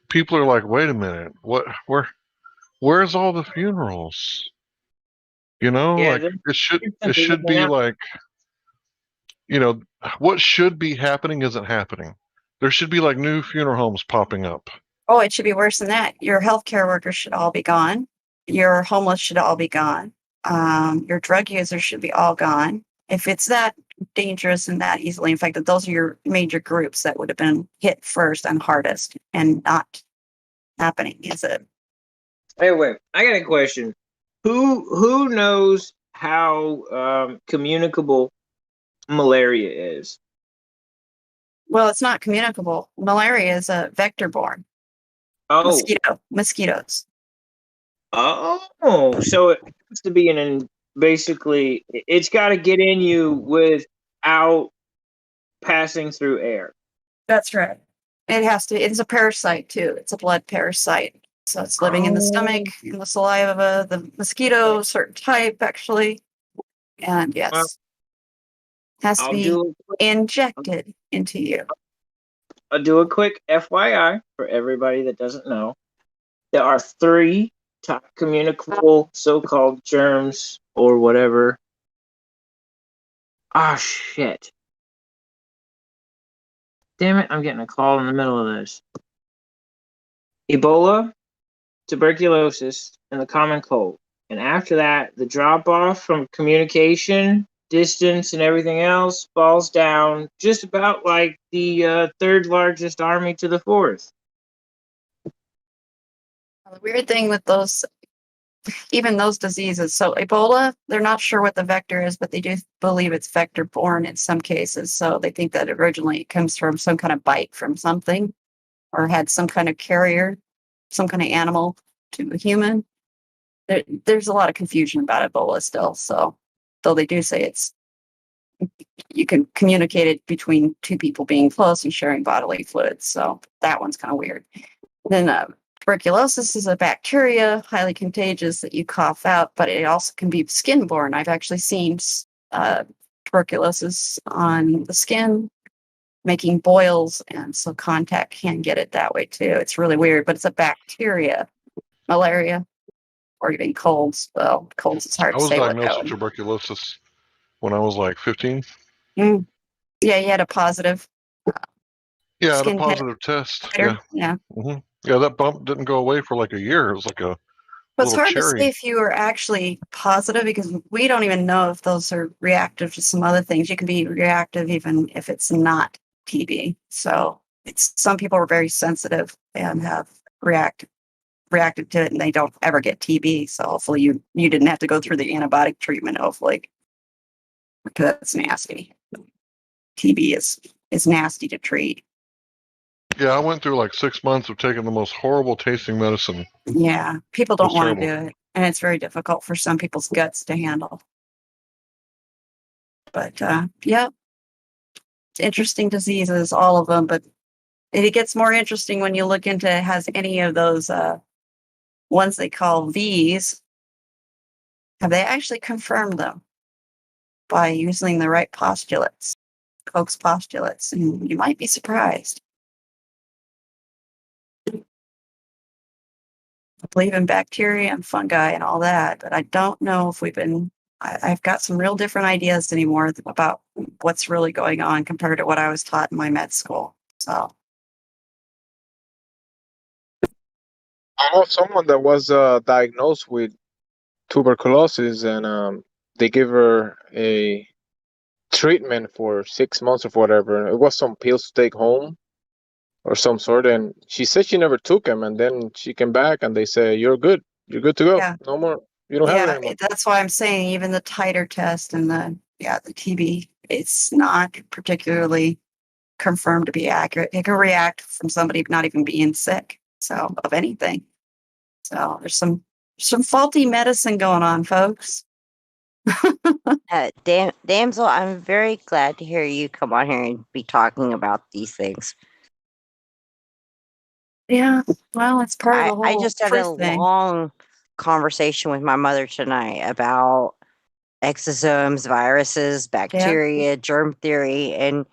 people are like, wait a minute, where's all the funerals? Yeah, Like there's it something should going be on. like, you know, what should be happening isn't happening. There should be like new funeral homes popping up. Oh, it should be worse than that. Your healthcare workers should all be gone. Your homeless should all be gone. Your drug users should be all gone. If it's that dangerous and that easily infected, those are your major groups that would have been hit first and hardest, and not happening, is it? Hey, wait, I got a question. Who knows how communicable malaria is? Well, it's not communicable. Malaria is a vector borne Oh, mosquitoes. oh, so it has to be basically it's got to get in you without passing through air. That's right. It's a parasite too. It's a blood parasite. So it's living in the stomach, Oh, in the saliva, the mosquito, certain type actually. And well, yes, has to I'll be do injected into you. I'll do a quick FYI for everybody that doesn't know. There are three top communicable so-called germs or whatever. Ah, shit. Damn it, I'm getting a call in the middle of this. Ebola, tuberculosis, and the common cold. And after that, the drop off from communication, distance, and everything else falls down just about like the third largest army to the fourth. The weird thing with even those diseases, so Ebola, they're not sure what the vector is, but they do believe it's vector borne in some cases. So they think that originally it comes from some kind of bite from something, or had some kind of carrier, some kind of animal to a human. There's a lot of confusion about Ebola still. So, though they do say you can communicate it between two people being close and sharing bodily fluids. So that one's kind of weird. Then tuberculosis is a bacteria, highly contagious that you cough out, but it also can be skin borne. I've actually seen tuberculosis on the skin, making boils, and so contact can get it that way too. It's really weird, but it's a bacteria. Malaria or even colds. Well, colds is hard I to was say what diagnosed that with would. tuberculosis when I was like 15. Mm. Yeah, you had a positive Yeah, I had a skin positive test. titer. Yeah. Yeah. Yeah, that bump didn't go away for like a year. It was like a But it's little hard to say cherry. if you are actually positive because we don't even know if those are reactive to some other things. You can be reactive even if it's not TB. So it's some people are very sensitive and have reacted to it and they don't ever get TB. So hopefully you didn't have to go through the antibiotic treatment, hopefully. Because that's nasty. TB is nasty to treat. Yeah, I went through like 6 months of taking the most horrible tasting medicine. Yeah, people It was don't want to terrible. do it, and it's very difficult for some people's guts to handle. But yeah, it's interesting diseases, all of them. But it gets more interesting when you look into has any of those ones they call V's. Have they actually confirmed them by using the right postulates, Koch's postulates? And you might be surprised. I believe in bacteria and fungi and all that, but I don't know if I've got some real different ideas anymore about what's really going on compared to what I was taught in my med school. So, I know someone that was diagnosed with tuberculosis, and they gave her a treatment for 6 months or whatever. It was some pills to take home or some sort, and she said she never took them, and then she came back and they say you're good to go, yeah, no more, you don't have it yeah, anymore. that's why I'm saying even the titer test and the TB, it's not particularly confirmed to be accurate. It can react from somebody not even being sick, so of anything. So there's some faulty medicine going on, folks. Damsel, I'm very glad to hear you come on here and be talking about these things. Yeah, well, it's part of the I whole just had a truth thing. long conversation with my mother tonight about exosomes, viruses, Yeah. bacteria, germ theory, and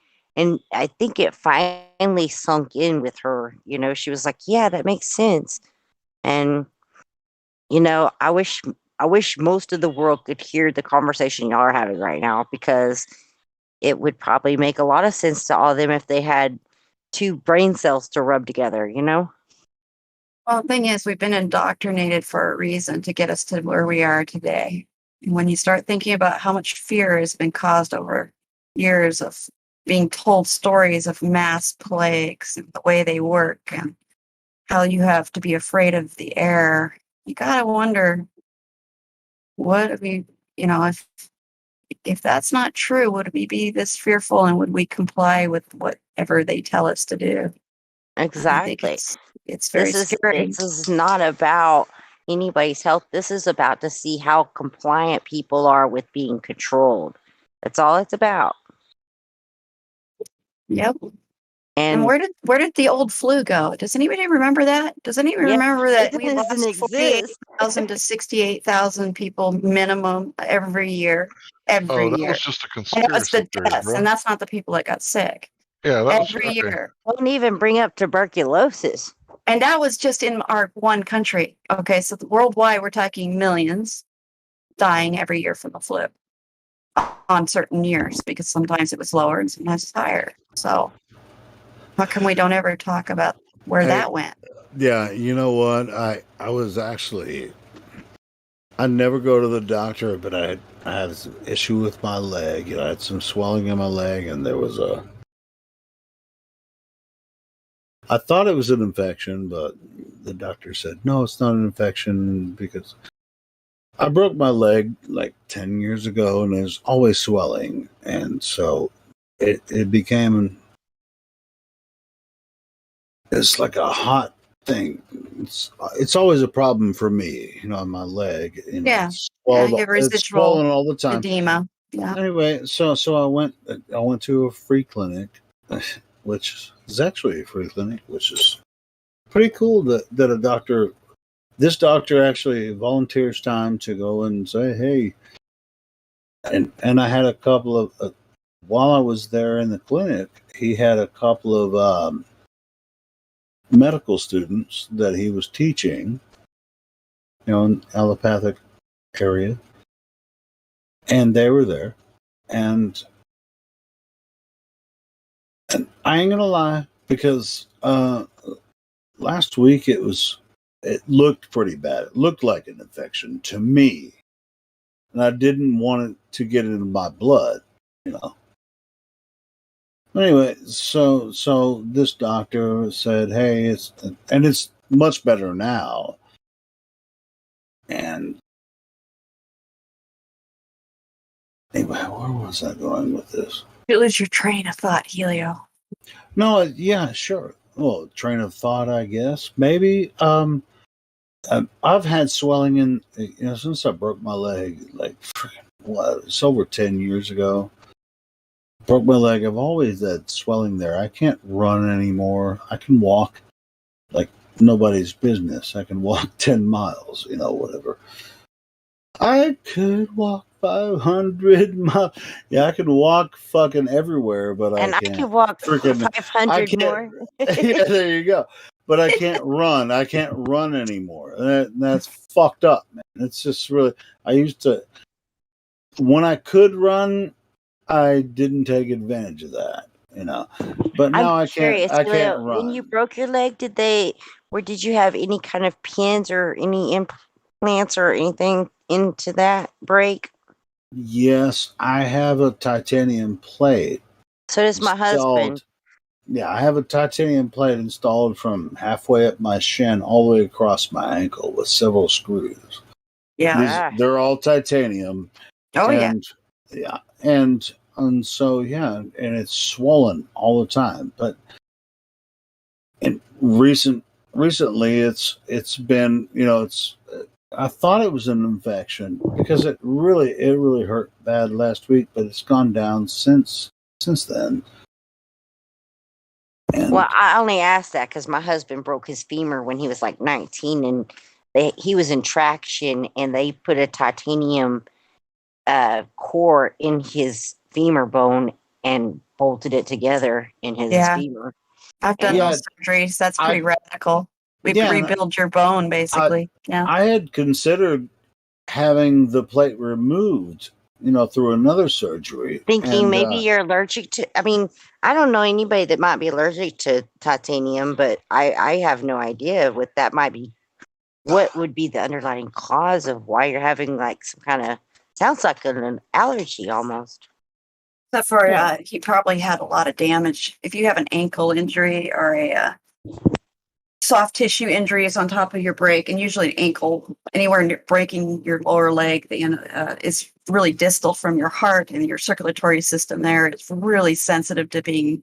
I think it finally finally sunk in with her. She was like, "Yeah, that makes sense." And I wish most of the world could hear the conversation y'all are having right now, because it would probably make a lot of sense to all of them if they had two brain cells to rub together. Well, the thing is, we've been indoctrinated for a reason to get us to where we are today. And when you start thinking about how much fear has been caused over years of being told stories of mass plagues and the way they work and how you have to be afraid of the air, you gotta wonder, what we, if that's not true, would we be this fearful and would we comply with whatever they tell us to do? I think Exactly. it's very scary. This is not about anybody's health. This is about to see how compliant people are with being controlled. That's all it's about. Yep. And And where did the old flu go? Does anybody remember that? Does anybody yeah, remember that it we doesn't lost exist. 48,000 to 68,000 people minimum every year, every Oh, that year? was just a And it was conspiracy the theory, deaths, and bro. that's not the people that got sick. Yeah, that was Every okay. year. Don't even bring up tuberculosis. And that was just in our one country. Okay, so worldwide, we're talking millions dying every year from the flu on certain years, because sometimes it was lower and sometimes it's higher. So how come we don't ever talk about where Hey, that went? yeah, you know what? I never go to the doctor, but I had some issue with my leg. I had some swelling in my leg, and I thought it was an infection, but the doctor said no, it's not an infection because I broke my leg like 10 years ago, and there's always swelling, and so it became it's like a hot thing. It's always a problem for me, on my leg. Yeah. It's Yeah, swollen. you have It's residual swollen all the time. edema. Yeah. Anyway, so I went to a free clinic, which is actually a free clinic, which is pretty cool that this doctor actually volunteers time to go and say, hey, and I had a couple of while I was there in the clinic, he had a couple of medical students that he was teaching, in allopathic area, and they were there, and I ain't gonna lie, because last week it looked pretty bad. It looked like an infection to me, and I didn't want it to get into my blood. Anyway, so this doctor said, "Hey, it's much better now." And anyway, where was I going with this? You lose your train of thought, Helio. No, yeah, sure. Well, train of thought, I guess. Maybe. I've had swelling since I broke my leg, like, it's over 10 years ago. Broke my leg. I've always had swelling there. I can't run anymore. I can walk like nobody's business. I can walk 10 miles, whatever. I could walk 500 miles. Yeah, I could walk fucking everywhere, but And I I can't. can walk Freaking, I 500 can't. more. Yeah, there you go. But I can't run. I can't run anymore. That's fucked up, man. It's just really. I used to, when I could run, I didn't take advantage of that. But I'm now I can't. curious, I can't Julio, when you run. broke your leg, did you have any kind of pins or any implants or anything into that break? Yes, I have a titanium plate So does my husband. installed. Yeah, I have a titanium plate installed from halfway up my shin all the way across my ankle with several screws. Yeah. They're all titanium, Oh, yeah. and yeah, and so yeah, and it's swollen all the time. But in recently, it's been it's. I thought it was an infection because it really hurt bad last week, but it's gone down since then. And Well, I only asked that because my husband broke his femur when he was like 19, and he was in traction, and they put a titanium core in his femur bone and bolted it together in his Yeah. femur. I've done Yeah, those surgeries. That's I- pretty radical. We Yeah, and rebuild your bone, basically. Yeah. I had considered having the plate removed, through another surgery. Thinking And maybe you're allergic to. I mean, I don't know anybody that might be allergic to titanium, but I have no idea what that might be. What would be the underlying cause of why you're having like some kind of sounds like an allergy almost. Except for Yeah. he probably had a lot of damage. If you have an ankle injury or a soft tissue injuries on top of your break, and usually an ankle, anywhere near breaking your lower leg, is really distal from your heart and your circulatory system there. It's really sensitive to being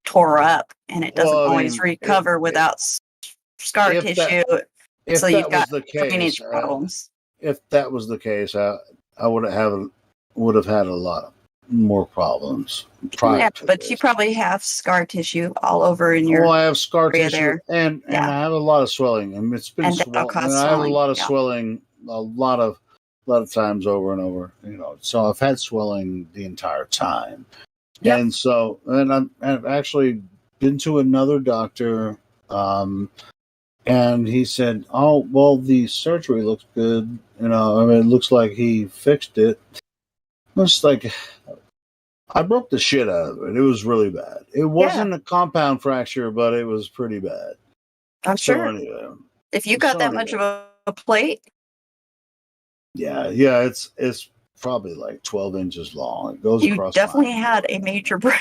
tore up, and it doesn't Well, I always mean, recover without scar if tissue. if So that you've was got the drainage case, problems. I would have had a lot more problems prior Yeah, to but you this. probably have scar tissue all over in your Well, I have scar area tissue there. and Yeah. I have a lot of swelling, and it's been And that'll swollen. cause I have a swelling, lot of yeah. swelling, a lot of times over and over. So I've had swelling the entire time, Yep. and so I've actually been to another doctor, and he said, "Oh, well, the surgery looks good. it looks like he fixed it." It's like I broke the shit out of it. It was really bad. It wasn't a compound fracture, but it was pretty bad. I'm So sure. anyway, If you got that much of a plate, yeah, it's probably like 12 inches long. It goes you across. definitely had a major break.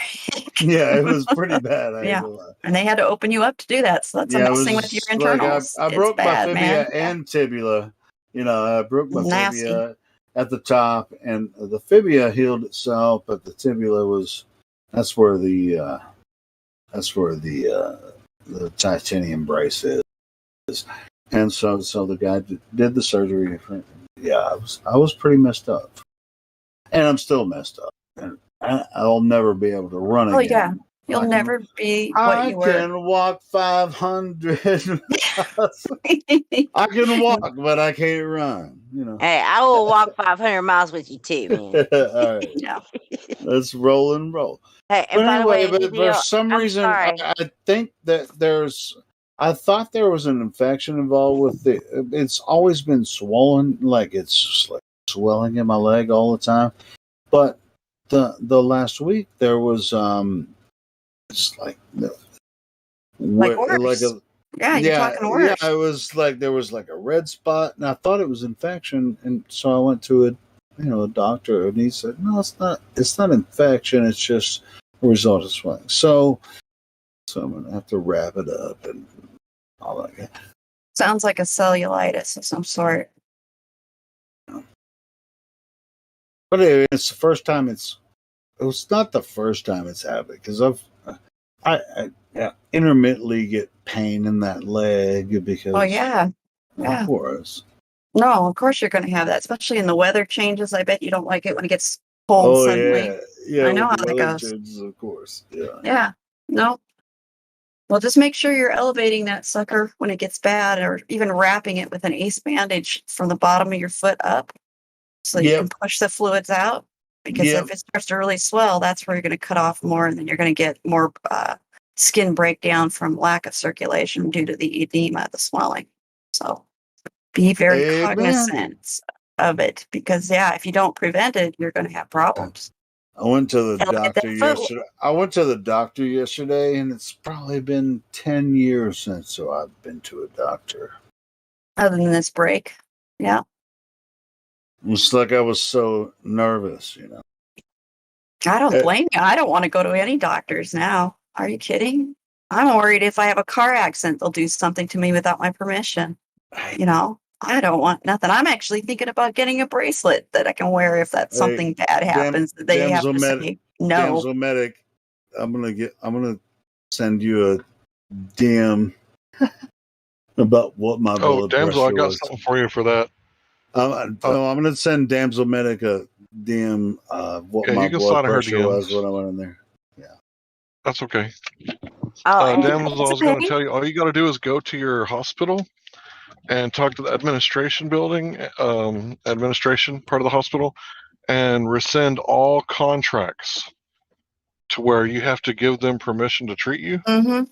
Yeah, it was pretty bad. Yeah. And they had to open you up to do that. So that's messing with your internals. I It's broke bad, my man. fibula and tibula. I broke my Nasty. fibula at the top, and the fibula healed itself, but the tibula was that's where the titanium brace is. And so the guy did the surgery. Yeah, I was pretty messed up, and I'm still messed up. And I'll never be able to run again. Oh, yeah. You'll never be what you were. I can walk 500 miles. I can walk, but I can't run. Hey, I will walk 500 miles with you too, man. All right, Yeah. let's roll and roll. Hey, and But by anyway, the way, but for some I'm reason, sorry. I think that I thought there was an infection involved with it. It's always been swollen, like it's just like swelling in my leg all the time. But the last week there was it's like worse. Yeah, you're talking worse. Yeah, it was like there was like a red spot, and I thought it was infection, and so I went to a doctor, and he said, "No, it's not. It's not infection. It's just a result of swelling." So I'm gonna have to wrap it up and all that. Sounds like a cellulitis of some sort. But anyway, it's the first time it was not the first time it's happened, because I intermittently get pain in that leg because. Oh, yeah. Of course. No, of course you're going to have that, especially in the weather changes. I bet you don't like it when it gets cold suddenly. Yeah. I know how the that weather goes. changes, of course. Yeah. Yeah. No. Well, just make sure you're elevating that sucker when it gets bad, or even wrapping it with an ace bandage from the bottom of your foot up, so you can push the fluids out. Because if it starts to really swell, that's where you're going to cut off more, and then you're going to get more skin breakdown from lack of circulation due to the edema, the swelling. So be very cognizant of it, because if you don't prevent it, you're going to have problems. I went to the doctor yesterday. And it's probably been 10 years since I've been to a doctor. Other than this break, yeah. It's like I was so nervous, I don't blame you. I don't want to go to any doctors now. Are you kidding? I'm worried if I have a car accident, they'll do something to me without my permission. I don't want nothing. I'm actually thinking about getting a bracelet that I can wear if that's something bad happens. They have to say no. Damsel Medic, I'm gonna send you a DM about what my blood Damsel, I got was. something for you for that. I'm gonna send Damsel Medic a DM what my blood pressure was when I went in there. Yeah, that's okay. I Damsel, I was going to tell you, all you got to do is go to your hospital and talk to the administration building, administration part of the hospital, and rescind all contracts to where you have to give them permission to treat you. Mm-hmm.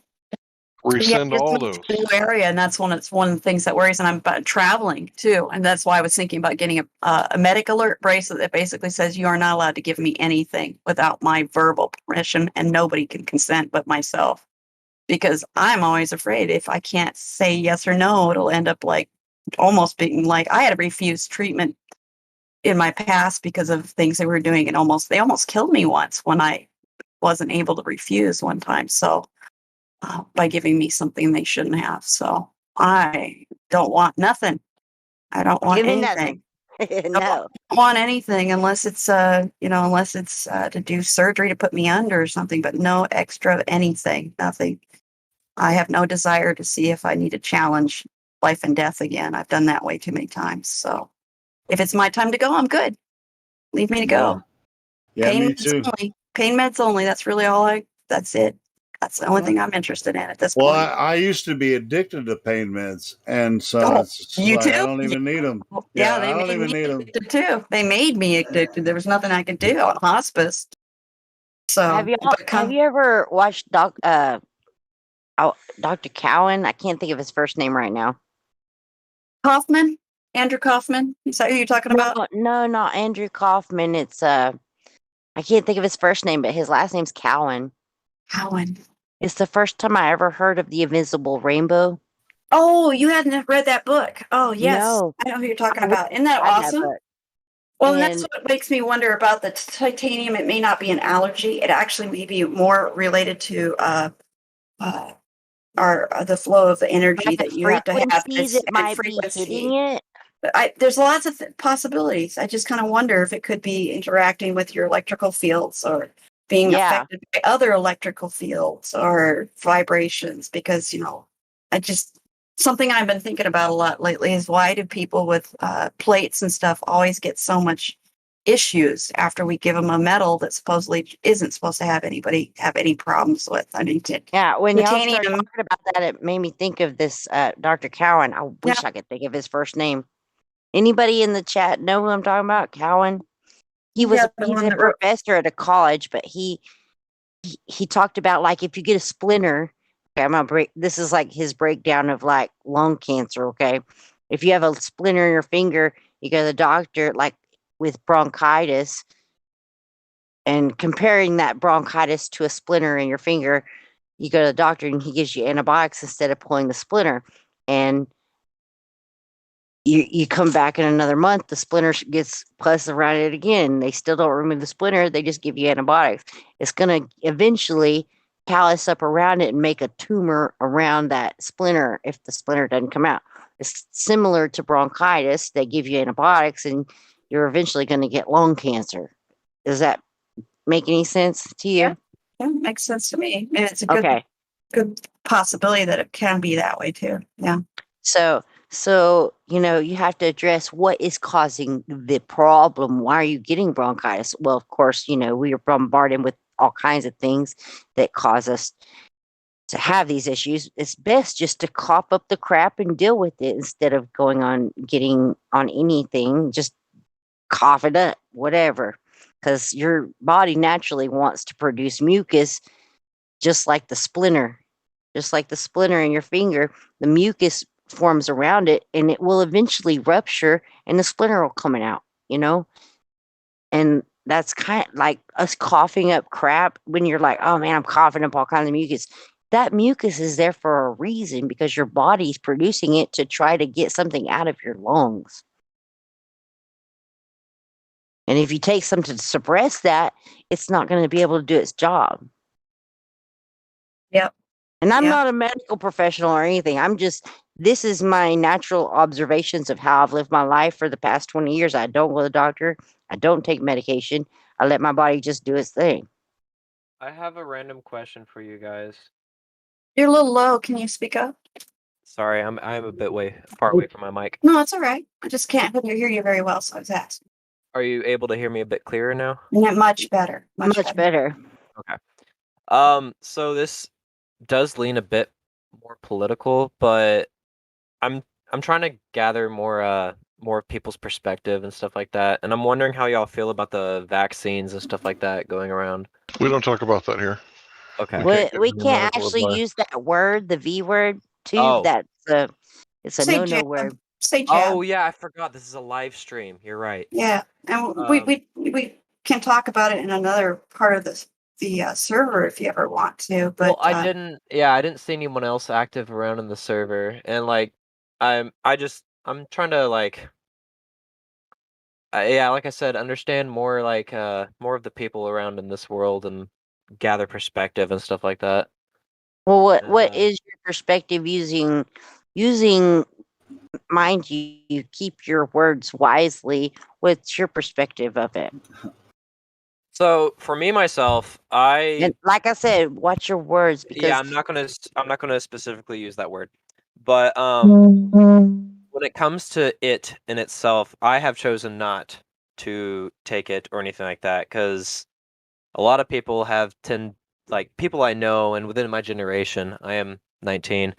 Rescind it's all a those. new area, and that's one of the things that worries. And I'm about traveling too, and that's why I was thinking about getting a medic alert bracelet that basically says you are not allowed to give me anything without my verbal permission, and nobody can consent but myself. Because I'm always afraid if I can't say yes or no, it'll end up like almost being like I had to refuse treatment in my past because of things they were doing, and they almost killed me once when I wasn't able to refuse one time. So by giving me something they shouldn't have. So I don't want nothing. I don't want Give me anything. nothing. I No. don't want anything unless it's to do surgery to put me under or something, but no extra anything, nothing. I have no desire to see if I need to challenge life and death again. I've done that way too many times. So if it's my time to go, I'm good. Leave me to go. Yeah, Pain me meds too. only. Pain meds only. That's really that's it. That's the only thing I'm interested in at this Well, point. I used to be addicted to pain meds, and so Oh, it's just you like I too? don't even need them. Yeah, Yeah, they I don't made even me need them. addicted too. They made me addicted. There was nothing I could do on hospice. So Have you ever watched Dr. Cowan? I can't think of his first name right now. Kaufman? Andrew Kaufman? Is that who you're talking about? No, not Andrew Kaufman. It's I can't think of his first name, but his last name's Cowan. Cowan. It's the first time I ever heard of the Invisible Rainbow. Oh, you hadn't read that book. Oh, yes. No. I know who you're talking I about. Isn't that read that awesome? book. Well, and that's And- what makes me wonder about the titanium. It may not be an allergy. It actually may be more related to the flow of the energy that you have to have. Frequencies, it and might be hitting it. There's lots of possibilities. I just kind of wonder if it could be interacting with your electrical fields or being affected by other electrical fields or vibrations. Because something I've been thinking about a lot lately is why do people with plates and stuff always get so much issues after we give them a metal that supposedly isn't supposed to have anybody have any problems with? I mean, When y'all started titanium. talking about that, it made me think of this Dr. Cowan. I wish I could think of his first name. Anybody in the chat know who I'm talking about? Cowan. He's a professor at a college, but he talked about like if you get a splinter. Okay, I'm gonna this is like his breakdown of like lung cancer. Okay, if you have a splinter in your finger, you go to the doctor like with bronchitis, and comparing that bronchitis to a splinter in your finger, you go to the doctor and he gives you antibiotics instead of pulling the splinter, and you come back in another month, the splinter gets pus around it again. They still don't remove the splinter. They just give you antibiotics. It's going to eventually callus up around it and make a tumor around that splinter if the splinter doesn't come out. It's similar to bronchitis. They give you antibiotics and you're eventually going to get lung cancer. Does that make any sense to you? Yeah, it makes sense to me. And it's a good possibility that it can be that way too. Yeah. So, you have to address what is causing the problem. Why are you getting bronchitis? Well, of course, we are bombarded with all kinds of things that cause us to have these issues. It's best just to cough up the crap and deal with it instead of getting on anything. Just cough it up, whatever. Because your body naturally wants to produce mucus, just like the splinter. Just like the splinter in your finger, the mucus forms around it and it will eventually rupture and the splinter will come out, and that's kind of like us coughing up crap when you're like, oh man, I'm coughing up all kinds of mucus. That mucus is there for a reason because your body's producing it to try to get something out of your lungs. And if you take something to suppress that, it's not going to be able to do its job. Yep. And I'm not a medical professional or anything. This is my natural observations of how I've lived my life for the past 20 years. I don't go to the doctor. I don't take medication. I let my body just do its thing. I have a random question for you guys. You're a little low. Can you speak up? Sorry, I'm a bit far away from my mic. No, it's all right. I just can't hear you very well, so I was asking. Are you able to hear me a bit clearer now? Yeah, much better. Much better. Okay. So this does lean a bit more political, but I'm trying to gather more people's perspective and stuff like that, and I'm wondering how y'all feel about the vaccines and stuff like that going around. We don't talk about that here. Okay. We give can't medical actually advice. use that word, the V word, too. Oh. It's a Say no jab. word. Say jab. Oh yeah, I forgot. This is a live stream. You're right. Yeah, and Um, we can talk about it in another part of the server if you ever want to. But Well, I didn't see anyone else active around in the server, and like, I'm trying to like, yeah, like I said, understand more like more of the people around in this world and gather perspective and stuff like that. Well, And, what is your perspective using? Mind you, you keep your words wisely. What's your perspective of it? So for me myself, And like I said, watch your words yeah, because I'm not gonna specifically use that word, but when it comes to it in itself, I have chosen not to take it or anything like that because a lot of people like people I know and within my generation, I am 19.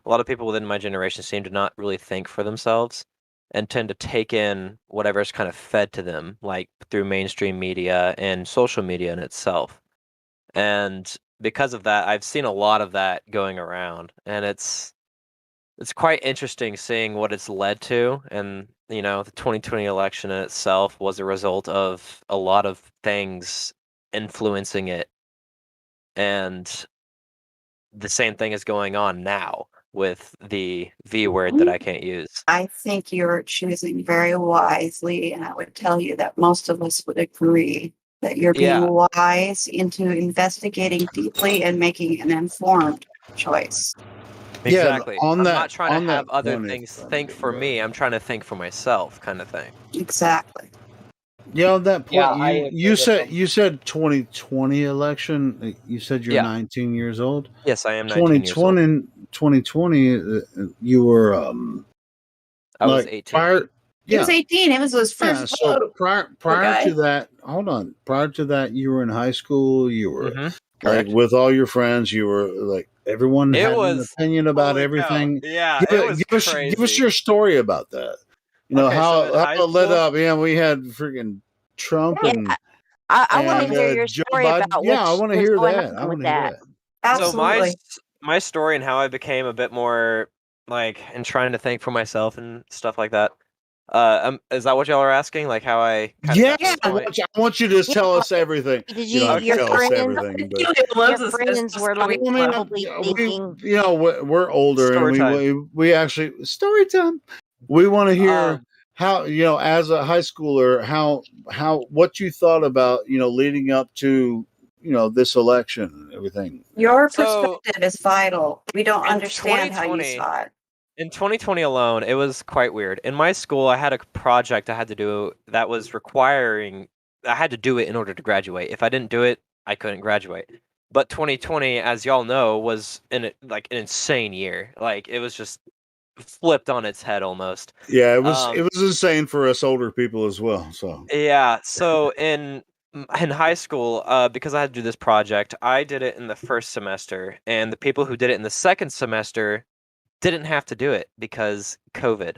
A lot of people within my generation seem to not really think for themselves and tend to take in whatever's kind of fed to them, like through mainstream media and social media in itself. And because of that, I've seen a lot of that going around, and it's quite interesting seeing what it's led to. And the 2020 election in itself was a result of a lot of things influencing it, and the same thing is going on now with the V word that I can't use. I think you're choosing very wisely, and I would tell you that most of us would agree that you're being Yeah. wise into investigating deeply and making an informed choice. Yeah, Exactly. on I'm that not trying to on that have other point, things if I think may for go me. ahead. I'm trying to think for myself, kind of thing. Exactly. Yeah, on that Yeah, point, I you agree with them. you said 2020 election. You said you're Yeah. 19 years old. Yes, I am 19 years old. 2020, you were I was like 18. prior. He was Yeah, 18. It was his yeah. first So vote. prior guy. to that, hold on. Prior to that, you were in high school. You were Mm-hmm. like Correct. with all your friends. You were like everyone It had an was opinion about holy cow. everything. Yeah, it was Give us crazy. your story about that. You know Okay, so in how high it led school, up. Yeah, we had freaking Trump yeah, and I want to and hear your Joe story Biden. about Yeah, I what want to was hear going that. I on want with to hear that. that. so Absolutely. my story and how I became a bit more like and trying to think for myself and stuff like that. Is that what y'all are asking? Like how I kind of Yeah, got to this point? I want you to just Yeah, tell us everything. did You don't have to your Okay. tell us friends everything, but your friends were like I mean, probably we thinking we're older and Story time. we actually story time. We want to hear Um, how as a high schooler how what you thought about leading up to this election and everything. Your so perspective is vital. We don't in understand how you 2020, saw it. in 2020 alone, it was quite weird. In my school, I had a project I had to do that was requiring I had to do it in order to graduate. If I didn't do it, I couldn't graduate. But 2020, as y'all know, was like an insane year. Like it was just flipped on its head almost. Yeah, it Um, was insane for us older people as well. So yeah. So in high school, because I had to do this project, I did it in the first semester, and the people who did it in the second semester didn't have to do it because COVID.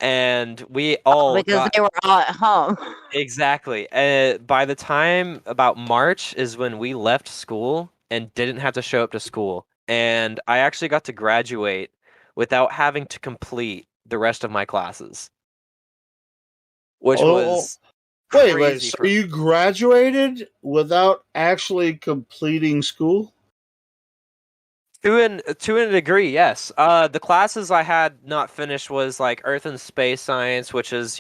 And we all because got they were all at home. exactly. By the time about March is when we left school and didn't have to show up to school. And I actually got to graduate without having to complete the rest of my classes, which oh, was wait, crazy so for you graduated without actually completing school? to a degree, yes. The classes I had not finished was like Earth and Space Science, which is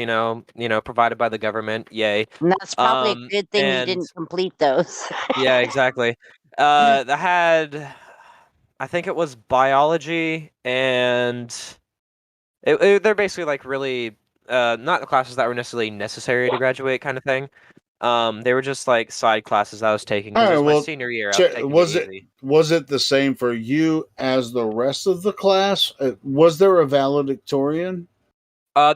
provided by the government. Yay. And that's probably a good thing you And didn't complete those. yeah, exactly. I had, I think it was biology, and they're basically like really not the classes that were necessary to graduate, kind of thing. They were just like side classes I was taking All because it right, was my well, senior year. I was taking it easy. was it the same for you as the rest of the class? Was there a valedictorian?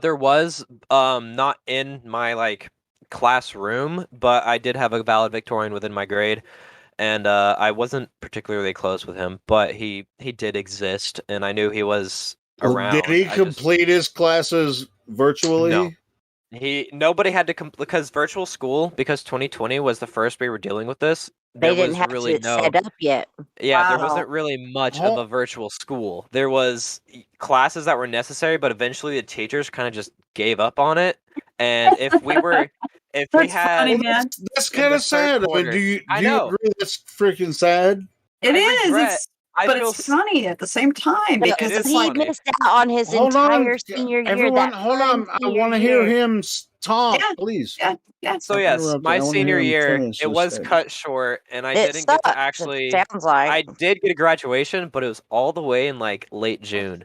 There was not in my like classroom, but I did have a valedictorian within my grade, and I wasn't particularly close with him, but he did exist, and I knew he was Did around. he I just complete his classes no, virtually? Nobody had to because virtual school, because 2020 was the first we were dealing with this. They There didn't was have really it no set up yet. Yeah, there Wow. wasn't really much of Hol- a virtual school. There was classes that were necessary, but eventually the teachers kind of just gave up on it. And if we That's had funny, Well, man. that's in kind the of third sad. I mean, quarter, do you I do you know, agree that's freaking sad? It I is. regret, I But feel it's funny at the same time So, because it so is it's he like, funny. missed out on his Hold on, entire senior year. everyone, That hold fun on. I senior want to hear year. him talk, yeah, please. yeah. So Stop yes, interrupting. my I want to senior hear him year, finish it this was sentence. cut short, and I It didn't get to sucks. It actually. sounds like. I did get a graduation, but it was all the way in like late June,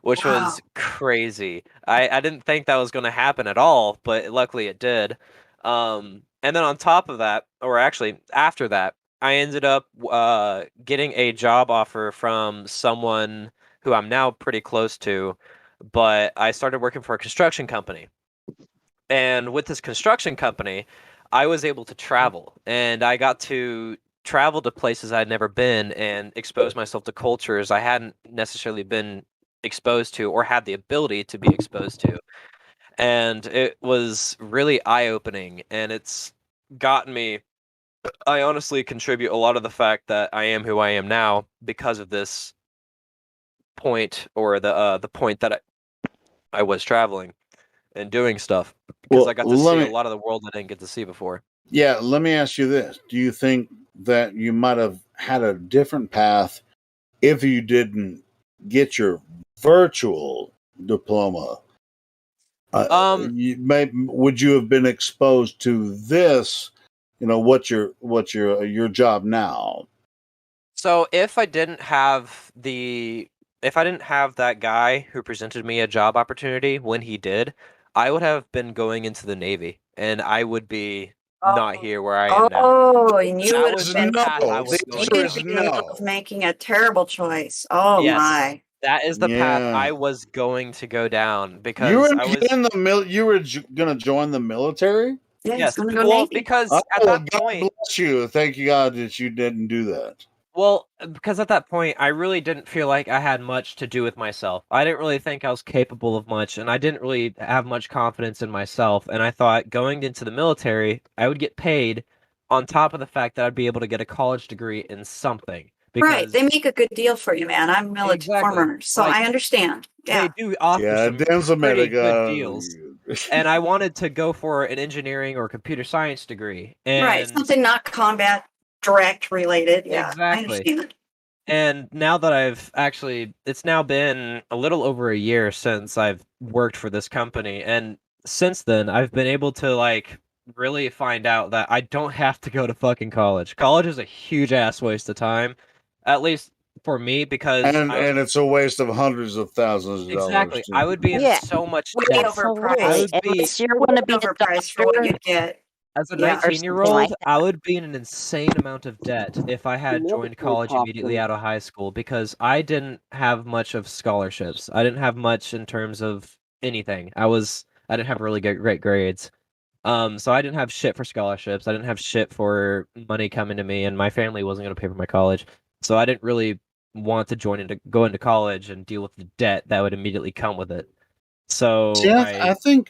which Wow. was crazy. I didn't think that was going to happen at all, but luckily it did. And then on top of that, or actually after that, I ended up getting a job offer from someone who I'm now pretty close to, but I started working for a construction company. And with this construction company, I was able to travel, and I got to travel to places I'd never been and expose myself to cultures I hadn't necessarily been exposed to or had the ability to be exposed to. And it was really eye-opening, and it's gotten me. I honestly contribute a lot of the fact that I am who I am now because of this point, or the point that I was traveling and doing stuff, because Well, I got to let see a me, lot of the world I didn't get to see before. yeah, let me ask you this: do you think that you might have had a different path if you didn't get your virtual diploma? Would you have been exposed to this? You know, your job now? So if I didn't have that guy who presented me a job opportunity when he did, I would have been going into the Navy, and I would be not here where I am now. Oh, and you The would answer have is been path I no. was The going you'd answer down. is be able no. of making a terrible choice. Oh Yes, my. that is the path Yeah, I was going to go down, you because were I was in the You were gonna join the military. Yeah, he's yes. gonna go Well, Navy. because Oh, at that God point, bless you. Thank you, God, that you didn't do that. Well, because at that point, I really didn't feel like I had much to do with myself. I didn't really think I was capable of much, and I didn't really have much confidence in myself. And I thought going into the military, I would get paid on top of the fact that I'd be able to get a college degree in something. Right. They Because make a good deal for you, man. I'm military exactly, former, so like I understand. they Yeah. do offer Yeah, some Dan's pretty good America. deals. And I wanted to go for an engineering or computer science degree. Right. And Something not combat direct related. Yeah. I exactly. understand. And now that it's now been a little over a year since I've worked for this company. And since then, I've been able to, like, really find out that I don't have to go to fucking college. College is a huge ass waste of time, at least for me, because and it's a waste of hundreds of thousands of dollars exactly, I too. would be in Yeah. so much Way debt. Absolutely. I would be, Unless you're Way going to be a overpriced for what doctor you get. as a Yeah. or 19-year-old, something like I that. would be in an insane amount of debt if I had joined college immediately out of high school, because I didn't have much of scholarships. I didn't have much in terms of anything. I didn't have really great grades. So I didn't have shit for scholarships. I didn't have shit for money coming to me, and my family wasn't going to pay for my college. So I didn't really want to go into college and deal with the debt that would immediately come with it. So See, I think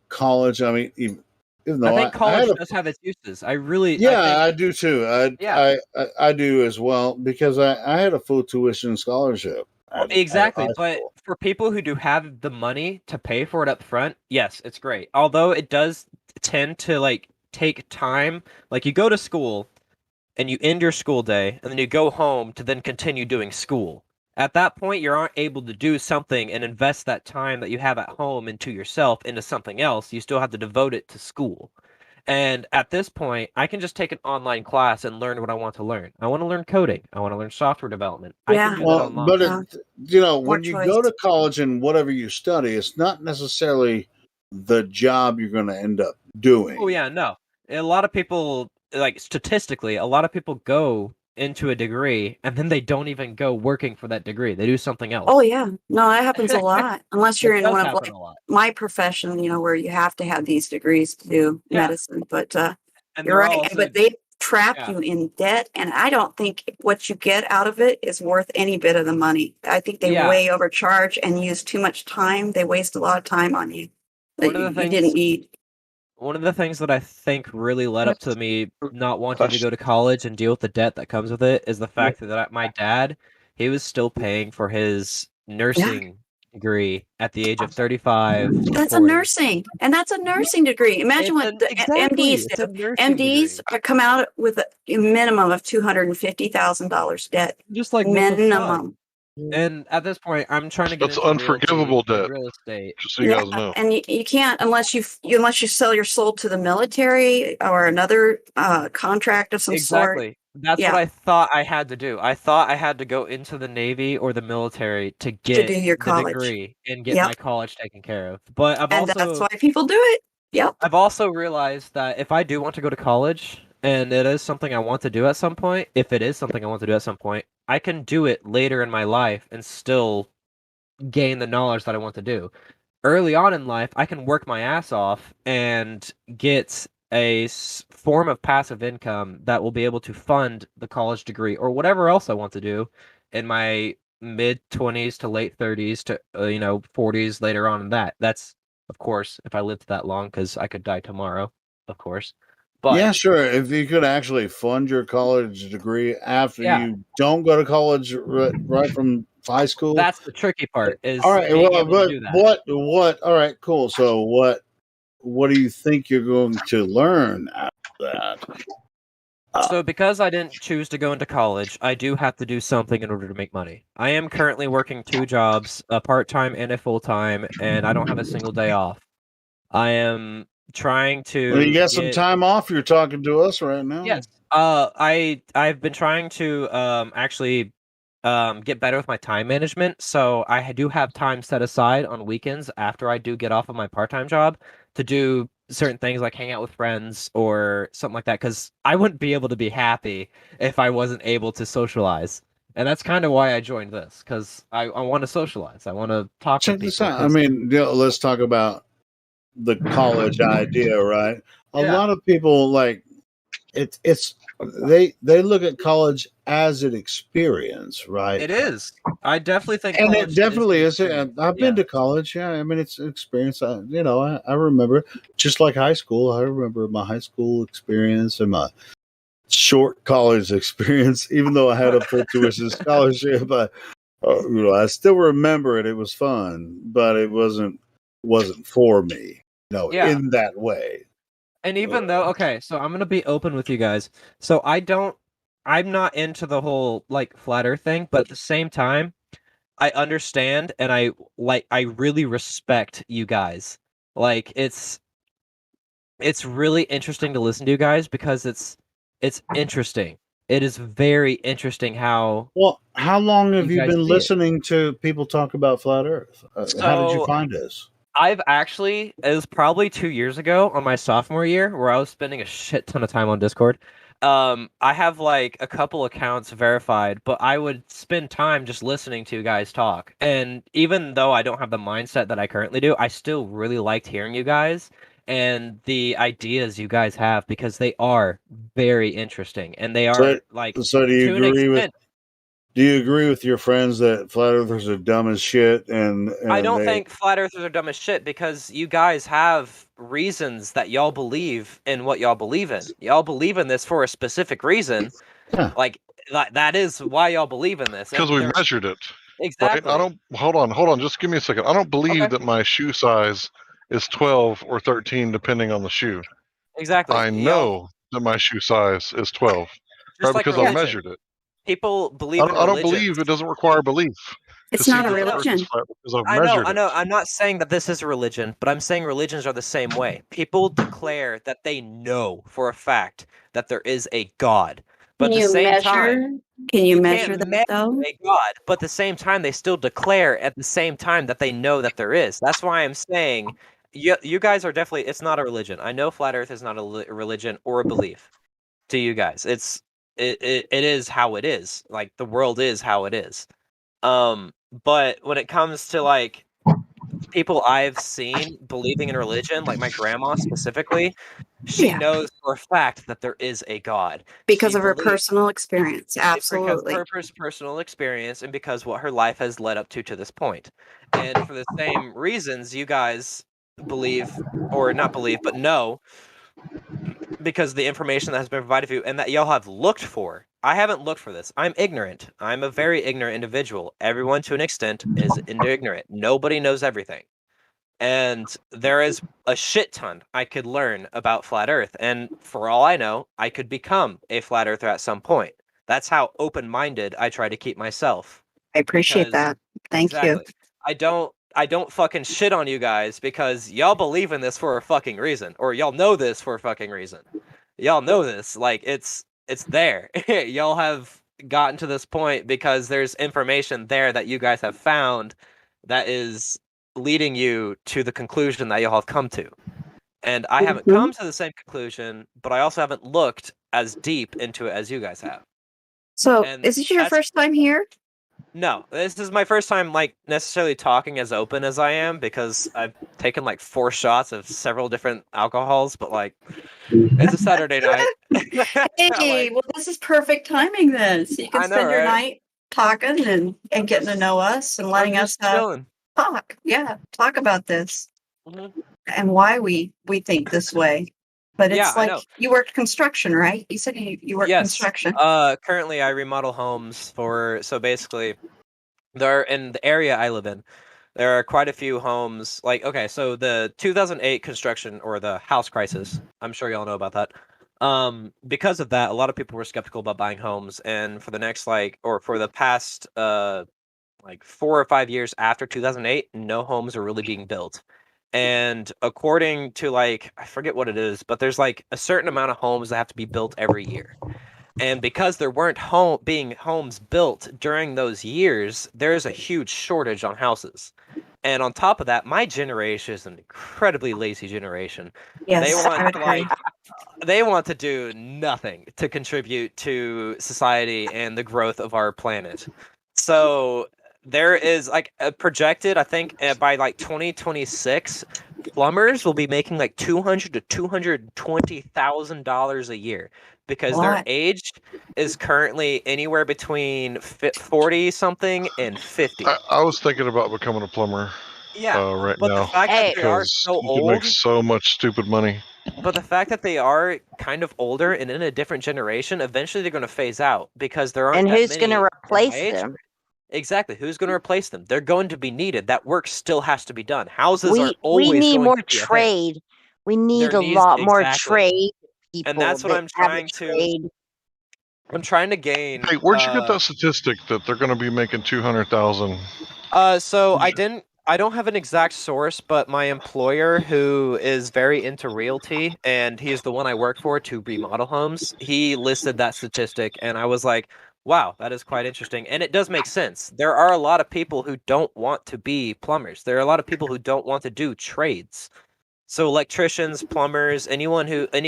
college. I mean, even I though think I had college a does have its uses. I yeah, think I do too. yeah. I do as well because I had a full tuition scholarship Well, at exactly, high but school. for people who do have the money to pay for it up front, yes, it's great. Although it does tend to, like, take time. Like, you go to school and you end your school day, and then you go home to then continue doing school. At that point, you aren't able to do something and invest that time that you have at home into yourself into something else. You still have to devote it to school. And at this point, I can just take an online class and learn what I want to learn. I want to learn coding. I want to learn software development. I can Yeah. do that Well, but online. Yeah. More when you choice. go to college and whatever you study, it's not necessarily the job you're going to end up doing. Oh yeah, no. A lot of people, like, statistically, a lot of people go into a degree and then they don't even go working for that degree. They do something else. Oh yeah. No, that happens a lot. Unless you're It in does one of happen like a lot. my profession, where you have to have these degrees to do Yeah. medicine. But And you're they're right. also But they trap yeah. you in debt, and I don't think what you get out of it is worth any bit of the money. I think they Yeah. way overcharge and use too much time. They waste a lot of time on you. that One of the you didn't things- eat. One of the things that I think really led up to me not wanting to go to college and deal with the debt that comes with it is the fact that my dad, he was still paying for his nursing degree at the age of 35 to That's a 40. nursing, and that's a nursing degree. Imagine what the MDs it's a do. nursing MDs degree. are come out with a minimum of $250,000 debt. Just like, what the fuck? Minimum. And at this point, I'm trying to get That's into unforgivable realty and debt. real estate. Just so you guys know. And you can't unless you sell your soul to the military or another contract of some sort. Exactly. That's Yeah. what I thought I had to do. I thought I had to go into the Navy or the military to To get do your the college. degree and get Yep. my college taken care of. But And that's why people do it. Yep. I've also realized that if I do want to go to college and it is something I want to do at some point, if it is something I want to do at some point, I can do it later in my life and still gain the knowledge that I want to do. Early on in life, I can work my ass off and get a form of passive income that will be able to fund the college degree or whatever else I want to do in my mid 20s to late 30s to 40s later on in that. That's, of course, if I lived that long, because I could die tomorrow, of course. But yeah, sure. If you could actually fund your college degree after Yeah. you don't go to college right from high school. that's the tricky part, is all right. being Well, able but to do that. what? All right, cool. So what do you think you're going to learn after that? So because I didn't choose to go into college, I do have to do something in order to make money. I am currently working 2 jobs, a part-time and a full-time, and I don't have a single day off. I am trying to When you get some time off, you're talking to us right now. Yes. I've been trying to actually get better with my time management. So I do have time set aside on weekends after I do get off of my part-time job to do certain things like hang out with friends or something like that, because I wouldn't be able to be happy if I wasn't able to socialize. And that's kind of why I joined this, because I want to socialize. I want to talk Check with this people. out. I mean, let's talk about the college idea, right? A Yeah. lot of people like it's they look at college as an experience, right? It is. I definitely think And college it definitely an is. experience. I've been to college. Yeah, I mean, it's an experience. I remember, just like high school. I remember my high school experience and my short college experience. Even though I had a full tuition scholarship, I still remember it. It was fun, but it wasn't for me. Yeah. In that way. And even though, okay, so I'm gonna be open with you guys. So I'm not into the whole like flat earth thing, but at the same time, I understand and I really respect you guys. Like it's really interesting to listen to you guys because it's interesting. It is very interesting how. Well, how long have You you guys been see it. listening to people talk about flat Earth? How did you So- find us? I've actually, it was probably 2 years ago on my sophomore year where I was spending a shit ton of time on Discord. I have like a couple accounts verified, but I would spend time just listening to you guys talk. And even though I don't have the mindset that I currently do, I still really liked hearing you guys and the ideas you guys have, because they are very interesting and they are So do you to an agree with? extent. Do you agree with your friends that flat earthers are dumb as shit? And I don't they- think flat earthers are dumb as shit, because you guys have reasons that y'all believe in what y'all believe in. Y'all believe in this for a specific reason. Yeah. Like that is why y'all believe in this. Because And we there- measured it. exactly. Right? I don't. Hold on. Just give me a second. I don't believe Okay. that my shoe size is 12 or 13, depending on the shoe. Exactly. I Y'all- know that my shoe size is 12, just right? like Because I religion. measured it. People believe in I don't religions. believe it doesn't require belief. It's to not see a that the Earth is religion. flat because I've I know. measured it. I'm not saying that this is a religion, but I'm saying religions are the same way. People declare that they know for a fact that there is a God. But Can at the you same measure? time, Can you can't measure that measure though? a God, but at the same time, they still declare at the same time that they know that there is. That's why I'm saying you guys are definitely, it's not a religion. I know flat earth is not a religion or a belief to you guys. It is how it is. Like the world is how it is. But when it comes to like people I've seen believing in religion, like my grandma specifically, she Yeah. knows for a fact that there is a God. Because She of her believes- personal experience. Because Absolutely. of her personal experience and because what her life has led up to this point. And for the same reasons, you guys believe, or not believe, but know, because the information that has been provided for you and that y'all have looked for. I haven't looked for this. I'm ignorant. I'm a very ignorant individual. Everyone, to an extent, is ignorant. Nobody knows everything. And there is a shit ton I could learn about flat Earth. And for all I know, I could become a flat earther at some point. That's how open-minded I try to keep myself. I appreciate Because that. Thank you. exactly. I don't fucking shit on you guys because y'all believe in this for a fucking reason, or y'all know this for a fucking reason. Y'all know this, like it's there. Y'all have gotten to this point because there's information there that you guys have found that is leading you to the conclusion that y'all have come to. And I haven't come to the same conclusion, but I also haven't looked as deep into it as you guys have. So, And is this your that's- first time here? No, this is my first time like necessarily talking as open as I am because I've taken like 4 shots of several different alcohols, but like it's a Saturday night. Hey, Like, well, this is perfect timing then. So you can I know, spend your right? night talking and getting to know us and letting I'm us just chilling. talk. Yeah, talk about this Mhm. and why we think this way. But Yeah, it's I like know. you worked construction, right? You said you worked Yes. construction. Currently I remodel homes so basically there in the area I live in, there are quite a few homes. Like, okay, so the 2008 construction or the house crisis, I'm sure y'all know about that. Because of that, a lot of people were skeptical about buying homes, and for the next for the past 4 or 5 years after 2008, no homes are really being built. And according to I forget what it is, but there's like a certain amount of homes that have to be built every year. And because there weren't homes built during those years, there's a huge shortage on houses. And on top of that, my generation is an incredibly lazy generation. Yes, They want I would agree. they want to do nothing to contribute to society and the growth of our planet. So there is like a projected, I think by like 2026, plumbers will be making like $200,000 to $220,000 a year because their What? age is currently anywhere between 40 something and 50. I was thinking about becoming a plumber Yeah, right but the now fact Hey. that they are because so you could make old, so much stupid money. but the fact that they are kind of older and in a different generation, eventually they're going to phase out because there aren't And that who's many going to in my replace age them? group. Exactly. Who's going to replace them? They're going to be needed. That work still has to be done. Houses are We always need going more to be a thing. trade. We need There a needs lot more exactly. trade people And that's what that I'm have a trying to trade. I'm trying to gain Hey, where'd you get that statistic that they're going to be making 200,000? So I don't have an exact source, but my employer, who is very into realty, and he is the one I work for to remodel homes, he listed that statistic, and I was like, wow, that is quite interesting. And it does make sense. There are a lot of people who don't want to be plumbers. There are a lot of people who don't want to do trades. So electricians, plumbers, any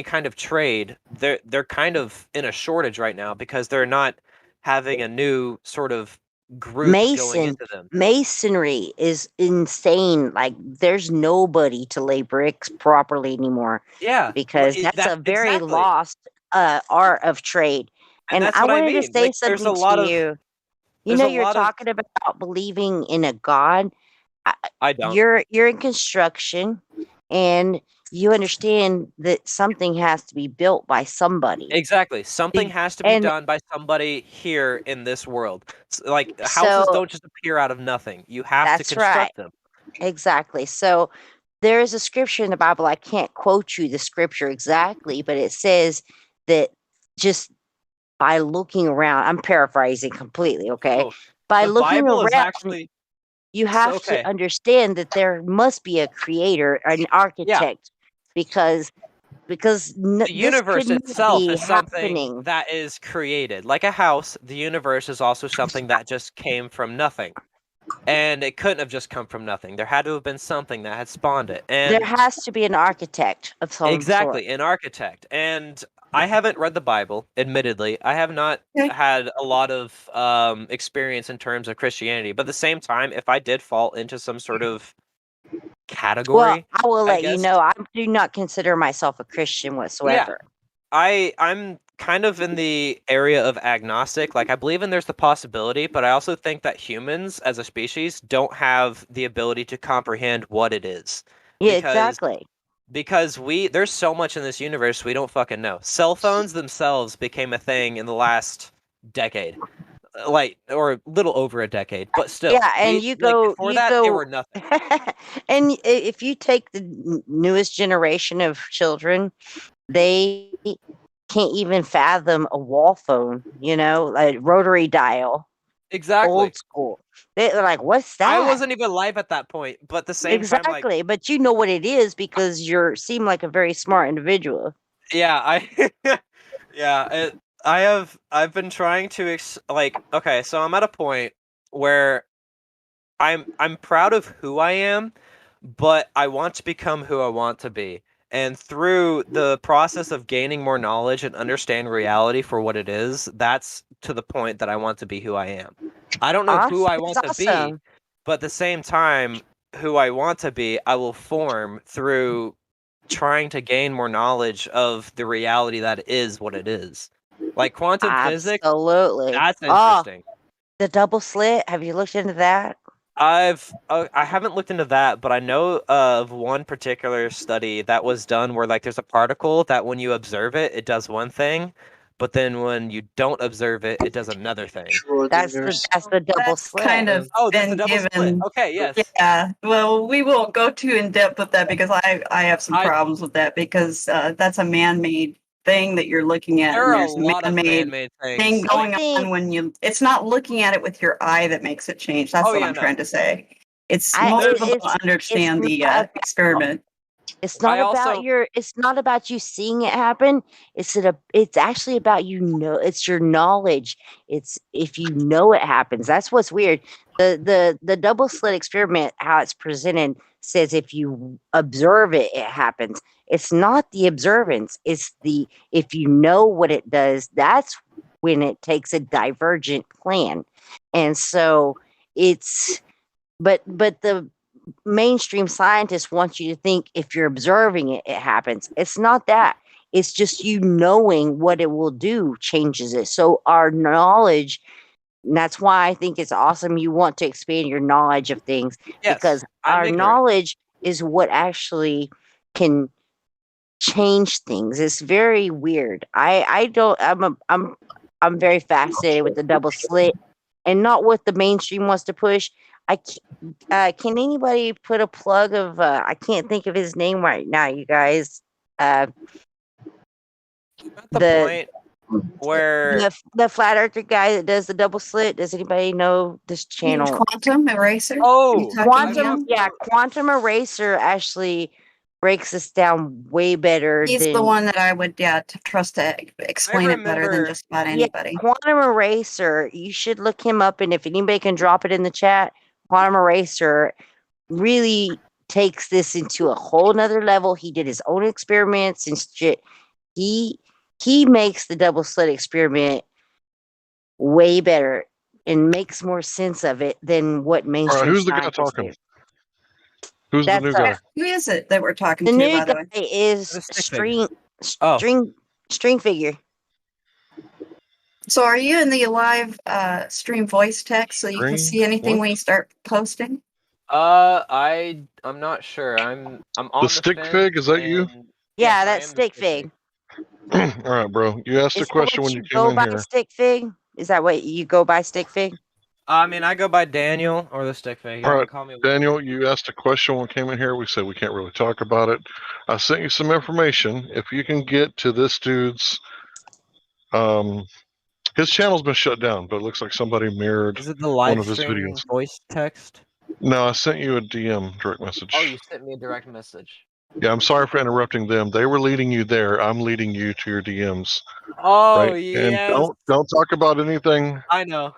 kind of trade, they're kind of in a shortage right now because they're not having a new sort of group going into them. Masonry is insane. Like there's nobody to lay bricks properly anymore Yeah, because that's a very exactly. lost art of trade. And that's I what I wanted to mean. say Like, there's a something lot to of you. You there's know, a you're lot of talking about believing in a God. I don't. You're in construction, and you understand that something has to be built by somebody. Exactly. Something Do- has to be and done by somebody here in this world. Like houses so don't just appear out of nothing. You have to that's right. construct them. Exactly. So there is a scripture in the Bible. I can't quote you the scripture exactly, but it says that just by looking around, I'm paraphrasing completely, okay? Oh, By the looking Bible is around, actually you have okay. to understand that there must be a creator, an architect, because The this universe could not itself be is something happening. that is created. Like a house, the universe is also something that just came from nothing. And it couldn't have just come from nothing. There had to have been something that had spawned it. There And has to be an architect of some sort. exactly, an architect. And I haven't read the Bible, admittedly. I have not Okay. had a lot of experience in terms of Christianity. But at the same time, if I did fall into some sort of Well, category, I will I let you guess. know I do not consider myself a Christian whatsoever. I'm kind of in the area of agnostic. Like I believe in there's the possibility, but I also think that humans as a species don't have the ability to comprehend what it is. Yeah, because exactly. there's so much in this universe we don't fucking know. Cell phones themselves became a thing in the last decade. Like, or a little over a decade, but still. Yeah, and Before that they were nothing. and if you take the newest generation of children, they can't even fathom a wall phone, like rotary dial, Exactly. old school. They're like, what's that? I wasn't even alive at that point, but at the same time, like, Exactly, but you know what it is because you seem like a very smart individual. yeah, I've been trying to okay, so I'm at a point where I'm proud of who I am, but I want to become who I want to be. And through the process of gaining more knowledge and understand reality for what it is, that's to the point that I want to be who I am. I don't know who I want to be, but at the same time, who I want to be, I will form through trying to gain more knowledge of the reality that is what it is. Like quantum physics, Absolutely. that's interesting. The double slit, have you looked into that? I haven't looked into that, but I know of one particular study that was done where like there's a particle that when you observe it, it does one thing, but then when you don't observe it, it does another thing. That's the double That's slit. kind of that's the been double split. given. Okay, yes. Yeah. Well, we won't go too in depth with that because I have some problems with that because that's a man-made thing that you're looking at. There And are a there's lot of man-made thing things. going on when it's not looking at it with your eye that makes it change. That's what I'm trying to say. It's most people don't understand the experiment. It's not it's not about you seeing it happen. It's actually about it's your knowledge. It's if you know it happens. That's what's weird. The double slit experiment, how it's presented, says if you observe it, it happens. It's not the observance. It's if you know what it does, that's when it takes a divergent plan. And so but the mainstream scientists want you to think if you're observing it, it happens. It's not that. It's just you knowing what it will do changes it. So our knowledge, and that's why I think it's awesome you want to expand your knowledge of things, because our knowledge is what actually can change things. It's very weird. I'm very fascinated with the double slit and not what the mainstream wants to push. Can anybody put a plug of I can't think of his name right now, you guys. At the point where the flat earther guy that does the double slit, does anybody know this channel? Quantum Eraser? Quantum Eraser actually breaks this down way better. He's the one that I would trust to explain it better than just about anybody. Quantum Eraser, you should look him up, and if anybody can drop it in the chat, Quantum Eraser really takes this into a whole nother level. He did his own experiments and shit. He makes the double slit experiment way better and makes more sense of it than what mainstream. All right, who's the guy talking? Who's the new guy? Who is it that we're talking to? The new guy is string figure. So are you in the live stream voice text so you can see anything when you start posting? I'm not sure. I'm on the stick fig. Is that you? Yeah, that's stick fig. All right, bro. You asked a question when you came in here. Stick fig? Is that what you go by, stick fig? I mean, I go by Daniel or the stick fig. All right, Daniel, you asked a question when we came in here. We said we can't really talk about it. I sent you some information. If you can get to this dude's, his channel's been shut down, but it looks like somebody mirrored Is it the one of his Livestream videos. voice text? No, I sent you a DM direct message. Oh, you sent me a direct message. Yeah, I'm sorry for interrupting them. They were leading you there. I'm leading you to your DMs. Oh, right? yes. And don't talk about anything. I know.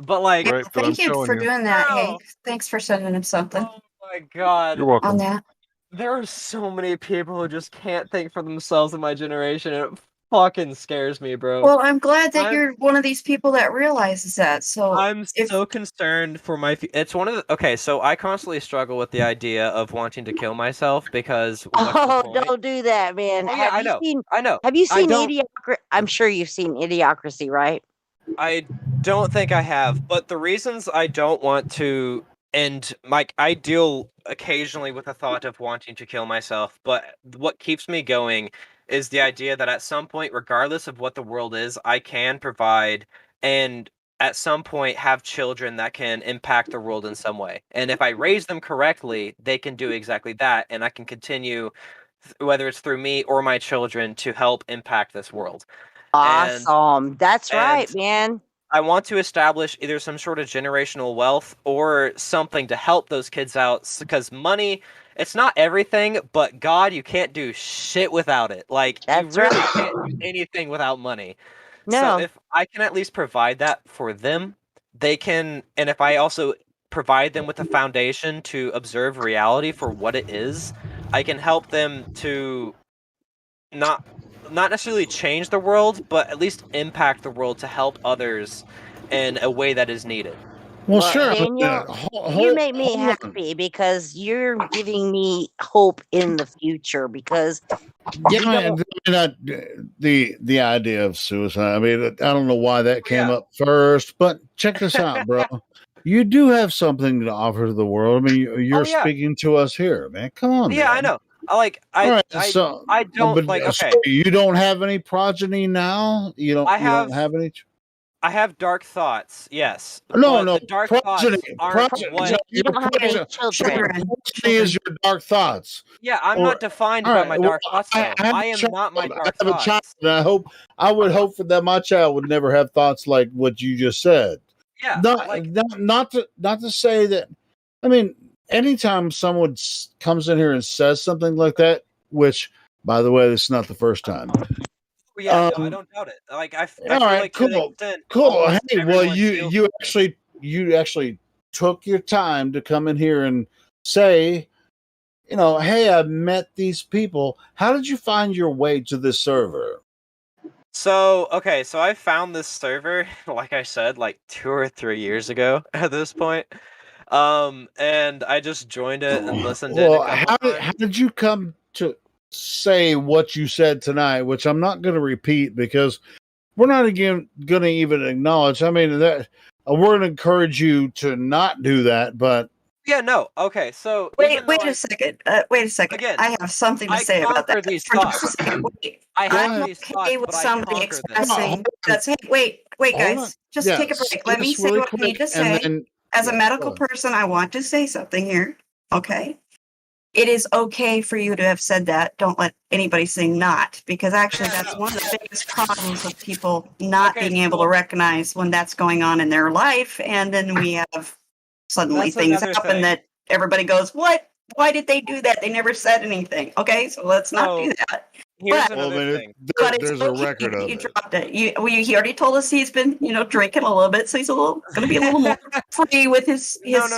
But like, right, thank you for doing that. Hey, thanks for sending him something. Oh my god. You're welcome. On that. There are so many people who just can't think for themselves in my generation. It fucking scares me, bro. Well, I'm glad that you're one of these people that realizes that. So I'm so concerned for my. It's one of the. Okay, so I constantly struggle with the idea of wanting to kill myself because. Don't do that, man. Oh, yeah, I know. Have you seen Idiocracy? I'm sure you've seen Idiocracy, right? I don't think I have, but the reasons I don't want to and Mike, I deal occasionally with the thought of wanting to kill myself, but what keeps me going is the idea that at some point, regardless of what the world is, I can provide and at some point have children that can impact the world in some way. And if I raise them correctly, they can do exactly that, and I can continue, whether it's through me or my children, to help impact this world. Awesome. That's right, and man. I want to establish either some sort of generational wealth or something to help those kids out, because money, it's not everything, but God, you can't do shit without it. Like, you That's really right. can't do anything without money. So No. if I can at least provide that for them, they can, and if I also provide them with a foundation to observe reality for what it is, I can help them to not necessarily change the world, but at least impact the world to help others in a way that is needed. Well, Well, sure. Daniel, Hold, you make me hold on. happy because you're giving me hope in the future because Yeah, we I don't. mean, the idea of suicide. I mean, I don't know why that came yeah. up first, but check this out, bro. You do have something to offer to the world. I mean, you're yeah. speaking to us here, man. Come on, Yeah, man. I know. All right, so I don't but like. so Okay, you don't have any progeny now. You don't. I You don't have have any. I have dark thoughts, yes, No, but no. the dark Progeny. thoughts aren't Progeny. what. You don't have any Your children. progeny is your dark thoughts. Yeah, I'm Or not defined all by right. my Well, dark thoughts, though. have I a am child. not my I dark have a child, thoughts. and I would hope that my child would never have thoughts like what you just said. Yeah, Not like not to say that. I mean, anytime someone comes in here and says something like that, which, by the way, this is not the first time. yeah, no, I don't doubt it. Like I All feel right, like to an cool, extent, cool. almost Hey, well, everyone feels you the same. actually took your time to come in here and say, hey, I met these people. How did you find your way to this server? So, okay, so I found this server, like I said, like 2 or 3 years ago at this point. And I just joined it and listened in a Well, couple times. how did you come to say what you said tonight, which I'm not going to repeat because we're not again going to even acknowledge. I mean, that we're going to encourage you to not do that, but Yeah, no. Okay, so Wait, even though wait a second. Wait a second. again, I have something to I say about conquer that. these For just a thoughts. second, wait. I Go have ahead. I'm these okay thoughts, with but I somebody conquer them. expressing. That's hey, Hold wait, on. guys. Just Yeah, take a break. say Let me this say really what I need quick, to and say. then As a yeah, medical go ahead. person, I want to say something here. Okay. It is okay for you to have said that. Don't let anybody say not, because actually Yeah, that's no. one of the biggest problems of people not Okay, being able so to recognize when that's going on in their life. And then we have suddenly that's things another happen thing. that everybody goes, what? Why did they do that? They never said anything. Okay, so let's not do So that. here's But Well, I another mean, thing. but it's there's a okay record that of you it. dropped it. He already told us he's been, drinking a little bit, so he's going to be a little more free with his No.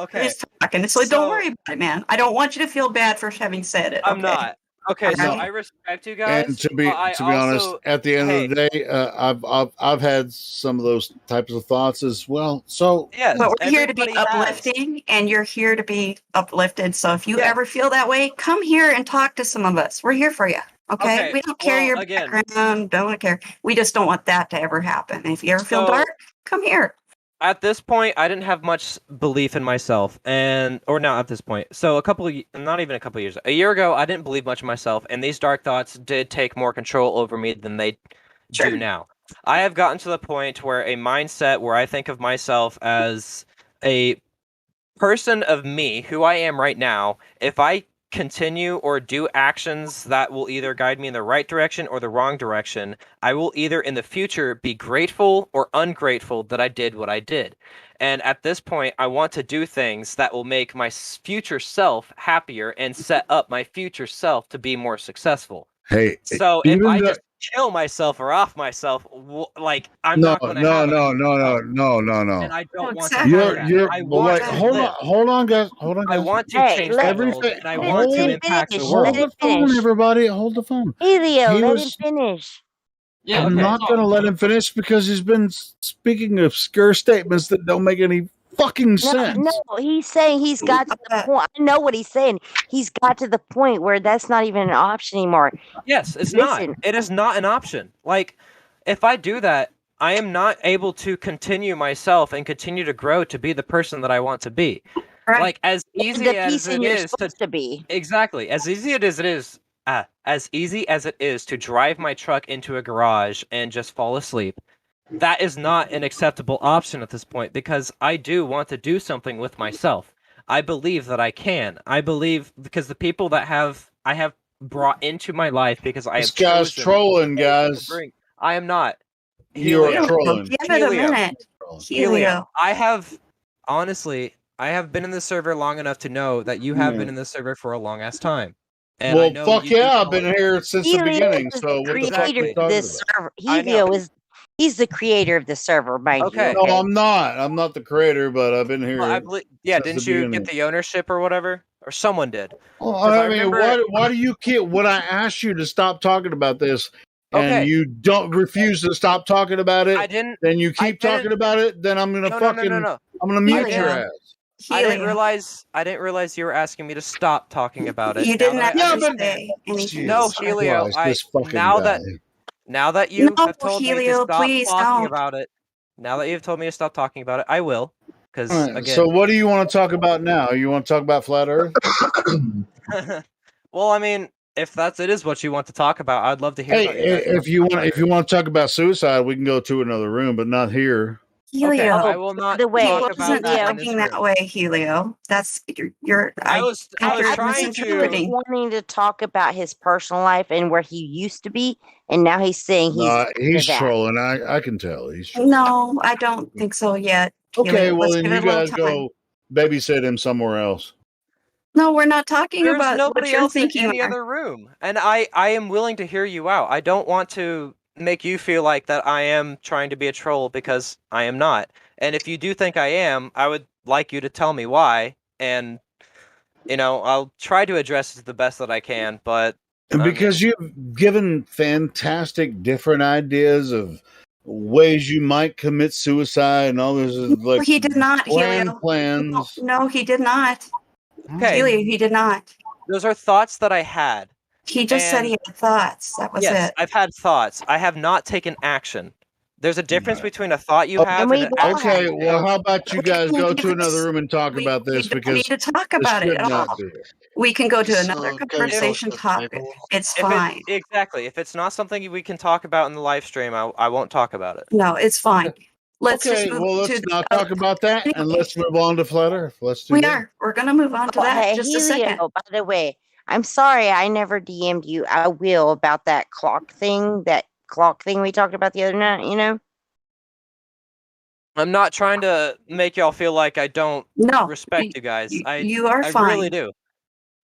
Okay. his talking. So don't worry about it, man. I don't want you to feel bad for having said it. I'm Okay. not. Okay, so No, I respect you and guys, to but be I honest, also at the end hey, of the day, I've had some of those types of thoughts as well. So yes, But we're here to be everybody has. uplifting, and you're here to be uplifted. So if you Yes. ever feel that way, come here and talk to some of us. We're here for you. Okay. Okay, We don't care well, your again, background. Don't care. We just don't want that to ever happen. If you ever feel so dark, come here. at this point, I didn't have much belief in myself, or not at this point. So not even a couple of years, a year ago, I didn't believe much in myself, and these dark thoughts did take more control over me than they Sure. do now. I have gotten to the point where a mindset where I think of myself as a person of me, who I am right now, if I continue or do actions that will either guide me in the right direction or the wrong direction, I will either in the future be grateful or ungrateful that I did what I did. And at this point, I want to do things that will make my future self happier and set up my future self to be more successful. hey, So if even I the just kill myself or off myself, like I'm no, not going to no, have a no, good no, no, self, no, no, and no. I don't want to Exactly. have that. You're I well, want like to Exactly. hold on, live. guys. I want to Hey, change the let world, Everything. and I want let to him impact the finish. Hold Let world. him the phone, finish. everybody. Hold the phone. Elio, He let was. him finish. Yeah, I'm Okay. not going to let him finish because he's been speaking obscure statements that don't make any fucking No, sense. no, he's saying he's got to the point. I know what he's saying. He's got to the point where that's not even an option anymore. Yes, it's not. Listen, It is not an option. Like, if I do that, I am not able to continue myself and continue to grow to be the person that I want to be. Right. Like as easy the as person it you're is to supposed to be. exactly as easy as it is to drive my truck into a garage and just fall asleep. That is not an acceptable option at this point because I do want to do something with myself. I believe that I can. I believe because the people that I have brought into my life because I This have guy's chosen trolling, to guys. bring. I am not. You are Helio. trolling. Give it a Helio. minute. Helio. Helio. I have honestly, I have been in the server long enough to know that you have been in the server for a long ass time. And I Well, know fuck you do yeah, I've follow- been here since the Helio beginning. is So the what the fuck are creator you of talking this about? server. I know. Helio he's the creator of the server, mind Okay. you. No, I'm not. I'm not the creator, but I've been here. Well, I believe, yeah, since the didn't you beginning. get the ownership or whatever? Or someone did. Well, 'Cause I I mean, remember- why do you keep? When I asked you to stop talking about this, and Okay. you don't refuse to stop talking about it, I didn't. then you I keep talking didn't- about it. Then I'm gonna No, fucking. no. I'm gonna mute Helio. your ass. I didn't Helio. realize you were asking me to stop talking about it. You Now didn't that I actually but- understand. say anything. No, Jesus Helio, Christ, this fucking now guy. that you No, have told me Helio, to stop please talking don't. about it. Now that you've told me to stop talking about it, I will. Because All right, again, so what do you want to talk about now? You want to talk about flat Earth? well, I mean, if it is what you want to talk about, I'd love to hear Hey, about you guys. if you want to talk about suicide, we can go to another room, but not here. Okay, Helio. I will not the way, He talk about wasn't that in talking this that room. way, Helio. That's you're. I was think you're trying misinterpreting. to. wanting to talk about his personal life and where he used to be, and now he's saying he's No, he's after that. trolling. I can tell he's trolling. No, I don't think so yet. Okay, Helio. well Let's then give you it a little guys time. go babysit him somewhere else. No, we're not talking There's about what nobody you're else in thinking. any Mark. other room, and I am willing to hear you out. I don't want to make you feel like that I am trying to be a troll because I am not. And if you do think I am, I would like you to tell me why, and I'll try to address it the best that I can. But And because you've given fantastic different ideas of ways you might commit suicide and all this like He did not, grand Helio. plans. No, he did not. okay, Helio, he did not. those are thoughts that I had. He just said he had thoughts. That was Yes, it. I've had thoughts. I have not taken action. There's a difference between a thought you have And and we an all action. Okay, you well, take. how about you guys go to Yes. another room and talk We- about this we don't because need to talk this about it should at not all. be here. We can go to So, another go conversation to the topic. table. It's If fine. exactly, if it's not something we can talk about in the live stream, I won't talk about it. No, it's fine. Let's Okay, just move well, to let's the not other- talk about that and Anyway. let's move on to flat Earth. Let's do We that. are. We're going to move on to that in just a second. Helio, by the way, I'm sorry I never DM'd you. I will about that clock thing we talked about the other night, I'm not trying to make y'all feel like I don't No, respect you guys. you are I fine. really do.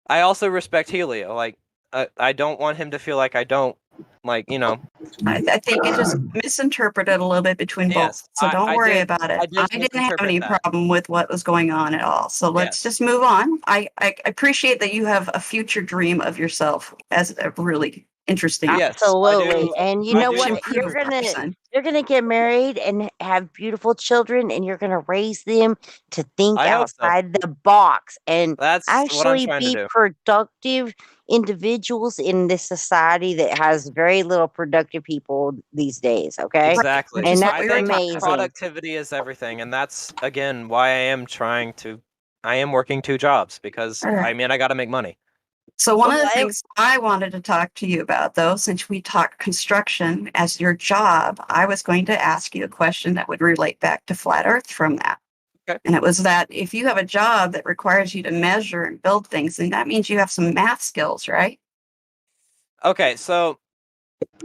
I also respect Helio. Like, I don't want him to feel like I don't, I think you just misinterpreted a little bit between Yes, both. So don't I worry did- about it. I did I didn't have misinterpret any that. problem with what was going on at all. So let's Yes. just move on. I appreciate that you have a future dream of yourself as a really interesting. Yes, I Absolutely. do. And you I know do what? improve person. You're gonna get married and have beautiful children, and you're gonna raise them to think I hope so. outside the box and That's what I'm actually trying to be do. productive individuals in this society that has very little productive people these days. Okay. Exactly. Which is what I we were think talking amazing. productivity is everything, and that's again why I am working 2 jobs because All right. I got to make money. So one of the Well, things I wanted to talk to you about, though, since we talk construction as your job, I was going to ask you a question that would relate back to flat Earth from that. Okay. And it was that if you have a job that requires you to measure and build things, then that means you have some math skills, right? Okay, so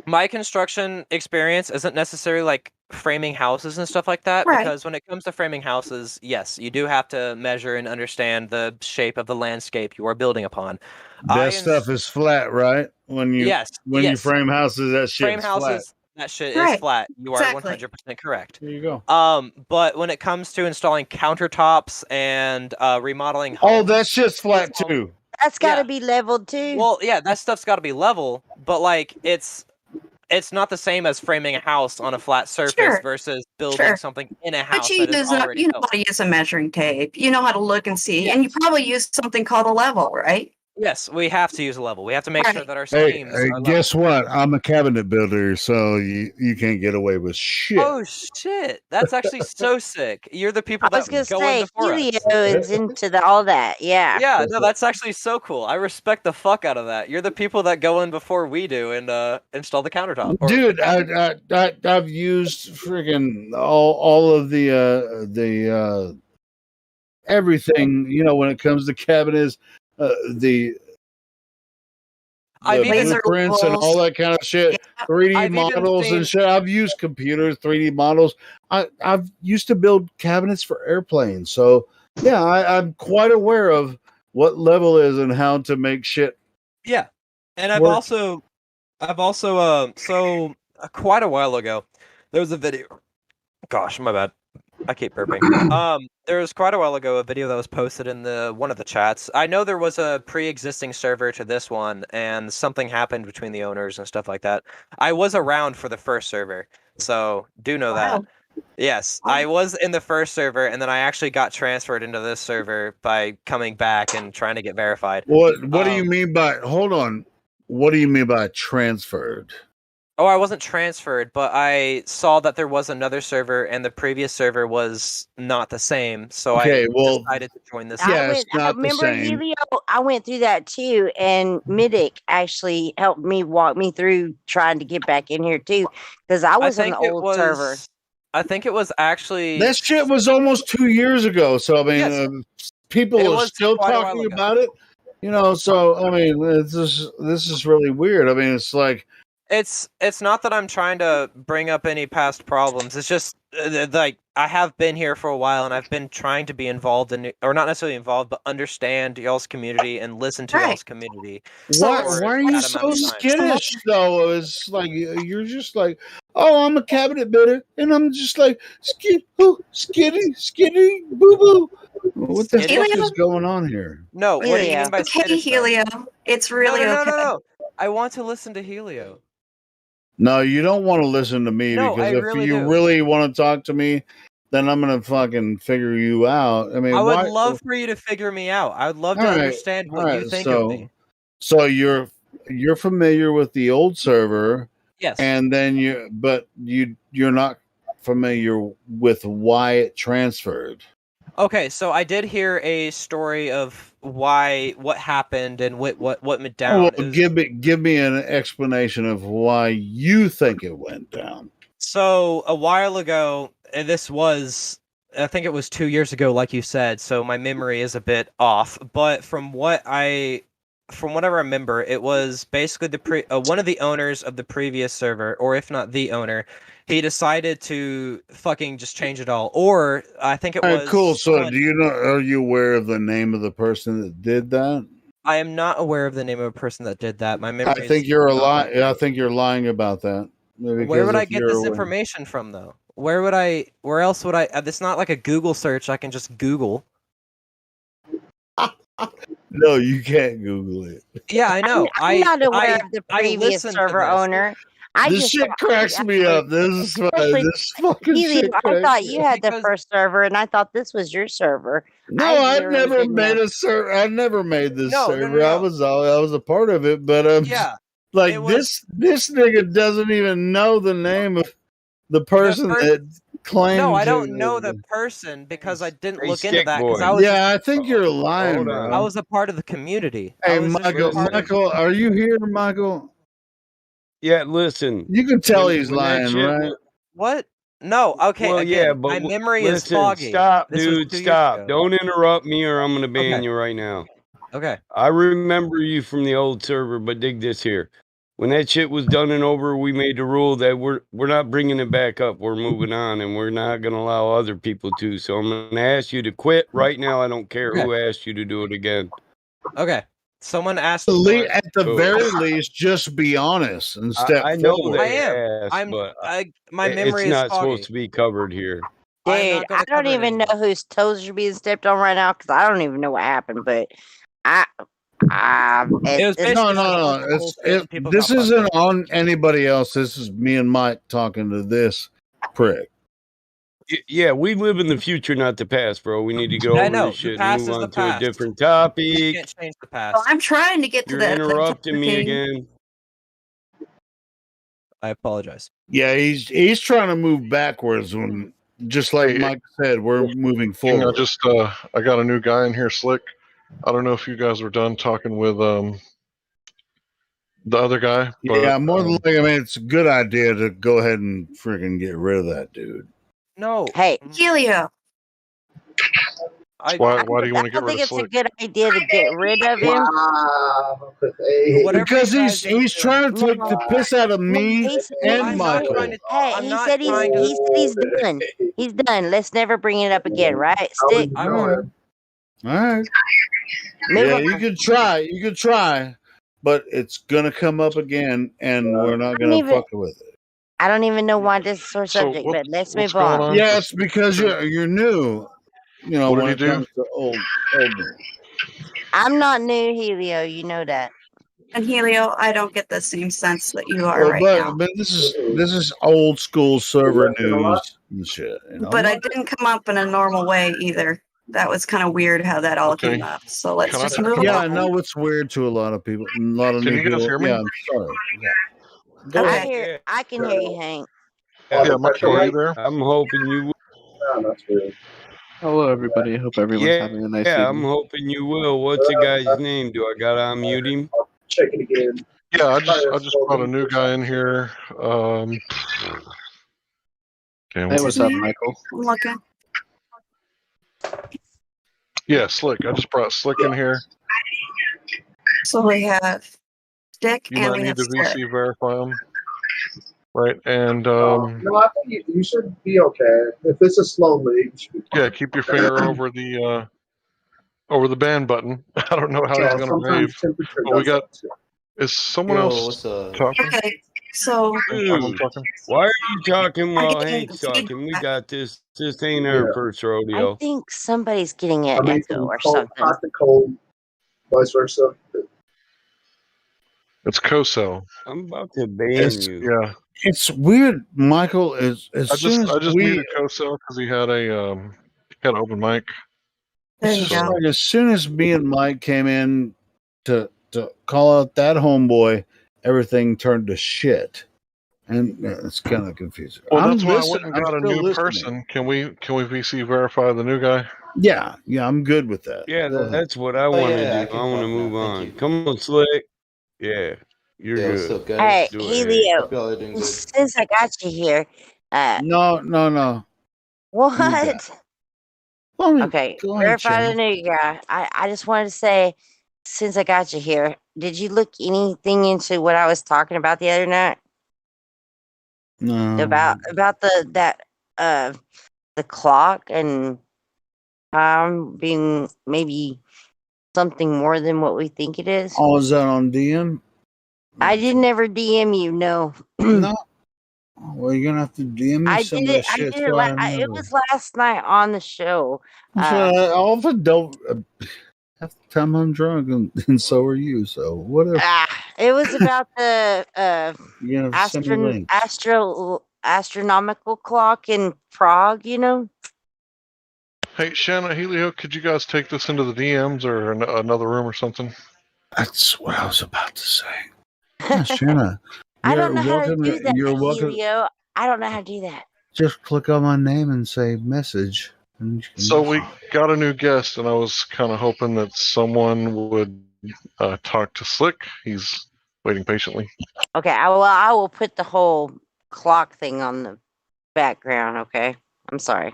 my construction experience isn't necessarily like framing houses and stuff like that Right. because when it comes to framing houses, yes, you do have to measure and understand the shape of the landscape you are building upon. That stuff is flat, right? When you yes. frame houses, that shit's Frame houses, flat. that shit Right. is flat. You are Exactly. 100% correct. There you go. But when it comes to installing countertops and remodeling Oh, homes, that shit's flat home- too. That's got to Yeah. be leveled too. well, yeah, that stuff's got to be level, but like it's not the same as framing a house on a flat surface Sure. versus building Sure. something in a But house you that is use already you know built. how to use a measuring tape. You know how to look and see, and you Yes. probably use something called a level, right? Yes, we have to use a level. We have to make sure Right. that our Hey, schemes are level. guess what? I'm a cabinet builder, so you can't get away with shit. Oh shit! That's actually so sick. You're the people I was that gonna go in say before us. Helio is into all that. Yeah. Yeah, no, that's actually so cool. I respect the fuck out of that. You're the people that go in before we do and install the countertop. Or Dude, the cabinet. I've used friggin' all of the everything, when it comes to cabinets, the I've even Laser blueprints and all rules. that kind of shit, Yeah. 3D I've even models and seen- shit. I've used computers, 3D models. I've used to build cabinets for airplanes, so yeah, I'm quite aware of what level is and how to make shit. Yeah, and I've work. also so quite a while ago, there was a video. Gosh, my bad. I keep burping. There was quite a while ago a video that was posted in one of the chats. I know there was a pre-existing server to this one, and something happened between the owners and stuff like that. I was around for the first server, so do know that. Wow. Yes, Wow. I was in the first server, and then I actually got transferred into this server by coming back and trying to get verified. What do you mean by? Hold on. What do you mean by transferred? Oh, I wasn't transferred, but I saw that there was another server, and the previous server was not the same, so Okay, I well, decided to join this. Yeah, I it's not the remember same. Helio. I went through that too, and Midic actually helped me walk me through trying to get back in here too, because I was on the old server. I think it was actually That shit was almost 2 years ago. So I mean, Yes. people It are was still quite a while talking ago. about it. So I mean, this is really weird. I mean, it's like It's not that I'm trying to bring up any past problems. It's just like I have been here for a while, and I've been trying to be involved in, or not necessarily involved, but understand y'all's community and listen to Right. y'all's community. why for are that you amount so of time. skittish though? It's like you're just like, oh, I'm a cabinet builder, and I'm just like skitty, boo boo. What the Skitty? fuck is going on here? No, what do you Helio. mean by Okay, skittish, though? Helio. It's really no, okay. no. I want to listen to Helio. No, you don't want to listen to me No, because I if really you do. really want to talk to me, then I'm gonna fucking figure you out. I mean, I would why? love for you to figure me out. I would love to All right, understand what all you right, think of me. So you're familiar with the old server, Yes. and then you're not familiar with why it transferred. Okay, so I did hear a story of what happened and what went down. Well, It was- give me an explanation of why you think it went down. So a while ago, and I think it was 2 years ago, like you said. So my memory is a bit off, but from what I remember, it was basically one of the owners of the previous server, or if not the owner, he decided to fucking just change it all. Or I think it All was right, cool. So someone- are you aware of the name of the person that did that? I am not aware of the name of a person that did that. My memory. I think you're a lie. I think you're lying about that. Where would I if get you're this aware- information from, though? Where else would I? It's not like a Google search. I can just Google. No, you can't Google it. Yeah, I know. I'm not aware of the I previous listened to server this. owner. I This just shit cracks me up. This is fine. Especially This fucking Helio, shit I cracks thought me you up. had the Because- first server, and I thought this was your server. No, I I've literally never didn't made know. a server. I never made this No, no, server. no, I no. was a part of it, but Yeah, like it was- this nigga doesn't even know the name of the person that claimed. no, I to- don't know the person because I didn't Hey, look into Stick that because Boy. I was Yeah, I think you're lying, Hold bro. on. I was a part of the community. Hey, I was just a Michael, part of- Michael, are you here, Michael? Yeah, listen. You can tell When- he's when that lying, shit right? was- What? No. Okay. Well, again, yeah, but my memory is listen, foggy. stop, This was dude. 2 years Stop. ago. Don't interrupt me, or I'm gonna ban Okay. you right now. Okay. I remember you from the old server, but dig this here. When that shit was done and over, we made the rule that we're not bringing it back up. We're moving on, and we're not gonna allow other people to. So I'm gonna ask you to quit right now. I don't care who asked you to do it again. Okay. Someone asked. At the Cool. very least, just be honest and step I know forward. they I am. asked, but My it's memory is not foggy. supposed to be covered here. I'm Dude, not gonna I don't cover it even know anymore. whose toes are being stepped on right now because I don't even know what happened. But It was it's basically No, like a no, bunch no. of bullshit and people This got fucked isn't up. on anybody else. This is me and Mike talking to this prick. Yeah, we live in the future, not the past, bro. We need to go I over know, this the shit and past move is the on to a past. different You topic. can't change the Well, past. I'm trying to get to You're that interrupting me topic. again. I apologize. Yeah, he's trying to move backwards when, just like Hey, Mike said, we're moving I forward. just I got a new guy in here, Slick. I don't know if you guys were done talking with the other guy, but Yeah, more than likely, I mean, it's a good idea to go ahead and freaking get rid of that dude. No. Hey, Helio. why do you want to I get don't rid think of it's a Slick? good idea to get rid of him. Whatever Because you guys he's need to do. trying to take the piss out of me and I'm not Michael. trying to. Hey, I'm he not said trying to. he's done. He's done. Let's never bring it up again, right? Stick. I All won't. right. Move Yeah, on. you could try, but it's gonna come up again, and we're not gonna fuck with it. I don't even know why this is a sore So subject, but let's what's move going on. on? Yeah, it's because you're new. You know, What did when he it do? comes to old new. I'm not new, Helio. You know that. And Helio, I don't get the same sense that you are right now. But this is old school server news and shit. You know? But I didn't come up in a normal way either. That was kind of weird how that all Okay. came up. So let's Can I just talk move about- Yeah, I along. know it's weird to a lot of people. A lot of Can new you guys people. hear me? Yeah, I'm sorry. Yeah. Go Okay. ahead. I can hear you, Hank. Yeah, Michael, are you there? I'm hoping you will. Hello, everybody. Hope everyone's having a nice Yeah, I'm evening. hoping you will. What's the guy's name? Do I gotta unmute him? Check it again. Yeah, I just brought a new guy in here. Okay, Hey, What's what's his up, name? Michael? I'm looking. yeah, Slick. I just brought Slick in here. So we have Dick You and might we need have to Slick. VC verify him. Right, and No, I think you should be okay. If it's a slow lead, you should be fine. yeah, keep your finger over the ban button. I don't know how he's gonna Sometimes behave. temperature But we does got. that too. Is someone Yo, else what's up? talking? Okay. So I'm Dude, talking. why are you talking while getting Hank's talking? We feedback. got this. This ain't our Yeah. first I rodeo. think somebody's getting an I mean, echo from or cold, something. hot to cold, vice versa. It's Cosell. I'm about to ban It's you. Yeah, it's weird, Michael. As I soon as just we muted Cosell because he had an open mic. There it's you just go. like as soon as me and Mike came in to call out that homeboy, everything turned to shit, and it's kind of confusing. Well, I'm that's why I listening. went and I'm got a still new listening. person. Can we VC verify the new guy? Yeah, I'm good with that. Yeah, Go ahead. that's what I Oh, want to yeah, I do. can I want to talk now. move Thank on. you. Come on, Slick. Yeah, you're Yo, what's good. up, guys? Hey, Do it, Hank. Helio. Hope y'all are doing good. Since I got you here, No. what? Well, Okay, go ahead, verify the Shannon. new guy. I just wanted to say, since I got you here, did you look anything into what I was talking about the other night No. about the clock and time being maybe something more than what we think it is? Oh, is that on DM? I didn't ever DM you. No, No. Well, you're gonna have to DM me I some did of it. that I shit. did it. So I It know. was last night on the show. I often don't. Half the time I'm drunk, and so are you. So whatever. It was about the You're gonna have to send me links. astronomical clock in Prague. You know. Hey, Shanna, Helio, could you guys take this into the DMs or another room or something? That's what I was about to say. Yeah, Shanna, I don't know you're how to welcome. do that, You're welcome. Helio. I don't know how to do that. Just click on my name and say message. And you can So we got a new guest, and I was kind of hoping that someone would talk to Slick. He's waiting patiently. Okay, I will put the whole clock thing on the background. Okay, I'm sorry.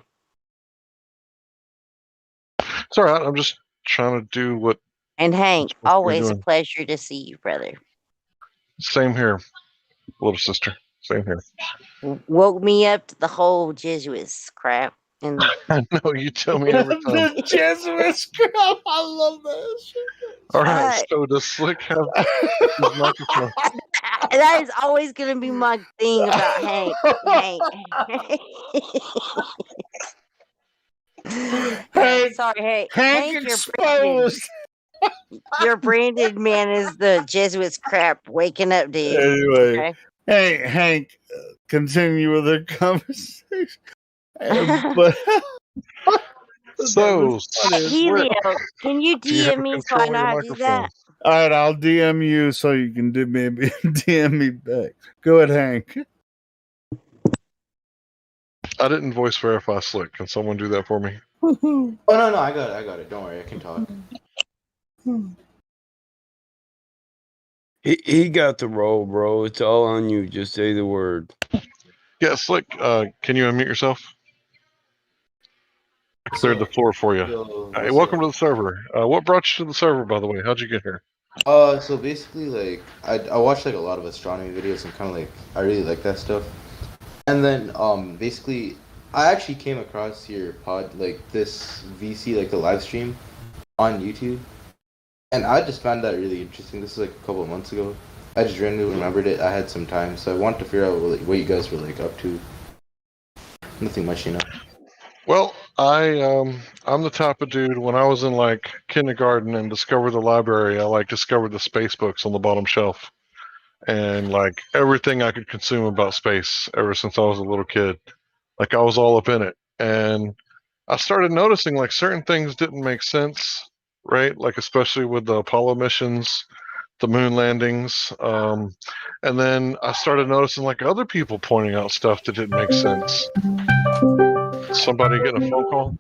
It's all right. I'm just trying to do what. And Hank, supposed to be always a doing. pleasure to see you, brother. Same here, little sister. Same here. Woke me up to the whole Jesuits crap. And I know you tell me every time. The Jesuits crap. I love that shit. All right. So does Slick have his microphone? that is always going to be my thing about Hank. Hank, sorry, hey, Hank you're exposed. Your branded man is the Jesuits crap waking up, dude. Anyway, Okay? hey Hank, continue with the conversation. But So, Helio, can you do you have DM me so control I of know your how to do microphone? that? all right, I'll DM you so you can DM me back. Go ahead, Hank. I didn't voice verify Slick. Can someone do that for me? Oh no, I got it. Don't worry, I can talk. He got the role, bro. It's all on you. Just say the word. Yeah, Slick, can you unmute yourself? Cleared the floor for you. Hey, welcome to the server. What brought you to the server, by the way? How'd you get here? So basically, like, I watched like a lot of astronomy videos and kind of like I really like that stuff. And then basically, I actually came across your pod, like this VC, like the live stream on YouTube, and I just found that really interesting. This is like a couple of months ago. I just randomly remembered it. I had some time, so I wanted to figure out what you guys were like up to. Nothing much, you know. Well, I'm the type of dude. When I was in like kindergarten and discovered the library, I like discovered the space books on the bottom shelf, and like everything I could consume about space ever since I was a little kid. Like I was all up in it, and I started noticing like certain things didn't make sense, right? Like especially with the Apollo missions, the moon landings, and then I started noticing like other people pointing out stuff that didn't make sense. Somebody getting a phone call?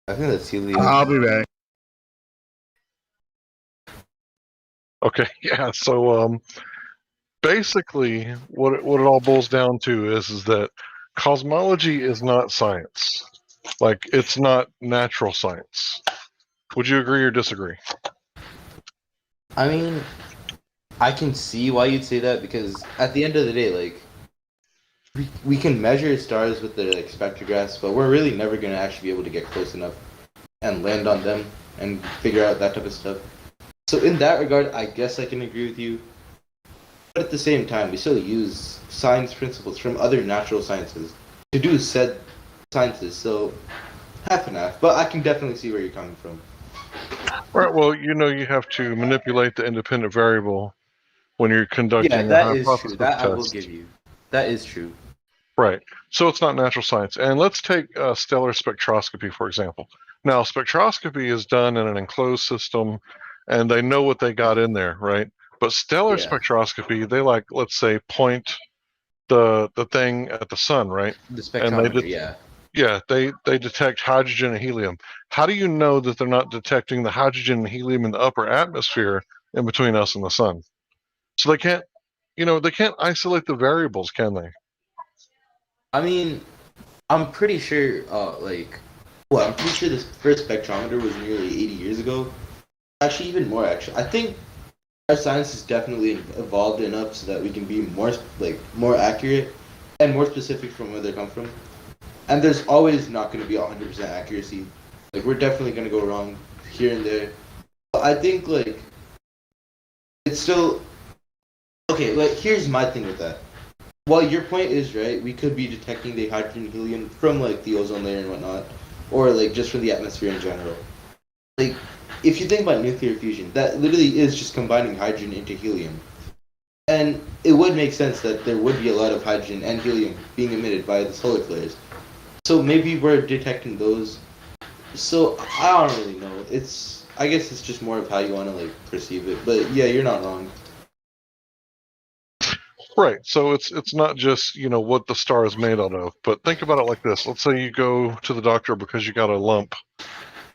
I think that's Helio. I'll be back. Okay, yeah. So basically, what it all boils down to is that cosmology is not science. Like it's not natural science. Would you agree or disagree? I mean, I can see why you'd say that because at the end of the day, like we can measure stars with the like spectrographs, but we're really never gonna actually be able to get close enough and land on them and figure out that type of stuff. So in that regard, I guess I can agree with you. But at the same time, we still use science principles from other natural sciences to do said sciences. So half and half. But I can definitely see where you're coming from. Right. Well, you have to manipulate the independent variable when you're conducting Yeah, your that is true. hypothesis That I will test. give you. That is true. Right. So it's not natural science. And let's take stellar spectroscopy, for example. Now, spectroscopy is done in an enclosed system, and they know what they got in there, right? But stellar Yeah. spectroscopy, they like, let's say, point the thing at the sun, right? The And they spectrometer, yeah, they detect hydrogen and helium. How do you know that they're not detecting the hydrogen and helium in the upper atmosphere in between us and the sun? So they can't, they can't isolate the variables, can they? I mean, I'm pretty sure, I'm pretty sure this first spectrometer was nearly 80 years ago. Actually, even more, actually. I think our science has definitely evolved enough so that we can be more accurate and more specific from where they come from. And there's always not going to be 100% accuracy. Like, we're definitely going to go wrong here and there. But I think, like, it's still... Okay, like, here's my thing with that. While your point is right, we could be detecting the hydrogen and helium from, like, the ozone layer and whatnot. Or, like, just from the atmosphere in general. Like, if you think about nuclear fusion, that literally is just combining hydrogen into helium. And it would make sense that there would be a lot of hydrogen and helium being emitted by the solar flares. So maybe we're detecting those. So I don't really know. I guess it's just more of how you want to like perceive it. But yeah, you're not wrong. Right. So it's not just, what the star is made out of, but think about it like this. Let's say you go to the doctor because you got a lump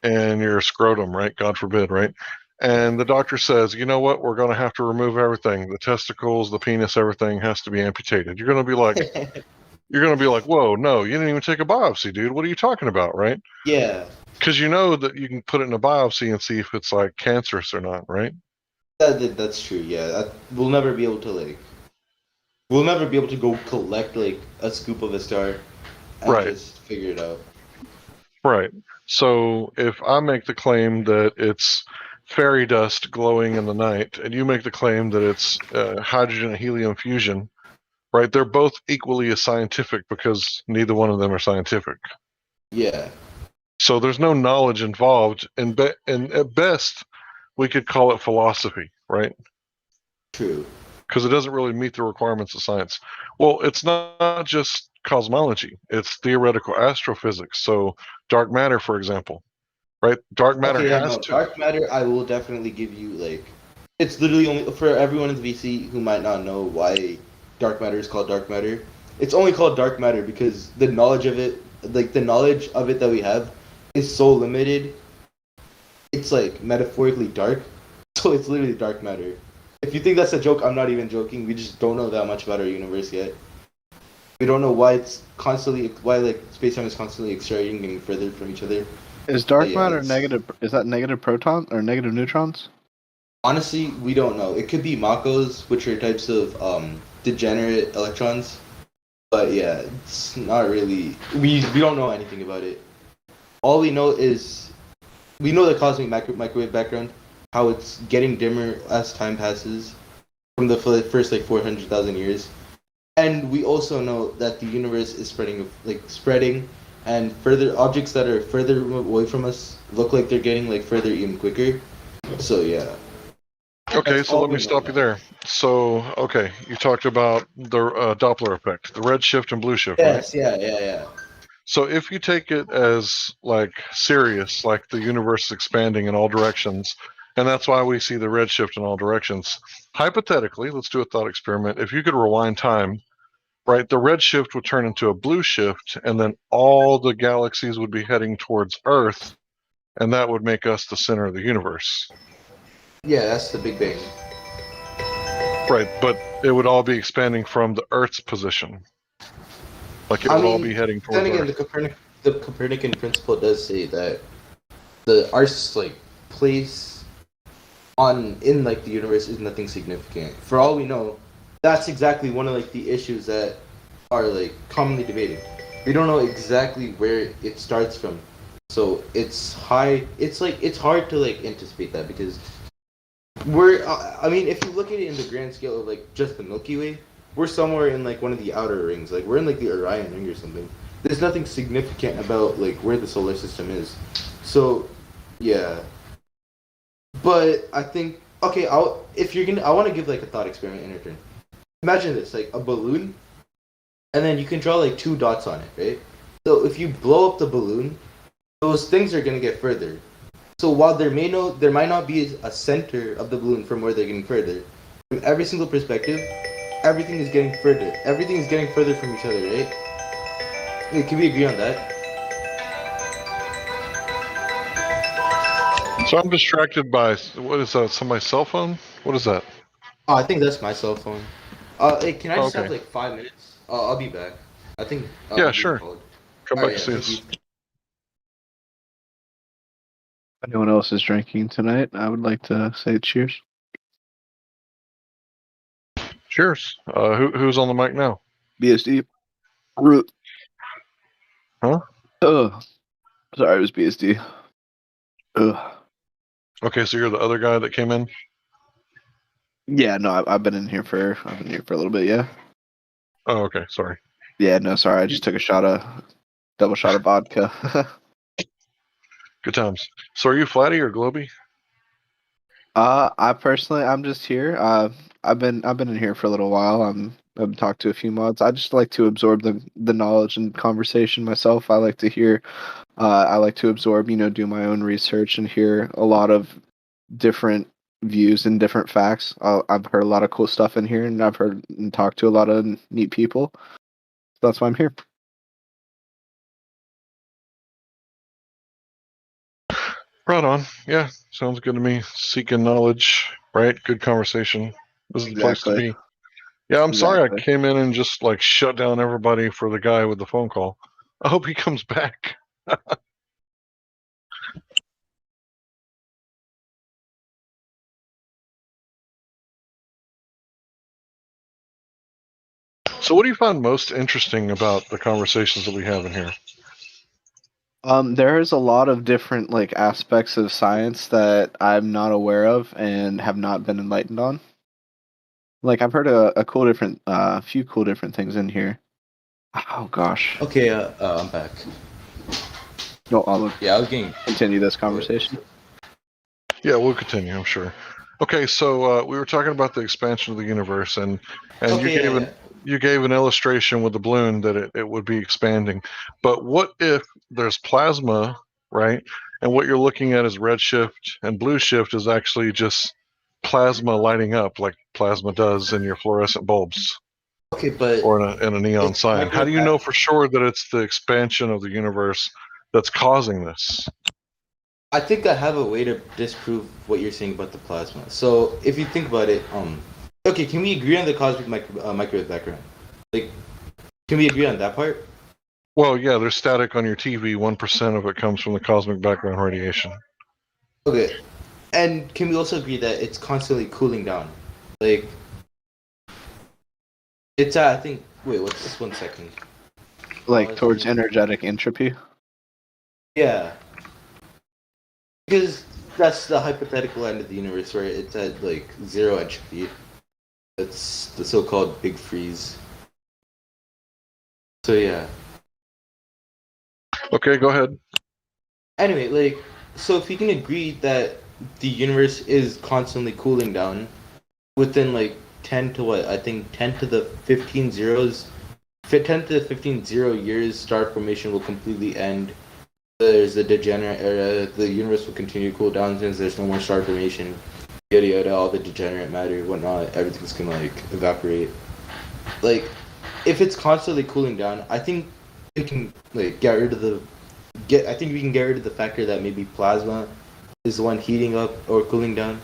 in your scrotum, right? God forbid, right? And the doctor says, you know what? We're going to have to remove everything. The testicles, the penis, everything has to be amputated. You're going to be like, whoa, no, you didn't even take a biopsy, dude. What are you talking about, right? Yeah. Because you know that you can put it in a biopsy and see if it's like cancerous or not, right? That's true. Yeah. We'll never be able to go collect like a scoop of a star and Right. just figure it out. Right. So if I make the claim that it's fairy dust glowing in the night, and you make the claim that it's hydrogen and helium fusion, right? They're both equally as scientific because neither one of them are scientific. Yeah. So there's no knowledge involved, and at best, we could call it philosophy, right? True. Because it doesn't really meet the requirements of science. Well, it's not just cosmology. It's theoretical astrophysics. So dark matter, for example, right? Dark matter Okay, yeah, has no, to. dark matter. I will definitely give you like, it's literally only for everyone in the VC who might not know why dark matter is called dark matter. It's only called dark matter because the knowledge of it, like the knowledge of it that we have, is so limited. It's like metaphorically dark, so it's literally dark matter. If you think that's a joke, I'm not even joking. We just don't know that much about our universe yet. We don't know why it's constantly why like space time is constantly extracting and getting further from each other. Is dark Yeah, matter it's- negative? Is that negative protons or negative neutrons? Honestly, we don't know. It could be Makos, which are types of degenerate electrons. But yeah, it's not really. We don't know anything about it. All we know is we know the cosmic microwave background, how it's getting dimmer as time passes from the first like 400,000 years, and we also know that the universe is spreading, and further objects that are further away from us look like they're getting like further even quicker. So yeah. Okay, That's so all let me we know stop you now. there. So, okay, you talked about the Doppler effect, the red shift and blue shift, right? Yes, yeah. So if you take it as like serious, like the universe is expanding in all directions, and that's why we see the red shift in all directions. Hypothetically, let's do a thought experiment. If you could rewind time, right, the red shift would turn into a blue shift, and then all the galaxies would be heading towards Earth, and that would make us the center of the universe. Yeah, that's the Big Bang. Right, but it would all be expanding from the Earth's position. Like it I would all mean, be heading then towards again, Earth. the Copernican principle does say that our like place in like the universe is nothing significant. For all we know, that's exactly one of like the issues that are like commonly debated. We don't know exactly where it starts from, so it's high. It's like it's hard to like anticipate that because we're. I mean, if you look at it in the grand scale of like just the Milky Way, we're somewhere in like one of the outer rings. Like we're in like the Orion ring or something. There's nothing significant about like where the solar system is. So, yeah. But I think okay. I want to give like a thought experiment in return. Imagine this, like a balloon, and then you can draw like two dots on it, right? So if you blow up the balloon, those things are gonna get further. So while there might not be a center of the balloon from where they're getting further, from every single perspective, everything is getting further. Everything is getting further from each other, right? Hey, can we agree on that? So I'm distracted by what is that? Somebody's cell phone? What is that? Oh, I think that's my cell phone. Hey, can I just have Okay. like 5 minutes? I'll be back. I think. Yeah, I'm being sure. called. Come All back right, to yeah, see thank us. you. If anyone else is drinking tonight, I would like to say cheers. Cheers. Who's on the mic now? BSD. Root. Huh? Oh, sorry, it was BSD. Ugh. Okay, so you're the other guy that came in? Yeah, no, I've been in here for a little bit. Yeah. Oh, okay, sorry. Yeah, no, sorry. I just took double shot of vodka. Good times. So are you Flatty or Globy? I personally, I'm just here. I've been in here for a little while. I've talked to a few mods. I just like to absorb the knowledge and conversation myself. I like to hear. I like to absorb. Do my own research and hear a lot of different views and different facts. I've heard a lot of cool stuff in here, and I've heard and talked to a lot of neat people. So that's why I'm here. Right on. Yeah, sounds good to me. Seeking knowledge, right? Good conversation. This is the place to Exactly. be. Yeah, I'm sorry I Exactly. came in and just like shut down everybody for the guy with the phone call. I hope he comes back. So what do you find most interesting about the conversations that we have in here? There is a lot of different like aspects of science that I'm not aware of and have not been enlightened on. Like I've heard a cool different few cool different things in here. Oh gosh. Okay, I'm back. No, I'll Yeah, I was getting. continue this conversation. Yeah, we'll continue, I'm sure. Okay, so we were talking about the expansion of the universe, and you Okay, gave yeah. you gave an illustration with the balloon that it would be expanding. But what if there's plasma, right? And what you're looking at is redshift, and blue shift is actually just plasma lighting up like plasma does in your fluorescent bulbs Okay, but or in a neon it's sign. How do you know micro. for sure that it's the expansion of the universe that's causing this? I think I have a way to disprove what you're saying about the plasma. So if you think about it, okay, can we agree on the cosmic microwave background? Like, can we agree on that part? Well, yeah, there's static on your TV. 1% of it comes from the cosmic background radiation. Okay, and can we also agree that it's constantly cooling down? Like, it's I think. Wait, what's this? 1 second. Like towards energetic entropy. Yeah, because that's the hypothetical end of the universe where it's at like 0 entropy. That's the so-called big freeze. So yeah. Okay, go ahead. Anyway, like, so if we can agree that the universe is constantly cooling down within like 10 to what? I think 10 to the 15 zeros, 10 to the 15 0 years, star formation will completely end. There's the degenerate era. The universe will continue to cool down since there's no more star formation. Yada yada, all the degenerate matter, whatnot, everything's gonna like evaporate. Like, if it's constantly cooling down, I think we can like get rid of the I think we can get rid of the factor that maybe plasma is the one heating up or cooling down,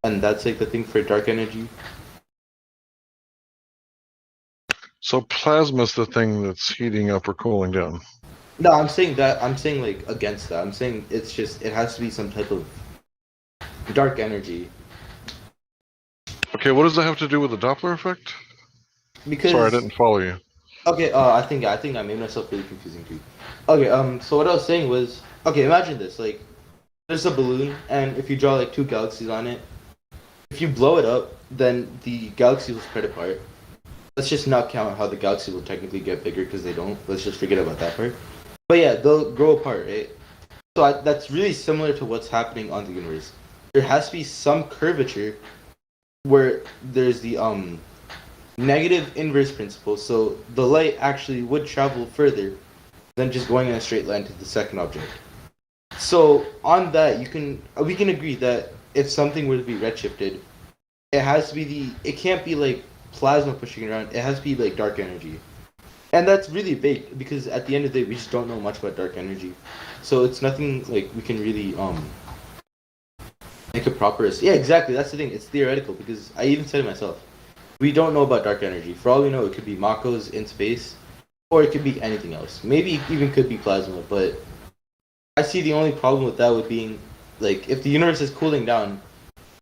and that's like the thing for dark energy. So plasma's the thing that's heating up or cooling down. No, I'm saying that. I'm saying like against that. I'm saying it's just it has to be some type of dark energy. Okay, what does that have to do with the Doppler effect? Because Sorry, I didn't follow you. okay, I think I made myself really confusing too. Okay, so what I was saying was, okay, imagine this, like, there's a balloon, and if you draw like 2 galaxies on it, if you blow it up, then the galaxy will spread apart. Let's just not count how the galaxy will technically get bigger because they don't. Let's just forget about that part. But yeah, they'll grow apart, right? So that's really similar to what's happening on the universe. There has to be some curvature where there's the negative inverse principle, so the light actually would travel further than just going in a straight line to the second object. So on that, we can agree that if something were to be redshifted, it has to be it can't be like plasma pushing it around. It has to be like dark energy, and that's really big because at the end of the day, we just don't know much about dark energy. So it's nothing like we can really make a proper. Yeah, exactly. That's the thing. It's theoretical because I even said it myself. We don't know about dark energy. For all we know, it could be Makos in space, or it could be anything else. Maybe it even could be plasma, but I see the only problem with that would being, like, if the universe is cooling down,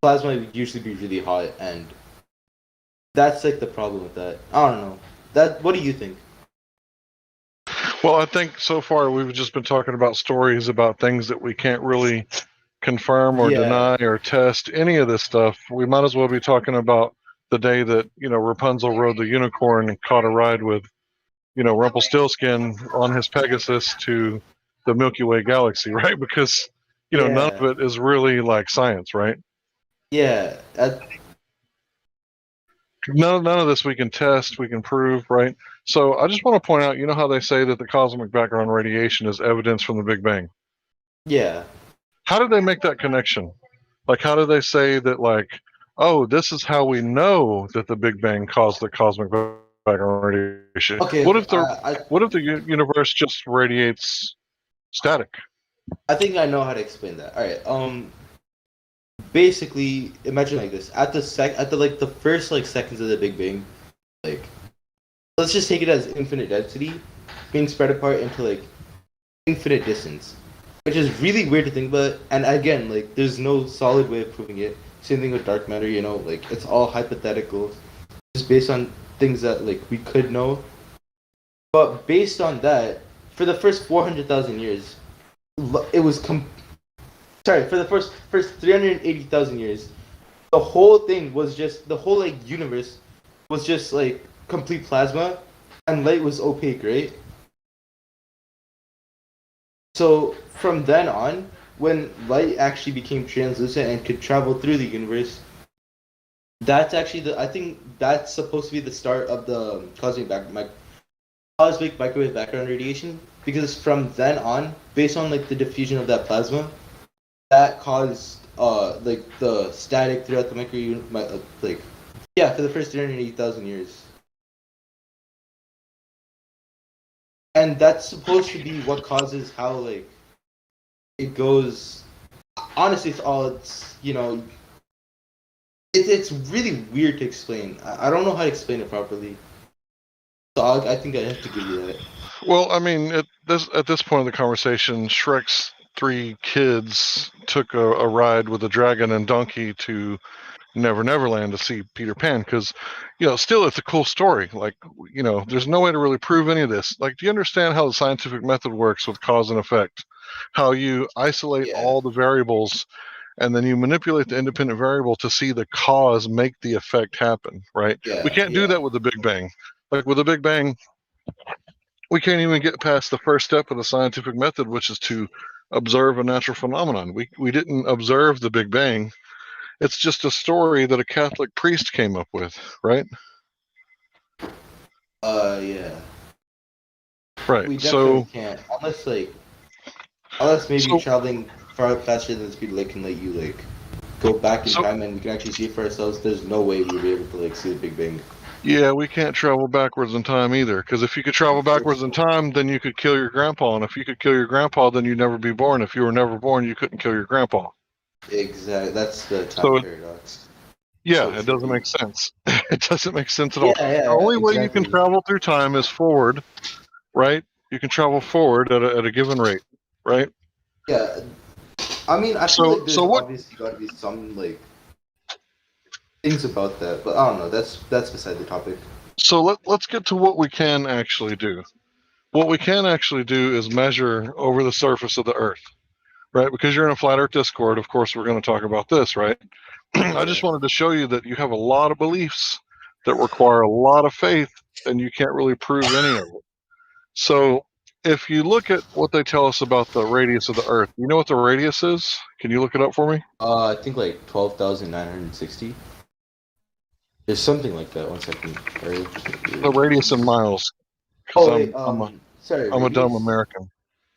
plasma would usually be really hot, and that's, like, the problem with that. I don't know. What do you think? Well, I think so far we've just been talking about stories about things that we can't really confirm or deny or test. Any of this stuff, we might as well be talking about the day that, Rapunzel rode the unicorn and caught a ride with, Rumpelstiltskin on his Pegasus to the Milky Way galaxy, right? Because, none of it is really like science, right? Yeah. None of this we can test, we can prove, right? So I just want to point out, how they say that the cosmic background radiation is evidence from the Big Bang? Yeah. How did they make that connection? Like, how do they say that, like, oh, this is how we know that the Big Bang caused the cosmic background radiation? Okay. What if the universe just radiates static? I think I know how to explain that. All right. Basically, imagine like this: at the first seconds of the Big Bang, like, let's just take it as infinite density being spread apart into like infinite distance, which is really weird to think about. And again, like, there's no solid way of proving it. Same thing with dark matter, like, it's all hypothetical, just based on things that like we could know. But based on that, for the first 400,000 years, it was for the first 380,000 years, the whole thing was just the whole like universe was just like complete plasma, and light was opaque, right? So from then on, when light actually became translucent and could travel through the universe, That's actually I think that's supposed to be the start of the cosmic microwave background radiation, because from then on, based on like the diffusion of that plasma, that caused like the static throughout the like yeah, for the first 380,000 years. And that's supposed to be what causes how like it goes. Honestly, it's it's really weird to explain. I don't know how to explain it properly. So I think I have to give you that. Well, I mean, at this point in the conversation, Shrek's 3 kids took a ride with a dragon and donkey to Neverland to see Peter Pan, because, still it's a cool story. Like, there's no way to really prove any of this. Like, do you understand how the scientific method works with cause and effect? How you isolate all the variables and then you manipulate the independent variable to see the cause make the effect happen, right? We can't do that with the Big Bang. Like with the Big Bang, we can't even get past the first step of the scientific method, which is to observe a natural phenomenon. We didn't observe the Big Bang. It's just a story that a Catholic priest came up with, right? Yeah. Right. We definitely can't, unless maybe traveling far faster than the speed of light can let you like go back in time and we can actually see it for ourselves. There's no way we'll be able to like see the Big Bang. Yeah, we can't travel backwards in time either. Because if you could travel backwards in time, then you could kill your grandpa, and if you could kill your grandpa, then you'd never be born. If you were never born, you couldn't kill your grandpa. Exactly. That's the time paradox. Yeah, it doesn't make sense. It doesn't make sense at all. Yeah, the only way you can travel through time is forward, right? You can travel forward at a given rate, right? Yeah. I mean, I feel like there's obviously got to be some like things about that, but I don't know. That's beside the topic. So let's get to what we can actually do. What we can actually do is measure over the surface of the Earth, right? Because you're in a flat Earth Discord, of course, we're going to talk about this, right? I just wanted to show you that you have a lot of beliefs that require a lot of faith, and you can't really prove any of it. So if you look at what they tell us about the radius of the Earth, you know what the radius is? Can you look it up for me? I think like 12,960. There's something like that. 1 second. The radius in miles. Oh, wait, I'm a dumb American.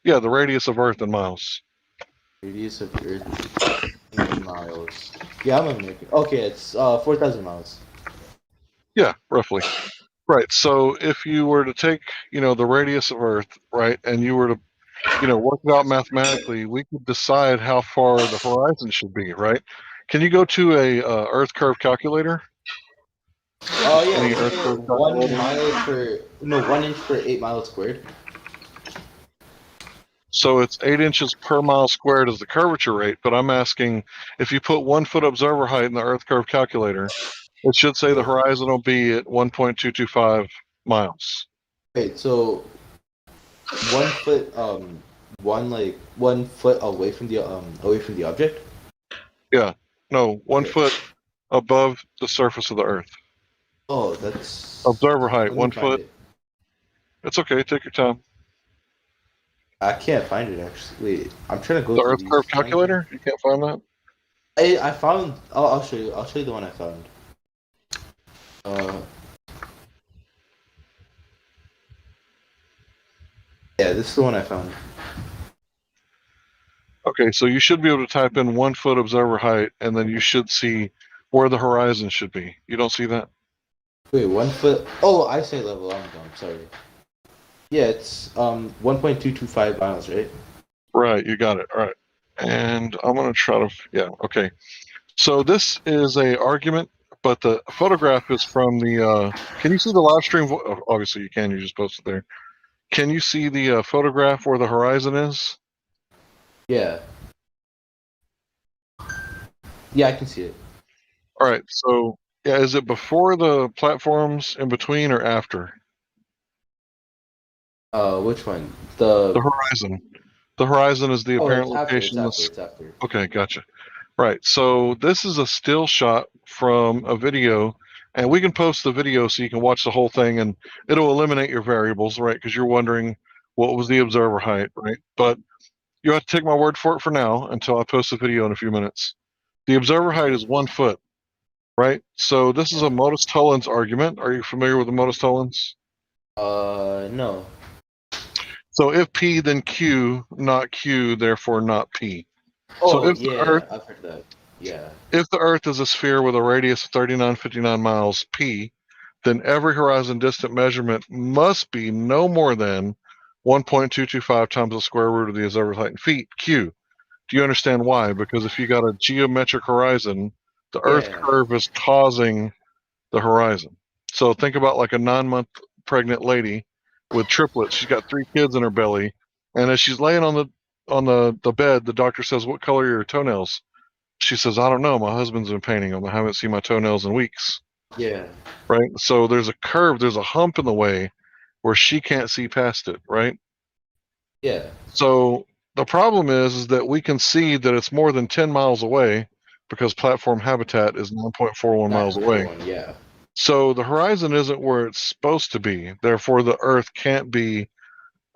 Yeah, the radius of Earth in miles. Radius of the Earth in miles. Yeah, I'm American. Okay, it's 4,000 miles. Yeah, roughly. Right. So if you were to take, the radius of Earth, right, and you were to, work it out mathematically, we could decide how far the horizon should be, right? Can you go to a Earth curve calculator? Oh yeah, Any Earth curve calculator? 1 inch per 8 miles squared. So it's 8 inches per mile squared is the curvature rate, but I'm asking if you put 1 foot observer height in the Earth curve calculator, it should say the horizon will be at 1.225 miles. Okay, so 1 foot, 1 foot away from the object. Yeah, no, 1 foot above the surface of the Earth. Oh, that's observer height. 1 foot. It's okay. Take your time. I can't find it actually. Wait, I'm trying to go. The Earth curve calculator. You can't find that. I found. I'll show you. I'll show you the one I found. Yeah, this is the one I found. Okay, so you should be able to type in 1 foot observer height, and then you should see where the horizon should be. You don't see that? Wait, 1 foot. Oh, eyesight level. I'm dumb. Sorry. Yeah, it's 1.225 miles, right? Right, you got it. All right, and I'm gonna try to. Yeah, okay. So this is a argument, but the photograph is from the. Can you see the live stream? Obviously, you can. You just posted there. Can you see the photograph where the horizon is? Yeah. Yeah, I can see it. All right. So, yeah, is it before the platforms, in between, or after? Which one? The horizon. The horizon is the apparent location. It's after. Okay, gotcha. Right. So this is a still shot from a video, and we can post the video so you can watch the whole thing, and it'll eliminate your variables, right? Because you're wondering what was the observer height, right? But you have to take my word for it for now until I post the video in a few minutes. The observer height is 1 foot, right? So this is a modus tollens argument. Are you familiar with the modus tollens? No. So if P, then Q, not Q, therefore not P. So Oh if the Earth, yeah, I've heard that. Yeah. if the Earth is a sphere with a radius of 3959 miles P, then every horizon distant measurement must be no more than 1.225 times the square root of the observer's height in feet, Q. Do you understand why? Because if you got a geometric horizon, the Earth Yeah. curve is causing the horizon. So think about like a 9-month pregnant lady with triplets. She's got 3 kids in her belly, and as she's laying on the bed, the doctor says, "What color are your toenails?" She says, "I don't know. My husband's been painting them. I haven't seen my toenails in weeks." Yeah. Right? So there's a curve, there's a hump in the way where she can't see past it, right? Yeah. So the problem is that we can see that it's more than 10 miles away because platform habitat is 9.41 miles away. 9.41, yeah. So the horizon isn't where it's supposed to be. Therefore, the Earth can't be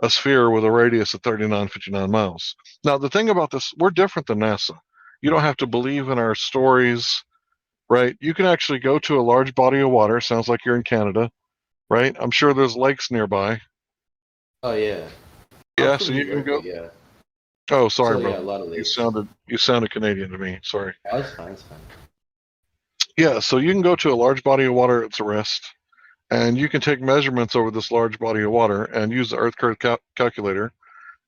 a sphere with a radius of 3959 miles. Now, the thing about this, we're different than NASA. You don't have to believe in our stories, right? You can actually go to a large body of water. Sounds like you're in Canada, right? I'm sure there's lakes nearby. Oh yeah. I'm Yeah, from so New you can York, go. but yeah. Oh, sorry, So yeah, brother. a lot of You lakes. sounded Canadian to me. Sorry. Oh, it's fine. It's fine. Yeah, so you can go to a large body of water at rest, and you can take measurements over this large body of water and use the Earth curve calculator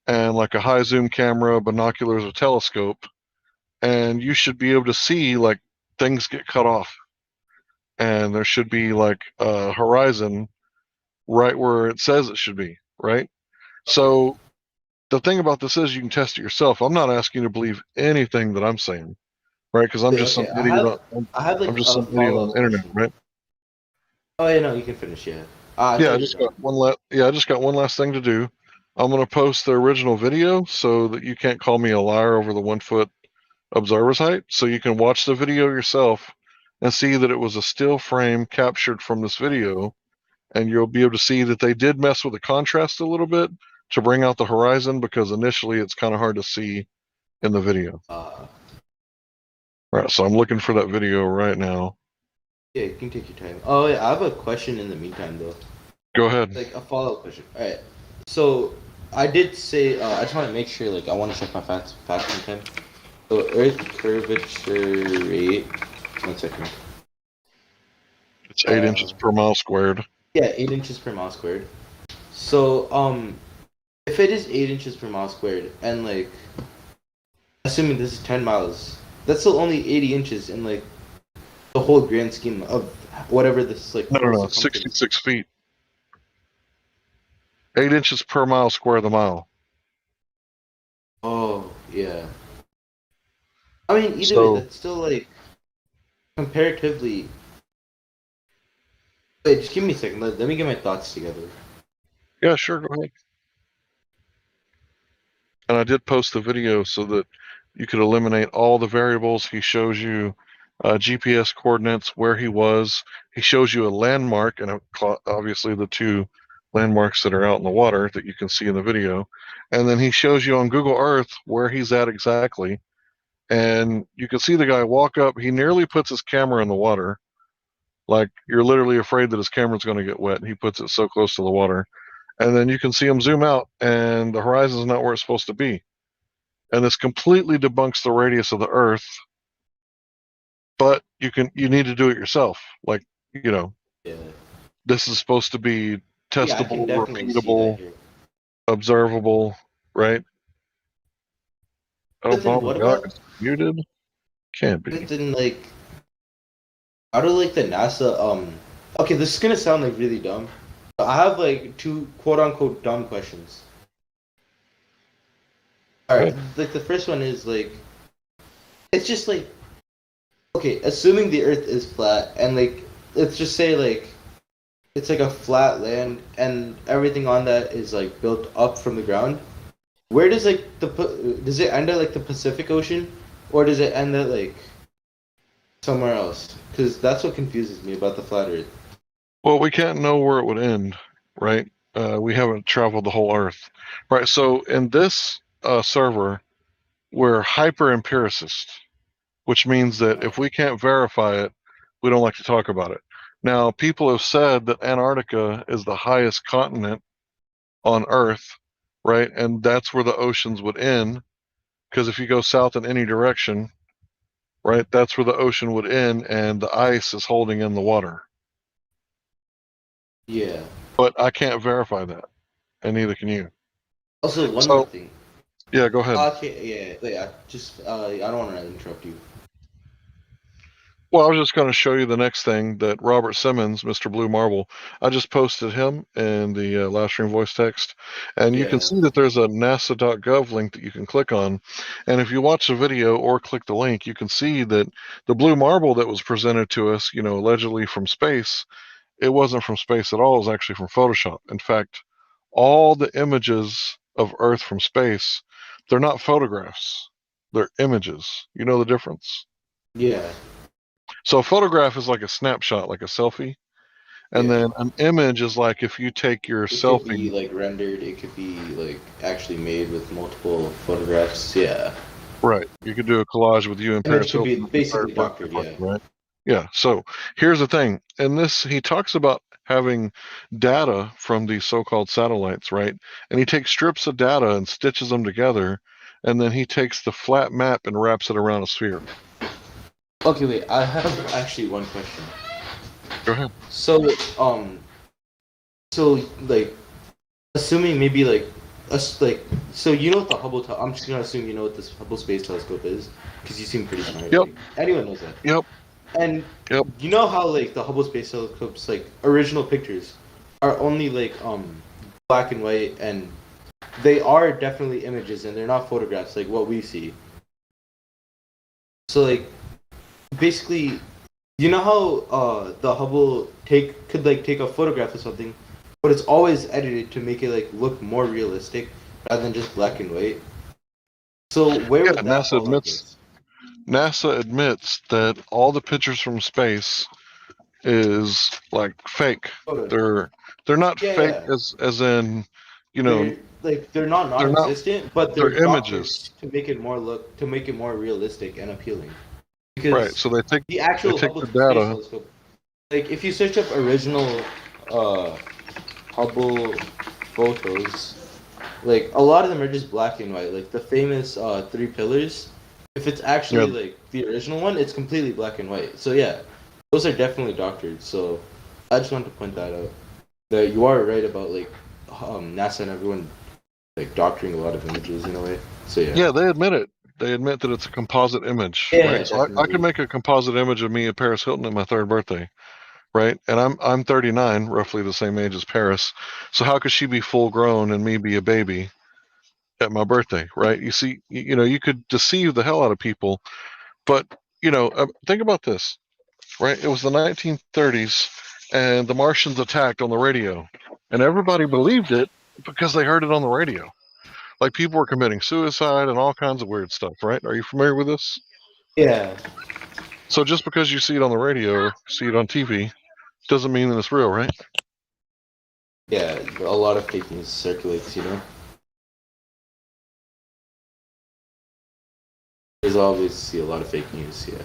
and like a high zoom camera, binoculars, or telescope, and you should be able to see like things get cut off, and there should be like a horizon right where it says it should be, right? So the thing about this is you can test it yourself. I'm not asking you to believe anything that I'm saying, right? Because I'm just some Okay. idiot. I have like I'm just a some idiot on follow-up the internet, question. right? Oh yeah, no, you can finish. Yeah. I Yeah, thought I you were just got done. I just got one last thing to do. I'm gonna post the original video so that you can't call me a liar over the 1 foot observer's height. So you can watch the video yourself and see that it was a still frame captured from this video, and you'll be able to see that they did mess with the contrast a little bit to bring out the horizon because initially it's kind of hard to see in the video. Right, so I'm looking for that video right now. Yeah, you can take your time. Oh yeah, I have a question in the meantime though. Go ahead. Like a follow-up question. All right. So I did say I just want to make sure. Like I want to check my fasting time. So Earth curvature rate. 1 second. It's 8 inches per mile squared. Yeah, 8 inches per mile squared. So if it is 8 inches per mile squared, and like, assuming this is 10 miles, that's still only 80 inches in like the whole grand scheme of whatever this like. No, 66 feet. 8 inches per mile square of the mile. Oh yeah. I mean, either So- way, that's still like comparatively. Wait, just give me a second. Let me get my thoughts together. Yeah, sure, go ahead. And I did post the video so that you could eliminate all the variables. He shows you GPS coordinates, where he was. He shows you a landmark, and obviously the 2 landmarks that are out in the water that you can see in the video. And then he shows you on Google Earth where he's at exactly. And you can see the guy walk up. He nearly puts his camera in the water. Like you're literally afraid that his camera's going to get wet. He puts it so close to the water. And then you can see him zoom out, and the horizon is not where it's supposed to be. And this completely debunks the radius of the Earth. But you need to do it yourself. Like, Yeah. this is supposed to be Yeah, I testable, can definitely see that repeatable, here. observable, right? Oh, But then Bob what God about is muted. Can't be. then like out of like the NASA okay, this is gonna sound like really dumb. But I have like 2 quote unquote dumb questions. Alright, like the first one is like it's just like okay, assuming the Earth is flat and like let's just say like it's like a flat land and everything on that is like built up from the ground. Where does like does it end at like the Pacific Ocean, or does it end at like somewhere else? Because that's what confuses me about the flat Earth. Well, we can't know where it would end, right? We haven't traveled the whole Earth, right? So in this server, we're hyper empiricist, which means that if we can't verify it, we don't like to talk about it. Now, people have said that Antarctica is the highest continent on Earth, right? And that's where the oceans would end. Because if you go south in any direction, right, that's where the ocean would end, and the ice is holding in the water. Yeah. But I can't verify that, and neither can you. Also, one So- more thing. Yeah, go ahead. Okay, yeah. Just I don't want to interrupt you. Well, I was just going to show you the next thing that Robert Simmons, Mr. Blue Marble, I just posted him in the live stream voice text, and you can Yeah. see that there's a NASA.gov link that you can click on, and if you watch the video or click the link, you can see that the blue marble that was presented to us, allegedly from space, it wasn't from space at all. It was actually from Photoshop. In fact, all the images of Earth from space, they're not photographs; they're images. You know the difference? Yeah. So a photograph is like a snapshot, like a selfie. And Yeah. then an image is like if you take your It could selfie. be like rendered. It could be like actually made with multiple photographs. Yeah. Right. You could do a collage with you and And it Paris could be Hilton. basically doctored. Yeah. Right. Yeah. So here's the thing. In this, he talks about having data from these so-called satellites, right? And he takes strips of data and stitches them together. And then he takes the flat map and wraps it around a sphere. Okay, wait. I have actually one question. Go ahead. So, like, assuming maybe like us, like, so you know what the Hubble? I'm just gonna assume you know what this Hubble Space Telescope is, because you seem pretty smart. Yep. Like, anyone knows that. Yep. And Yep. you know how like the Hubble Space Telescope's like original pictures are only like black and white, and they are definitely images, and they're not photographs like what we see. So like, basically, you know how the Hubble could take a photograph of something, but it's always edited to make it like look more realistic rather than just black and white. So where Yeah, would that NASA fall, I admits- guess? NASA admits that all the pictures from space is like fake. Photos. They're not Yeah, fake yeah. as in, you know, They're not they're not- non-existent, but they're they're doctored images. to make it more realistic and appealing. Because Right. So they take the actual they take Hubble the Space data. Telescope, like if you search up original Hubble photos, like a lot of them are just black and white. Like the famous three pillars. If it's actually Yeah. like the original one, it's completely black and white. So yeah, those are definitely doctored. So I just wanted to point that out. That you are right about like NASA and everyone like doctoring a lot of images in a way. So yeah. Yeah, they admit it. They admit that it's a composite image. Yeah, right? So I definitely. could make a composite image of me and Paris Hilton at my 3rd birthday, right? And I'm 39, roughly the same age as Paris. So how could she be full grown and me be a baby at my birthday, right? You see, you could deceive the hell out of people. But think about this, right? It was the 1930s, and the Martians attacked on the radio, and everybody believed it because they heard it on the radio. Like people were committing suicide and all kinds of weird stuff, right? Are you familiar with this? Yeah. So just because you see it on the radio, see it on TV, doesn't mean that it's real, right? Yeah, a lot of fake news circulates, you know? There's always a lot of fake news, yeah.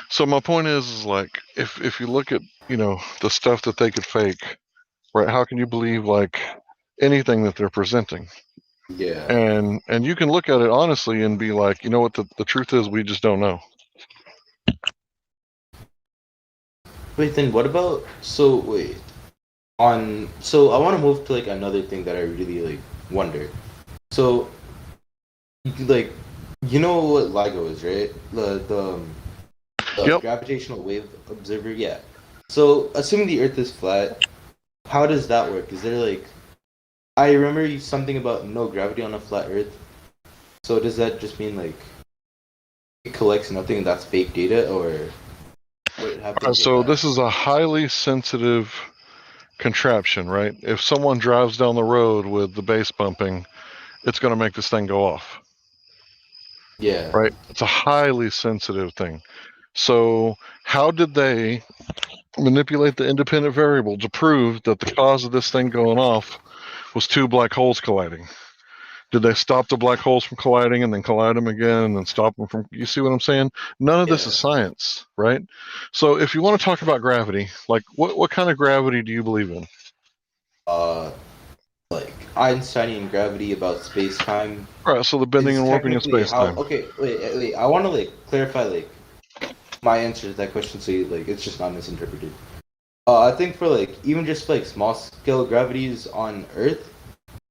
So my point is like if you look at, the stuff that they could fake, right? How can you believe like anything that they're presenting? Yeah. And you can look at it honestly and be like, you know what, the truth is we just don't know. Wait, then what about so I want to move to like another thing that I really like wonder. So like you know what LIGO is, right? The Yep. gravitational wave observer, yeah. So assuming the earth is flat, how does that work? Is there like I remember something about no gravity on a flat earth. So does that just mean like it collects nothing and that's fake data, or what happens with So that? this is a highly sensitive contraption, right? If someone drives down the road with the bass bumping, it's going to make this thing go off, Yeah. right? It's a highly sensitive thing. So how did they manipulate the independent variable to prove that the cause of this thing going off was two black holes colliding? Did they stop the black holes from colliding and then collide them again and then stop them from? You see what I'm saying? None of this is science, right? So if you want to talk about gravity, like what kind of gravity do you believe in? Like Einsteinian gravity about space time. All right, so the bending Is and warping of technically space how. time. Okay, wait. I want to like clarify like my answer to that question, so like it's just not misinterpreted. I think for like even just like small scale gravities on Earth,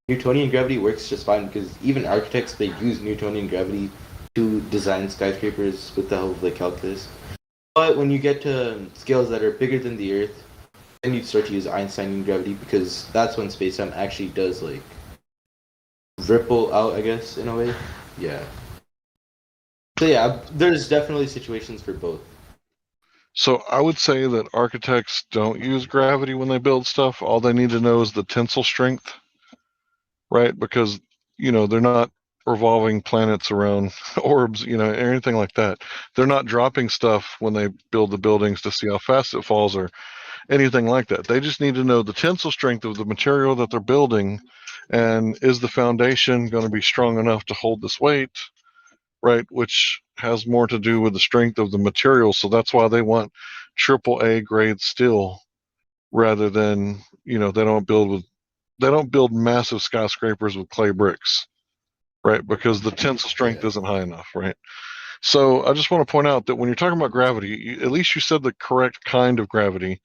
Newtonian gravity works just fine because even architects they use Newtonian gravity to design skyscrapers with the help of like calculus. But when you get to scales that are bigger than the Earth, then you start to use Einsteinian gravity because that's when space-time actually does like ripple out, I guess, in a way. Yeah. So yeah, there's definitely situations for both. So I would say that architects don't use gravity when they build stuff. All they need to know is the tensile strength, right? Because, they're not revolving planets around orbs, or anything like that. They're not dropping stuff when they build the buildings to see how fast it falls or anything like that. They just need to know the tensile strength of the material that they're building, and is the foundation going to be strong enough to hold this weight, right? Which has more to do with the strength of the material. So that's why they want AAA grade steel rather than, they don't build massive skyscrapers with clay bricks, right? Because the tensile strength isn't high enough, right? So I just want to point out that when you're talking about gravity, at least you said the correct kind of gravity,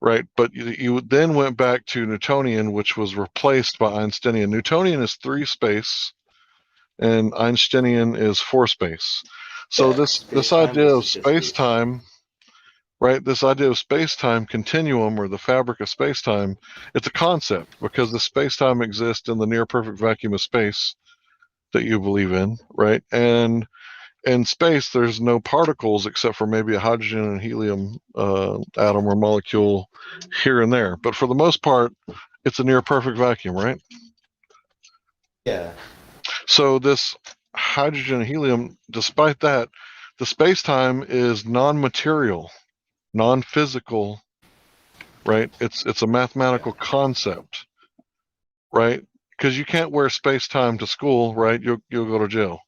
right? But you then went back to Newtonian, which was replaced by Einsteinian. Newtonian is 3 space, and Einsteinian is 4 space. So this idea of space time, right? This idea of space time continuum or the fabric of space time, it's a concept because the space time exists in the near perfect vacuum of space that you believe in, right? And in space, there's no particles except for maybe a hydrogen and helium atom or molecule here and there. But for the most part, it's a near perfect vacuum, right? Yeah. So this hydrogen and helium, despite that, the space-time is non-material, non-physical, right? It's a mathematical concept, right? Because you can't wear space-time to school, right? You'll go to jail.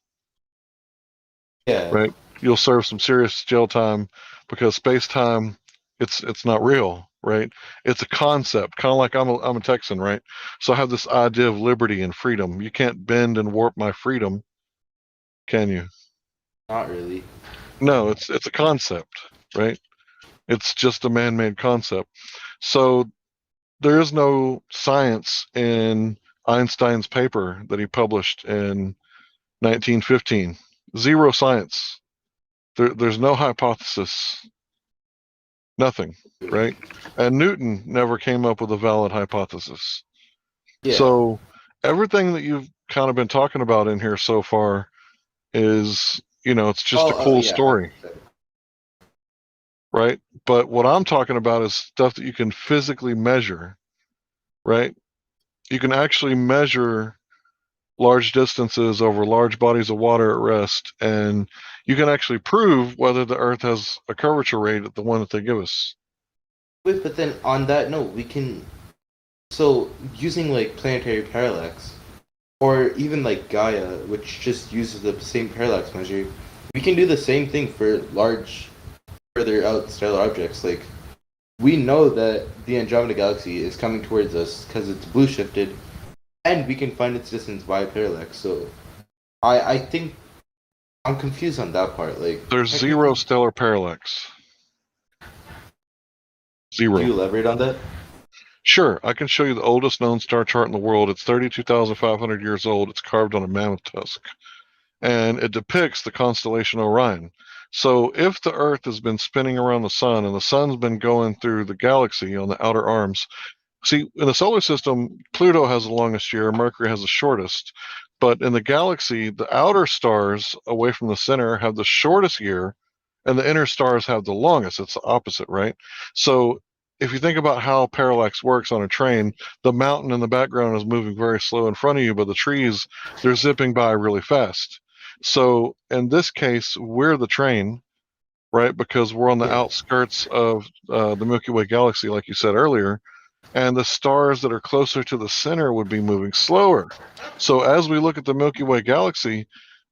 Yeah. Right? You'll serve some serious jail time because space-time, it's not real, right? It's a concept, kind of like I'm a Texan, right? So I have this idea of liberty and freedom. You can't bend and warp my freedom, can you? Not really. No, it's a concept, right? It's just a man-made concept. So there is no science in Einstein's paper that he published in 1915. Zero science. There's no hypothesis. Nothing, right? And Newton never came up with a valid hypothesis. Yeah. So everything that you've kind of been talking about in here so far is, it's just a cool story, right? But what I'm talking about is stuff that you can physically measure, right? You can actually measure large distances over large bodies of water at rest, and you can actually prove whether the Earth has a curvature rate at the one that they give us. Wait, but then on that note, we can. So using like planetary parallax, or even like Gaia, which just uses the same parallax measure, we can do the same thing for large, further out stellar objects. Like we know that the Andromeda Galaxy is coming towards us because it's blue shifted, and we can find its distance via parallax. So I think I'm confused on that part. Like there's zero stellar parallax. Zero. Can you elaborate on that? Sure, I can show you the oldest known star chart in the world. It's 32,500 years old. It's carved on a mammoth tusk, and it depicts the constellation Orion. So if the Earth has been spinning around the sun and the sun's been going through the galaxy on the outer arms, see, in the solar system, Pluto has the longest year, Mercury has the shortest. But in the galaxy, the outer stars away from the center have the shortest year, and the inner stars have the longest. It's the opposite, right? So if you think about how parallax works on a train, the mountain in the background is moving very slow in front of you, but the trees, they're zipping by really fast. So in this case, we're the train, right? Because we're on the Yeah. outskirts of the Milky Way galaxy, like you said earlier, and the stars that are closer to the center would be moving slower. So as we look at the Milky Way galaxy,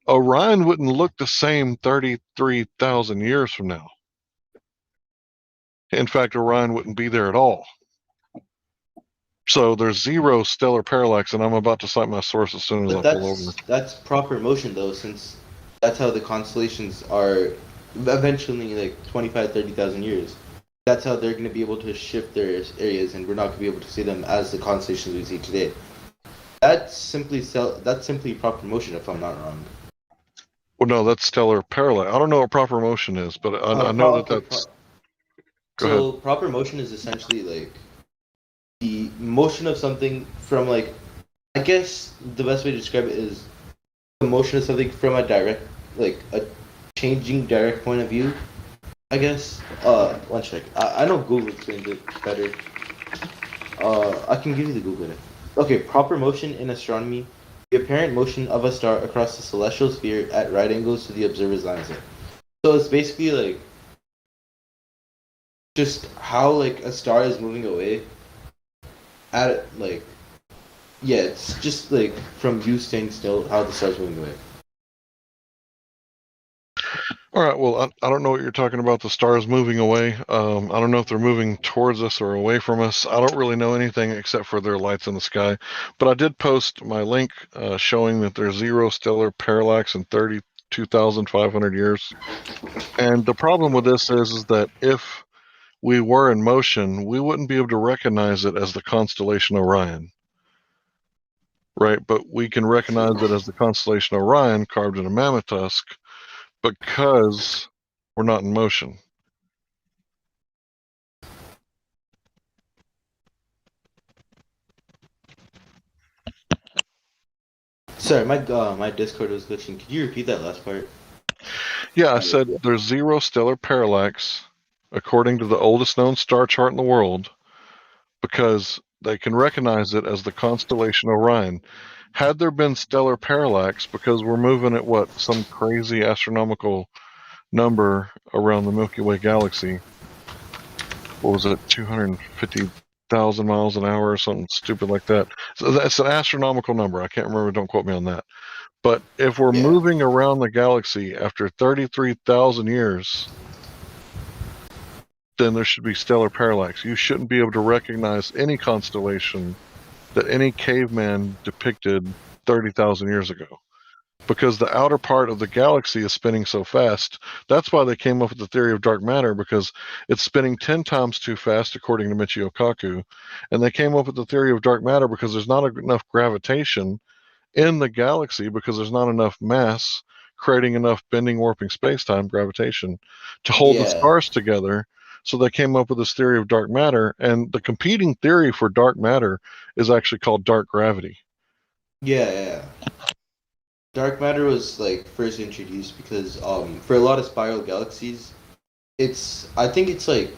Orion wouldn't look the same 33,000 years from now. In fact, Orion wouldn't be there at all. So there's zero stellar parallax, and I'm about to cite my source as soon as I But pull over. that's proper motion though, since that's how the constellations are eventually like 25, 30,000 years. That's how they're going to be able to shift their areas, and we're not going to be able to see them as the constellations we see today. That's simply proper motion, if I'm not wrong. Well, no, that's stellar parallax. I don't know what proper motion is, but I know that that's. Go ahead. So proper motion is essentially like the motion of something from like, I guess the best way to describe it is the motion of something from a direct, like a changing direct point of view. I guess. One sec. I know Google explains it better. I can give you the Google it. Okay, proper motion in astronomy, the apparent motion of a star across the celestial sphere at right angles to the observer's lines. So it's basically like just how like a star is moving away at like, yeah, it's just like from you staying still, how the star's moving away. All right. Well, I don't know what you're talking about. The stars moving away. I don't know if they're moving towards us or away from us. I don't really know anything except for their lights in the sky. But I did post my link showing that there's zero stellar parallax in 32,500 years. And the problem with this is that if we were in motion, we wouldn't be able to recognize it as the constellation Orion. Right? But we can recognize it as the constellation Orion carved in a mammoth tusk because we're not in motion. Sorry, my Discord was glitching. Could you repeat that last part? Yeah, I said there's zero stellar parallax according to the oldest known star chart in the world because they can recognize it as the constellation Orion. Had there been stellar parallax, because we're moving at what, some crazy astronomical number around the Milky Way galaxy, what was it, 250,000 miles an hour or something stupid like that. So that's an astronomical number. I can't remember. Don't quote me on that. But if we're moving around the galaxy after 33,000 years, then there should be stellar parallax. You shouldn't be able to recognize any constellation that any caveman depicted 30,000 years ago, because the outer part of the galaxy is spinning so fast. That's why they came up with the theory of dark matter, because it's spinning 10 times too fast, according to Michio Kaku. And they came up with the theory of dark matter because there's not enough gravitation in the galaxy, because there's not enough mass creating enough bending, warping space-time gravitation to hold the stars together. So they came up with this theory of dark matter, and the competing theory for dark matter is actually called dark gravity. Yeah. Dark matter was like first introduced because for a lot of spiral galaxies, I think it's like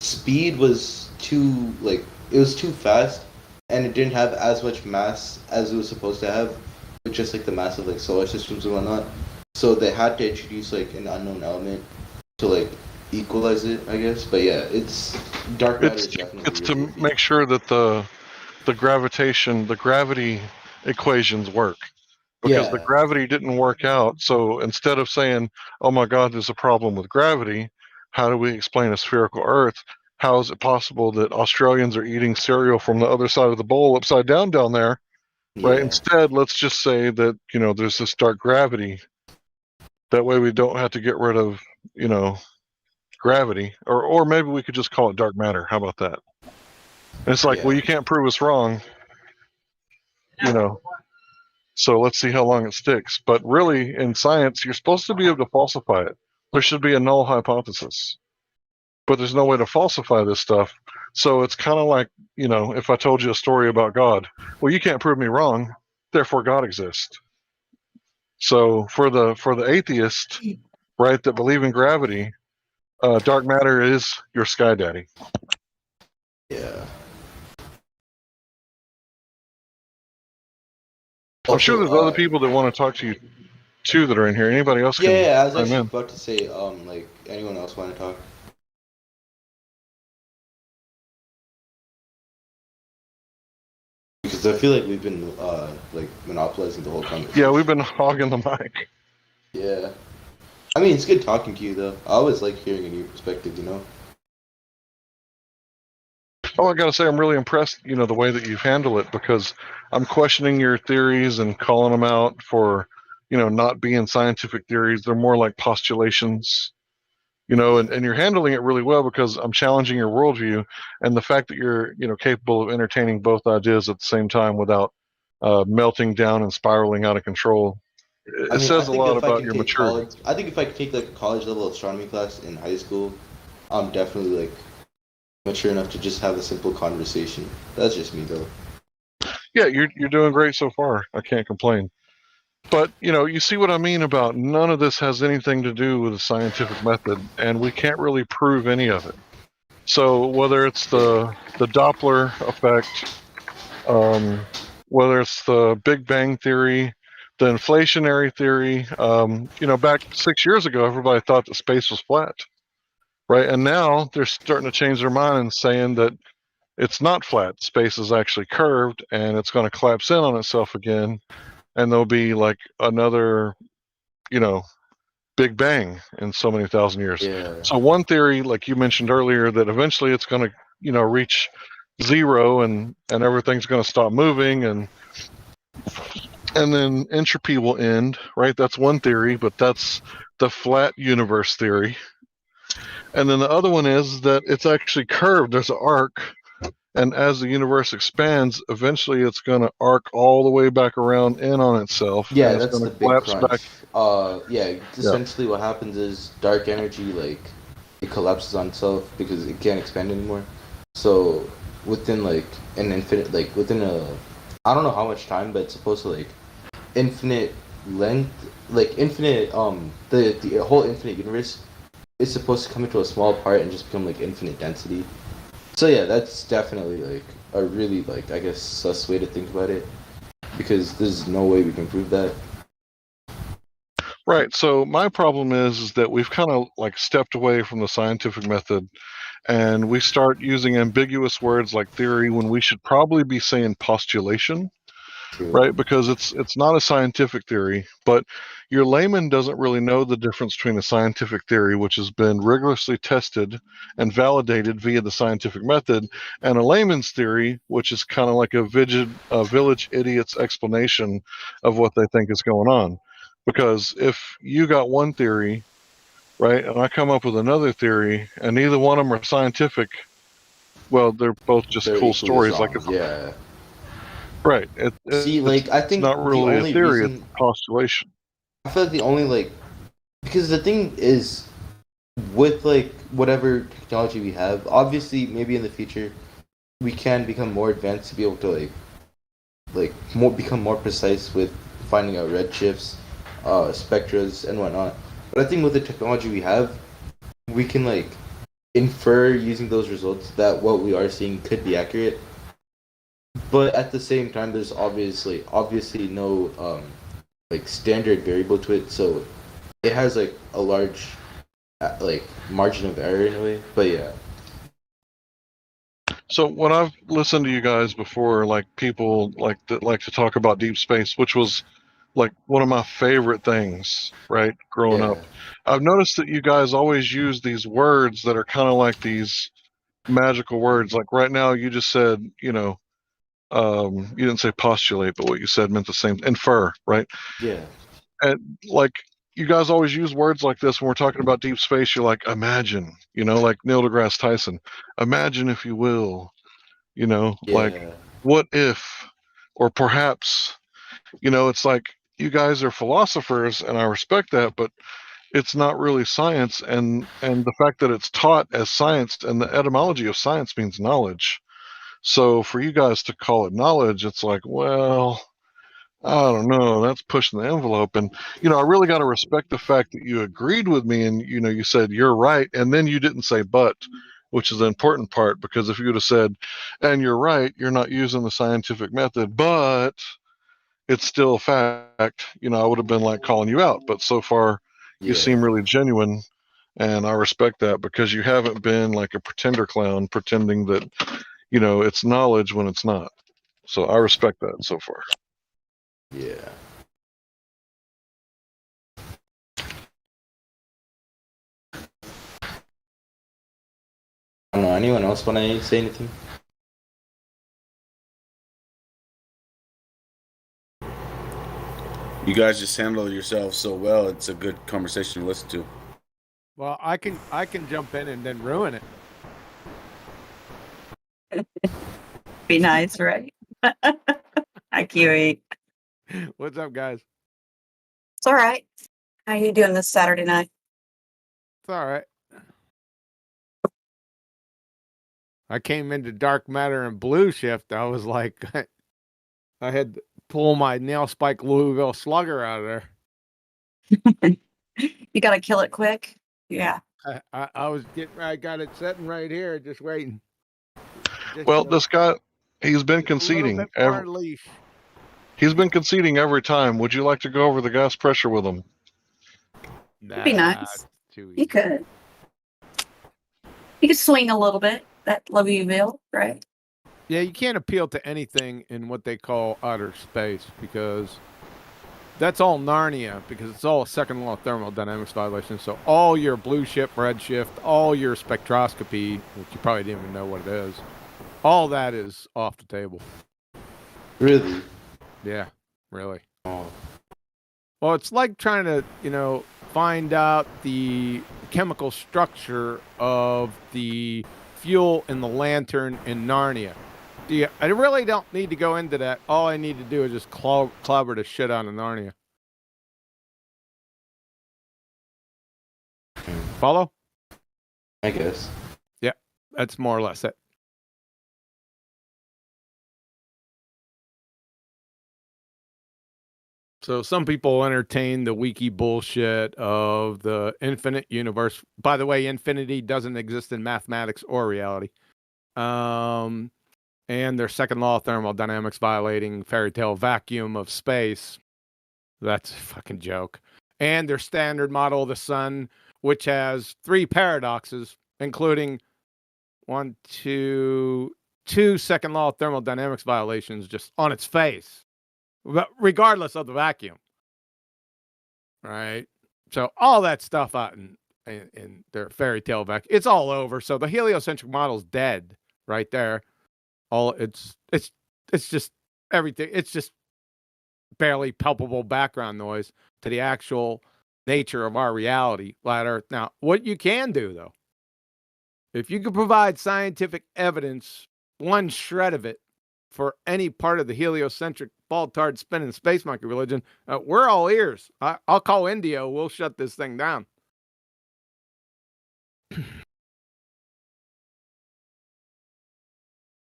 speed was too like it was too fast, and it didn't have as much mass as it was supposed to have, with just like the mass of like solar systems and whatnot. So they had to introduce like an unknown element to like equalize it, I guess. But yeah, it's dark matter is definitely. It's to make sure that the gravity equations work, because the gravity didn't work out. So instead of saying, "Oh my God, there's a problem with gravity," how do we explain a spherical Earth? How is it possible that Australians are eating cereal from the other side of the bowl upside down there? Right. Instead, let's just say that, there's this dark gravity. That way we don't have to get rid of, gravity, or maybe we could just call it dark matter. How about that? And it's like, well, you can't prove us wrong, so let's see how long it sticks. But really, in science, you're supposed to be able to falsify it. There should be a null hypothesis, but there's no way to falsify this stuff. So it's kind of like, if I told you a story about God, well, you can't prove me wrong, therefore God exists. So for the atheist, right, that believe in gravity, dark matter is your sky daddy. Yeah. I'm sure there's other people that want to talk to you two that are in here. Anybody else can Yeah, I was chime actually in. about to say, like, anyone else want to talk? Because I feel like we've been, like, monopolizing the whole conversation. Yeah, we've been hogging the mic. Yeah. I mean, it's good talking to you, though. I always like hearing a new perspective, you know? Oh, I gotta say, I'm really impressed, the way that you've handled it, because I'm questioning your theories and calling them out for, not being scientific theories. They're more like postulations, and you're handling it really well because I'm challenging your worldview and the fact that you're, capable of entertaining both ideas at the same time without melting down and spiraling out of control. It I mean, I says a think lot if I about can your take maturity. college, I think if I could take, like, a college-level astronomy class in high school, I'm definitely, like, mature enough to just have a simple conversation. That's just me, though. Yeah, you're doing great so far. I can't complain. But you see what I mean about none of this has anything to do with the scientific method, and we can't really prove any of it. So whether it's the Doppler effect, whether it's the Big Bang theory, the inflationary theory, back 6 years ago, everybody thought that space was flat, right? And now they're starting to change their mind and saying that it's not flat. Space is actually curved, and it's going to collapse in on itself again, and there'll be like another, Big Bang in so many thousand years. Yeah. So one theory, like you mentioned earlier, that eventually it's going to, reach zero and everything's going to stop moving and then entropy will end, right? That's one theory, but that's the flat universe theory. And then the other one is that it's actually curved. There's an arc, and as the universe expands, eventually it's going to arc all the way back around in on itself, Yeah, and it's that's going the to big collapse back. crunch. Yeah, Yeah. essentially what happens is dark energy, like, it collapses on itself because it can't expand anymore. So within, like, an infinite, like, within I don't know how much time, but it's supposed to, like, infinite length, like, infinite, the whole infinite universe is supposed to come into a small part and just become, like, infinite density. So yeah, that's definitely, like, a really, like, I guess, sus way to think about it, because there's no way we can prove that. Right. So my problem is that we've kind of like stepped away from the scientific method, and we start using ambiguous words like theory when we should probably be saying postulation, True. right? Because it's not a scientific theory, but your layman doesn't really know the difference between a scientific theory, which has been rigorously tested and validated via the scientific method, and a layman's theory, which is kind of like a village idiot's explanation of what they think is going on. Because if you got one theory, right, and I come up with another theory, and neither one of them are scientific, well, they're both just They're cool equally stories. Like, wrong. Yeah. right, See, like, I it's think not the really a only theory; it's reason a postulation. I feel like the only, like, because the thing is, with, like, whatever technology we have, obviously maybe in the future we can become more advanced to be able to, like become more precise with finding out redshifts, spectras and whatnot. But I think with the technology we have, we can, like, infer using those results that what we are seeing could be accurate. But at the same time, there's obviously no like, standard variable to it, so it has, like, a large like, margin of error in a way. But yeah. So when I've listened to you guys before, like people like that like to talk about deep space, which was like one of my favorite things, right, growing Yeah. up, I've noticed that you guys always use these words that are kind of like these magical words. Like right now, you just said, you didn't say postulate, but what you said meant the same, infer, right? Yeah. And like you guys always use words like this when we're talking about deep space. You're like, imagine, like Neil deGrasse Tyson, imagine if you will, like Yeah. what if, or perhaps, it's like you guys are philosophers and I respect that, but it's not really science. And the fact that it's taught as science, and the etymology of science means knowledge. So for you guys to call it knowledge, it's like, well, I don't know. That's pushing the envelope. And, I really got to respect the fact that you agreed with me and, you said you're right. And then you didn't say but, which is the important part, because if you would have said, and you're right, you're not using the scientific method, but, it's still a fact, I would have been like calling you out. But so far, you Yeah. seem really genuine, and I respect that because you haven't been like a pretender clown pretending that, it's knowledge when it's not. So I respect that so far. Yeah. I don't know. Anyone else want to say anything? You guys just handle yourselves so well. It's a good conversation to listen to. Well, I can jump in and then ruin it. Be nice, right? Hi, Kiwi. What's up, guys? It's all right. How you doing this Saturday night? It's all right. I came into dark matter and blue shift. I was like, I had to pull my nail spike Louisville Slugger out of there. You got to kill it quick. Yeah. I was I got it sitting right here, just waiting. Well, this guy, he's been conceding. He's been conceding every time. Would you like to go over the gas pressure with him? It'd be nice. You could. You could swing a little bit. That Louisville, right? Yeah, you can't appeal to anything in what they call outer space because that's all Narnia, because it's all a second law thermodynamics violation. So all your blue shift, red shift, all your spectroscopy, which you probably didn't even know what it is, all that is off the table. Really? Yeah, really. Oh. Well, it's like trying to, find out the chemical structure of the fuel in the lantern in Narnia. I really don't need to go into that. All I need to do is just clobber the shit out of Narnia. Follow? I guess. Yeah, that's more or less it. So some people entertain the wiki bullshit of the infinite universe. By the way, infinity doesn't exist in mathematics or reality. And their second law of thermodynamics violating fairy tale vacuum of space. That's a fucking joke. And their standard model of the sun, which has 3 paradoxes, including two second law of thermodynamics violations just on its face, regardless of the vacuum. Right? So all that stuff out in their fairy tale vacuum, it's all over. So the heliocentric model's dead right there. It's just everything. It's just barely palpable background noise to the actual nature of our reality, flat Earth. Now, what you can do, though, if you could provide scientific evidence, one shred of it, for any part of the heliocentric ball-tard spinning space monkey religion, we're all ears. I'll call India. We'll shut this thing down.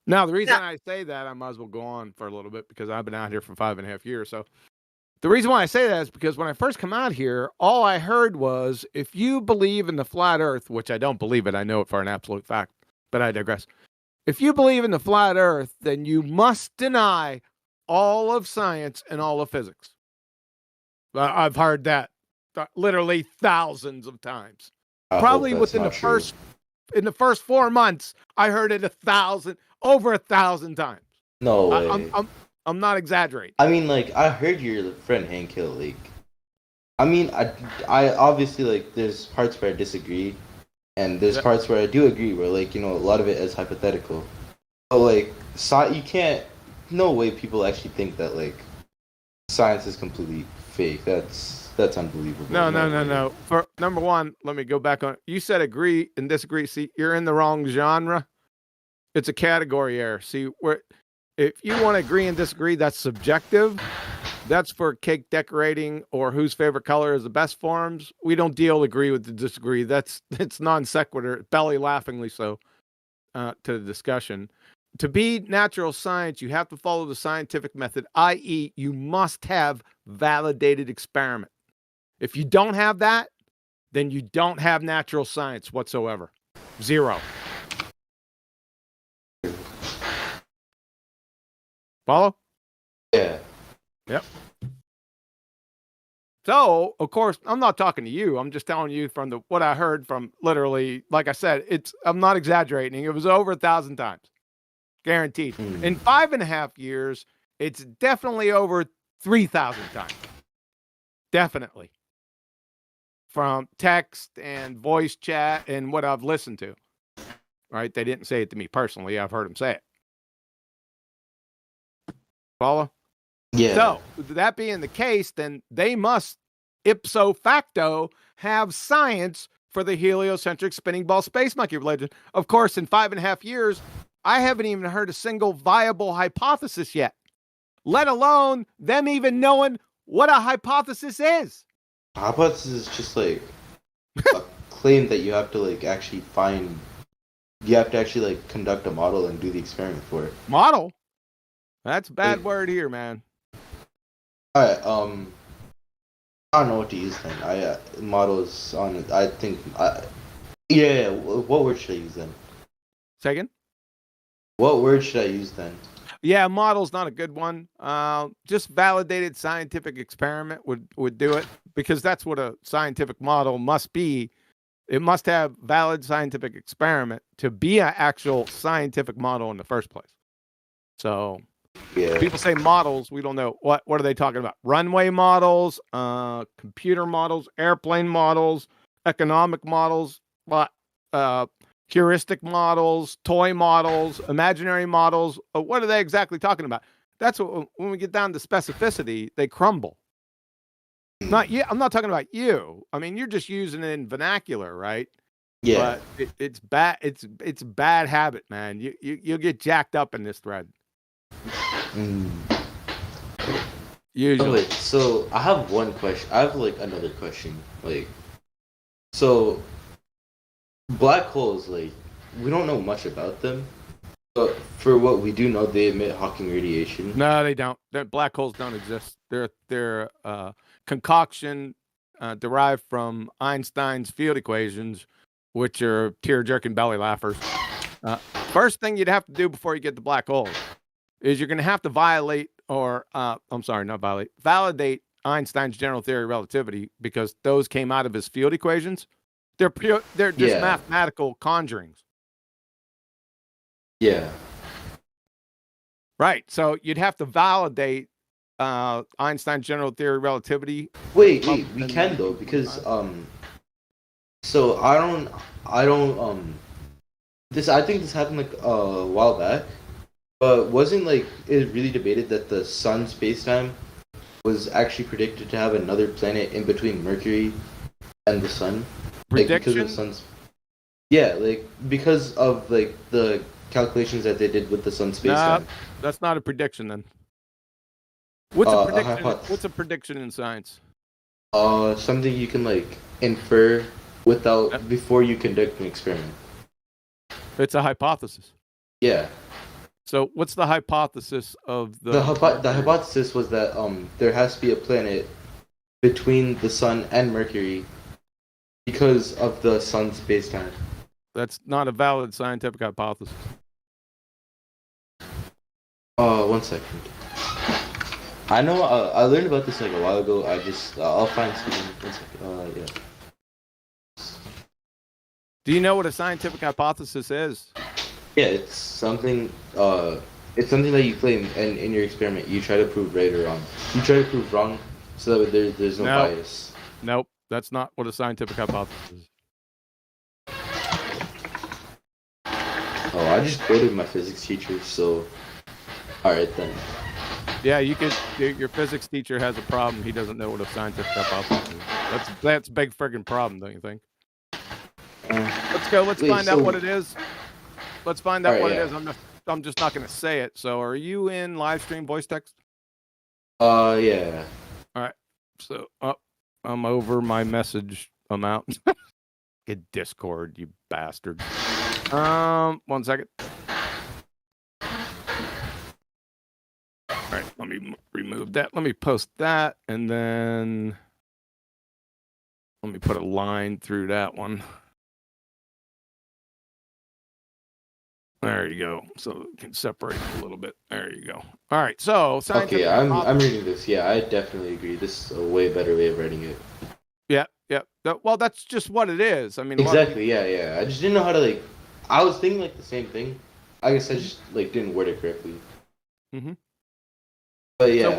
Now, the reason I say that, I might as well go on for a little bit because I've been out here for 5.5 years. So the reason why I say that is because when I first come out here, all I heard was, if you believe in the flat Earth, which I don't believe it, I know it for an absolute fact, but I digress. If you believe in the flat Earth, then you must deny all of science and all of physics. I've heard that literally thousands of times. Probably within the first 4 months, I heard it over 1,000 times. No way. I'm not exaggerating. I mean, like, I heard your friend Hank Hill. Like, I mean, I obviously, like, there's parts where I disagree, and there's parts where I do agree, where, like, a lot of it is hypothetical. So, like, you can't, no way people actually think that, like, science is completely fake. That's unbelievable. No. For number one, let me go back on. You said agree and disagree. See, you're in the wrong genre. It's a category error. See, if you want to agree and disagree, that's subjective. That's for cake decorating or whose favorite color is the best forums. We don't agree with the disagree. It's non sequitur, belly laughingly so, to the discussion. To be natural science, you have to follow the scientific method, i.e., you must have validated experiment. If you don't have that, then you don't have natural science whatsoever. Zero. Follow? Yeah. Yep. So, of course, I'm not talking to you. I'm just telling you from what I heard from literally, like I said, I'm not exaggerating. It was over 1,000 times. Guaranteed. In 5.5 years, it's definitely over 3,000 times. Definitely. From text and voice chat and what I've listened to. Right? They didn't say it to me personally. I've heard them say it. Follow? Yeah. So, that being the case, then they must ipso facto have science for the heliocentric spinning ball space monkey religion. Of course, in 5.5 years, I haven't even heard a single viable hypothesis yet, let alone them even knowing what a hypothesis is. Hypothesis is just like a claim that you have to like actually find. You have to actually like conduct a model and do the experiment for it. Model? That's a bad word here, man. All right. I don't know what to use then. Models on. I think. Yeah. What word should I use then? Second. What word should I use then? Yeah, model's not a good one. Just validated scientific experiment would do it, because that's what a scientific model must be. It must have valid scientific experiment to be an actual scientific model in the first place. So, yeah. People say models, we don't know what are they talking about? Runway models, computer models, airplane models, economic models, heuristic models, toy models, imaginary models. What are they exactly talking about? That's what, when we get down to specificity, they crumble. Not you. I'm not talking about you. I mean, you're just using it in vernacular, right? Yeah. But it's bad. It's a bad habit, man. You'll get jacked up in this thread. Usually. Oh, wait, so I have one question. I have like another question. Like, so black holes, like, we don't know much about them, but for what we do know, they emit Hawking radiation. No, they don't. Black holes don't exist. They're concoction derived from Einstein's field equations, which are tear-jerking belly laughers. First thing you'd have to do before you get to black holes is you're going to have to validate Einstein's general theory of relativity, because those came out of his field equations. They're just mathematical conjurings. Yeah. Right. So you'd have to validate Einstein's general theory of relativity. Wait, we can though, because so I don't I think this happened like a while back, but wasn't like it really debated that the sun's spacetime was actually predicted to have another planet in between Mercury and the sun? Prediction? Like, because of the sun's, yeah, like because of like the calculations that they did with the sun's spacetime. No, that's not a prediction then. What's a prediction? What's a prediction in science? Something you can like infer without before you conduct an experiment. It's a hypothesis. Yeah. So what's the hypothesis of the hypothesis was that there has to be a planet between the sun and Mercury because of the sun's spacetime. That's not a valid scientific hypothesis. 1 second. I know I learned about this like a while ago. I'll find something. 1 second. Yeah. Do you know what a scientific hypothesis is? Yeah, it's something that you claim, and in your experiment you try to prove right or wrong. You try to prove wrong so that there's no bias. Nope, that's not what a scientific hypothesis is. Oh, I just quoted my physics teacher, so alright then. Yeah, you could. Your physics teacher has a problem. He doesn't know what a scientific hypothesis is. That's a big friggin' problem, don't you think? Let's go. Let's find out what it is. Let's find out what it is. I'm just not going to say it. So, are you in Livestream voice text? Yeah. All right. So, I'm over my message amount. Get Discord, you bastard. 1 second. All right, let me remove that. Let me post that, and then let me put a line through that one. There you go. So it can separate it a little bit. There you go. All right. So scientific Okay, I'm reading this. Yeah, I definitely agree. This is a way better way of writing it. Yeah. Well, that's just what it is. I mean, a lot of Exactly. Yeah. I just didn't know how to like. I was thinking like the same thing. I guess I just like didn't word it correctly. Mhm. But yeah, So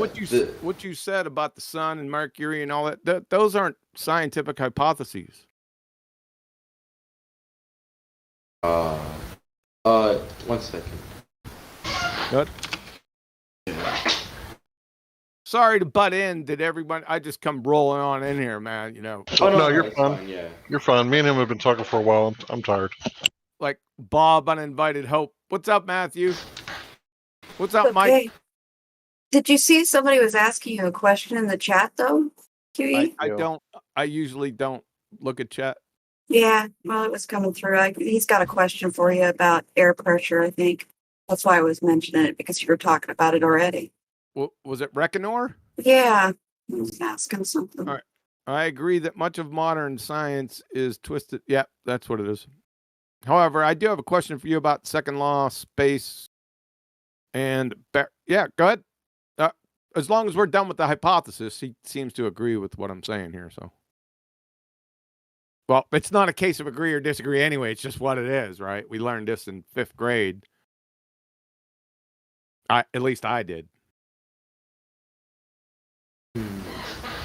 what you said about the sun and Mercury and all that, those aren't scientific hypotheses. One second. Good. Sorry to butt in. Did everybody? I just come rolling on in here, man. You know, Oh No, you're it's fine. Yeah. You're fine. Me and him have been talking for a while. I'm tired. like Bob uninvited hope. What's up, Matthew? What's up, Mike? Okay. Did you see somebody was asking you a question in the chat though? QE? I don't. I usually don't look at chat. Yeah, well, it was coming through. He's got a question for you about air pressure, I think. That's why I was mentioning it, because you were talking about it already. Was it Reconor? Yeah, I was asking something. All right. I agree that much of modern science is twisted. Yep, that's what it is. However, I do have a question for you about second law, space, and yeah, go ahead. As long as we're done with the hypothesis, he seems to agree with what I'm saying here. So, well, it's not a case of agree or disagree anyway. It's just what it is, right? We learned this in 5th grade. At least I did.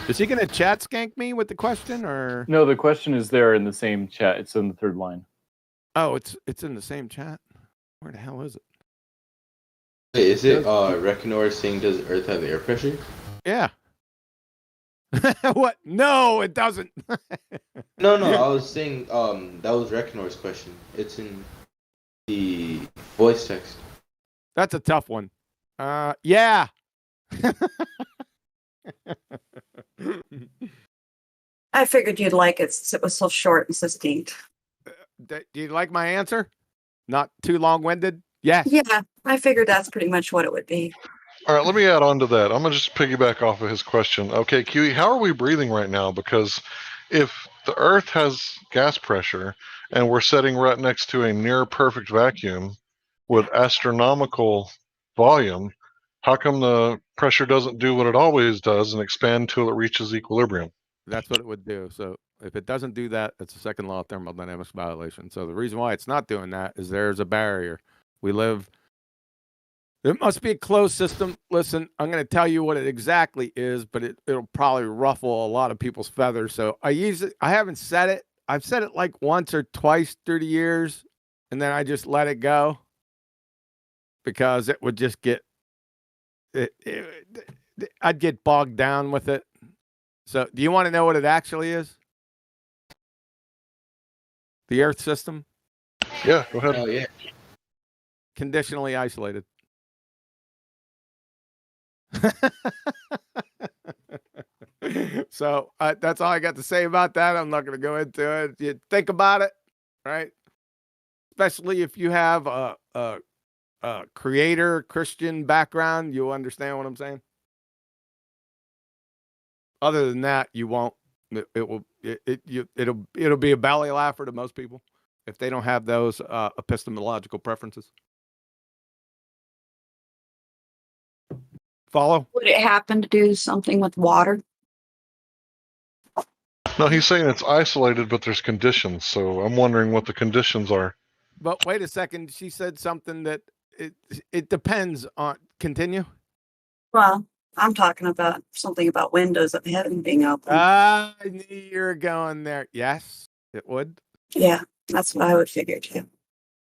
Is he going to chat skank me with the question, or No, the question is there in the same chat. It's in the third line. Oh, it's in the same chat. Where the hell is it? Wait, is it Reconor saying does Earth have air pressure? Yeah. What? No, it doesn't. No, I was saying that was Reconor's question. It's in the voice text. That's a tough one. Yeah. I figured you'd like it since it was so short and succinct. Do you like my answer? Not too long-winded? Yes. Yeah, I figured that's pretty much what it would be. All right, let me add on to that. I'm going to just piggyback off of his question. Okay, QE, how are we breathing right now? Because if the Earth has gas pressure and we're sitting right next to a near perfect vacuum with astronomical volume, how come the pressure doesn't do what it always does and expand till it reaches equilibrium? That's what it would do. So if it doesn't do that, it's a second law of thermodynamics violation. So the reason why it's not doing that is there's a barrier. There must be a closed system. Listen, I'm going to tell you what it exactly is, but it'll probably ruffle a lot of people's feathers. So I haven't said it. I've said it like once or twice through the years, and then I just let it go because it would just I'd get bogged down with it. So do you want to know what it actually is? The Earth system? Yeah, go ahead. Oh, yeah. Conditionally isolated. So that's all I got to say about that. I'm not going to go into it. You think about it, right? Especially if you have a creator Christian background, you'll understand what I'm saying. Other than that, you won't. It'll be a belly laugher to most people if they don't have those epistemological preferences. Follow? Would it happen to do something with water? No, he's saying it's isolated, but there's conditions. So I'm wondering what the conditions are. But wait a second. She said something that it depends on. Continue. Well, I'm talking about something about windows of heaven being open. I knew you were going there. Yes, it would. Yeah, that's what I would figure too.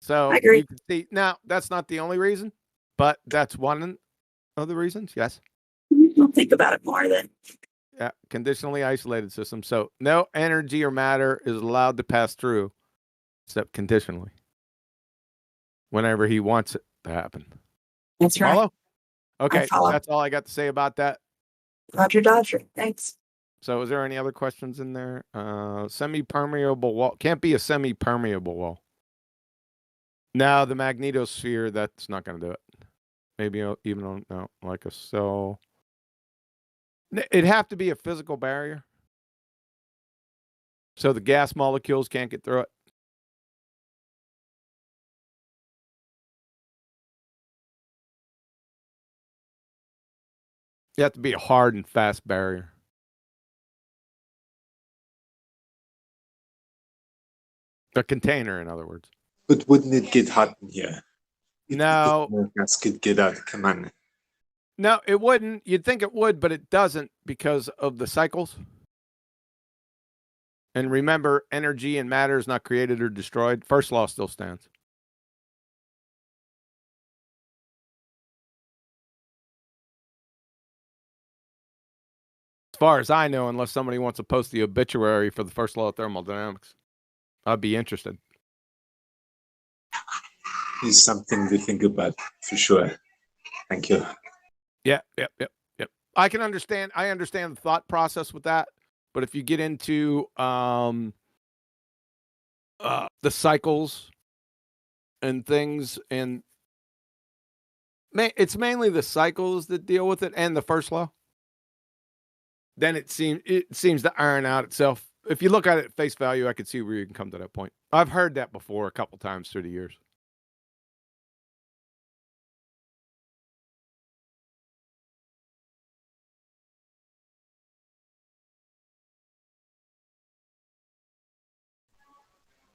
So I agree. you can see now that's not the only reason, but that's one of the reasons. Yes. I'll think about it more then. Yeah, conditionally isolated system. So no energy or matter is allowed to pass through, except conditionally. Whenever he wants it to happen. That's right. Follow? Okay, follow. that's all I got to say about that. Roger Dodger. Thanks. So is there any other questions in there? Semi-permeable wall. Can't be a semi-permeable wall. No, the magnetosphere, that's not going to do it. Maybe even on, no, like a cell. It'd have to be a physical barrier. So the gas molecules can't get through it. You have to be a hard and fast barrier. A container, in other words. But wouldn't it get hot in here? No. The gas could get out of command. No, it wouldn't. You'd think it would, but it doesn't because of the cycles. And remember, energy and matter is not created or destroyed. First law still stands. As far as I know, unless somebody wants to post the obituary for the first law of thermodynamics, I'd be interested. Is something to think about for sure. Thank you. Yep. I understand the thought process with that, but if you get into the cycles and things, and it's mainly the cycles that deal with it and the first law, then it seems to iron out itself. If you look at it at face value, I could see where you can come to that point. I've heard that before a couple times through the years.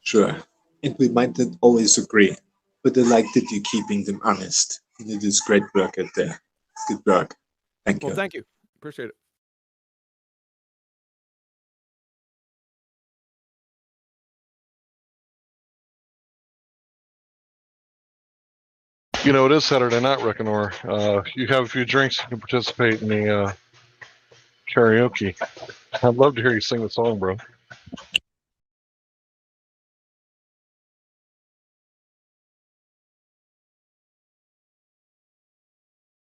Sure. And we might not always agree, but I like that you're keeping them honest. You do this great work out there. Good work. Thank you. Well, thank you. Appreciate it. You know, it is Saturday night, Reckonor. You have a few drinks, you can participate in the karaoke. I'd love to hear you sing the song, bro.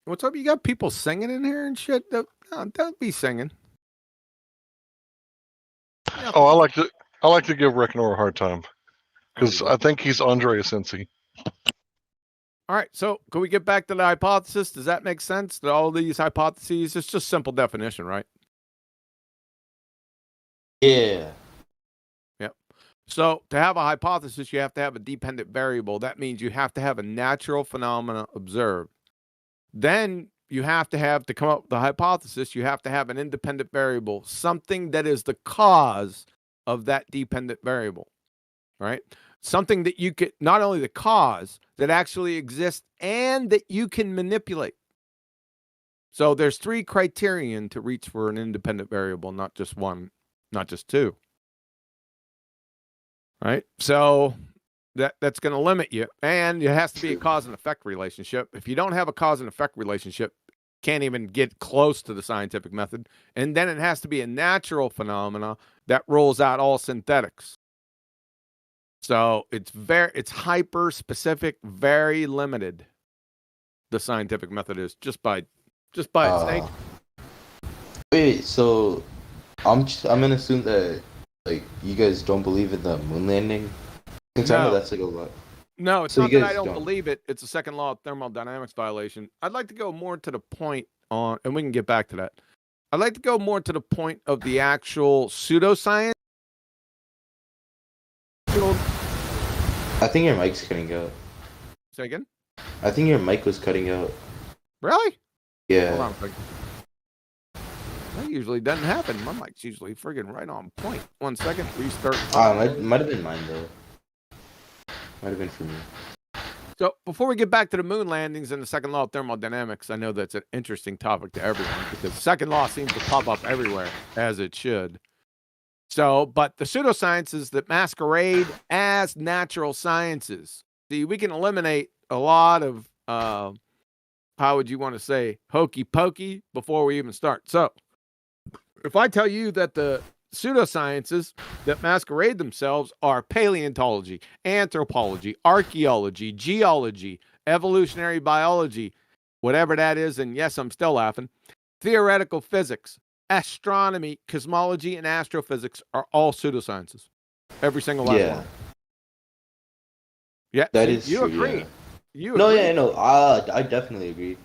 What's up? You got people singing in here and shit? Don't be singing. Oh, I like to give Reckonor a hard time because I think he's Andre Asensi. All right, so can we get back to the hypothesis? Does that make sense? That all these hypotheses, it's just simple definition, right? Yeah. Yep. So to have a hypothesis, you have to have a dependent variable. That means you have to have a natural phenomena observed. Then you have to come up with the hypothesis, you have to have an independent variable, something that is the cause of that dependent variable, right? Something that you could, not only the cause, that actually exists and that you can manipulate. So there's 3 criterion to reach for an independent variable, not just one, not just 2. Right? So that's going to limit you. And it has to be a cause and effect relationship. If you don't have a cause and effect relationship, can't even get close to the scientific method. And then it has to be a natural phenomena that rules out all synthetics. So it's hyper specific, very limited. The scientific method is just by its nature. Wait, so I'm gonna assume that like you guys don't believe in the moon landing. Since I know that's like a lot. No, it's So not you that I guys don't believe it. It's a second law of thermodynamics violation. I'd like to go more to the point on, and we can get back to that. I'd like to go more to the point of the actual pseudoscience. I think your mic's cutting out. Say again? I think your mic was cutting out. Really? Yeah. Hold on a second. That usually doesn't happen. My mic's usually friggin' right on point. 1 second, restart. Might have been mine though. Might have been for me. So before we get back to the moon landings and the second law of thermodynamics, I know that's an interesting topic to everyone because the second law seems to pop up everywhere, as it should. So, but the pseudosciences that masquerade as natural sciences, see, we can eliminate a lot of, how would you want to say, hokey pokey before we even start. So if I tell you that the pseudosciences that masquerade themselves are paleontology, anthropology, archaeology, geology, evolutionary biology, whatever that is, and yes, I'm still laughing, theoretical physics, astronomy, cosmology, and astrophysics are all pseudosciences. Every single last one. Yeah, that see, is you true, agree. yeah. You No, agree. yeah, no. I definitely agree.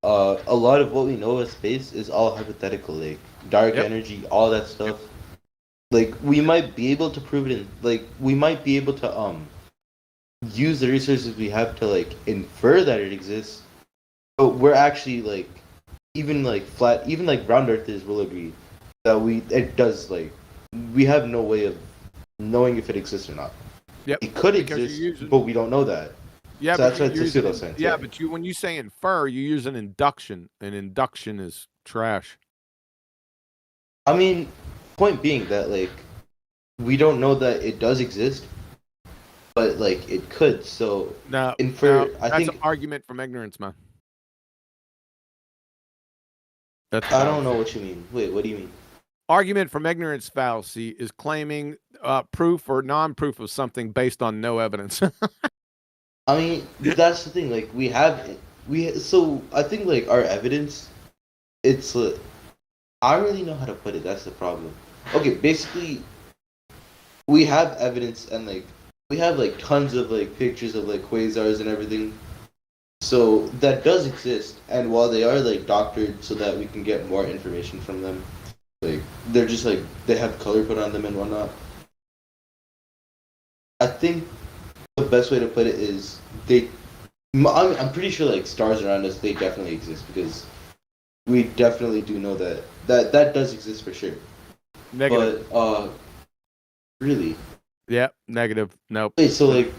A lot of what we know of space is all hypothetical, like dark energy, all that stuff. Like we might be able to prove it in, like we might be able to use the resources we have to like infer that it exists, but we're actually like even like flat, even like round earthers will agree that it does like we have no way of knowing if it exists or not. Yep. It could because you're exist, using- but we don't know that. Yeah, So but that's why it's a you're using pseudoscience. yeah, but when you say infer, you use an induction, and induction is trash. I mean, point being that like we don't know that it does exist, but like it could. So No, infer. I that's think an argument from ignorance, man. That's I don't know what you mean. Wait, what do you mean? Argument from ignorance fallacy is claiming proof or non-proof of something based on no evidence. I mean, that's the thing. Like so I think like our evidence, it's I don't really know how to put it. That's the problem. Okay, basically, we have evidence and like we have like tons of like pictures of like quasars and everything. So that does exist, and while they are like doctored so that we can get more information from them, like they're just like they have color put on them and whatnot. I think the best way to put it is I'm pretty sure like stars around us, they definitely exist because we definitely do know that does exist for sure. Negative. But really? Yeah, negative. Nope. Wait, so like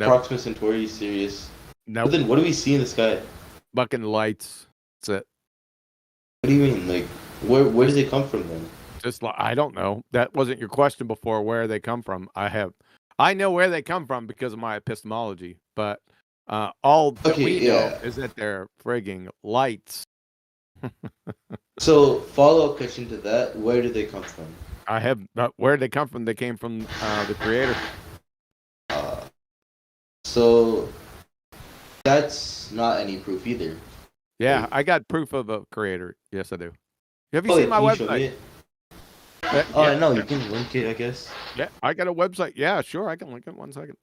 Nope. Proxima Centauri, serious? Nope. But then what do we see in the sky? Bucking lights. That's it. What do you mean? Like where does it come from then? Just like I don't know. That wasn't your question before. Where they come from? I know where they come from because of my epistemology. But all that we know is that they're frigging lights. So follow-up question to that: where do they come from? Where did they come from? They came from the creator. So that's not any proof either. Yeah, I got proof of a creator. Yes, I do. Have you Oh, seen my can you show me website? it? No, you can link it, I guess. Yeah, I got a website. Yeah, sure, I can link it. 1 second.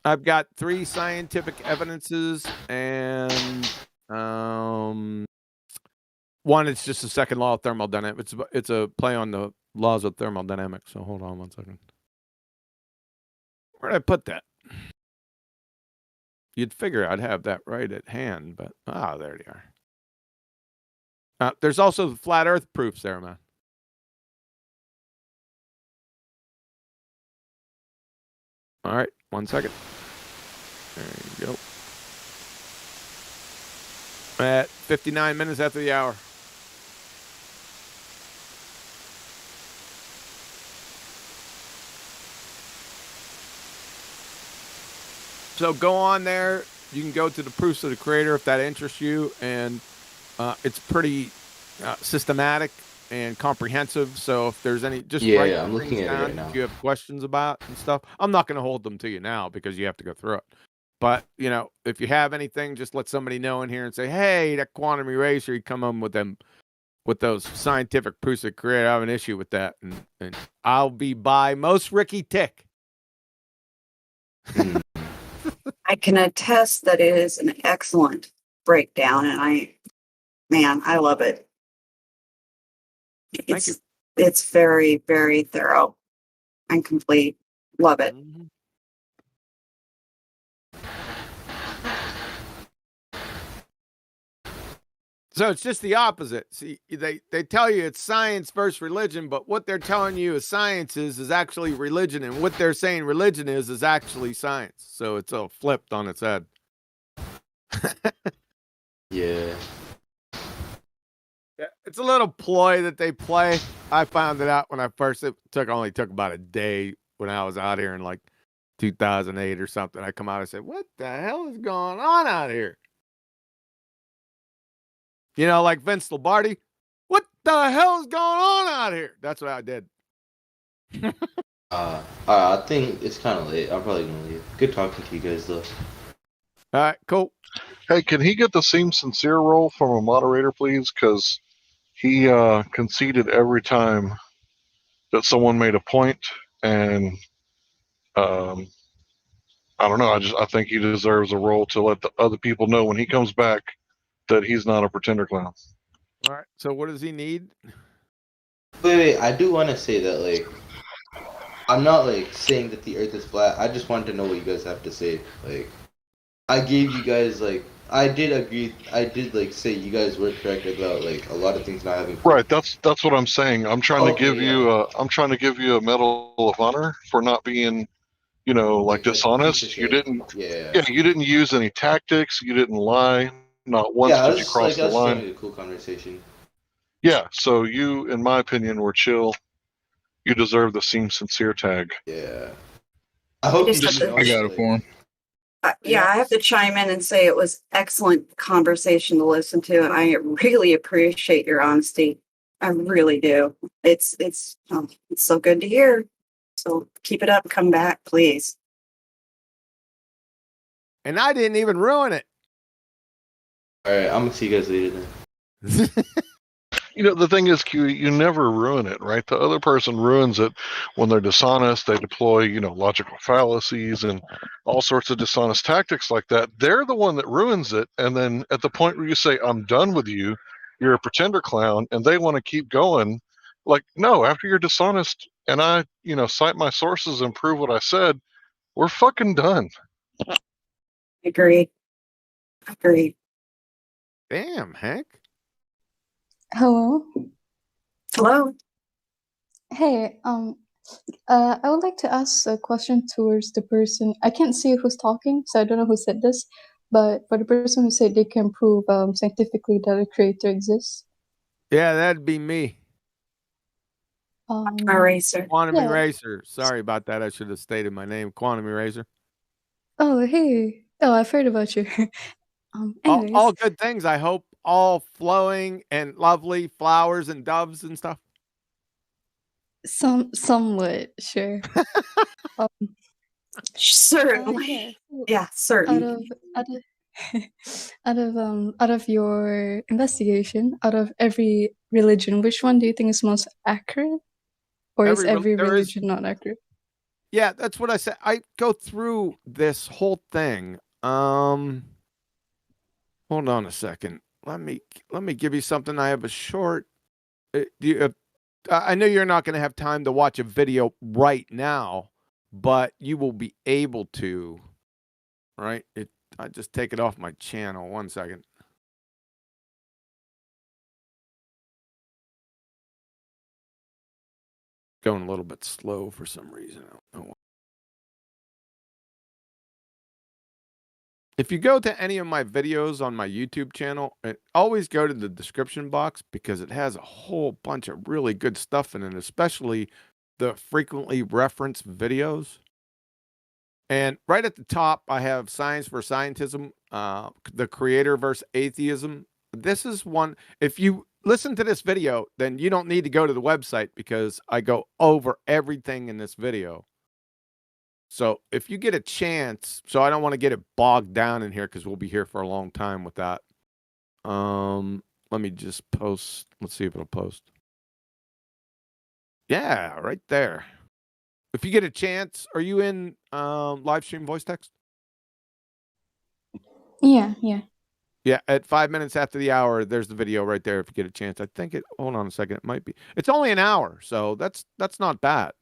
I've got 3 scientific evidences, and one is just the second law of thermodynamics. It's a play on the laws of thermodynamics. So hold on 1 second. Where did I put that? You'd figure I'd have that right at hand, but there they are. There's also flat Earth proofs there, man. All right, 1 second. There you go. At 59 minutes after the hour. So go on there. You can go to the proofs of the creator if that interests you, and it's pretty systematic and comprehensive. So if there's any, just write I'm looking things at it down right now. if you have questions about and stuff. I'm not going to hold them to you now because you have to go through it. But if you have anything, just let somebody know in here and say, "Hey, that quantum eraser, you come on with them, with those scientific proofs of creator. I have an issue with that," and I'll be by most Ricky Tick. I can attest that it is an excellent breakdown, and I love it. Thank you. It's very, very thorough and complete. Love it. So it's just the opposite. See, they tell you it's science versus religion, but what they're telling you is science is actually religion, and what they're saying religion is actually science. So it's all flipped on its head. Yeah. Yeah, it's a little ploy that they play. I found it out when it only took about a day when I was out here in like 2008 or something. I come out and said, "What the hell is going on out here?" Like Vince Lombardi, "What the hell is going on out here?" That's what I did. I think it's kind of late. I'm probably gonna leave. Good talking to you guys, though. All right, cool. Hey, can he get the seem sincere role from a moderator, please? Because he conceded every time that someone made a point, and I don't know. I think he deserves a role to let the other people know when he comes back that he's not a pretender clown. All right. So what does he need? Wait. I do want to say that, like, I'm not like saying that the Earth is flat. I just wanted to know what you guys have to say. Like, I gave you guys like I did agree. I did like say you guys were correct about like a lot of things not having. Right. That's what I'm saying. I'm trying to Okay, give you a Medal of Honor for not being, like Piece of dishonest. You shit. didn't. Yeah. Yeah. You didn't use any tactics. You didn't lie. Not once Yeah, I did you was like, cross the I was line. having a cool conversation. Yeah. So you, in my opinion, were chill. You deserve the seem sincere tag. Yeah. I hope just you have to- know, I got it for him. Yeah, I have to chime in and say it was excellent conversation to listen to, and I really appreciate your honesty. I really do. It's so good to hear. So keep it up. Come back, please. And I didn't even ruin it. All right, I'm gonna see you guys later then. The thing is, Q, you never ruin it, right? The other person ruins it when they're dishonest. They deploy, logical fallacies and all sorts of dishonest tactics like that. They're the one that ruins it. And then at the point where you say, I'm done with you, you're a pretender clown, and they want to keep going. Like, no, after you're dishonest and I, cite my sources and prove what I said, we're fucking done. Agreed. Damn, Hank. Hello. Hello. Hey, I would like to ask a question towards the person. I can't see who's talking, so I don't know who said this, but for the person who said they can prove scientifically that a creator exists. Yeah, that'd be me. Eraser. Quantum Yeah. Eraser. Sorry about that. I should have stated my name. Quantum Eraser. Oh, hey. Oh, I've heard about you. Anyways, All good things, I hope. All flowing and lovely flowers and doves and stuff. somewhat sure. Certainly. Yeah, certainly. Out of your investigation, out of every religion, which one do you think is most accurate? Or is every religion not accurate? Yeah, that's what I said. I go through this whole thing. Hold on a second. Let me give you something. I have a short. I know you're not going to have time to watch a video right now, but you will be able to. Right? I just take it off my channel. 1 second. Going a little bit slow for some reason. I don't know. If you go to any of my videos on my YouTube channel, always go to the description box because it has a whole bunch of really good stuff in it, especially the frequently referenced videos. And right at the top, I have Science for Scientism, the Creator versus Atheism. This is one, if you listen to this video, then you don't need to go to the website because I go over everything in this video. So if you get a chance, so I don't want to get it bogged down in here because we'll be here for a long time with that. Let me just post. Let's see if it'll post. Yeah, right there. If you get a chance, are you in Livestream voice text? Yeah. Yeah, at 5 minutes after the hour, there's the video right there. If you get a chance, I think it. Hold on a second, it might be. It's only an hour, so that's not bad.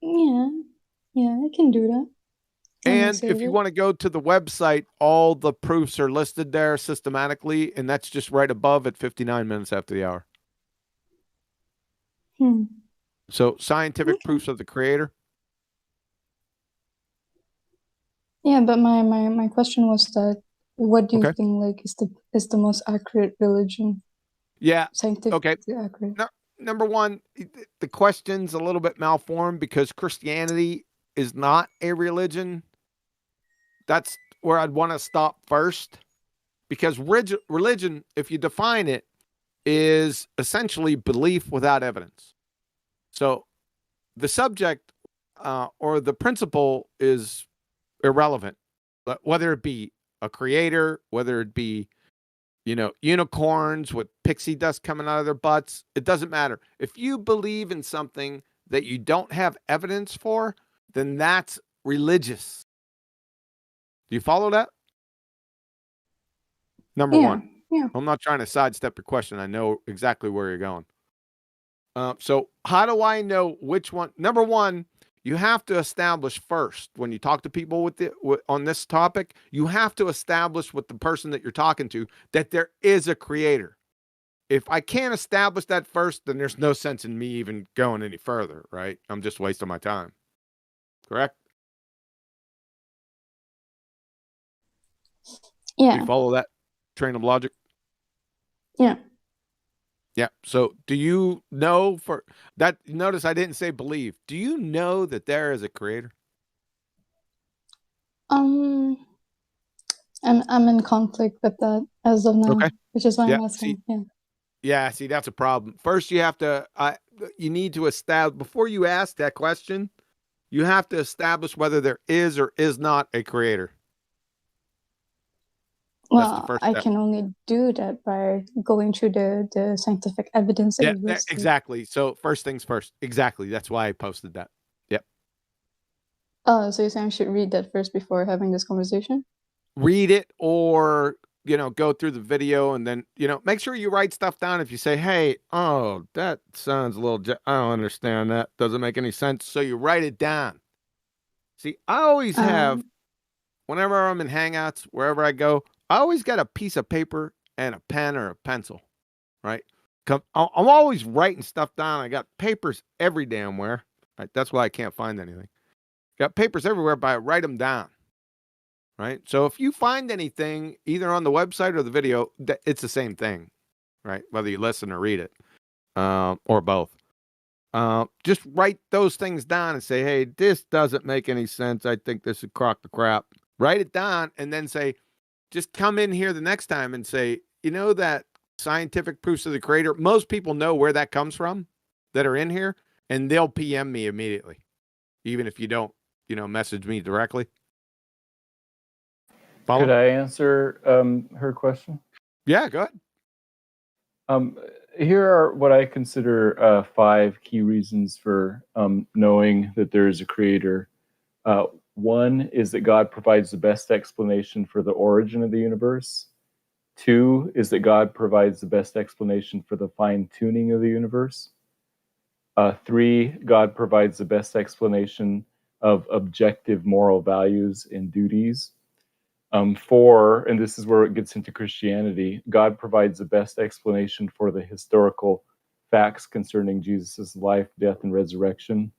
Yeah, I can do that. And if you want to go to the website, all the proofs are listed there systematically, and that's just right above at 59 minutes after the hour. So scientific proofs of the creator. Yeah, but my question was that what do you think like is the most accurate religion? Yeah. Scientifically accurate. No, number one, the question's a little bit malformed because Christianity is not a religion. That's where I'd want to stop first. Because religion, if you define it, is essentially belief without evidence. So the subject or the principle is irrelevant. But whether it be a creator, whether it be, unicorns with pixie dust coming out of their butts, it doesn't matter. If you believe in something that you don't have evidence for, then that's religious. Do you follow that? Number one. Yeah. I'm not trying to sidestep your question. I know exactly where you're going. So how do I know which one? Number one, you have to establish first when you talk to people on this topic, you have to establish with the person that you're talking to that there is a creator. If I can't establish that first, then there's no sense in me even going any further, right? I'm just wasting my time. Correct? Yeah. You follow that train of logic? Yeah. Yeah. So do you know for that? Notice I didn't say believe. Do you know that there is a creator? I'm in conflict with that as of now, Okay. which is why Yeah. I'm asking. Yeah. Yeah, see, that's a problem. First, you have to, you need to establish, before you ask that question, you have to establish whether there is or is not a creator. That's the Well, first I step. can only do that by going through the scientific evidence that Yeah, you listed. exactly. So first things first. Exactly. That's why I posted that. Yep. Oh, so you're saying I should read that first before having this conversation? Read it or, go through the video and then, make sure you write stuff down. If you say, hey, oh, that sounds a little, I don't understand that. Doesn't make any sense. So you write it down. See, I always have, whenever I'm in Hangouts, wherever I go, I always got a piece of paper and a pen or a pencil, right? I'm always writing stuff down. I got papers every damn where. Right? That's why I can't find anything. Got papers everywhere, but I write them down. Right. So if you find anything either on the website or the video, it's the same thing, right? Whether you listen or read it, or both. Just write those things down and say, hey, this doesn't make any sense. I think this is crock the crap. Write it down and then say, just come in here the next time and say, that scientific proofs of the creator, most people know where that comes from that are in here, and they'll PM me immediately, even if you don't, message me directly. Follow? Could I answer her question? Yeah, go ahead. Here are what I consider 5 key reasons for knowing that there is a creator. One is that God provides the best explanation for the origin of the universe. 2 is that God provides the best explanation for the fine-tuning of the universe. 3, God provides the best explanation of objective moral values and duties. 4, and this is where it gets into Christianity, God provides the best explanation for the historical facts concerning Jesus' life, death, and resurrection.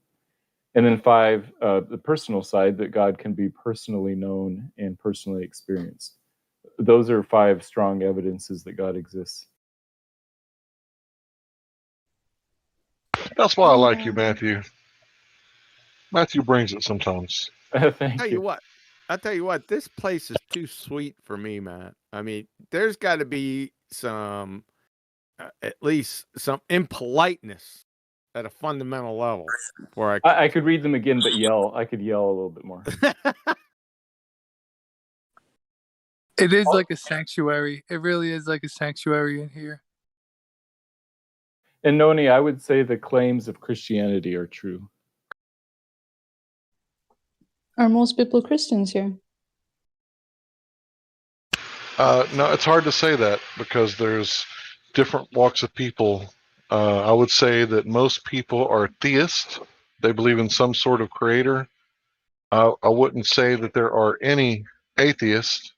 And then 5, the personal side, that God can be personally known and personally experienced. Those are 5 strong evidences that God exists. That's why I like you, Matthew. Matthew brings it sometimes. Thank you. I'll tell you what, this place is too sweet for me, man. I mean, there's got to be some, at least some impoliteness at a fundamental level. Before I could read them again, but yell. I could yell a little bit more. It is like a sanctuary. It really is like a sanctuary in here. And Noni, I would say the claims of Christianity are true. Are most people Christians here? No, it's hard to say that because there's different walks of people. I would say that most people are theists. They believe in some sort of creator. I wouldn't say that there are any atheists,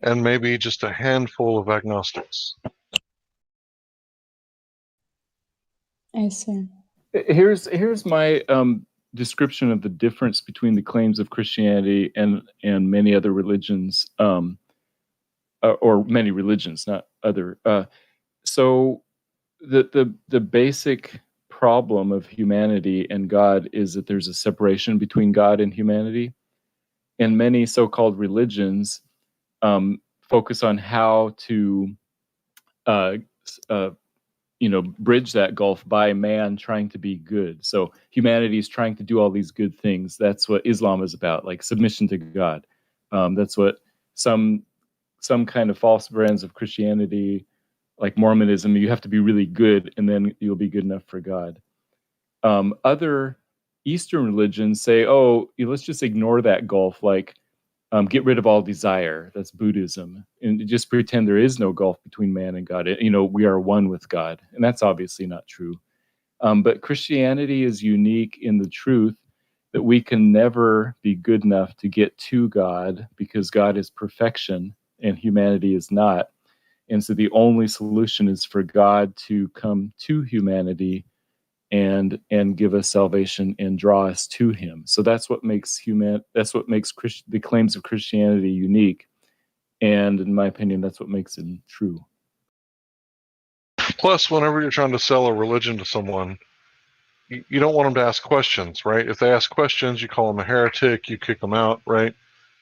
and maybe just a handful of agnostics. I see. Here's my description of the difference between the claims of Christianity and many other religions, or many religions, not other. So the basic problem of humanity and God is that there's a separation between God and humanity, and many so-called religions focus on how to bridge that gulf by man trying to be good. So humanity is trying to do all these good things. That's what Islam is about, like submission to God. That's what some kind of false brands of Christianity, like Mormonism, you have to be really good and then you'll be good enough for God. Other Eastern religions say, oh, let's just ignore that gulf, like get rid of all desire. That's Buddhism. And just pretend there is no gulf between man and God. We are one with God. And that's obviously not true. But Christianity is unique in the truth that we can never be good enough to get to God because God is perfection and humanity is not. And so the only solution is for God to come to humanity and give us salvation and draw us to him. So that's what makes the claims of Christianity unique. And in my opinion, that's what makes it true. Plus, whenever you're trying to sell a religion to someone, you don't want them to ask questions, right? If they ask questions, you call them a heretic, you kick them out, right?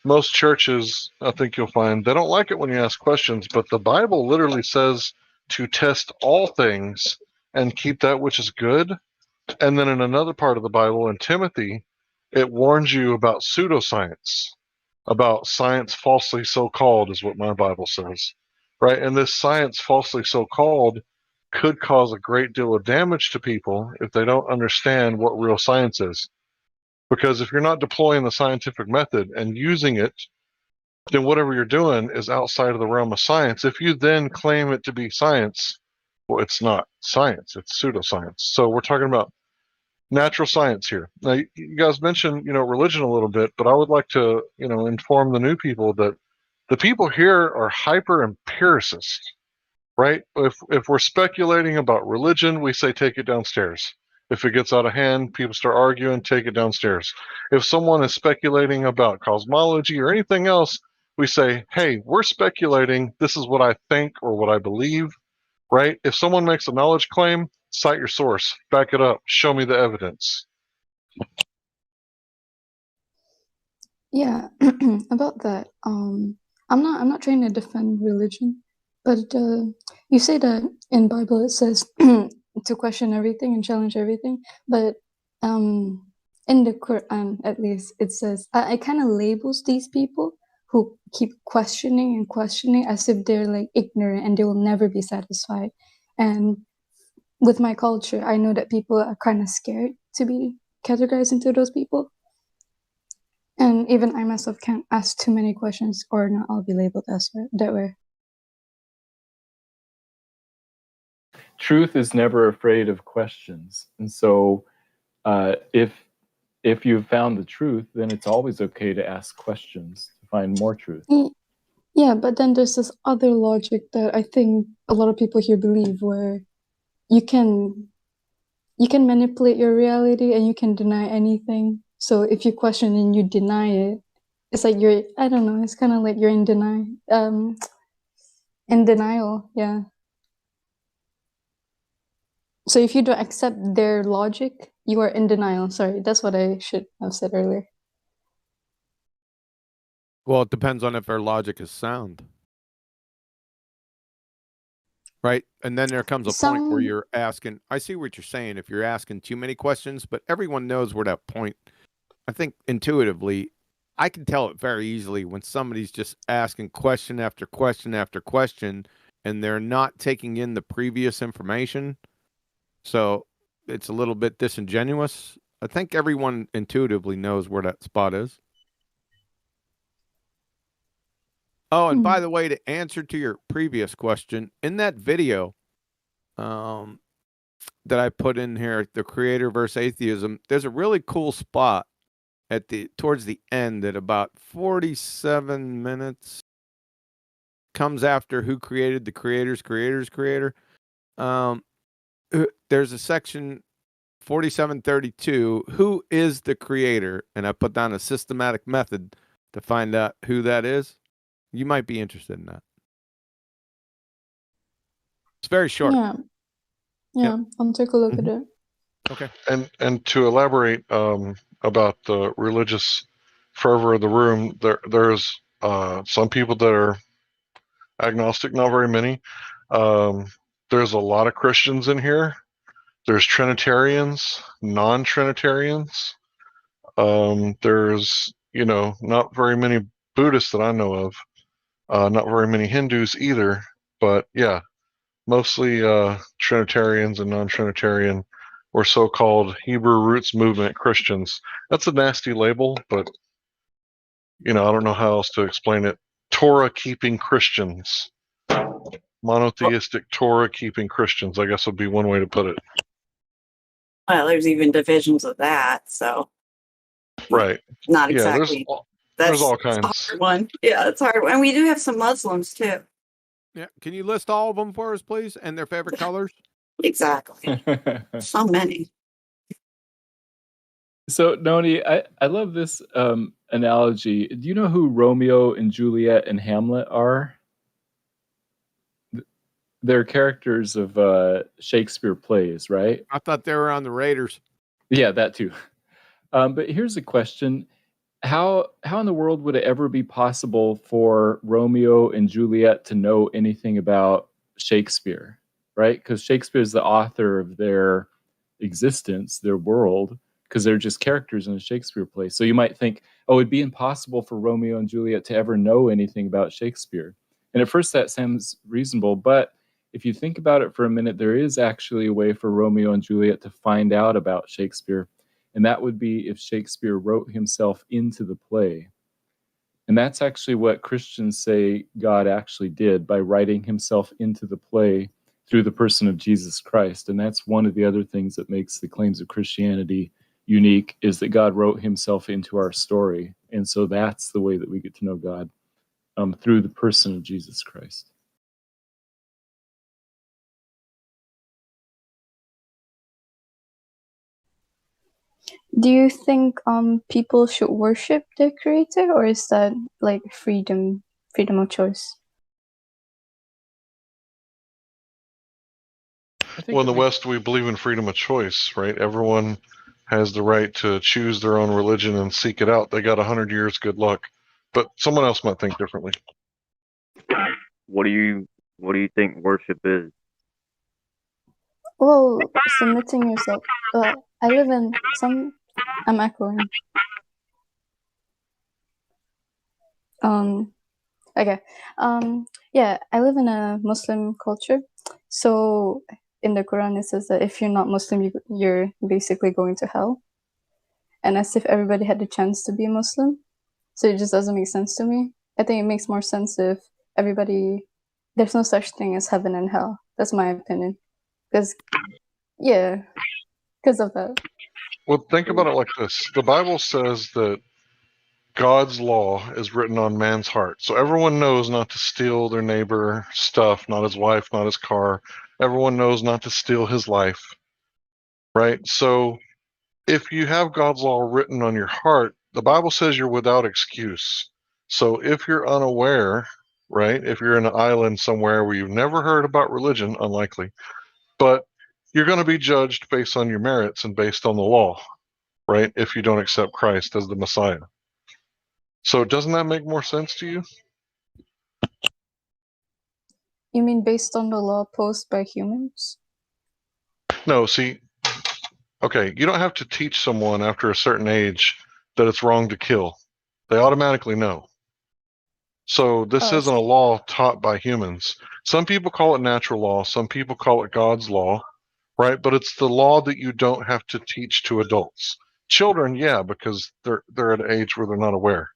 Most churches, I think you'll find, they don't like it when you ask questions, but the Bible literally says to test all things and keep that which is good. And then in another part of the Bible, in Timothy, it warns you about pseudoscience, about science falsely so-called, is what my Bible says, right? And this science falsely so-called could cause a great deal of damage to people if they don't understand what real science is. Because if you're not deploying the scientific method and using it, then whatever you're doing is outside of the realm of science. If you then claim it to be science, well, it's not science, it's pseudoscience. So we're talking about natural science here. Now, you guys mentioned, religion a little bit, but I would like to, inform the new people that the people here are hyper empiricists, right? If we're speculating about religion, we say take it downstairs. If it gets out of hand, people start arguing, take it downstairs. If someone is speculating about cosmology or anything else, we say, hey, we're speculating. This is what I think or what I believe, right? If someone makes a knowledge claim, cite your source, back it up, show me the evidence. Yeah, about that. I'm not trying to defend religion, but you say that in Bible it says to question everything and challenge everything, but in the Quran at least it says I kind of labels these people who keep questioning and questioning as if they're like ignorant and they will never be satisfied. And with my culture, I know that people are kind of scared to be categorized into those people. And even I myself can't ask too many questions or not I'll be labeled as that way. Truth is never afraid of questions. And so if you've found the truth, then it's always okay to ask questions to find more truth. Yeah, but then there's this other logic that I think a lot of people here believe where you can manipulate your reality and you can deny anything. So if you question and you deny it, it's like I don't know, it's kind of like you're in denial, yeah. So if you don't accept their logic, you are in denial. Sorry, that's what I should have said earlier. Well, it depends on if their logic is sound. Right? And then there comes a point where you're asking, I see what you're saying, if you're asking too many questions, but everyone knows where that point, I think intuitively, I can tell it very easily when somebody's just asking question after question after question, and they're not taking in the previous information. So it's a little bit disingenuous. I think everyone intuitively knows where that spot is. Oh, and by the way, to answer to your previous question, in that video that I put in here, the creator versus atheism, there's a really cool spot at towards the end at about 47 minutes. Comes after who created the creator's creator. There's a section 4732, who is the creator? And I put down a systematic method to find out who that is. You might be interested in that. It's very short. Yeah, I'll take a look at it. Okay. And to elaborate about the religious fervor of the room, there's some people that are agnostic, not very many. There's a lot of Christians in here. There's Trinitarians, non-Trinitarians. There's, not very many Buddhists that I know of. Not very many Hindus either. But yeah, mostly Trinitarians and non-Trinitarian or so-called Hebrew roots movement Christians. That's a nasty label, but I don't know how else to explain it. Torah-keeping Christians. Monotheistic Torah-keeping Christians, I guess would be one way to put it. Well, there's even divisions of that, so. Right. not Yeah, exactly. there's That's all a kinds. hard one. Yeah, it's hard. And we do have some Muslims too. Yeah. Can you list all of them for us, please, and their favorite colors? Exactly. So many. So Noni, I love this analogy. Do you know who Romeo and Juliet and Hamlet are? They're characters of Shakespeare plays, right? I thought they were on the Raiders. Yeah, that too. But here's a question: How in the world would it ever be possible for Romeo and Juliet to know anything about Shakespeare, right? Because Shakespeare is the author of their existence, their world, because they're just characters in a Shakespeare play. So you might think, oh, it'd be impossible for Romeo and Juliet to ever know anything about Shakespeare. And at first that sounds reasonable, but if you think about it for a minute, there is actually a way for Romeo and Juliet to find out about Shakespeare. And that would be if Shakespeare wrote himself into the play. And that's actually what Christians say God actually did by writing himself into the play through the person of Jesus Christ. And that's one of the other things that makes the claims of Christianity unique, is that God wrote himself into our story. And so that's the way that we get to know God, through the person of Jesus Christ. Do you think people should worship their creator, or is that like freedom of choice? Well, in the West, we believe in freedom of choice, right? Everyone has the right to choose their own religion and seek it out. They got 100 years, good luck. But someone else might think differently. What do you think worship is? Well, submitting yourself. I live in some. I'm echoing. Okay. Yeah, I live in a Muslim culture. So in the Quran, it says that if you're not Muslim, you're basically going to hell. And as if everybody had the chance to be Muslim. So it just doesn't make sense to me. I think it makes more sense if there's no such thing as heaven and hell. That's my opinion. Because of that. Well, think about it like this. The Bible says that God's law is written on man's heart. So everyone knows not to steal their neighbor stuff, not his wife, not his car. Everyone knows not to steal his life, right? So if you have God's law written on your heart, the Bible says you're without excuse. So if you're unaware, right, if you're in an island somewhere where you've never heard about religion, unlikely, but you're going to be judged based on your merits and based on the law, right, if you don't accept Christ as the Messiah. So doesn't that make more sense to you? You mean based on the law posed by humans? No, see, okay, you don't have to teach someone after a certain age that it's wrong to kill. They automatically know. So this isn't a law taught by humans. Some people call it natural law, some people call it God's law, right? But it's the law that you don't have to teach to adults. Children, yeah, because they're at an age where they're not aware,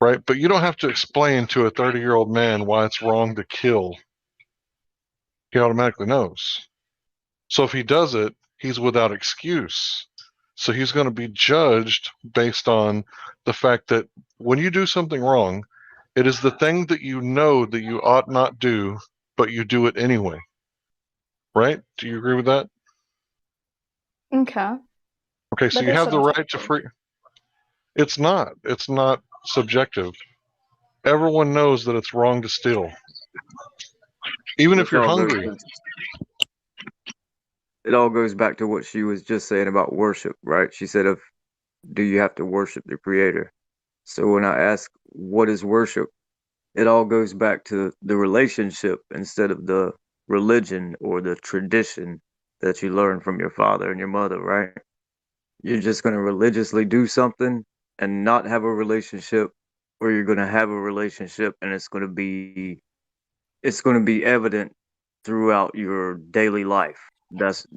right? But you don't have to explain to a 30-year-old man why it's wrong to kill. He automatically knows. So if he does it, he's without excuse. So he's going to be judged based on the fact that when you do something wrong, it is the thing that you know that you ought not do, but you do it anyway. Right? Do you agree with that? Okay. Okay, so But you that's have the right to subjective. free. It's not. It's not subjective. Everyone knows that it's wrong to steal. Even if This you're all goes hungry. It all goes back to what she was just saying about worship, right? She said, do you have to worship the creator? So when I ask, what is worship? It all goes back to the relationship instead of the religion or the tradition that you learn from your father and your mother, right? You're just going to religiously do something and not have a relationship, or you're going to have a relationship and it's going to be evident throughout your daily life.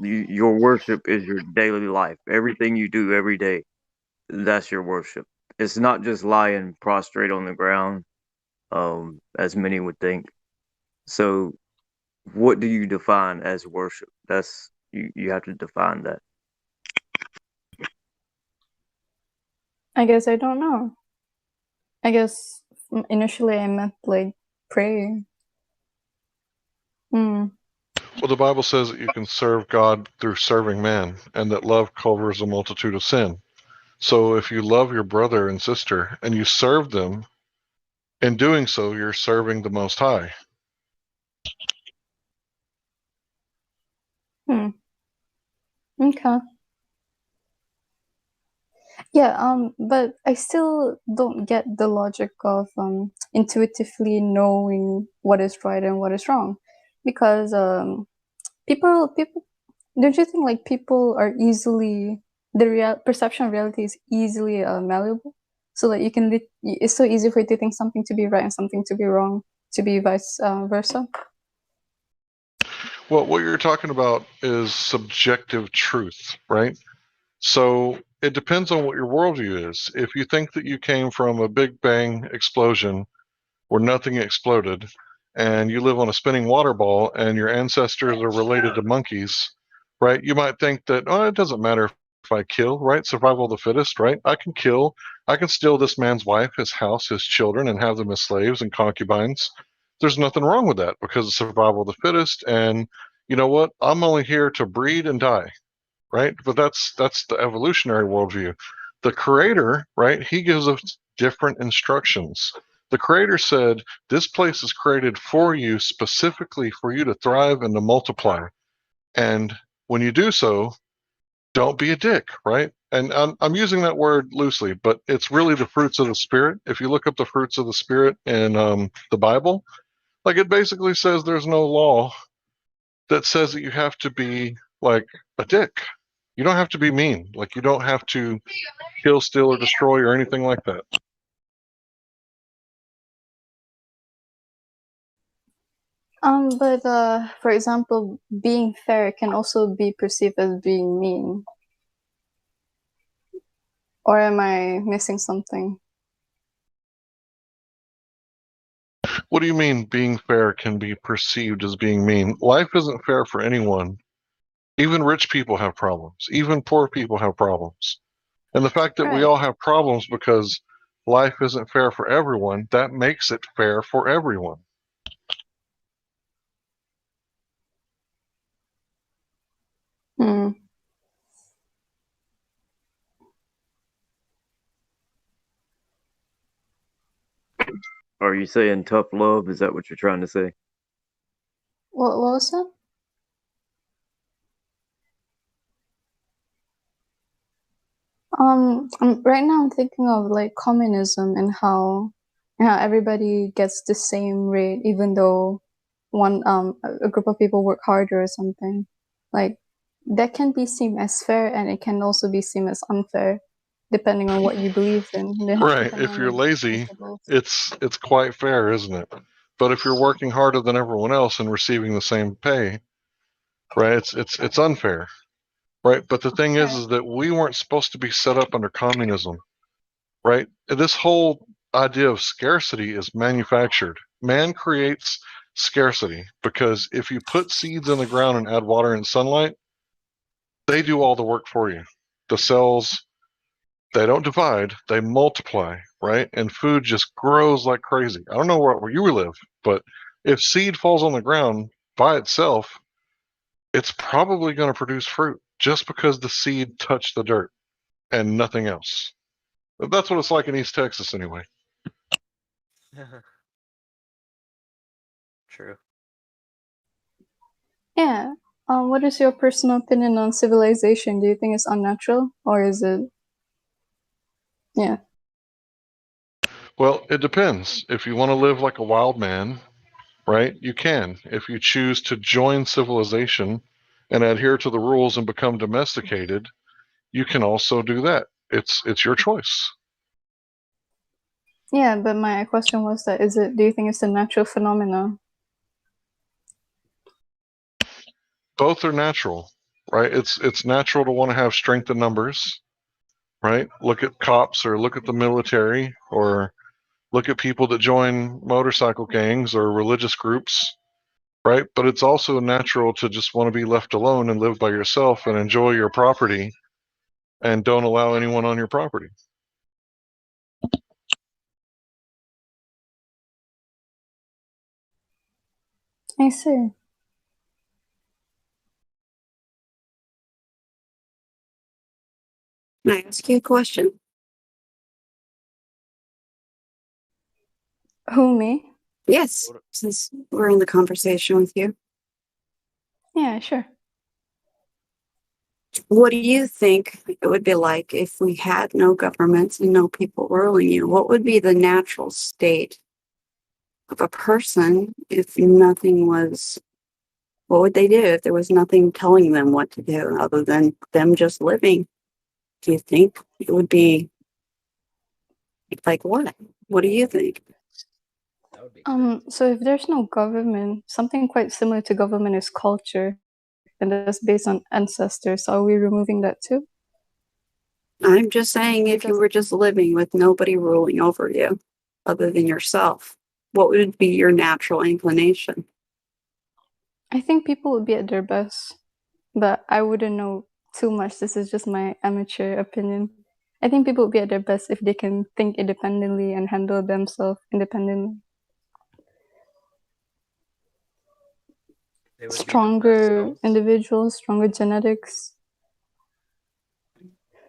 Your worship is your daily life. Everything you do every day, that's your worship. It's not just lying prostrate on the ground, as many would think. So, what do you define as worship? You have to define that. I guess I don't know. I guess initially I meant like pray. Well, the Bible says that you can serve God through serving man, and that love covers a multitude of sin. So if you love your brother and sister and you serve them, in doing so, you're serving the Most High. Okay. Yeah, but I still don't get the logic of intuitively knowing what is right and what is wrong. Because people don't you think like people are easily the real perception of reality is easily malleable? So that you can it's so easy for you to think something to be right and something to be wrong, to be vice versa. Well, what you're talking about is subjective truth, right? So it depends on what your worldview is. If you think that you came from a Big Bang explosion where nothing exploded, and you live on a spinning water ball and your ancestors are related to monkeys, right? You might think that, oh, it doesn't matter if I kill, right? Survival of the fittest, right? I can kill, I can steal this man's wife, his house, his children, and have them as slaves and concubines. There's nothing wrong with that because it's survival of the fittest. And you know what? I'm only here to breed and die, right? But that's the evolutionary worldview. The creator, right? He gives us different instructions. The creator said, this place is created for you, specifically for you to thrive and to multiply. And when you do so, don't be a dick, right? And I'm using that word loosely, but it's really the fruits of the Spirit. If you look up the fruits of the Spirit in the Bible, like it basically says there's no law that says that you have to be like a dick. You don't have to be mean. Like you don't have to kill, steal, or destroy or anything like that. But for example, being fair can also be perceived as being mean. Or am I missing something? What do you mean being fair can be perceived as being mean? Life isn't fair for anyone. Even rich people have problems. Even poor people have problems. And the fact that we Right. all have problems because life isn't fair for everyone, that makes it fair for everyone. Hmm. Are you saying tough love? Is that what you're trying to say? What was that? Right now I'm thinking of like communism and how everybody gets the same rate even though a group of people work harder or something. Like that can be seen as fair and it can also be seen as unfair depending on what you believe in. Right. Depending If on you're your lazy, principles. it's quite fair, isn't it? But if you're working harder than everyone else and receiving the same pay, right, it's unfair. Right. But the thing is that we weren't supposed to be set up under communism. Right? This whole idea of scarcity is manufactured. Man creates scarcity because if you put seeds in the ground and add water and sunlight, they do all the work for you. The cells, they don't divide, they multiply, right? And food just grows like crazy. I don't know where you live, but if seed falls on the ground by itself, it's probably going to produce fruit just because the seed touched the dirt and nothing else. That's what it's like in East Texas anyway. True. Yeah. What is your personal opinion on civilization? Do you think it's unnatural or is it? Yeah. Well, it depends. If you want to live like a wild man, right, you can. If you choose to join civilization and adhere to the rules and become domesticated, you can also do that. It's your choice. Yeah, but my question was that do you think it's a natural phenomenon? Both are natural, right? It's natural to want to have strength in numbers, right? Look at cops or look at the military or look at people that join motorcycle gangs or religious groups, right? But it's also natural to just want to be left alone and live by yourself and enjoy your property and don't allow anyone on your property. I see. Can I ask you a question? Who, me? Yes, since we're in the conversation with you. Yeah, sure. What do you think it would be like if we had no governments and no people ruling you? What would be the natural state of a person if nothing was, what would they do if there was nothing telling them what to do other than them just living? Do you think it would be like what? What do you think? So if there's no government, something quite similar to government is culture, and that's based on ancestors. Are we removing that too? I'm just saying if you were just living with nobody ruling over you other than yourself, what would be your natural inclination? I think people would be at their best, but I wouldn't know too much. This is just my amateur opinion. I think people would be at their best if they can think independently and handle themselves independently. Stronger individuals, stronger genetics.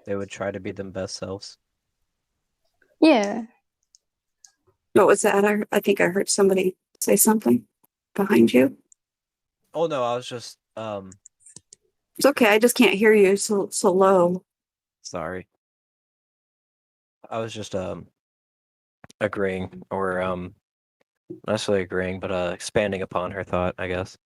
They would try to be them best selves. Yeah. What was that? I think I heard somebody say something behind you. Oh no, I was just It's okay. I just can't hear you so low. sorry. I was just agreeing or not necessarily agreeing, but expanding upon her thought, I guess.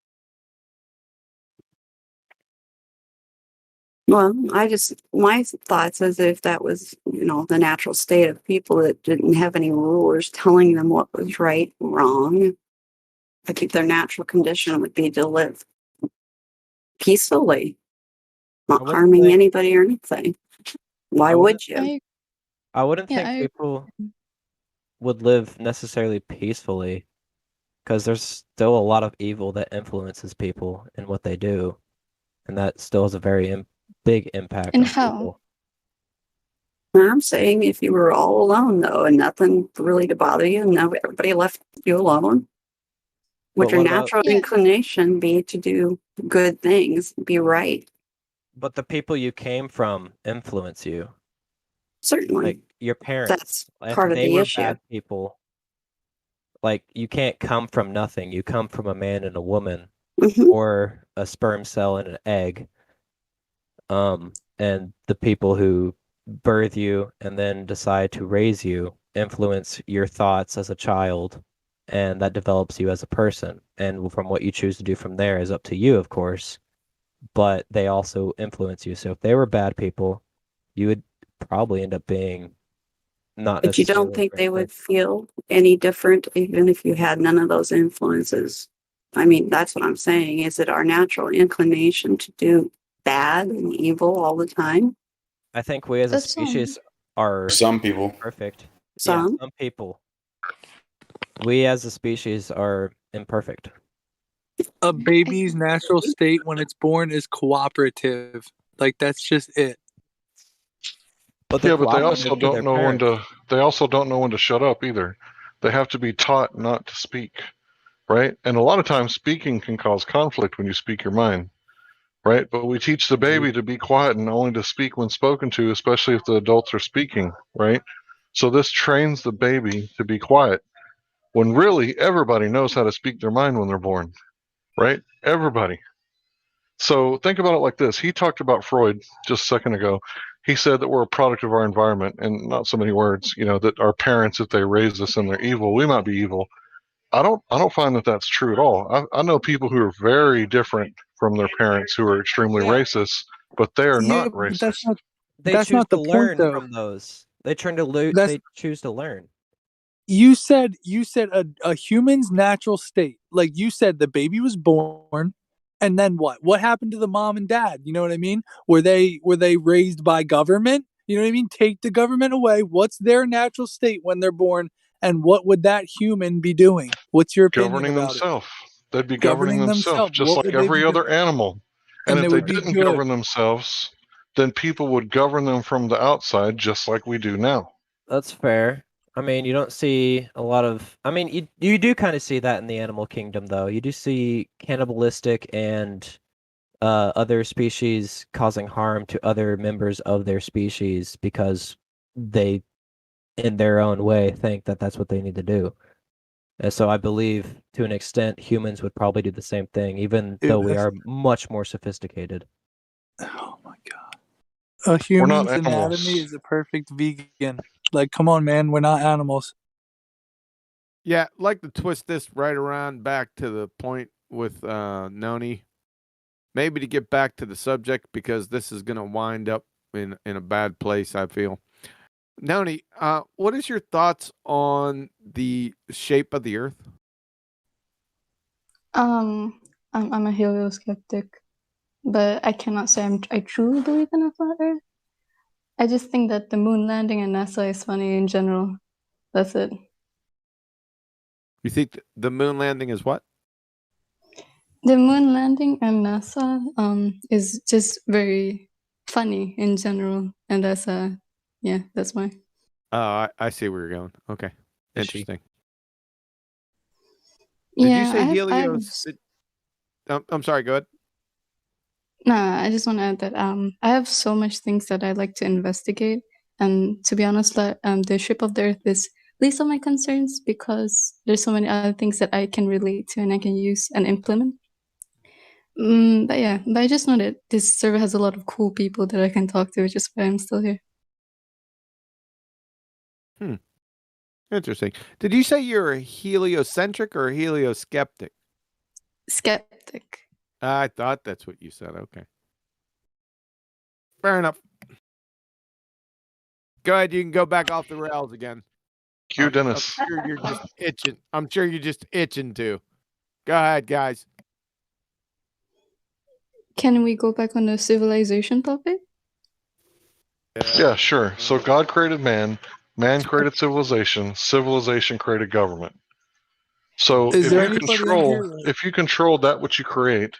Well, my thoughts as if that was, the natural state of people that didn't have any rulers telling them what was right, wrong. I think their natural condition would be to live peacefully, not harming anybody or anything. Why would you? I wouldn't think people would live necessarily peacefully because there's still a lot of evil that influences people in what they do, and that still has a very big impact And on how? people. I'm saying if you were all alone though, and nothing really to bother you, and everybody left you alone, would But your what about- natural inclination be to do good things, be right? But the people you came from influence you. Certainly. Like your parents. That's If part of they the were issue. bad people, like you can't come from nothing. You come from a man and a woman, or a sperm cell and an egg. And the people who birth you and then decide to raise you influence your thoughts as a child, and that develops you as a person. And from what you choose to do from there is up to you, of course, but they also influence you. So if they were bad people, you would probably end up being not But you necessarily don't a think great they would person. feel any different even if you had none of those influences? I mean, that's what I'm saying. Is it our natural inclination to do bad and evil all the time? I think we as a That's species are Some people. perfect. Some? Yeah, some people. We as a species are imperfect. A baby's natural state when it's born is cooperative. Like that's just it. But Yeah, but they also cooperative to their don't know when parents. to. They also don't know when to shut up either. They have to be taught not to speak, right? And a lot of times, speaking can cause conflict when you speak your mind, right? But we teach the baby to be quiet and only to speak when spoken to, especially if the adults are speaking, right? So this trains the baby to be quiet when really everybody knows how to speak their mind when they're born, right? Everybody. So think about it like this. He talked about Freud just a second ago. He said that we're a product of our environment, and not so many words, that our parents, if they raise us and they're evil, we might be evil. I don't find that that's true at all. I know people who are very different from their parents who are extremely racist, but they are not but racist. They that's choose not to the point learn though. from those. They choose to learn. You said a human's natural state. Like you said the baby was born and then what happened to the mom and dad? You know what I mean? Were they raised by government? You know what I mean? Take the government away. What's their natural state when they're born, and what would that human be doing? What's your opinion Governing about it? themselves. They'd be governing themselves just What like would they be every doing? other animal. And And if they they would be didn't good. govern themselves, then people would govern them from the outside just like we do now. That's fair. I mean, you don't see a lot of. I mean, you do kind of see that in the animal kingdom, though. You do see cannibalistic and other species causing harm to other members of their species because they, in their own way, think that that's what they need to do. And so I believe, to an extent, humans would probably do the same thing, even though we are much more sophisticated. Oh my god. A We're not human's anatomy animals. is a perfect vegan. Like, come on, man, we're not animals. Yeah, I'd like to twist this right around back to the point with Noni. Maybe to get back to the subject because this is going to wind up in a bad place, I feel. Noni, what is your thoughts on the shape of the Earth? I'm a helioskeptic, but I cannot say I truly believe in a flat Earth. I just think that the moon landing and NASA is funny in general. That's it. You think the moon landing is what? The moon landing and NASA is just very funny in general, and that's yeah, that's why. Oh, I see where you're going. Okay, interesting. Did Yeah, you say I Helios? I'm sorry. Go ahead. Nah, I just want to add that I have so much things that I like to investigate, and to be honest, the shape of the Earth is least of my concerns because there's so many other things that I can relate to and I can use and implement. But yeah, but I just know that this server has a lot of cool people that I can talk to, which is why I'm still here. Interesting. Did you say you're a heliocentric or a helioskeptic? Skeptic. I thought that's what you said. Okay. Fair enough. Go ahead. You can go back off the rails again. Cue Dennis. I'm sure you're just itching. I'm sure you're just itching to. Go ahead, guys. Can we go back on the civilization topic? Yeah, sure. So God created man, man created civilization, civilization created government. So Is if there you anybody in control here that- if you control that which you create,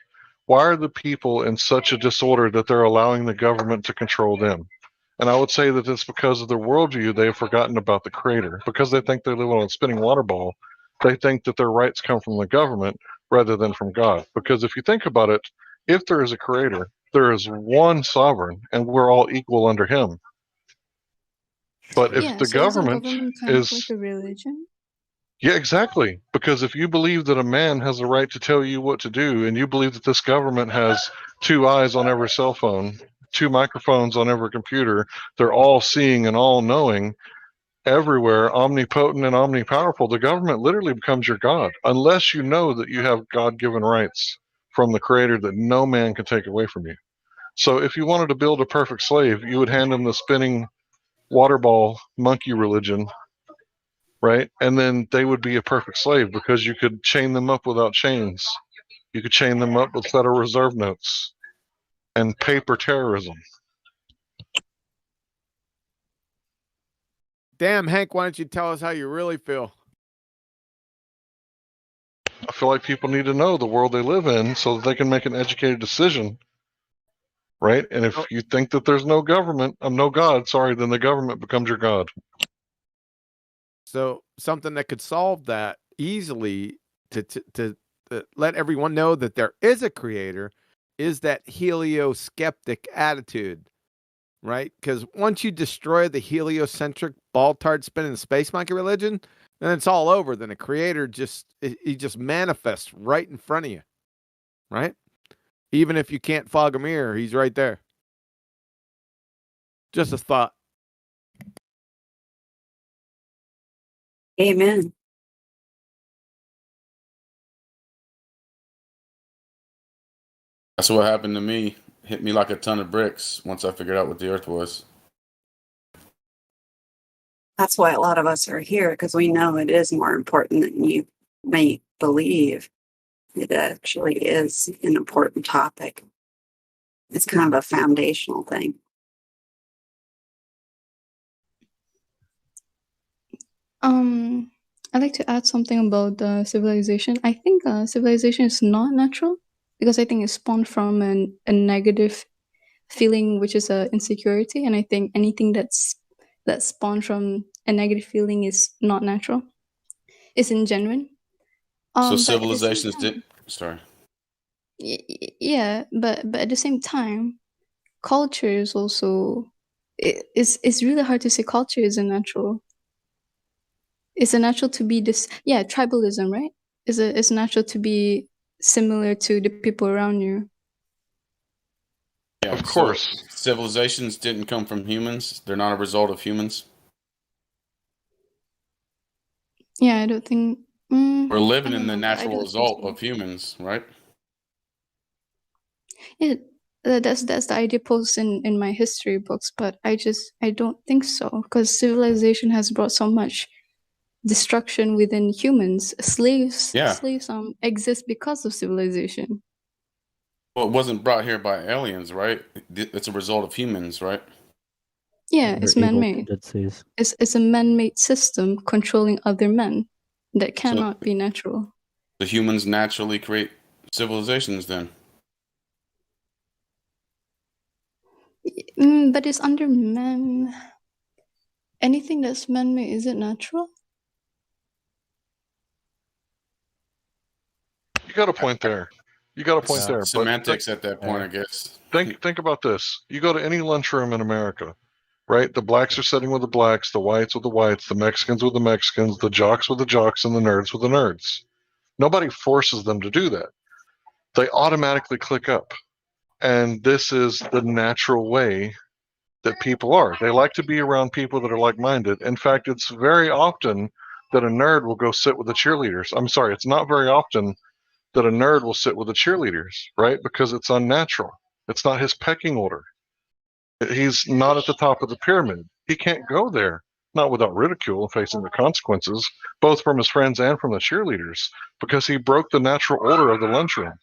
why are the people in such a disorder that they're allowing the government to control them? And I would say that it's because of their worldview they have forgotten about the creator. Because they think they live on a spinning water ball, they think that their rights come from the government rather than from God. Because if you think about it, if there is a creator, there is one sovereign, and we're all equal under him. But if Yeah, the so isn't government government kind of is like a religion? yeah, exactly. Because if you believe that a man has a right to tell you what to do, and you believe that this government has two eyes on every cell phone, two microphones on every computer, they're all seeing and all knowing everywhere, omnipotent and omnipowerful, the government literally becomes your God, unless you know that you have God given rights from the creator that no man can take away from you. So if you wanted to build a perfect slave, you would hand him the spinning water ball monkey religion, right? And then they would be a perfect slave because you could chain them up without chains. You could chain them up with Federal Reserve notes and paper terrorism. Damn, Hank, why don't you tell us how you really feel? I feel like people need to know the world they live in so that they can make an educated decision, right? And if you think that there's no government, no God, sorry, then the government becomes your God. So something that could solve that easily to let everyone know that there is a creator is that helioskeptic attitude, right? Because once you destroy the heliocentric ball-tard spinning space monkey religion, then it's all over. Then a creator he just manifests right in front of you, right? Even if you can't fog a mirror, he's right there. Just a thought. Amen. That's what happened to me. Hit me like a ton of bricks once I figured out what the Earth was. That's why a lot of us are here, because we know it is more important than you may believe. It actually is an important topic. It's kind of a foundational thing. I'd like to add something about civilization. I think civilization is not natural because I think it spawned from a negative feeling, which is insecurity. And I think anything that spawned from a negative feeling is not natural, isn't genuine. So But at the same civilizations did. time, Sorry. yeah, but at the same time, culture is also it's really hard to say culture is a natural. It's a natural to be this, yeah, tribalism, right? It's natural to be similar to the people around you. Yeah, Of so course. civilizations didn't come from humans. They're not a result of humans. Yeah, I don't think. We're living I in don't the know, but I natural don't think result so. of humans, right? Yeah, that's the idea posed in my history books, but I don't think so, because civilization has brought so much destruction within humans. Slaves Yeah. exist because of civilization. Well, it wasn't brought here by aliens, right? It's a result of humans, right? Yeah, Or it's evil man-made. tendencies. It's a man-made system controlling other men that So cannot be natural. the humans naturally create civilizations then. But it's under man. Anything that's man-made, is it natural? You got a point there. You got a point It's there. But semantics at that point, I guess. think about this. You go to any lunchroom in America, right? The blacks are sitting with the blacks, the whites with the whites, the Mexicans with the Mexicans, the jocks with the jocks, and the nerds with the nerds. Nobody forces them to do that. They automatically click up. And this is the natural way that people are. They like to be around people that are like minded. In fact, it's very often that a nerd will go sit with the cheerleaders. I'm sorry, it's not very often that a nerd will sit with the cheerleaders, right? Because it's unnatural. It's not his pecking order. He's not at the top of the pyramid. He can't go there, not without ridicule and facing the consequences, both from his friends and from the cheerleaders, because he broke the natural order of the lunchroom.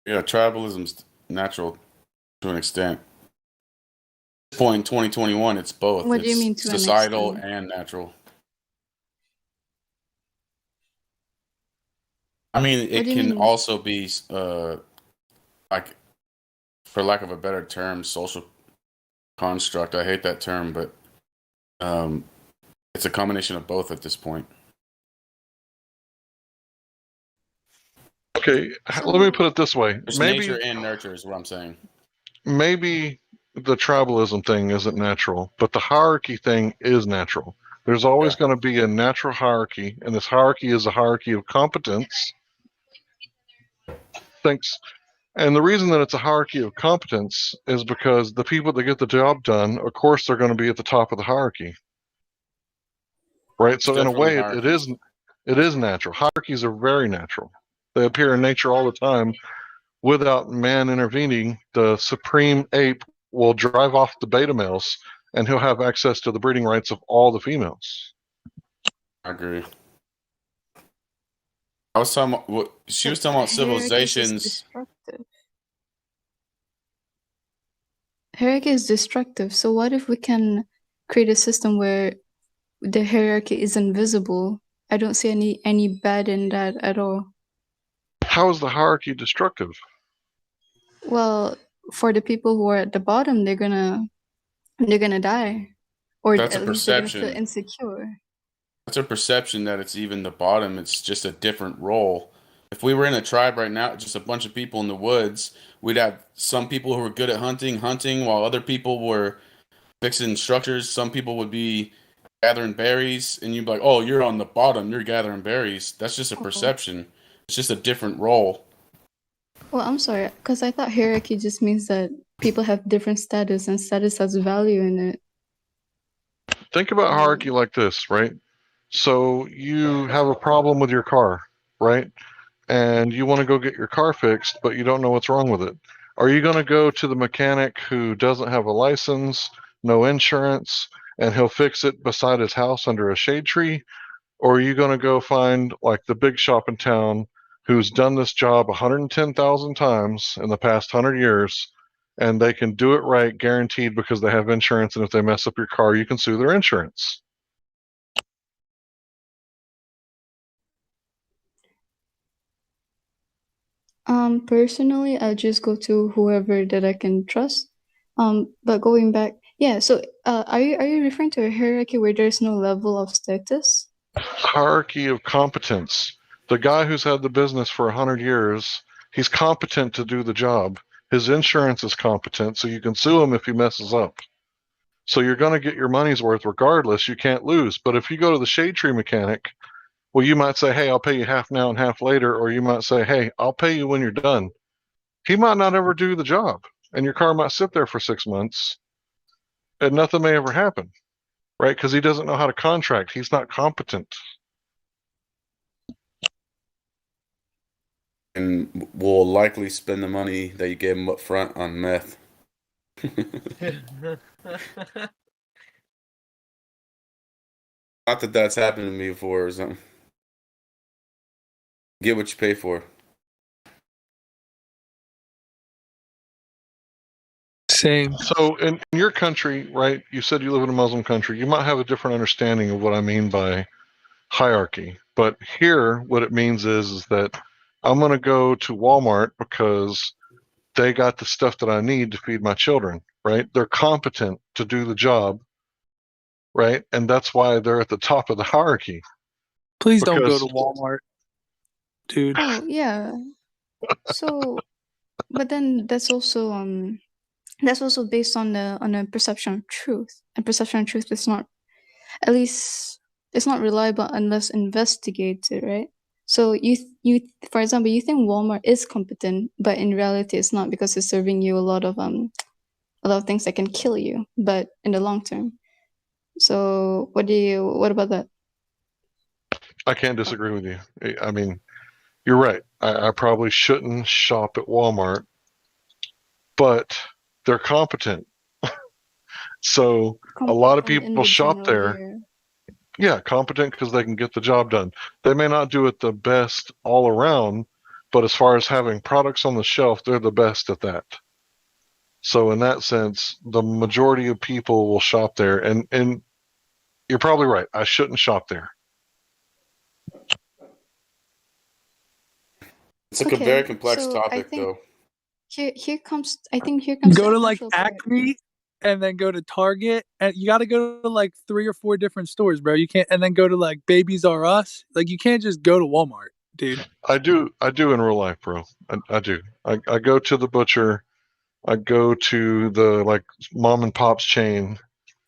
Yeah, tribalism's natural to an extent. At this point in 2021, it's both. What do you It's mean to an societal extent? and natural. I mean, What it do you can mean? also be, like, for lack of a better term, social construct. I hate that term, but it's a combination of both at this point. Okay, let me put it this way. There's Maybe nature and nurture is what I'm saying. maybe the tribalism thing isn't natural, but the hierarchy thing is natural. There's always going to be a natural hierarchy, and this hierarchy is a hierarchy of competence. Thanks. And the reason that it's a hierarchy of competence is because the people that get the job done, of course, they're going to be at the top of the hierarchy, right? So in a Definitely way, hierarchies. it is natural. Hierarchies are very natural. They appear in nature all the time. Without man intervening, the supreme ape will drive off the beta males, and he'll have access to the breeding rights of all the females. I agree. I was talking about, what she was talking about Hierarchy is civilizations. destructive. Hierarchy is destructive. So what if we can create a system where the hierarchy is invisible? I don't see any bad in that at all. How is the hierarchy destructive? Well, for the people who are at the bottom, they're gonna die, or That's a at least they're gonna feel perception. insecure. That's a perception that it's even the bottom. It's just a different role. If we were in a tribe right now, just a bunch of people in the woods, we'd have some people who were good at hunting, while other people were fixing structures. Some people would be gathering berries, and you'd be like, "Oh, you're on the bottom. You're gathering berries." That's just a perception. It's just a different role. Well, I'm sorry, because I thought hierarchy just means that people have different status and status has value in it. Think about hierarchy like this, right? So you have a problem with your car, right? And you want to go get your car fixed, but you don't know what's wrong with it. Are you going to go to the mechanic who doesn't have a license, no insurance, and he'll fix it beside his house under a shade tree? Or are you going to go find like the big shop in town who's done this job 110,000 times in the past 100 years, and they can do it right, guaranteed, because they have insurance, and if they mess up your car, you can sue their insurance? Personally, I just go to whoever that I can trust. But going back, Yeah. So, are you referring to a hierarchy where there's no level of status? Hierarchy of competence. The guy who's had the business for 100 years, he's competent to do the job. His insurance is competent, so you can sue him if he messes up. So you're going to get your money's worth regardless. You can't lose. But if you go to the shade tree mechanic, well, you might say, hey, I'll pay you half now and half later. Or you might say, hey, I'll pay you when you're done. He might not ever do the job. And your car might sit there for 6 months and nothing may ever happen, right? Because he doesn't know how to contract. He's not competent. And will likely spend the money that you gave him up front on meth. Not that that's happened to me before or something. Get what you pay for. Same. So in your country, right, you said you live in a Muslim country. You might have a different understanding of what I mean by hierarchy. But here, what it means is that I'm going to go to Walmart because they got the stuff that I need to feed my children, right? They're competent to do the job, right? And that's why they're at the top of the hierarchy. Please don't go Because to Walmart, dude. Oh yeah. So, but then that's also based on a perception of truth, and perception of truth is not, at least it's not reliable unless investigated, right? So for example, you think Walmart is competent, but in reality it's not, because it's serving you a lot of things that can kill you, but in the long term. So what about that? I can't disagree with you. I mean, you're right. I probably shouldn't shop at Walmart, but they're competent. So a lot of Competent in people the shop general there. here. Yeah, competent because they can get the job done. They may not do it the best all around, but as far as having products on the shelf, they're the best at that. So in that sense, the majority of people will shop there, and you're probably right. I shouldn't shop there. It's like a Okay, very complex so I topic, think though. here comes the Go to like actual part. Acme and then go to Target, and you got to go to like 3 or 4 different stores, bro. You can't, and then go to like Babies R Us. Like you can't just go to Walmart, dude. I do in real life, bro. I do. I go to the butcher. I go to the like mom and pop's chain,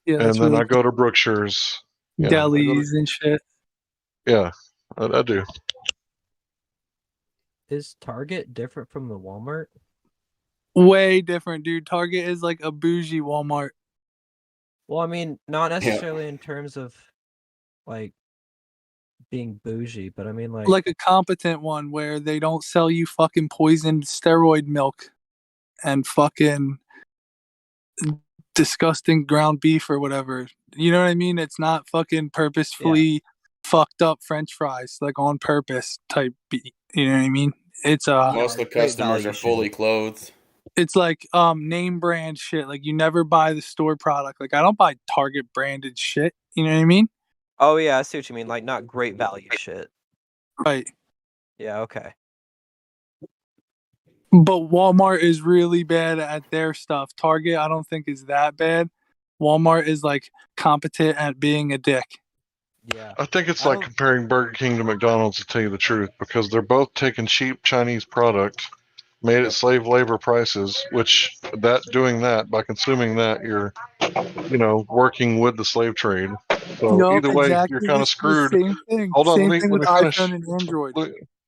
Yeah, that's and then really I go to Brookshire's. Yeah, I go to, delis and shit. yeah, I do. Is Target different from the Walmart? Way different, dude. Target is like a bougie Walmart. Well, I mean, not Yeah. necessarily in terms of like being bougie, but I mean Like a competent one where they don't sell you fucking poisoned steroid milk and fucking disgusting ground beef or whatever. You know what I mean? It's not fucking purposefully fucked up French fries, like on purpose type beef. You know what I mean? It's Most of the customers are fully clothed. it's like name brand shit. Like you never buy the store product. Like I don't buy Target branded shit. You know what I mean? Oh yeah, I see what you mean. Like not great value shit. Right. Yeah, okay. But Walmart is really bad at their stuff. Target, I don't think is that bad. Walmart is like competent at being a dick. Yeah. I think it's like comparing Burger King to McDonald's, to tell you the truth, because they're both taking cheap Chinese product, made at slave labor prices, which doing that by consuming that, you're, working with the slave trade. So Yup, either way, you're exactly kind the of screwed. same thing. Hold on, Same let thing me with finish. iPhone and Android.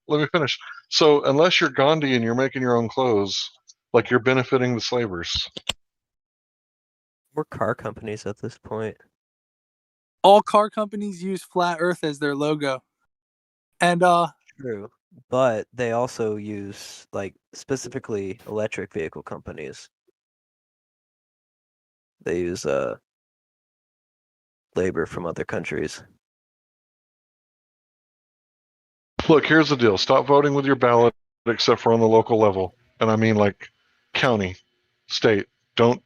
Let me finish. So unless you're Gandhi and you're making your own clothes, like you're benefiting the slavers. We're car companies at this point. All car companies use flat Earth as their logo. And True. But they also use like specifically electric vehicle companies. They use labor from other countries. Look, here's the deal. Stop voting with your ballot, except for on the local level, and I mean like county, state. Don't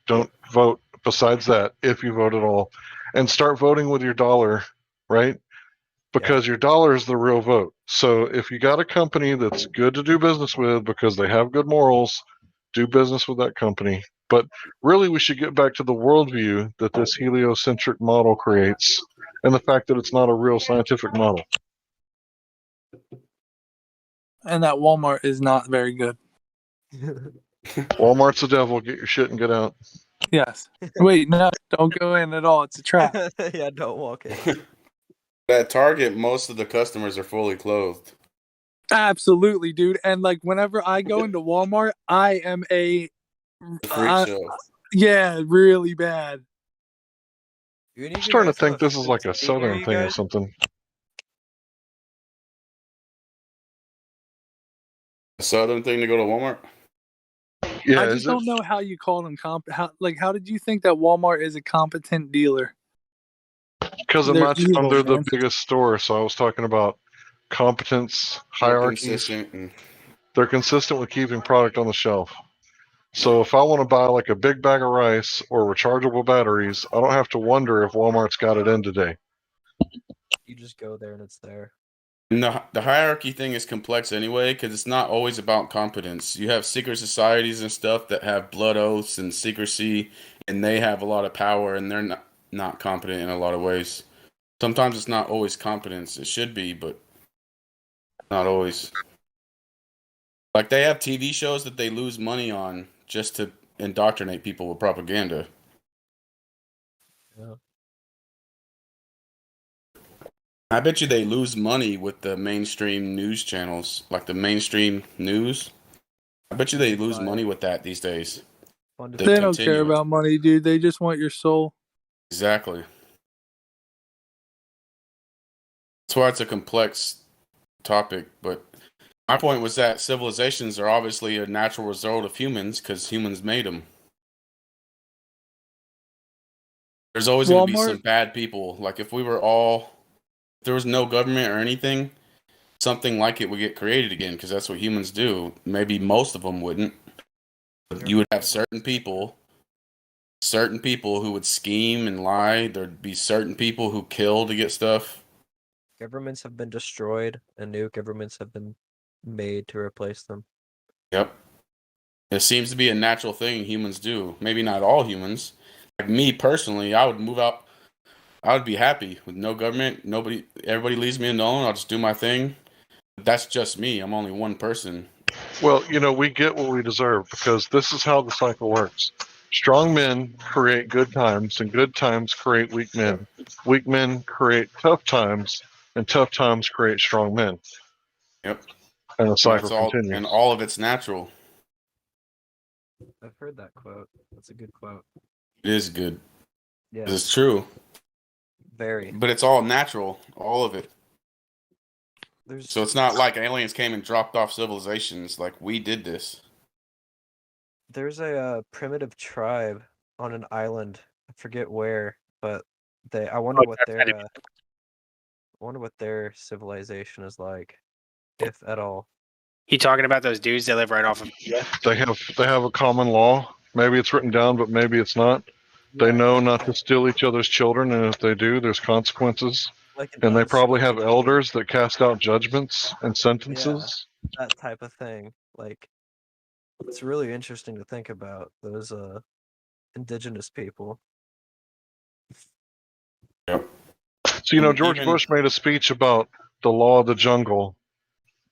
vote besides that, if you vote at all, and start voting with your dollar, right? Because your dollar is the real vote. So if you got a company that's good to do business with because they have good morals, do business with that company. But really, we should get back to the worldview that this heliocentric model creates and the fact that it's not a real scientific model. And that Walmart is not very good. Walmart's the devil. Get your shit and get out. Yes. Wait, no, don't go in at all. It's a trap. Yeah, don't walk in. At Target, most of the customers are fully clothed. Absolutely, dude. And like whenever I go into Walmart, I am The freak show. yeah, really bad. I'm starting to think this is like a southern thing or something. A southern thing to go to Walmart? Yeah, I just don't know how you call them how did you think that Walmart is a competent dealer? Because in They're my town, evil, they're the man. biggest store, so I was talking about competence, They're hierarchies. consistent and They're consistent with keeping product on the shelf. So if I want to buy like a big bag of rice or rechargeable batteries, I don't have to wonder if Walmart's got it in today. You just go there and it's there. And the hierarchy thing is complex anyway, because it's not always about competence. You have secret societies and stuff that have blood oaths and secrecy, and they have a lot of power, and they're not competent in a lot of ways. Sometimes it's not always competence. It should be, but not always. Like they have TV shows that they lose money on just to indoctrinate people with propaganda. Yeah. I bet you they lose money with the mainstream news channels, like the mainstream news. I bet you they lose money with that these days. They don't care about money, dude. They just want your soul. Exactly. That's why it's a complex topic. But my point was that civilizations are obviously a natural result of humans because humans made them. There's always going to be some bad people. Like if there was no government or anything, something like it would get created again because that's what humans do. Maybe most of them wouldn't. But you would have certain people who would scheme and lie. There'd be certain people who kill to get stuff. Governments have been destroyed and new governments have been made to replace them. Yep. It seems to be a natural thing humans do. Maybe not all humans. Like me personally, I would move out. I would be happy with no government. Everybody leaves me alone. I'll just do my thing. That's just me. I'm only one person. Well, we get what we deserve because this is how the cycle works. Strong men create good times, and good times create weak men. Weak men create tough times, and tough times create strong men. Yep. And the cycle continues. And all of it's natural. I've heard that quote. That's a good quote. It is good. Yeah. It's true. Very. But it's all natural. All of it. So it's not like aliens came and dropped off civilizations. Like we did this. There's a primitive tribe on an island. I forget where, but I wonder what their civilization is like, if at all. You talking about those dudes that live right off of? Yeah. They have a common law. Maybe it's written down, but maybe it's not. They know not to steal each other's children, and if they do, there's consequences. And they probably have elders that cast out judgments and sentences. Yeah, that type of thing. Like, it's really interesting to think about those indigenous people. Yep. So George Bush made a speech about the law of the jungle,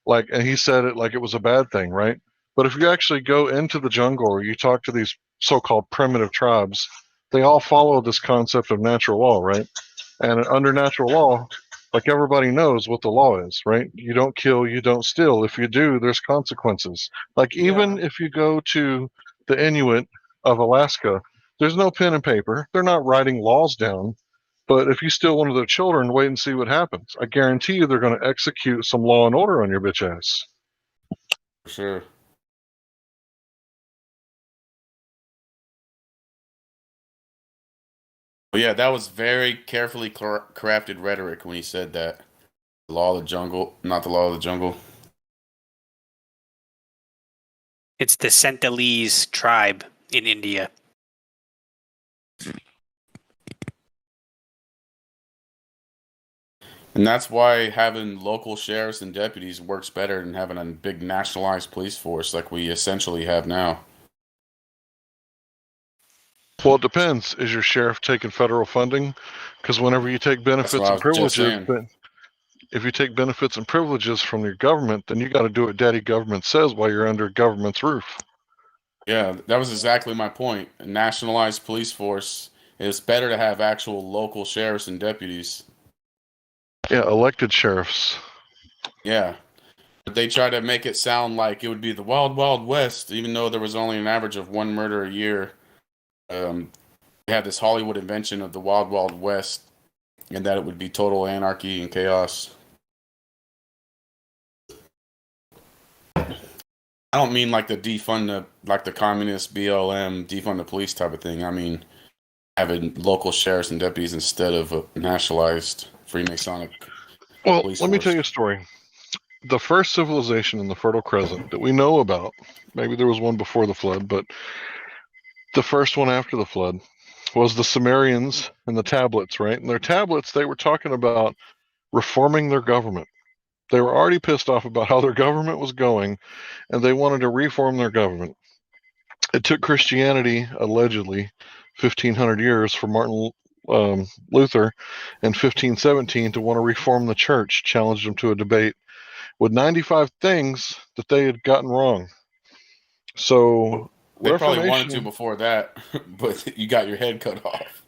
and he said it like it was a bad thing, right? But if you actually go into the jungle or you talk to these so-called primitive tribes, they all follow this concept of natural law, right? And under natural law, like everybody knows what the law is, right? You don't kill, you don't steal. If you do, there's consequences. Like even if you go to the Inuit of Alaska, there's no pen and paper. They're not writing laws down. But if you steal one of their children, wait and see what happens. I guarantee you they're going to execute some law and order on your bitch ass. For sure. But yeah, that was very carefully crafted rhetoric when he said that. The law of the jungle, not the law of the jungle. It's the Sentinelese tribe in India. And that's why having local sheriffs and deputies works better than having a big nationalized police force like we essentially have now. Well, it depends. Is your sheriff taking federal funding? Because whenever you take benefits what I and was just privileges, saying. but if you take benefits and privileges from your government, then you got to do what daddy government says while you're under government's roof. Yeah, that was exactly my point. A nationalized police force, it's better to have actual local sheriffs and deputies. Yeah, elected sheriffs. Yeah. But they try to make it sound like it would be the wild, wild west, even though there was only an average of one murder a year. They had this Hollywood invention of the wild, wild west, and that it would be total anarchy and chaos. I don't mean like the communist BLM, defund the police type of thing. I mean having local sheriffs and deputies instead of a nationalized Freemasonic Well, police let me force. tell you a story. The first civilization in the Fertile Crescent that we know about, maybe there was one before the flood, but the first one after the flood was the Sumerians and the tablets, right? And their tablets, they were talking about reforming their government. They were already pissed off about how their government was going, and they wanted to reform their government. It took Christianity, allegedly, 1,500 years for Martin Luther in 1517 to want to reform the church, challenged him to a debate with 95 things that they had gotten wrong. So, They probably wanted to Reformation, before that, but you got your head cut off.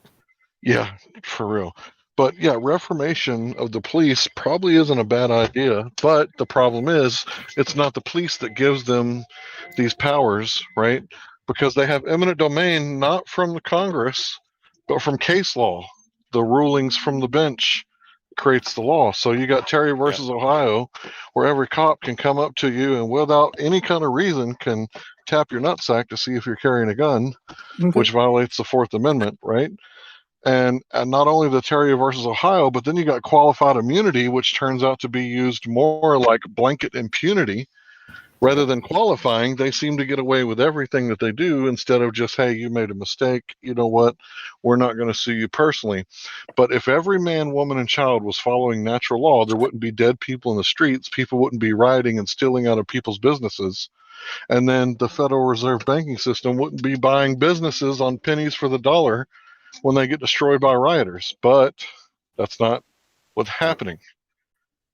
yeah, for real. But yeah, reformation of the police probably isn't a bad idea. But the problem is, it's not the police that gives them these powers, right? Because they have eminent domain not from the Congress, but from case law. The rulings from the bench creates the law. So you got Terry versus Ohio, where every cop can come up to you and without any kind of reason can tap your nutsack to see if you're carrying a gun, which violates the Fourth Amendment, right? And not only the Terry versus Ohio, but then you got qualified immunity, which turns out to be used more like blanket impunity rather than qualifying. They seem to get away with everything that they do instead of just, hey, you made a mistake. You know what? We're not going to sue you personally. But if every man, woman, and child was following natural law, there wouldn't be dead people in the streets. People wouldn't be rioting and stealing out of people's businesses. And then the Federal Reserve banking system wouldn't be buying businesses on pennies for the dollar when they get destroyed by rioters. But that's not what's happening.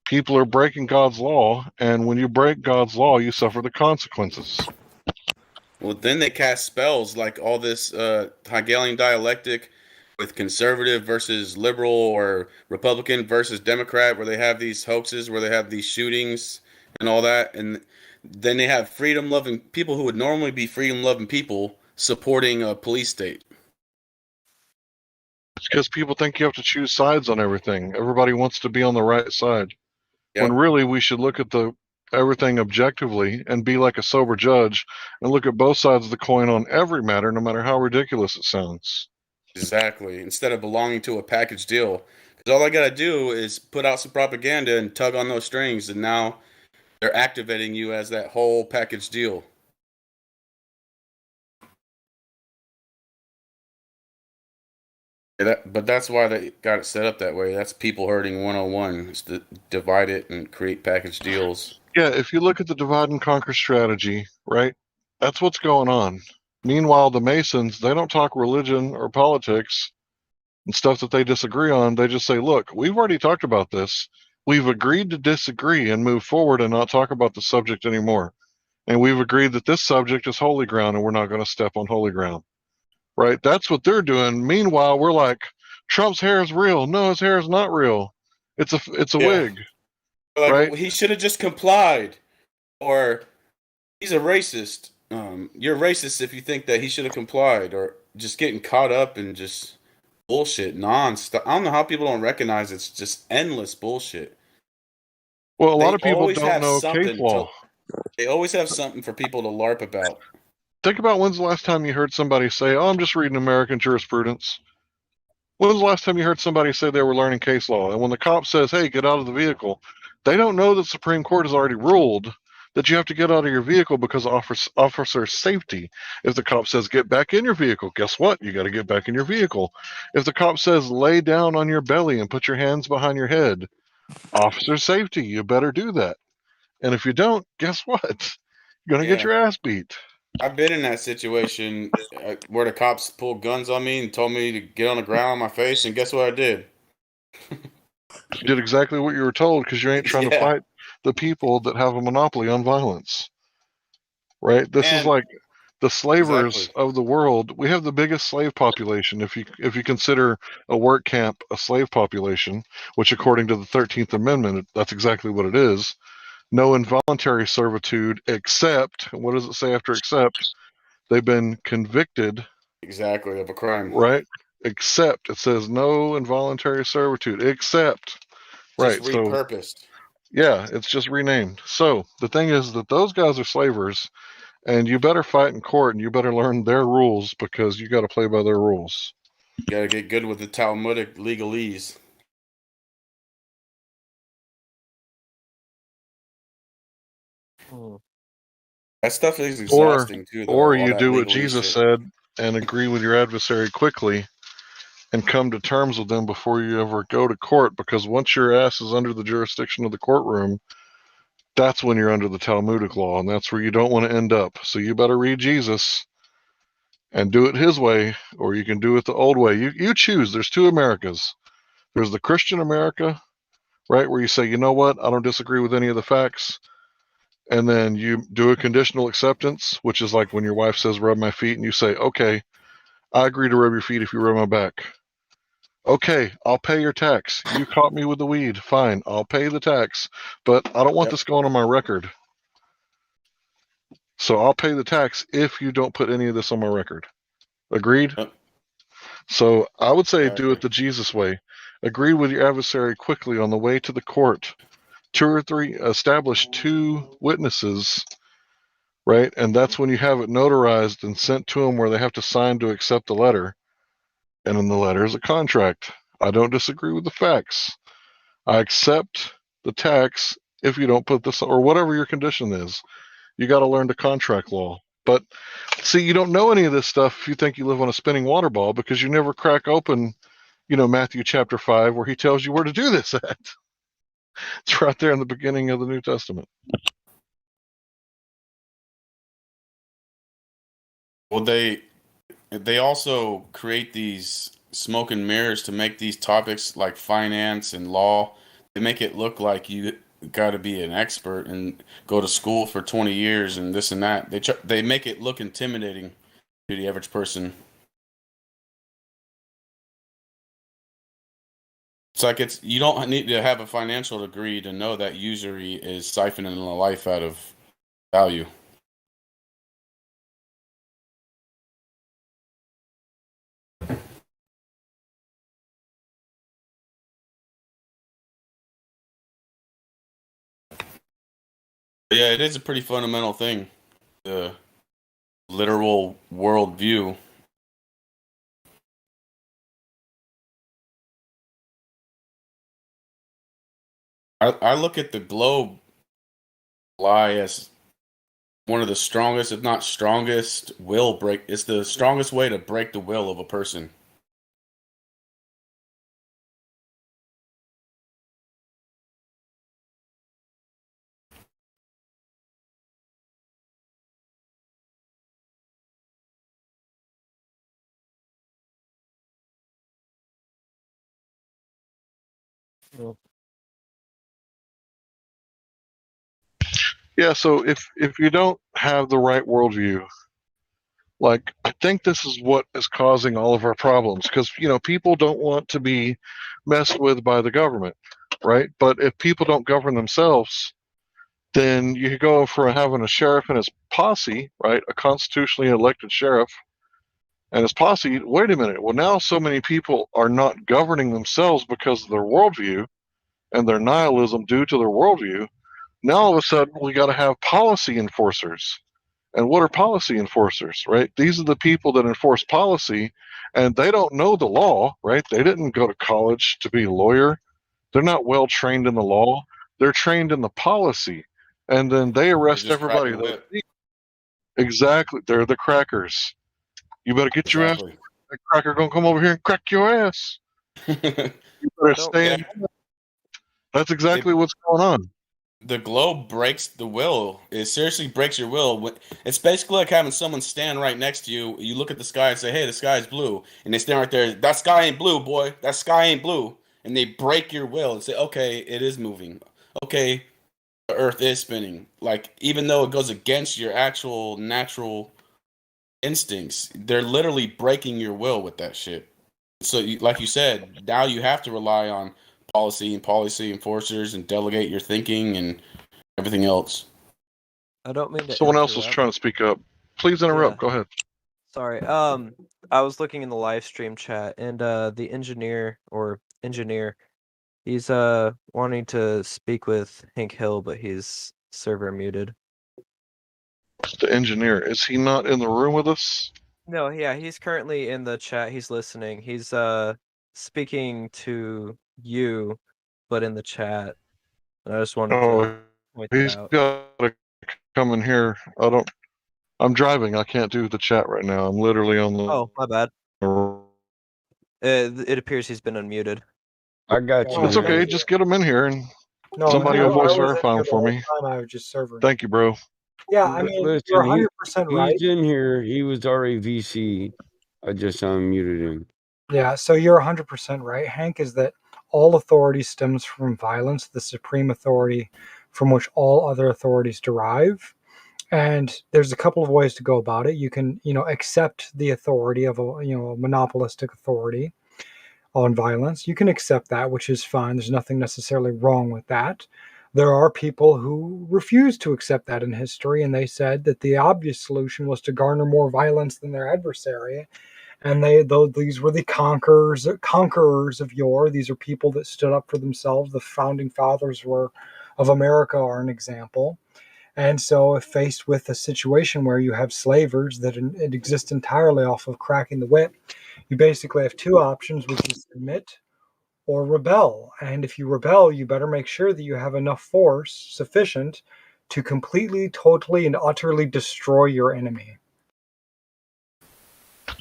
People are breaking God's law, and when you break God's law, you suffer the consequences. Well, then they cast spells like all this Hegelian dialectic with conservative versus liberal or Republican versus Democrat, where they have these hoaxes, where they have these shootings and all that. And then they have freedom-loving people who would normally be freedom-loving people supporting a police state. It's because people think you have to choose sides on everything. Everybody wants to be on the right side. When really we should look at everything objectively and be like a sober judge and look at both sides of the coin on every matter, no matter how ridiculous it sounds. Exactly. Instead of belonging to a package deal. Because all I got to do is put out some propaganda and tug on those strings, and now they're activating you as that whole package deal. But that's why they got it set up that way. That's people hurting 101. Is to divide it and create package deals. Yeah, if you look at the divide and conquer strategy, right, that's what's going on. Meanwhile, the Masons, they don't talk religion or politics and stuff that they disagree on. They just say, look, we've already talked about this. We've agreed to disagree and move forward and not talk about the subject anymore. And we've agreed that this subject is holy ground and we're not going to step on holy ground. Right? That's what they're doing. Meanwhile, we're like, Trump's hair is real. No, his hair is not real. It's a wig. Like, right? well, he should have just complied. Or he's a racist. You're racist if you think that he should have complied, or just getting caught up in just bullshit, nonstop. I don't know how people don't recognize it's just endless bullshit. Well, a lot of They people always don't have know case something law. They always have something for people to LARP about. Think about when's the last time you heard somebody say, oh, I'm just reading American jurisprudence. When was the last time you heard somebody say they were learning case law? And when the cop says, hey, get out of the vehicle, they don't know that the Supreme Court has already ruled that you have to get out of your vehicle because of officer safety. If the cop says, get back in your vehicle, guess what? You got to get back in your vehicle. If the cop says, lay down on your belly and put your hands behind your head, officer safety, you better do that. And if you don't, guess what? You're going to get your ass beat. I've been in that situation where the cops pulled guns on me and told me to get on the ground on my face, and guess what I did? You did exactly what you were told because you ain't trying to Yeah. fight the people that have a monopoly on violence. Right? This is And like the slavers exactly. of the world. We have the biggest slave population if you consider a work camp a slave population, which according to the 13th Amendment, that's exactly what it is. No involuntary servitude except, what does it say after except? They've been convicted, Exactly, of a crime. right? Except, it says no involuntary servitude, except, Just right? So, repurposed. yeah, it's just renamed. So, the thing is that those guys are slavers, and you better fight in court and you better learn their rules because you got to play by their rules. You gotta get good with the Talmudic legalese. That stuff is exhausting too, though. Or All you that do what legalese Jesus shit. said and agree with your adversary quickly and come to terms with them before you ever go to court, because once your ass is under the jurisdiction of the courtroom, that's when you're under the Talmudic law, and that's where you don't want to end up. So you better read Jesus and do it his way, or you can do it the old way. You choose. There's two Americas. There's the Christian America, right, where you say, you know what, I don't disagree with any of the facts. And then you do a conditional acceptance, which is like when your wife says, rub my feet, and you say, okay, I agree to rub your feet if you rub my back. Okay, I'll pay your tax. You caught me with the weed. Fine, I'll pay the tax, but I don't want this going on my record. So I'll pay the tax if you don't put any of this on my record. Agreed? So I would say do it the Jesus way. Agree with your adversary quickly on the way to the court. 2 or 3, establish 2 witnesses, right? And that's when you have it notarized and sent to them where they have to sign to accept the letter. And in the letter is a contract. I don't disagree with the facts. I accept the tax if you don't put this, or whatever your condition is. You got to learn the contract law. But see, you don't know any of this stuff if you think you live on a spinning water ball, because you never crack open, Matthew chapter 5, where he tells you where to do this at. It's right there in the beginning of the New Testament. Well, they also create these smoke and mirrors to make these topics like finance and law. They make it look like you got to be an expert and go to school for 20 years and this and that. They make it look intimidating to the average person. It's like you don't need to have a financial degree to know that usury is siphoning the life out of value. Yeah, it is a pretty fundamental thing, the literal worldview. I look at the globe lie as one of the strongest, if not strongest, will break. It's the strongest way to break the will of a person. Yeah, so if you don't have the right worldview, like, I think this is what is causing all of our problems, because people don't want to be messed with by the government, right? But if people don't govern themselves, then you could go for having a sheriff and his posse, right? A constitutionally elected sheriff and his posse. Wait a minute. Well, now so many people are not governing themselves because of their worldview and their nihilism due to their worldview. Now all of a sudden we got to have policy enforcers. And what are policy enforcers, right? These are the people that enforce policy, and they don't know the law, right? They didn't go to college to be a lawyer. They're not well trained in the law. They're trained in the policy, and then they They're arrest just everybody. cracking the whip. Exactly, they're the crackers. You better get your ass. Exactly. That cracker gonna come over here and crack your ass. You better stay in. That's exactly what's going on. The globe breaks the will. It seriously breaks your will. It's basically like having someone stand right next to you. You look at the sky and say, "Hey, the sky is blue," and they stand right there. That sky ain't blue, boy. That sky ain't blue. And they break your will and say, "Okay, it is moving. Okay, the Earth is spinning." Like even though it goes against your actual natural instincts, they're literally breaking your will with that shit. So, like you said, now you have to rely on policy enforcers and delegate your thinking and everything else. I don't mean to Someone else was interrupt. trying to speak up. Please interrupt. Yeah. Go ahead. Sorry. I was looking in the live stream chat, and the engineer, he's wanting to speak with Hank Hill, but he's server muted. The engineer, is he not in the room with us? No, yeah, he's currently in the chat. He's listening. He's speaking to you, but in the chat. And I just wanted to Oh, point that he's out. got to come in here. I'm driving. I can't do the chat right now. I'm literally on the. Oh, my bad. It appears he's been unmuted. I got you. It's okay. Just get him in here and No, somebody I will voice wasn't verify here him the for whole me. time. I was just server. Thank you, bro. Yeah, I mean, you're Listen, 100% right. he's in here. He was already VC. I just unmuted him. Yeah, so you're 100% right, Hank, is that all authority stems from violence, the supreme authority from which all other authorities derive. And there's a couple of ways to go about it. You can, accept the authority of a monopolistic authority on violence. You can accept that, which is fine. There's nothing necessarily wrong with that. There are people who refuse to accept that in history, and they said that the obvious solution was to garner more violence than their adversary. And these were the conquerors of yore. These are people that stood up for themselves. The founding fathers of America are an example. And so, if faced with a situation where you have slavers that exist entirely off of cracking the whip, you basically have two options, which is submit or rebel. And if you rebel, you better make sure that you have enough force sufficient to completely, totally, and utterly destroy your enemy.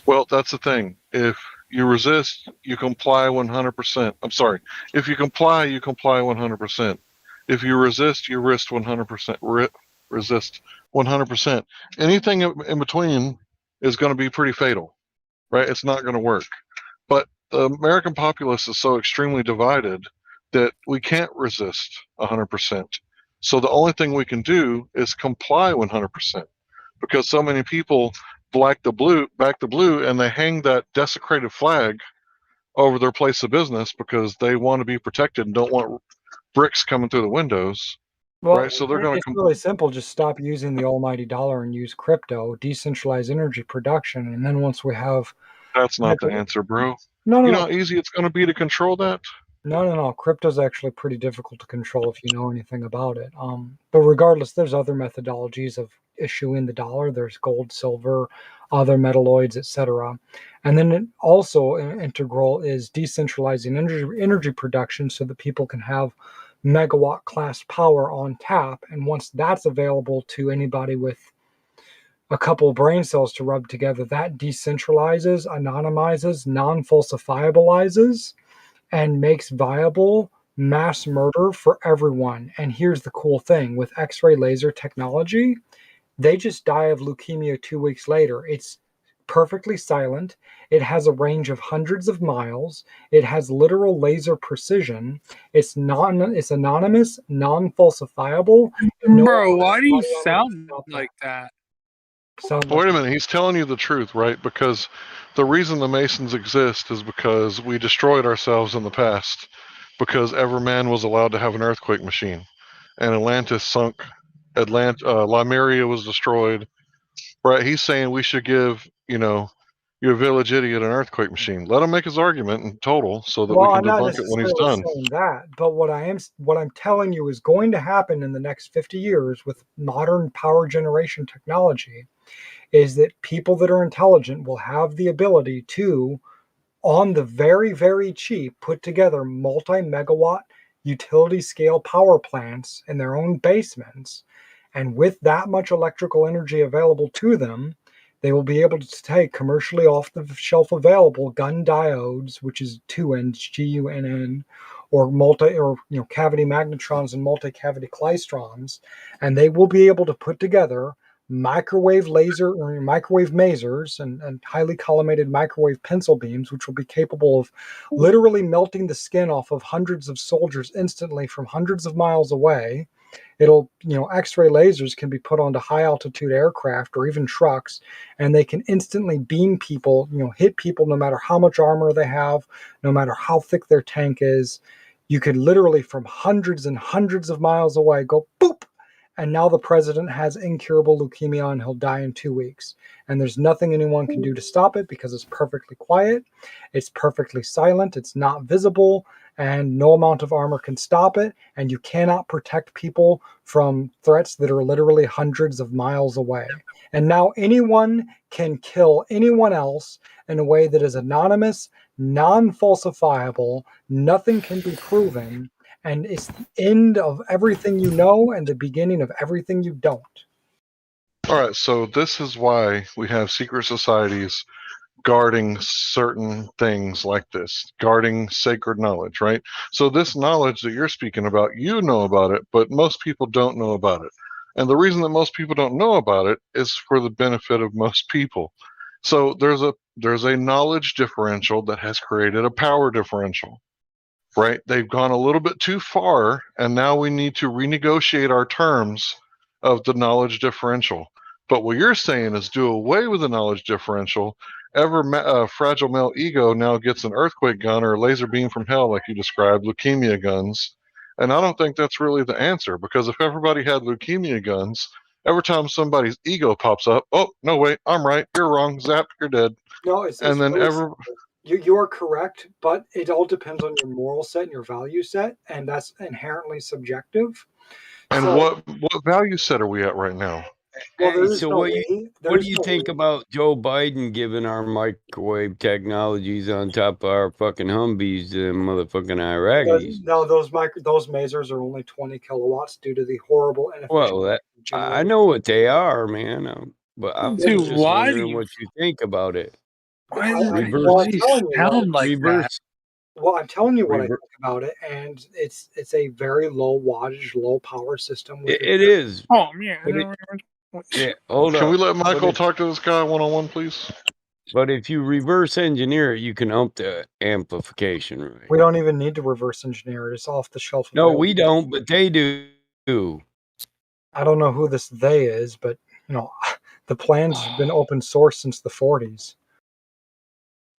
Well, that's the thing. If you resist, you comply 100%. I'm sorry. If you comply, you comply 100%. If you resist, you risk 100%. Resist 100%. Anything in between is going to be pretty fatal, right? It's not going to work. But the American populace is so extremely divided that we can't resist 100%. So the only thing we can do is comply 100%, because so many people back the blue, and they hang that desecrated flag over their place of business because they want to be protected and don't want bricks coming through the windows. Well, Right, so they're going it's really simple. Just stop using the almighty dollar and use crypto, decentralize energy production, and then once we have... That's not the answer, bro. No. You know how easy it's going to be to control that? No. Crypto's actually pretty difficult to control if you know anything about it. But regardless, there's other methodologies of issuing the dollar. There's gold, silver, other metalloids, etc. And then also integral is decentralizing energy production so that people can have megawatt class power on tap. And once that's available to anybody with a couple of brain cells to rub together, that decentralizes, anonymizes, non-falsifiabilizes, and makes viable mass murder for everyone. And here's the cool thing with X-ray laser technology, they just die of leukemia 2 weeks later. It's perfectly silent. It has a range of hundreds of miles. It has literal laser precision. It's anonymous, non-falsifiable. Bro, why do you sound like that? Wait a minute, he's telling you the truth, right? Because the reason the Masons exist is because we destroyed ourselves in the past, because every man was allowed to have an earthquake machine, and Atlantis sunk. Lemuria was destroyed, right? He's saying we should give, your village idiot an earthquake machine. Let him make his argument in total, so that we Well, can I'm not debunk it when he's necessarily done. saying that, but what I'm telling you is going to happen in the next 50 years with modern power generation technology is that people that are intelligent will have the ability to, on the very, very cheap, put together multi-megawatt utility scale power plants in their own basements. And with that much electrical energy available to them, They will be able to take commercially off the shelf available gun diodes, which is 2Ns, GUNN, or cavity magnetrons and multi-cavity klystrons, and they will be able to put together microwave laser or microwave masers and highly collimated microwave pencil beams, which will be capable of literally melting the skin off of hundreds of soldiers instantly from hundreds of miles away. It'll, X-ray lasers can be put onto high altitude aircraft or even trucks, and they can instantly beam people, hit people no matter how much armor they have, no matter how thick their tank is. You could literally from hundreds and hundreds of miles away go boop, and now the president has incurable leukemia and he'll die in 2 weeks. And there's nothing anyone can do to stop it because it's perfectly quiet, it's perfectly silent, it's not visible, and no amount of armor can stop it. And you cannot protect people from threats that are literally hundreds of miles away. And now anyone can kill anyone else in a way that is anonymous, non-falsifiable, nothing can be proven, and it's the end of everything you know and the beginning of everything you don't. All right, so this is why we have secret societies guarding certain things like this, guarding sacred knowledge, right? So this knowledge that you're speaking about, you know about it, but most people don't know about it. And the reason that most people don't know about it is for the benefit of most people. So there's a knowledge differential that has created a power differential, right? They've gone a little bit too far, and now we need to renegotiate our terms of the knowledge differential. But what you're saying is do away with the knowledge differential. Fragile male ego now gets an earthquake gun or a laser beam from hell, like you described, leukemia guns. And I don't think that's really the answer, because if everybody had leukemia guns, every time somebody's ego pops up, oh, no, wait, I'm right, you're wrong, zap, you're dead. No, it's and then really you are correct, but it all depends on your moral set and your value set, and that's inherently subjective. And So, what value set are we at right now? well, there is So no what way. do There's you no think way. about Joe Biden giving our microwave technologies on top of our fucking Humvees to them motherfucking Iraqis? No, those masers are only 20 kilowatts due to the horrible Well, inefficient I know what they are, man. But I'm Dude, just why do wondering you? what you think about it. Why Well, I'm do you telling you what. sound like that? Well, I'm telling you what I Rever- think about it, and it's a very low wattage, low power system with It is. Oh man. But yeah, hold Can up. we let Michael But talk to this guy one-on-one, please? if you reverse engineer it, you can up the amplification rate. We don't even need to reverse engineer it. It's off the shelf. No, we don't, but they do. I don't know who this they is, but the plans have been open source since the 40s.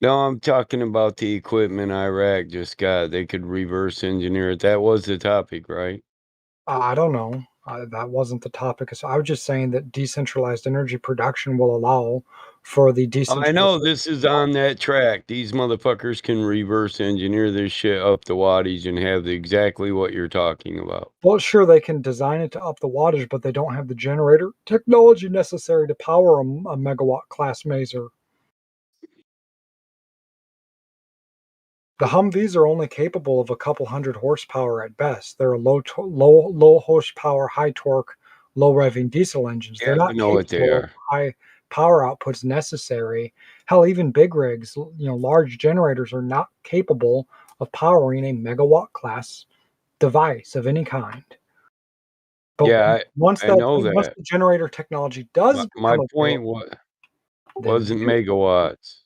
No, I'm talking about the equipment Iraq just got. They could reverse engineer it. That was the topic, right? I don't know. That wasn't the topic. So I was just saying that decentralized energy production will allow for the I decentralized. know this is on that track. These motherfuckers can reverse engineer this shit up the wattage and have exactly what you're talking about. Well, sure, they can design it to up the wattage, but they don't have the generator technology necessary to power a megawatt class maser. The Humvees are only capable of a couple hundred horsepower at best. They're a low horsepower, high torque, low revving diesel engines. They're Yeah, not we know what they capable of are. high power outputs necessary. Hell, even big rigs, large generators are not capable of powering a megawatt class device of any kind. But Yeah, once I know once that. the generator technology does My become point available, wasn't megawatts.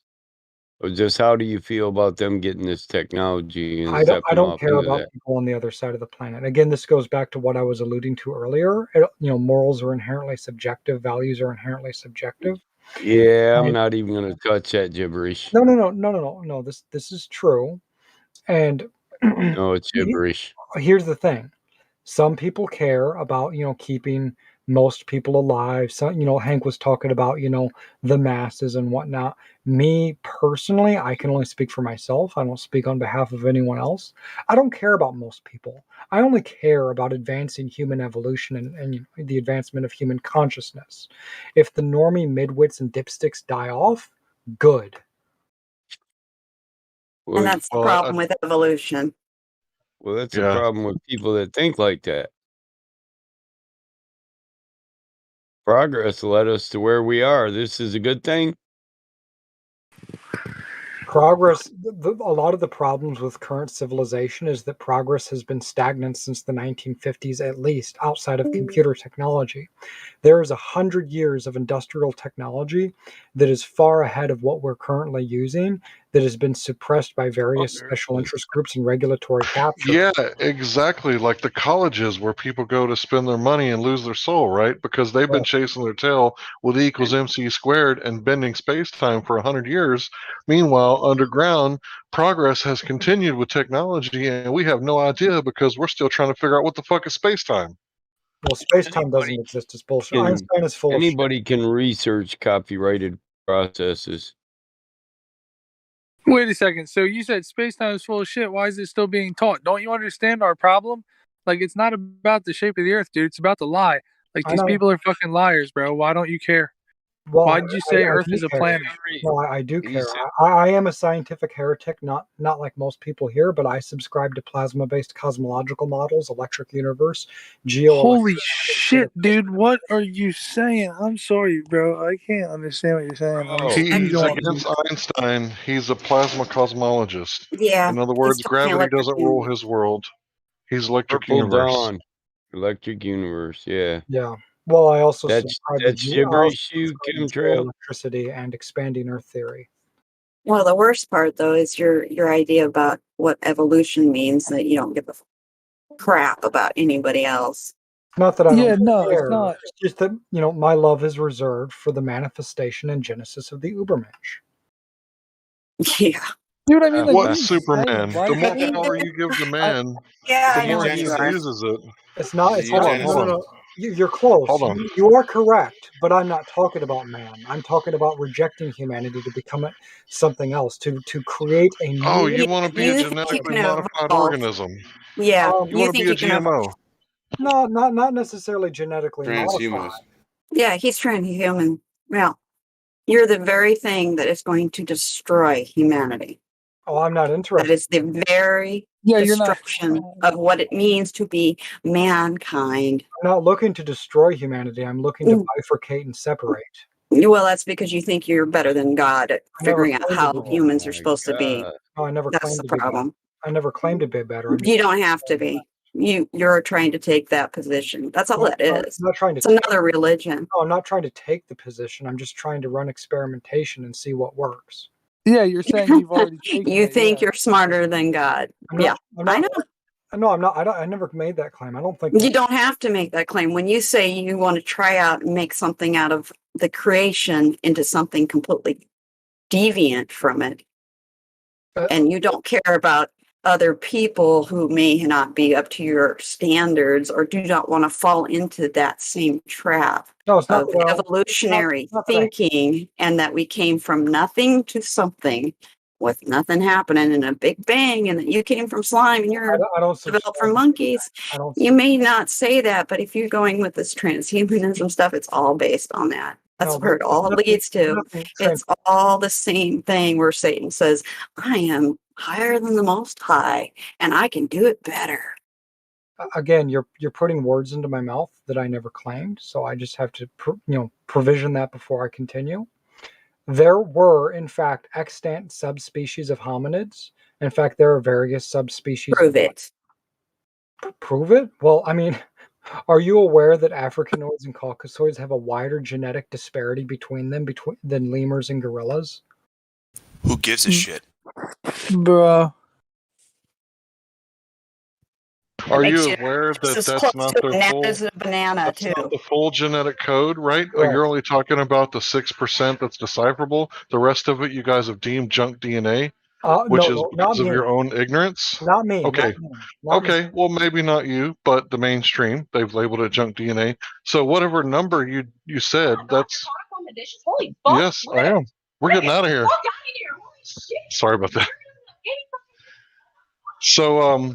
It was just how do you feel about them getting this technology and I stepping don't off care into about that? people on the other side of the planet. Again, this goes back to what I was alluding to earlier. Morals are inherently subjective, values are inherently subjective. Yeah, I'm And not even gonna touch that gibberish. no. This is true. And No, it's gibberish. here's the thing. Some people care about, keeping most people alive. Some, Hank was talking about, the masses and whatnot. Me personally, I can only speak for myself. I don't speak on behalf of anyone else. I don't care about most people. I only care about advancing human evolution and the advancement of human consciousness. If the normie midwits and dipsticks die off, good. And that's the problem with evolution. Well, that's the Yeah. problem with people that think like that. Progress led us to where we are. This is a good thing. Progress, a lot of the problems with current civilization is that progress has been stagnant since the 1950s, at least, outside of computer technology. There is 100 years of industrial technology that is far ahead of what we're currently using, that has been suppressed by various special interest groups and regulatory capture. Yeah, exactly. Like the colleges where people go to spend their money and lose their soul, right? Because they've been chasing their tail with E equals MC squared and bending space time for 100 years. Meanwhile, underground, progress has continued with technology, and we have no idea because we're still trying to figure out what the fuck is space time. Well, space time doesn't exist. It's bullshit. Einstein is full of shit. Anybody can research copyrighted processes. Wait a second. So you said space time is full of shit. Why is it still being taught? Don't you understand our problem? Like, it's not about the shape of the earth, dude. It's about the lie. Like, I these know. people are fucking liars, bro. Why don't you care? Well, Why did you say I Earth do is a care. planet? No, I do care. I am a scientific heretic, not like most people here, but I subscribe to plasma-based cosmological models, electric universe, Holy shit, dude. What are you saying? I'm sorry, bro. I can't understand what you're saying. He's against Einstein. He's a plasma cosmologist. Yeah. In other he's words, talking gravity electric doesn't rule universe. his world. He's electric Purple universe. Dawn, Electric Universe. Yeah. Yeah. Well, I also That's subscribe to gibberish, you chemtrail. electricity and expanding Earth theory. Well, the worst part though is your idea about what evolution means, that you don't give a crap about anybody else. Not that I don't no, care. it's not. It's just that, my love is reserved for the manifestation and genesis of the Ubermensch. Yeah. Dude, I mean, like, What what are is you Superman? saying? Why The is more that- power you give the man, Yeah, the I know more what he you are. abuses it. It's not. It's Hold not. on, hold on. No. You're close. Hold on. You are correct, but I'm not talking about man. I'm talking about rejecting humanity to become something else, to create a new. Oh, you want to be a You think you genetically can modified evolve. organism. Yeah, You want to be a think you can GMO. No, not necessarily genetically modified. Transhumanist. Yeah, he's transhuman. Well, you're the very thing that is going to destroy humanity. Oh, I'm not That interested. is the very Yeah, you're not. destruction of what it means to be mankind. I'm not looking to destroy humanity. I'm looking to bifurcate and separate. Well, that's because you think you're better than God at I never figuring out claimed how to be. humans are supposed to be. No, I never That's claimed the to be better. problem. I never claimed to be better. I'm You don't have to be. You're trying to take that position. That's all it is. I'm not trying to. It's another religion. No, I'm not trying to take the position. I'm just trying to run experimentation and see what works. Yeah, you're saying you've already taken You it, think yeah. you're smarter than God. Yeah, I know. No, I'm not. I never made that claim. I don't think You don't have to make that claim. When you say you want to try out and make something out of the creation into something completely deviant from it, and you don't care about other people who may not be up to your standards or do not want to fall into that same trap No, it's not of that I- evolutionary not that I- thinking, and that we came from nothing to something with nothing happening in a big bang, and that you came from slime and you're I don't developed from monkeys. I don't. You may not say that, but if you're going with this transhumanism stuff, it's all based on that. That's No, where it all nothing- leads to. nothing It's all the same thing where Satan says, I am higher than the Most High, and I can do it better. Again, you're putting words into my mouth that I never claimed, so I just have to provision that before I continue. There were, in fact, extant subspecies of hominids. In fact, there are various subspecies. Prove it. Prove it? Well, I mean, are you aware that Africanoids and Caucasoids have a wider genetic disparity between them than lemurs and gorillas? Who gives a shit? Bro. Are makes you you aware just that as that's close not to their a gnat full? as a banana, That's too. not the full genetic code, right? Or you're only talking about the 6% that's decipherable. The rest of it, you guys have deemed junk DNA, which is because of your own ignorance. Not me. Okay. Not me. Not me. Okay. Well, maybe not you, but the mainstream, they've labeled it junk DNA. So whatever number you said, that's. Yes, I am. We're getting out of here. Sorry about that. So,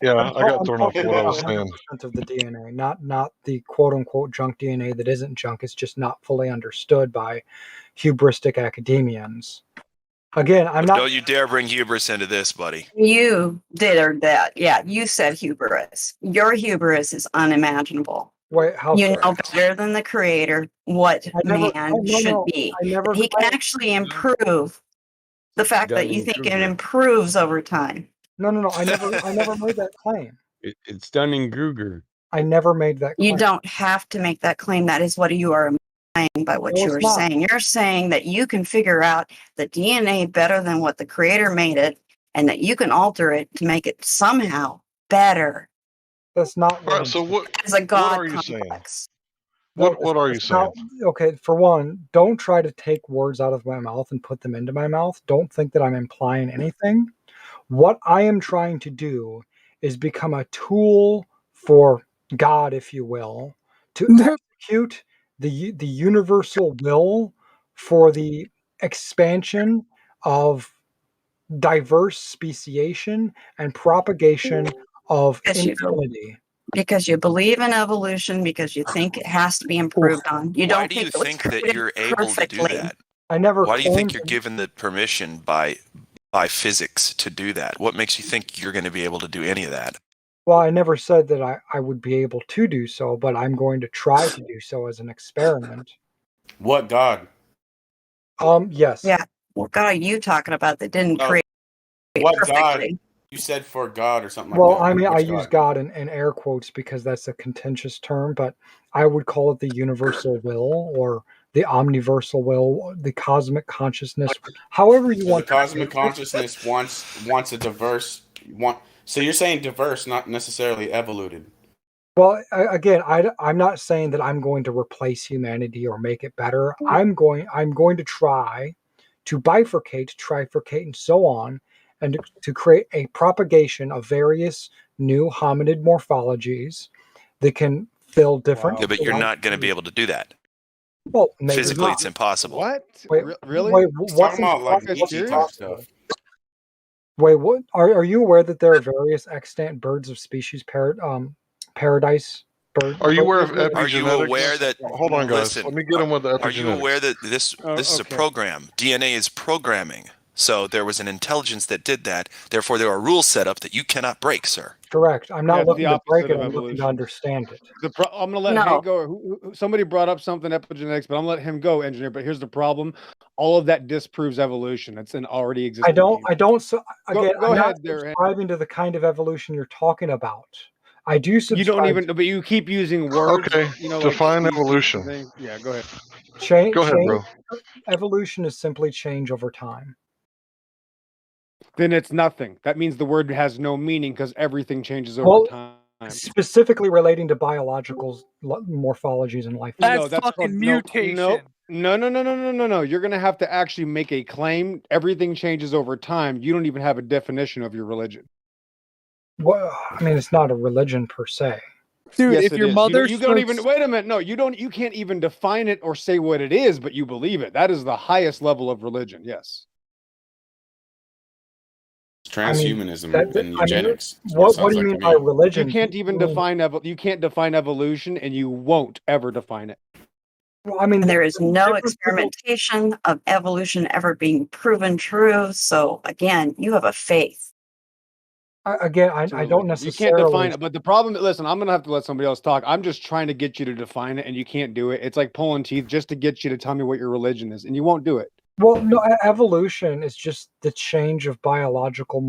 yeah, I got thrown off what I was saying. 100% of the DNA, not the quote unquote junk DNA that isn't junk. It's just not fully understood by hubristic academians. Again, I'm not. Don't you dare bring hubris into this, buddy. You did or that. Yeah, you said hubris. Your hubris is unimaginable. Wait, how You so? know better than the creator what no, man should no, be. I never He can claimed. actually improve. The fact that you think it Dunning-Kruger. improves over time. No, I never made that claim. It's Dunning-Kruger. I never made that claim. You don't have to make that claim. That is what you are implying by what No, you it's are not. saying. You're saying that you can figure out the DNA better than what the creator made it, and that you can alter it to make it somehow better. That's not All what right. I'm So saying. what? As a What god are you saying? complex. No, What are you it's saying? not- okay, for one, don't try to take words out of my mouth and put them into my mouth. Don't think that I'm implying anything. What I am trying to do is become a tool for God, if you will, to execute the universal will for the expansion of diverse speciation and propagation of infinity. Because you believe in evolution, because you think it has to be improved on. You Why don't do you think it was think that created you're able to do perfectly. that? I never Why do you think claimed you're given the permission by physics to do that? What makes you think you're going to be able to do any of that? Well, I never said that I would be able to do so, but I'm going to try to do so as an experiment. What God? Yes. Yeah. What God are you talking about that didn't No. create What God? perfectly? You said for God or something Well, like that. I mean, I Which use God in air quotes because that's a contentious term, but I would call it the universal will or the omniversal will, the cosmic consciousness, however you So want the cosmic consciousness wants a diverse want. So you're saying diverse, not necessarily evoluted. Well, again, I'm not saying that I'm going to replace humanity or make it better. I'm going to try to bifurcate, trifurcate, and so on, and to create a propagation of various new hominid morphologies that can fill different. Yeah, but you're not going to be able to do that. Well, maybe Physically, not. it's impossible. What? Wait, Really? wait, He's what's talking about like what's ET type impossible? stuff. Wait, what? Are you aware that there are various extant birds of species paradise bird? Are you aware of Are you epigenetics? aware that? Hold on, guys. Listen, Let me get him with the are you aware epigenetics. that this is a okay. program? DNA is programming. So there was an intelligence that did that. Therefore, there are rules set up that you cannot break, sir. Correct. I'm not That's looking the to break opposite it. of I'm looking to evolution. understand it. I'm gonna let No. Hank go. Somebody brought up something epigenetics, but I'm gonna let him go, engineer. But here's the problem: all of that disproves evolution. It's an already existing. I don't. So again, go I'm ahead not there, Hank. subscribing to the kind of evolution you're talking about. I do subscribe. You don't even, but you keep using words. Okay, You know, define like species evolution. and things. Yeah, go ahead. Change. Go ahead, bro. Evolution is simply change over time. Then it's nothing. That means the word has no meaning because everything changes over time. Specifically relating to biological morphologies in life. No, that's called mutation. No. You're gonna have to actually make a claim. Everything changes over time. You don't even have a definition of your religion. Well, I mean, it's not a religion per se. Dude, Yes, if it your is. mother You don't even starts- wait a minute. No, you don't. You can't even define it or say what it is, but you believe it. That is the highest level of religion. Yes. Transhumanism and eugenics. That's What it sounds do you like mean to by me. religion? You can't even define you can't define evolution, and you won't ever define it. Well, I mean, And there is no experimentation of evolution ever being proven true. So again, you have a faith. I don't necessarily. You can't define it, but the problem. Listen, I'm gonna have to let somebody else talk. I'm just trying to get you to define it, and you can't do it. It's like pulling teeth just to get you to tell me what your religion is, and you won't do it. Well, no, evolution is just the change of biological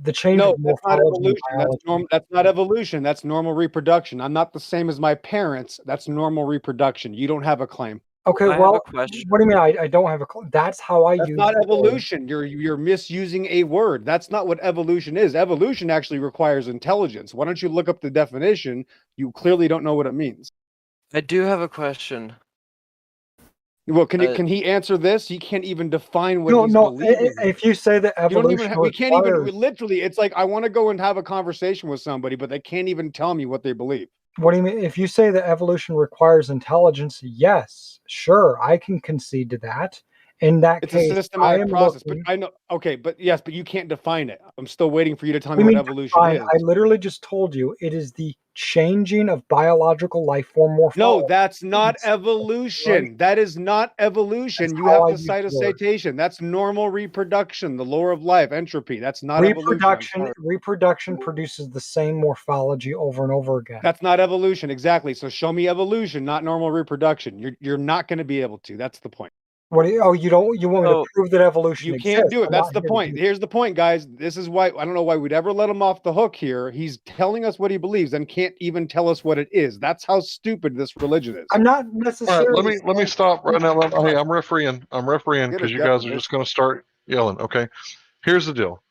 the change No, of that's not morphology. evolution. That's not evolution. That's normal reproduction. I'm not the same as my parents. That's normal reproduction. You don't have a claim. Okay, I have well, a question. what do you mean? I don't have a. That's how I That's use. not the word. evolution. You're misusing a word. That's not what evolution is. Evolution actually requires intelligence. Why don't you look up the definition? You clearly don't know what it means. I do have a question. Well, can he answer this? He can't even define what he's No. believing. If you say that You don't evolution even. We can't even. requires- Literally, it's like I want to go and have a conversation with somebody, but they can't even tell me what they believe. What do you mean? If you say that evolution requires intelligence, yes, sure, I can concede to that. In that It's case, a systematic process. looking, But I know. Okay, but you can't define it. I'm still waiting for you to tell What me do you what mean evolution define? is. I literally just told you it is the changing of biological life form morphology. No, that's not evolution. That is not evolution. You have to cite a citation. That's normal reproduction, the law of life, entropy. That's not evolution. I'm sorry. Reproduction produces the same morphology over and over again. That's not evolution, exactly. So show me evolution, not normal reproduction. You're not going to be able to. That's the point. What do you, you want me to prove that evolution You exists? can't do it. I'm That's not the here to point. do Here's the point, guys. This is why I don't know why we'd ever let him off the hook here. He's telling us what he believes and can't even tell us what it is. That's how stupid this religion is. I'm not All necessarily. right, let me stop right now. Hey, I'm refereeing Get because a you guys are definition. just going to start yelling. Okay, here's the deal.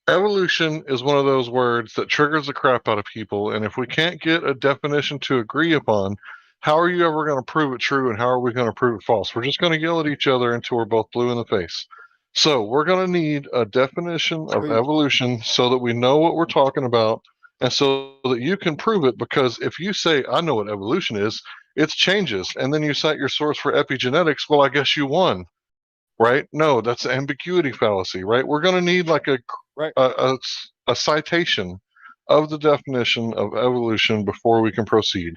Evolution is one of those words that triggers the crap out of people, and if we can't get a definition to agree upon, how are you ever going to prove it true, and how are we going to prove it false? We're just going to yell at each other until we're both blue in the face. So we're going to need a definition of evolution so that we know what we're talking about, and so that you can prove it. Because if you say, I know what evolution is, it's changes, and then you cite your source for epigenetics, well, I guess you won. Right? No, that's ambiguity fallacy, right? We're going to need like a citation of the definition of evolution before we can proceed.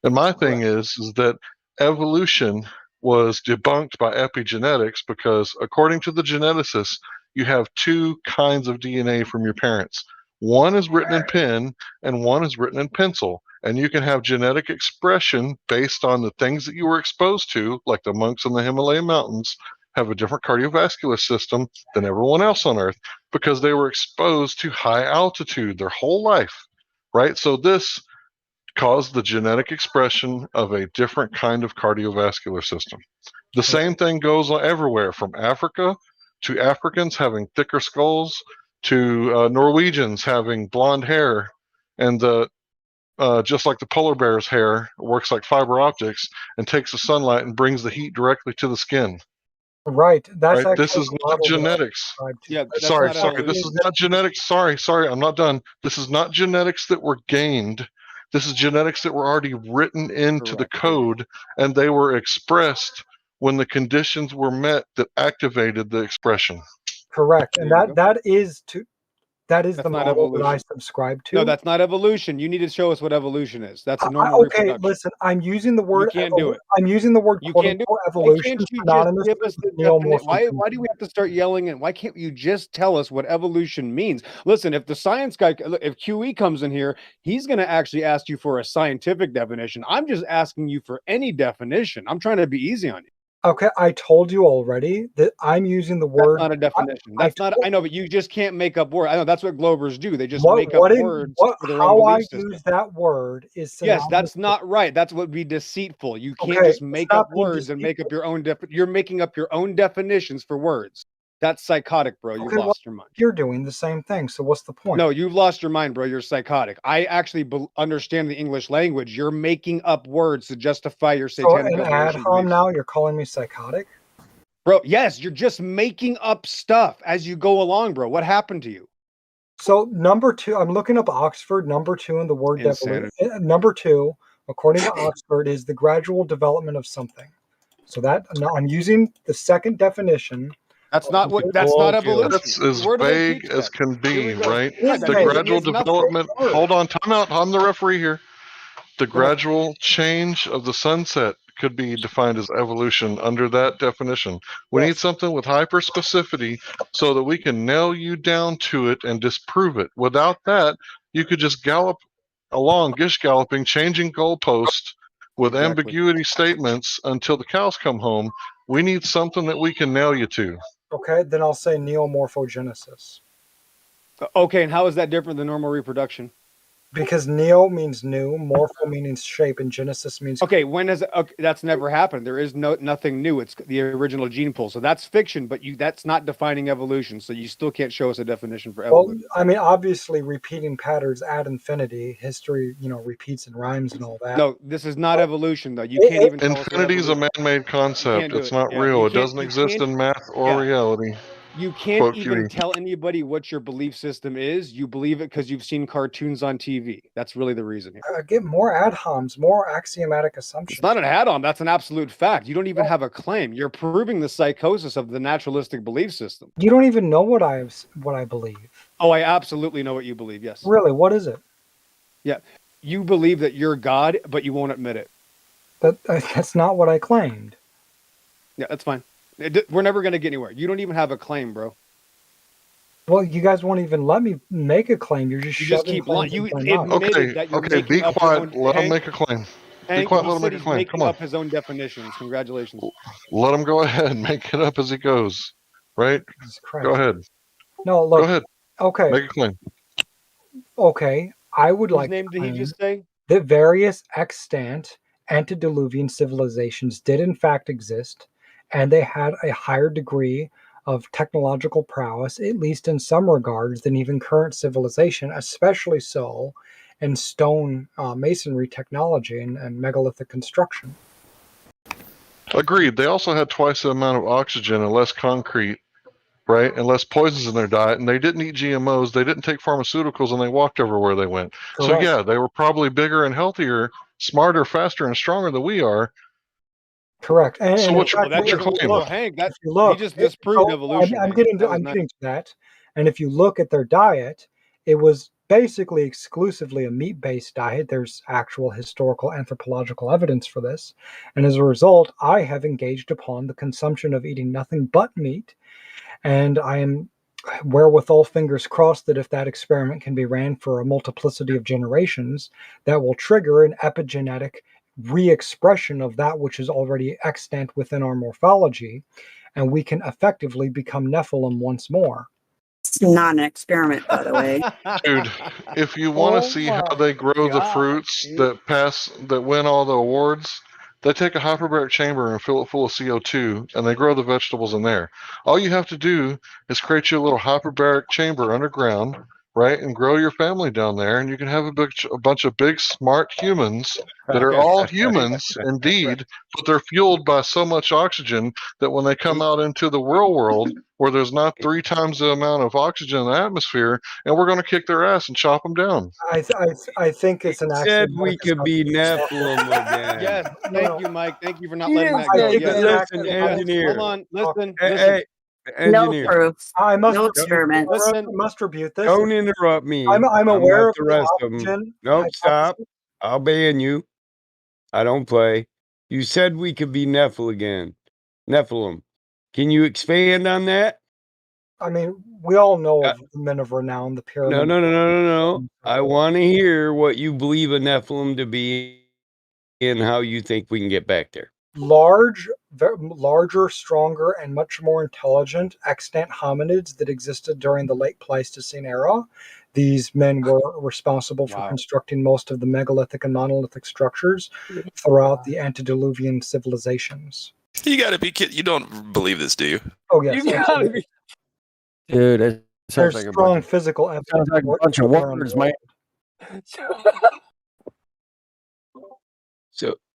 And my thing is that evolution was debunked by epigenetics because according to the geneticists, you have two kinds of DNA from your parents. One is written in pen and one is written in pencil. And you can have genetic expression based on the things that you were exposed to, like the monks in the Himalayan mountains have a different cardiovascular system than everyone else on Earth because they were exposed to high altitude their whole life, right? So this caused the genetic expression of a different kind of cardiovascular system. The same thing goes on everywhere, from Africa to Africans having thicker skulls to Norwegians having blonde hair, and just like the polar bear's hair works like fiber optics and takes the sunlight and brings the heat directly to the skin. Right. That's Right. This actually is the not model that I genetics. subscribe to. Yeah, that's Sorry, not sorry. This is not genetics. Sorry, I'm not done. This is not genetics that were gained. This is genetics that were already written into the code, and they were expressed when the conditions were met that activated the expression. Correct. And that is That's the not model that I evolution. subscribe to. No, that's not evolution. You need to show us what evolution is. That's a normal Okay, reproduction. listen, I'm using the word You can't do it. I'm using the word You quote can't do unquote it. Why evolution can't you just synonymous give with us the neomorphism. definition? Why do we have to start yelling? And why can't you just tell us what evolution means? Listen, if the science guy, if QE comes in here, he's going to actually ask you for a scientific definition. I'm just asking you for any definition. I'm trying to be easy on you. Okay, I told you already that I'm using the word. That's not a definition. That's not. I know, but you just can't make up words. I know that's what Globers do. They just make up words for their own how I belief system. use that word is Yes, synonymous that's not right. That's what would be deceitful. You can't Okay, just make stop up being words and make up your own. You're making up your own definitions for words. That's psychotic, bro. You've Okay, well, lost your mind. you're doing the same thing. So what's the point? No, you've lost your mind, bro. You're psychotic. I actually understand the English language. You're making up words to justify your So satanic an ad evolution hom beliefs. now, you're calling me psychotic? Bro, yes, you're just making up stuff as you go along, bro. What happened to you? So number two, I'm looking up Oxford. Number two in the word Insanity. number two, according to Oxford, is the gradual development of something. So that now I'm using the second definition. That's not what. That's not evolution. That's as Where do they vague teach as that? can be, Here we go. right? Yeah, The that gradual is nothing. development. Hold on, time out. I'm the referee here. The Go ahead. gradual change of the sunset could be defined as evolution under that definition. We need something with hyper specificity so that we can nail you down to it and disprove it. Without that, you could just gallop along, gish galloping, changing goalposts with ambiguity statements until the cows come home. We need something that we can nail you to. Okay, then I'll say neomorphogenesis. Okay, and how is that different than normal reproduction? Because neo means new, morpho means shape, and genesis means Okay, when has okay, that's never happened? There is nothing new. It's the original gene pool, so that's fiction. But that's not defining evolution. So you still can't show us a definition for well, evolution. I mean, obviously, repeating patterns ad infinity, history, repeats and rhymes and all that. No, this is not evolution, though. You can't even tell us what Infinity is a evolution- man-made concept. do It's it. not Yeah, real. you It doesn't you exist can't- in math or yeah. reality. You can't Quote even QE. tell anybody what your belief system is. You believe it because you've seen cartoons on TV. That's really the reason here. Get more ad homs, more axiomatic assumptions. It's not an add-on. That's an absolute fact. You don't even have a claim. You're proving the psychosis of the naturalistic belief system. You don't even know what I believe. Oh, I absolutely know what you believe. Yes. Really, what is it? Yeah, you believe that you're God, but you won't admit it. That's not what I claimed. Yeah, that's fine. We're never going to get anywhere. You don't even have a claim, bro. Well, you guys won't even let me make a claim. You're just You just shoving keep lying. claims You into my mouth. admitted that you're Okay, making be up your quiet. own. Let him Hank, make a claim. Be Hank, quiet. he Let him said make a he's claim. making Come on. up his own definitions. Congratulations. Let him go ahead and make it up as he goes. Right? Jesus Christ. Go ahead. No, look. Go ahead. Okay. Make a claim. Okay. I would Whose like name to did he claim just say? that various extant antediluvian civilizations did in fact exist, and they had a higher degree of technological prowess, at least in some regards, than even current civilization, especially so in stone masonry technology and megalithic construction. Agreed. They also had twice the amount of oxygen and less concrete, right? And less poisons in their diet. And they didn't eat GMOs. They didn't take pharmaceuticals, and they walked everywhere they went. So Correct. yeah, they were probably bigger and healthier, smarter, faster, and stronger than we are. Correct. So And in what's fact, your if you claim? look, Hank, that if you look, he just disproved so evolution. I'm Hank. getting to, That was I'm nice. getting to that. And if you look at their diet, it was basically exclusively a meat-based diet. There's actual historical anthropological evidence for this. And as a result, I have engaged upon the consumption of eating nothing but meat. And I am wherewithal fingers crossed that if that experiment can be ran for a multiplicity of generations, that will trigger an epigenetic re-expression of that which is already extant within our morphology, and we can effectively become Nephilim once more. It's not an experiment, by the way. Dude, if you want to see how they grow the fruits that win all the awards, they take a hyperbaric chamber and fill it full of CO2, and they grow the vegetables in there. All you have to do is create you a little hyperbaric chamber underground, right, and grow your family down there, and you can have a bunch of big, smart humans that are all humans, indeed, but they're fueled by so much oxygen that when they come out into the real world, where there's not 3 times the amount of oxygen in the atmosphere, and we're going to kick their ass and chop them down. I think it's an Said accident. we could be Nephilim again. Yes, thank you, Mike. Thank you for not He letting didn't that go. say Yes. that. Listen, engineer. Hold on. Listen. Hey, Listen. hey, engineer. No proof. I must No refute- experiment. I must refute this. Don't interrupt me. I'm aware not of the the rest of them. oxygen Nope, stop. hypothesis. I'll ban you. I don't play. You said we could be Nephilim. Can you expand on that? I mean, we all know of the men of renown, the pyramid. No. I want to hear what you believe a Nephilim to be and how you think we can get back there. Larger, stronger, and much more intelligent extant hominids that existed during the late Pleistocene era. These men were responsible for constructing most of the megalithic and monolithic structures throughout the antediluvian civilizations. You got to be kidding. You don't believe this, do you? Oh, yes. You gotta be. Dude, it sounds There's like a strong bunch physical of, evidence. sounds like a for it bunch of around the words, man.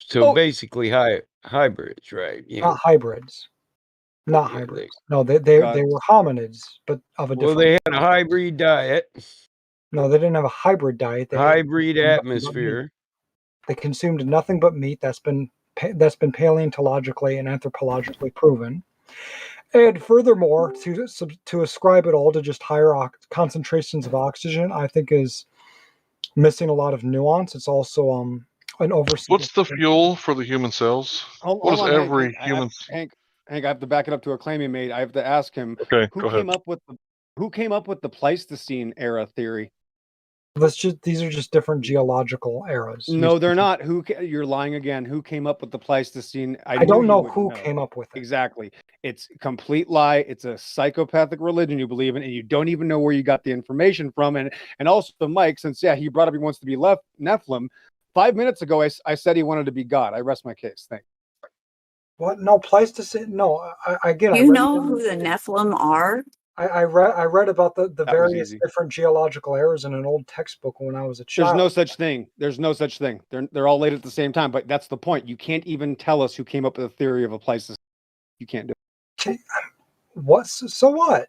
So basically hybrids, right? Yeah. Not hybrids. Not Yeah, hybrids. No, they were hominids, but of a different. Well, they had a hybrid diet. No, they didn't have a hybrid diet. They Hybrid consumed nothing but atmosphere. meat. They consumed nothing but meat. That's been paleontologically and anthropologically proven. And furthermore, to ascribe it all to just higher concentrations of oxygen, I think is missing a lot of nuance. It's also an oversimplification. What's the fuel for the human cells? Hold What is on, every Hank. human? Hank, I have to back it up to a claim he made. I have to ask him. Okay, who go came ahead. who came up with the Pleistocene era theory? These are just different geological eras. No, they're not. You're lying again. Who came up with the Pleistocene? I don't know who came up with it. Exactly. It's a complete lie. It's a psychopathic religion you believe in, and you don't even know where you got the information from. And also, Mike, since he brought up he wants to be Nephilim. 5 minutes ago, I said he wanted to be God. I rest my case. Thank you. What? No, Pleistocene. No, again. You know who the Nephilim are? I read about the various different geological eras in an old textbook when I was a child. There's no such thing. There's no such thing. They're all laid at the same time. But that's the point. You can't even tell us who came up with the theory of a Pleistocene. You can't do it. What? So what?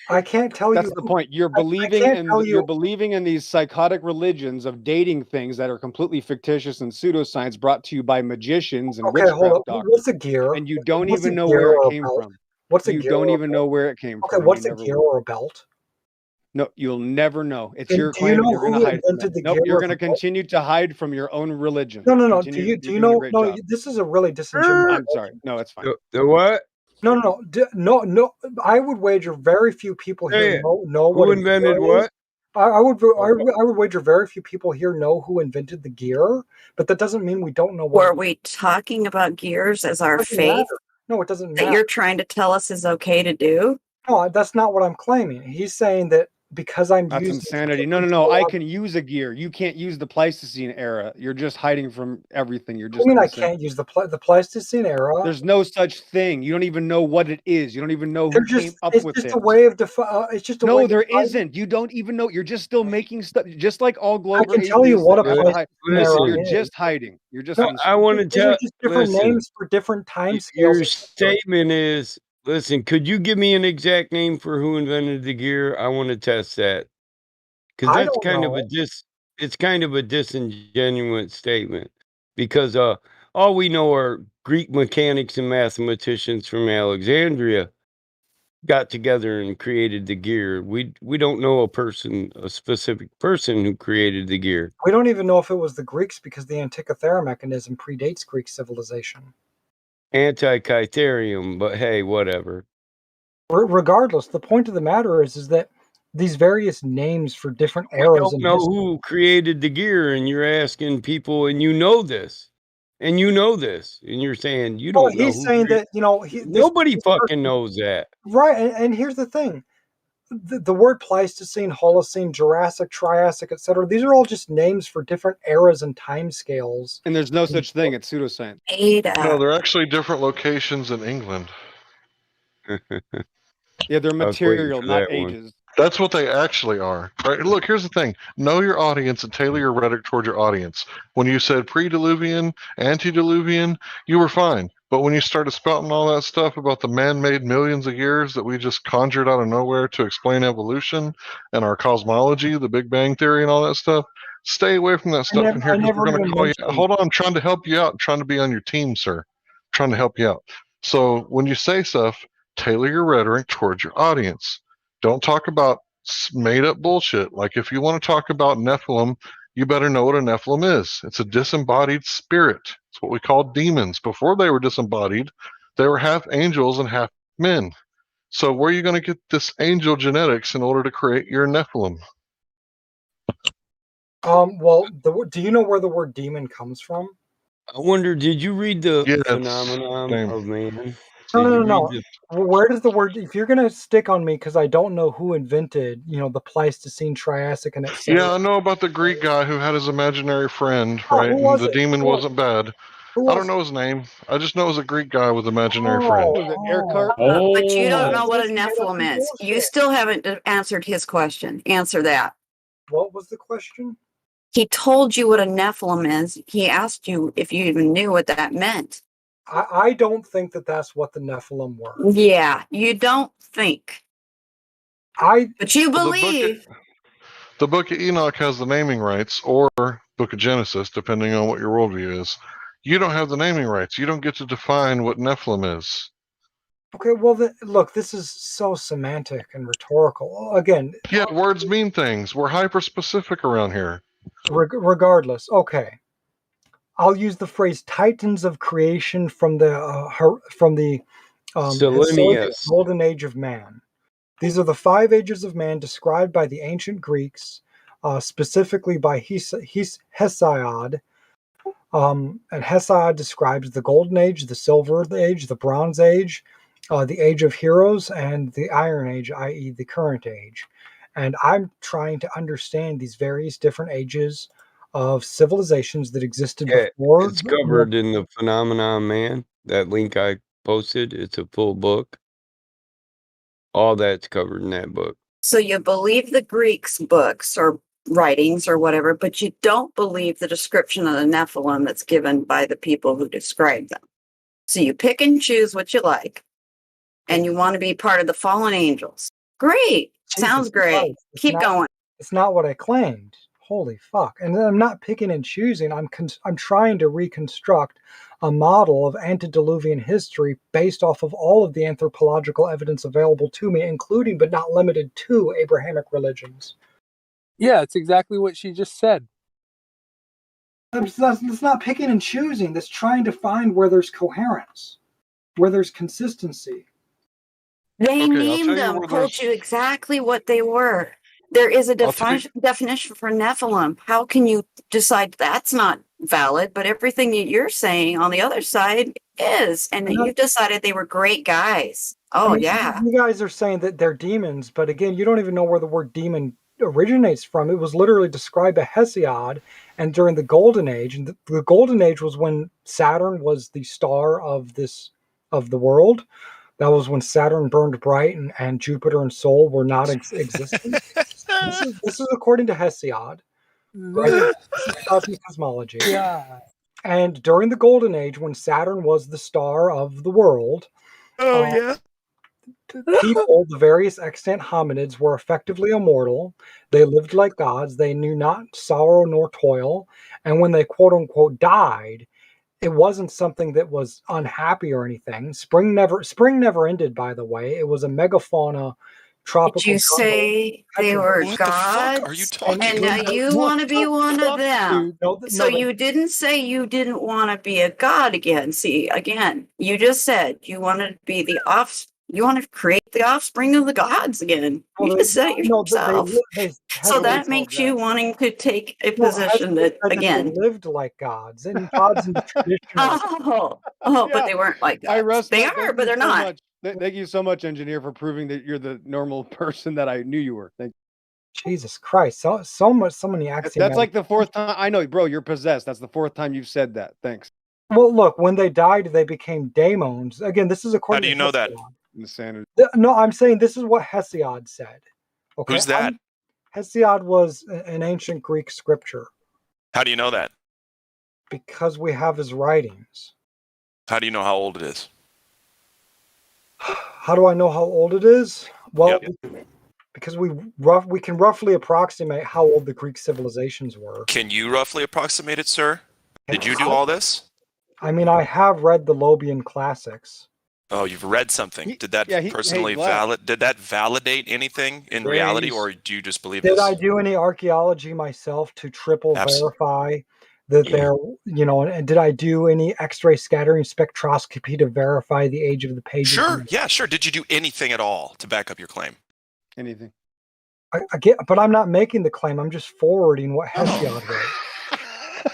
I can't tell you. That's the point. You're believing you're believing in these psychotic religions of dating things that are completely fictitious and pseudoscience brought to you by magicians and witchcraft doctors. What's a gear? And you don't What's even a know gear where or it a came belt? from. What's a You gear don't or a even belt? know where it came Okay, from. what's You a never gear will. or a belt? No, you'll never know. It's And your do you claim, and know you're going to who hide from invented it. the Nope, gear you're of going to the boat? continue to hide from your own religion. No, no, no. Continue. Do You're you doing a know? great No, job. this is a really disingenuous. I'm sorry. No, it's fine. The what? No, no, no, no. I would wager very few people Say here it. know what Who a invented gear is. what? I would wager very few people here know who invented the gear, but that doesn't mean we don't know what. Were we talking about gears as our doesn't faith matter. No, it doesn't that matter. you're trying to tell us is okay to do? No, that's not what I'm claiming. He's saying that because I'm That's using insanity. No, no, no. I can use a gear. You can't use the Pleistocene era. You're just hiding from everything. You're I just mean, I innocent. can't use the Pleistocene era. There's no such thing. You don't even know what it is. You don't even know who They're came just up it's with just it. a way of it's just a way No, of there hiding. isn't. You don't even know. You're just still making stuff. Just like all I Glover can tell you atheists what a that have to hide. Pleistocene era You're is. just hiding. You're just No, being I stupid. want to these are tell. just different Listen, names for different time your scales. statement is. Listen, could you give me an exact name for who invented the gear? I want to test that because I that's don't kind of know. It's kind of a disingenuous statement because all we know are Greek mechanics and mathematicians from Alexandria got together and created the gear. We don't know a specific person who created the gear. We don't even know if it was the Greeks because the Antikythera mechanism predates Greek civilization. Anti-Kytherium, but hey, whatever. Regardless, the point of the matter is that these various names for different We eras don't in know history. who created the gear, and you're asking people, and you know this, and you're saying you Well, don't know he's who. saying that Nobody this fucking person, knows that. right? And here's the thing: the word Pleistocene, Holocene, Jurassic, Triassic, etc. These are all just names for different eras and time scales. And there's no such thing. It's pseudoscience. No, they're actually different locations in England. Yeah, they're I was waiting material, for not that one. ages. That's what they actually are. Right? Look, here's the thing. Know your audience and tailor your rhetoric toward your audience. When you said pre-diluvian, antediluvian, you were fine. But when you started spouting all that stuff about the man-made millions of years that we just conjured out of nowhere to explain evolution and our cosmology, the Big Bang Theory and all that stuff, stay away from that stuff in here I because never we're going to even call you. mentioned. Hold on, I'm trying to help you out. I'm trying to be on your team, sir. I'm trying to help you out. So when you say stuff, tailor your rhetoric towards your audience. Don't talk about made up bullshit. Like if you want to talk about Nephilim, you better know what a Nephilim is. It's a disembodied spirit. It's what we call demons. Before they were disembodied, they were half angels and half men. So where are you going to get this angel genetics in order to create your Nephilim? Well, do you know where the word demon comes from? I wonder, did you read the Yeah, it's phenomenon same. of man? No, Did no, you no, read no. the Where does the word? If you're gonna stick on me because I don't know who invented, the Pleistocene, Triassic, and etc. Yeah, I know about the Greek guy who had his imaginary friend, Oh, right? who And was the it? demon wasn't bad. Who I was don't know his name. I just know it was a Greek guy with imaginary friend. Was it Aircart? But you don't Oh. know what a Just made up Nephilim some is. You bullshit. still haven't answered his question. Answer that. What was the question? He told you what a Nephilim is. He asked you if you even knew what that meant. I don't think that that's what the Nephilim were. Yeah, you don't think. But you Well, believe. the book of Enoch has the naming rights, or book of Genesis, depending on what your worldview is. You don't have the naming rights. You don't get to define what Nephilim is. Okay, well, look, this is so semantic and rhetorical. Again, Yeah, words mean things. We're hyper specific around here. regardless, okay. I'll use the phrase "titans of creation" from the historical Selenius? golden age of man. These are the 5 ages of man described by the ancient Greeks, specifically by Hesiod. And Hesiod describes the Golden Age, the Silver Age, the Bronze Age, the Age of Heroes, and the Iron Age, i.e., the current age. And I'm trying to understand these various different ages of civilizations that existed Yeah, before. it's covered in the phenomenon, man. That link I posted, it's a full book. All that's covered in that book. So you believe the Greeks' books or writings or whatever, but you don't believe the description of the Nephilim that's given by the people who describe them. So you pick and choose what you like, and you want to be part of the fallen angels. Great. Sounds Jesus great. Christ, Keep going. It's not what I claimed. Holy fuck! And I'm not picking and choosing. I'm trying to reconstruct a model of antediluvian history based off of all of the anthropological evidence available to me, including but not limited to Abrahamic religions. Yeah, it's exactly what she just said. That's not picking and choosing. That's trying to find where there's coherence, where there's consistency. They Okay, I'll named tell you them, where told there's. you exactly what they were. There is a I'll tell you. definition for Nephilim. How can you decide that's not valid, but everything that you're saying on the other side is, and that you've decided they were great guys? Oh, yeah. You guys are saying that they're demons, but again, you don't even know where the word demon originates from. It was literally described by Hesiod, and during the Golden Age, and the Golden Age was when Saturn was the star of the world. That was when Saturn burned bright, and Jupiter and Sol were not existing. This is according to Hesiod, right? This is Cosmic cosmology. Yeah. And during the Golden Age, when Saturn was the star of the world, yeah. people, the various extant hominids, were effectively immortal. They lived like gods. They knew not sorrow nor toil. And when they quote unquote died, it wasn't something that was unhappy or anything. Spring never ended, by the way. It was a megafauna tropical. Did you say they were What gods? the fuck are you talking And now about? you want to be one of them. So they- you didn't say you didn't want to be a god again. See, again, you just said you wanted to be the you want to create the offspring of the gods again. You just said it yourself. So that makes you wanting to take a position that, again. They lived like gods, and gods in the traditional. But they weren't like I gods. rest They my- are, thank but you they're so not. much. Thank you so much, engineer, for proving that you're the normal person that I knew you were. Thank Jesus Christ, so many axioms. That's like the fourth time. I know, bro. You're possessed. That's the fourth time you've said that. Thanks. Well, look, when they died, they became daemons. Again, this is according. How do you to know that? Insanity. No, I'm saying this is what Hesiod said. Okay, Who's that? Hesiod was an ancient Greek scripture How do you know that? because we have his writings. How do you know how old it is? How do I know how old it is? Well, because we can roughly approximate how old the Greek civilizations were. Can you roughly approximate it, sir? Did you do all this? I mean, I have read the Lobian classics. Oh, you've read something. Did that hey, personally Vlad. did that validate anything in reality, or do you just believe Did this? I do any archaeology myself to triple Absolutely. verify that they're, and did I do any X-ray scattering spectroscopy to verify the age of the pages? Sure. Yeah, sure. Did you do anything at all to back up your claim? Anything. I get, but I'm not making the claim. I'm just forwarding what Hesiod wrote.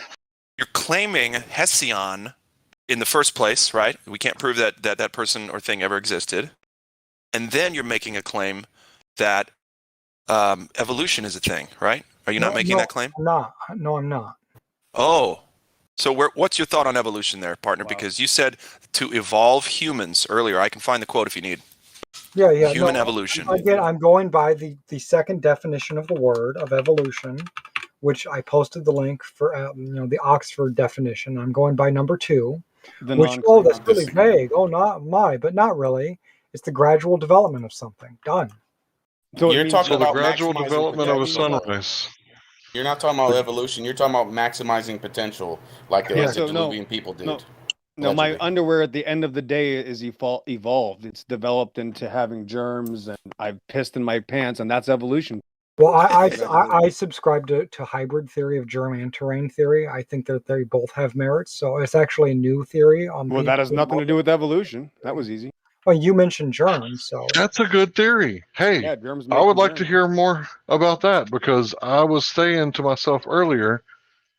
You're claiming Hesiod in the first place, right? We can't prove that person or thing ever existed. And then you're making a claim that evolution is a thing, right? Are you not making that claim? I'm not. No, I'm not. Oh, so what's your thought on evolution there, partner? Because you said to evolve humans earlier. I can find the quote if you need. Yeah. Human evolution. Again, I'm going by the second definition of the word of evolution, which I posted the link for. The Oxford definition. I'm going by number 2. That's really vague. Oh, but not really. It's the gradual development of something. Done. So you're talking the about gradual maximizing development of a potential. sunrise. You're not talking about evolution. You're talking about maximizing potential, like the antediluvian people did. No, my Allegedly. underwear at the end of the day is evolved. It's developed into having germs, and I've pissed in my pants, and that's evolution. Well, I subscribe to hybrid theory of germ and terrain theory. I think that they both have merits. So it's actually a new theory. Well, that has nothing to do with evolution. That was easy. Well, you mentioned germs, so That's a good theory. Hey, Yeah, germs I make would the like to germs. hear more about that because I was saying to myself earlier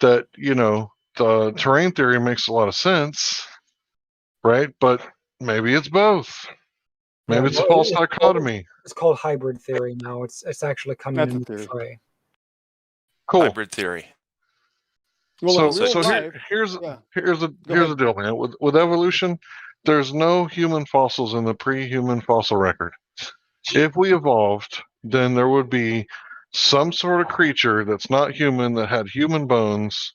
that, the terrain theory makes a lot of sense, right? But maybe it's both. Maybe it's a false dichotomy. It's called hybrid theory now. It's actually coming That's a into theory. fray. Cool. Hybrid theory. Well, Here's the deal, man. With evolution, there's no human fossils in the pre-human fossil record. If we evolved, then there would be some sort of creature that's not human that had human bones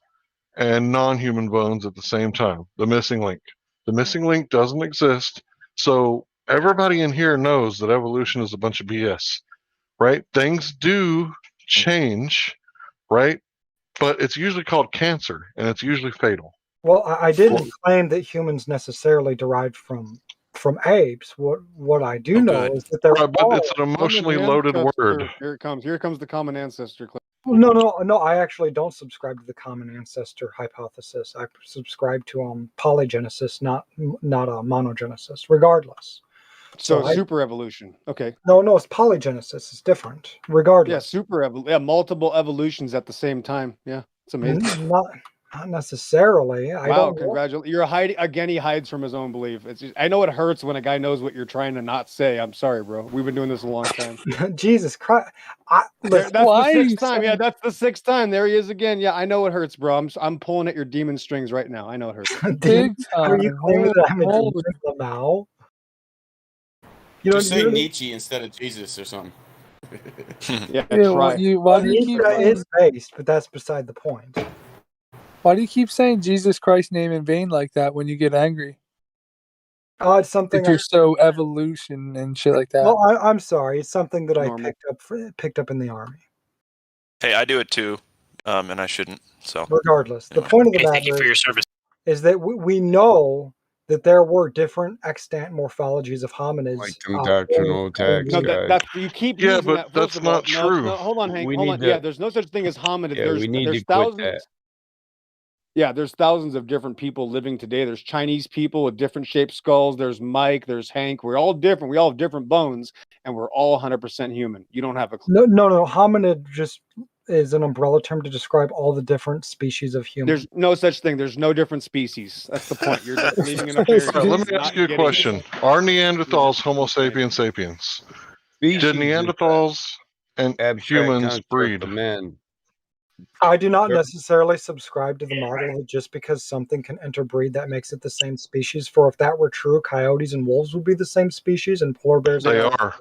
and non-human bones at the same time. The missing link. The missing link doesn't exist. So everybody in here knows that evolution is a bunch of BS, right? Things do change, right? But it's usually called cancer, and it's usually fatal. Well, I didn't claim that humans necessarily derived from apes. What I do know is that there Right, but are. it's an Common emotionally loaded word. ancestor. Here it comes. Here comes the common ancestor. No. I actually don't subscribe to the common ancestor hypothesis. I subscribe to polygenesis, not monogenesis. Regardless. So I- super evolution. Okay. No, it's polygenesis. It's different. Yeah, Regardless. multiple evolutions at the same time. Yeah, it's amazing. Not necessarily. I Wow, don't. congratulations. You're hiding again. He hides from his own belief. It's just, I know it hurts when a guy knows what you're trying to not say. I'm sorry, bro. We've been doing this a long time. Jesus Christ! That's the why are you sixth time. Yeah, saying- that's the sixth time. There he is again. Yeah, I know it hurts, bro. I'm pulling at your demon strings right now. I know it hurts. Big Are you claiming that I'm a Holy- demon now? Just say Nietzsche instead of Jesus or something. Yeah, Yeah, try. why do you keep Nietzsche saying, is based, but that's beside the point. why do you keep saying Jesus Christ name in vain like that when you get angry? It's something. Like you're so evolution and shit like that. Well, I'm sorry. It's something that Normal. I picked up in the army. Hey, I do it too, and I shouldn't. So Regardless, anyway. the point of the Okay, thank you matter for your service. is that we know that there were different extant morphologies of hominids. Like them doctrinal attacks, No, guys. that's you keep Yeah, using but that. First that's of all, not true. No, hold on, Hank. We Hold need on. to- Yeah, there's no such thing as hominid. Yeah, we need to quit that. Yeah, there's thousands of different people living today. There's Chinese people with different shaped skulls. There's Mike. There's Hank. We're all different. We all have different bones, and we're all 100% human. You don't have a clue. No. Hominid just is an umbrella term to describe all the different species of humans. There's no such thing. There's no different species. That's the point. You're just leaving in a fairy All right, tale. let me You're ask not you a getting it. question. Are Neanderthals Homo sapiens sapiens? Did Species is Neanderthals and abstract humans construct breed? of men. I do not Sure. necessarily subscribe to the model that just because something can interbreed, that makes it the same species. For if that were true, coyotes and wolves would be the same species, and polar bears. They are.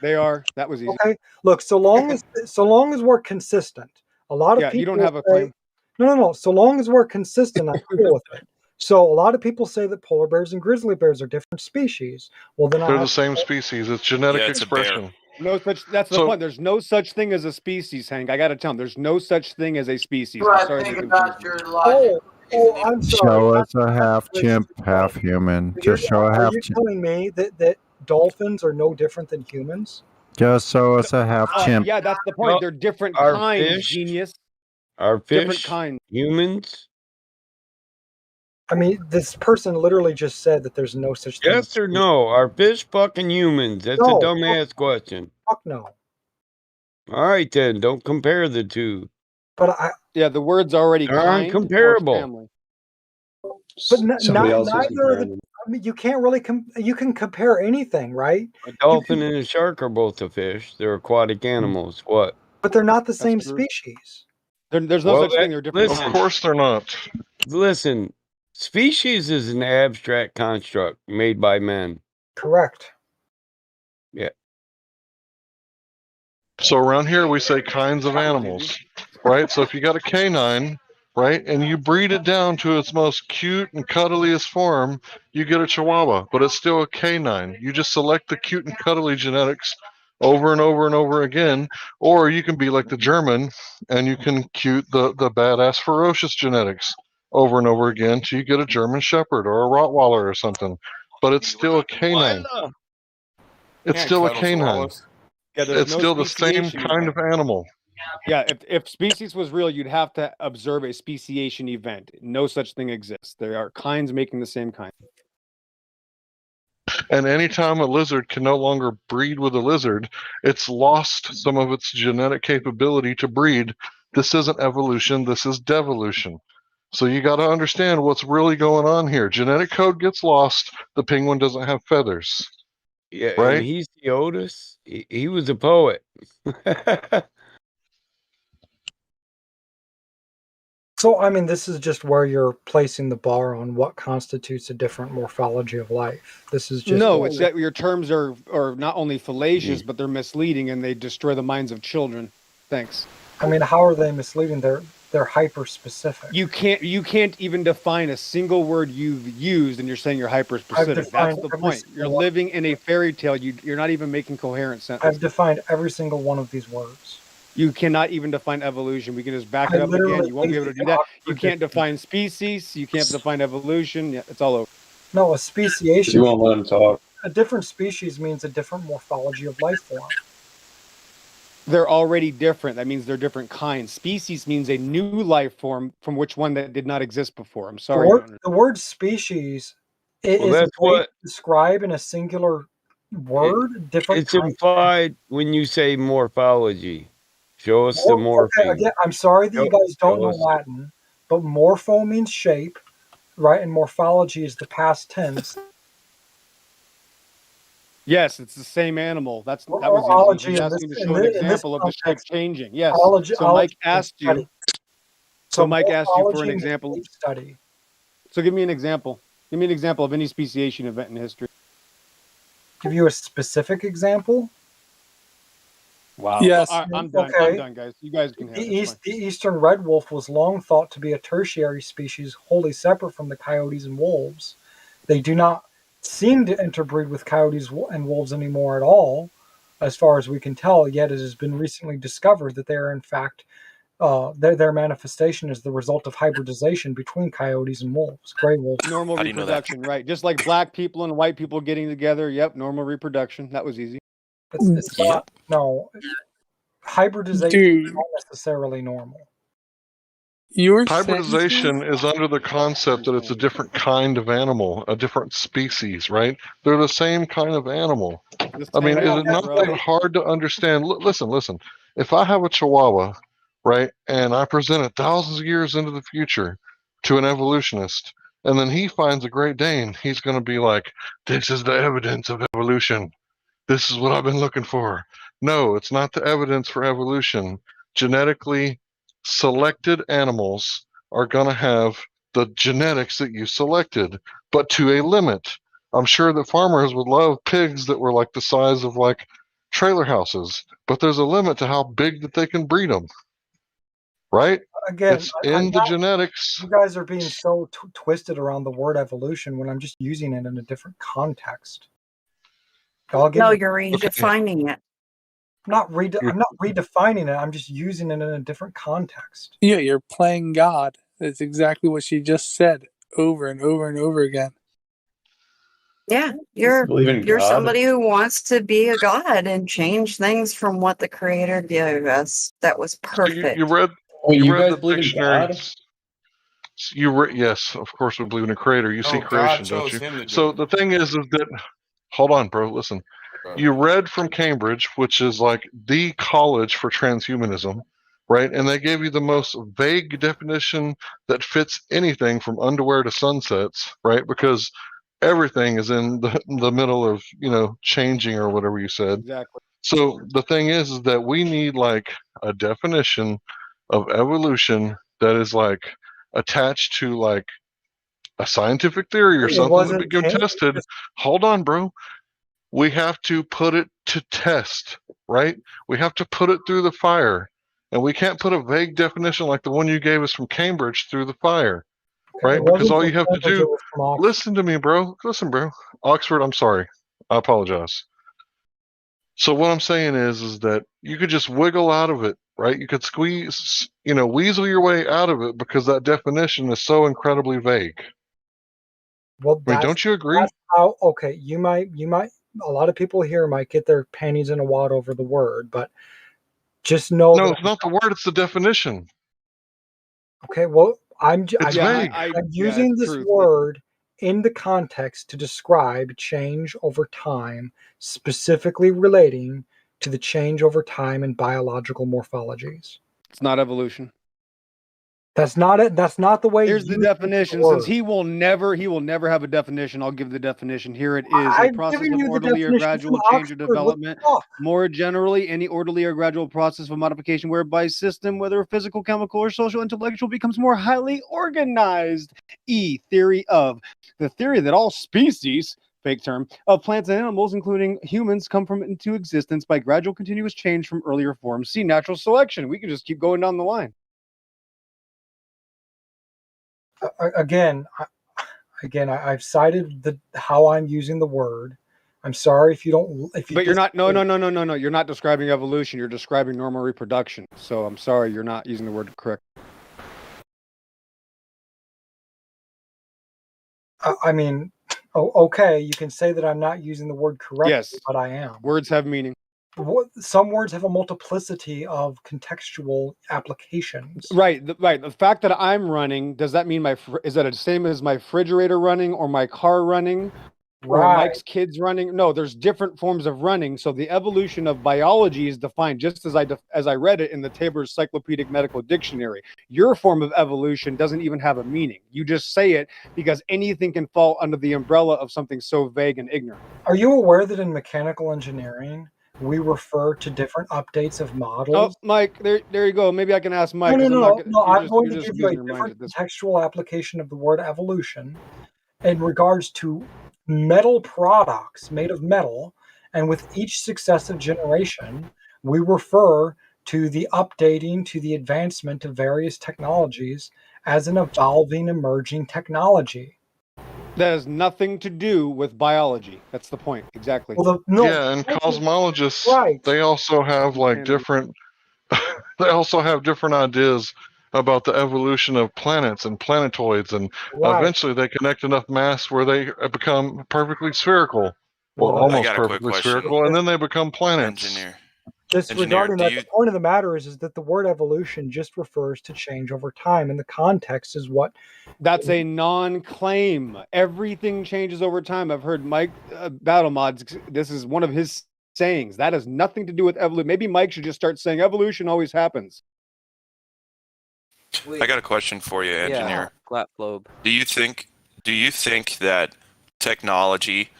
They are. That was easy. Okay. Look, so long as we're consistent, a lot of Yeah, people. you don't have a say- claim. No. So long as we're consistent, I'm cool with it. So a lot of people say that polar bears and grizzly bears are different species. Well, then They're the same species. It's genetic Yeah, it's a bear. expression. No such. That's the So- point. There's no such thing as a species, Hank. I got to tell him. There's no such thing as a species. What I'm sorry I to think confuse about you. your logic. I'm sorry. Show us a half chimp, half human. Just show a Are half you chimp. telling me that dolphins are no different than humans? Just show us a half chimp. Yeah, that's the point. No, They're different our kinds, fish- genius. Are Different fish kinds. humans? I mean, this person literally just said that there's no such thing. Yes or no? Are fish fucking humans? That's No, a dumbass question. Fuck no. All right then, don't compare the two. But Yeah, the word's already They're kind or uncomparable. family. But Somebody else is neither of comparing the. them. I mean, you can't really you can compare anything, right? A dolphin and a shark are both a fish. They're aquatic animals. What? But they're not the That's same true. species. There's no Well, such thing. They're different listen. Of kinds. course they're not. Listen, species is an abstract construct made by men. Correct. Yeah. So around here we say kinds of animals, right? So if you got a canine, right, and you breed it down to its most cute and cuddliest form, you get a Chihuahua, but it's still a canine. You just select the cute and cuddly genetics over and over and over again, or you can be like the German and you can cute the badass ferocious genetics over and over again till you get a German Shepherd or a Rottweiler or something. But it's still a canine. It's Can't still a cuddle canine. chihuahuas. Yeah, there's It's no still the same speciation kind of event. animal. Yeah, if species was real, you'd have to observe a speciation event. No such thing exists. There are kinds making the same kind. And anytime a lizard can no longer breed with a lizard, it's lost some of its genetic capability to breed. This isn't evolution, this is devolution. So you got to understand what's really going on here. Genetic code gets lost, the penguin doesn't have feathers. Yeah, Right? and he's the Otis. He was a poet. So, I mean, this is just where you're placing the bar on what constitutes a different morphology of life. This is just No, it's that your terms are not only fallacious, Mm. but they're misleading and they destroy the minds of children. Thanks. I mean, how are they misleading? They're hyper specific. You can't even define a single word you've used, and you're saying you're hyper specific. That's defined the every point. single You're one. living in a fairy tale. You're not even making coherent sentences. I've defined every single one of these words. You cannot even define evolution. We can just back it I up again. literally You won't be able to gave do the that. You Oxford can't Dictionary. define species. You can't define evolution. Yeah, it's all over. No, a speciation. You won't let him talk. A different species means a different morphology of life form. They're already different. That means they're different kinds. Species means a new life form from which one that did not exist before. I'm sorry. The word species Well, is a that's way what to describe in a singular word different it's kinds. implied when you say morphology. Show us the Okay, morphing. again, I'm sorry that you guys don't know us. Latin, but morpho means shape, right? And morphology is the past tense. Yes, it's the same animal. That was easy. Ology He's in asking this to show an in this example of the shape context, changing. Yes. ology So Mike is asked you. study. So Mike asked you for an morphology means example. shape study. So give me an example. Give me an example of any speciation event in history. Give you a specific example. Wow. Yes. All right, I'm done. Okay. I'm done, guys. You guys can have it. The eastern red wolf was long thought to be a tertiary species wholly separate from the coyotes and wolves. They do not seem to interbreed with coyotes and wolves anymore at all, as far as we can tell, yet it has been recently discovered that they are in fact their manifestation is the result of hybridization between coyotes and wolves, gray wolves. Normal reproduction, right? Just like black people and white people getting together. Yep, normal reproduction. That was easy. It's not, no. Hybridization is not necessarily normal. Hybridization is under the concept that it's a different kind of animal, a different species, right? They're the same kind of animal. I mean, is it not that hard to understand? Listen. If I have a Chihuahua, right, and I present it thousands of years into the future to an evolutionist, and then he finds a Great Dane, he's going to be like, "This is the evidence of evolution. This is what I've been looking for." No, it's not the evidence for evolution. Genetically selected animals are going to have the genetics that you selected, but to a limit. I'm sure that farmers would love pigs that were like the size of like trailer houses, but there's a limit to how big that they can breed them. Right? Again, it's in the genetics. You guys are being so twisted around the word evolution when I'm just using it in a different context. No, you're redefining it. I'm not redefining it. I'm just using it in a different context. Yeah, you're playing God. That's exactly what she just said over and over and over again. Yeah, you're Believe in God? somebody who wants to be a god and change things from what the creator gave us. That was perfect. You read, Wait, you read guys the believe in dictionary. God? Yes, of course we believe in a creator. You see No, God creation, don't chose you? him to do So it. the thing is that, hold on, bro, listen. You read from Cambridge, which is like the college for transhumanism, right? And they gave you the most vague definition that fits anything from underwear to sunsets, right? Because everything is in the middle of, changing or whatever you said. Exactly. So the thing is that we need like a definition of evolution that is like attached to like a scientific theory or It something that wasn't became Cambridge. tested. Hold on, bro. We have to put it to test, right? We have to put it through the fire. And we can't put a vague definition like the one you gave us from Cambridge through the fire, right? It Because wasn't all from you have to Cambridge, it do, was from Oxford. listen to me, bro. Listen, bro. Oxford, I'm sorry. I apologize. So what I'm saying is that you could just wiggle out of it, right? You could squeeze, weasel your way out of it because that definition is so incredibly vague. Well, I mean, don't you agree? That's how, okay, you might, a lot of people here might get their panties in a wad over the word, but just know No, that. it's not the word, it's the definition. Okay, well, I'm vague. using it's this truth. word in the context to describe change over time, specifically relating to the change over time in biological morphologies. It's not evolution. That's not it. That's not the way. Here's the you use definition. the Since word. he will never have a definition, I'll give the definition. Here it is: a I've process given of you the orderly or definition gradual from change or Oxford. What the development. fuck? More generally, any orderly or gradual process of modification whereby system, whether physical, chemical, or social, intellectual, becomes more highly organized. Theory of the theory that all species, fake term, of plants and animals, including humans, come from into existence by gradual, continuous change from earlier forms. See natural selection. We can just keep going down the line. Again, I've cited how I'm using the word. I'm sorry if you don't. If you But you're not. No, disagree. no, no, no, no, no. You're not describing evolution. You're describing normal reproduction. So I'm sorry, you're not using the word correct. I mean, okay, you can say that I'm not using the word correctly, Yes. but I am. Words have meaning. Some words have a multiplicity of contextual applications. Right, right. The fact that I'm running, does that mean is that the same as my refrigerator running or my car running or Right. Mike's kids running? No, there's different forms of running. So the evolution of biology is defined just as I read it in the Tabor's Encyclopedic Medical Dictionary. Your form of evolution doesn't even have a meaning. You just say it because anything can fall under the umbrella of something so vague and ignorant. Are you aware that in mechanical engineering, we refer to different updates of Oh, models? Mike, there you go. Maybe I can ask Mike. No, 'Cause no, I'm no, not gonna, no. you're I'm just, going you're to just give you a losing your mind different at this. contextual application of the word evolution in regards to metal products made of metal, and with each successive generation, we refer to the updating, to the advancement of various technologies as an evolving, emerging technology. That has nothing to do with biology. That's the point. Exactly. Well, Yeah, and cosmologists, right. they also have like Insanity. different they also have different ideas about the evolution of planets and planetoids, and Right. eventually they connect enough mass where they become perfectly spherical, or Well, I almost got a quick perfectly question. spherical, and then they become planets. Engineer, Disregarding do that, you the point of the matter is that the word evolution just refers to change over time, and the context is what. That's a non-claim. Everything changes over time. I've heard Mike Battle Mods. This is one of his sayings. That has nothing to do with evolution. Maybe Mike should just start saying evolution always happens. I got a question for you, engineer. Flat globe. Do you think that technology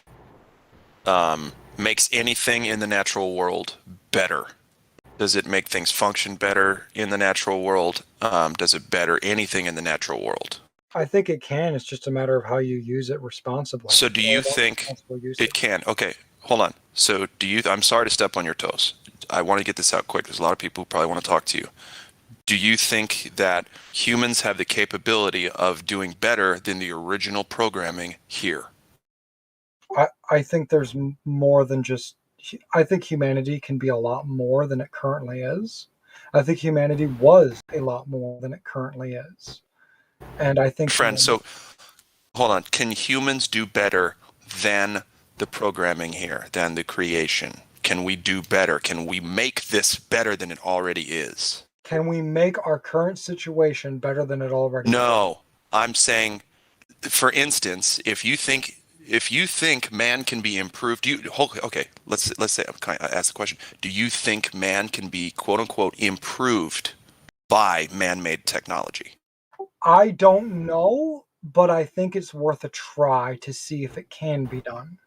makes anything in the natural world better? Does it make things function better in the natural world? Does it better anything in the natural world? I think it can. It's just a matter of how you use it responsibly. So do you think Responsible use it can? Okay, hold on. So do you, I'm sorry to step on your toes. I want to get this out quick. There's a lot of people who probably want to talk to you. Do you think that humans have the capability of doing better than the original programming here? I think there's more than just. I think humanity can be a lot more than it currently is. I think humanity was a lot more than it currently is. And I think. Friend, so hold on. Can humans do better than the programming here, than the creation? Can we do better? Can we make this better than it already is? Can we make our current situation better than it already is? No, I'm saying, for instance, if you think man can be improved, okay, let's say, can I ask the question? Do you think man can be quote unquote improved by man-made technology? I don't know, but I think it's worth a try to see if it can be done.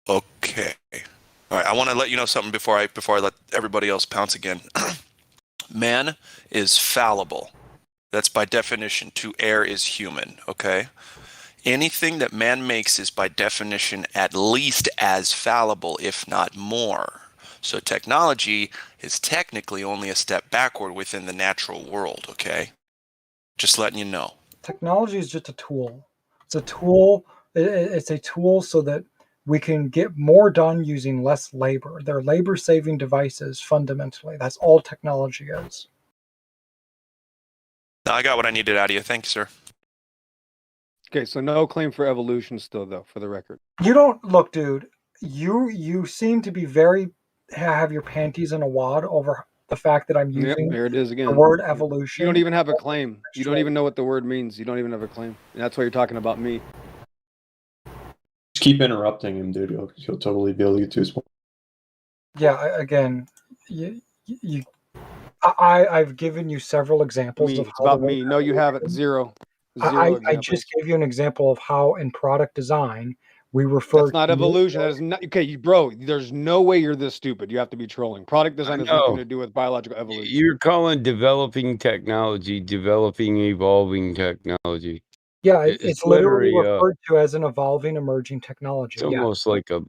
Okay. All right. I want to let you know something before I let everybody else pounce again. Man is fallible. That's by definition. To err is human. Okay. Anything that man makes is by definition at least as fallible, if not more. So technology is technically only a step backward within the natural world. Okay. Just letting you know. Technology is just a tool. It's a tool. It's a tool so that we can get more done using less labor. They're labor-saving devices fundamentally. That's all technology is. I got what I needed out of you. Thank you, sir. Okay, so no claim for evolution still, though, for the record. You don't look, dude. You seem to be very have your panties in a wad over the fact that I'm using there it is again. the word evolution. You don't even have a claim. You don't even know what the word means. You don't even have a claim. And that's why you're talking about me. Just keep interrupting him, dude. He'll totally be able to get to his point. Yeah, again, I've given you several examples of It's how about the me. No, you haven't. Zero. I just gave you an example of how in product design we refer That's not to evolution. That is not okay, bro. There's no way you're this stupid. You have to be trolling. Product design has nothing know. to do with biological evolution. You're calling developing technology, developing, evolving technology. Yeah, it's literally literally referred to as an evolving, emerging technology. it's Yeah, almost like a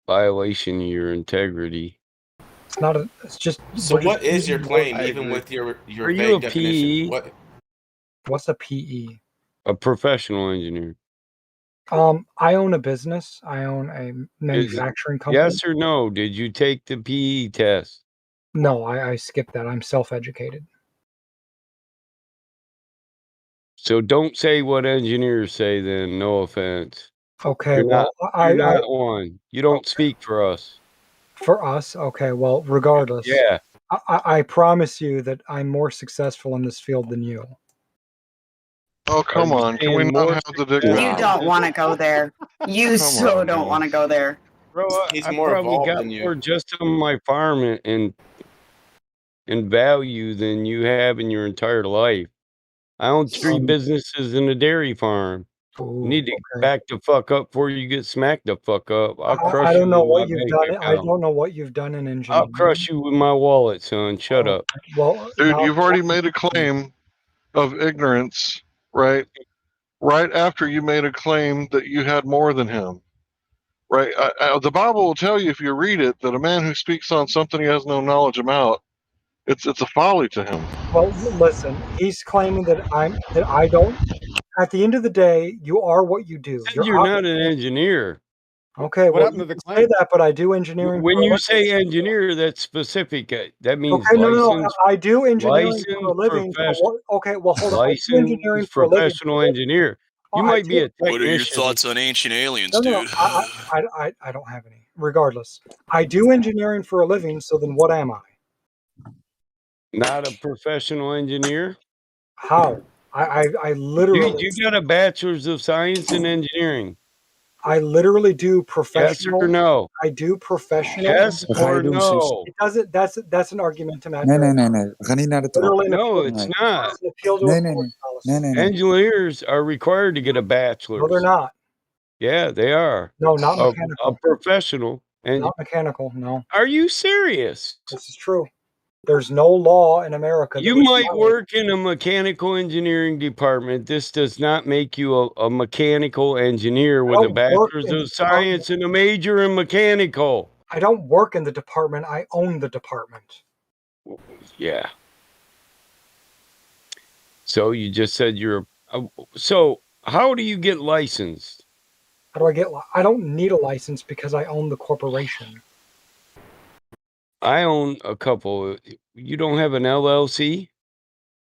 violation of your integrity. it's not a. It's just. So we're just what is your using claim, words. even with your Are you vague a definition? PE? What? What's a PE? A professional engineer. I own a business. I own a manufacturing company. Yes or no? Did you take the PE test? No, I skipped that. I'm self-educated. So don't say what engineers say then, no offense. Okay, You're well, not, you're not one. You don't speak for us. for us, okay, well, regardless, Yeah. I promise you that I'm more successful in this field than you. Oh, come you on. Can we saying not more have the You dignity? don't want to go there. You Come so on, don't man. want to go there. Bro, He's I more probably evolved got than you. more just on my farm in value than you have in your entire life. I own 3 businesses and a dairy farm. You need to back the fuck up before you get smacked the fuck up. I'll crush I you don't know with my what you've bank done. I account. don't know what you've done in I'll engineering. crush you with my wallet, son. Shut up. Well, Dude, now, you've already made a claim of ignorance, right? Right after you made a claim that you had more than him. Right? The Bible will tell you if you read it that a man who speaks on something he has no knowledge about, it's a folly to him. well, listen. He's claiming that I don't. At the end of the day, you are what you do. You're not an engineer. Okay. What Well, happened you to the can say claim? that, but I do engineering. When for a you living. say engineer, that's specific. That means Okay, no, license, I do engineering for a licensed living. Okay, well, hold on. I do engineering licensed for a living. professional engineer. You I might be do. a What are your technician. thoughts on ancient aliens, No, dude? I don't have any. Regardless, I do engineering for a living. So then, what am I? Not a professional engineer. How? I literally. You got a bachelor's of science in engineering. I literally do Yes professional. or no? I do professional. Yes or no? It doesn't. That's an argumentum ad Nee, nee, hominem. nee, nee. We gaan niet naar de top. Literally an No, appeal. it's Nee. not. It's an appeal to Nee, a nee, court nee. policy. Nee, nee, nee. Engineers are required to get a bachelor's. No, they're not. Yeah, they are. No, not A mechanical. professional. And Not mechanical. No, are you serious? this is true. There's no law in America. You might work in a mechanical engineering department. This does not make you a mechanical engineer with a bachelor's of science and a major in mechanical. I don't work in the department. I own the department. Yeah. So you just said so how do you get licensed? How do I get? I don't need a license because I own the corporation. I own a couple. You don't have an LLC?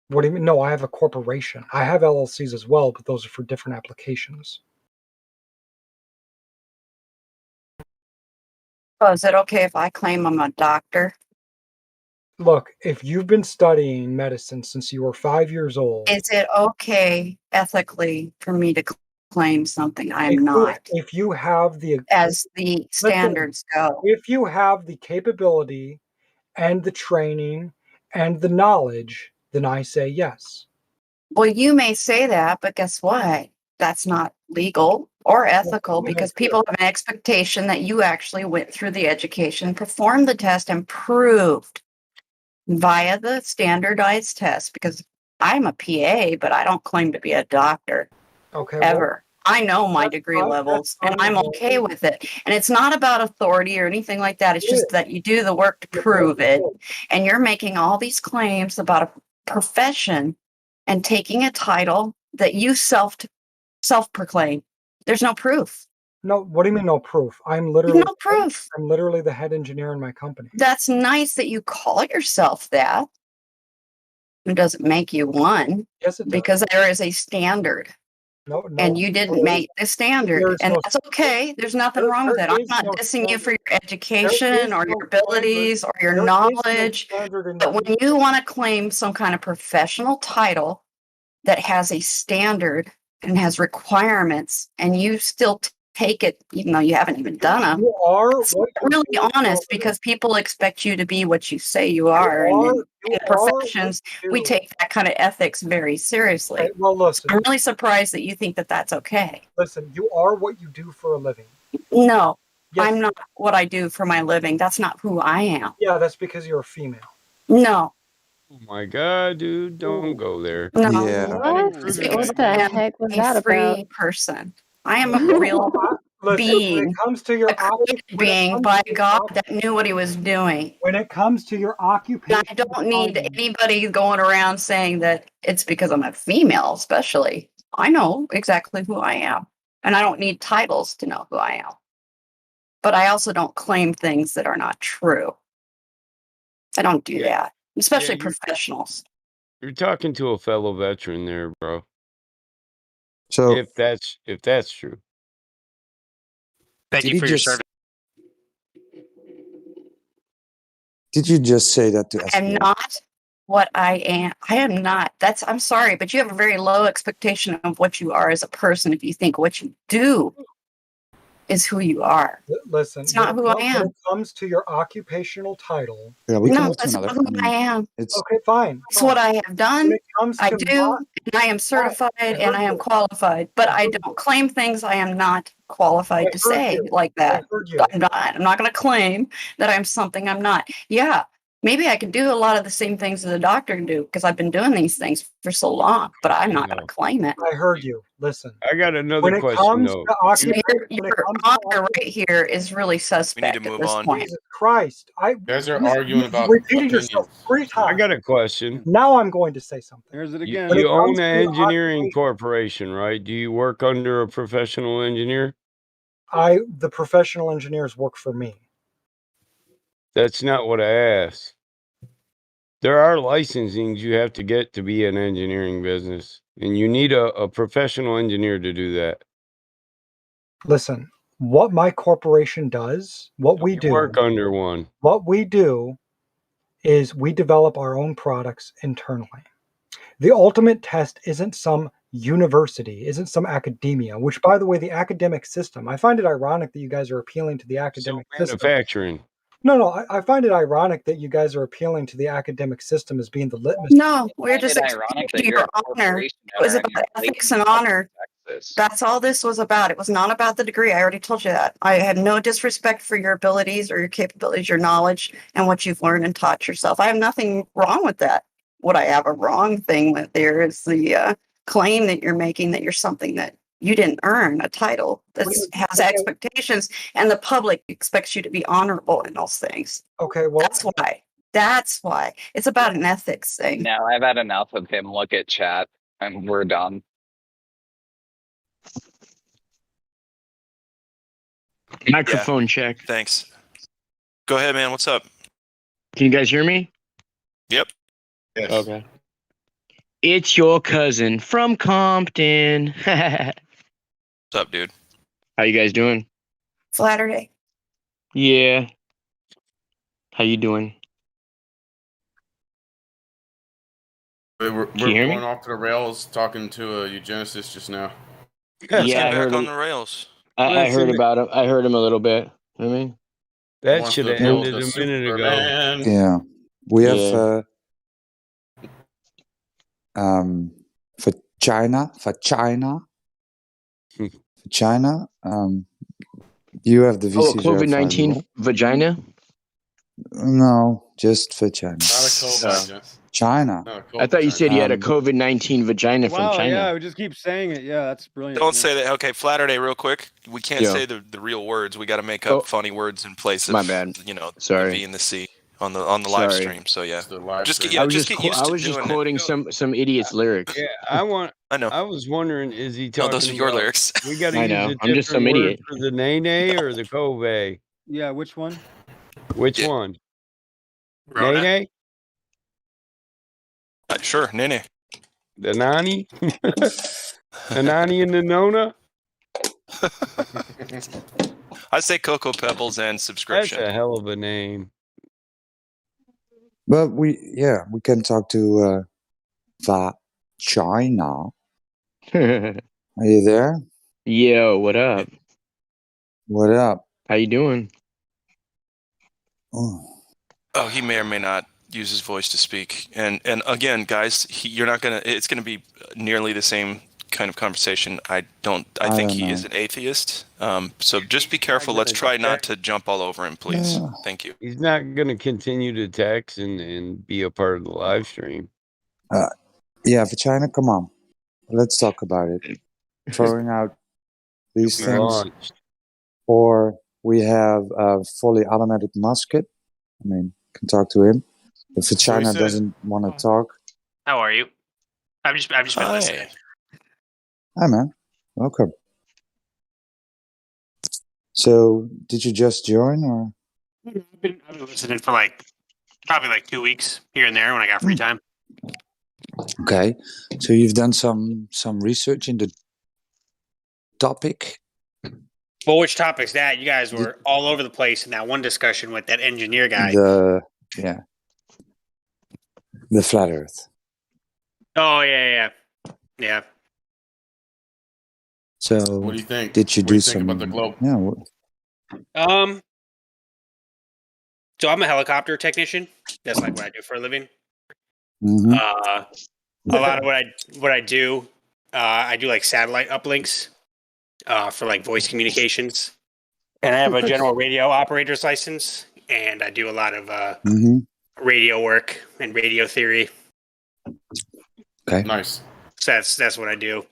What do you mean? No, I have a corporation. I have LLCs as well, but those are for different applications. Oh, is it okay if I claim I'm a doctor? Look, if you've been studying medicine since you were 5 years old, Is it okay ethically for me to claim something I'm not, if you have the as the standards go? if you have the capability and the training and the knowledge, then I say yes. Well, you may say that, but guess what? That's not legal or ethical because people have an expectation that you actually went through the education, performed the test, and proved via the standardized test. Because I'm a PA, but I don't claim to be a doctor. Okay. Ever. I know my degree levels and I'm okay with it. And it's not about authority or anything like that. It's just that you do the work to prove it. And you're making all these claims about a profession and taking a title that you self-proclaim. There's no proof. No, what do you mean no proof? I'm literally No proof. I'm literally the head engineer in my company. That's nice that you call yourself that. It doesn't make you one. Yes, it does. Because there is a standard. No, And you didn't make the standard, and no- that's okay. There's nothing wrong with it. I'm not dissing you for your education or your abilities or your knowledge. But when you want to claim some kind of professional title that has a standard and has requirements, and you still take it, even though you haven't even done them, You are it's really honest because people expect you to be what you say you are. And in professions, we take that kind of ethics very seriously. Okay, well, listen. I'm really surprised that you think that that's okay. Listen, you are what you do for a living. No, I'm not what I do for my living. That's not who I am. Yeah, that's because you're a female. No. Oh my God, dude, don't go there. No. What? It's because What the I am heck was a that free about? person. I am a real being. When it comes to your being by God that knew what he was doing. When it comes to your occupation, I don't need anybody going around saying that it's because I'm a female, especially. I know exactly who I am. And I don't need titles to know who I am. But I also don't claim things that are not true. I don't do that, especially professionals. You're talking to a fellow veteran there, bro. So if that's true. Thank Did you he for your just- service. did you just say that to I'm SPL? not what I am. I am not. I'm sorry, but you have a very low expectation of what you are as a person if you think what you do is who you are. Listen, It's not who I am. When it comes to your occupational title, Yeah, we can No, move to that's another. not who I am. It's okay, fine. It's what I have done. When it comes I to do, and I am certified, and I am qualified, but I don't claim things I am not qualified to say like that. I'm not going to claim that I'm something I'm not. Yeah, maybe I can do a lot of the same things that a doctor can do because I've been doing these things for so long, but I'm not going to claim it. I heard you. Listen. I got another When it question comes though. to So occupation, your honor right here is really suspect move at this on. point. Jesus Christ. You guys are arguing about repeated yourself 3 times. I got a question. Now I'm going to say something. Here's it You, again. When it you own comes an to engineering corporation, right? Do you work under a professional engineer? The professional engineers work for me. That's not what I asked. There are licensings you have to get to be an engineering business, and you need a professional engineer to do that. Listen, what my corporation does, what we do, Work under one. what we do is we develop our own products internally. The ultimate test isn't some university, isn't some academia, which, by the way, the academic system, I find it ironic that you guys are appealing to the academic system. Manufacturing. No, I find it ironic that you guys are appealing to the academic system as being the litmus. No, we're just find it ironic that explaining you're your a honor. corporation It was owner and about you're ethics and honor. That's all this was about. It was not about the degree. I already told you that. I had no disrespect for your abilities or your capabilities, your knowledge, and what you've learned and taught yourself. I have nothing wrong with that. What I have a wrong thing with there is the claim that you're making that you're something that you didn't earn, a title that has expectations, and the public expects you to be honorable in those things. Okay, well, that's why. That's why. It's about an ethics thing. Now I've had enough of him look at chat and we're done. Microphone check. Thanks. Go ahead, man. What's up? Can you guys hear me? Yep. Yes. Okay. It's your cousin from Compton. What's up, dude? How you guys doing? Saturday. Yeah. How you doing? We're Can you hear me? going off to the rails talking to a eugenicist just now. Let's Yeah, I get heard back on him. the rails. I heard about him. I heard him a little bit. I mean, That Wants should to have build ended a a minute ago. Superman. Yeah, we have Yeah. for China. You have the oh, VC COVID-19 rule. vagina. No, just for China. Not a COVID. China. Not a I COVID thought you said you had a Um, COVID-19 vagina from Wow, China. yeah, we just keep saying it. Yeah, that's brilliant. Don't man. say that. Okay, Flatterday, real quick. We can't Yeah. say the real words. We got to make up Oh. funny words in place of My bad. the Sorry. V and the C on the live Sorry. stream. So yeah, It's the live just get stream. just get used I to was just doing quoting it. some idiot's lyrics. Yeah, I know. I was wondering, is he No, talking those are your about- lyrics. We got to I use know. a I'm just some different word idiot. for the Nene or the Cove? Yeah, which one? Which Yeah. one? Rona. Nene? Sure, Nene. The Nani? The Nani and the Nona? I say Cocoa Pebbles and That's subscription. a hell of a name. But we can talk to China. Are you there? Yo, what up? What up? How you doing? Oh, he may or may not use his voice to speak. And again, guys, you're not gonna. It's gonna be nearly the same kind of conversation. I think don't he know. is an atheist. So just be careful. Let's try not to jump all over him, please. Yeah. Thank you. He's not going to continue to text and be a part of the live stream. Yeah, for China, come on. Let's talk about it. Throwing out these We things. launched. Or we have a fully automatic musket. I mean, can talk to him. If So he China said- doesn't want to talk, How are you? I've just been listening. hi man, welcome. So, did you just join, or? I've been listening for probably 2 weeks here and there when I got free time. Okay, so you've done some research in the topic. Well, which topic's that? You guys were all over the place in that one discussion with that engineer guy. The flat Earth. Oh yeah. So, What do you think? Did you What do do you some? think about the globe? Yeah. So I'm a helicopter technician. That's like what I do for a living. Mhm. A lot of what I do, I do like satellite uplinks for like voice communications, and I have a general radio operator's license, and I do a lot of Mhm. radio work and radio theory. Okay. Nice. So that's what I do.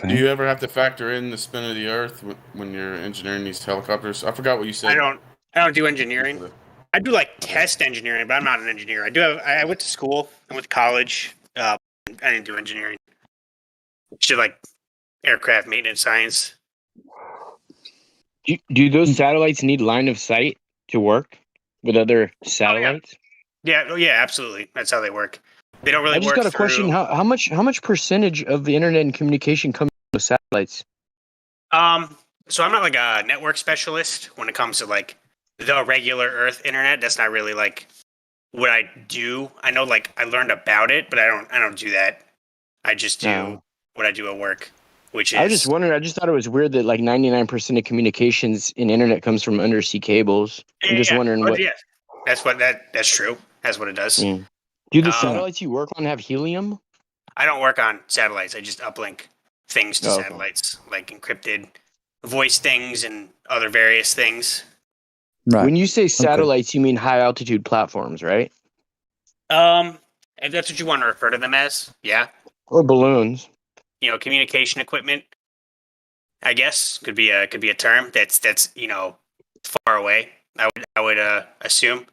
Do you ever have to factor in the spin of the Earth when you're engineering these helicopters? I forgot what you said. I don't do engineering. I do like test engineering, but I'm not an engineer. I went to school. I went to college. I didn't do engineering. Should like aircraft maintenance science. Do those satellites need line of sight to work with other satellites? Yeah, absolutely. That's how they work. They don't really I just work got a question. through. How much percentage of the internet and communication comes from satellites? So I'm not like a network specialist when it comes to like the regular Earth internet. That's not really like what I do. I know like I learned about it, but I don't do that. I just do what I do at work, which is. I was just wondering. I just thought it was weird that like 99% of communications in internet comes from undersea cables. I'm just wondering what. Yeah, that's true. That's what it does. Do the satellites you work on have helium? I don't work on satellites. I just uplink things to satellites, like encrypted voice things and other various things. Right. When you say satellites, you mean high altitude platforms, right? If that's what you want to refer to them as, yeah. Or balloons. Communication equipment. I guess could be a term that's far away. I would assume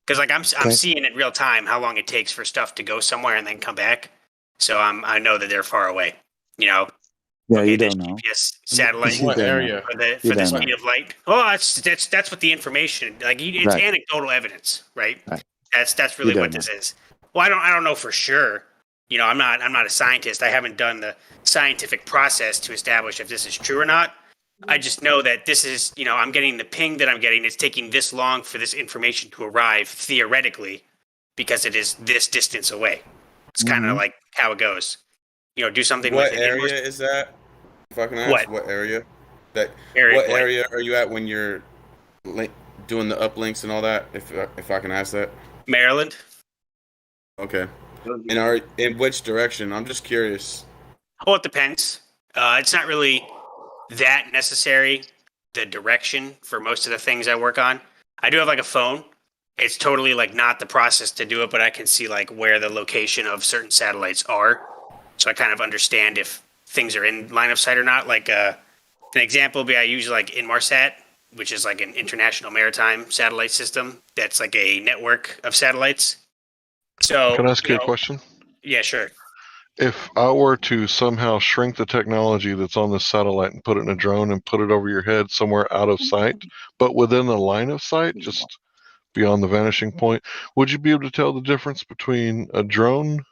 because like I'm seeing in real time how long it takes for stuff to go somewhere and then come back. So I know that they're far away. Yeah, you don't know. GPS satellite. What area? For the speed of light. Oh, that's what the information. Like it's anecdotal evidence, right? That's really what this is. Well, I don't know for sure. I'm not a scientist. I haven't done the scientific process to establish if this is true or not. I just know that this is, I'm getting the ping that I'm getting. It's taking this long for this information to arrive theoretically because it is this distance away. It's kind of like how it goes. Do something. What with area is that? If I can ask, what area? What area are you at when you're doing the uplinks and all that? If I can ask that. Maryland. Okay. And in which direction? I'm just curious. Oh, it depends. It's not really that necessary, the direction for most of the things I work on. I do have like a phone. It's totally like not the process to do it, but I can see like where the location of certain satellites are. So I kind of understand if things are in line of sight or not. Like an example would be I use like Inmarsat, which is like an international maritime satellite system. That's like a network of satellites. So can I ask you a question? Yeah, sure. If I were to somehow shrink the technology that's on this satellite and put it in a drone and put it over your head somewhere out of sight, but within the line of sight, just beyond the vanishing point, would you be able to tell the difference between a drone,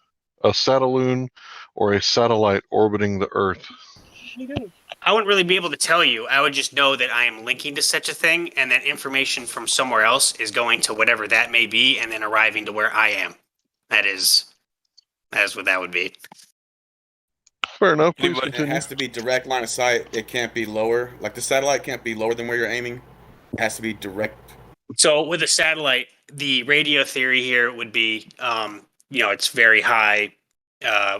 a satelloon, or a satellite orbiting the Earth? I wouldn't really be able to tell you. I would just know that I am linking to such a thing and that information from somewhere else is going to whatever that may be and then arriving to where I am. That's what that would be. Fair enough. Please continue. It has to be direct line of sight. It can't be lower. Like the satellite can't be lower than where you're aiming. It has to be direct. So with a satellite, the radio theory here would be, it's very high,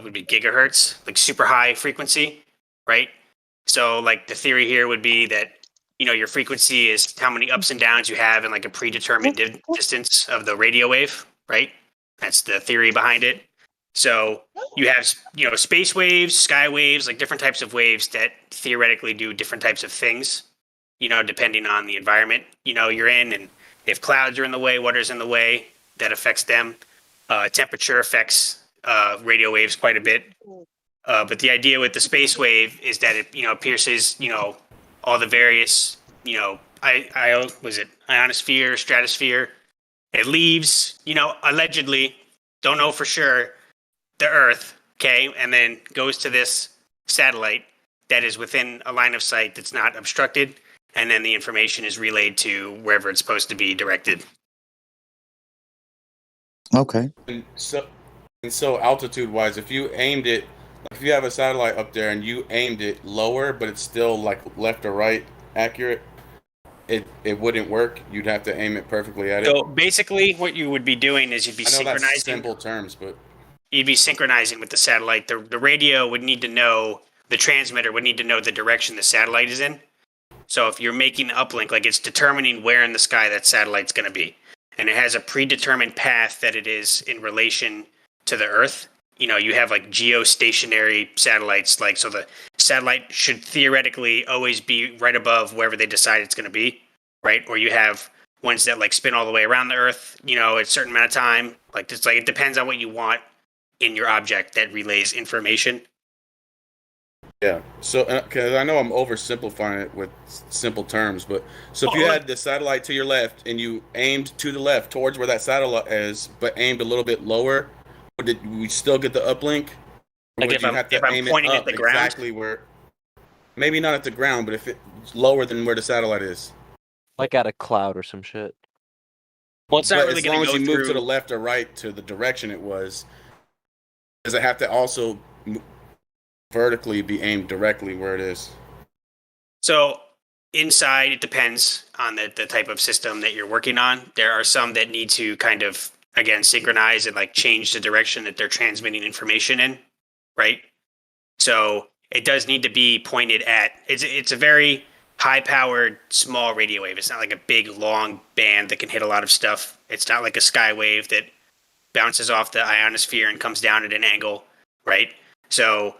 would be gigahertz, like super high frequency, right? So like the theory here would be that, your frequency is how many ups and downs you have in like a predetermined distance of the radio wave, right? That's the theory behind it. So you have, space waves, sky waves, like different types of waves that theoretically do different types of things, depending on the environment, you're in. And if clouds are in the way, water's in the way, that affects them. Temperature affects radio waves quite a bit. But the idea with the space wave is that it, pierces, all the various I was it ionosphere, stratosphere. It leaves, allegedly, don't know for sure, the Earth, okay, and then goes to this satellite that is within a line of sight that's not obstructed, and then the information is relayed to wherever it's supposed to be directed. Okay. And so altitude wise, if you aimed it, if you have a satellite up there and you aimed it lower, but it's still like left or right accurate, it wouldn't work. You'd have to aim it perfectly at it. So basically, what you would be doing is you'd be I know synchronizing. that's simple terms, but You'd be synchronizing with the satellite. The radio would need to know, the transmitter would need to know the direction the satellite is in. So if you're making the uplink, like it's determining where in the sky that satellite's going to be. And it has a predetermined path that it is in relation to the Earth. You have like geostationary satellites, like, so the satellite should theoretically always be right above wherever they decide it's going to be, right? Or you have ones that like spin all the way around the Earth, at a certain amount of time. Like it's like, it depends on what you want in your object that relays information. yeah. So, because I know I'm oversimplifying it with simple terms, but so if you had the satellite to your left and you aimed to the left towards where that satellite is, but aimed a little bit lower, would we still get the uplink? Or Like would if you I'm have to aim pointing it at up the ground? exactly where? Maybe not at the ground, but if it's lower than where the satellite is. Like at a cloud or some shit. Well, it's not But really as going long to as go you through. move to the left or right to the direction it was, does it have to also vertically be aimed directly where it is? So inside, it depends on the type of system that you're working on. There are some that need to kind of, again, synchronize and like change the direction that they're transmitting information in, right? So it does need to be pointed at, it's a very high-powered, small radio wave. It's not like a big, long band that can hit a lot of stuff. It's not like a sky wave that bounces off the ionosphere and comes down at an angle, right? So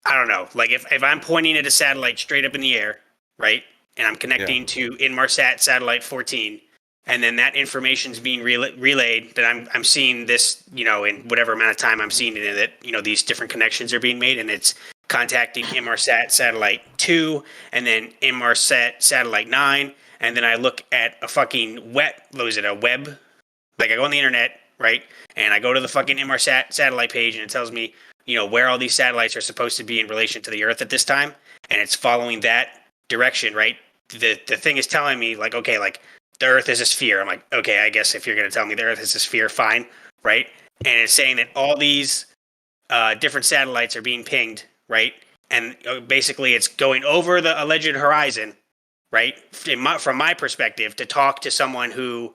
I don't know. Like if I'm pointing at a satellite straight up in the air, right, and I'm connecting to Inmarsat satellite 14, and then that information's being relayed, that I'm seeing this, in whatever amount of time I'm seeing it, that these different connections are being made, and it's contacting Inmarsat satellite 2, and then Inmarsat satellite 9, and then I look at a fucking web. Like I go on the internet, right, and I go to the fucking Inmarsat satellite page, and it tells me, where all these satellites are supposed to be in relation to the Earth at this time, and it's following that direction, right? The thing is telling me, like, okay, like, the Earth is a sphere. I'm like, okay, I guess if you're going to tell me the Earth is a sphere, fine, right? And it's saying that all these different satellites are being pinged, right? And basically it's going over the alleged horizon, right? From my perspective, to talk to someone who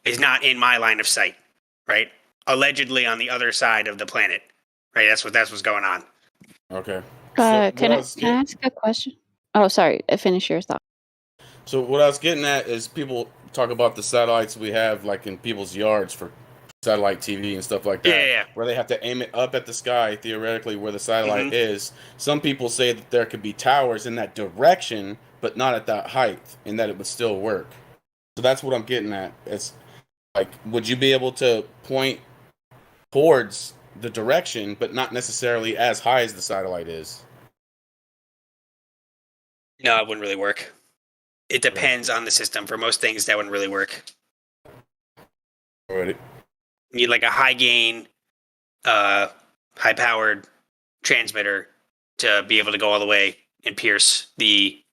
is not in my line of sight, right? Allegedly on the other side of the planet, right? That's what's going on. Okay. Can I ask a question? Oh, sorry. Finish your thought. So what I was getting at is people talk about the satellites we have like in people's yards for satellite TV and stuff like that, Yeah. where they have to aim it up at the sky, theoretically where the satellite is. Some people say that there could be towers in that direction, but not at that height, and that it would still work. So that's what I'm getting at. It's like, would you be able to point towards the direction, but not necessarily as high as the satellite is? No, it wouldn't really work. It depends on the system. For most things, that wouldn't really work. Alrighty. You need like a high gain, high powered transmitter to be able to go all the way and pierce the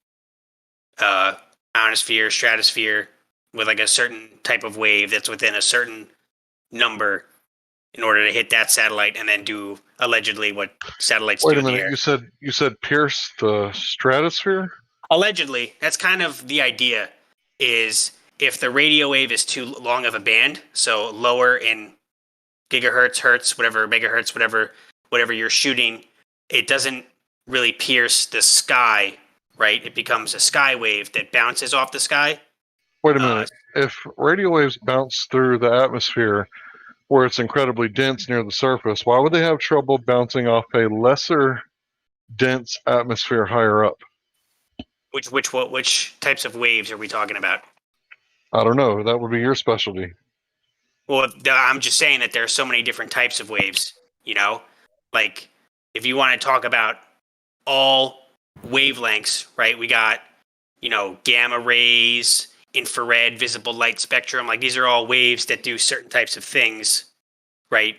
ionosphere, stratosphere with like a certain type of wave that's within a certain number in order to hit that satellite and then do allegedly what satellites Wait do a in the minute. air. You said pierce the stratosphere? Allegedly, that's kind of the idea, is if the radio wave is too long of a band, so lower in gigahertz, hertz, whatever, megahertz, whatever you're shooting, it doesn't really pierce the sky, right? It becomes a sky wave that bounces off the sky. Wait a minute. If radio waves bounce through the atmosphere where it's incredibly dense near the surface, why would they have trouble bouncing off a lesser dense atmosphere higher up? Which types of waves are we talking about? I don't know. That would be your specialty. Well, I'm just saying that there are so many different types of waves, like if you want to talk about all wavelengths, right? We got, gamma rays, infrared, visible light spectrum. Like these are all waves that do certain types of things, right?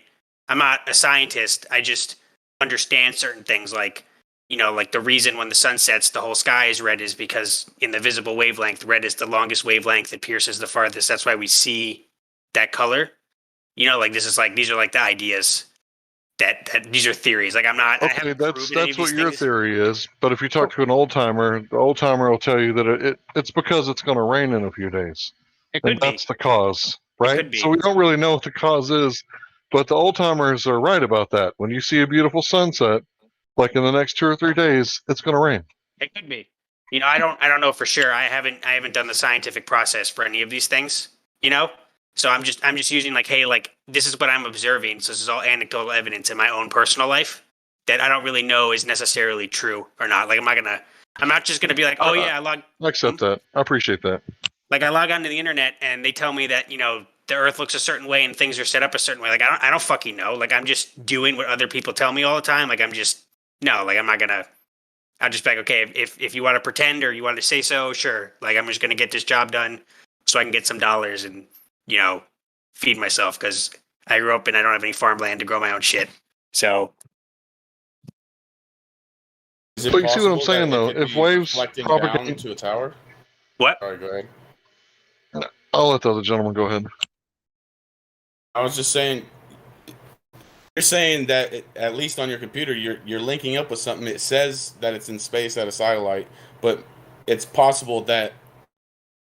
I'm not a scientist. I just understand certain things like, like the reason when the sun sets, the whole sky is red is because in the visible wavelength, red is the longest wavelength. It pierces the farthest. That's why we see that color. Like these are like the ideas that these are theories. Like I Okay, haven't that's proven any of what these your things. theory is. But if you talk to an old timer, the old timer will tell you that it's because it's going to rain in a few days. It And could be. that's the cause, right? could be. So we don't really know what the cause is, but the old timers are right about that. When you see a beautiful sunset, like in the next 2 or 3 days, it's going to rain. It could be. I don't know for sure. I haven't done the scientific process for any of these things. So I'm just using like, hey, like this is what I'm observing. So this is all anecdotal evidence in my own personal life that I don't really know is necessarily true or not. Like I'm not just gonna be like, oh yeah, I accept that. I appreciate that. Like I log onto the internet and they tell me that the Earth looks a certain way and things are set up a certain way. Like I don't fucking know. Like I'm just doing what other people tell me all the time. Like I'm not gonna. I'll just be like, okay, if you want to pretend or you want to say so, sure. Like I'm just gonna get this job done so I can get some dollars and feed myself because I grew up and I don't have any farmland to grow my own shit. So. Is it But you see what I'm possible saying, that it though? could If be waves reflecting down propagate, into a tower? What? Sorry, go ahead. I'll let the other gentleman go ahead. I was just saying, you're saying that at least on your computer, you're linking up with something. It says that it's in space at a satellite, but it's possible that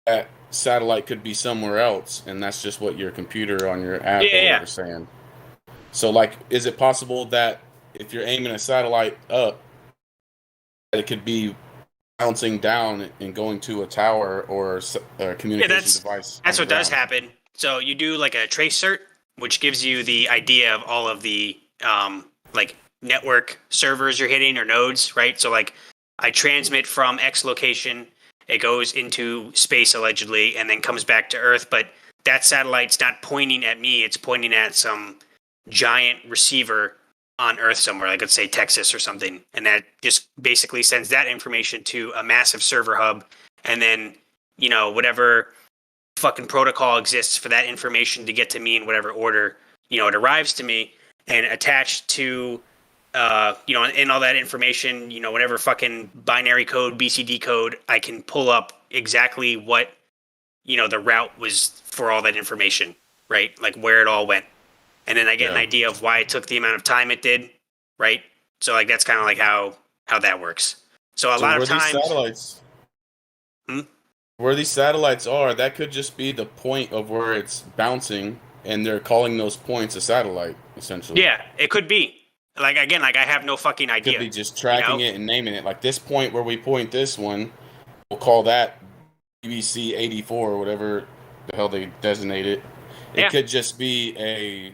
that satellite could be somewhere else, and that's just what your computer on your app or whatever is saying. So, like, is it possible that if you're aiming a satellite up, that it could be bouncing down and going to a tower or a communication device? That's what does happen. So you do like a trace cert, which gives you the idea of all of the like network servers you're hitting or nodes, right? So like I transmit from X location, it goes into space allegedly, and then comes back to Earth. But that satellite's not pointing at me; it's pointing at some giant receiver on Earth somewhere, like let's say Texas or something, and that just basically sends that information to a massive server hub, and then whatever fucking protocol exists for that information to get to me in whatever order it arrives to me, and attached to in all that information, whatever fucking binary code, BCD code, I can pull up exactly what the route was for all that information, right? Like where it all went. And then I get an idea of why it took the amount of time it did, right? So like that's kind of like how that works. So a lot of times, these satellites, where these satellites are, that could just be the point of where it's bouncing, and they're calling those points a satellite, essentially. Yeah, it could be. Like again, like I have no fucking idea. Could be just tracking it and naming it. Like this point where we point this one, we'll call that BBC 84 or whatever the hell they designate it. It could just be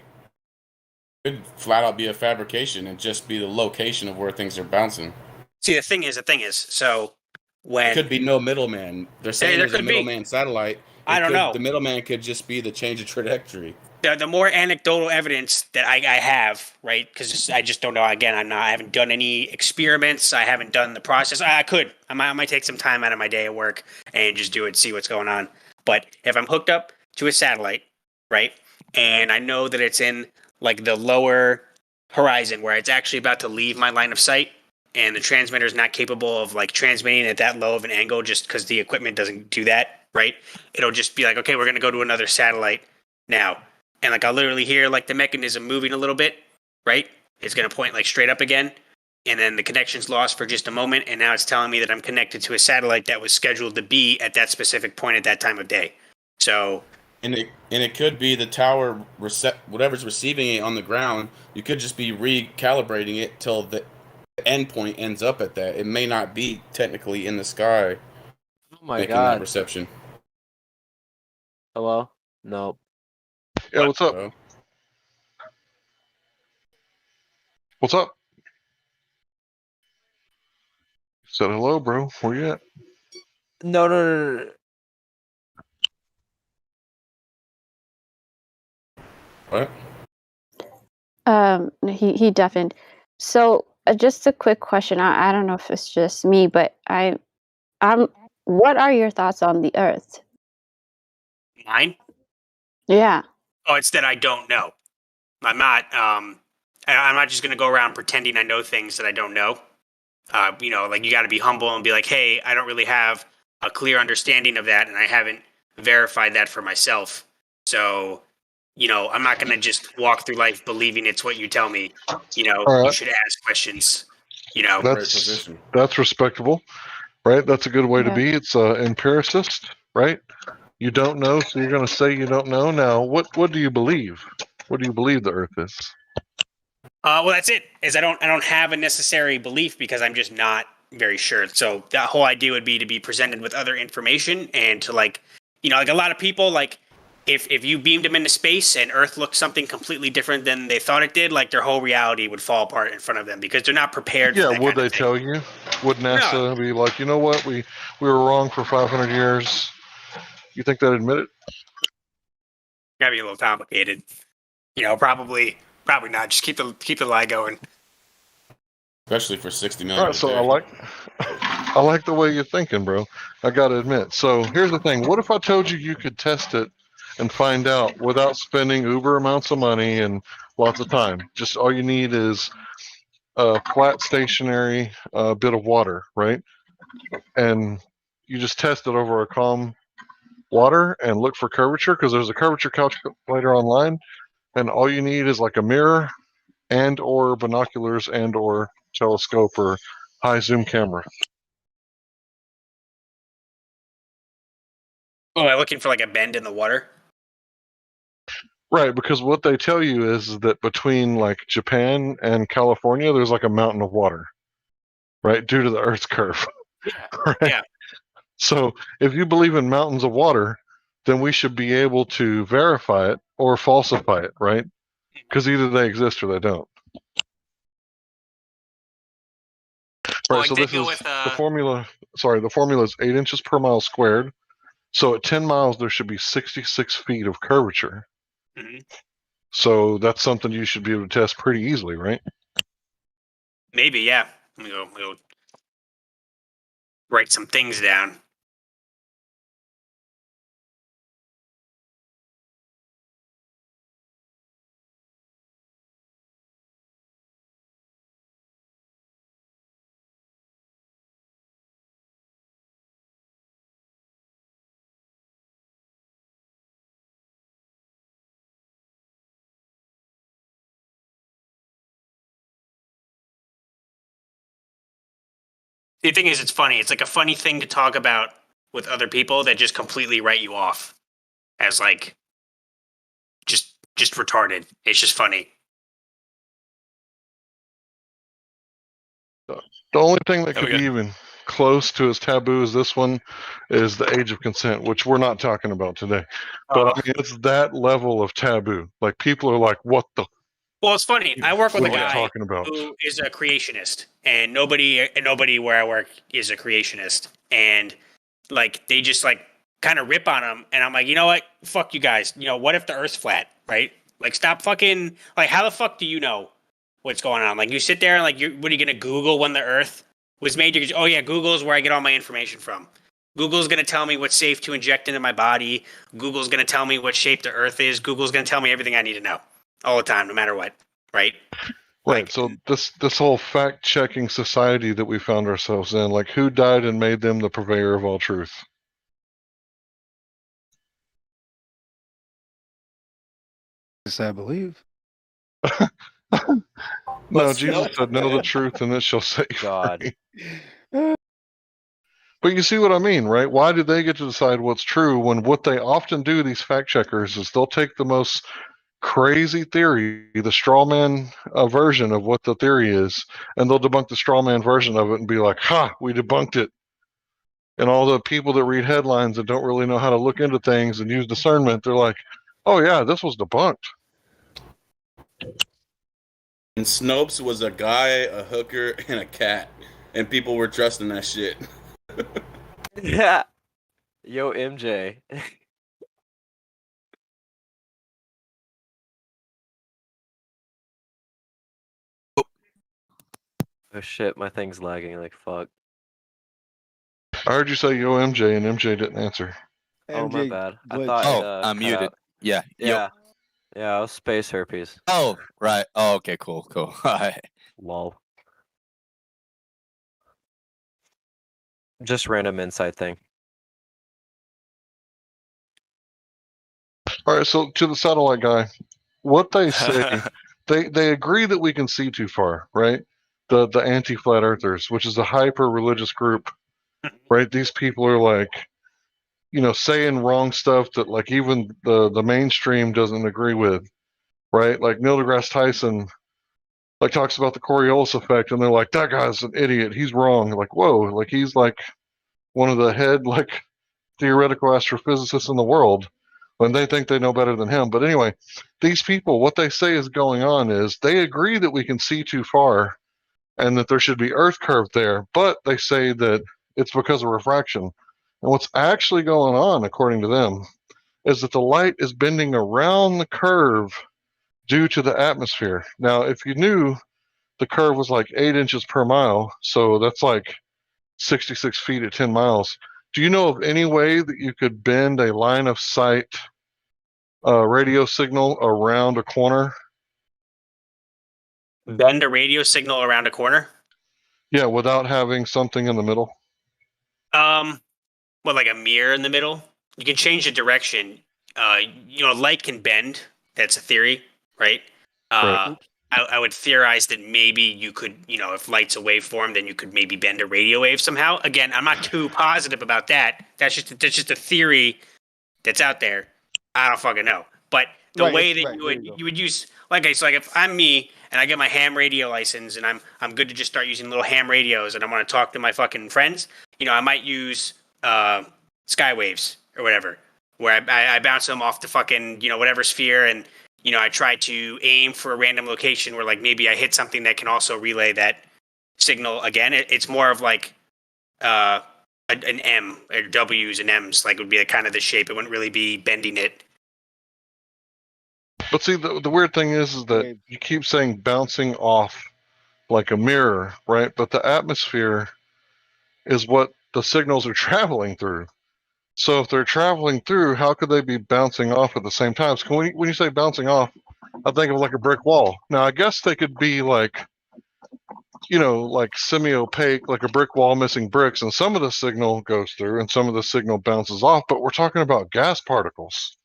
could flat out be a fabrication and just be the location of where things are bouncing. See, the thing is, so when it could be no middleman. They're saying there's a middleman satellite. I don't know. The middleman could just be the change of trajectory. The more anecdotal evidence that I have, right? Because I just don't know. Again, I haven't done any experiments. I haven't done the process. I might take some time out of my day at work and just do it, see what's going on. But if I'm hooked up to a satellite, right, and I know that it's in like the lower horizon where it's actually about to leave my line of sight, and the transmitter is not capable of like transmitting at that low of an angle just because the equipment doesn't do that, right? It'll just be like, okay, we're going to go to another satellite now. And like I'll literally hear like the mechanism moving a little bit, right? It's going to point like straight up again. And then the connection's lost for just a moment. And now it's telling me that I'm connected to a satellite that was scheduled to be at that specific point at that time of day. So. And it could be the tower, whatever's receiving it on the ground, you could just be recalibrating it till the end point ends up at that. It may not be technically in the sky. Oh my making god. that reception. Hello? No. Yeah, what's up? What's up? Said hello, bro. Where you at? No. What? He deafened. So just a quick question. I don't know if it's just me, but I'm what are your thoughts on the Earth? Mine? Yeah. Oh, it's that I don't know. I'm not. I'm not just gonna go around pretending I know things that I don't know. You know, like you got to be humble and be like, hey, I don't really have a clear understanding of that, and I haven't verified that for myself. So, you know, I'm not gonna just walk through life believing it's what you tell me. You know, All you right. should ask questions. You know, That's respectable, right? That's a good way to Yeah. be. It's empiricist, right? You don't know, so you're going to say you don't know. Now, what do you believe? What do you believe the Earth is? well, that's it. Is I don't have a necessary belief because I'm just not very sure. So that whole idea would be to be presented with other information and to like, you know, like a lot of people like if you beamed them into space and Earth looked something completely different than they thought it did, like their whole reality would fall apart in front of them because they're not prepared for Yeah, that would kind of they thing. tell you? Would NASA be like, you know what, we were wrong for 500 years? You think they'd admit it? Gotta be a little complicated. You know, probably not. Just keep the lie going. Especially for 60 million. All right, so I like the way you're thinking, bro. I got to admit. So here's the thing: what if I told you could test it and find out without spending uber amounts of money and lots of time? Just all you need is a flat, stationary bit of water, right? And you just test it over a calm water and look for curvature because there's a curvature calculator online, and all you need is like a mirror and or binoculars and or telescope or high zoom camera. Oh, am I looking for like a bend in the water? Right, because what they tell you is that between like Japan and California, there's like a mountain of water, right, due to the Earth's curve. Right? Yeah. So if you believe in mountains of water, then we should be able to verify it or falsify it, right? Because either they exist or they don't. Right. So this is the formula. Sorry, the formula is 8 inches per mile squared. So at 10 miles, there should be 66 feet of curvature. Mm-hmm. So that's something you should be able to test pretty easily, right? Maybe, yeah. Let me go write some things down. The thing is, it's funny. It's like a funny thing to talk about with other people that just completely write you off as like just retarded. It's just funny. The only thing that could be even close to as taboo as this one is the age of consent, which we're not talking about today. But I mean, it's that level of taboo. Like people are like, "What the?" Well, it's funny. I work with a What are you guy talking about? who is a creationist, and nobody where I work is a creationist, and like they just like kind of rip on him, and I'm like, you know what? Fuck you guys. You know, what if the Earth's flat, right? Like, stop fucking. Like, how the fuck do you know what's going on? Like, you sit there and like, what are you gonna Google when the Earth was made? Oh yeah, Google is where I get all my information from. Google's gonna tell me what's safe to inject into my body. Google's gonna tell me what shape the Earth is. Google's gonna tell me everything I need to know all the time, no matter what. Right? Right. So this whole fact checking society that we found ourselves in, like, who died and made them the purveyor of all truth? Yes, I believe. No, Jesus said, "Know the truth, and it shall set you free." But you see what I mean, right? Why do they get to decide what's true when what they often do, these fact checkers, is they'll take the most crazy theory, the straw man version of what the theory is, and they'll debunk the straw man version of it and be like, "Ha, we debunked it." And all the people that read headlines that don't really know how to look into things and use discernment, they're like, "Oh yeah, this was debunked." And Snopes was a guy, a hooker, and a cat, and people were trusting that shit. Yeah. Yo, MJ. Oh shit, my thing's lagging like fuck. I heard you say yo MJ, and MJ didn't answer. Oh, my MJ bad. I glitched. thought Oh, it I'm cut muted. out. Yeah. Yeah. Yeah, it was space herpes. Oh, right. Oh, okay. Cool. All right. Lol. Just random insight thing. All right, so to the satellite guy, what they say, they agree that we can see too far, right? The anti-flat earthers, which is a hyper religious group, right? These people are like, saying wrong stuff that like even the mainstream doesn't agree with, right? Like Neil deGrasse Tyson like talks about the Coriolis effect, and they're like, that guy's an idiot, he's wrong. Like, whoa, like he's like one of the head like theoretical astrophysicists in the world, when they think they know better than him. But anyway, these people, what they say is going on is they agree that we can see too far and that there should be Earth curve there, but they say that it's because of refraction. And what's actually going on, according to them, is that the light is bending around the curve due to the atmosphere. Now, if you knew the curve was like 8 inches per mile, so that's like 66 feet at 10 miles. Do you know of any way that you could bend a line of sight radio signal around a corner? Bend a radio signal around a corner? Yeah, without having something in the middle? What, like a mirror in the middle? You can change the direction. Light can bend. That's a theory, right? Right. I would theorize that maybe you could, if light's a waveform, then you could maybe bend a radio wave somehow. Again, I'm not too positive about that. That's just a theory that's out there. I don't fucking know. But the way that you would use, like if I'm me and I get my ham radio license and I'm good to just start using little ham radios and I want to talk to my fucking friends, I might use skywaves or whatever, where I bounce them off the fucking whatever sphere, and I try to aim for a random location where like maybe I hit something that can also relay that signal again. It's more of like an M or W's and M's, like would be kind of the shape. It wouldn't really be bending it. But see, the weird thing is that you keep saying bouncing off like a mirror, right? But the atmosphere is what the signals are traveling through. So if they're traveling through, how could they be bouncing off at the same time? So when you say bouncing off, I think of like a brick wall. Now, I guess they could be like, like semi-opaque, like a brick wall missing bricks, and some of the signal goes through and some of the signal bounces off, but we're talking about gas particles,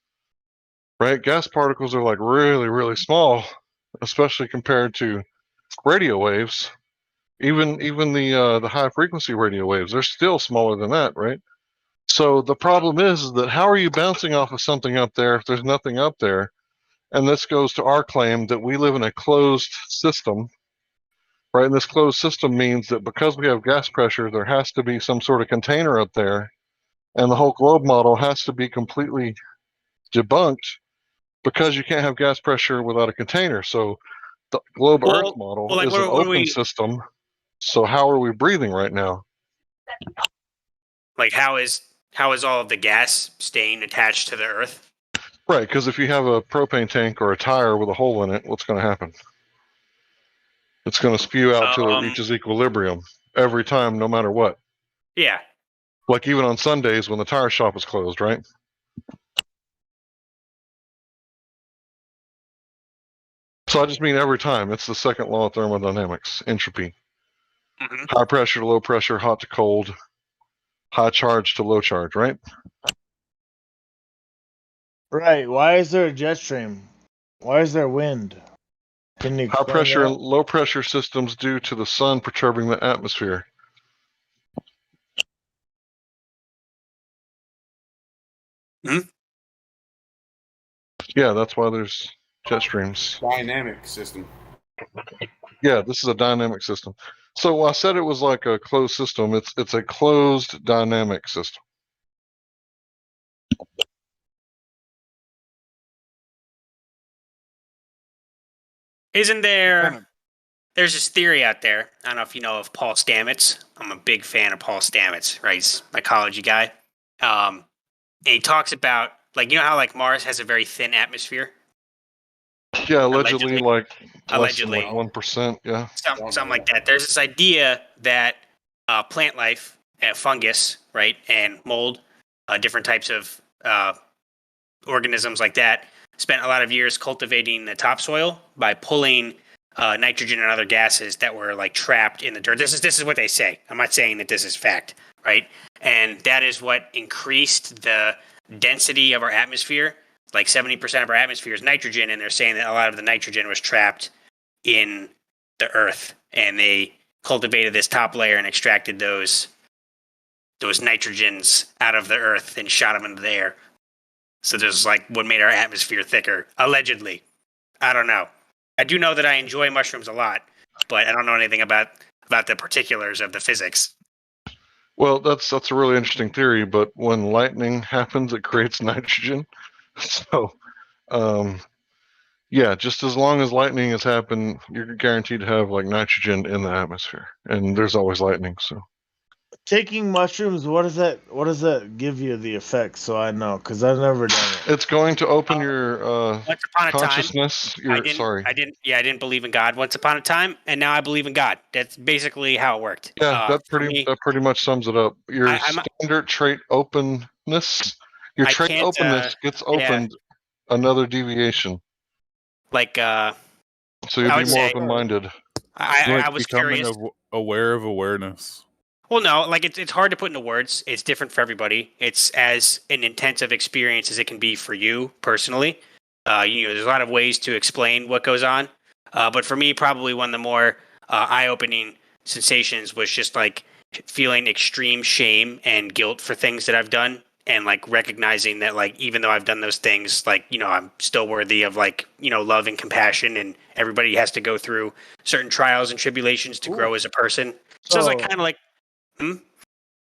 right? Gas particles are like really, really small, especially compared to radio waves. Even the high frequency radio waves, they're still smaller than that, right? So the problem is that how are you bouncing off of something up there if there's nothing up there? And this goes to our claim that we live in a closed system, right? And this closed system means that because we have gas pressure, there has to be some sort of container up there, and the whole globe model has to be completely debunked because you can't have gas pressure without a container. So the globe Earth model is an open system. So how are we breathing right now? Like how is all of the gas staying attached to the Earth? Right, because if you have a propane tank or a tire with a hole in it, what's going to happen? It's going to spew out till it reaches equilibrium every time, no matter what. Yeah. Like even on Sundays when the tire shop is closed, right? So I just mean every time. It's the second law of thermodynamics, entropy. Mm-hmm. High pressure to low pressure, hot to cold, high charge to low charge, right? Right. Why is there a jet stream? Why is there wind? Can you High explain pressure that? and low pressure systems due to the sun perturbing the atmosphere. Hmm? Yeah, that's why there's jet streams. Dynamic system. Yeah, this is a dynamic system. So I said it was like a closed system. It's a closed dynamic system. Isn't there? There's this theory out there. I don't know if you know of Paul Stamets. I'm a big fan of Paul Stamets, right? He's an ecology guy. And he talks about, like, how like Mars has a very thin atmosphere. Yeah, allegedly like less than like 1%. Yeah, something like that. There's this idea that plant life fungus, right, and mold, different types of organisms like that. Spent a lot of years cultivating the topsoil by pulling nitrogen and other gases that were like trapped in the dirt. This is what they say. I'm not saying that this is fact, right? And that is what increased the density of our atmosphere. Like 70% of our atmosphere is nitrogen, and they're saying that a lot of the nitrogen was trapped in the earth, and they cultivated this top layer and extracted those nitrogens out of the earth and shot them into the air. So there's like what made our atmosphere thicker, allegedly. I don't know. I do know that I enjoy mushrooms a lot, but I don't know anything about the particulars of the physics. Well, that's a really interesting theory, but when lightning happens, it creates nitrogen. So, yeah, just as long as lightning has happened, you're guaranteed to have like nitrogen in the atmosphere, and there's always lightning. So, Taking mushrooms, what does that give you the effect? So I know, because I've never done it. it's going to open your Once upon a consciousness. time, I didn't believe in God once upon a time, and now I believe in God. That's basically how it worked. Yeah, that pretty much sums it up. Your standard trait openness, your I trait can't, openness gets opened another deviation. Like, so you'd I be would more say- open-minded. I was curious. Aware of awareness. Well, no, like it's hard to put into words. It's different for everybody. It's as an intensive experience as it can be for you personally. There's a lot of ways to explain what goes on. But for me, probably one of the more eye-opening sensations was just like feeling extreme shame and guilt for things that I've done, and like recognizing that like even though I've done those things, like I'm still worthy of like love and compassion, and everybody has to go through certain trials and tribulations to grow as a person. So it's like kind of like.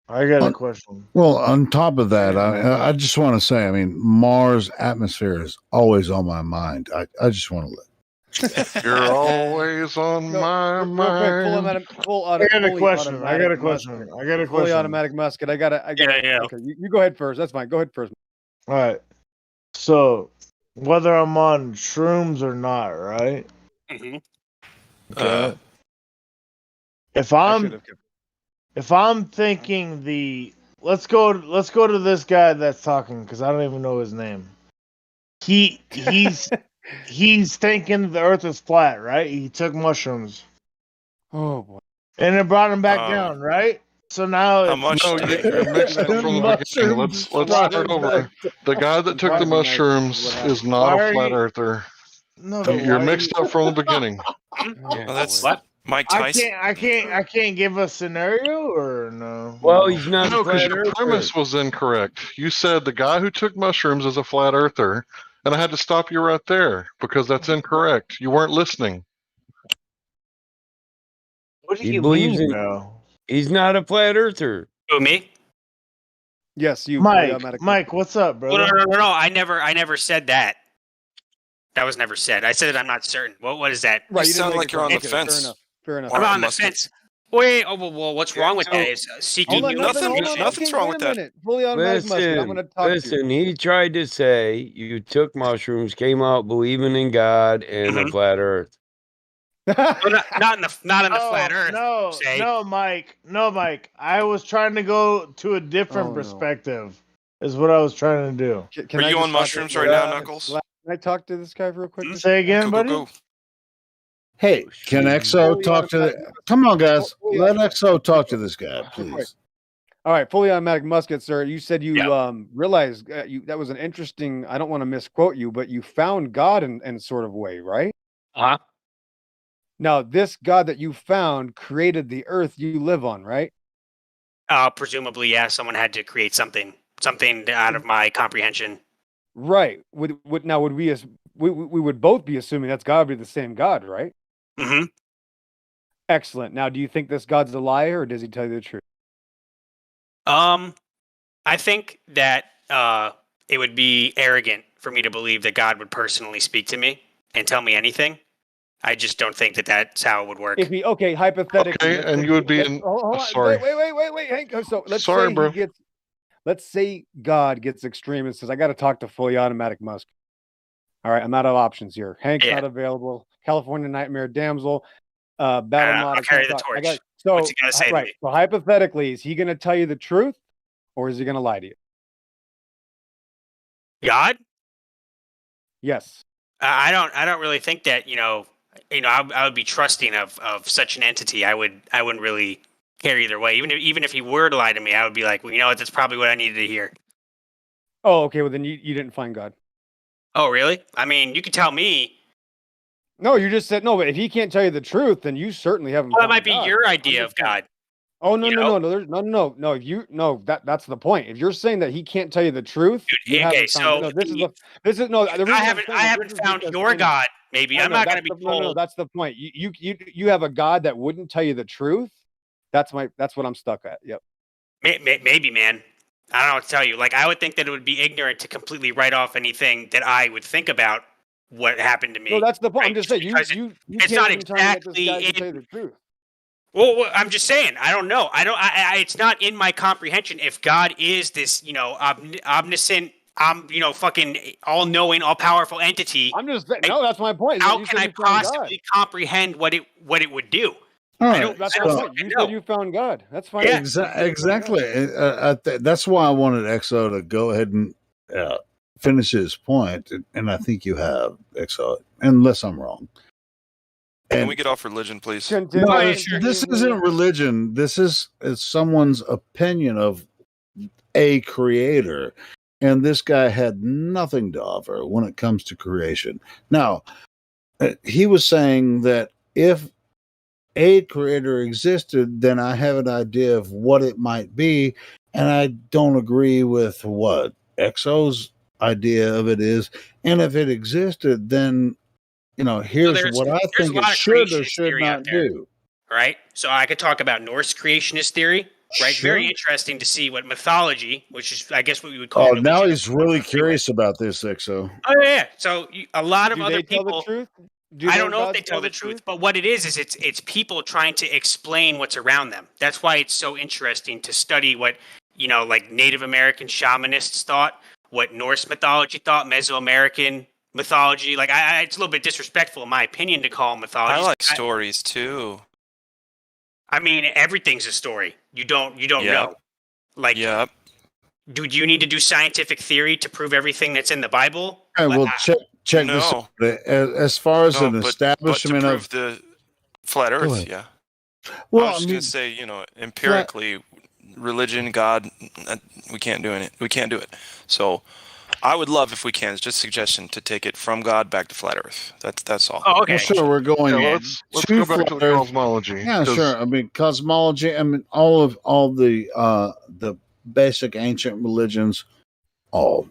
I got a question. Well, on top of that, I just want to say, I mean, Mars' atmosphere is always on my mind. I just want to let. You're always on my mind. I got a question. I got a question. Fully automatic musket. I got it. Yeah. Okay, you go ahead first. That's fine. Go ahead first. All right. So, whether I'm on shrooms or not, right? Mm-hmm. Okay. If I'm thinking let's go to this guy that's talking, because I don't even know his name. He's thinking the Earth is flat, right? He took mushrooms. Oh boy. And it brought him back down, right? So now you're mixed up from the beginning. Let's start over. The guy that took the mushrooms is not a flat earther. No, you're mixed up from the beginning. Well, that's what Mike Tyson. I can't give a scenario, or no. Well, he's not. No, because your premise was incorrect. You said the guy who took mushrooms is a flat earther, and I had to stop you right there because that's incorrect. You weren't listening. What do He you believes mean, in. bro? He's not a flat earther. Who, me? Yes, you. Mike, what's up, bro? No. I never said that. That was never said. I said that I'm not certain. What is that? Right, you sound like you're on the fence. Fair enough. I'm on the fence. Wait. Well, what's wrong with that? Is seeking. Nothing's wrong with that. Fully automatic musket. I'm going to talk to you. Listen, he tried to say you took mushrooms, came out believing in God and a flat earth. Not in the flat earth. No, Mike. I was trying to go to a different perspective. Is what I was trying to do. Are you on mushrooms right now, Knuckles? Can I talk to this guy real quick? Say again, buddy. Go. Hey, can XO talk to the? Come on, guys. Let XO talk to this guy, please. All right, fully automatic musket, sir. You said you realized that was an interesting. I don't want to misquote you, but you found God in sort of way, right? Uh-huh. Now, this God that you found created the earth you live on, right? Presumably, yeah. Someone had to create something out of my comprehension. Right. Would we would both be assuming that's got to be the same God, right? Mm-hmm. Excellent. Now, do you think this God's a liar, or does he tell you the truth? I think that it would be arrogant for me to believe that God would personally speak to me and tell me anything. I just don't think that that's how it would work. Hypothetically. Okay, and you would be in. Sorry. Wait, Hank. So Sorry, bro. Let's say God gets extreme and says, I got to talk to fully automatic Musk. All right, I'm out of options here. Hank's not available. California Nightmare Damsel. I'll carry the torch. So, What's he got to say to right. me? So hypothetically, is he going to tell you the truth, or is he going to lie to you? God? Yes. I don't really think that I would be trusting of such an entity. I wouldn't really care either way. Even if he were to lie to me, I would be like, well, you know what? That's probably what I needed to hear. Oh, okay. Well, then you didn't find God. Oh, really? I mean, you could tell me. No, you just said no. But if he can't tell you the truth, then you certainly haven't. Well, that found might be God. your I'm idea just of saying. God. Oh no. There's no. If you that's the point. If you're saying that he can't tell you the truth, you Okay, haven't so found. No, this is no. The reason I I'm haven't saying this is found because your God. Maybe I I'm know, not going to that's be the- no. told. That's the point. You have a God that wouldn't tell you the truth. That's what I'm stuck at. Yep. Maybe, man. I don't know what to tell you. Like, I would think that it would be ignorant to completely write off anything that I would think about what happened to me. No, that's the point. right? I'm just saying Because you it's can't not even tell me that this exactly guy can in. tell you the truth. Well, I'm just saying. I don't know. It's not in my comprehension. If God is this, omniscient, fucking all-knowing, all-powerful entity. I'm just saying. No, that's my point. How You can said I you found God. possibly comprehend what it would do? All I right, don't. That's I my don't point. fucking You know. said you found God. That's fine. Yeah. Exactly. That's why I wanted EXO to go ahead and finish his point, and I think you have, EXO, unless I'm wrong. Can we get off religion, please? No, this isn't religion. This is someone's opinion of a creator, and this guy had nothing to offer when it comes to creation. Now, he was saying that if a creator existed, then I have an idea of what it might be, and I don't agree with what EXO's idea of it is. And if it existed, then here's what I there's think a it lot of should or creationist should theory not out there. do. Right? So I could talk about Norse creationist theory, right? Sure. Very interesting to see what mythology, which is, I guess, what we would call. Oh, religion. now he's really curious about this, EXO. Oh yeah. So a lot of Do other they tell people. the truth? I don't know if they tell the truth, but what it is it's people trying to explain what's around them. That's why it's so interesting to study what like Native American shamanists thought, what Norse mythology thought, Mesoamerican mythology. Like it's a little bit disrespectful, in my opinion, to call them mythology. I like stories too. I mean, everything's a story. You don't know. Like, do you need to do scientific theory to prove everything that's in the Bible? All right, well, check this No. out. As far as an But to establishment prove of the flat Go Earth, ahead. yeah. Well, I was I just mean, gonna say, empirically, religion, God, we can't do it. We can't do it. So, I would love if we can. It's just a suggestion to take it from God back to flat Earth. That's all. Oh, okay. well, sure, we're going. Let's to go back to the flat Earth. cosmology. Yeah, 'cause sure. I mean, cosmology. I mean, all the basic ancient religions all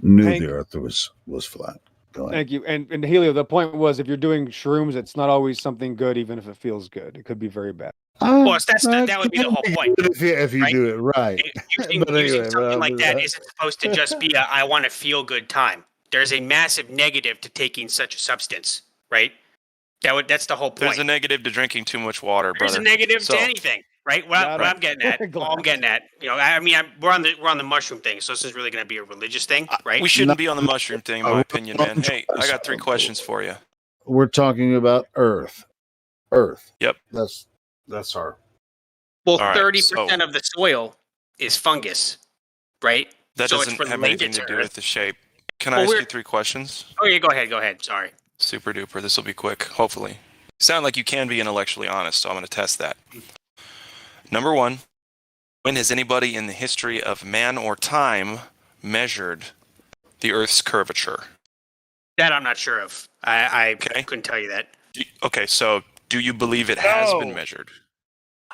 knew Hank? the Earth was flat. Go ahead. Thank you. And Helio, the point was, if you're doing shrooms, it's not always something good, even if it feels good. It could be very bad. Well, that would be the whole point. If you right? do it right. Using something like that isn't supposed to just be I want to feel good time. There's a massive negative to taking such a substance, right? That's the whole point. There's a negative to drinking too much water, brother. There's a negative So, to anything, right? What I'm getting at, all I'm getting at, I mean, we're on the mushroom thing, so this is really going to be a religious thing, right? We shouldn't be on the mushroom thing, in my opinion, man. Hey, I got 3 questions for you. We're talking about Earth. Earth. Yep. That's our. Well, All right, 30% of the soil is fungus, right? That So it's doesn't have related anything to do Earth. with the shape. Can I Well, ask we're- you 3 questions? Oh yeah, go ahead. Sorry. Super duper. This will be quick, hopefully. Sound like you can be intellectually honest, so I'm going to test that. Number 1, when has anybody in the history of man or time measured the Earth's curvature? That I'm not sure of. I couldn't tell you that. Okay, so do you believe it has been measured?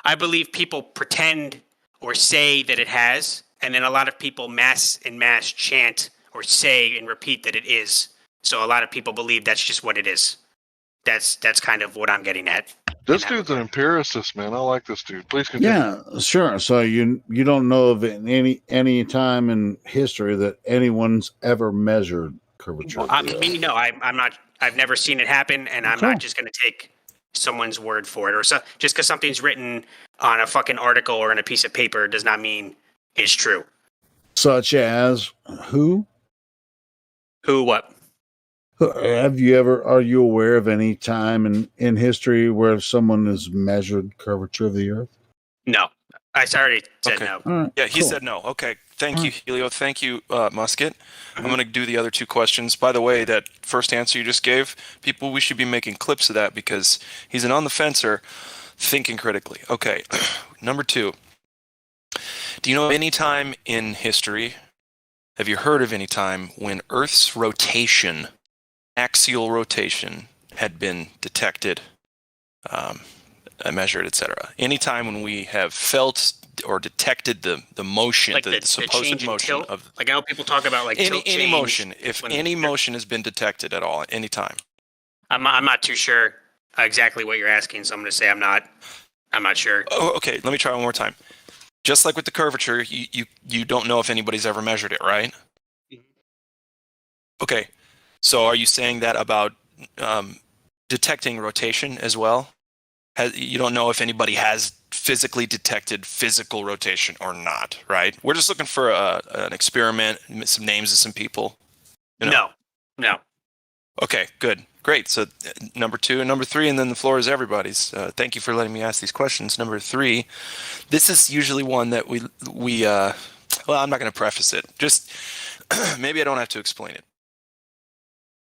I believe people pretend or say that it has, and then a lot of people mass chant or say and repeat that it is. So a lot of people believe that's just what it is. That's kind of what I'm getting at. This dude's an empiricist, man. I like this dude. Please continue. Yeah, sure. So you don't know of any time in history that anyone's ever measured curvature. of the Earth. I'm not. I've never seen it happen, and I'm not just going to take someone's word for it. Or so, just because something's written on a fucking article or in a piece of paper does not mean it's true. Such as who? Who? What? Are you aware of any time in history where someone has measured curvature of the Earth? No, I already said Okay. no. All right, Yeah, he cool. said no. Okay. Thank you, Alright. Helio. Thank you, Musket. I'm going to do the other two questions. By the way, that first answer you just gave, people, we should be making clips of that because he's an on the fencer thinking critically. Okay. Number two. Do you know any time in history, have you heard of any time when Earth's rotation, axial rotation, had been detected, measured, etc.? Any time when we have felt or detected the motion, Like the supposed change in motion tilt? of Like I know people talk about like tilt any change. motion, if when any motion has been detected at all at any time. I'm not too sure exactly what you're asking, so I'm going to say I'm not sure. Oh, okay. Let me try one more time. Just like with the curvature, you don't know if anybody's ever measured it, right? Okay. So are you saying that about detecting rotation as well? You don't know if anybody has physically detected physical rotation or not, right? We're just looking for an experiment, some names of some people. You know? No. Okay, good. Great. So number two and number three, and then the floor is everybody's. Thank you for letting me ask these questions. Number three, this is usually one that we well, I'm not going to preface it. Just maybe I don't have to explain it.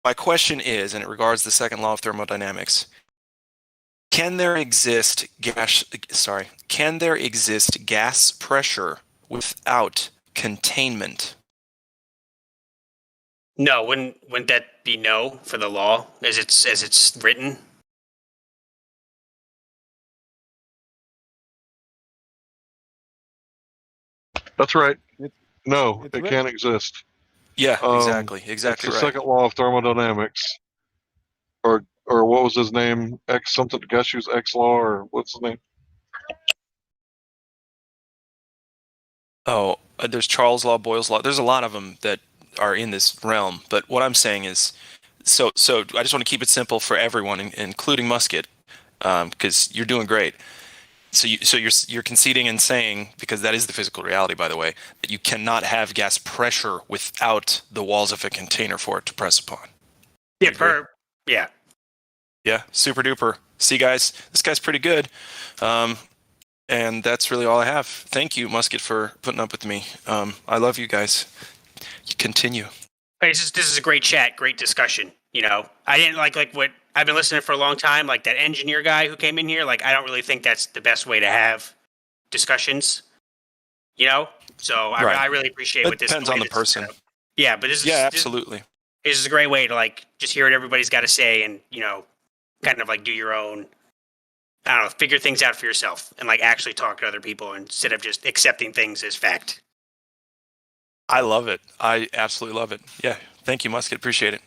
My question is, and it regards the second law of thermodynamics, can there exist gas pressure without containment? No, wouldn't that be no for the law as it's written? That's right. No, it's it written. can't exist. Yeah, exactly. That's Exactly the right. second law of thermodynamics. Or what was his name? X something. Gushew's X law, or what's his name? Oh, there's Charles' law, Boyle's law. There's a lot of them that are in this realm. But what I'm saying is, so I just want to keep it simple for everyone, including Musket, because you're doing great. So you're conceding and saying, because that is the physical reality, by the way, that you cannot have gas pressure without the walls of a container for it to press upon. Yeah, yeah. Yeah, super duper. See, guys, this guy's pretty good. And that's really all I have. Thank you, Musket, for putting up with me. I love you guys. Continue. Hey, this is a great chat, great discussion. You know, I didn't like what I've been listening for a long time. Like that engineer guy who came in here. Like I don't really think that's the best way to have discussions. You know, so Right. I really appreciate what this depends way on the this is person. kind of- yeah, but this is Absolutely. This is a great way to like just hear what everybody's got to say and kind of like do your own. I don't know, figure things out for yourself and like actually talk to other people instead of just accepting things as fact. I love it. I absolutely love it. Yeah. Thank you, Musket. Appreciate it.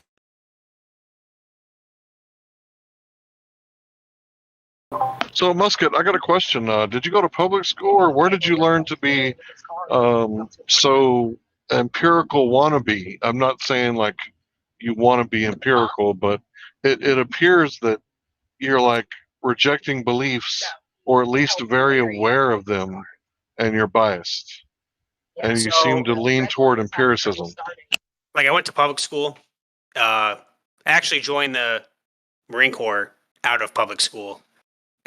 So, Musket, I got a question. Did you go to public school, or where did you learn to be so empirical wannabe? I'm not saying like you want to be empirical, but it appears that you're like rejecting beliefs, or at least very aware of them, and you're biased. And you seem to lean toward empiricism. Like I went to public school. I actually joined the Marine Corps out of public school.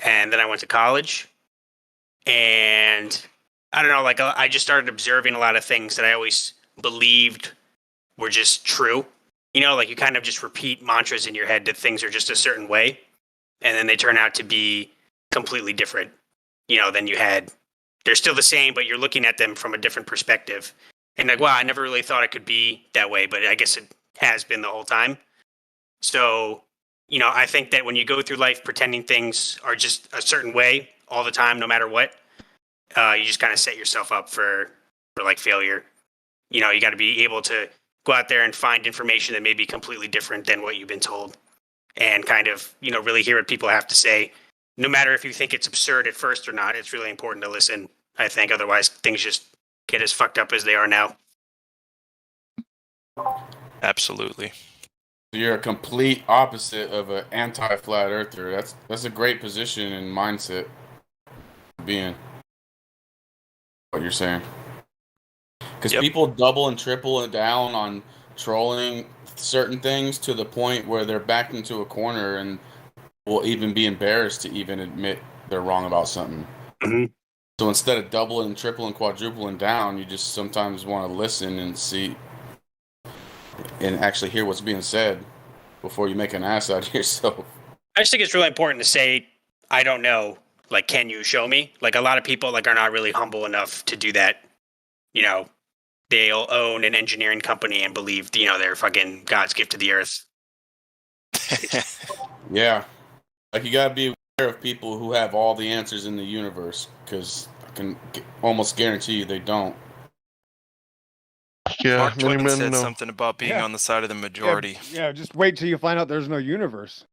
And then I went to college. And I don't know, like I just started observing a lot of things that I always believed were just true. You know, like you kind of just repeat mantras in your head that things are just a certain way. And then they turn out to be completely different, than you had. They're still the same, but you're looking at them from a different perspective. And like, wow, I never really thought it could be that way, but I guess it has been the whole time. So, I think that when you go through life pretending things are just a certain way all the time, no matter what, you just kind of set yourself up for like failure. You got to be able to go out there and find information that may be completely different than what you've been told and kind of, really hear what people have to say. No matter if you think it's absurd at first or not, it's really important to listen, I think. Otherwise, things just get as fucked up as they are now. Absolutely. You're a complete opposite of an anti-flat earther. That's a great position and mindset to be in. What you're saying. Because people double and triple it down on trolling certain things to the point where they're backed into a corner and will even be embarrassed to even admit they're wrong about something. So instead of doubling, tripling, quadrupling down, you just sometimes want to listen and see and actually hear what's being said before you make an ass out of yourself. I just think it's really important to say, I don't know. Like, can you show me? Like, a lot of people like are not really humble enough to do that. You know, they'll own an engineering company and believe, you know, they're fucking God's gift to the earth. Yeah. Like, you gotta be aware of people who have all the answers in the universe, because I can almost guarantee you they don't. Yeah, Mark many Twain men said know. something about being Yeah. on the side of the majority. Yeah, just wait till you find out there's no universe.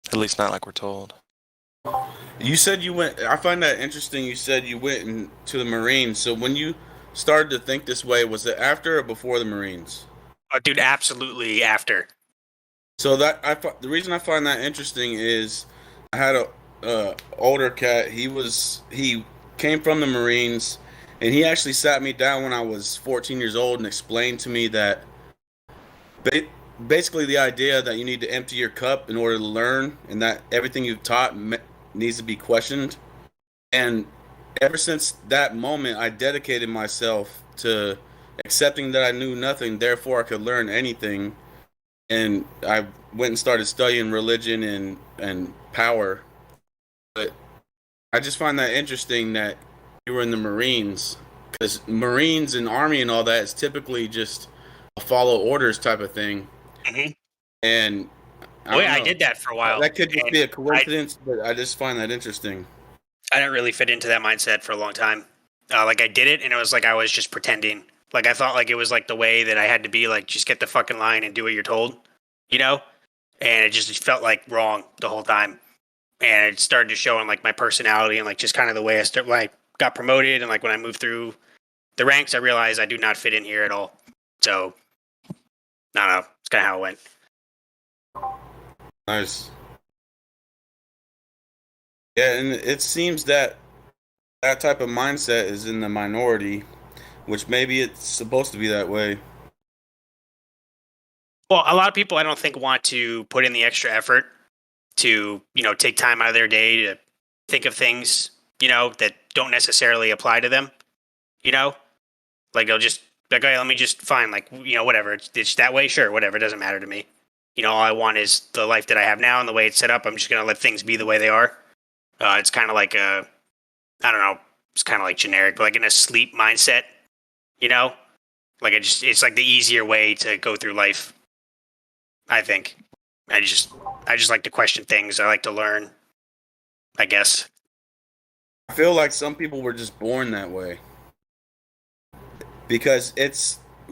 At least not like we're told. You said you went. I find that interesting. You said you went to the Marines. So when you started to think this way, was it after or before the Marines? Oh, dude, absolutely after. So that the reason I find that interesting is I had a older cat. He came from the Marines, and he actually sat me down when I was 14 years old and explained to me that basically the idea that you need to empty your cup in order to learn, and that everything you've taught needs to be questioned. And ever since that moment, I dedicated myself to accepting that I knew nothing, therefore I could learn anything. And I went and started studying religion and power. But I just find that interesting that you were in the Marines, because Marines and Army and all that is typically just a follow orders type of thing. And I did that for a while. That could just and be a coincidence, but I just find that interesting. I didn't really fit into that mindset for a long time. Like, I did it, and it was like I was just pretending. Like, I thought like it was like the way that I had to be. Like, just get the fucking line and do what you're told, you know. And it just felt like wrong the whole time. And it started to show in like my personality and like just kind of the way when I got promoted and like when I moved through the ranks, I realized I do not fit in here at all. So, I don't know. It's kind of how it went. Nice. Yeah, and it seems that that type of mindset is in the minority, which maybe it's supposed to be that way. Well, a lot of people I don't think want to put in the extra effort to, you know, take time out of their day to think of things, you know, that don't necessarily apply to them, you know? Like, they'll just, like, okay, let me just find, like, you know, whatever. It's that way, sure, whatever. It doesn't matter to me. You know, all I want is the life that I have now and the way it's set up. I'm just going to let things be the way they are. It's kind of like I don't know, it's kind of like generic, but like in a sleep mindset, you know? Like, it's like the easier way to go through life, I think. I just like to question things. I like to learn, I guess. I feel like some people were just born that way. Because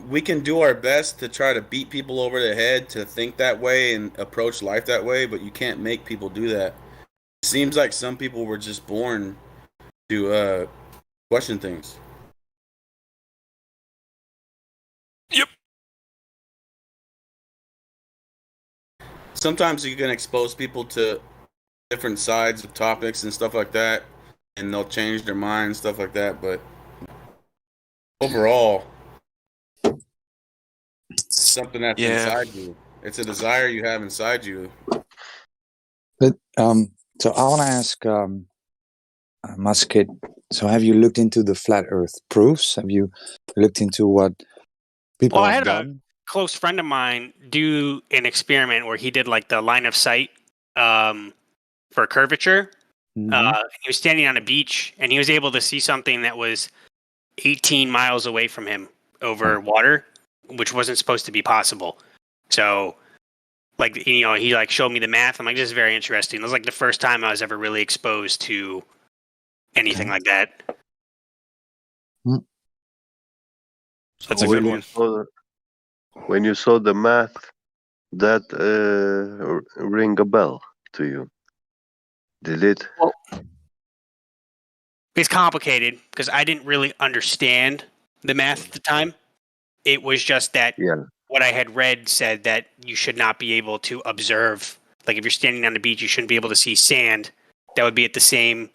we can do our best to try to beat people over the head to think that way and approach life that way, but you can't make people do that. It seems like some people were just born to question things. Yep. Sometimes you can expose people to different sides of topics and stuff like that, and they'll change their mind, stuff like that, but overall, it's something that's inside you. It's a desire you have inside you. But so I want to ask Musket. So have you looked into the flat Earth proofs? Have you looked into what people Well, I have had done? a close friend of mine do an experiment where he did like the line of sight for curvature. He was standing on a beach and he was able to see something that was 18 miles away from him over water, which wasn't supposed to be possible. So, like, you know, he like showed me the math. I'm like, this is very interesting. It was like the first time I was ever really exposed to anything like that. That's a good one. When you saw the math, that ring a bell to you? Did it? Well, it's complicated because I didn't really understand the math at the time. It was just that what I had read said that you should not be able to observe. Like, if you're standing on the beach, you shouldn't be able to see sand that would be at the same.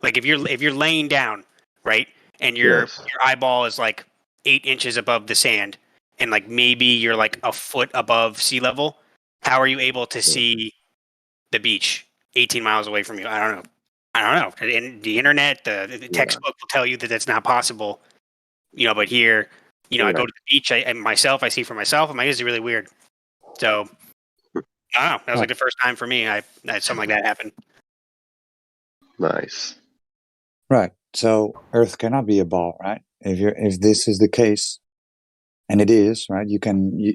Like, if you're laying down, right, and your Yes. your eyeball is like 8 inches above the sand, and like maybe you're like a foot above sea level. How are you able to see the beach 18 miles away from you? I don't know. And the internet, the textbook will tell you that that's not possible. But here, I go to the beach. I see for myself. And this is really weird. So I don't know. That was like the first time for me. I had something like that happen. Nice. Right. So Earth cannot be a ball, right? If this is the case, and it is, right? You can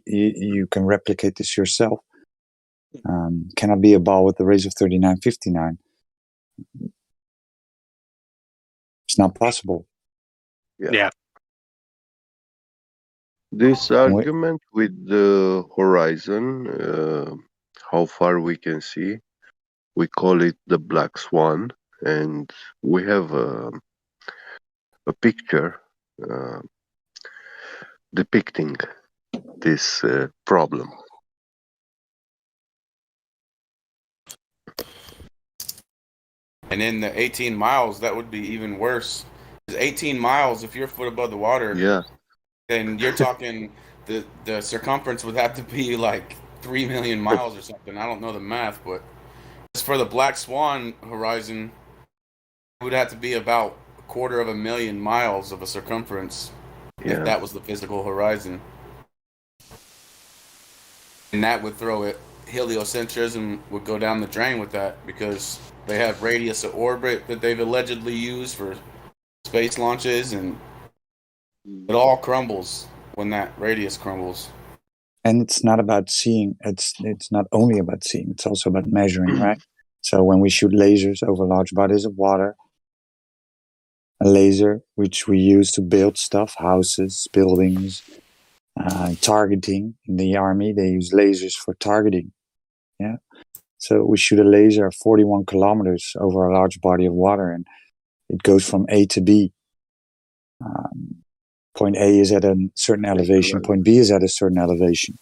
replicate this yourself. Cannot be a ball with the rays of 3959. It's not possible. Yeah. This argument with the horizon, how far we can see, we call it the black swan, and we have a picture depicting this problem. And in the 18 miles, that would be even worse. 18 miles, if you're a foot above the water, yeah, then you're talking the circumference would have to be like 3 million miles or something. I don't know the math, but as for the black swan horizon, it would have to be about 250,000 miles of a circumference if that was the physical horizon. And that would throw it. Heliocentrism would go down the drain with that because they have radius of orbit that they've allegedly used for space launches, and it all crumbles when that radius crumbles. And it's not about seeing. It's not only about seeing. It's also about measuring, right? So when we shoot lasers over large bodies of water, a laser which we use to build stuff, houses, buildings, targeting. In the army, they use lasers for targeting. Yeah. So we shoot a laser 41 kilometers over a large body of water, and it goes from A to B. Point A is at a certain elevation, point B is at a certain elevation.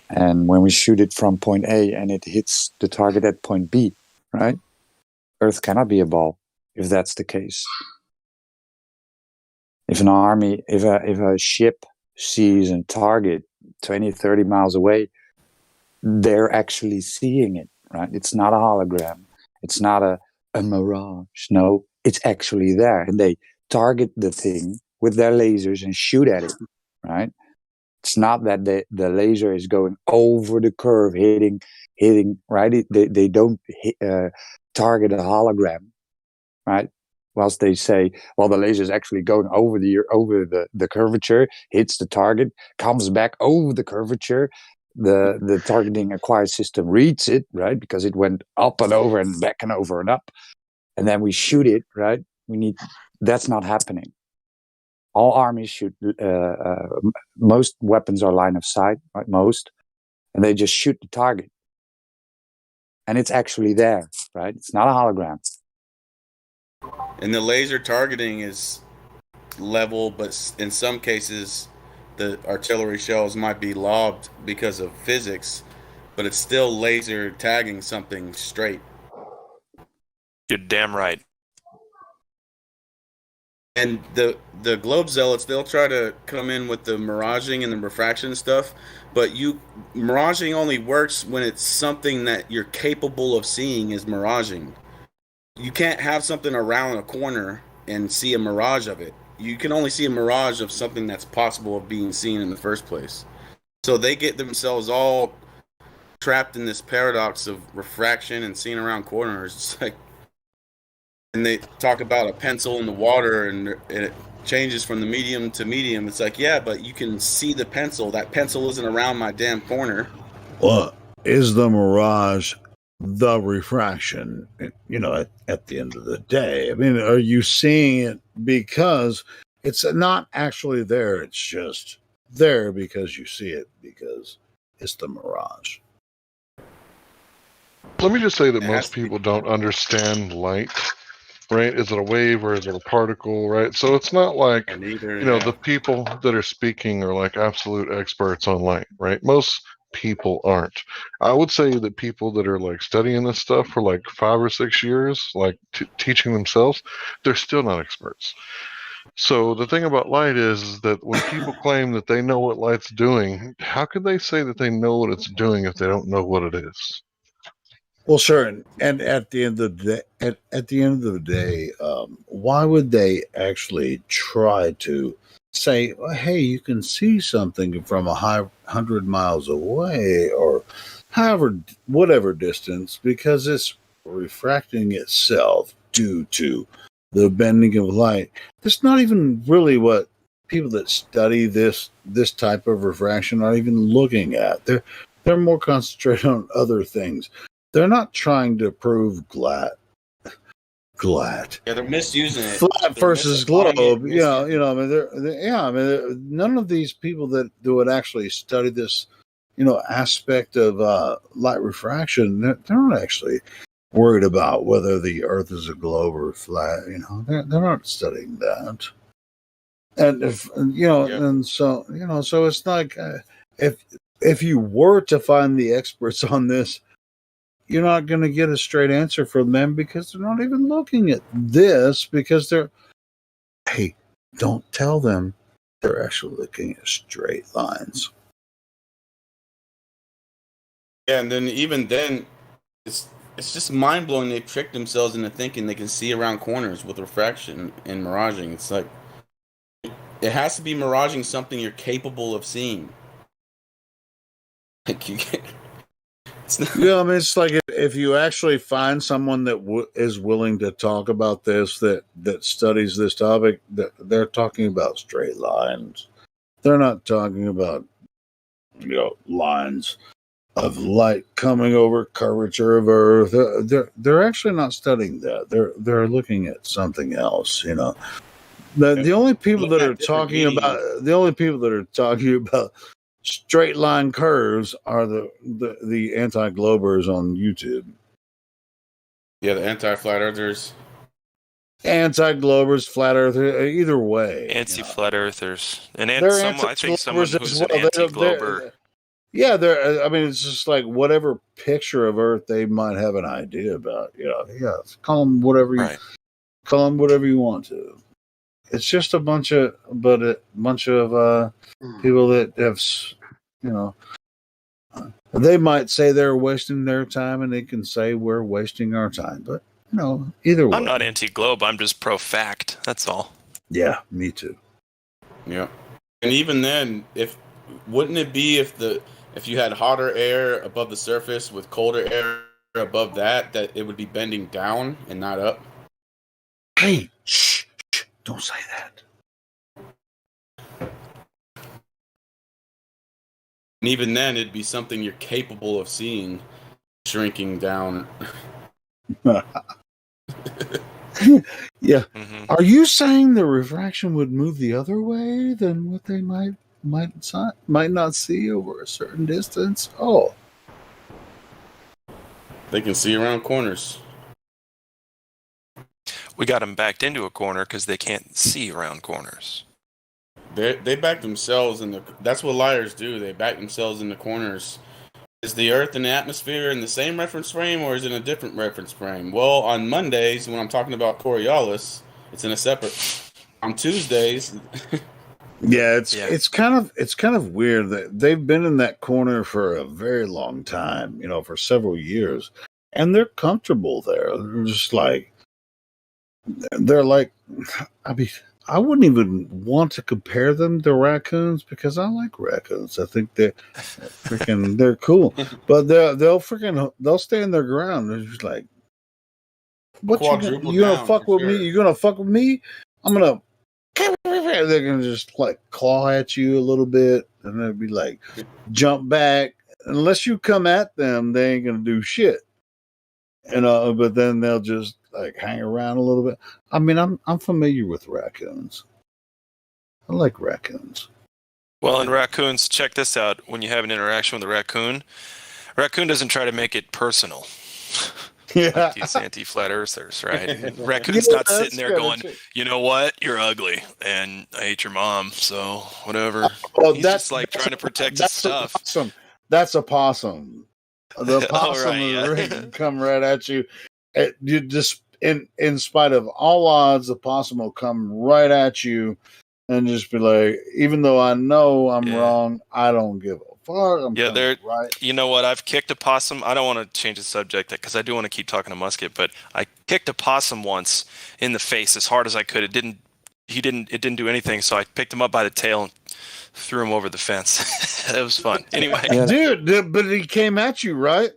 And when we shoot it from point A and it hits the target at point B, right? Earth cannot be a ball if that's the case. If an army, if a ship sees a target 20, 30 miles away, they're actually seeing it, right? It's not a hologram. It's not a mirage. No, it's actually there. And they target the thing with their lasers and shoot at it, right? It's not that the laser is going over the curve, hitting, right? They don't target a hologram, right? Whilst they say, well, the laser is actually going over the curvature, hits the target, comes back over the curvature. The targeting acquired system reads it, right? Because it went up and over and back and over and up. And then we shoot it, right? That's not happening. All armies shoot, most weapons are line of sight, right? Most, and they just shoot the target. And it's actually there, right? It's not a hologram. And the laser targeting is level, but in some cases, the artillery shells might be lobbed because of physics, but it's still laser tagging something straight. You're damn right. And the globe zealots, they'll try to come in with the miraging and the refraction stuff, but miraging only works when it's something that you're capable of seeing is miraging. You can't have something around a corner and see a mirage of it. You can only see a mirage of something that's possible of being seen in the first place. So they get themselves all trapped in this paradox of refraction and seeing around corners. It's like, and they talk about a pencil in the water and it changes from the medium to medium. It's like, yeah, but you can see the pencil. That pencil isn't around my damn corner. Well, is the mirage the refraction, at the end of the day? I mean, are you seeing it because it's not actually there? It's just there because you see it, because it's the mirage. Let me just say that most people don't understand light, right? Is it a wave or is it a particle, right? So it's not like, the people that are speaking are like absolute experts on light, right? Most people aren't. I would say that people that are like studying this stuff for like 5 or 6 years, like teaching themselves, they're still not experts. So the thing about light is that when people claim that they know what light's doing, how could they say that they know what it's doing if they don't know what it is? Well, sure, and at the end of the day, at the end of the day, why would they actually try to say, well, "Hey, you can see something from 100 miles away," or whatever distance, because it's refracting itself due to the bending of light. That's not even really what people that study this type of refraction are even looking at. They're more concentrated on other things. They're not trying to prove glad. Yeah, they're misusing it. Flat They're versus misapplying it, globe. I mean, none of these people that would actually study this, aspect of light refraction, they're not actually worried about whether the Earth is a globe or flat. They're not studying that. And and so so it's like if you were to find the experts on this, you're not going to get a straight answer from them because they're not even looking at this because hey, don't tell them they're actually looking at straight lines. Yeah, and then even then, it's just mind blowing. They trick themselves into thinking they can see around corners with refraction and miraging. It's like it has to be miraging something you're capable of seeing. Like you get. I mean, it's like if you actually find someone that is willing to talk about this, that studies this topic, that they're talking about straight lines. They're not talking about lines of light coming over curvature of Earth. They're actually not studying that. They're looking at something else. The only people that are talking about straight line curves are the anti-globers on YouTube. Yeah, the anti-flat earthers. Anti-globers, flat earthers, either way. Anti-flat earthers. And They're I think someone anti-globers who's as an well. anti-glober. Yeah, I mean, it's just like whatever picture of Earth they might have an idea about. Yeah, call them whatever you want to. It's just a bunch of people that have, they might say they're wasting their time, and they can say we're wasting our time. But either way, I'm not anti-globe. I'm just pro-fact. That's all. Yeah, me too. Yeah, and even then, wouldn't it be if you had hotter air above the surface with colder air above that it would be bending down and not up? Hey, shh, don't say that. And even then, it'd be something you're capable of seeing shrinking down. Yeah. Mm-hmm. Are you saying the refraction would move the other way than what they might not see over a certain distance? Oh. They can see around corners. We got them backed into a corner because they can't see around corners. They back themselves that's what liars do. They back themselves in the corners. Is the Earth and the atmosphere in the same reference frame, or is it in a different reference frame? Well, on Mondays when I'm talking about Coriolis, it's in a separate. On Tuesdays. Yeah, it's kind of weird that they've been in that corner for a very long time, for several years, and they're comfortable there. They're like, I mean, I wouldn't even want to compare them to raccoons because I like raccoons. I think they're cool, but they'll stand their ground. They're just like, what you gonna fuck with me? You gonna fuck with me? I'm gonna. They're gonna just like claw at you a little bit, and they'll be like, jump back. Unless you come at them, they ain't gonna do shit. But then they'll just like hang around a little bit. I mean, I'm familiar with raccoons. I like raccoons. Well, in raccoons, check this out. When you have an interaction with a raccoon doesn't try to make it personal. Yeah. Like these anti-flat earthers, right? Raccoon's not sitting there going, you know what? You're ugly, and I hate your mom, so whatever. Well, He's just like trying to protect his stuff. That's a possum. The possum right, can come right at you. You just in spite of all odds, the possum will come right at you and just be like, even though I know I'm wrong, I don't give a fuck. I'm Yeah, coming right. You know what? I've kicked a possum. I don't want to change the subject because I do want to keep talking to Musket, but I kicked a possum once in the face as hard as I could. It didn't do anything, so I picked him up by the tail and threw him over the fence. It was fun. Anyway. Dude, but he came at you, right?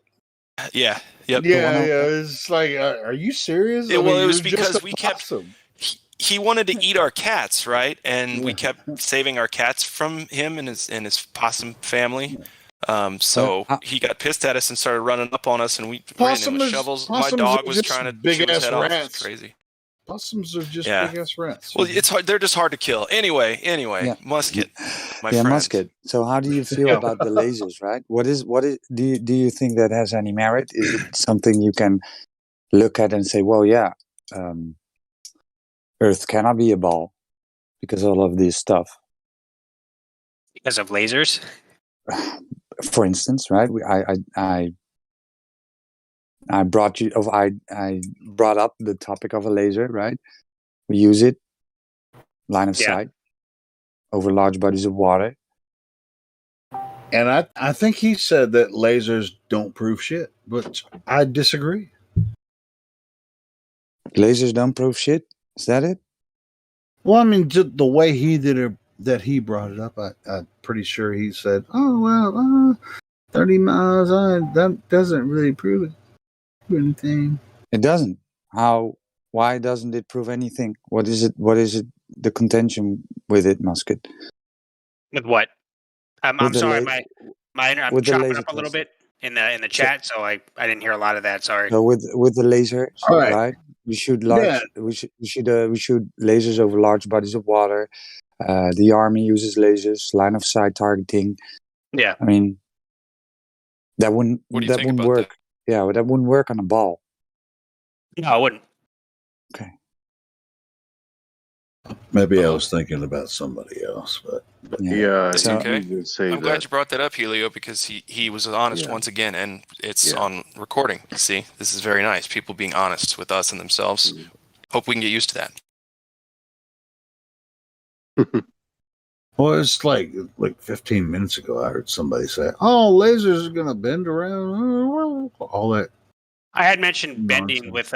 Yeah. Yep. Yeah. It's like, are you serious? It was you're just because a we kept. possum. He wanted to eat our cats, right? And we kept saving our cats from him and his possum family. So he got pissed at us and started running up on us, and we ran in with shovels. My dog was trying to chew his head off. It's crazy. Possums are just big ass rats. Well, it's hard. They're just hard to kill. Anyway, Musket, my friend. Musket. So how do you feel about the lasers, right? What is do you think that has any merit? Is it something you can look at and say, well, yeah, Earth cannot be a ball because of all of this stuff? Because of lasers? For instance, right? I brought up the topic of a laser, right? We use it, line of sight, over large bodies of water. And I think he said that lasers don't prove shit, but I disagree. Lasers don't prove shit? Is that it? Well, I mean, just the way he did it, that he brought it up, I'm pretty sure he said, "Oh well, 30 miles on that doesn't really prove anything." It doesn't. Why doesn't it prove anything? What is it? The contention with it, Musket? With what? I'm sorry, I'm chopping up a little bit in the chat, so I didn't hear a lot of that. Sorry. So with the laser, right? We shoot lasers over large bodies of water. The army uses lasers, line of sight targeting. Yeah. I mean, that wouldn't What do you think about work. Yeah, that wouldn't work on a ball. No, it wouldn't. Okay. Maybe I was thinking about somebody else, but yeah, That's okay. I'm glad you brought that up, Helio, because he was honest once again, and it's on recording. You see, this is very nice. People being honest with us and themselves. Hope we can get used to that. Well, it's like 15 minutes ago, I heard somebody say, "Oh, lasers are gonna bend around." All that. I had mentioned bending with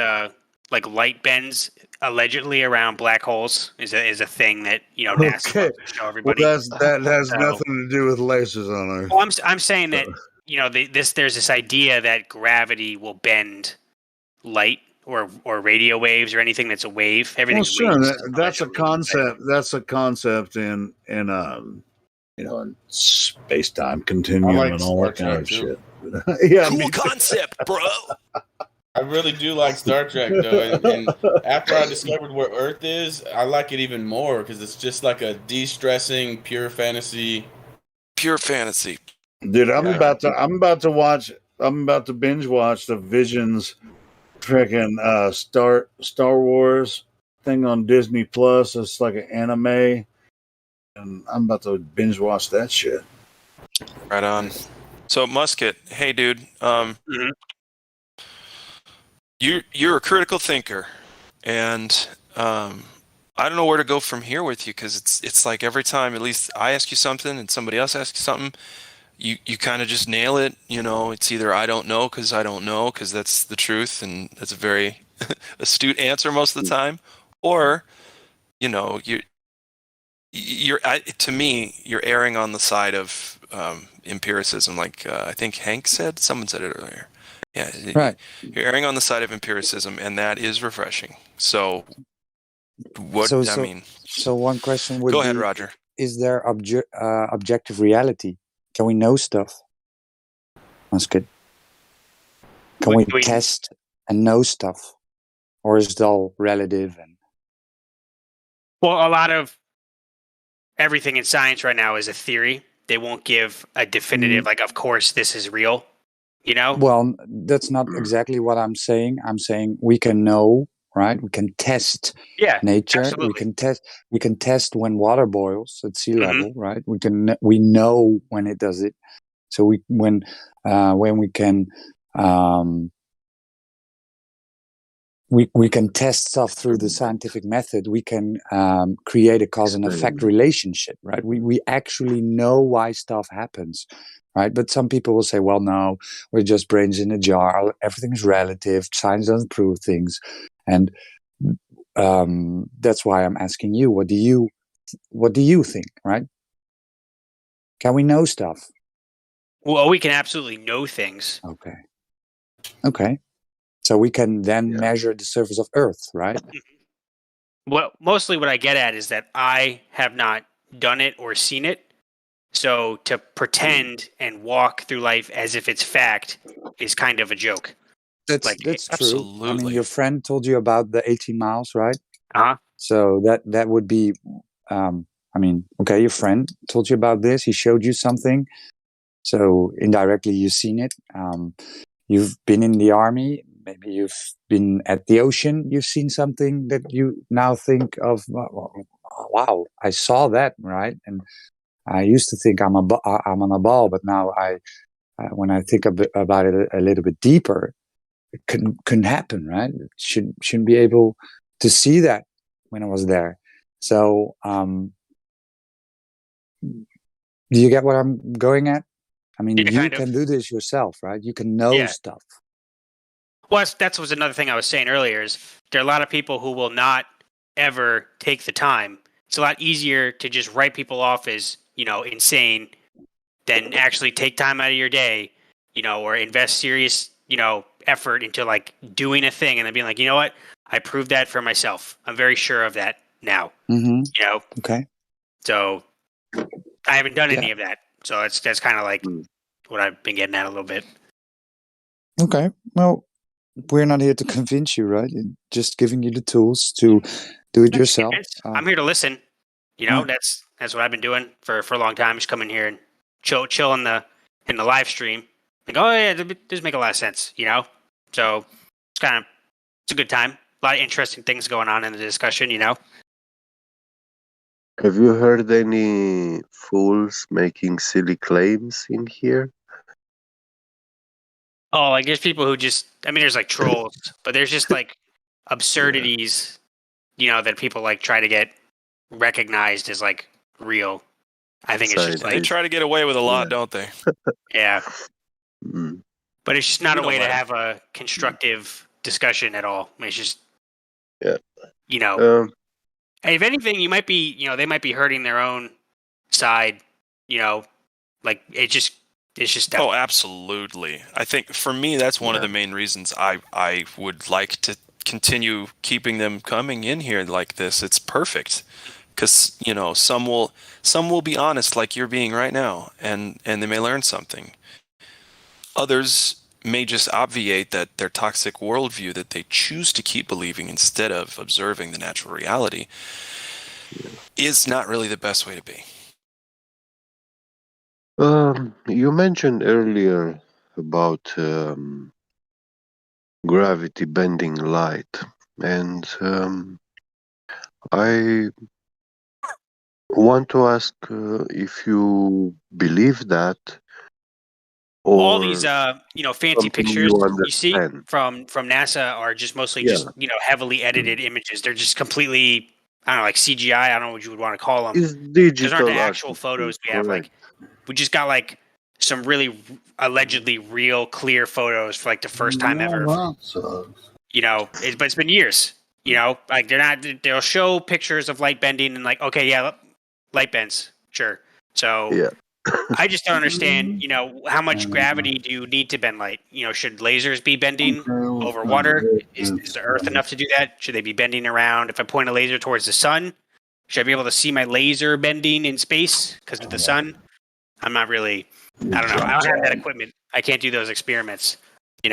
like light bends allegedly around black holes is a thing that NASA loves to show everybody. Well, that has nothing to do with lasers on Earth. Well, I'm saying that there's this idea that gravity will bend light or radio waves or anything that's a wave. Everything's waves. That's a concept. That's a concept in space time continuum and all that kind of shit. Yeah, cool concept, bro. I really do like Star Trek though, and after I discovered where Earth is, I like it even more because it's just like a de-stressing, pure fantasy. Pure fantasy, dude. I'm about to binge watch the Visions, freaking Star Wars thing on Disney Plus. It's like an anime, and I'm about to binge watch that shit. Right on. So Musket, hey dude, you're a critical thinker, and I don't know where to go from here with you because it's like every time, at least I ask you something and somebody else asks you something, you kind of just nail it. It's either I don't know because that's the truth and that's a very astute answer most of the time, or to me you're erring on the side of empiricism, like I think Hank said. Someone said it earlier. Yeah, right. You're erring on the side of empiricism, and that is refreshing. So, So one question would go ahead, be, Roger. Is there objective reality? Can we know stuff? That's good. Can we test and know stuff, or is it all relative? Well, a lot of everything in science right now is a theory. They won't give a definitive, like, of course, this is real. Well, that's not exactly what I'm saying. I'm saying we can know, right? We can test nature. Absolutely. We can test when water boils at sea level, right? We know when it does it. So when we can we can test stuff through the scientific method. We can create a cause and effect relationship, right? We actually know why stuff happens, right? But some people will say, well, no, we're just brains in a jar. Everything's relative. Science doesn't prove things. And that's why I'm asking you, what do you think, right? Can we know stuff? Well, we can absolutely know things. Okay. So we can then measure the surface of Earth, right? Well, mostly what I get at is that I have not done it or seen it. So to pretend and walk through life as if it's fact is kind of a joke. That's true. I mean, your friend told you about the 18 miles, right? Uh-huh. So that would be, I mean, okay, your friend told you about this. He showed you something. So indirectly, you've seen it. You've been in the army. Maybe you've been at the ocean. You've seen something that you now think of, wow, I saw that, right? And I used to think I'm on a ball, but now when I think about it a little bit deeper, it couldn't happen, right? It shouldn't be able to see that when I was there. So, do you get what I'm going at? I mean, you can do this yourself, right? You can know stuff. Well, that was another thing I was saying earlier is there are a lot of people who will not ever take the time. It's a lot easier to just write people off as, insane than actually take time out of your day, or invest serious, effort into like doing a thing and then being like, you know what? I proved that for myself. I'm very sure of that now. Okay. So I haven't done any of that. So that's kind of like what I've been getting at a little bit. Okay. Well, we're not here to convince you, right? Just giving you the tools to do it yourself. I'm here to listen. That's what I've been doing for a long time. Just come in here and chill in the live stream. Like, oh yeah, this make a lot of sense. So it's a good time. A lot of interesting things going on in the discussion. Have you heard any fools making silly claims in here? Oh, like there's people who there's like trolls, but there's just like absurdities, that people like try to get recognized as like real. I think it's just like They try to get away with a lot, don't they? Yeah. But it's just not We a don't way to let 'em. have a constructive discussion at all. I mean, it's just, if anything, you might be, they might be hurting their own side, like it's just dumb. Oh, absolutely. I think for me, that's one of the main reasons I would like to continue keeping them coming in here like this. It's perfect because some will be honest like you're being right now, and they may learn something. Others may just obviate that their toxic worldview that they choose to keep believing instead of observing the natural reality is not really the best way to be. You mentioned earlier about gravity bending light, and I want to ask if you believe that, or All these, fancy something pictures you you see understand. from NASA are just mostly Yeah. just, heavily edited images. They're just completely, I don't know, like CGI. I don't know what you would want to call them. Is Those digital aren't the actual artistry photos we have. correct? Like, we just got like some really allegedly real clear photos for like the first time ever. That sucks. But it's been years. Like they'll show pictures of light bending and like, okay, yeah, light bends, sure. So Yeah. I just don't understand, how much gravity do you need to bend light? Should lasers be bending over water? Is the Earth enough to do that? Should they be bending around? If I point a laser towards the sun, should I be able to see my laser bending in space because of the sun? I'm not really, I don't know. I don't have that equipment. I can't do those experiments. You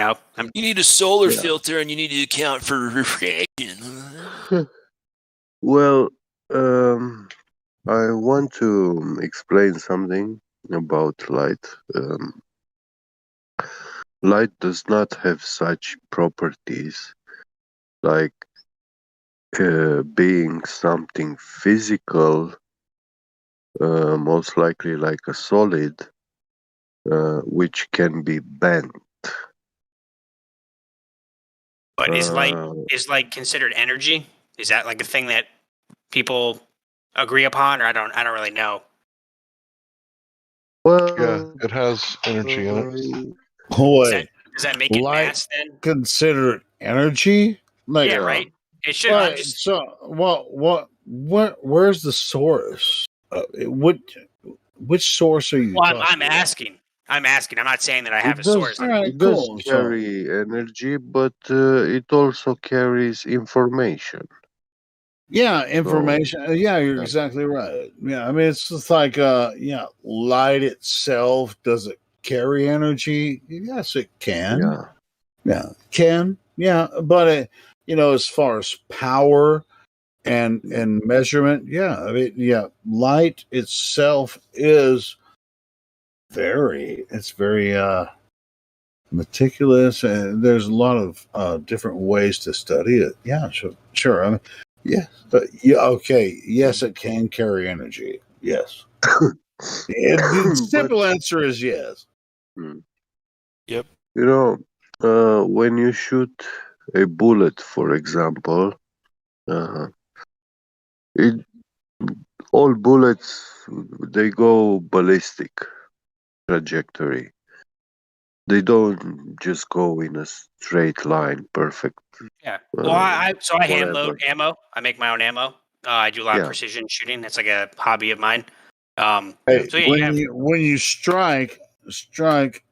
need a solar Yeah. filter and you need to account for refraction. Well, I want to explain something about light. Light does not have such properties like being something physical, most likely like a solid, which can be bent. But is light considered energy? Is that like a thing that people agree upon, or I don't really know. Well, Yeah, it has energy in it. Boy, Does that make it light mass then? considered energy? Like, Yeah, right. It should. I'm Right. just. So, where's the source? Which source are you Well, talking I'm asking. I'm not saying that I have a it does, source. it does carry energy, but it also carries information. Yeah, information. Yeah, you're exactly right. Yeah, I mean, it's just like, light itself, does it carry energy? Yes, it can. Yeah. Yeah, can. Yeah, but as far as power and measurement, yeah, I mean, yeah, light itself is it's very meticulous, and there's a lot of different ways to study it. Yeah, sure. I mean, yeah, but yeah, okay, yes, it can carry energy. Yes, the simple answer is yes. Yep. When you shoot a bullet, for example, all bullets, they go ballistic trajectory. They don't just go in a straight line, perfect. Yeah. Well, I hand whatever. load ammo. I make my own ammo. I do a lot of Yeah. precision shooting. That's like a hobby of mine. Hey, So yeah, when you strike.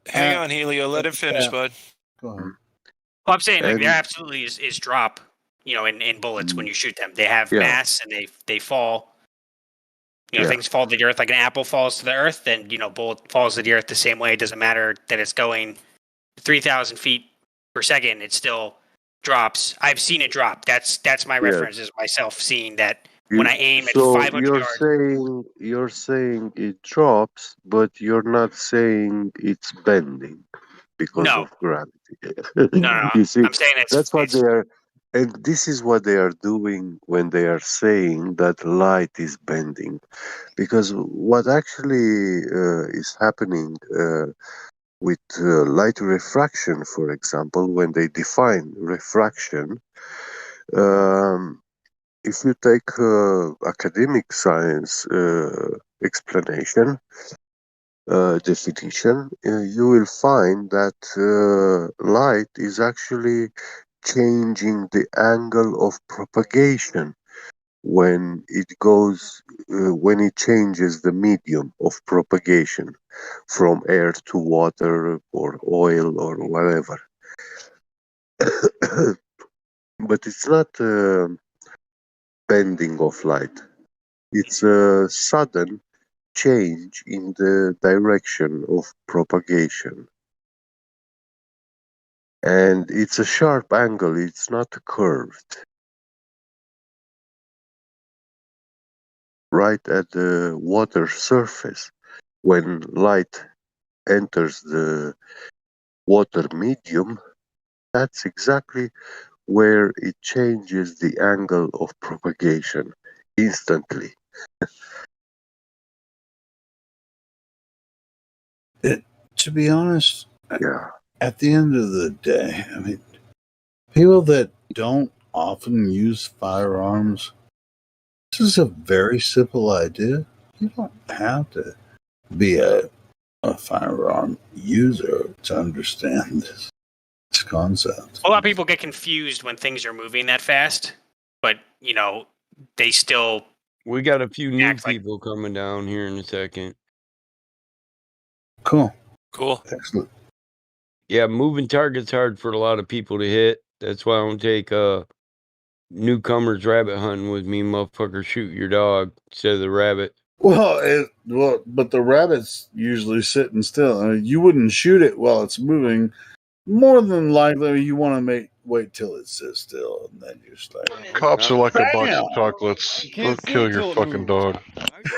Hang on, Helio. Let him finish, bud. Go ahead. Well, I'm saying like there absolutely is drop. In bullets when you shoot them, they have mass and they fall. Things fall to the earth like an apple falls to the earth. Then bullet falls to the earth the same way. It doesn't matter that it's going 3,000 feet per second. It still drops. I've seen it drop. That's my reference is myself seeing that when I aim at 500 yards. You're saying it drops, but you're not saying it's bending because of gravity. No. You see, I'm saying that's what they are, and this is what they are doing when they are saying that light is bending, because what actually is happening with light refraction, for example, when they define refraction. If you take academic science explanation, definition, you will find that light is actually changing the angle of propagation when when it changes the medium of propagation from air to water or oil or whatever. But it's not bending of light. It's a sudden change in the direction of propagation. And it's a sharp angle, it's not curved. Right at the water surface, when light enters the water medium, that's exactly where it changes the angle of propagation instantly. To be honest, yeah. At the end of the day, I mean, people that don't often use firearms, this is a very simple idea. You don't have to be a firearm user to understand this concept. A lot of people get confused when things are moving that fast, but they still. We got a few new people coming down here in a second. Cool. Excellent. Yeah, moving target's hard for a lot of people to hit. That's why I don't take newcomers rabbit hunting with me, motherfucker. Shoot your dog instead of the rabbit. Well, but the rabbit's usually sitting still. I mean, you wouldn't shoot it while it's moving. More than likely, you want to wait till it sits still, and then you start. Cops are like a box Bam! of chocolates. They'll kill your fucking dog.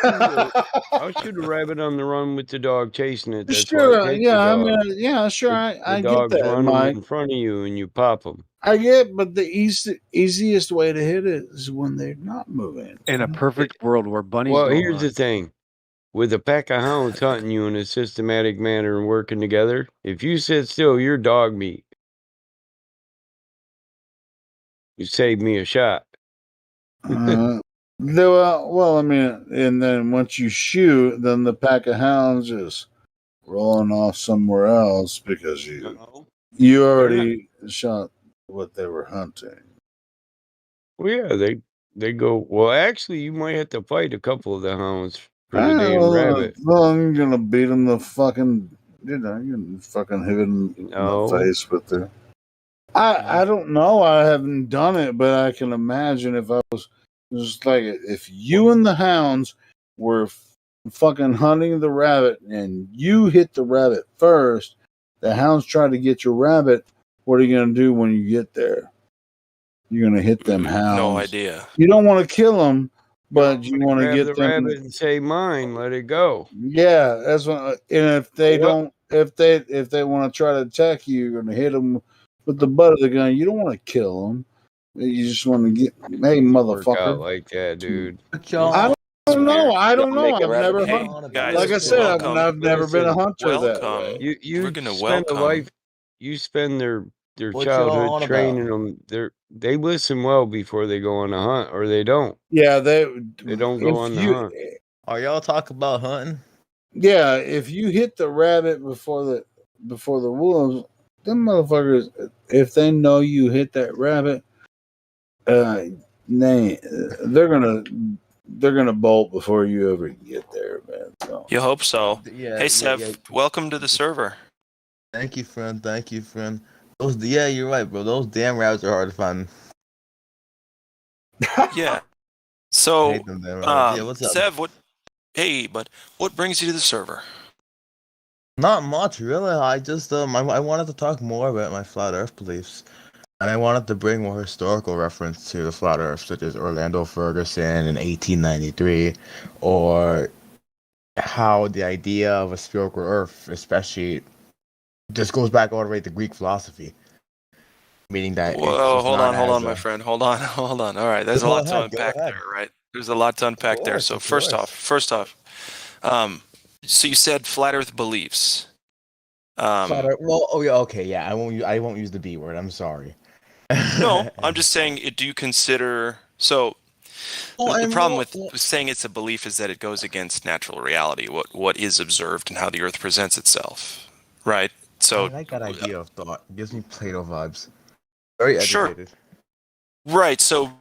I'll shoot a rabbit on the run with the dog chasing it. That's why Sure, I take yeah, the I dog. mean, yeah, sure, I The get dogs that, run Mike. in front of you and you pop them. I get, but the easiest way to hit it is when they're not moving. In a perfect world where bunnies Well, don't here's the hunt. thing. With a pack of hounds hunting you in a systematic manner and working together, if you sit still, you're dog meat. You saved me a shot. Well, I mean, and then once you shoot, then the pack of hounds is rolling off somewhere else because you already shot what they were hunting. Well, yeah, they go. Well, actually, you might have to fight a couple of the hounds for the damn rabbit. Well, I'm gonna beat them the fucking, you can fucking hit him in the face with the. I don't know. I haven't done it, but I can imagine if I was just like if you and the hounds were fucking hunting the rabbit and you hit the rabbit first, the hounds try to get your rabbit. What are you gonna do when you get there? You're gonna hit them hounds. No idea. You don't want to kill them, but you want to Grab get the them. rabbit and say mine. Let it go. Yeah, that's what. And if they don't, if they want to try to attack you, you're gonna hit them with the butt of the gun. You don't want to kill them. You just want to get, hey, Work out motherfucker. like that, dude. I don't know. I don't know. I've never Hey, hunted. guys, Like I said, welcome. I've never been a hunter that Welcome. way. You We're gonna spend a welcome. life. You spend their What y'all childhood on training them. They listen well before they go on the hunt, or they don't. Yeah, they don't go on the hunt. Are y'all talking about hunting? Yeah, if you hit the rabbit before the wolves, them motherfuckers, if they know you hit that rabbit, they're gonna bolt before you ever get there, man. So. You hope so. Yeah, Hey, Sev, welcome to the server. Thank you, friend. Thank you, friend. Yeah, you're right, bro. Those damn rabbits are hard to find. Yeah. So, hate them damn rabbits. Yeah, what's up? Sev, hey, bud, what brings you to the server? Not much, really. I just I wanted to talk more about my flat Earth beliefs, and I wanted to bring more historical reference to the flat Earth, such as Orlando Ferguson in 1893, or how the idea of a spherical Earth, especially, this goes back all the way to Greek philosophy, meaning that. Whoa, hold on, my friend. Hold on. All right, there's a lot to unpack there, right? There's a lot to unpack there. So first off, so you said flat Earth beliefs. Flat Earth, well, oh yeah, okay, yeah. I won't use the B word. I'm sorry. No, I'm just saying. Do you consider so? The problem with saying it's a belief is that it goes against natural reality, what is observed and how the Earth presents itself, right? So I like that idea of thought. It gives me Plato vibes. Very educated. Right. So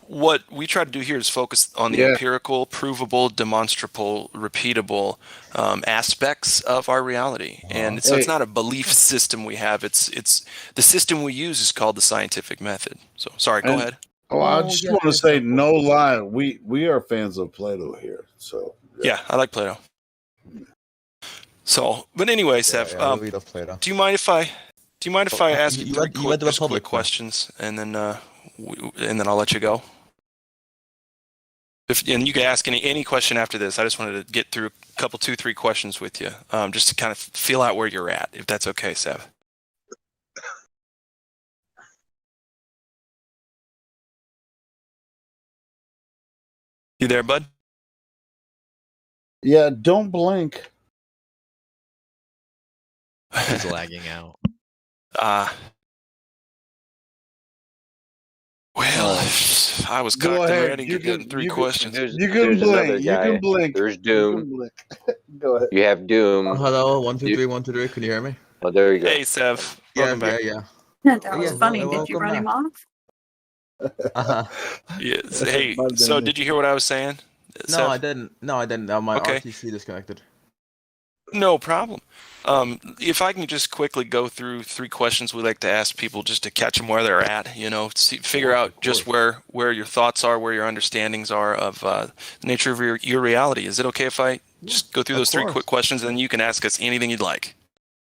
what we try to do here is focus on the empirical, provable, demonstrable, repeatable aspects of our reality. And so it's not a belief system we have. It's the system we use is called the scientific method. So sorry, go ahead. Oh, I just want to say, no lie, we are fans of Plato here. So yeah, I like Plato. So, but anyway, Seth, we love Plato. do you mind if I ask you three quick questions, and then I'll let you go? And you can ask any question after this. I just wanted to get through a couple, 2-3 questions with you, just to kind of feel out where you're at, if that's okay, Seth. You there, bud? Yeah, don't blink. He's lagging out. Well, I was Go cocked and ahead. ready to get 3 questions. You can blink. You can blink. There's You Doom. can blink. Go ahead. You have Doom. Hello, 1 2 3 1 2 3. Can you hear me? Oh, there you go. Hey, Sev. Welcome back. Yeah. That was funny. Did you run him off? Yes. Hey, so did you hear what I was saying? No, Sev? I didn't. My Okay. RTC disconnected. No problem. If I can just quickly go through 3 questions we like to ask people just to catch them where they're at, figure out just where your thoughts are, where your understandings are of the nature of your reality. Is it okay if I just go through those 3 quick questions and then you can ask us anything you'd like?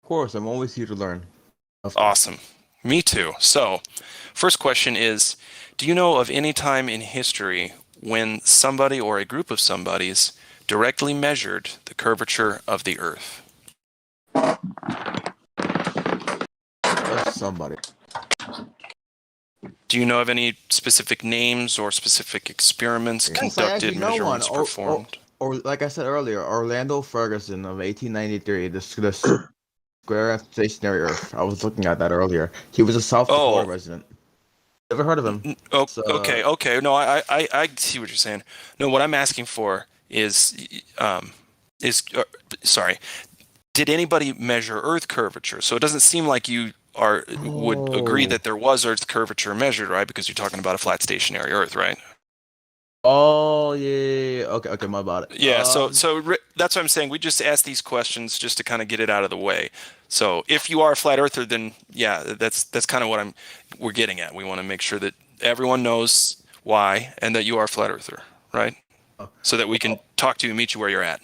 Of course, I'm always here to learn. Awesome. Me too. So, first question is, do you know of any time in history when somebody or a group of somebodies directly measured the curvature of the Earth? Somebody. Do you know of any specific names or specific experiments conducted, measurements performed? Or like I said earlier, Orlando Ferguson of 1893, the square stationary Earth. I was looking at that earlier. He was a South Dakota resident. Never heard of him. Okay. No, I see what you're saying. No, what I'm asking for is sorry. Did anybody measure Earth curvature? So it doesn't seem like you would agree that there was Earth curvature measured, right? Because you're talking about a flat stationary Earth, right? Oh yeah. Okay, my bad. Yeah. So that's what I'm saying. We just ask these questions just to kind of get it out of the way. So if you are a flat earther, then yeah, that's kind of what we're getting at. We want to make sure that everyone knows why and that you are a flat earther, right? So that we can talk to you and meet you where you're at.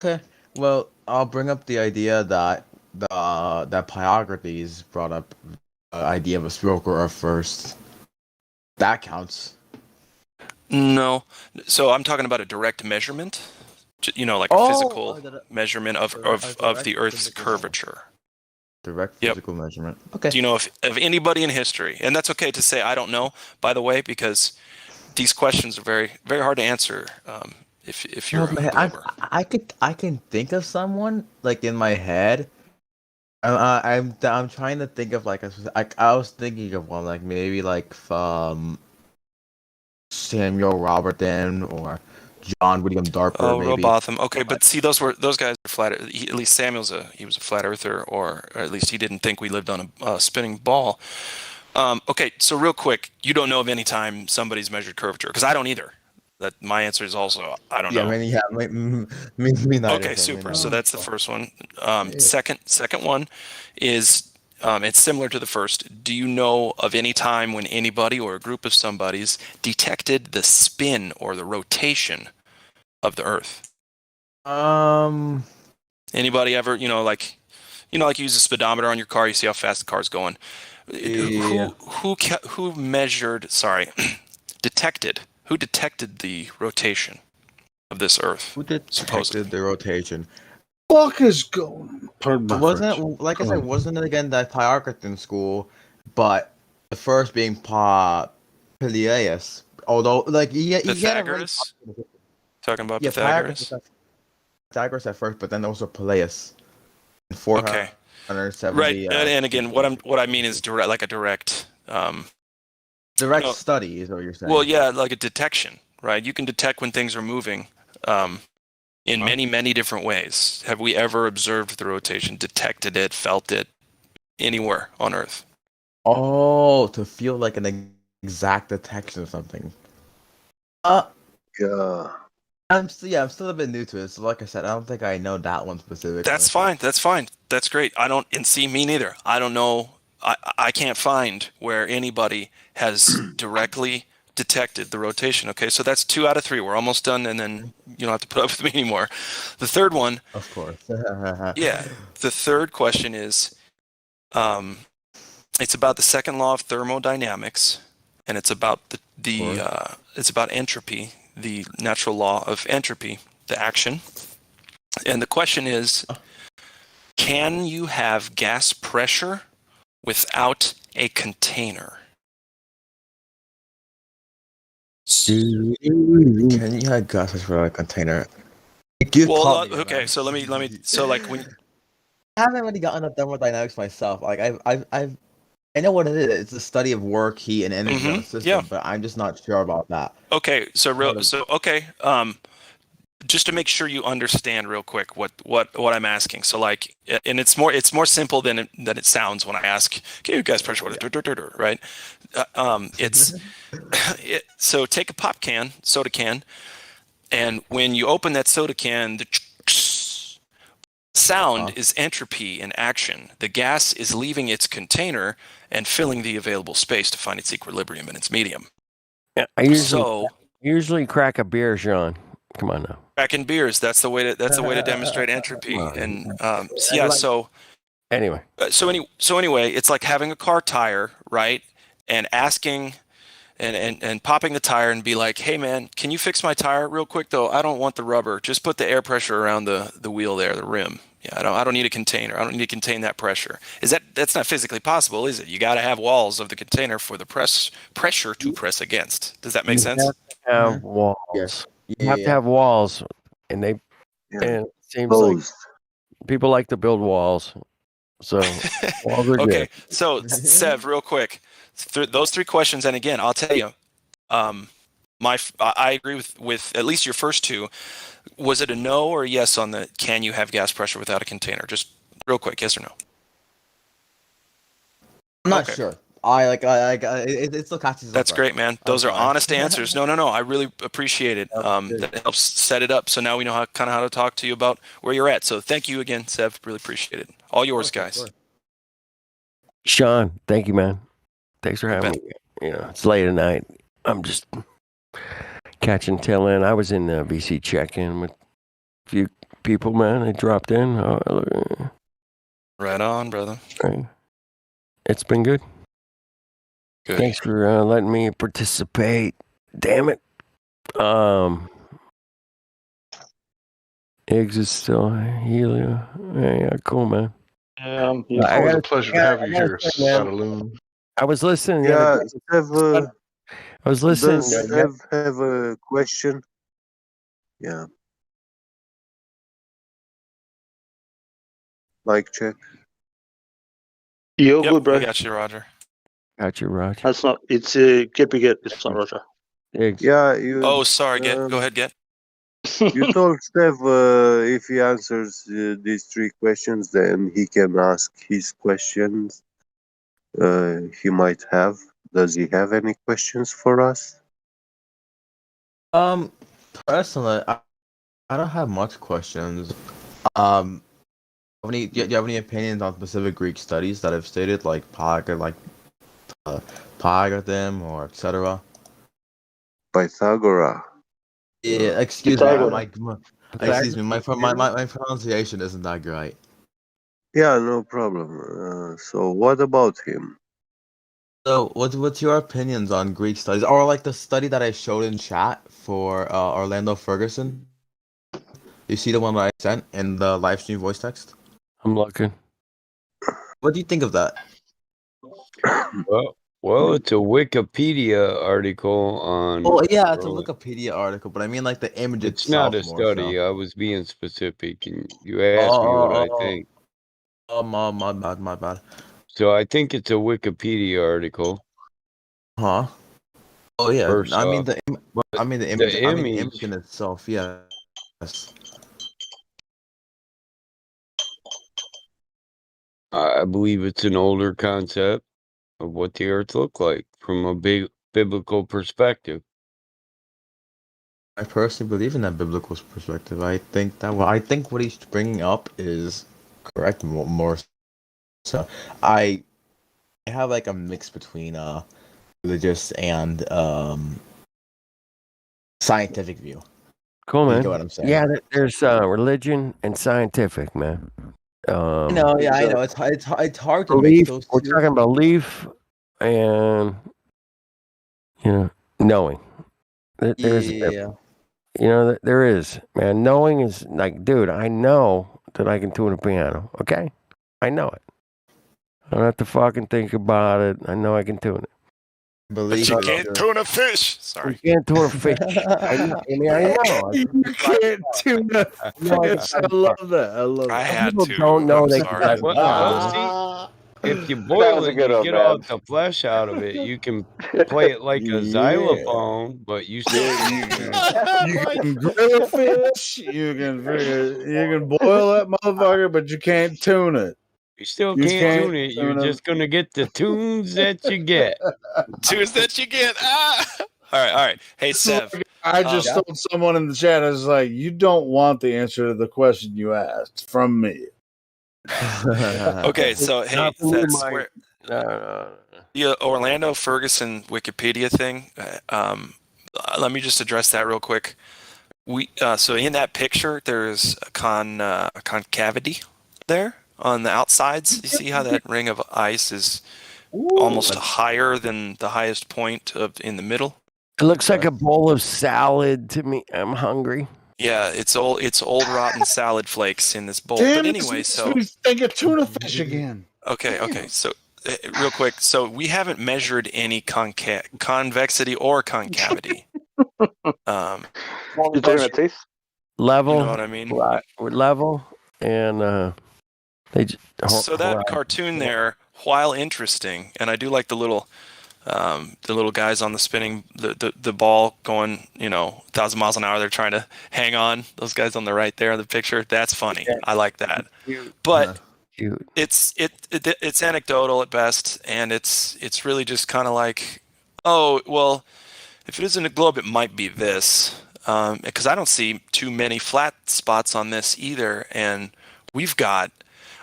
Okay. Well, I'll bring up the idea that that Pyocrates brought up the idea of a spherical Earth first. That counts. No. So I'm talking about a direct measurement. Like a physical measurement of the Earth's curvature. Direct physical measurement. Okay. Do you know of anybody in history? And that's okay to say I don't know, by the way, because these questions are very, very hard to answer. If you're a Glober. I can think of someone like in my head. I'm trying to think of I was thinking of one like maybe like Samuel Robertson or John William Darper. Oh, maybe. Robotham. Okay, but see, those guys are flat. At least Samuel's he was a flat earther, or at least he didn't think we lived on a spinning ball. Okay, so real quick, you don't know of any time somebody's measured curvature, because I don't either. That my answer is also I don't know. Me neither. Okay, super. So that's the first one. Second one is it's similar to the first. Do you know of any time when anybody or a group of somebodies detected the spin or the rotation of the Earth? Anybody ever, like you use a speedometer on your car, you see how fast the car's going. Yeah. Who measured? Sorry, detected. Who detected the rotation of this Earth? Who detected the rotation? Fuck is going? Pardon my Wasn't French. it, like I said, wasn't it again that Pyocrates school, but the first being Peleus. Although, like he had a really Pythagoras. Talking about Pythagoras. Pythagoras at first, but then also Peleus. Okay. 470. Right, and again, what I mean is direct. Direct study is what you're saying. Well, yeah, like a detection, right? You can detect when things are moving in many, many different ways. Have we ever observed the rotation, detected it, felt it anywhere on Earth? Oh, to feel like an exact detection of something. Yeah. I'm still a bit new to it. So like I said, I don't think I know that one specifically. That's fine. That's great. See, me neither. I don't know. I can't find where anybody has directly detected the rotation. Okay, so that's 2 out of 3. We're almost done, and then you don't have to put up with me anymore. The third one, of course. Yeah, the third question is, it's about the second law of thermodynamics, and it's about it's about entropy, the natural law of entropy, the action. And the question is, can you have gas pressure without a container? Can you have gases for a container? Okay, so let me. So like when I haven't really gotten up thermodynamics myself. Like I know what it is. It's the study of work, heat, and energy on a system, but I'm just not sure about that. Okay, just to make sure you understand real quick what I'm asking. So like, and it's more simple than it sounds when I ask, "Can you guys pressure water?" Right? So take a soda can, and when you open that soda can, the sound is entropy in action. The gas is leaving its container and filling the available space to find its equilibrium in its medium. Yeah, I usually crack a beer, Sean. Come on now. Cracking beers. That's the way to demonstrate entropy. And So anyway, it's like having a car tire, right? And asking and popping the tire and be like, "Hey man, can you fix my tire real quick though? I don't want the rubber. Just put the air pressure around the wheel there, the rim. Yeah, I don't need a container. I don't need to contain that pressure." That's not physically possible, is it? You got to have walls of the container for the pressure to press against. Does that make sense? You have to have walls. Yes. You have to have walls, and it seems like people like to build walls. So all good. Okay, so Sev, real quick, those three questions, and again, I'll tell you, I agree with at least your first two. Was it a no or a yes on the can you have gas pressure without a container? Just real quick, yes or no? I'm not sure. It's still catches. That's great, man. Those are honest answers. No. I really appreciate it. That helps set it up. So now we know how to talk to you about where you're at. So thank you again, Sev. Really appreciate it. All yours, guys. Sean, thank you, man. Thanks for having me. You know, it's late at night. I'm just catching tail end. I was in VC check-in with a few people, man. They dropped in. Right on, brother. Right. It's been good. Good. Thanks for letting me participate. Damn it. Eggs is still healing. Yeah, cool, man. It's always a pleasure to have you here, Sadaloon. I was listening. Yeah, Sev, I was listening. does Sev have a question? Yeah. Mic check. You're Yep, good, bro. I got you, Roger. Got you, Roger. That's not. It's get Get. It's not Roger. Yeah, you. Oh, sorry, Get. Go ahead, Get. You told Steph if he answers these three questions, then he can ask his questions. He might have. Does he have any questions for us? Personally, I don't have much questions. Do you have any opinions on specific Greek studies that I've stated, like Pythagoras or etc.? Pythagoras. Yeah, excuse me, my pronunciation isn't that great. Yeah, no problem. So what about him? So, what's your opinions on Greek studies, or like the study that I showed in chat for Orlando Ferguson? You see the one that I sent in the live stream voice text? I'm looking. What do you think of that? Well, it's a Wikipedia article on. Oh yeah, it's a Wikipedia article, but I mean like the image It's itself. not a more study. so. I was being specific, and you asked me what I think. Oh, my bad. So I think it's a Wikipedia article. Huh? Oh yeah. First I mean off. the image in itself. Yeah. Yes. I believe it's an older concept of what the Earth looked like from a big biblical perspective. I personally believe in that biblical perspective. I think what he's bringing up is correct. More so, I have like a mix between religious and scientific view. Cool, man. You get what I'm saying? Yeah, there's religion and scientific, man. I know. It's hard to belief. make those. We're talking belief and knowing. There's there is, man. Knowing is like, dude, I know that I can tune a piano. Okay, I know it. I don't have to fucking think about it. I know I can tune it. But you can't tune a fish. Sorry. You can't tune a fish. I know. You can't tune a fish. I love that. I love I that. had People to. don't know I'm they sorry. Well, see, if you boil it, you get all the flesh out of it. You can play it like a xylophone, but you still you can grill a fish. You can boil that motherfucker, but you can't tune it. You still can't tune it. You're just gonna get the tunes that you get. Tunes that you get. All right. Hey, Sev. I just told someone in the chat. I was like, "You don't want the answer to the question you asked from me." Okay, so hey, that's where the Orlando Ferguson Wikipedia thing. Let me just address that real quick. So in that picture, there's a concavity there on the outsides. You see how that ring of ice is almost higher than the highest point in the middle? It looks like a bowl of salad to me. I'm hungry. Yeah, it's old rotten salad flakes in this bowl. Damn, but anyway, so think of tuna fish again. Okay. So real quick, so we haven't measured any convexity or concavity. Level. You know what I mean? Level and They just, So that cartoon there, while interesting, and I do like the little guys on the spinning the ball going 1,000 miles an hour. They're trying to hang on. Those guys on the right there in the picture. That's funny. I like that. But it's anecdotal at best, and it's really just kind of like, oh well, if it isn't a globe, it might be this. Because I don't see too many flat spots on this either, and we've got.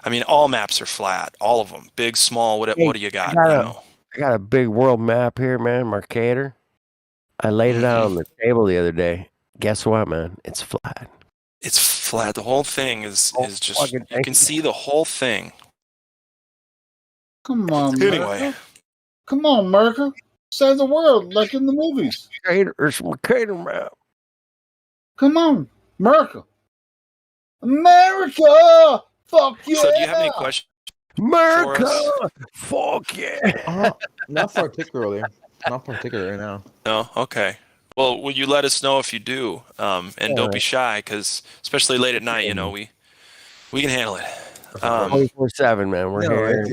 I mean, all maps are flat, all of them, big, small. What do you got? I got a big world map here, man. Mercator. I laid it out on the table the other day. Guess what, man? It's flat. It's flat. The whole thing is just. You can see the whole thing. Come on, Anyway. America. Come on, America. Save the world like in the movies. It's Mercator map. Come on, America. America! Fuck yeah! So, do you have any questions? America! For us? Fuck yeah! Not particularly. Not particularly, no. No? Okay. Well, will you let us know if you do? And don't be shy, because especially late at night, we can handle it. 24/7, man. We're here.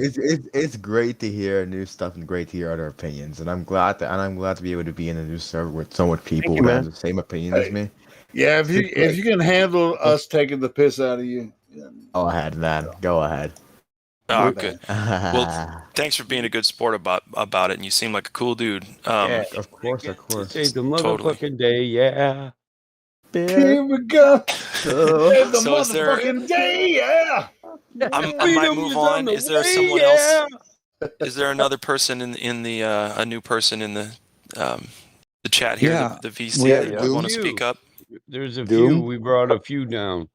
It's great to hear new stuff and great to hear other opinions, and I'm glad to be able to be in a new server with so much people who have the same opinion as me. Yeah, if you can handle us taking the piss out of you, go ahead, man. Go ahead. Oh, good. Well, thanks for being a good sport about it, and you seem like a cool dude. Yeah, of course. Save the motherfucking day, yeah. Here we go. Save the So is there- motherfucking day, yeah. I might move on. Is there someone else? Is there another person in the a new person in the chat here? Yeah. The VC that want to speak up. There's a Doom? few. We brought a few down.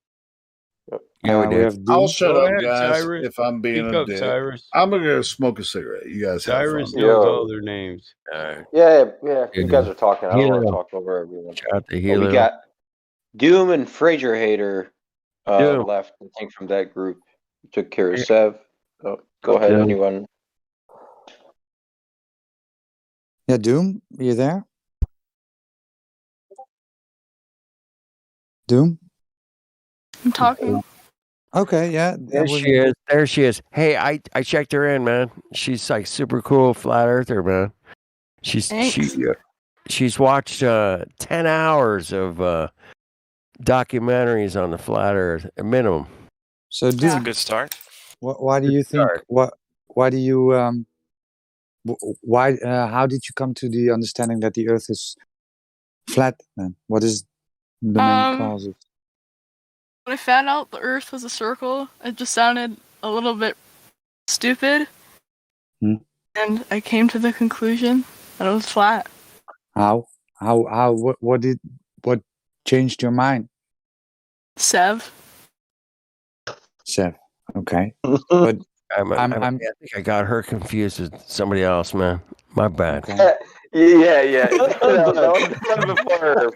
Yeah, we have I'll Doom. shut Go up, ahead, guys. Cyrus. If I'm being Speak a up, dick, Cyrus. I'm gonna go smoke a cigarette. You guys have Cyrus fun. knows all their names. Yeah. You guys are talking. I don't want to Hilo. talk over everyone. Shout out to But Hilo. we got Doom and Fraser Hater Doom. left, I think, from that group. Took care of Sev. So go ahead, Doom. anyone. Yeah, Doom, you there? Doom? I'm talking. Okay, yeah. There she is. There she is. Hey, I checked her in, man. She's like super cool flat earther, man. She's watched 10 hours of documentaries on the flat earth, a minimum. So That's a Doom, good start. why do you think why do you why how did you come to the understanding that the earth is flat then? What is the main causes? When I found out the Earth was a circle, it just sounded a little bit stupid. Hmm. And I came to the conclusion that it was flat. How what changed your mind? Sev. Sev. Okay. But I think I got her confused with somebody else, man. My bad. Yeah. That was before her.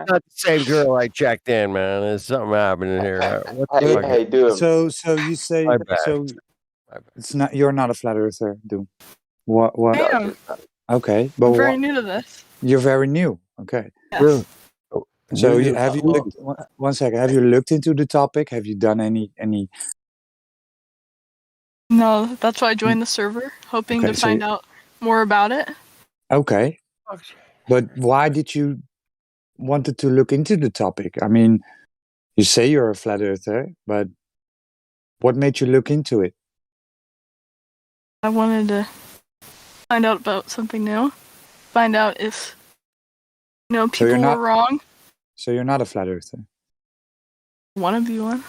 Not the same girl I checked in, man. There's something happening here. What the fuck? Doom. So you say My bad. so it's not you're not a flat earther, Doom. What I am. Okay, but I'm very new to this. you're very new. Okay. Yes. So have you looked one second, have you looked into the topic? Have you done any No, that's why I joined the server, hoping Okay, to so find out more about it. Okay. But why did you wanted to look into the topic? I mean, you say you're a flat earther, but what made you look into it? I wanted to find out about something new. Find out if people you're not- were wrong. So you're not a flat earther. Want to be one?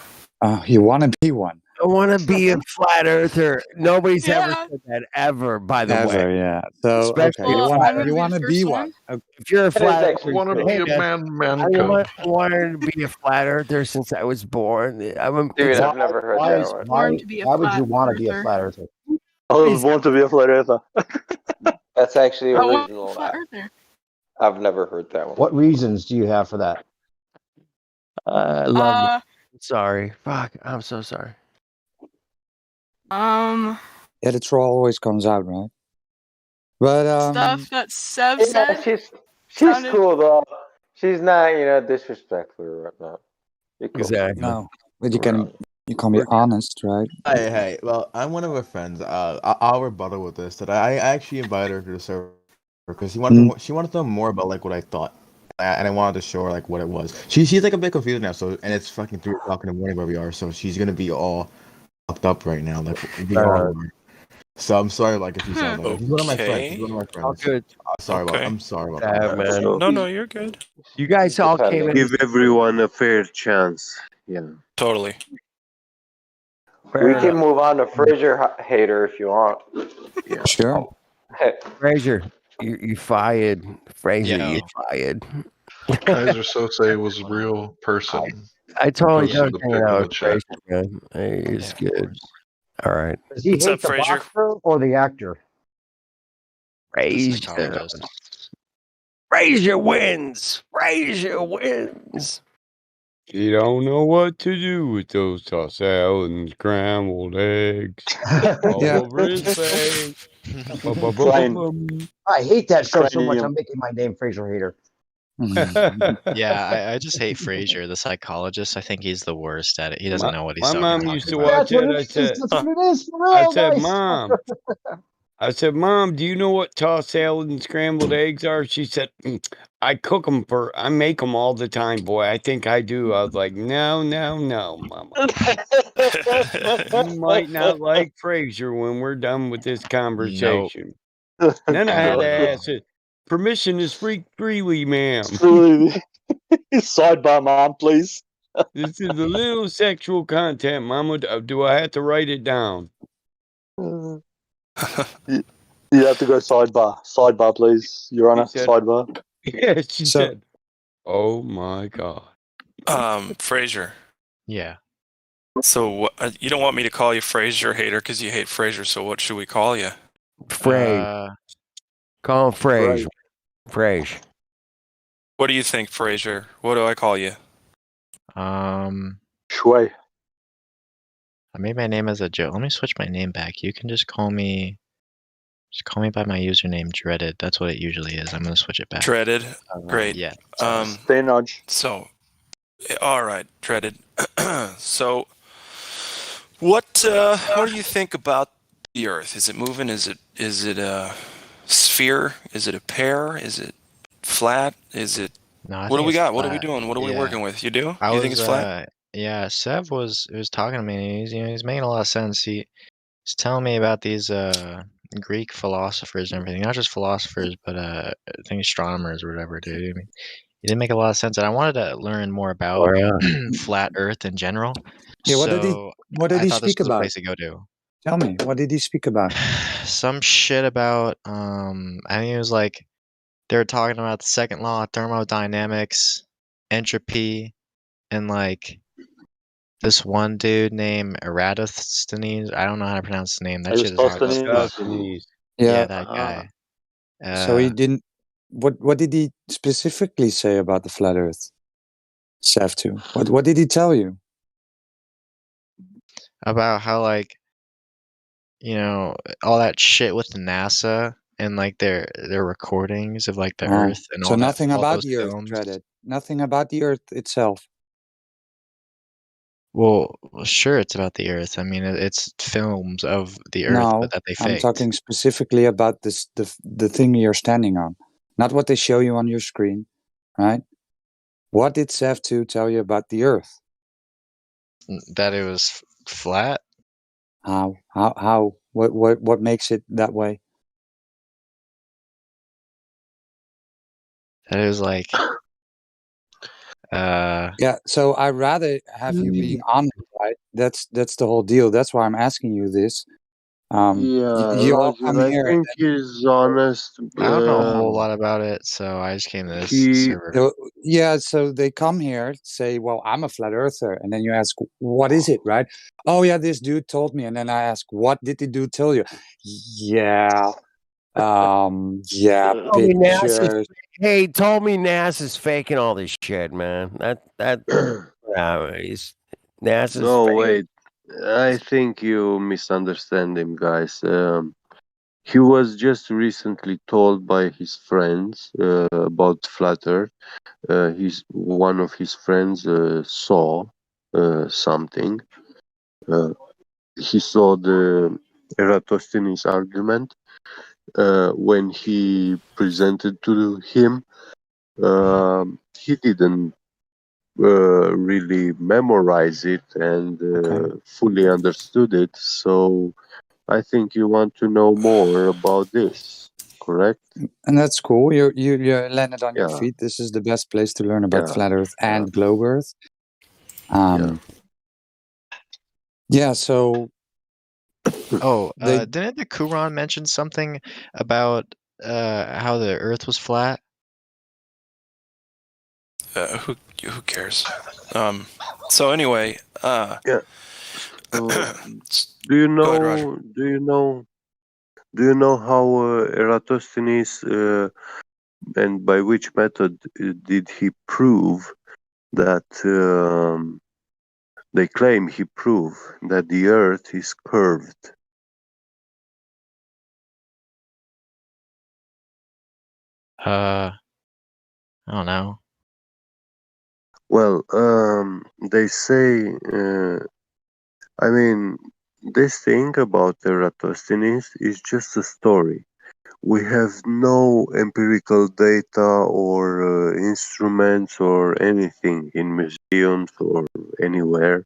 You want to be one. I want to be a flat earther. Nobody's ever said that ever, by the way. Ever, yeah. So Especially okay, a you flat want to be first one. Okay. If you're a flat earther, I want to be a man cub. I wanted to be a flat earther since I was born. Dude, I've never heard that one. Born to be a Why would flat you want to be a earther. flat earther? I was born to be a flat earther. That's actually I want to be a original. flat earther. I've never heard that one. What reasons do you have for that? I love it. Sorry. Fuck. I'm so sorry. Yeah, the troll always comes out, right? But Stuff that Sev Yeah, said. she's sounded- cool though. She's not, disrespectful or whatnot. You're cool. Exactly. No, but you can be honest, right? Hey, well, I'm one of her friends. I'll rebuttal with this that I actually invited her to the server because she wanted to know more about like what I thought, and I wanted to show her like what it was. She's like a bit confused now, so and it's fucking 3 o'clock in the morning where we are, so she's gonna be all fucked up right now, like we all are. So I'm sorry, like if you saw that. She's one of my friends. She's one of my friends. All good. I'm sorry about Yeah, that. man. No, you're good. You guys all came in. Give everyone a fair chance. Yeah. Totally. We can move on to Fraser hater if you want. Yeah. Sure. Fraser, you fired. Fraser, Yeah. you fired. Kaiser Sose was a real person. I totally Posted don't the hang pic in out the with chat. Fraser, man. Hey, he's good. All right. Does he What's hate up, the Fraser? boxer or the actor? The Fraser. psychologist. Fraser wins. Fraser wins. You don't know what to do with those tossed salad and scrambled eggs all Yeah. over his face. I hate that show so much. Cranium. I'm making my name Fraser hater. Yeah, I just hate Frasier, the psychologist. I think he's the worst at it. He doesn't know what he's My talking mom about. used to watch That's what it. it I is. said, That's what it is for real, I said, guys. Mom, do you know what tossed salad and scrambled eggs are? She said, I make them all the time, boy. I think I do. I was like, no, Mama. You might not like Frasier when we're done with this conversation. Then I had to ask it. Permission is freely, ma'am. Sidebar, mom, please. This is a little sexual content, Mama. Do I have to write it down? You have to go sidebar. Sidebar, please, Your Honor. said- Sidebar. Yeah, she said, oh my God. Fraser. Yeah. So you don't want me to call you Fraser hater because you hate Fraser. So what should we call you? Frasier. Call him Frasier. Frasier. What do you think, Fraser? What do I call you? Shui. I made my name as a joke. Let me switch my name back. You can just call me by my username Dreaded. That's what it usually is. I'm gonna switch it back. Dreaded. Great. Yeah. Stay nudge. So, all right, Dreaded. So, what do you think about the Earth? Is it moving? Is it a sphere? Is it a pear? Is it flat? Is it? No, I What do think we it's got? What are we flat. doing? What are we Yeah. working with? You do? I You think it's flat? Yeah, Sev was talking to me. He's making a lot of sense. He's telling me about these Greek philosophers and everything. Not just philosophers, but I think astronomers or whatever, dude. I mean, he didn't make a lot of sense, and I wanted to learn more about flat Earth in general. Yeah, what did I he thought this speak was a about? place to go to. Tell me, what did he speak about? Some shit about I think it was like they were talking about the second law of thermodynamics, entropy, and like this one dude named Eratosthenes. I don't know how to pronounce his name. That shit is hard to spell. Eratosthenes. Yeah, that guy. So he didn't. What did he specifically say about the flat Earth? Sev2. What did he tell you? About how like all that shit with the NASA and like their recordings of like the Earth and so all that. nothing all about those the Earth, films. Dreaded. Nothing about the Earth itself. Well, sure, it's about the Earth. I mean, it's films of the Earth, No, but that they I'm faked. talking specifically about the thing you're standing on, not what they show you on your screen, right? What did Sev2 tell you about the Earth? That it was flat. How? What makes it that way? That it was like. Yeah, so I'd rather have you being honest, right? That's the whole deal. That's why I'm asking you this. Yeah, you all Roger, come I here. think he's honest. I don't know a whole lot about it, so I just came to this server. So they come here, say, "Well, I'm a flat earther," and then you ask, "What is it?" Right? Oh, yeah, this dude told me, and then I ask, "What did the dude tell you?" Yeah, pictures. Hey, told me NASA's faking all this shit, man. He's NASA's No, faking. wait. I think you misunderstand him, guys. he was just recently told by his friends about flat Earth. One of his friends saw something. He saw the Eratosthenes argument when he presented to him. He didn't really memorize it and fully understood it. So I think you want to know more about this, correct? And that's cool. You landed on your Yeah, feet. This is the best place to learn about yeah, flat Earth yeah, and globe Earth. Yeah. So Oh, they didn't the Quran mention something about how the Earth was flat? Who cares? So anyway, yeah. So, do you Go ahead, Roger. know? Do you know? Do you know how Eratosthenes and by which method did he prove that they claim he proved that the Earth is curved? I don't know. Well, they say. I mean, this thing about Eratosthenes is just a story. We have no empirical data or instruments or anything in museums or anywhere.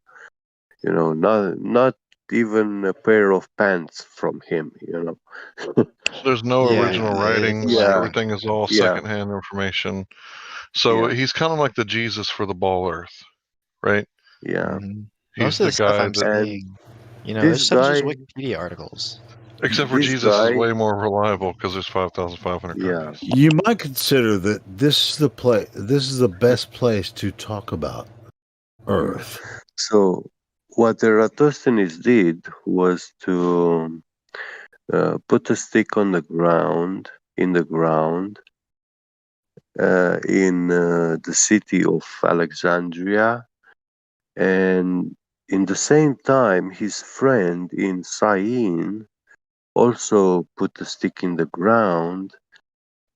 You know, not even a pair of pants from him. You know. There's no Yeah, original it's writings. Yeah, Everything is all yeah, secondhand information. So yeah, he's kind of like the Jesus for the ball Earth, right? yeah. He's most of the the stuff guy I'm that, And seeing, you know, this this stuff is just guy, Wikipedia articles. except for this Jesus, is guy, way more reliable because there's 5,500 yeah. copies. You might consider that this is the place. This is the best place to talk about Earth. So what Eratosthenes did was to put a stick on the ground, in the ground, in the city of Alexandria, and in the same time, his friend in Syene also put a stick in the ground,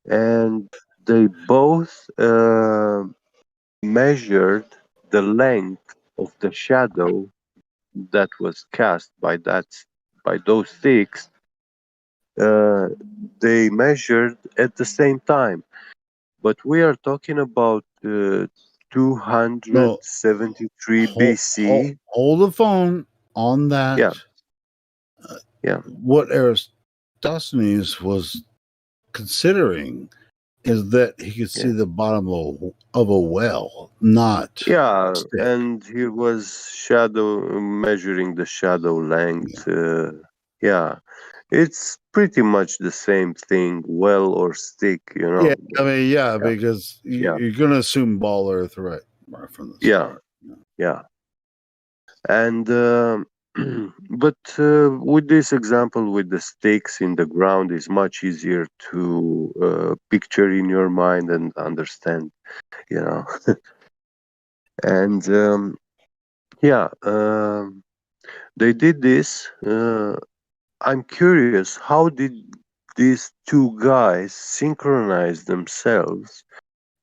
and they both measured the length of the shadow that was cast by those sticks. They measured at the same time, but we are talking about No, 273 BC. hold the phone on that. Yeah, yeah, What Eratosthenes was considering is that he could see yeah. the bottom of a well, not Yeah, stick. and he was measuring the shadow length. Yeah, it's pretty much the same thing, well or stick, you Yeah, know. I mean, yeah, Yeah, because yeah, you're going to assume ball Earth right from the yeah, start. yeah. And but with this example with the stakes in the ground is much easier to picture in your mind and understand, you know. And yeah, they did this. I'm curious, how did these two guys synchronize themselves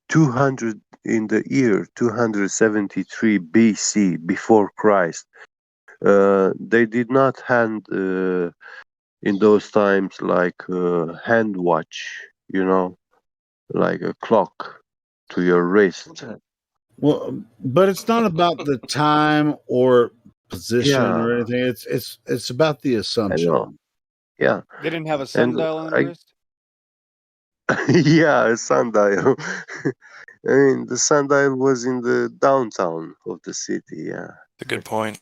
200 in the year 273 BC before Christ? They did not hand in those times like a hand watch, you know, like a clock to your wrist. Well, but it's not about the time or position Yeah, or anything. It's about the I know. assumption. Yeah, They didn't have a and sundial on the I wrist. yeah, a sundial. I mean, the sundial was in the downtown of the city. Yeah. A good point.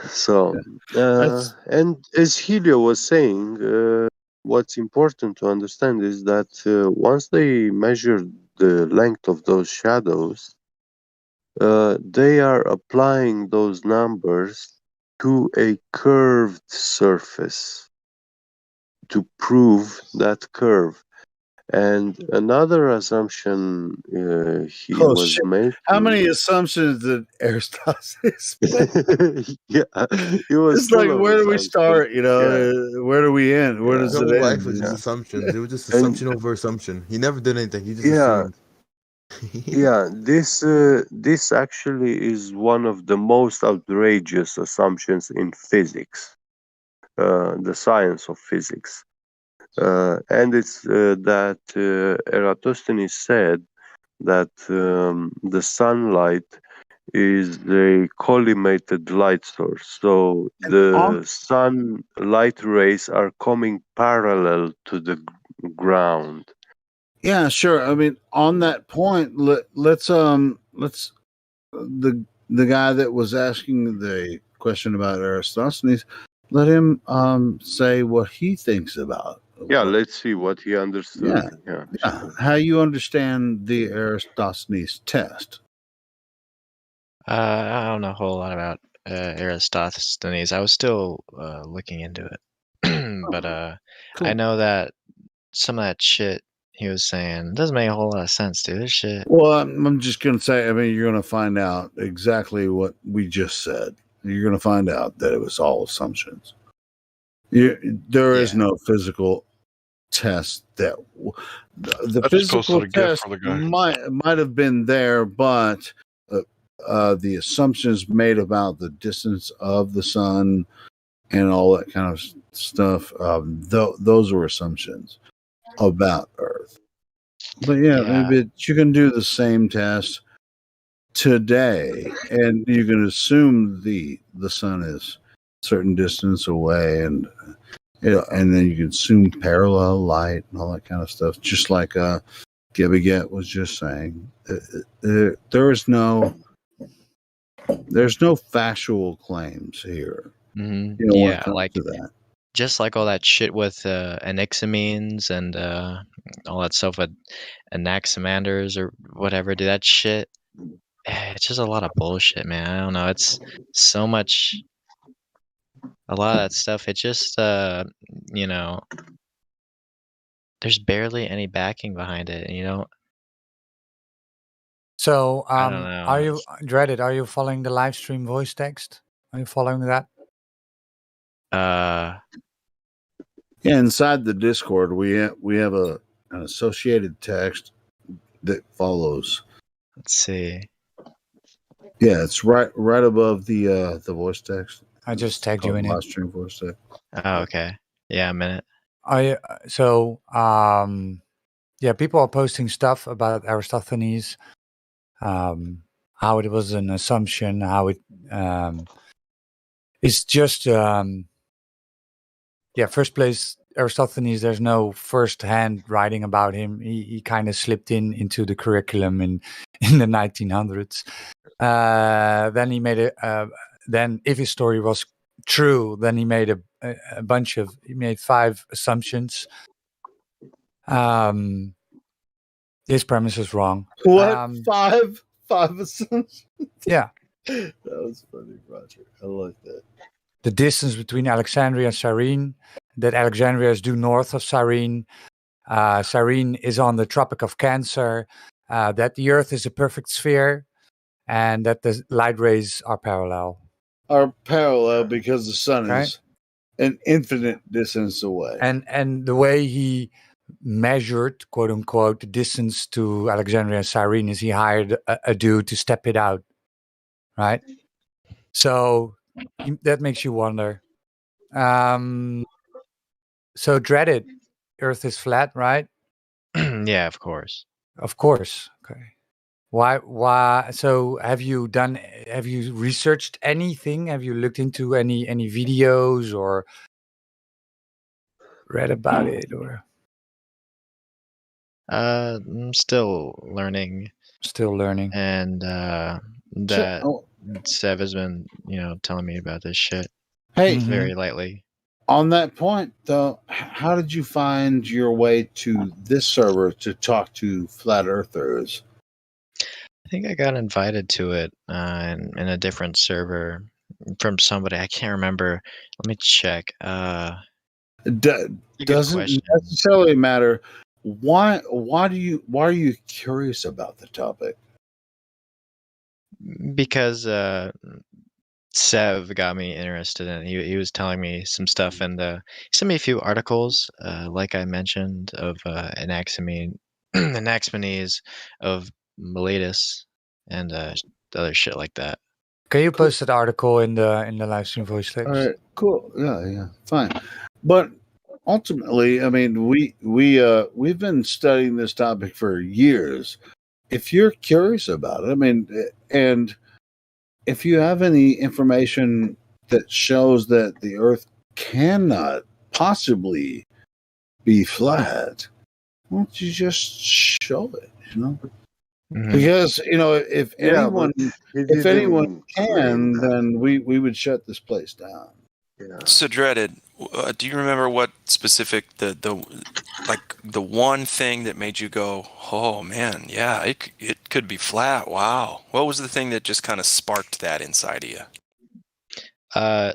So, That's and as Helio was saying, what's important to understand is that once they measured the length of those shadows, they are applying those numbers to a curved surface to prove that curve. And another assumption he Oh was shit! making. How many assumptions did Aristotle make? Yeah, he was It's like, full of where do we assumptions. start? You know, Yeah, where do we end? Where yeah, does His it whole life end? was You just know? assumptions. It was just and assumption over assumption. He never did anything. He just yeah, assumed. yeah. This actually is one of the most outrageous assumptions in physics, the science of physics. And it's that Eratosthenes said that the sunlight is a collimated light source. So the sun light rays are coming parallel to the ground. Yeah, sure. I mean, on that point, let's the guy that was asking the question about Aristophanes, let him say what he thinks about. Yeah, let's see what he understood. Yeah, Yeah. how you understand the Aristophanes test. I don't know a whole lot about Eratosthenes. I was still looking into it, but I Cool. know that some of that shit he was saying doesn't make a whole lot of sense, dude. This shit. Well, I'm just going to say, I mean, you're going to find out exactly what we just said. You're going to find out that it was all assumptions. There is no physical test that the I just physical posted a GIF test for the guy. might have been there, but the assumptions made about the distance of the sun and all that kind of stuff, those were assumptions about Earth. But maybe you can do the same test today, and you can assume the sun is a certain distance away, and and then you can assume parallel light and all that kind of stuff, just like Gibbiget was just saying. There's no factual claims here. Mm-hmm. You know, when it Yeah, comes like to that. just like all that shit with Anaximines and all that stuff with Anaximanders or whatever, dude. That shit, it's just a lot of bullshit, man. I don't know. It's so much. A lot of that stuff. It just, you know, there's barely any backing behind it. You know, So, I don't know. are you Dreaded? Are you following the live stream voice text? Are you following that? Yeah, inside the Discord, we have an associated text that follows. Let's see. Yeah, it's right above the voice text. I just tagged you in it. Live stream voice text. Oh, okay. Yeah, a minute. Yeah, people are posting stuff about Aristophanes, how it was an assumption, how it it's just first place Aristophanes. There's no first-hand writing about him. He kind of slipped into the curriculum in the 1900s. Then he made then if his story was true, then he made a bunch of. He made 5 assumptions. His premise is wrong. What? Five assumptions? Yeah. That was funny, Roger. I like that. The distance between Alexandria and Cyrene, that Alexandria is due north of Cyrene. Cyrene is on the Tropic of Cancer, that the Earth is a perfect sphere, and that the light rays are parallel. Are parallel because the sun Right. is an infinite distance away. And the way he measured, quote unquote, the distance to Alexandria and Cyrene is he hired a dude to step it out, right? So that makes you wonder. So Dreaded, Earth is flat, right? Yeah, of course. Of course. Okay. Why? So have you researched anything? Have you looked into any videos or read about it or? I'm still learning. Still learning. And that Sev has been, telling me about this shit. Hey, very lightly. On that point, though, how did you find your way to this server to talk to flat earthers? I think I got invited to it in a different server from somebody. I can't remember. Let me check. Doesn't necessarily matter why are you curious about the topic? Because Sev got me interested in it. He was telling me some stuff, and he sent me a few articles, like I mentioned, of Anaximenes, of Miletus, and other shit like that. Can you post that article in the live stream voice All clips? right, cool. Yeah, fine. But ultimately, I mean, we've been studying this topic for years. If you're curious about it, I mean, and if you have any information that shows that the Earth cannot possibly be flat, why don't you just show it? You know, because if Yeah, anyone but he if anyone didn't claim can, that. then we would shut this place down. Yeah. So Dreaded, do you remember what specific the one thing that made you go, oh man, yeah, it could be flat. Wow. What was the thing that just kind of sparked that inside of you?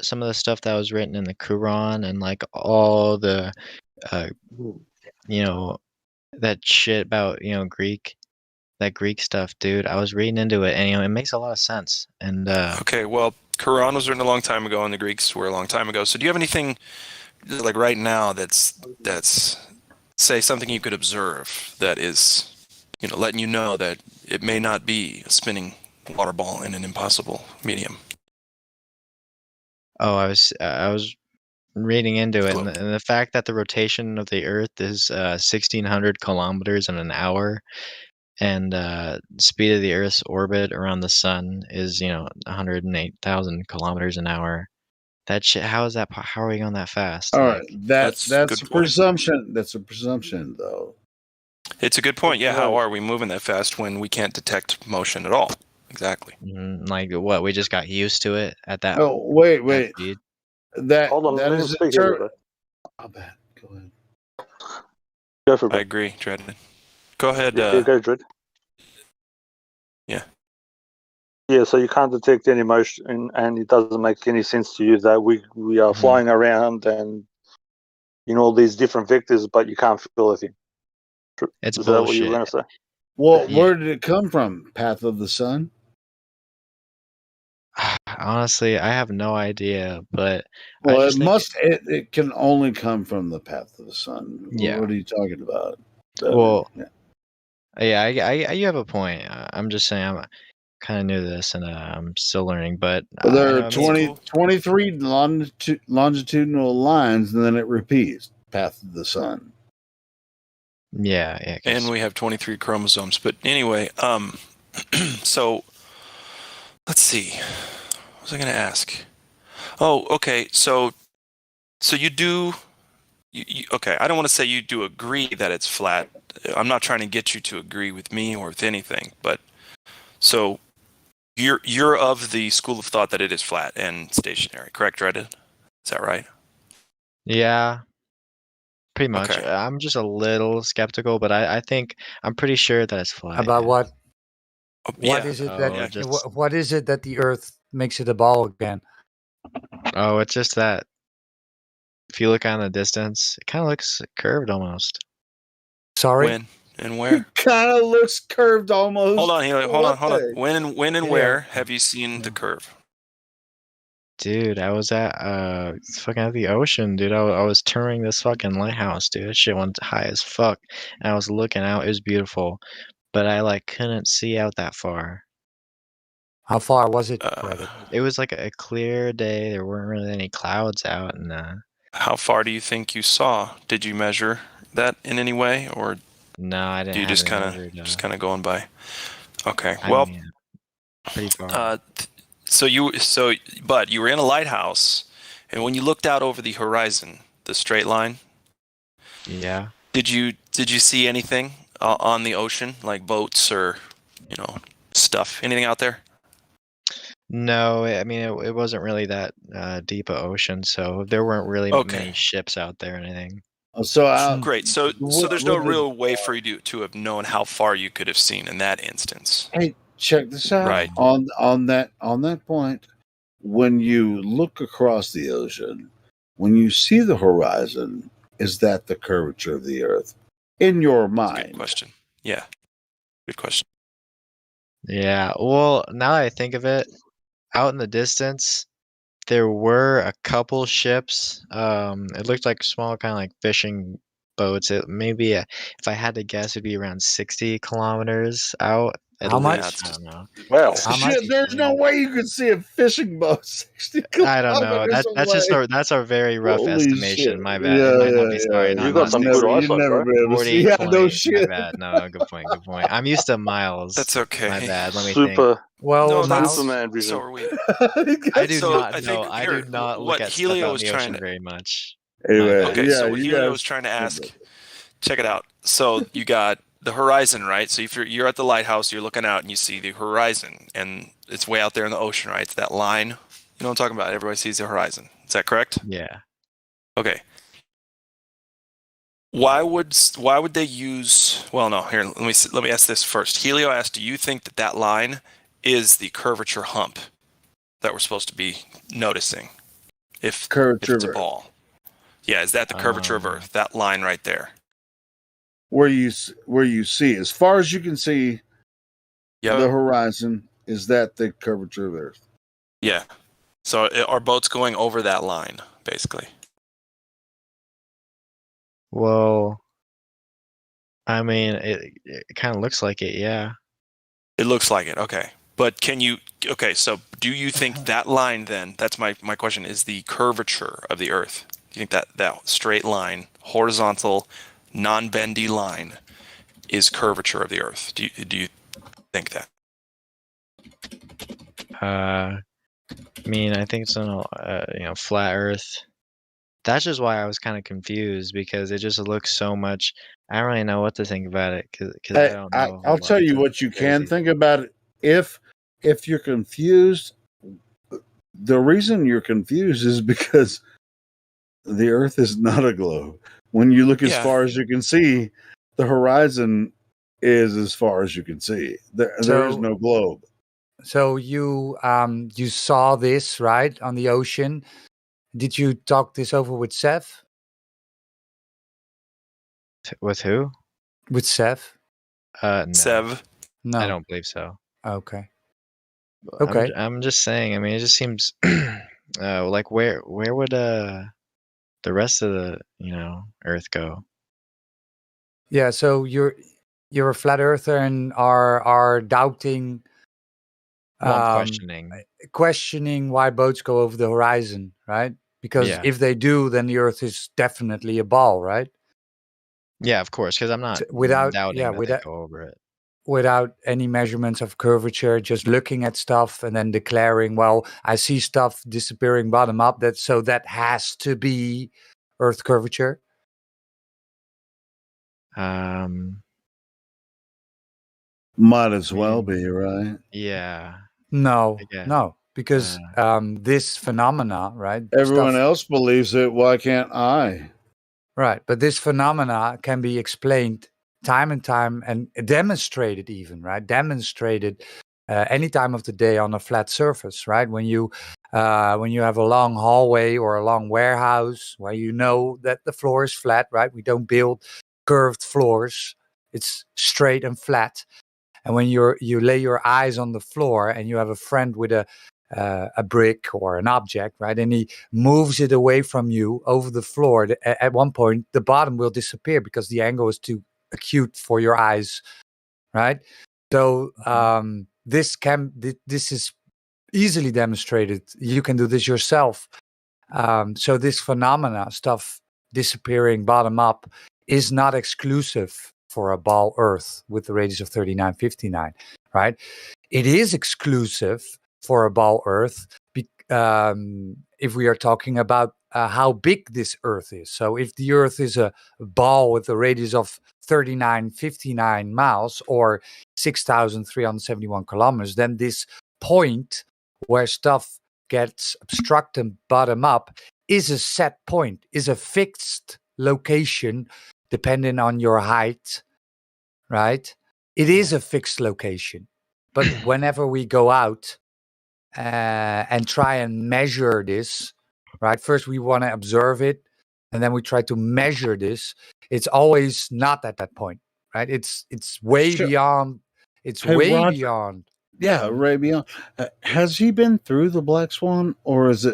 Some of the stuff that was written in the Quran, and like all the that shit about that Greek stuff, dude. I was reading into it, and it makes a lot of sense. And Okay, well, Quran was written a long time ago, and the Greeks were a long time ago. So do you have anything like right now that's say something you could observe that is letting you know that it may not be a spinning water ball in an impossible medium? oh, I was reading into it, and the fact that the rotation of the Earth is 1,600 kilometers in an hour, and speed of the Earth's orbit around the sun is 108,000 kilometers an hour. That shit. How is that? How are we going that fast? All right, that's a a good point. presumption. That's a presumption, though. It's a good point. Yeah, how are we moving that fast when we can't detect motion at all? Exactly. Like what? We just got used to it at that. Oh, wait. that speed. Hold on, That let him is speak a little bit. Oh, bad. Go ahead. Go for it. I agree, Dreaded. Go ahead. Yeah, go, Dread. Yeah. Yeah, so you can't detect any motion, and it doesn't make any sense to you that we are flying around and in all these different vectors, but you can't feel anything. It's Is that what you were bullshit. going to say? Well, Yeah. where did it come from? Path of the Sun? Honestly, I have no idea, but Well, I just think it can only come from the path of the sun. Yeah. What are you talking about? Well, yeah. you have a point. I'm just saying I'm kind of new to this, and I'm still learning. But Well, I there know are it makes 23 longitudinal lines, and then it repeats path of the sun. Yeah. And we have 23 chromosomes. But anyway, so let's see. What was I going to ask? Oh, okay. So you do. Okay, I don't want to say you do agree that it's flat. I'm not trying to get you to agree with me or with anything, but so you're of the school of thought that it is flat and stationary, correct, Dreaded? Is that right? Yeah, pretty much. Okay. I'm just a little skeptical, but I think I'm pretty sure that it's flat. About yeah. what? yeah. What is it Oh, that just- what is it that the Earth makes it a ball again? Oh, it's just that if you look on the distance, it kind of looks curved almost. Sorry. When and where? Kind of looks curved almost. Hold on, Haley. Hold on. When and Yeah. where have you seen the curve? Dude, I was at fucking at the ocean, dude. I was touring this fucking lighthouse, dude. That shit went high as fuck. And I was looking out, it was beautiful. But I like couldn't see out that far. How far was it? It was like a clear day. There weren't really any clouds out, and How far do you think you saw? Did you measure that in any way, or no, I didn't. do you have just it kind of measured, going by? Okay. I Well, mean, pretty far. But you were in a lighthouse, and when you looked out over the horizon, the straight line. Yeah. Did you see anything on the ocean, like boats or stuff? Anything out there? No, I mean it wasn't really that deep of ocean, so there weren't really many ships out there or anything. So great. So there's no real way for you to have known how far you could have seen in that instance. Hey, check this out. Right. On that point, when you look across the ocean, when you see the horizon, is that the curvature of the Earth? in your Good mind. question. Yeah. Good question. Yeah. Well, now that I think of it, out in the distance, there were a couple ships. It looked like small, kind of like fishing boats. It maybe, if I had to guess, it'd be around 60 kilometers out at How least. much? I don't know. Well, How much? Shit, there's no way you could see a fishing boat 60 I don't know. kilometers That's just away. that's a very rough Holy shit. estimation. My bad. It Yeah, might not yeah, be. yeah. Sorry, you not got not some You'd good 60. never, you'd eyesight, never bro. be able to 40, see. Yeah, 20. no My shit. bad. No, good point. Good point. I'm used to miles. That's My okay. bad. Let me think. Super, Well, No, Mouse. Superman so vision. are we. I do So not I know. think I do here, not look what at stuff Helio out in was the trying ocean to. very much. My Anyway, bad. Okay, yeah, so you Helio guys. was trying to ask. Check it out. So you got the horizon, right? So if you're at the lighthouse, you're looking out and you see the horizon, and it's way out there in the ocean, right? It's that line. You know what I'm talking about? Everybody sees the horizon. Is that correct? Yeah. Okay. Why would they use? Well, no. Here, let me ask this first. Helio asked, "Do you think that line is the curvature hump that we're supposed to be noticing? If Curvature it's a of Earth. ball, yeah, is that the curvature of Earth? That line right there? Where you see, as far as you can see, Yeah, the horizon, is that the curvature of the Earth? yeah. So are boats going over that line, basically? Well, I mean, it kind of looks like it. Yeah. It looks like it. Okay. But can you? Okay. So do you think that line then? That's my question. Is the curvature of the Earth? Do you think that straight line, horizontal, non-bendy line, is curvature of the Earth? Do you think that? I mean, I think it's on a flat Earth. That's just why I was kind of confused because it just looks so much. I don't really know what to think about it because I don't know a whole I'll tell lot. you what you can think about it. If you're confused, the reason you're confused is because the Earth is not a globe. When you look as Yeah. far as you can see, the horizon is as far as you can see. There is So- no globe. So you saw this, right, on the ocean. Did you talk this over with Seth? With who? With Seth? No, Sev. No. I don't believe so. Okay. Okay. I'm just saying. I mean, it just seems like where would the rest of the Earth go? Yeah. So you're a flat earther and are doubting. Well, I'm questioning why boats go over the horizon, right? Because Yeah. if they do, then the Earth is definitely a ball, right? Yeah, of course, because I'm not Without doubting yeah, that without they go over it. without any measurements of curvature, just looking at stuff and then declaring, well, I see stuff disappearing bottom up. That has to be Earth curvature. Might as well be, right? Yeah. No, Yeah. no, because this phenomena, right? Everyone stuff- else believes it. Why can't I? Right, but this phenomena can be explained time and time and demonstrated even, right? Demonstrated any time of the day on a flat surface, right? When you have a long hallway or a long warehouse where you know that the floor is flat, right? We don't build curved floors. It's straight and flat. And when you lay your eyes on the floor and you have a friend with a brick or an object, right? And he moves it away from you over the floor. At one point, the bottom will disappear because the angle is too acute for your eyes, right? So this is easily demonstrated. You can do this yourself. So this phenomena, stuff disappearing bottom up, is not exclusive for a ball Earth with the radius of 3959, right? It is exclusive for a ball Earth if we are talking about how big this Earth is. So if the Earth is a ball with a radius of 3959 miles or 6,371 kilometers, then this point where stuff gets obstructed bottom up is a set point, is a fixed location depending on your height, right? It is a fixed location. But whenever we go out and try and measure this, right, first we want to observe it and then we try to measure this, it's always not at that point, right? It's way Sure. beyond. It's Hey, way Roger. beyond. Yeah, Ray Beyond. Has he been through the Black Swan, or is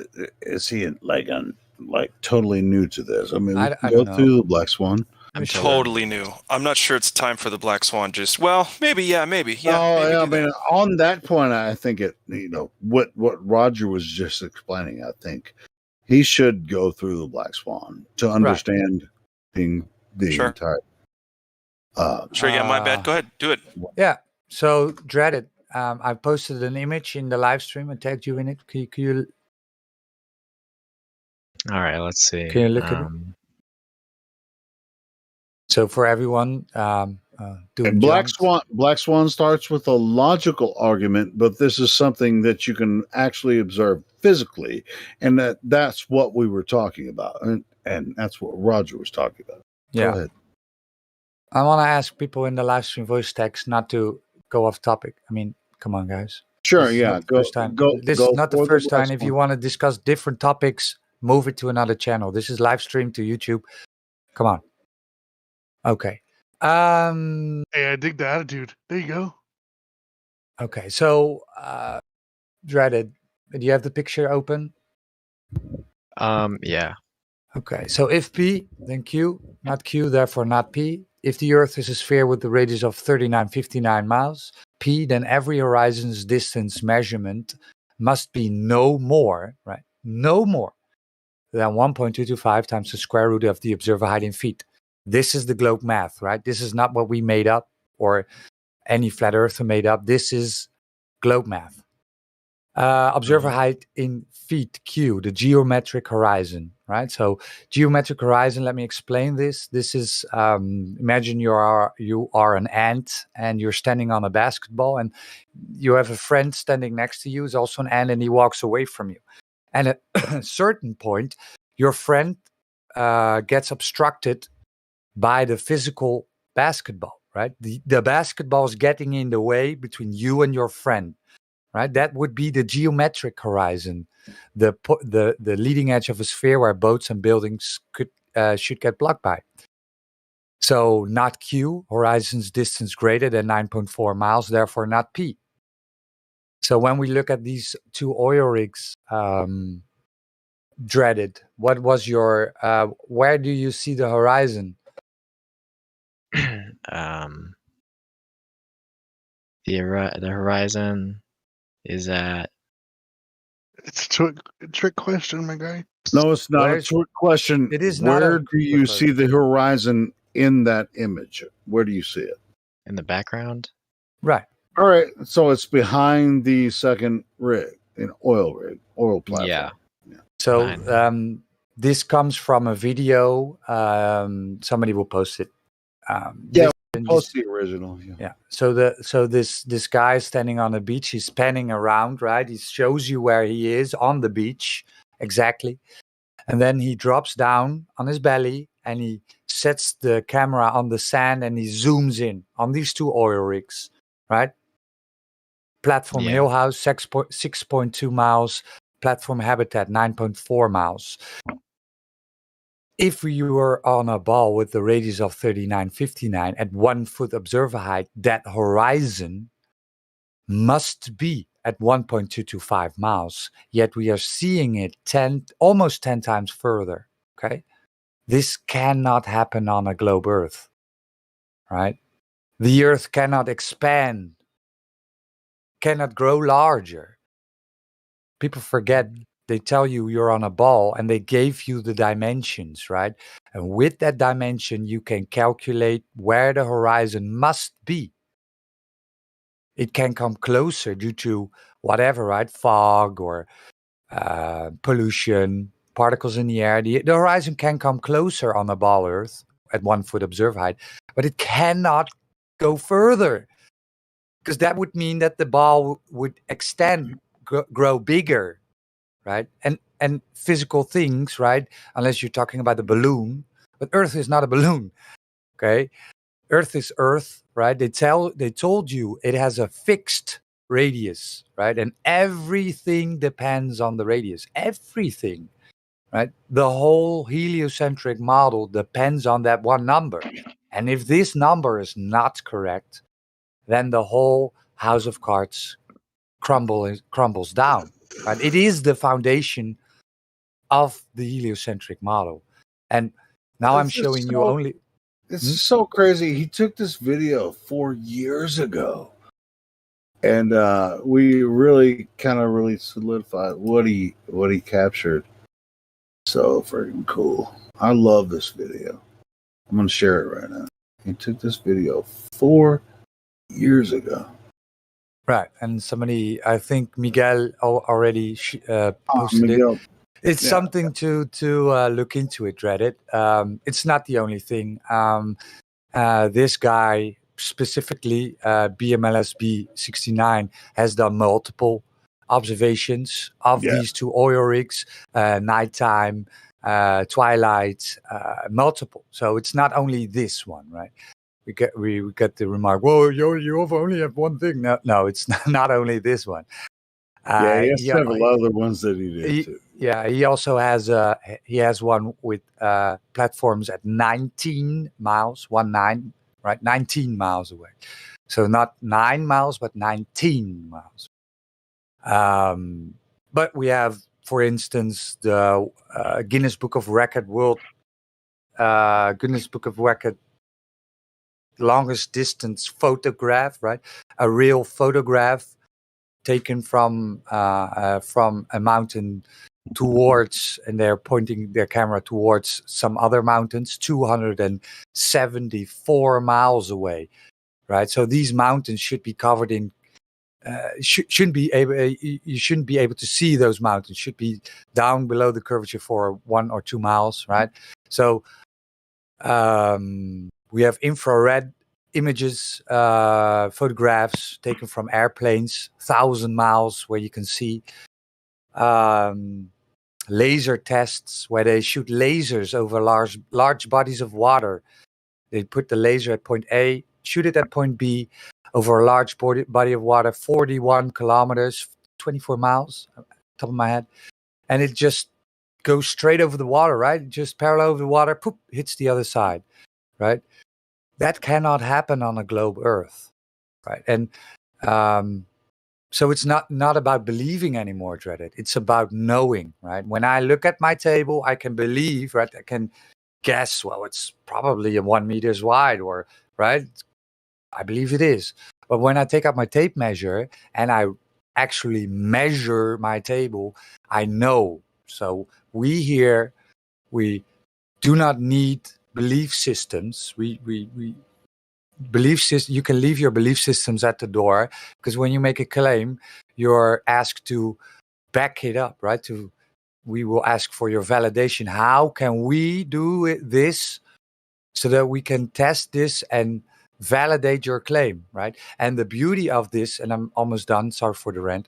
he like totally new to this? I mean, we I can don't go know. through the Black Swan. I'm totally new. I'm not sure it's time for the Black Swan. Just maybe, yeah, maybe, yeah. Oh, maybe yeah, I do that. mean, on that point, I think what Roger was just explaining. I think he should go through the Black Swan to understand the Sure. entire. Sure, yeah, my bad. Go ahead, do it. Yeah. So Dreaded, I posted an image in the live stream and tagged you in it. Can you All right, let's see. Can you look at it? So for everyone doing Black jumps, Swan starts with a logical argument, but this is something that you can actually observe physically, and that's what we were talking about, and that's what Roger was talking about. Yeah. Go ahead. I want to ask people in the live stream voice text not to go off topic. I mean, come on, guys. Sure, This is yeah. not the first time. This go is not the for first Black time. If you Swan. want to discuss different topics, move it to another channel. This is live stream to YouTube. Come on. Okay. Hey, I dig the attitude. There you go. Okay. So, Dreaded, do you have the picture open? Yeah. Okay. So if P, then Q, not Q, therefore not P. If the Earth is a sphere with the radius of 3959 miles, P, then every horizon's distance measurement must be no more, right? No more than 1.225 times the square root of the observer height in feet. This is the globe math, right? This is not what we made up or any flat earther made up. This is globe math. Observer height in feet, Q, the geometric horizon, right? So geometric horizon, let me explain this. This is, imagine you are an ant and you're standing on a basketball and you have a friend standing next to you who's also an ant and he walks away from you. And at a certain point, your friend gets obstructed by the physical basketball, right? The basketball is getting in the way between you and your friend, right? That would be the geometric horizon, the leading edge of a sphere where boats and buildings should get blocked by. So not Q, horizon's distance greater than 9.4 miles, therefore not P. So when we look at these two oil rigs, Dreaded, what was your, where do you see the horizon? The horizon is at. It's a trick question, my guy. No, it's not a trick question. It is not Where a do you see the horizon in that image? Where do you see it? In the background? Right. All right. So it's behind the second rig, an oil platform. Yeah. So this comes from a video. Somebody will post it. Post the original. Yeah. So this guy is standing on the beach. He's panning around, right? He shows you where he is on the beach exactly, and then he drops down on his belly and he sets the camera on the sand and he zooms in on these two oil rigs, right? Platform Hill House 6.2 miles. Platform Habitat 9.4 miles. If you were on a ball with the radius of 3959 at 1 foot observer height, that horizon must be at 1.225 miles. Yet we are seeing it almost 10 times further. Okay, this cannot happen on a globe Earth, right? The Earth cannot expand, cannot grow larger. People forget. They tell you you're on a ball and they gave you the dimensions, right? And with that dimension, you can calculate where the horizon must be. It can come closer due to whatever, right? Fog or pollution, particles in the air. The horizon can come closer on a ball Earth at 1 foot observer height, but it cannot go further because that would mean that the ball would extend, grow bigger. Right, and physical things, right? Unless you're talking about a balloon, but Earth is not a balloon. Okay, Earth is Earth, right? They told you it has a fixed radius, right? And everything depends on the radius. Everything, right? The whole heliocentric model depends on that one number. And if this number is not correct, then the whole house of cards crumbles down. Right? It is the foundation of the heliocentric model. And now I'm This is showing you so- only. This is so crazy. He took this video 4 years ago, and we really really solidified what he captured. So freaking cool. I love this video. I'm gonna share it right now. He took this video 4 years ago. Right, and somebody, I think Miguel already posted Miguel. it. It's Yeah. something to look into it, Reddit. It's not the only thing. This guy specifically, BMLSB 69, has done multiple observations of these two oil rigs, nighttime, twilight, multiple. So it's not only this one, right? We get the remark, "Whoa, you only have one thing." No, it's not only this one. Yeah, he has several other ones that he did too. Yeah, he also has one with platforms at 19 miles, 19, right? 19 miles away. So not 9 miles, but 19 miles. But we have, for instance, the Guinness Book of Record longest distance photograph, right? A real photograph taken from a mountain towards, and they're pointing their camera towards some other mountains, 274 miles away, right? So these mountains should be covered in. Shouldn't be able. You shouldn't be able to see those mountains. Should be down below the curvature for 1 or 2 miles, right? So we have infrared images, photographs taken from airplanes, 1,000 miles where you can see. Laser tests where they shoot lasers over large bodies of water. They put the laser at point A, shoot it at point B over a large body of water, 41 kilometers, 24 miles, top of my head. And it just goes straight over the water, right? Just parallel over the water, poop, hits the other side, right? That cannot happen on a globe Earth, right? And so it's not about believing anymore, Dreaded. It's about knowing, right? When I look at my table, I can believe, right? I can guess, well, it's probably 1 meters wide, or right? I believe it is. But when I take out my tape measure and I actually measure my table, I know. So we do not need belief systems. You can leave your belief systems at the door, because when you make a claim, you're asked to back it up, right? We will ask for your validation. How can we do this so that we can test this and validate your claim, right? And the beauty of this, and I'm almost done, sorry for the rant.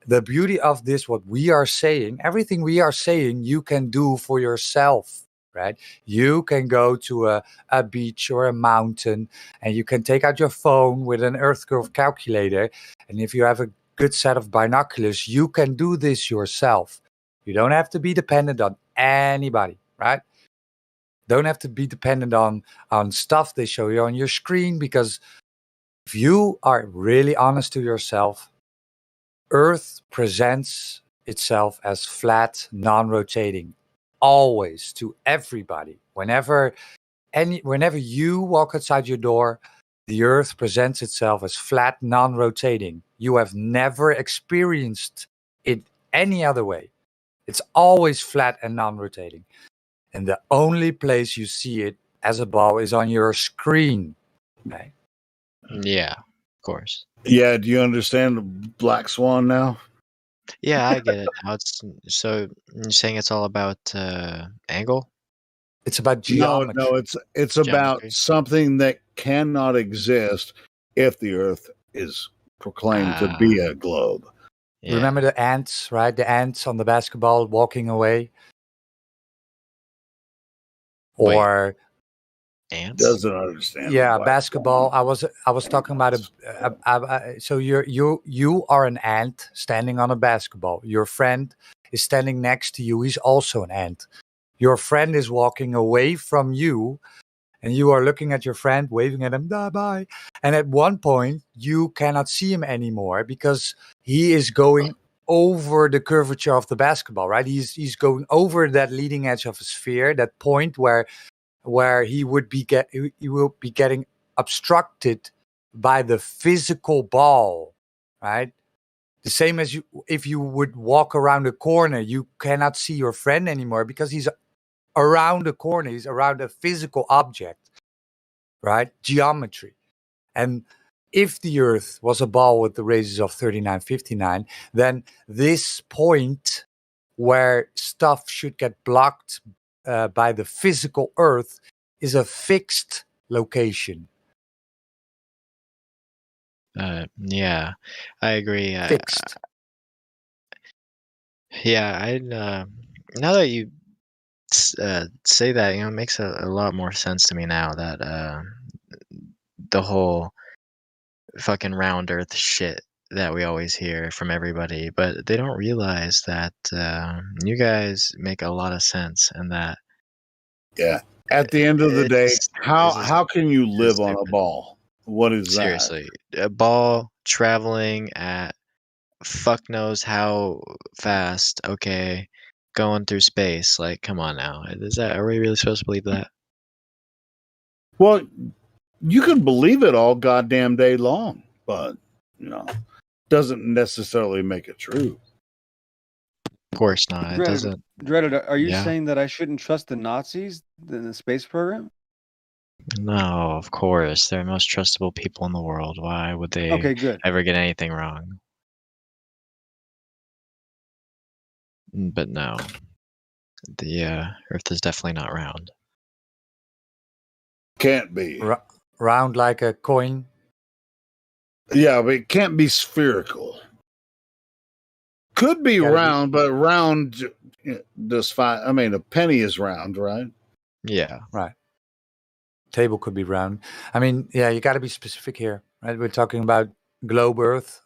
The beauty of this, what we are saying, everything we are saying, you can do for yourself, right? You can go to a beach or a mountain, and you can take out your phone with an earth curve calculator. And if you have a good set of binoculars, you can do this yourself. You don't have to be dependent on anybody, right? Don't have to be dependent on stuff they show you on your screen, because if you are really honest to yourself, Earth presents itself as flat, non-rotating, always, to everybody. Whenever you walk outside your door, the Earth presents itself as flat, non-rotating. You have never experienced it any other way. It's always flat and non-rotating. And the only place you see it as a ball is on your screen. Okay? Yeah, of course. Yeah, do you understand the black swan now? Yeah, I get it now. So you're saying it's all about angle? It's about geometry. No, it's about Geometry. something that cannot exist if the Earth is proclaimed to be a globe. Yeah. Remember the ants, right? The ants on the basketball walking away. Or ants? Doesn't understand. yeah, the basketball. I was talking about so you are an ant standing on a basketball. Your friend is standing next to you, he's also an ant. Your friend is walking away from you, and you are looking at your friend, waving at him, bye. And at one point, you cannot see him anymore because he is going over the curvature of the basketball, right? He's going over that leading edge of a sphere, that point where he will be getting obstructed by the physical ball, right? The same as if you would walk around a corner, you cannot see your friend anymore because he's around the corner, he's around a physical object, right? Geometry. And if the Earth was a ball with the radius of 3959, then this point where stuff should get blocked by the physical Earth is a fixed location. Yeah, I agree. Fixed. Yeah, now that you say that, it makes a lot more sense to me now that the whole fucking round Earth shit that we always hear from everybody, but they don't realize that you guys make a lot of sense, and that Yeah. At the end of the day, it's how can you live on a stupid. ball? What is that? Seriously, a ball traveling at fuck knows how fast. Okay, going through space. Like, come on now. Are we really supposed to believe that? Well, you can believe it all goddamn day long, but doesn't necessarily make it true. Of course not. It doesn't. Dreaded, are you Yeah. saying that I shouldn't trust the Nazis in the space program? No, of course. They're the most trustable people in the world. Why would they Okay, good. ever get anything wrong? But no. The Earth is definitely not round. Can't be. Round like a coin. Yeah, but it can't be spherical. Could be round, but round does fine. I mean, a penny is round, right? Yeah. Right. Table could be round. I mean, yeah, you got to be specific here, right? We're talking about globe Earth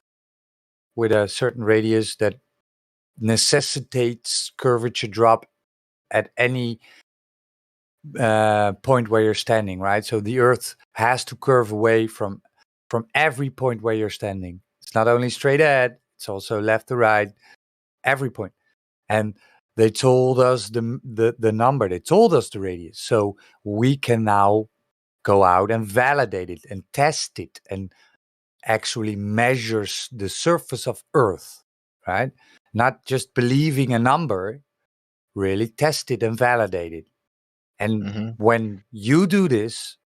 with a certain radius that necessitates curvature drop at any point where you're standing, right? So the Earth has to curve away from every point where you're standing. It's not only straight ahead; it's also left to right, every point. And they told us the number. They told us the radius, so we can now go out and validate it and test it and actually measures the surface of Earth, right? Not just believing a number, really test it and validate it. And when you do this,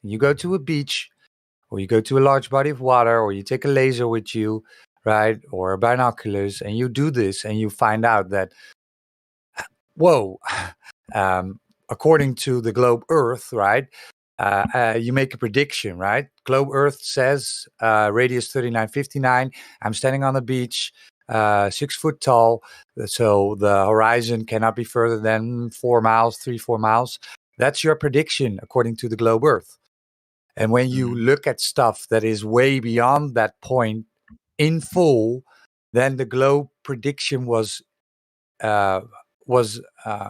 you go to a beach or you go to a large body of water or you take a laser with you, right? Or binoculars, and you do this and you find out that, whoa, according to the globe Earth, right? You make a prediction, right? Globe Earth says radius 3959. I'm standing on the beach, 6 foot tall, so the horizon cannot be further than 4 miles, 4 miles. That's your prediction according to the globe Earth. And when you look at stuff that is way beyond that point in full, then the globe prediction was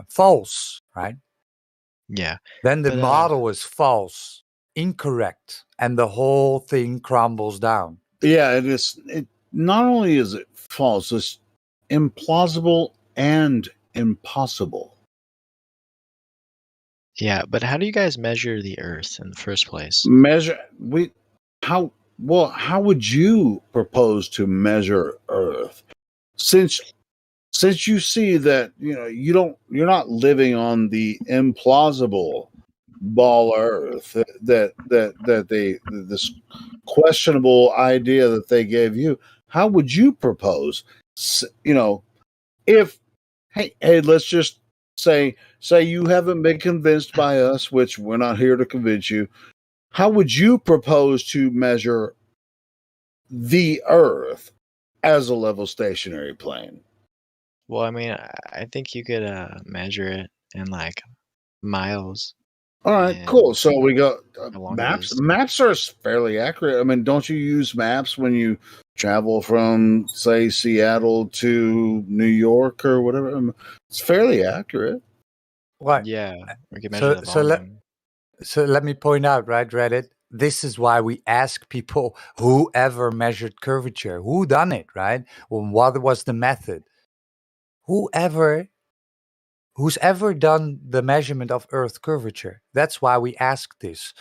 false, right? Yeah. Then the But, model is false, incorrect, and the whole thing crumbles down. Yeah, it is. It not only is it false, it's implausible and impossible. Yeah, but how do you guys measure the Earth in the first place? How would you propose to measure Earth? Since you see that you're not living on the implausible ball Earth, this questionable idea that they gave you, how would you propose? If hey, let's just say you haven't been convinced by us, which we're not here to convince you. How would you propose to measure the Earth as a level stationary plane? Well, I mean, I think you could measure it in like miles. All right, cool. So we got how long it maps. is. Maps are fairly accurate. I mean, don't you use maps when you travel from, say, Seattle to New York or whatever. It's fairly accurate. Right. Yeah, we can measure So the so let volume. so let me point out, right, Reddit. This is why we ask people whoever measured curvature, who done it, right? Well, what was the method? Who's ever done the measurement of Earth curvature? That's why we ask this.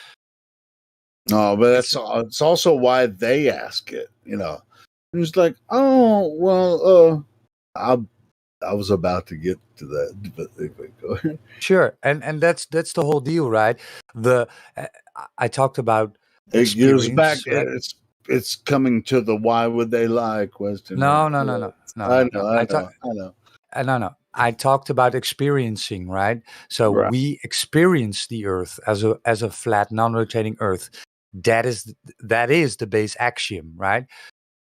No, but it's also why they ask it. And it's like, oh well, I was about to get to that, but go ahead. Sure, and that's the whole deal, right? I talked about It gives back. experience, right? It's coming to the why would they lie question. No, Right? no, no, no, no, I no, know, no. I know, I know. No. I talked about experiencing, right? So Right. we experience the Earth as a flat, non-rotating Earth. That is the base axiom, right?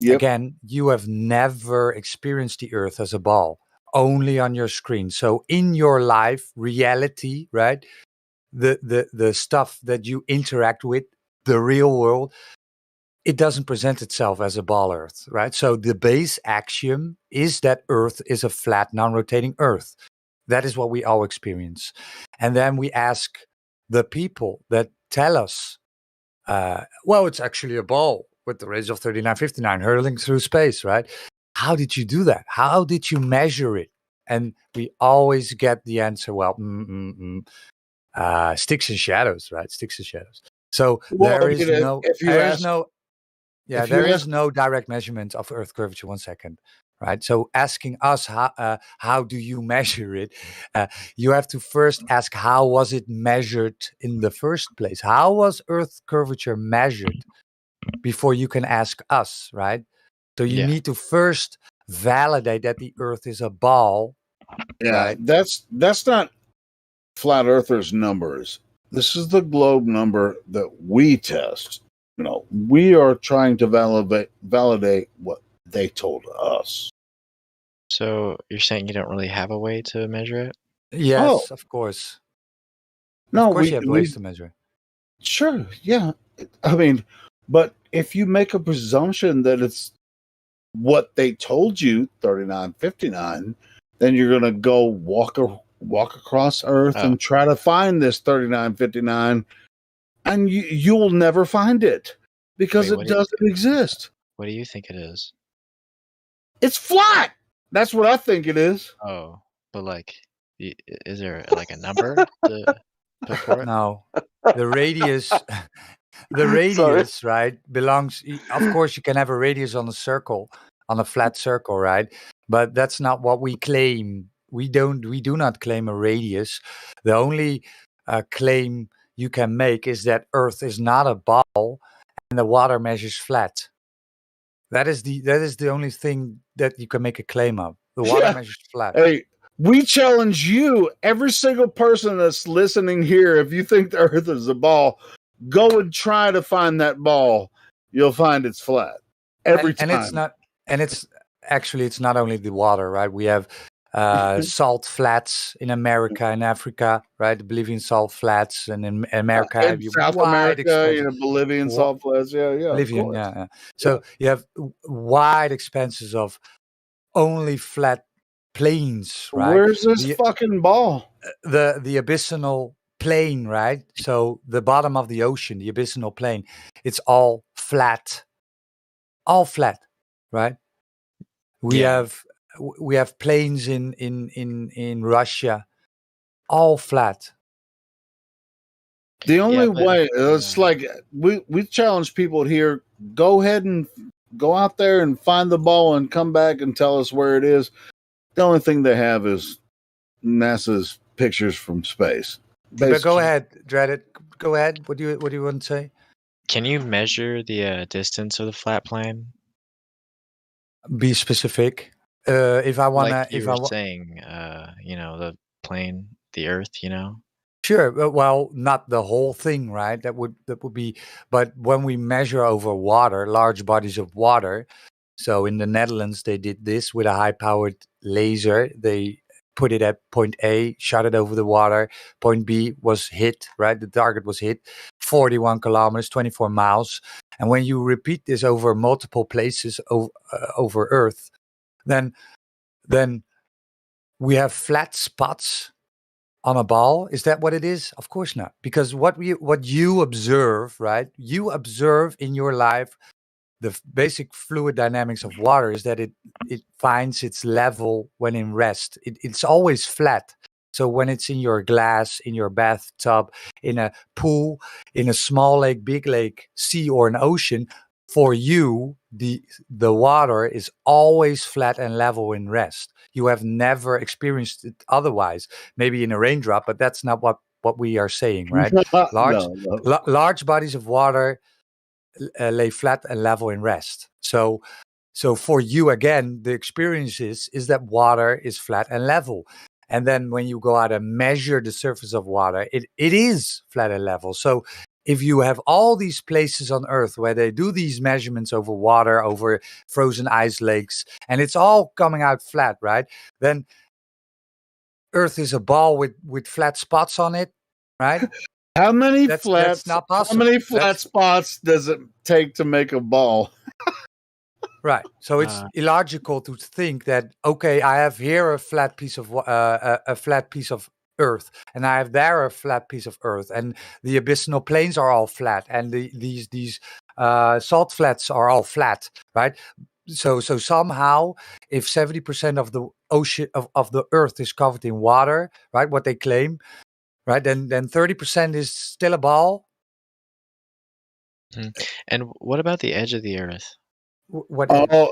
Yep. Again, you have never experienced the Earth as a ball, only on your screen. So in your life, reality, right? The stuff that you interact with, the real world, it doesn't present itself as a ball Earth, right? So the base axiom is that Earth is a flat, non-rotating Earth. That is what we all experience. And then we ask the people that tell us, well, it's actually a ball with the radius of 3959 hurtling through space, right? How did you do that? How did you measure it? And we always get the answer, well, sticks and shadows, right? Sticks and shadows. So Well, there is no, if you there ask, is no, yeah, if you there is ask, no direct measurement of Earth curvature. 1 second, right? So asking us how do you measure it? You have to first ask how was it measured in the first place? How was Earth curvature measured before you can ask us, right? So you Yeah. need to first validate that the Earth is a ball, yeah, right? that's not flat earthers numbers. This is the globe number that we test. We are trying to validate what they told us. So you're saying you don't really have a way to measure it? Yes, of course. No, Of course, you have ways to measure. Sure, yeah. I mean, but if you make a presumption that it's what they told you, 3959, then you're gonna go walk across Earth Oh. and try to find this 3959, and you'll never find it because Wait, it what do doesn't exist. what do you think it is? It's flat. That's what I think it is. Oh, but like, is there like a number to put for it? No, the radius, the radius, right, belongs. Of course, you can have a radius on a circle, on a flat circle, right? But that's not what we claim. We do not claim a radius. The only claim you can make is that Earth is not a ball and the water measures flat. That is the only thing that you can make a claim of. The water Yeah. measures flat. Hey, we challenge you, every single person that's listening here, if you think the Earth is a ball, go and try to find that ball. You'll find it's flat every time. And it's not. And it's actually it's not only the water, right? We have salt flats in America and Africa, right? The Bolivian salt flats, and in America, in have you South wide America, expanses. Bolivian salt flats. Yeah, of Bolivian, course. yeah. So you have wide expanses of only flat plains, right? Where's this fucking ball? The abyssal plain, right? So the bottom of the ocean, the abyssal plain, it's all flat, right? We have plains in Russia, all flat. The only way it's like we challenge people here. Go ahead and go out there and find the ball and come back and tell us where it is. The only thing they have is NASA's pictures from space. But go ahead, Dreaded. Go ahead. What do you want to say? Can you measure the distance of the flat plane? Be specific. If I wanna, Like you if were I saying, the plane, the Earth, Sure. Well, not the whole thing, right? That would be. But when we measure over water, large bodies of water. So in the Netherlands, they did this with a high-powered laser. They put it at point A, shot it over the water. Point B was hit, right? The target was hit, 41 kilometers, 24 miles. And when you repeat this over multiple places over Earth, then we have flat spots on a ball. Is that what it is? Of course not. Because what you observe, right? You observe in your life the basic fluid dynamics of water is that it finds its level when in rest. It's always flat. So when it's in your glass, in your bathtub, in a pool, in a small lake, big lake, sea, or an ocean, for you, the water is always flat and level in rest. You have never experienced it otherwise. Maybe in a raindrop, but that's not what we are saying, right? Large bodies of water lay flat and level in rest. So for you, again, the experience is that water is flat and level. And then when you go out and measure the surface of water, it is flat and level. So if you have all these places on Earth where they do these measurements over water, over frozen ice lakes, and it's all coming out flat, right? Then Earth is a ball with flat spots on it, right? How many That's not possible. How many flat spots does it take to make a ball? Right. So it's illogical to think that, okay, I have here a flat piece of Earth, and I have there a flat piece of Earth, and the abyssal plains are all flat, and these salt flats are all flat, right? So somehow, if 70% of the ocean of the Earth is covered in water, right? What they claim, right? Then 30% is still a ball. And what about the edge of the Earth?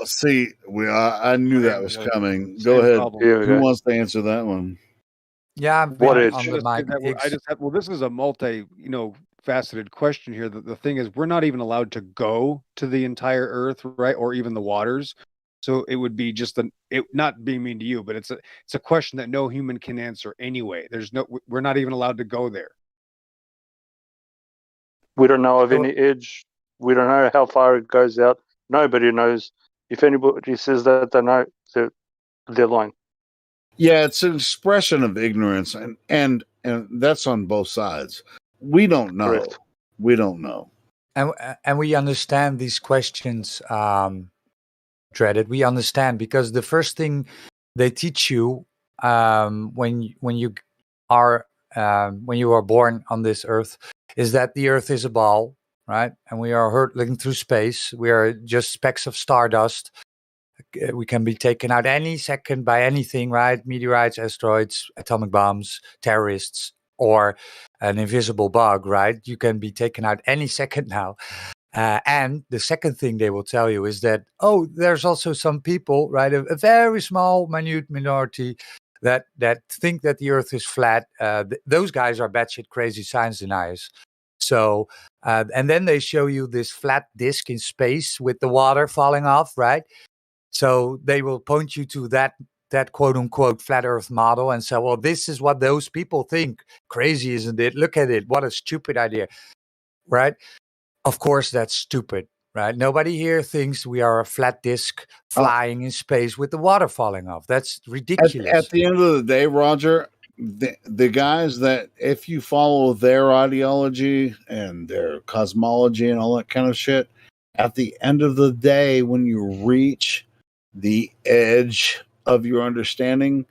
See, I knew that was coming. Go ahead. Who wants to answer that one? Yeah, this is a faceted question here. The thing is, we're not even allowed to go to the entire Earth, right, or even the waters. So it would be just not being mean to you, but it's a question that no human can answer anyway. We're not even allowed to go there. We don't know of any edge. We don't know how far it goes out. Nobody knows. If anybody says that they know, they're lying. Yeah, it's an expression of ignorance, and that's on both sides. We don't know. Correct. We don't know. And we understand these questions, Dreaded. We understand because the first thing they teach you when you are born on this Earth is that the Earth is a ball, right? And we are hurtling through space. We are just specks of stardust. We can be taken out any second by anything, right? Meteorites, asteroids, atomic bombs, terrorists, or an invisible bug, right? You can be taken out any second now. And the second thing they will tell you is that, there's also some people, right? A very small, minute minority that think that the Earth is flat. Those guys are batshit crazy science deniers. So, and then they show you this flat disk in space with the water falling off, right? So they will point you to that quote unquote flat Earth model and say, well, this is what those people think. Crazy, isn't it? Look at it. What a stupid idea, right? Of course, that's stupid, right? Nobody here thinks we are a flat disk flying in space with the water falling off. That's ridiculous. At the end of the day, Roger, the guys that, if you follow their ideology and their cosmology and all that kind of shit, at the end of the day, when you reach the edge of your understanding,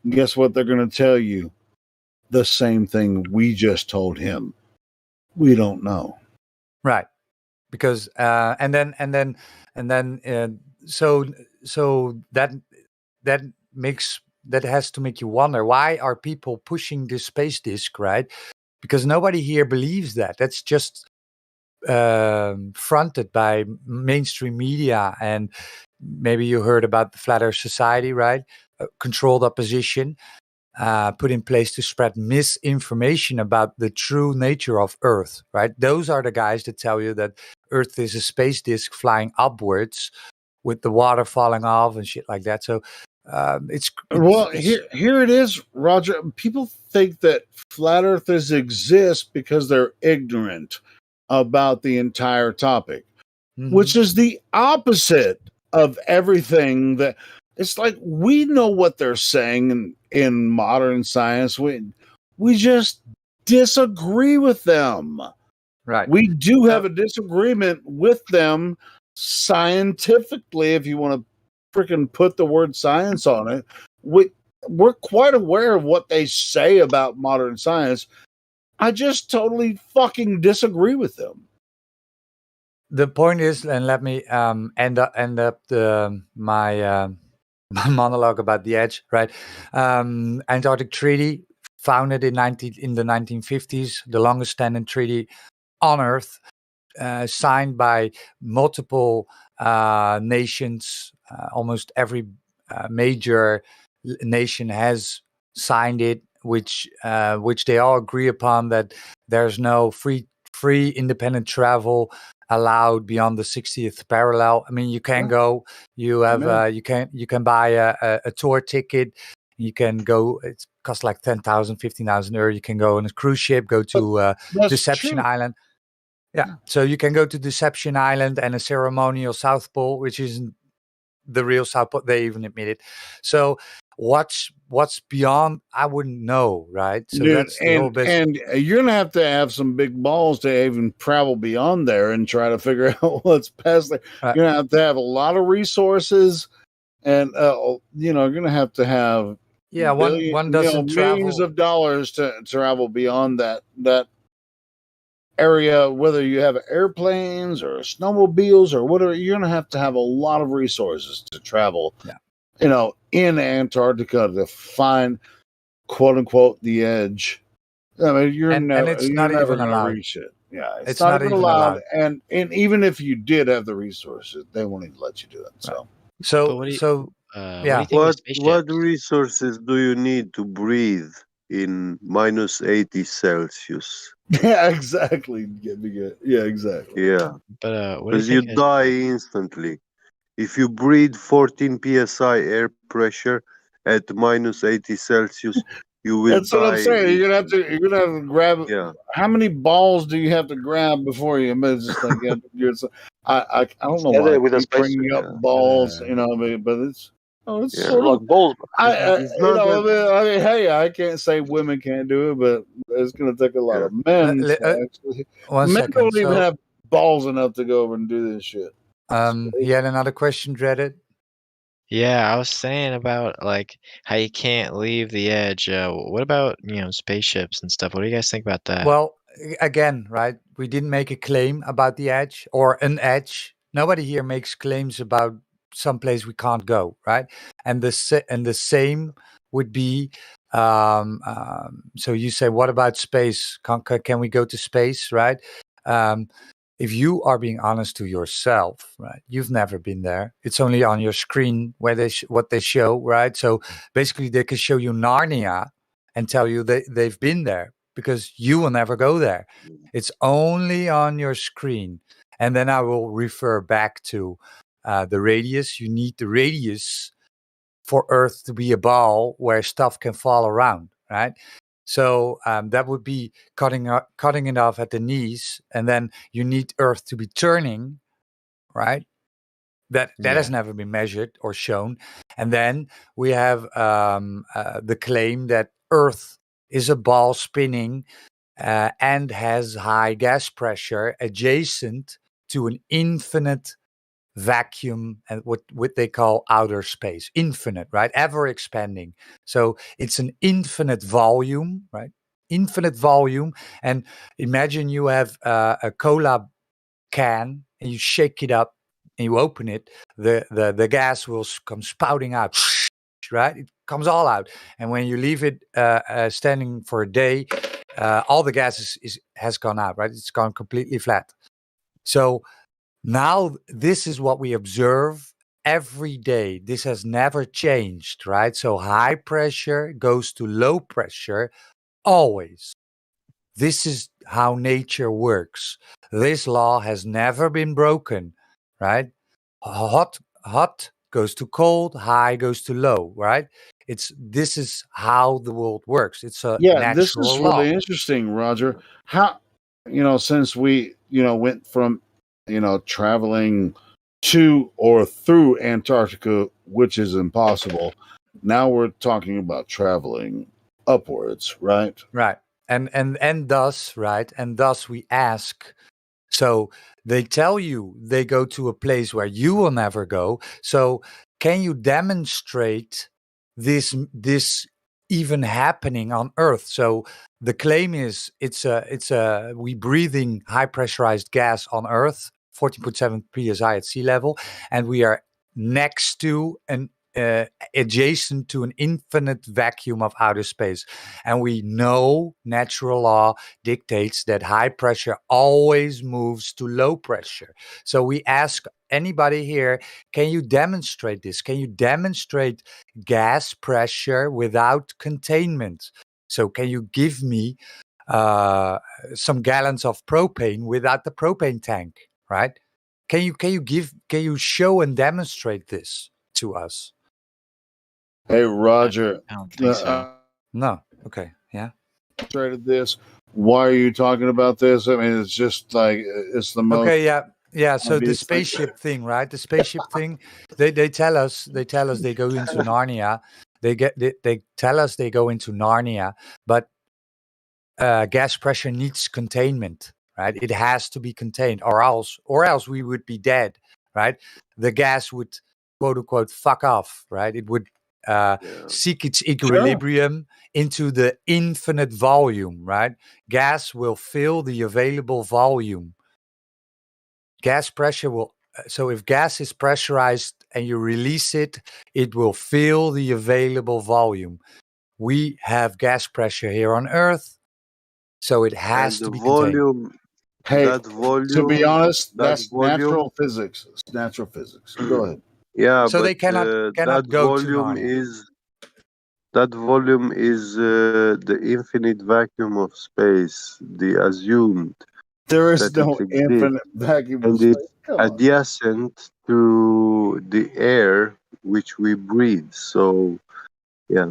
guess what they're going to tell you? The same thing we just told him. We don't know. Right. Because so that has to make you wonder, why are people pushing this space disc, right? Because nobody here believes that. That's just fronted by mainstream media, and maybe you heard about the Flat Earth Society, right? Controlled opposition put in place to spread misinformation about the true nature of Earth, right? Those are the guys that tell you that Earth is a space disk flying upwards with the water falling off and shit like that. So here it is, Roger. People think that flat earthers exist because they're ignorant about the entire topic, which is the opposite of everything that It's like we know what they're saying in modern science. We just disagree with them. Right. We do have a disagreement with them scientifically, if you want to freaking put the word science on it. We're quite aware of what they say about modern science. I just totally fucking disagree with them. The point is, and let me end up my my monologue about the edge, right? Antarctic Treaty, founded in the 1950s, the longest standing treaty on Earth, signed by multiple nations. Almost every major nation has signed it, which they all agree upon, that there's no free independent travel allowed beyond the 60th parallel. I mean, you can go. You have you can buy a tour ticket. You can go. It costs like 10,000, 15,000 euro. You can go on a cruise ship, go to Deception true. Island. Yeah, so you can go to Deception Island and a ceremonial South Pole, which isn't the real South Pole. They even admit it. So what's beyond? I wouldn't know, right? So Dude, that's the whole business. and you're gonna have some big balls to even travel beyond there and try to figure out what's past there. You're gonna have a lot of resources, and you're gonna have to have one doesn't millions travel. of dollars to travel beyond that area, whether you have airplanes or snowmobiles or whatever. You're gonna have a lot of resources to travel. Yeah. In Antarctica to find, quote unquote, the edge. I mean, And it's not never even gonna allowed. reach it. Yeah, It's not even allowed. And even if you did have the resources, they won't even let you do it. So, So yeah. What resources do you need to breathe in minus 80 Celsius? yeah, exactly. Yeah, exactly. Yeah, But what do you because you think? die instantly. If you breathe 14 psi air pressure at minus 80 Celsius, you will That's what I'm die. saying. You're gonna have to grab. Yeah. How many balls do you have to grab before you miss this thing? I don't know why I with a keep space. bringing up balls. But it's Yeah. sort of. Like balls. I not that- hey, I can't say women can't do it, but it's gonna take a lot of men. to actually, One men second. don't even So have balls enough to go over and do this shit. he had another question, Dreaded. Yeah, I was saying about like how you can't leave the edge. What about spaceships and stuff? What do you guys think about that? Well, again, right? We didn't make a claim about the edge or an edge. Nobody here makes claims about some place we can't go, right? And the same would be. So you say, what about space? Can we go to space, right? If you are being honest to yourself, right? You've never been there. It's only on your screen where what they show, right? So basically, they can show you Narnia and tell you they've been there, because you will never go there. It's only on your screen. And then I will refer back to the radius. You need the radius for Earth to be a ball where stuff can fall around, right? So that would be cutting it off at the knees, and then you need Earth to be turning, right? That has never been measured or shown. And then we have the claim that Earth is a ball spinning and has high gas pressure adjacent to an infinite vacuum, and what they call outer space. Infinite, right? Ever expanding. So it's an infinite volume, right? Infinite volume. And imagine you have a cola can and you shake it up and you open it, the gas will come spouting out, right? It comes all out. And when you leave it standing for a day, all the gas has gone out, right? It's gone completely flat. So now this is what we observe every day. This has never changed, right? So high pressure goes to low pressure always. This is how nature works. This law has never been broken, right? Hot goes to cold, high goes to low, right? This is how the world works. It's a This natural is law. really interesting, Roger. How since we went from traveling to or through Antarctica which is impossible. Now we're talking about traveling upwards, right? Right. And thus, right, and thus we ask. So they tell you they go to a place where you will never go. So can you demonstrate this even happening on Earth? So the claim is it's a we breathing high pressurized gas on Earth, 14.7 psi at sea level, and we are next to an adjacent to an infinite vacuum of outer space. And we know natural law dictates that high pressure always moves to low pressure. So we ask anybody here, can you demonstrate this? Can you demonstrate gas pressure without containment? So can you give me some gallons of propane without the propane tank, right? Can you show and demonstrate this to us? Hey, Roger. I don't think so. No. Okay. Yeah. Demonstrated this. Why are you talking about this? I mean, it's just like it's the most. Okay. Yeah. Yeah. So the obvious thing. spaceship thing, right? The spaceship thing. They tell us they go into Narnia. They tell us they go into Narnia, but gas pressure needs containment, right? It has to be contained, or else we would be dead, right? The gas would, quote unquote, fuck off, right? It would seek its equilibrium into the infinite volume, right? Gas will fill the available volume. Gas pressure will. So if gas is pressurized and you release it, it will fill the available volume. We have gas pressure here on Earth. So it has And the to be contained. volume, Hey, that volume, to be honest, that that's volume, natural physics. It's natural physics. Go ahead. yeah, So but they cannot that go to volume Narnia. is the infinite vacuum of space, the assumed There is that no it exists, infinite vacuum of and space. it's Come on. adjacent to the air which we breathe. So, yeah,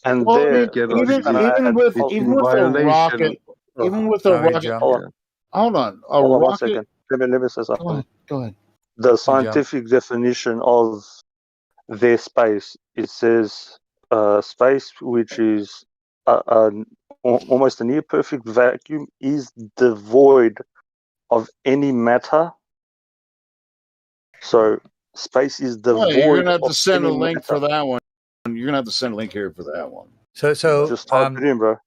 And Well, I there, mean, cannot just even be. gonna add with It's also, even in with a violation. rocket, even with a Sorry, rocket. John. hold on, Hold on, a hold on one rocket. second. Let me say Go something. ahead. Go ahead. The Hey, John. scientific definition of their space, it says space which is almost a near perfect vacuum is devoid of any matter. So space is Well, you're devoid gonna have to of send any a link for matter. that one. You're gonna have to send a link here for that one. So Just type it in, bro.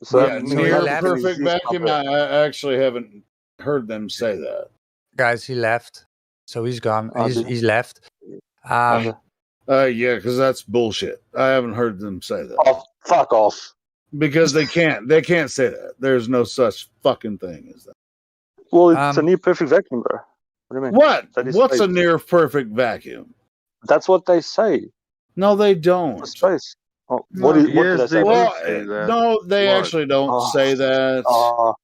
So Yeah, that means he near nothing can left. perfect exist up vacuum. there. I actually haven't heard them say that. Guys, he left. So he's gone. Okay. He's left. Okay. Yeah, because that's bullshit. I haven't heard them say that Oh, fuck off. because they can't. They can't say that. There's no such fucking thing as that. Well, it's a near perfect vacuum, bro. What do you mean? What? That is What's space. a near perfect vacuum? That's what they say No, they for don't. space. Oh, No. what do Yes, they say? they Well, do say that. no, they What? actually don't Oh, say that. oh,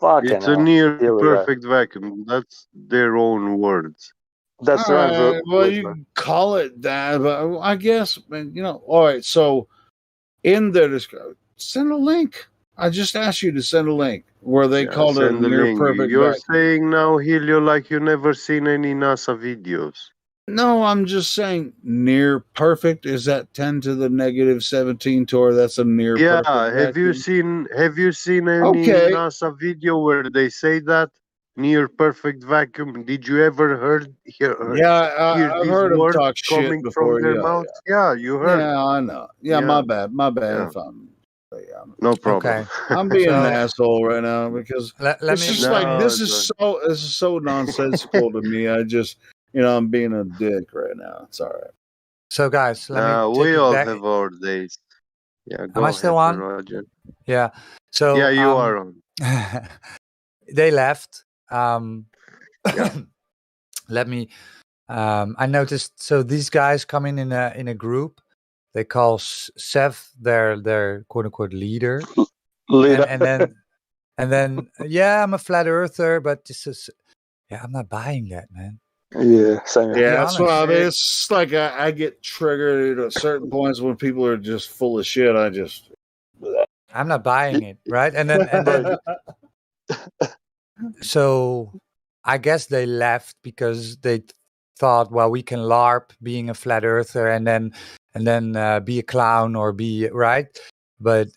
fucking It's a hell. near Here we go. perfect vacuum. That's their own words. That's All their own right. Well, words, you bro. can call it that, but I guess, all right. So in the description, send a link. I just asked you to send a link where they Yeah, called it a send the near link. perfect You're vacuum. saying now, Helio, like you never seen any NASA videos. No, I'm just saying near perfect. Is that 10 to the negative 17 Tor? That's a near Yeah, perfect vacuum. have you seen any Okay. NASA video where they say that near perfect vacuum? Did you ever hear Yeah, I've these heard them words talk shit coming from before. their Yeah, mouth? Yeah, you heard. yeah, I know. Yeah, Yeah, my bad yeah, if I'm. Yeah, no problem. Okay. I'm being an So asshole right now because let it's me just like No, this is so nonsensical to me. I just I'm being a dick right now. It's all right. so guys, let me no, take we it all back. have our days. Yeah, Am go I still ahead, on? Roger. Yeah. So Yeah, you are on. they left. Yeah. Let me I noticed so these guys come in a group. They call Sev their quote unquote leader. Leader. And then yeah, I'm a flat earther, but this is I'm not buying that, man. Yeah, same. Be Yeah, that's what I honest. mean. It's like I get triggered at certain points when people are just full of shit. I just I'm not buying it, right? And then so I guess they left because they thought, well, we can LARP being a flat earther and then be a clown or be right. But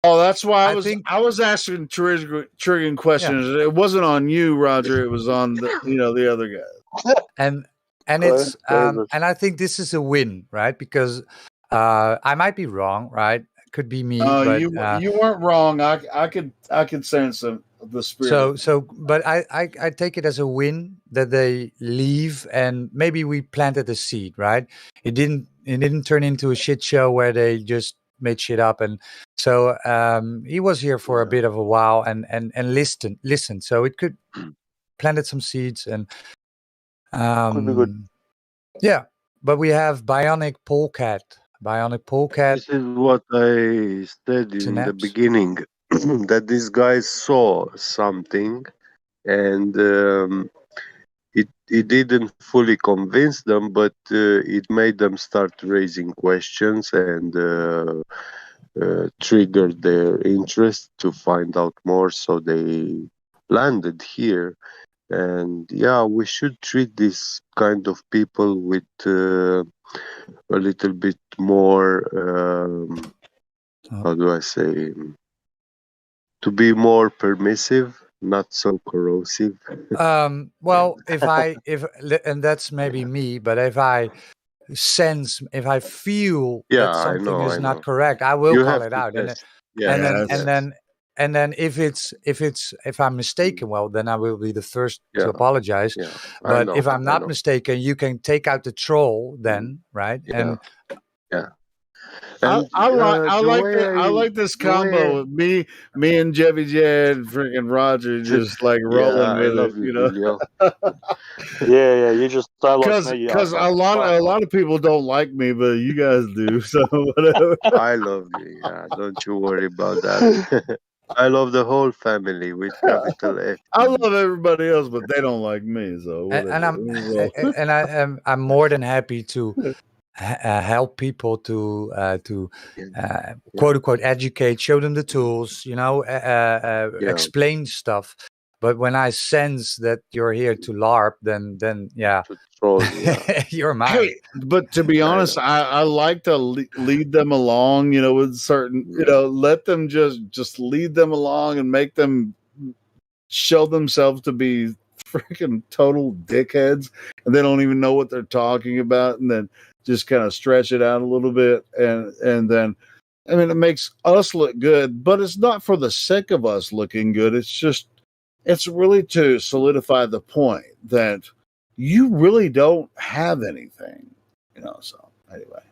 oh, that's why I think I was asking triggering questions. It wasn't on you, Roger. It was on the other guy. And Okay, it's very good. and I think this is a win, right? Because I might be wrong, right? Could be me, but you weren't wrong. I could sense the spirit. but I take it as a win that they leave, and maybe we planted a seed, right? It didn't turn into a shit show where they just made shit up, and so he was here for a bit of a while and listened, so it could planted some seeds and Could be good. yeah. But we have Bionic Polecat. This is what I said in the Synapse. beginning, that these guys saw something, and it didn't fully convince them, but it made them start raising questions and triggered their interest to find out more. So they landed here. And yeah, we should treat this kind of people with a little bit more, how do I say, to be more permissive, not so corrosive. Well, and that's maybe me, but if I feel Yeah, that I something know, is I not know. correct, I will You call have it to out. test. And then if I'm mistaken, well, then I will be the first to Yeah, apologize. yeah, I But know, if I'm I not know. mistaken, you can take out the troll then, right? Yeah, And yeah. I And I like this combo of me and Jevy Jed, freaking Roger, just like yeah, rolling I with it, love you, Julio. Yeah, you just don't like me. Yeah, Because okay. a lot of people don't like me, but you guys do. So whatever. I love you. Yeah, don't you worry about that. I love the whole family with capital F. I love everybody else, but they don't like me. So and I'm more than happy to help people to quote unquote educate, show them the tools, explain stuff. But when I sense that you're here to LARP, then yeah, you're mine. Hey, but to be honest, I like to lead them along, with certain, let them just lead them along and make them show themselves to be freaking total dickheads, and they don't even know what they're talking about, and then just kind of stretch it out a little bit, and then, I mean, it makes us look good, but it's not for the sake of us looking good. It's really to solidify the point that you really don't have anything, so anyway.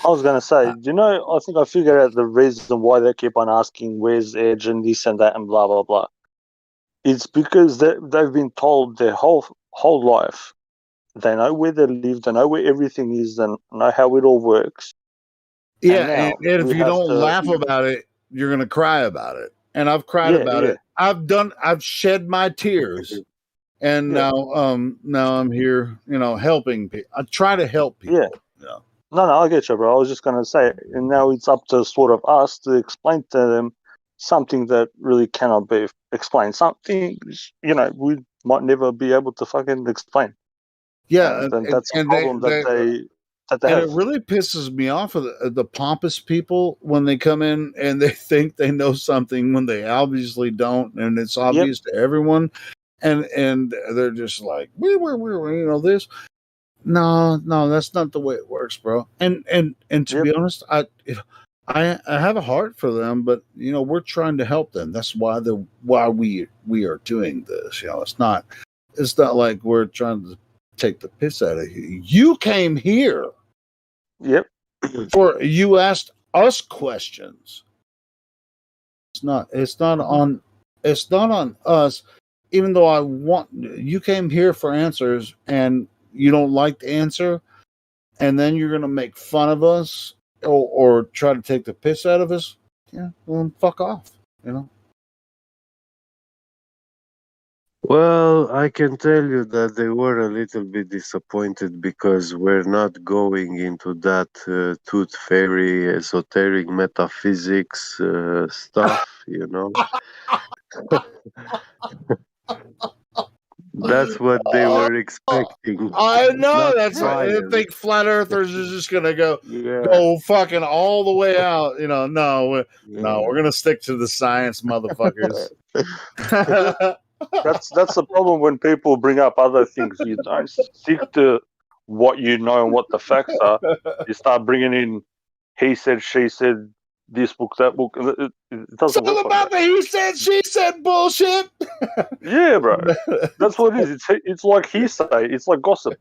I was gonna say, I think I figured out the reason why they keep on asking where's Edge and this and that and blah blah blah. It's because they've been told their whole life. They know where they live, they know where everything is, and know how it all works. Yeah, and if you don't laugh about it, you're gonna cry about it. And I've cried about it. I've shed my tears. And now I'm here, helping people. I try to help people. Yeah. No, I get you, bro. I was just going to say, and now it's up to sort of us to explain to them something that really cannot be explained. Something, we might never be able to fucking explain. Yeah, and that's a problem that they have. And it really pisses me off of the pompous people when they come in and they think they know something when they obviously don't, and it's obvious to everyone. And they're just like, we this. No, that's not the way it works, bro. And to be honest, I have a heart for them, but we're trying to help them. That's why we are doing this. It's not like we're trying to take the piss out of you. You came here. Yep. You asked us questions. It's not on us. Even though you came here for answers and you don't like the answer, and then you're gonna make fun of us or try to take the piss out of us. Yeah, well, fuck off. Well, I can tell you that they were a little bit disappointed because we're not going into that tooth fairy, esoteric metaphysics stuff, That's what they were expecting. I know Not that's what I science. think. Flat Earthers is just gonna go Yeah. fucking all the way out. You know, no, we're gonna stick to the science, motherfuckers. That's the problem when people bring up other things. You don't stick to what you know and what the facts are. You start bringing in he said, she said, this book, that book. It It's doesn't all work like about the he said, she said bullshit. Yeah, bro. That's what it is. It's like hearsay. It's like gossip.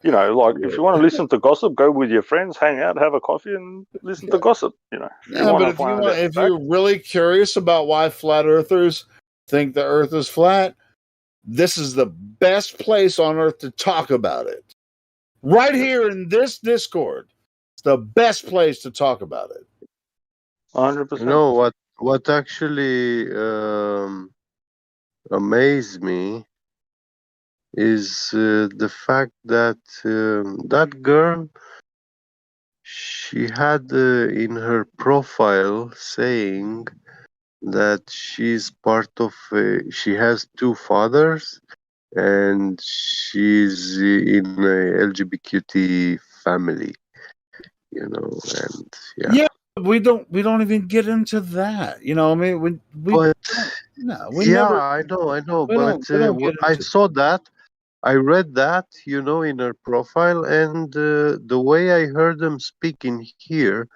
You know, like if you want to listen to gossip, go with your friends, hang out, have a coffee, and listen to gossip. You know, if you Yeah, want but to if you find want, out if facts, you're really curious about why flat earthers think the Earth is flat, this is the best place on Earth to talk about it. Right here in this Discord, it's the best place to talk about it. 100%. You know what actually amazed me is the fact that that girl, she had in her profile saying that she's part of she has two fathers and she's in a LGBTQ family, you know, and Yeah, we don't even get into that. You know, I mean, we but don't, no, we yeah, never. I know, We but don't get I into. saw that, I read that, you know, in her profile, and the way I heard them speak in here,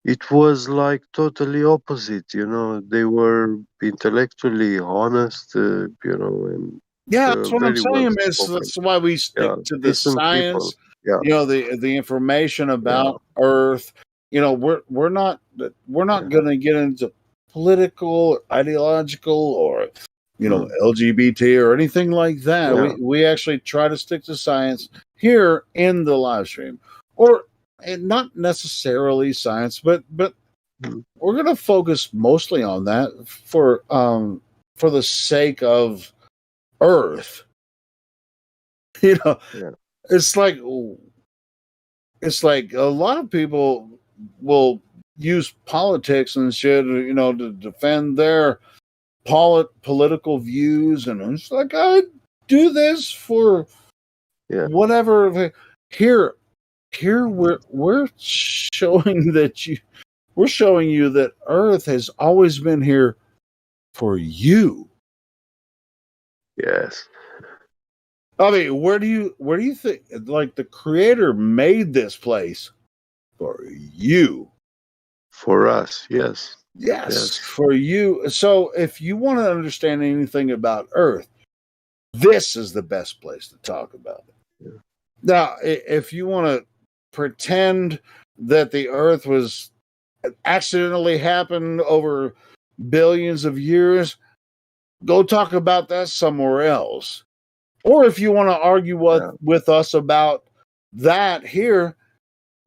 it was like totally opposite. You know, they were intellectually honest, you know, and Yeah, that's what I'm very well saying, miss. spoken. That's why we Yeah, stick to the decent people. science. Yeah, You know, the information yeah, about Earth. You know, we're not going to get into political, ideological, or LGBT or anything like that. yeah. We actually try to stick to science here in the live stream, or not necessarily science, but we're going to focus mostly on that for the sake of Earth. You know, Yeah. it's like a lot of people will use politics and shit, you know, to defend their political views, and it's like, I do this for whatever. Here we're showing we're showing you that Earth has always been here for you. Yes. I mean, where do you think, like, the creator made this place for you? For us, yes. Yes, for you. So if you want to understand anything about Earth, this is the best place to talk about it. Yeah. Now, if you want to pretend that the Earth was accidentally happened over billions of years, go talk about that somewhere else. Or if you want to argue with us about that here,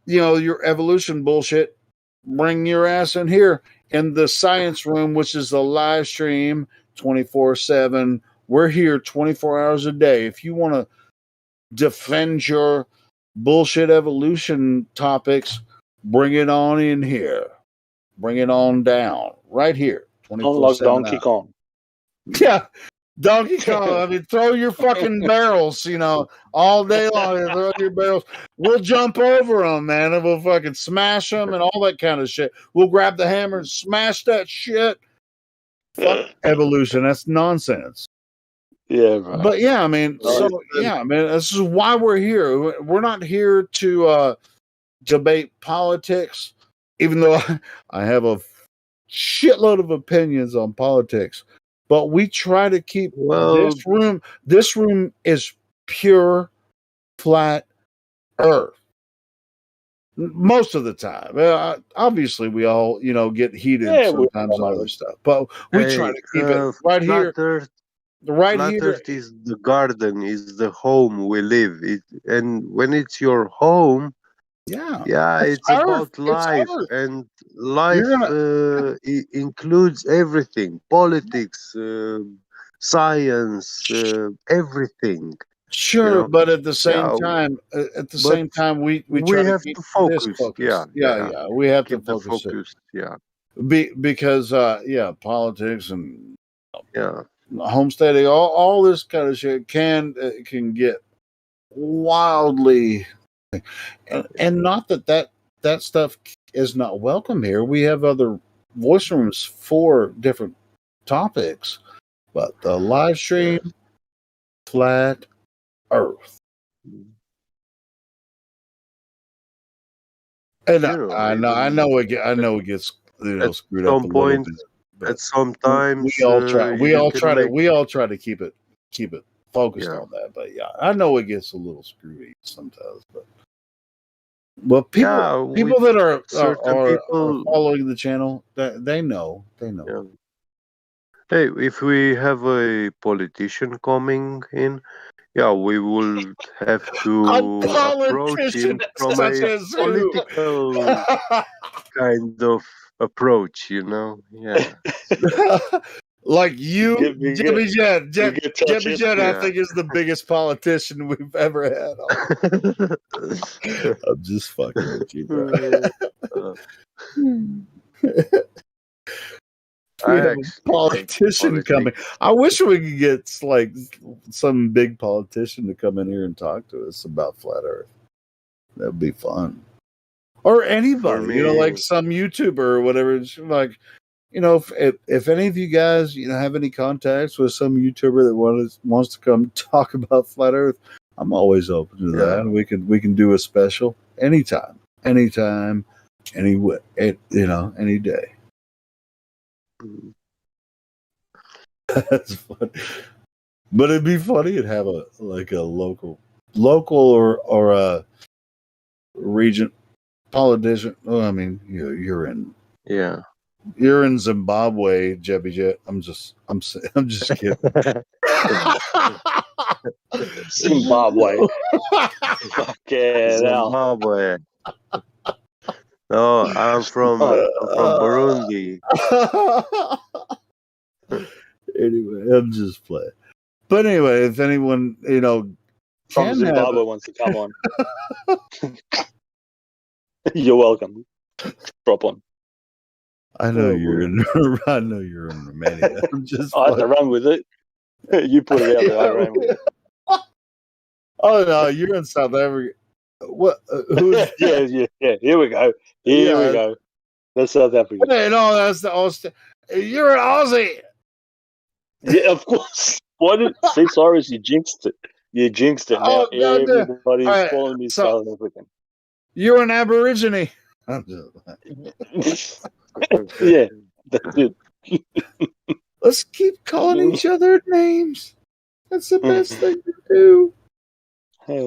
you know, your evolution bullshit, bring your ass in here in the science room, which is the live stream 24/7. We're here 24 hours a day. If you want to defend your bullshit evolution topics, bring it on in here. Bring it on down right here. unlike 24/7 Donkey hours. Kong. Yeah. Donkey Kong, I mean, throw your fucking barrels, you know, all day long. Throw your barrels. We'll jump over them, man, and we'll fucking smash them and all that kind of shit. We'll grab the hammer and smash that shit. Fuck evolution. That's nonsense. Yeah, bro. But yeah, I mean, this is why we're here. We're not here to debate politics, even though I have a shitload of opinions on politics. But we try to keep this room. This room is pure, flat Earth most of the time. Obviously, we all, you know, get heated sometimes on other stuff, but we try to keep it right here. Right flat here. Earth is the garden, is the home we live. And when it's your home, it's Earth. about life, It's Earth. and life includes everything: politics, science, everything. Sure, you know? but at the same Yeah, time, we we try to have keep to focus. this focus. Yeah. We have Keep to the focus. focus. Yeah. Because politics and homesteading, all this kind of shit can get wildly, and not that stuff is not welcome here. We have other voice rooms for different topics, but the live stream, flat Earth. And I know it gets screwed up a little bit. At some times, we all try to keep it focused on that. But yeah, I know it gets a little screwy sometimes. But people that are following the channel, they know. Yeah. Hey, if we have a politician coming in, yeah, we will have to approach him from a political kind of approach, Yeah. Like you, Jebby Jet, I think is the biggest politician we've ever had. I'm just fucking with you, bro. We have a politician coming. I wish we could get like some big politician to come in here and talk to us about flat Earth. That'd be fun. Or anybody, like some YouTuber or whatever. It's like, if any of you guys, have any contacts with some YouTuber that wants to come talk about flat Earth, I'm always open to that. We can do a special anytime, any day. That's fun. But it'd be funny to have a local or a region politician. Well, I mean, you're in Zimbabwe, Jebby Jet. I'm just kidding. Zimbabwe. Okay, Zimbabwe. No, I'm from Burundi. Anyway, I'm just playing. But anyway, if anyone from Zimbabwe wants to come on, you're welcome. Drop on. I know you're in Romania. I'm just. I had to run with it. You put it out there. I ran with it. Oh no, you're in South Africa. What? Yeah. Here we go. Here we go. That's South Africa. Hey, no, that's the Austin. You're an Aussie. Yeah, of course. Why did see Cyrus? You jinxed it. Now everybody's calling me South African. You're an Aborigine. Yeah, that's it. Let's keep calling each other names. That's the best thing to do. Why are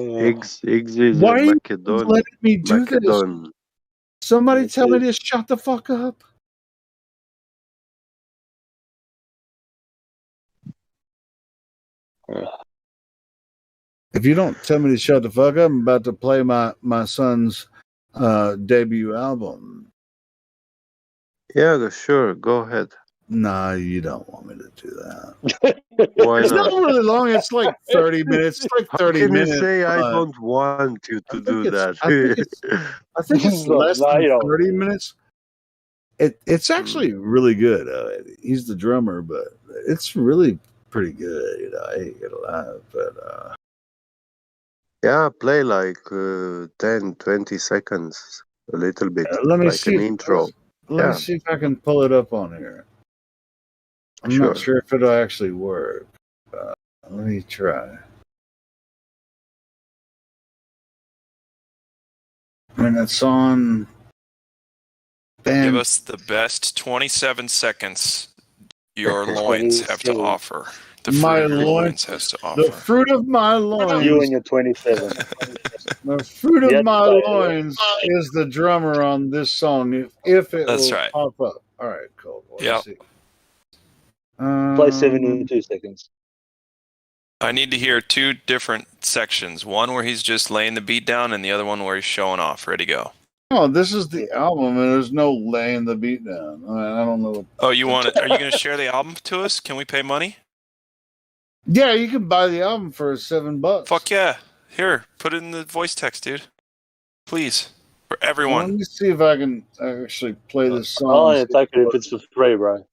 you letting me do this? Somebody tell me to shut the fuck up. If you don't tell me to shut the fuck up, I'm about to play my son's debut album. Yeah, sure. Go ahead. Nah, you don't want me to do that. Why It's not? not really long. It's like 30 minutes. It's like 30 How can minutes. you say I don't want you to do that? I think it's less than 30 minutes. It's actually really good. He's the drummer, but it's really pretty good. I ain't gonna lie, but yeah, play like 10, 20 seconds, a little bit, let me like see. an intro. Let me see if I can pull it up on here. I'm not sure if it'll actually work. Let me try. And it's on. Give us the best 27 seconds your loins have to offer. The fruit of your loins has to offer. The fruit of my loins. You and your 27. The fruit of my loins is the drummer on this song. If it That's will right. pop up. All right, cool. Yep. See. Play 72 seconds. I need to hear two different sections. One where he's just laying the beat down, and the other one where he's showing off. Ready, go. Oh, this is the album, and there's no laying the beat down. I don't know what. Oh, you want it? Are you going to share the album to us? Can we pay money? Yeah, you can buy the album for $7. Fuck yeah! Here, put it in the voice text, dude. Please, for everyone. Let me see if I can actually play this song. Oh, yeah, take it if it's for free, bro.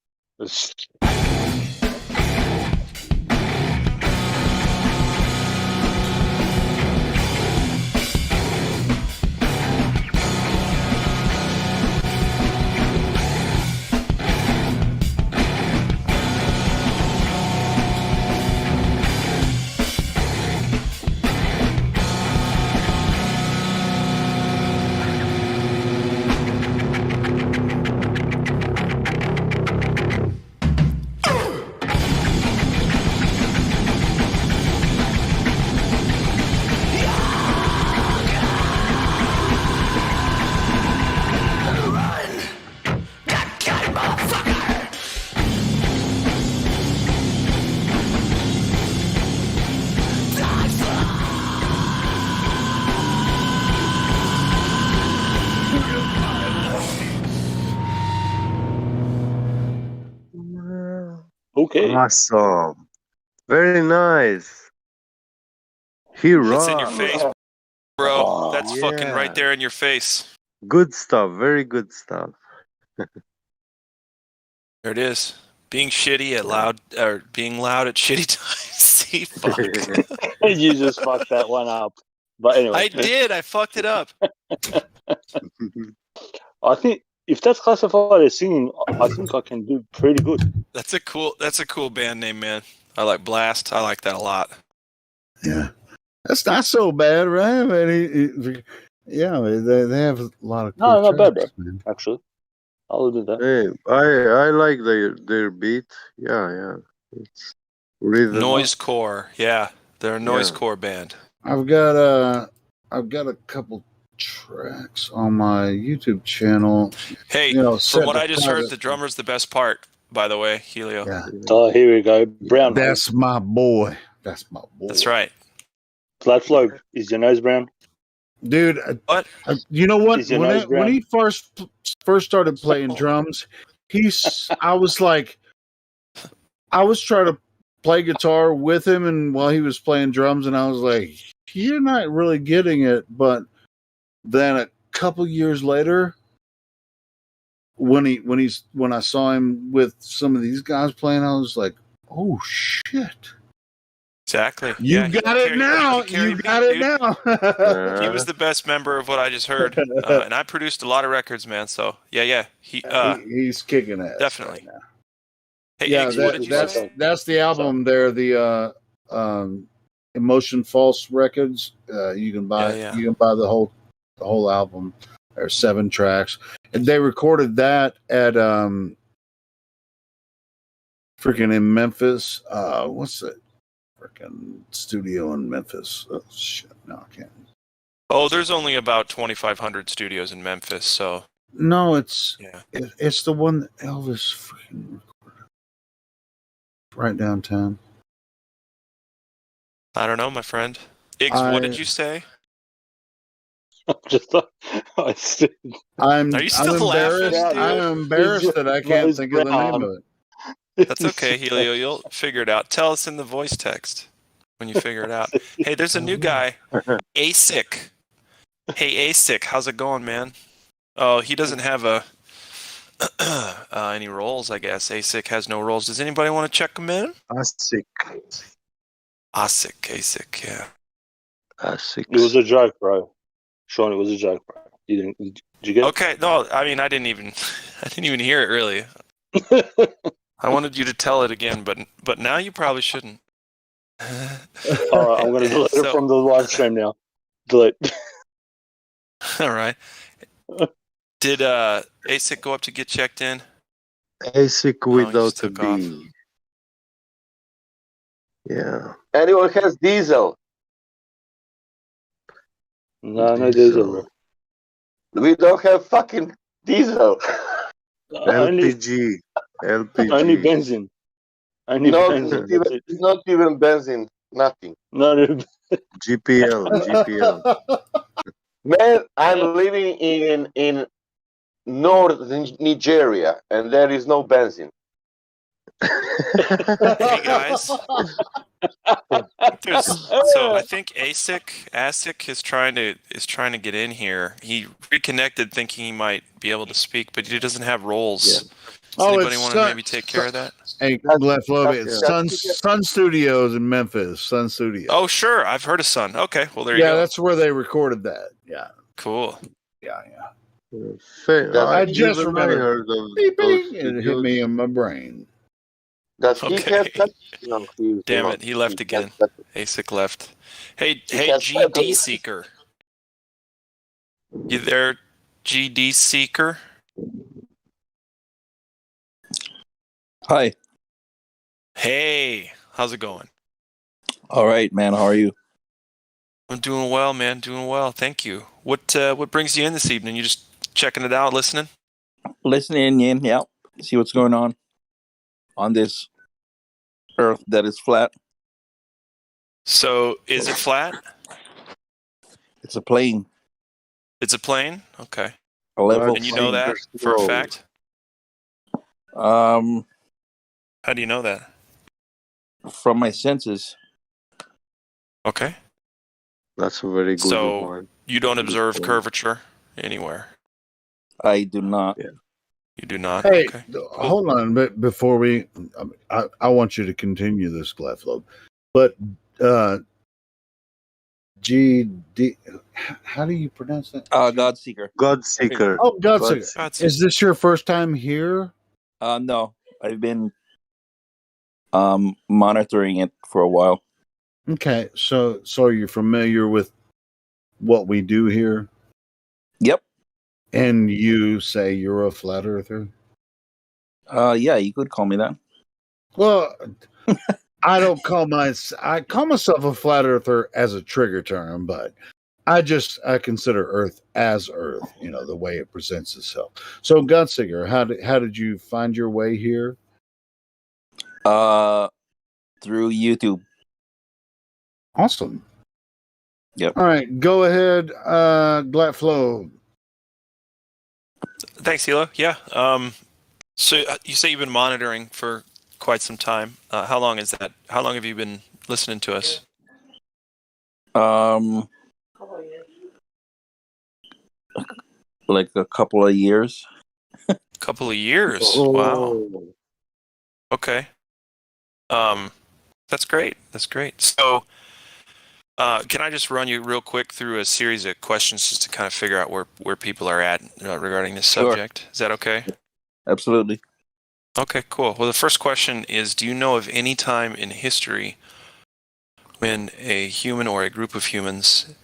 Okay. Awesome. Very nice. He That's in your rocks. face, bro. Oh, That's fucking right Yeah. there in your face. Good stuff. Very good stuff. There it is. Being shitty at loud, or being loud at shitty times. See, fuck. you just fucked that one up. But anyway. I did. I fucked it up. I think if that's classified as singing, I think I can do pretty good. That's a cool band name, man. I like Blast. I like that a lot. Yeah, that's not so bad, right? I mean, yeah, they have a lot of cool No, not bad, bro. tracks, man. Actually, I'll do that. Hey, I like their beat. Yeah. It's rhythm. Noisecore. Yeah, they're a Yeah. noisecore band. I've got a couple tracks on my YouTube channel. Hey, You know, from set what to I just heard, private. the drummer's the best part. By the way, Helio. Yeah, Oh, here we go. Brown. that's my boy. That's my boy. That's right. Flat Flow. Is your nose brown? Dude. What? You know what? Is your nose brown? When he first started playing drums, I was trying to play guitar with him, and while he was playing drums, and I was like, "You're not really getting it." But then a couple years later, when I saw him with some of these guys playing, I was like, "Oh shit!" Exactly. You Yeah, he got it now. You got it now. He was the best member of what I just heard, and I produced a lot of records, man. So yeah. He's kicking ass. Definitely. Right now. Hey, Yeah, Iggs, what did you say? that's the album there. The Emotion False Records. You can buy the whole album. There's 7 tracks, and they recorded that at freaking in Memphis. What's that freaking studio in Memphis? Oh shit! No, I can't. Oh, there's only about 2,500 studios in Memphis, so No, it's the one that Elvis freaking recorded right downtown. I don't know, my friend. Iggs, what did you say? I'm Are you still embarrassed. laughing, dude? I'm embarrassed that I can't think of the name of it. That's okay, Helio. You'll figure it out. Tell us in the voice text when you figure it out. Hey, there's a new guy, ASIC. Hey, ASIC, how's it going, man? Oh, he doesn't have any roles, I guess. ASIC has no roles. Does anybody want to check him in? ASIC, yeah. ASIC. It was a joke, bro. Sean, it was a joke, bro. Did you get it? Okay, no, I mean I didn't even hear it really. I wanted you to tell it again, but now you probably shouldn't. All right, I'm going to delete it from the live stream now. Delete. All right. Did ASIC go up to get checked in? ASIC without a took off. B. Yeah. Anyone has diesel? No diesel, bro. We don't have fucking diesel. LPG. LPG. Only benzene. Only No, benzene. not even benzene. Nothing. No. GPL. Man, I'm living in North Nigeria, and there is no benzene. Hey guys. So I think ASIC is trying to get in here. He reconnected thinking he might be able to speak, but he doesn't have roles. Yeah. Does anybody want to maybe take care of that? Hey, Left Love, it's Sun Studios in Memphis. Sun Studios. Oh, sure. I've heard of Sun. Okay. Well, there you Yeah, go. that's where they recorded that. Yeah. Cool. Yeah. I just even remembered. heard of Beep, those beep, and it hit studios. me in my brain. Does he have that? No, Damn it, he left again. ASIC left. Hey, has GD Seeker. You there, GD Seeker? Hi. Hey, how's it going? All right, man. How are you? I'm doing well, man. Doing well. Thank you. What brings you in this evening? You just checking it out, listening? Listening in, yeah. See what's going on this earth that is flat. So, is it flat? It's a plane. It's a plane? Okay. A level And you know that for a fact? How do you know that? From my senses. Okay. That's a very good So one. you don't Good observe point. curvature anywhere. I do not. Yeah. You do not. Hey, Okay. hold on, but before we, I want you to continue this, Gleflow. But GD, how do you pronounce that? Godseeker. Godseeker. Oh, Godseeker. Godseeker. Is this your first time here? No, I've been monitoring it for a while. Okay, so you're familiar with what we do here, Yep. and you say you're a flat earther? Yeah, you could call me that. Well, I call myself a flat earther as a trigger term, but I consider Earth as Earth, the way it presents itself. So, Godsinger, how did you find your way here? Through YouTube. Awesome. Yep. All right, go ahead, Glatflow. Thanks, Hilo. Yeah. So you say you've been monitoring for quite some time. How long is that? How long have you been listening to us? Like a couple of years. Couple of years. Oh. Wow. Okay. That's great. That's great. So, can I just run you real quick through a series of questions just to kind of figure out where people are at regarding this subject? Is that okay? Absolutely. Okay, cool. Well, the first question is, do you know of any time in history when a human or a group of humans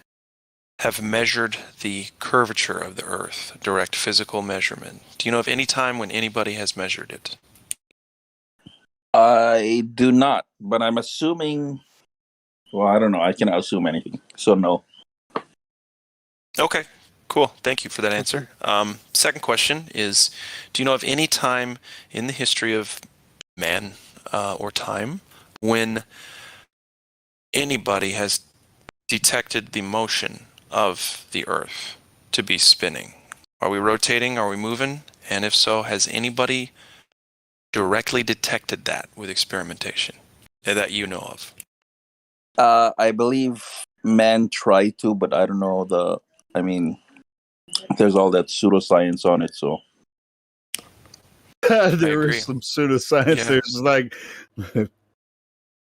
have measured the curvature of the Earth, direct physical measurement? Do you know of any time when anybody has measured it? I do not, but I'm assuming. Well, I don't know. I cannot assume anything, so no. Okay, cool. Thank you for that answer. Second question is, do you know of any time in the history of man or time when anybody has detected the motion of the Earth to be spinning? Are we rotating? Are we moving? And if so, has anybody directly detected that with experimentation that you know of? I believe man tried to, but I don't know there's all that pseudoscience on it, so. There is some pseudoscience. Yeah. There's like,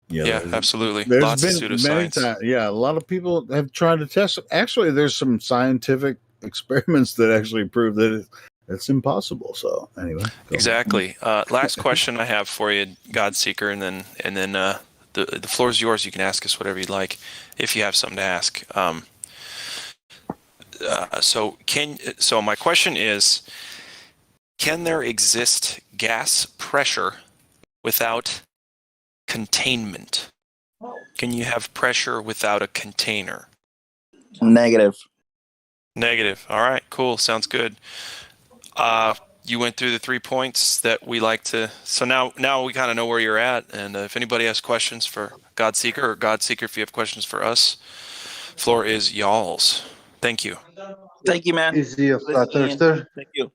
Yeah, absolutely. There's Lots of been many pseudoscience. times. Yeah, a lot of people have tried to test it. Actually, there's some scientific experiments that actually prove that it's impossible. So anyway, Exactly. Last question I have for you, Godseeker, and then the floor is yours. You can ask us whatever you'd like if you have something to ask. So my question is, can there exist gas pressure without containment? Can you have pressure without a container? Negative. Negative. All right, cool. Sounds good. You went through the 3 points that we like to. So now we kind of know where you're at. And if anybody has questions for Godseeker, or Godseeker, if you have questions for us, floor is y'all's. Thank you. Thank you, man. Is he a flat earther? Thank you.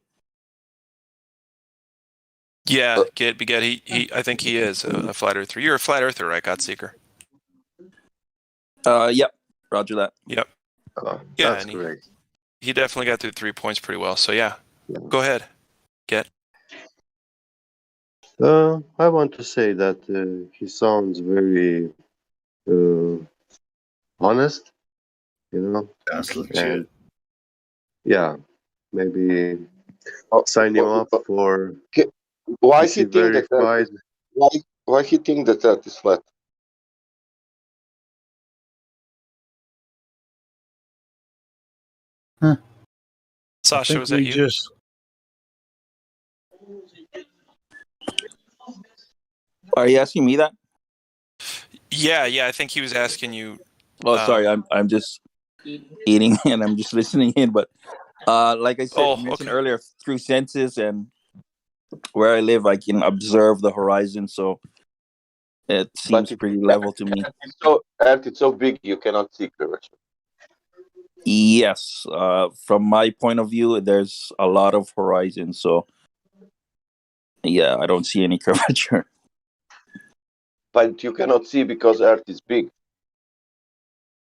Yeah, he I think he is a flat earther. You're a flat earther, right, Godseeker? Yep. Roger that. Yep. That's and great. He definitely got through 3 points pretty well. So yeah, go ahead. I want to say that he sounds very honest, That's legit. And yeah, maybe sign him up for. Why if he think that verified. why he think that Earth is flat? Sasha, was that you? Are you asking me that? Yeah. I think he was asking you. Oh, sorry. I'm just eating and I'm just listening in. But like I said, mentioned earlier, through senses and where I live, I can observe the horizon. So it seems pretty level to me. Earth is so big you cannot see curvature. Yes. From my point of view, there's a lot of horizon. So yeah, I don't see any curvature. but you cannot see because Earth is big.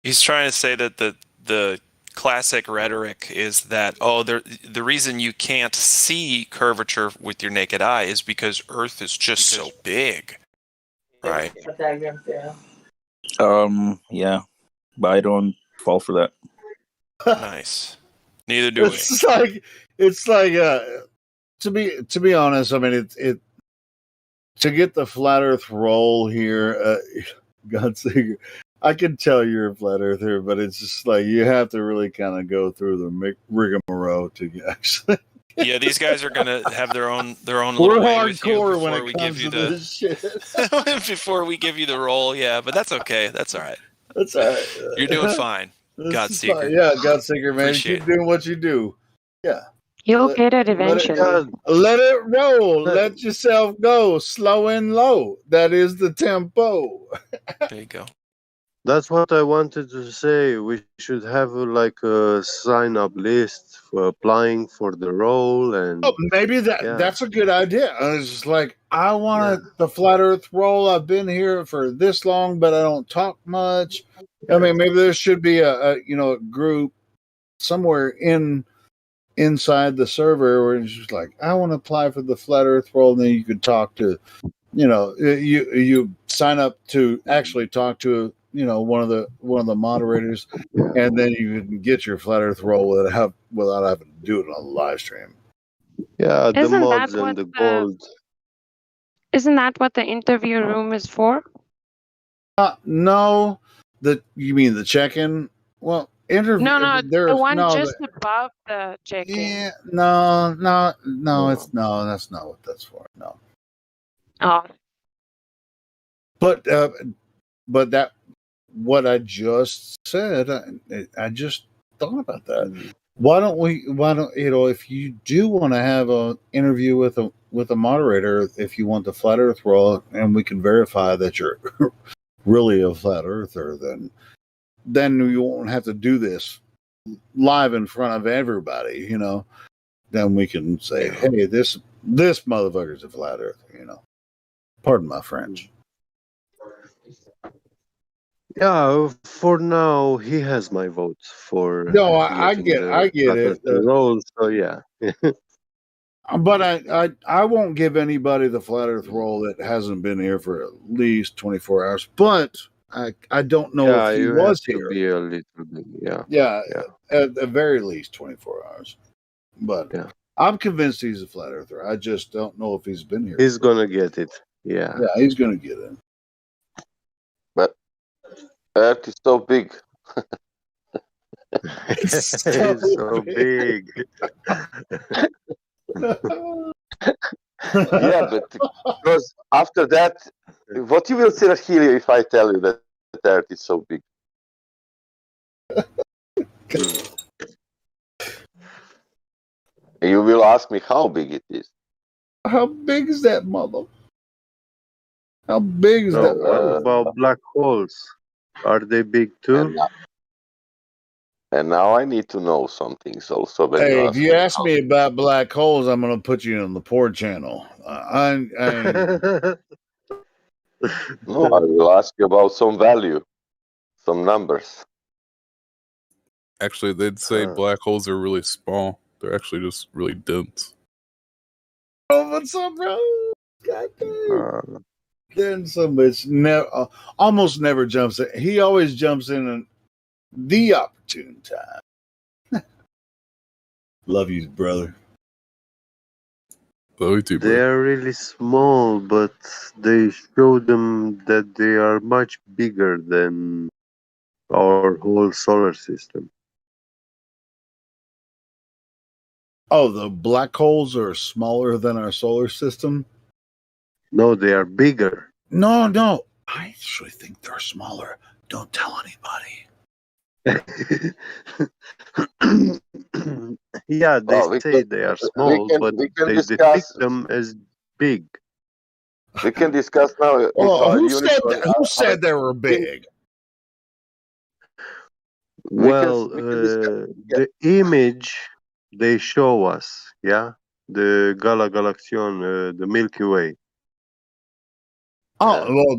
He's trying to say that the classic rhetoric is that the reason you can't see curvature with your naked eye is because Earth is just so big, right? Yeah, but I don't fall for that. Nice. Neither do we. It's like to be honest, I mean it to get the flat Earth roll here, Godsinger, I can tell you're a flat earther, but it's just like you have to really kind of go through the rigmarole to actually. Yeah, these guys are gonna have their own We're little way with you hardcore when before it we comes give you to the this shit. before we give you the role. Yeah, but that's okay. That's all right. That's all right. You're doing fine, This is Godseeker. fine. Yeah, Godseeker, man, Appreciate keep doing what you do. Yeah. You'll get it Let eventually. let it roll. Let yourself go, slow and low. That is the tempo. There you go. That's what I wanted to say. We should have like a sign up list for applying for the role, and Oh, maybe that's a good idea. I was just like, I want the flat Earth role. I've been here for this long, but I don't talk much. I mean, maybe there should be a group somewhere inside the server where it's just like, I want to apply for the flat Earth role, and then you could talk to, you sign up to actually talk to one of the moderators, and then you can get your flat Earth role without having to do it on the live stream. Yeah, the Isn't that mods what and the gold. Isn't that what the interview room is for? No, you mean the check-in? Well, interview. No, There's the one no. just above the check-in. Yeah, no, that's not what that's for. No. Oh. But that what I just said, I just thought about that. Why don't if you do want to have an interview with a moderator, if you want the flat Earth role, and we can verify that you're really a flat earther, then you won't have to do this live in front of everybody, Then we can say, hey, this motherfucker's a flat earther, Pardon my French. Yeah, for now he has my votes for. No, I get it. Role, so yeah. But I won't give anybody the flat Earth role that hasn't been here for at least 24 hours. But I don't know if he you was have here. to be a little bit, Yeah, at the very least 24 hours. But I'm convinced he's a flat earther. I just don't know if he's been here. He's gonna get it. Yeah. Yeah, he's gonna get it. But Earth is so big. It's so big. Yeah, but because after that, what you will still hear if I tell you that the Earth is so big? You will ask me how big it is. How big is that mother? How big is that? What about black holes? Are they big too? And now I need to know some things also. When Hey, you if you ask me about black holes, I'm going to put you on the poor channel. No, I will ask you about some value, some numbers. Actually, they'd say black holes are really small. They're actually just really dense. Oh, what's up, bro? God damn. Then some bitch almost never jumps in. He always jumps in the opportune time. Love you, brother. Love you too, They are really small, but they show them that they are much bigger than our whole solar system. Oh, the black holes are smaller than our solar system? No, they are bigger. No. I actually think they're smaller. Don't tell anybody. Yeah, they say they are small, but they depict them as big. We can discuss now. Who said they were big? Well, the image they show us, the Galaxian, the Milky Way. well,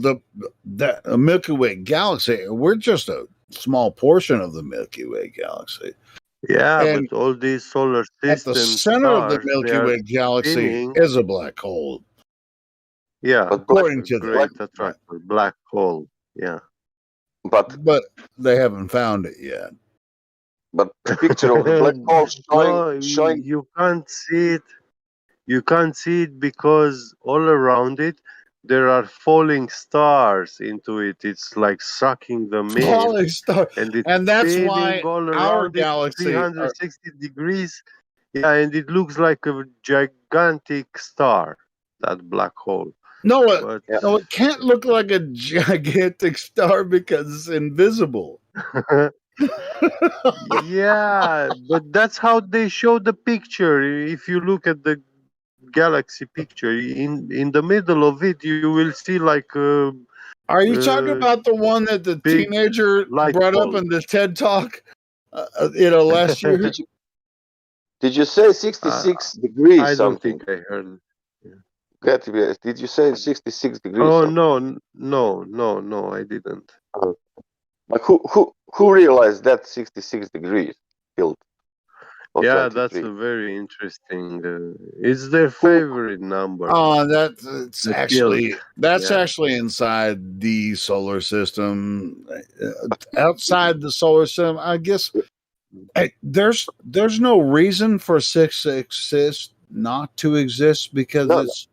the Milky Way galaxy, we're just a small portion of the Milky Way galaxy. Yeah, And but all these solar at the system center of the stars, they Milky are Way galaxy spinning. is a black hole, Yeah, according to great them. attractor, black hole. Yeah. But they haven't found it yet. But the picture of the black hole No, showing you can't see it. You can't see it because all around it there are falling stars into it. It's like sucking them in, Falling star, and it's and that's spinning why all our around it galaxy. 360 degrees. Yeah, and it looks like a gigantic star. That black hole. No, But no, it can't look like a gigantic star because it's invisible. yeah, but that's how they show the picture. If you look at the galaxy picture, in the middle of it, you will see like Are you talking about the one that the big teenager light brought up bulb. in the TED Talk? Last year. Did you say 66 degrees I don't something? think I heard. Did you say 66 degrees? Oh something? no, I didn't. But who realized that 66 degrees tilt? Of Yeah, that's 23? a very interesting. It's their favorite number. Oh, that's The actually tilt. that's Yeah. actually inside the solar system. Outside the solar system, I guess there's no reason for 666 not to exist because No, it's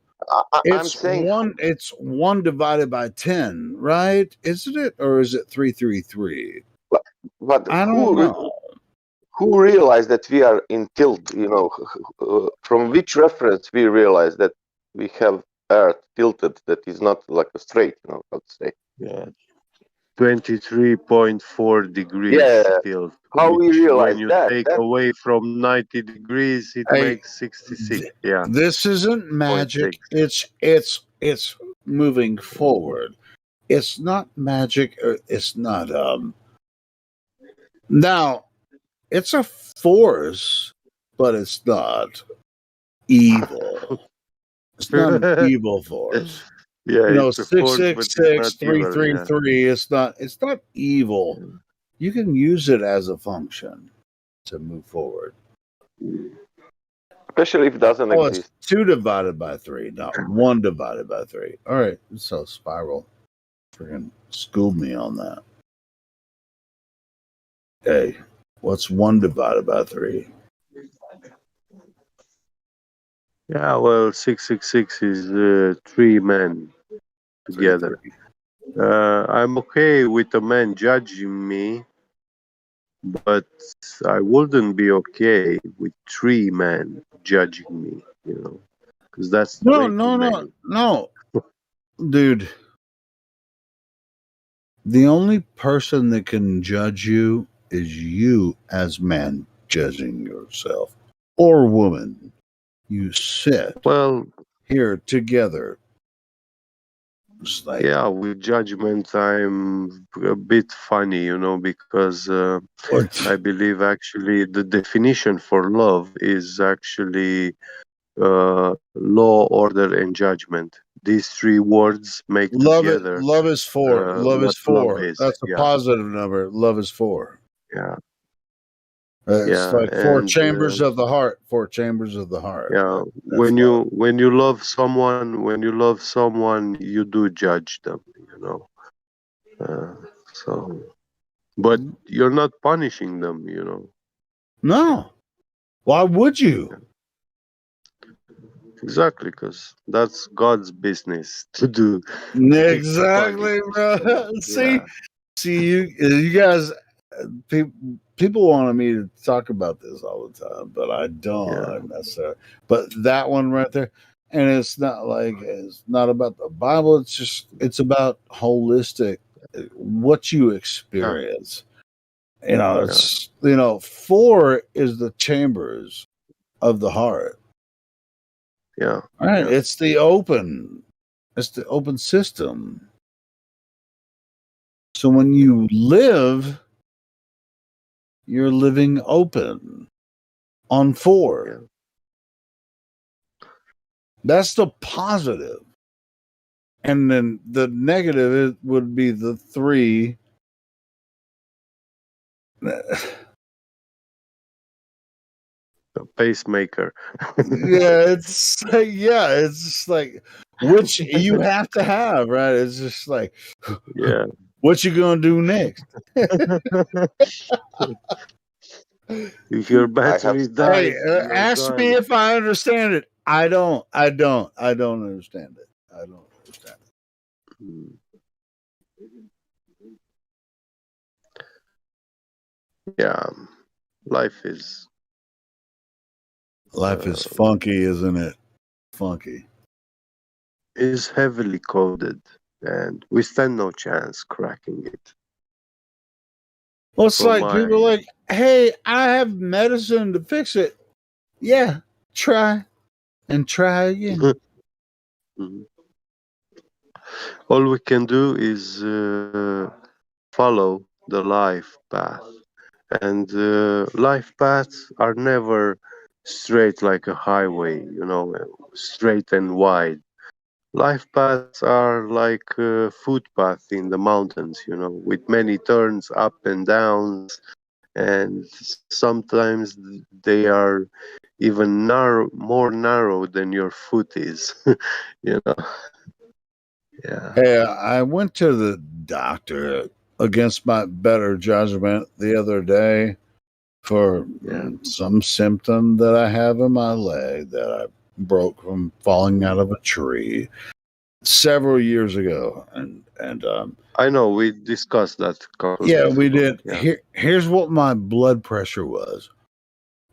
I'm saying it's 1 divided by 10, right? Isn't it, or is it 333? but I don't know. Who realized that we are in tilt? From which reference we realize that we have Earth tilted, that is not like a straight, let's say. Yeah. 23.4 degrees Yeah. tilt. How we Which realize when you that? take away from 90 degrees, it Hey, makes 66. Yeah. This isn't magic. 0.6. It's moving forward. It's not magic. It's not now it's a force, but it's not evil. It's not an evil force. Yeah, it's a force, but it's not 666 evil. 333. It's not evil. You can use it as a function to move forward. Especially if it doesn't Oh, exist. it's 2 divided by 3, not 1 divided by 3. All right, so Spiral freaking schooled me on that. Hey, what's 1 divided by 3? Yeah, well, 666 is 3 men together. I'm okay with a man judging me, but I wouldn't be okay with 3 men judging me, because that's way too many. No. Dude, the only person that can judge you is you as man judging yourself, or woman. You sit here together. Yeah, with judgment, I'm a bit funny, because I believe actually the definition for love is actually law, order, and judgment. These 3 words make together Love is 4. Love is what love 4. is. That's a Yeah, positive number. Love is 4. yeah, It's yeah, like 4 and chambers of the heart. 4 chambers of the heart. yeah. That's When you love someone, you do judge them. So, but you're not punishing them. No. Why would you? Exactly, because that's God's business to do. Exactly, bro. See, you guys, people wanted me to talk about this all the time, but I don't necessarily. But that one right there, and it's not about the Bible. It's about holistic, what you experience. It's 4 is the chambers of the heart. Yeah. All right. It's the open system. So when you live, you're living open on 4. Yeah. That's the positive. And then the negative would be the 3. A pacemaker. It's just like which you have to have, right? It's just like, yeah. What you gonna do next? If your battery dies, Hey, ask me if I understand it. I don't understand it. I don't understand it. Yeah, life is funky, isn't it? Funky. Is heavily coded, and we stand no chance cracking it. Well, it's For like my- people are like, hey, I have medicine to fix it. Yeah, try and try again. Mhm. All we can do is follow the life path, and life paths are never straight like a highway, straight and wide. Life paths are like a footpath in the mountains, with many turns up and downs, and sometimes they are even more narrow than your foot is, Yeah. Hey, I went to the doctor against my better judgment the other day for some symptom that I have in my leg that I broke from falling out of a tree several years ago, and I know we discussed that. yeah, we did. Yeah. Here's what my blood pressure was: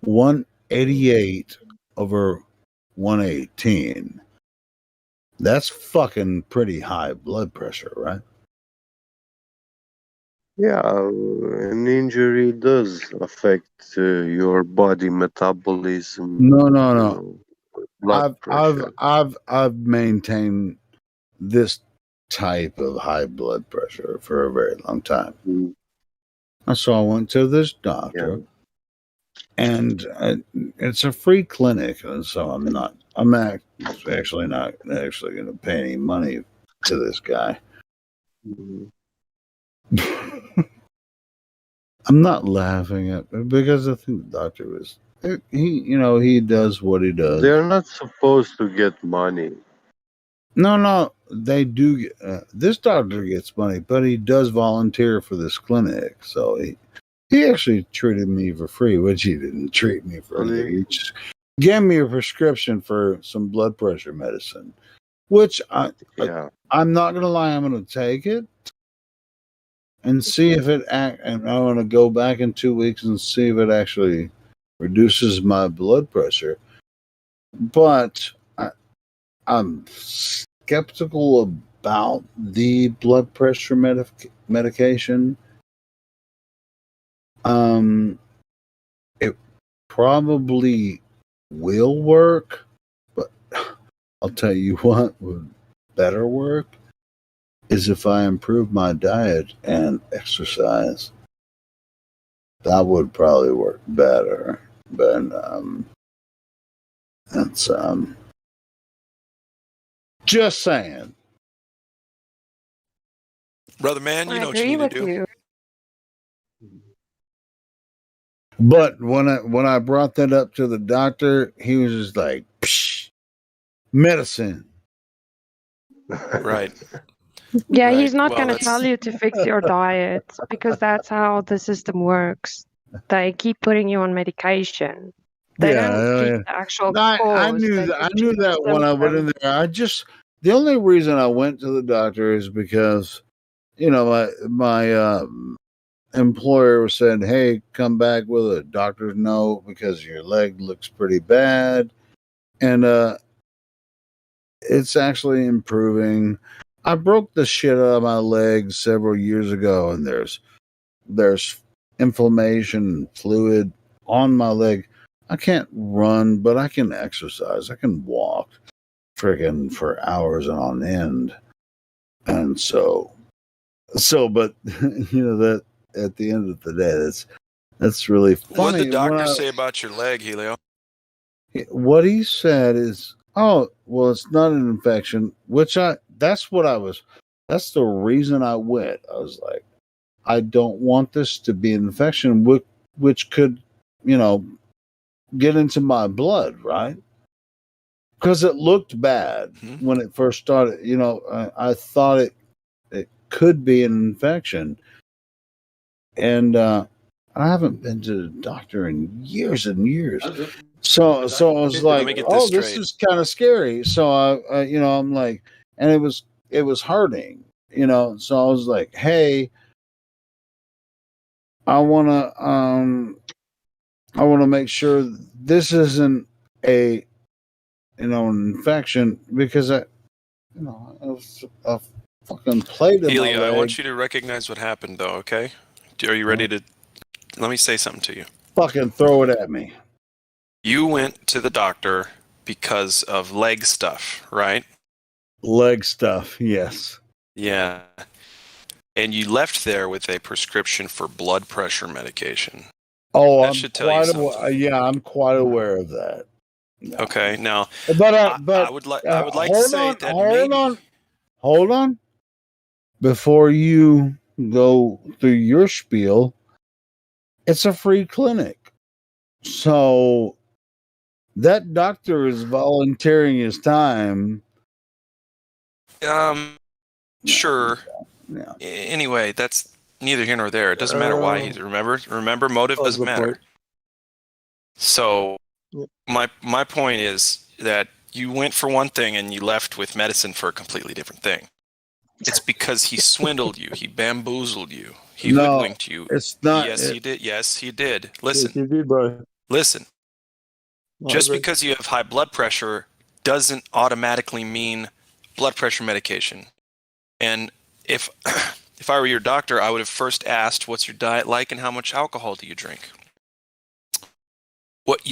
188 over 118. That's fucking pretty high blood pressure, right? Yeah, an injury does affect your body metabolism. No. Blood pressure. I've maintained this type of high blood pressure for a very long time. And so I went to this doctor, and it's a free clinic, and so I'm actually not going to pay any money to this guy. I'm not laughing at it because I think the doctor was he does what he does. They're not supposed to get money. No, they do get, this doctor gets money, but he does volunteer for this clinic, so he actually treated me for free, which he didn't treat me for anything. He just gave me a prescription for some blood pressure medicine, which I'm not gonna lie, I'm gonna take it and see if it and I want to go back in 2 weeks and see if it actually reduces my blood pressure. But I'm skeptical about the blood pressure medication. It probably will work, but I'll tell you what would better work is if I improve my diet and exercise. That would probably work better. But that's just saying. Brother man, you know what you need to do. But when I brought that up to the doctor, he was just like, Psh, medicine. Right. Yeah, he's not Well, going to that's- tell you to fix your diet because that's how the system works. They keep putting you on medication. They don't treat the actual cause. I knew they that. I just knew treat the that when I went in symptom. there. The only reason I went to the doctor is because, my employer said, "Hey, come back with a doctor's note because your leg looks pretty bad," and it's actually improving. I broke the shit out of my leg several years ago, and there's inflammation and fluid on my leg. I can't run, but I can exercise. I can walk friggin' for hours on end. And but that at the end of the day, that's really funny. What did the doctor say about your leg, Helio? What he said is, oh, well, it's not an infection, that's the reason I went. I was like, I don't want this to be an infection, which could, get into my blood, right? Because it looked bad when it first started. I thought it could be an infection. And I haven't been to the doctor in years and years. So I was Let me like, get oh, this this straight. is kind of scary. So I'm like, and it was hurting, so I was like, hey, I want to make sure this isn't an infection, because I was a fucking plate in my Helio, I leg. want you to recognize what happened, though. Okay? Are you ready to? Let me say something to you. Fucking throw it at me. You went to the doctor because of leg stuff, right? Leg stuff, yes. Yeah. And you left there with a prescription for blood pressure medication. Oh, That should tell you something. yeah, I'm quite aware of that. Okay, now, But I would like to say that maybe. Hold on. Before you go through your spiel, it's a free clinic. So that doctor is volunteering his time. Sure. Yeah. Anyway, that's neither here nor there. It doesn't matter why he's. Remember, motive doesn't matter. So, my point is that you went for one thing and you left with medicine for a completely different thing. It's because he swindled you. He bamboozled you. He hoodwinked you. It's not. Yes, he did. Yes, he did. Listen. Yes, he did, bro. Listen. I Just agree. because you have high blood pressure doesn't automatically mean blood pressure medication. And if I were your doctor, I would have first asked, what's your diet like and how much alcohol do you drink? What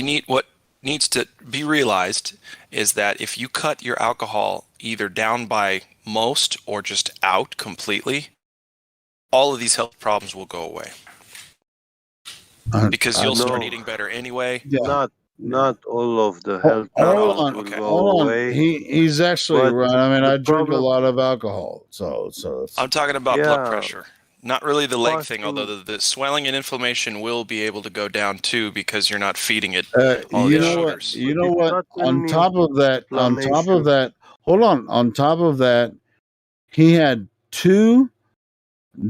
needs to be realized is that if you cut your alcohol either down by most or just out completely, all of these health problems will go away. Because you'll start eating better anyway. Not all of the health problems will go away. He's actually but right. I mean, the I drink a problem- lot of alcohol, so it's, I'm talking about Yeah. blood pressure, not really the leg thing. Fasting- Although the swelling and inflammation will be able to go down too because you're not feeding it all you the know what? sugars. You know It's what? not On an top of inflammation. that, hold on. On top of that, he had 2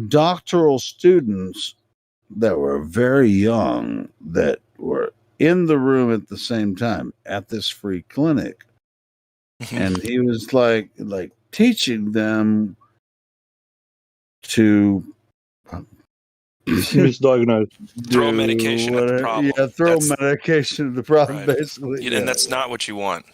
doctoral students that were very young that were in the room at the same time at this free clinic, and he was like teaching them to Misdiagnosed. Throw medication at the problem. Yeah, throw medication at the problem, Right. basically. And that's not what you want.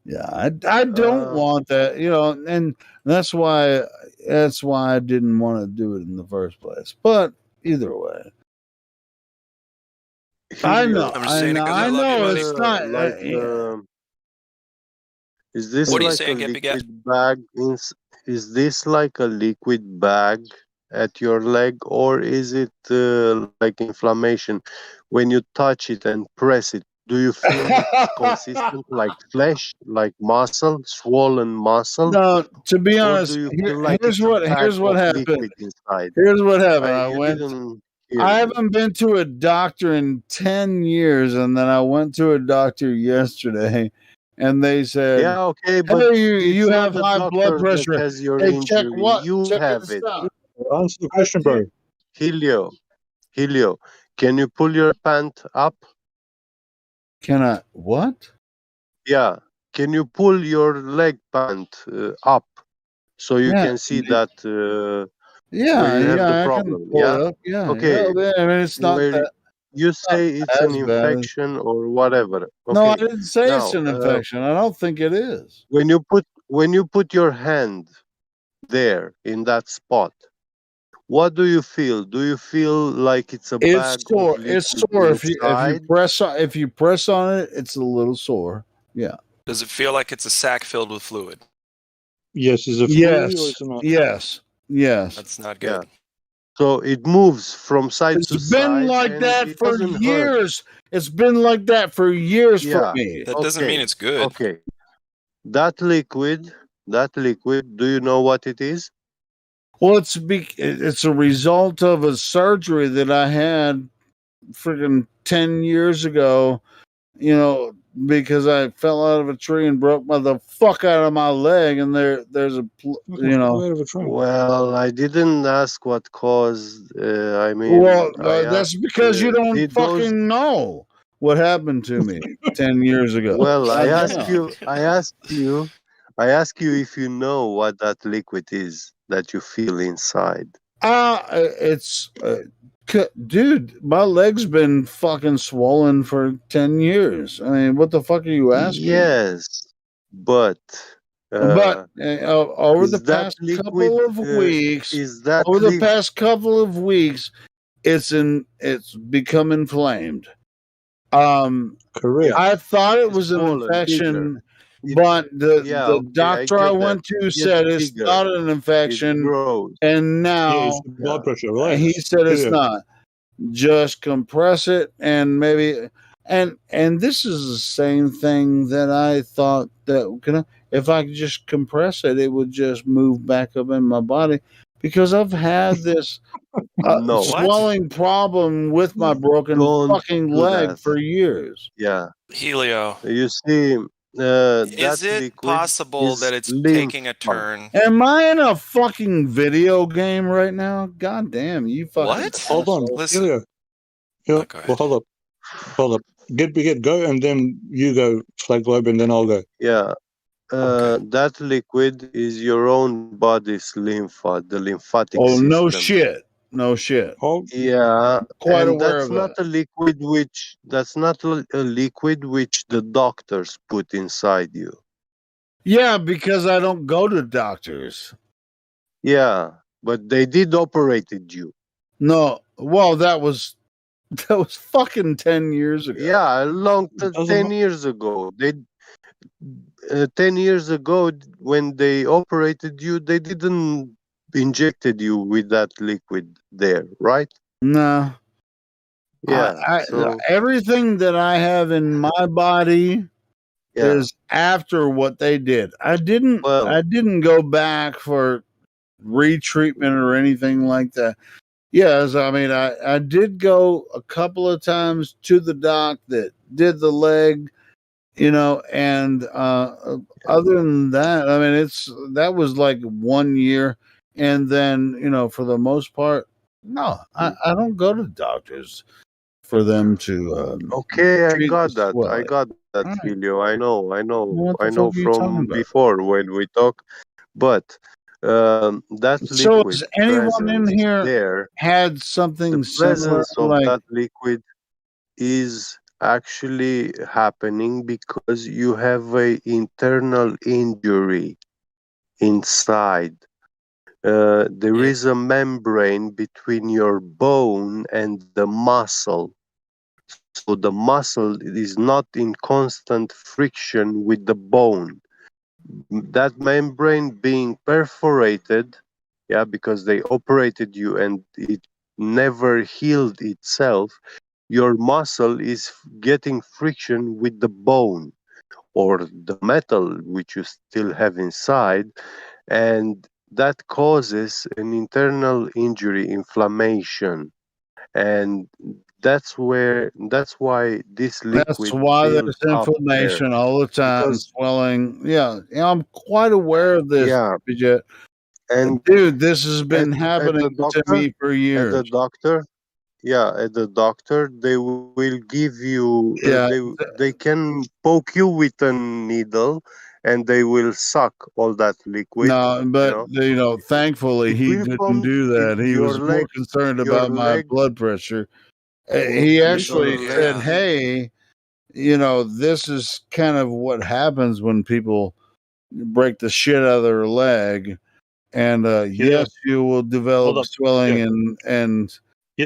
Yeah, I don't want that, and that's why I didn't want to do it in the first place. But either way, I know, I'm just saying it 'cause I love you, buddy. it's not Is this What are you like saying, a Get Big Gas? liquid bag? Is this like a liquid bag at your leg, or is it like inflammation? When you touch it and press it, do you feel it consistent, like flesh, like muscle, swollen muscle? No, to be Or honest, do you feel like here's it's a bag here's what of happened. liquid inside? Here's what happened. I haven't been to a doctor in 10 years, and then I went to a doctor yesterday, and they said, Yeah, okay, but hey, it's you not have the high blood doctor that pressure. has your Hey, check injury. what? You Check have this it. out. Answer the question, bro. Helio, can you pull your pant up? Can I? What? Yeah. Can you pull your leg pant up so you Yeah, can see that Yeah, where you have the I can problem? pull Yeah. it up. Yeah, Okay. yeah. I mean, it's not Where that. you say it's an as bad. infection or whatever. No, I Okay. didn't say it's Now, an infection. I don't think it is. when you put your hand there in that spot, what do you feel? Do you feel like it's a bag It's sore. of liquid It's sore. inside? If you press on it, it's a little sore. Yeah. Does it feel like it's a sack filled with fluid? Yes, is it fluid or is it not? Yes. That's not good. Yeah. So it moves from side to It's been side. like and that it for doesn't hurt. years. It's been like that for years for Yeah. me. That doesn't mean it's good. Okay. That liquid, do you know what it is? Well, it's a result of a surgery that I had freaking 10 years ago, because I fell out of a tree and broke the fuck out of my leg, and there's Well, I didn't ask what caused. I well, mean, I that's asked, because you don't did those? fucking know what happened to me 10 years ago. Well, I ask Goddamn. you, if you know what that liquid is that you feel inside. It's dude, my leg's been fucking swollen for 10 years. I mean, what the fuck are you asking? Yes, but But over the is that past liquid? couple of weeks, Is that over the past couple of weeks, it's become inflamed. Correct. I thought it was an swollen, infection, bigger. but the Okay, doctor I get that. went to It said gets it's bigger. not an infection, grows. and Yeah, now it's the blood pressure, right? he said it's Yeah. not. Just compress it, and maybe, and this is the same thing that I thought that if I could just compress it, it would just move back up in my body, because I've had this No. swelling problem with my broken Don't fucking do leg that. for years. Yeah. Helio, You see, is that it liquid possible is that it's lymph. taking a turn? Am I in a fucking video game right now? God damn, you fucking What? Hold on, Listen. Helio. Go Well, hold up. Get go, and then you go, Flag Globe, and then I'll go. Yeah. That liquid is your own body's the lymphatic Oh, system. no shit. No shit. Yeah, Quite and aware that's of not that. a liquid which the doctors put inside you. Yeah, because I don't go to doctors. Yeah, but they did operated you. No, well, that was fucking 10 years ago. Yeah, 10 years ago. 10 years ago when they operated you, they didn't injected you with that liquid there, right? No. Yeah. So Everything that I have in my body is after what they did. I didn't go back for retreatment or anything like that. Yes, I mean I did go a couple of times to the doc that did the leg, and other than that, I mean that was like 1 year, and then for the most part, no, I don't go to doctors for them to okay, I treat got the that. I swelling. got that, Alright. Helio. I know. What the I know fuck are you talking from about? before when we talk. But that So liquid has anyone in presence here there, had something the similar, presence of like that liquid is actually happening because you have a internal injury inside. There is a membrane between your bone and the muscle. So the muscle is not in constant friction with the bone. That membrane being perforated, because they operated you and it never healed itself, your muscle is getting friction with the bone or the metal which you still have inside, and that causes an internal injury, inflammation, and that's why this that's liquid why built there's up there. inflammation all the time, Because swelling. Yeah, I'm quite aware of this, yeah, Bridget. and Dude, this has been at happening the to doctor, me for years. at the doctor, they will give you Yeah, they can poke you with a needle and they will suck all that liquid. no, but thankfully It he will didn't come do that. He your was more leg, concerned your about my leg, blood pressure. He actually your said, leg. "Hey, this is kind of what happens when people break the shit out of their leg, and yes, you will Hold develop up. swelling, Yeah.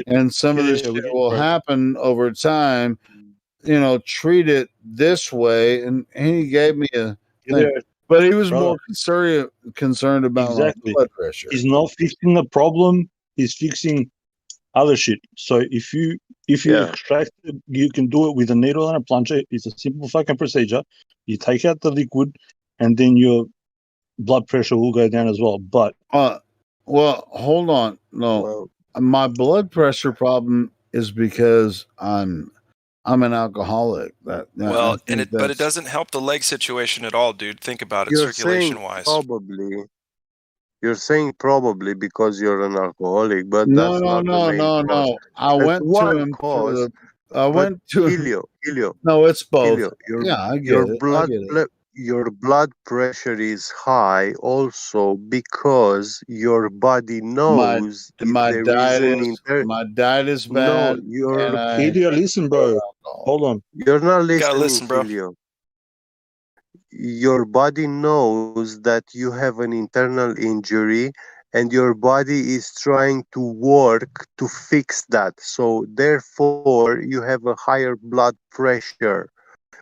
and some of this Yeah, shit will happen over time. Treat it this way." And he gave me a thing, Yeah, but he was brother. more concerned about Exactly. my blood pressure. He's not fixing the problem. He's fixing other shit. So if you extract it, you can do it with a needle and a plunger. It's a simple fucking procedure. You take out the liquid and then your blood pressure will go down as well. But well, hold on. No, my blood pressure problem is because I'm an alcoholic. Well, but it doesn't help the leg situation at all, dude. Think about it, You're saying circulation-wise. probably. You're saying probably because you're an alcoholic, but No, that's no, not the no, main no, cause. no. I That's went to one him cause. to the. I But went to him. Helio, No, it's both. Helio, Yeah, I get your it. I blood get it. your blood pressure is high also because your body knows if My there diet is an my diet is No, bad, you're and I Helio, listen, bro. Hold on. you're not You gotta listening, listen, bro. Helio. Your body knows that you have an internal injury and your body is trying to work to fix that. So therefore you have a higher blood pressure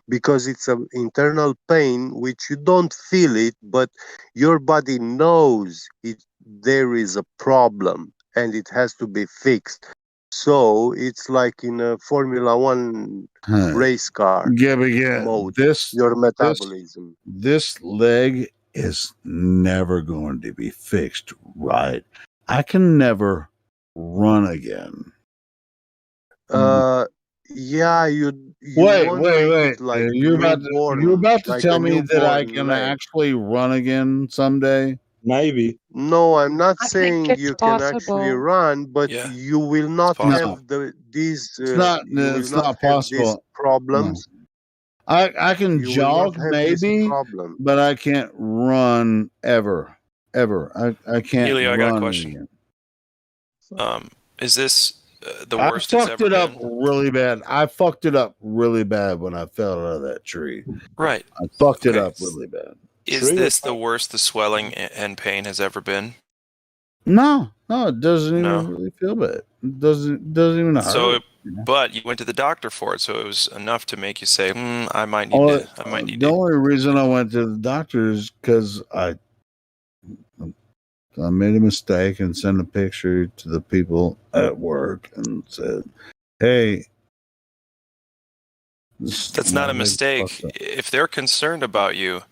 because it's an internal pain which you don't feel it, but your body knows there is a problem and it has to be fixed. So it's like in a Formula One race car mode. Your metabolism. This leg is never going to be fixed right. I can never run again. Yeah, you Wait, won't wait, make wait. it like You're newborn, about to like tell a me that I newborn can leg. actually run again someday? Maybe. No, I'm not I think saying it's you can actually possible. run, but Yeah, you will not possible. have these. No, it's not Have these possible. problems. I can You will not jog have this maybe, problem. but I can't run ever. I can't Helio, I got a run question. again. Is this the I worst it's fucked ever it up been? really bad. I fucked it up really bad when I fell out of that tree. Right. I fucked it Okay. up really bad. Is this the worst the swelling and pain has ever been? No, it doesn't No. even really feel bad. It doesn't even hurt. So, but you went to the doctor for it, so it was enough to make you say, "I might need Oh, to." I might need the to. only reason I went to the doctor is because I made a mistake and sent a picture to the people at work and said, "Hey, That's not a mistake. If they're concerned about you,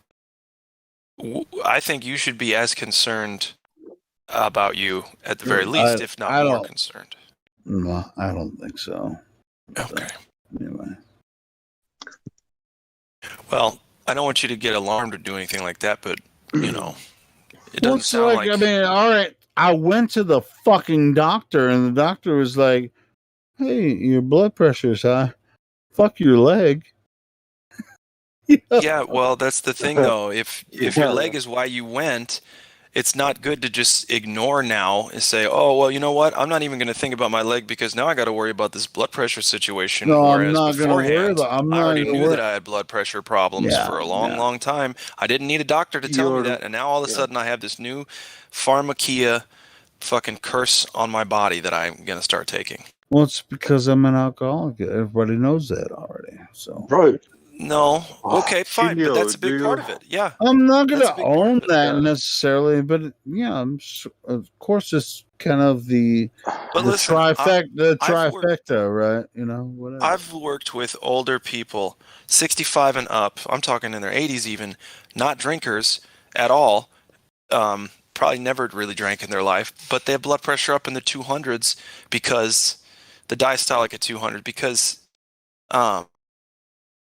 I think you should be as concerned about you at the very least, if not more concerned. No, I don't think so. Okay. Anyway. Well, I don't want you to get alarmed or do anything like that, but it doesn't Well, sound like. I mean, all right. I went to the fucking doctor, and the doctor was like, "Hey, your blood pressure's high. Fuck your leg." Yeah, well, that's the thing, though. If your leg is why you went, it's not good to just ignore now and say, "Oh, well, you know what? I'm not even going to think about my leg because now I got to worry about this blood pressure situation." No, I'm Whereas not going to worry beforehand, about. I'm I not already going to knew worry. that I had blood pressure problems for a long time. I didn't need a doctor to tell me that, and now all of a sudden I have this new pharmakia fucking curse on my body that I'm going to start taking. Well, it's because I'm an alcoholic. Everybody knows that already. So, bro. No. Okay, fine, but that's a big do part of it. Yeah. I'm not going That's a to big part own of it. that necessarily, but yeah, of course, it's kind of the listen, trifecta, right? You know, whatever. I've worked with older people, 65 and up. I'm talking in their 80s even, not drinkers at all. Probably never really drank in their life, but they have blood pressure up in the 200s because the diastolic at 200 because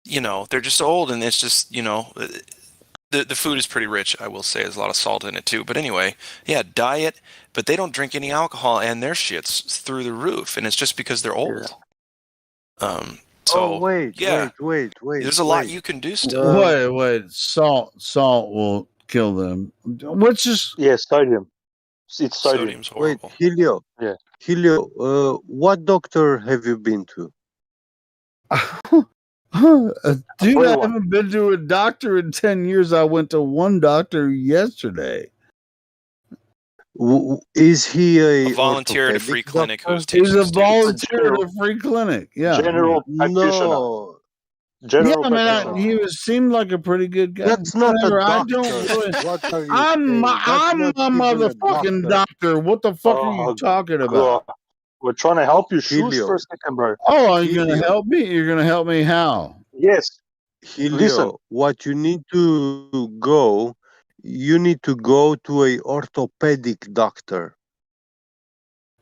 they're just old, and it's just the food is pretty rich, I will say. There's a lot of salt in it too, but anyway, yeah, diet, but they don't drink any alcohol, and their shit's through the roof, and it's just because they're old. wait. There's a lot you can do still. Wait. Salt will kill them. Which is sodium. It's sodium. Sodium's horrible. Wait, Helio, what doctor have you been to? Dude, I haven't been to a doctor in 10 years. I went to one doctor yesterday. Is he A volunteer at a free clinic who's taking He's a students. volunteer at a free clinic. Yeah. General practitioner. No. General practitioner. He seemed like a pretty good guy. That's not a Whatever, I doctor. don't really. What are you I'm saying? a That's not even a motherfucking doctor. What the fuck are you talking about? God. We're trying to help you. Shoot Helio. for a second, bro. Oh, are you gonna help me? You're gonna help me how? Yes. Helio, what you need to go, you need to go to a orthopedic doctor.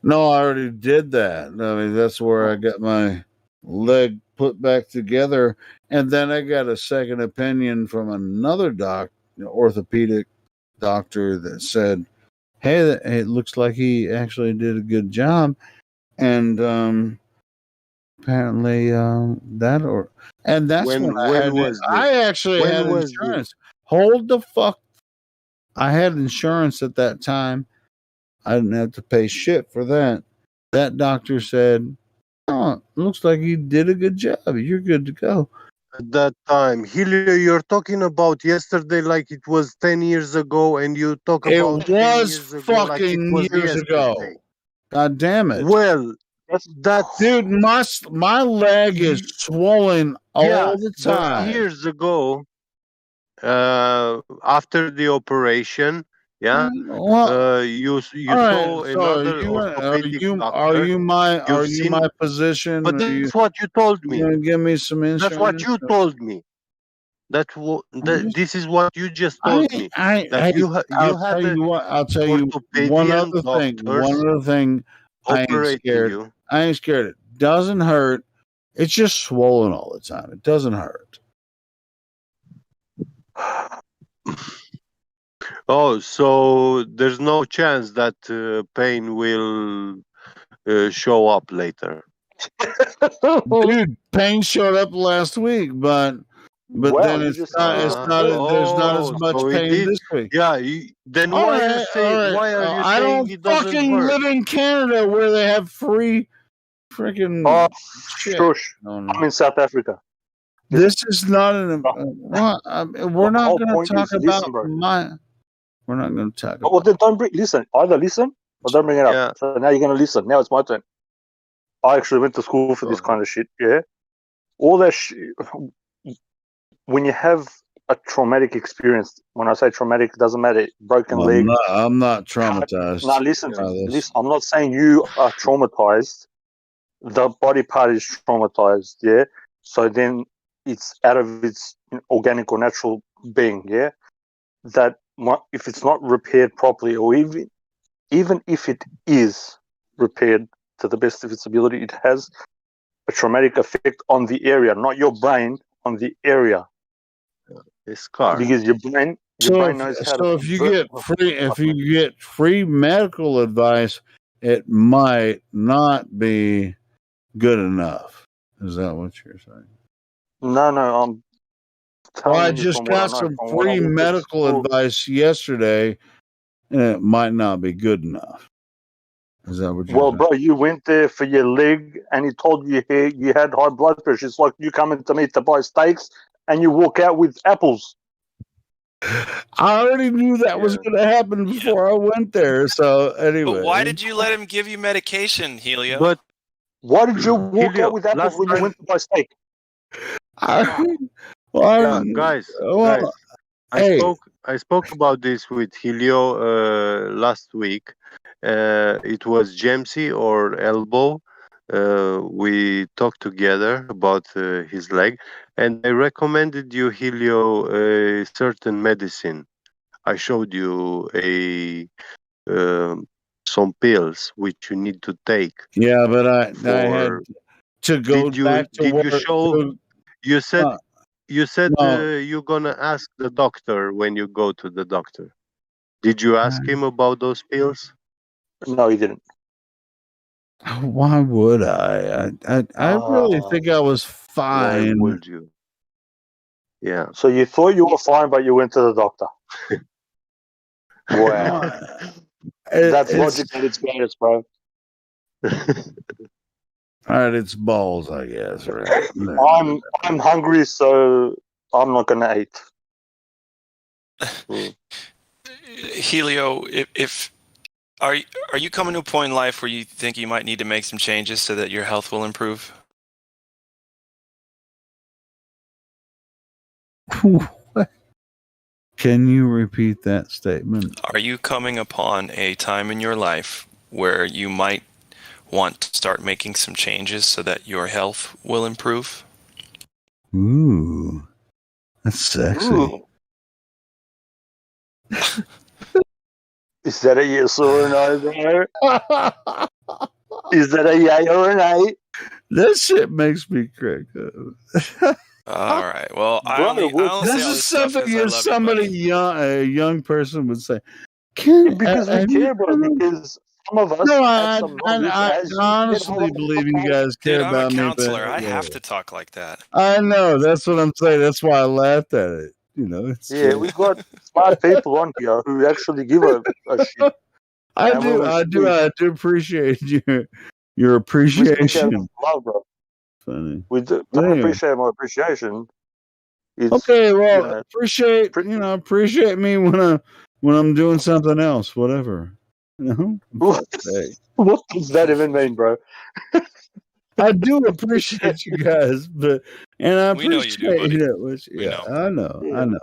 No, I already did that. I mean, that's where I got my leg put back together, and then I got a second opinion from another orthopedic doctor that said, "Hey, it looks like he actually did a good job," and apparently and that's when I When had was this? I actually When had was insurance. Hold the fuck! I had insurance at that time. I didn't have to pay shit for that. That doctor said, "Oh, looks like you did a good job. You're good to go." At that time, Helio, you're talking about yesterday like it was 10 years ago, and you talk It about 10 was years ago like it fucking was years ago. yesterday. God damn it. Well, that's dude, my leg is swollen all the but time. years ago, after the operation, yeah, Well, you all saw right. So another orthopedic are doctor. you my You've seen, physician? but Are you that's what you told me. gonna give me some insurance? That's what you told me. This is what you just told me. That you I'll had tell the you what. I'll tell you one orthopedian other thing. One doctors other thing. I ain't operating scared. you. I ain't scared. It doesn't hurt. It's just swollen all the time. It doesn't hurt. Oh, so there's no chance that pain will show up later. Dude, pain showed up last week, but Wow, then you it's just not. It's not. There's not as much So it pain did. this week. Yeah. Then All why are you right, saying? all right. Why are you I saying don't it doesn't fucking hurt? live in Canada where they have free freaking Oh, shit. shush. No, no. I'm in South Africa. This is not an. What? We're The not whole going to point talk is about listen, bro. We're not going to talk Well, about. then don't bring. Listen, either listen or don't bring it up. Yeah. So now you're going to listen. Now it's my turn. I actually went to school for this kind of shit. Yeah, all that shit. When you have a traumatic experience, when I say traumatic, it doesn't matter. Broken leg. I'm not traumatized. Now listen. by this. Listen. I'm not saying you are traumatized. The body part is traumatized. Yeah. So then it's out of its organic or natural being. Yeah. That if it's not repaired properly, or even if it is repaired to the best of its ability, it has a traumatic effect on the area, not your brain, on the area. It's scar. Because your brain knows how to. So if you get free medical advice, it might not be good enough. Is that what you're saying? No, I'm telling Well, I you just from what I got know. some From when I free went to medical school. advice yesterday, and it might not be good enough. Is that what you're Well, saying? bro, you went there for your leg, and he told you you had high blood pressure. It's like you coming to me to buy steaks, and you walk out with apples. I already knew that was going to happen before I went there. So anyway, But why did you let him give you medication, Helio? But why did you walk Helio, out with apples last when you time- went to buy steak? Guys, I spoke about this with Helio last week. It was Jamesy or Elbow. We talked together about his leg, and I recommended you, Helio, a certain medicine. I showed you some pills which you need to take. Yeah, but I had to go back to work. Did you show? You said no. you're gonna ask the doctor when you go to the doctor. Did you ask him about those pills? No, he didn't. Why would I? I really think I was Why fine. would you? Yeah. So you thought you were fine, but you went to the doctor. Wow. That's logic at its greatest, bro. All right, it's balls, I guess. Right? I'm hungry, so I'm not gonna eat. Helio, if are you coming to a point in life where you think you might need to make some changes so that your health will improve? Can you repeat that statement? Are you coming upon a time in your life where you might want to start making some changes so that your health will improve? Ooh. That's sexy. Ooh. Is that a yes or a no, bro? Is that a yay or a nay? That shit makes me crack up. All right. Well, I Bro, only what? say This all is this stuff something because I love you, somebody buddy. young, a young person would say. Can, Because we have you care, bro. Because some of us No, have some knowledge, I as you did. Hold honestly on, believe you guys Dude, care I'm a about me, but counselor. I have yeah. to talk like that. I know that's what I'm saying. That's why I laughed at it. You know, it's Yeah, we got smart people on here who actually give a shit. I And when do, we I do, speak, I do appreciate your we speak out of appreciation. love, bro. Funny. We don't Anyway. appreciate my appreciation. It's, Okay, well, you know, appreciate me when I'm doing something else, whatever. You know, what does that even mean, bro? I do appreciate you guys, and I We know you do, appreciate buddy. it. Which, We know. I know.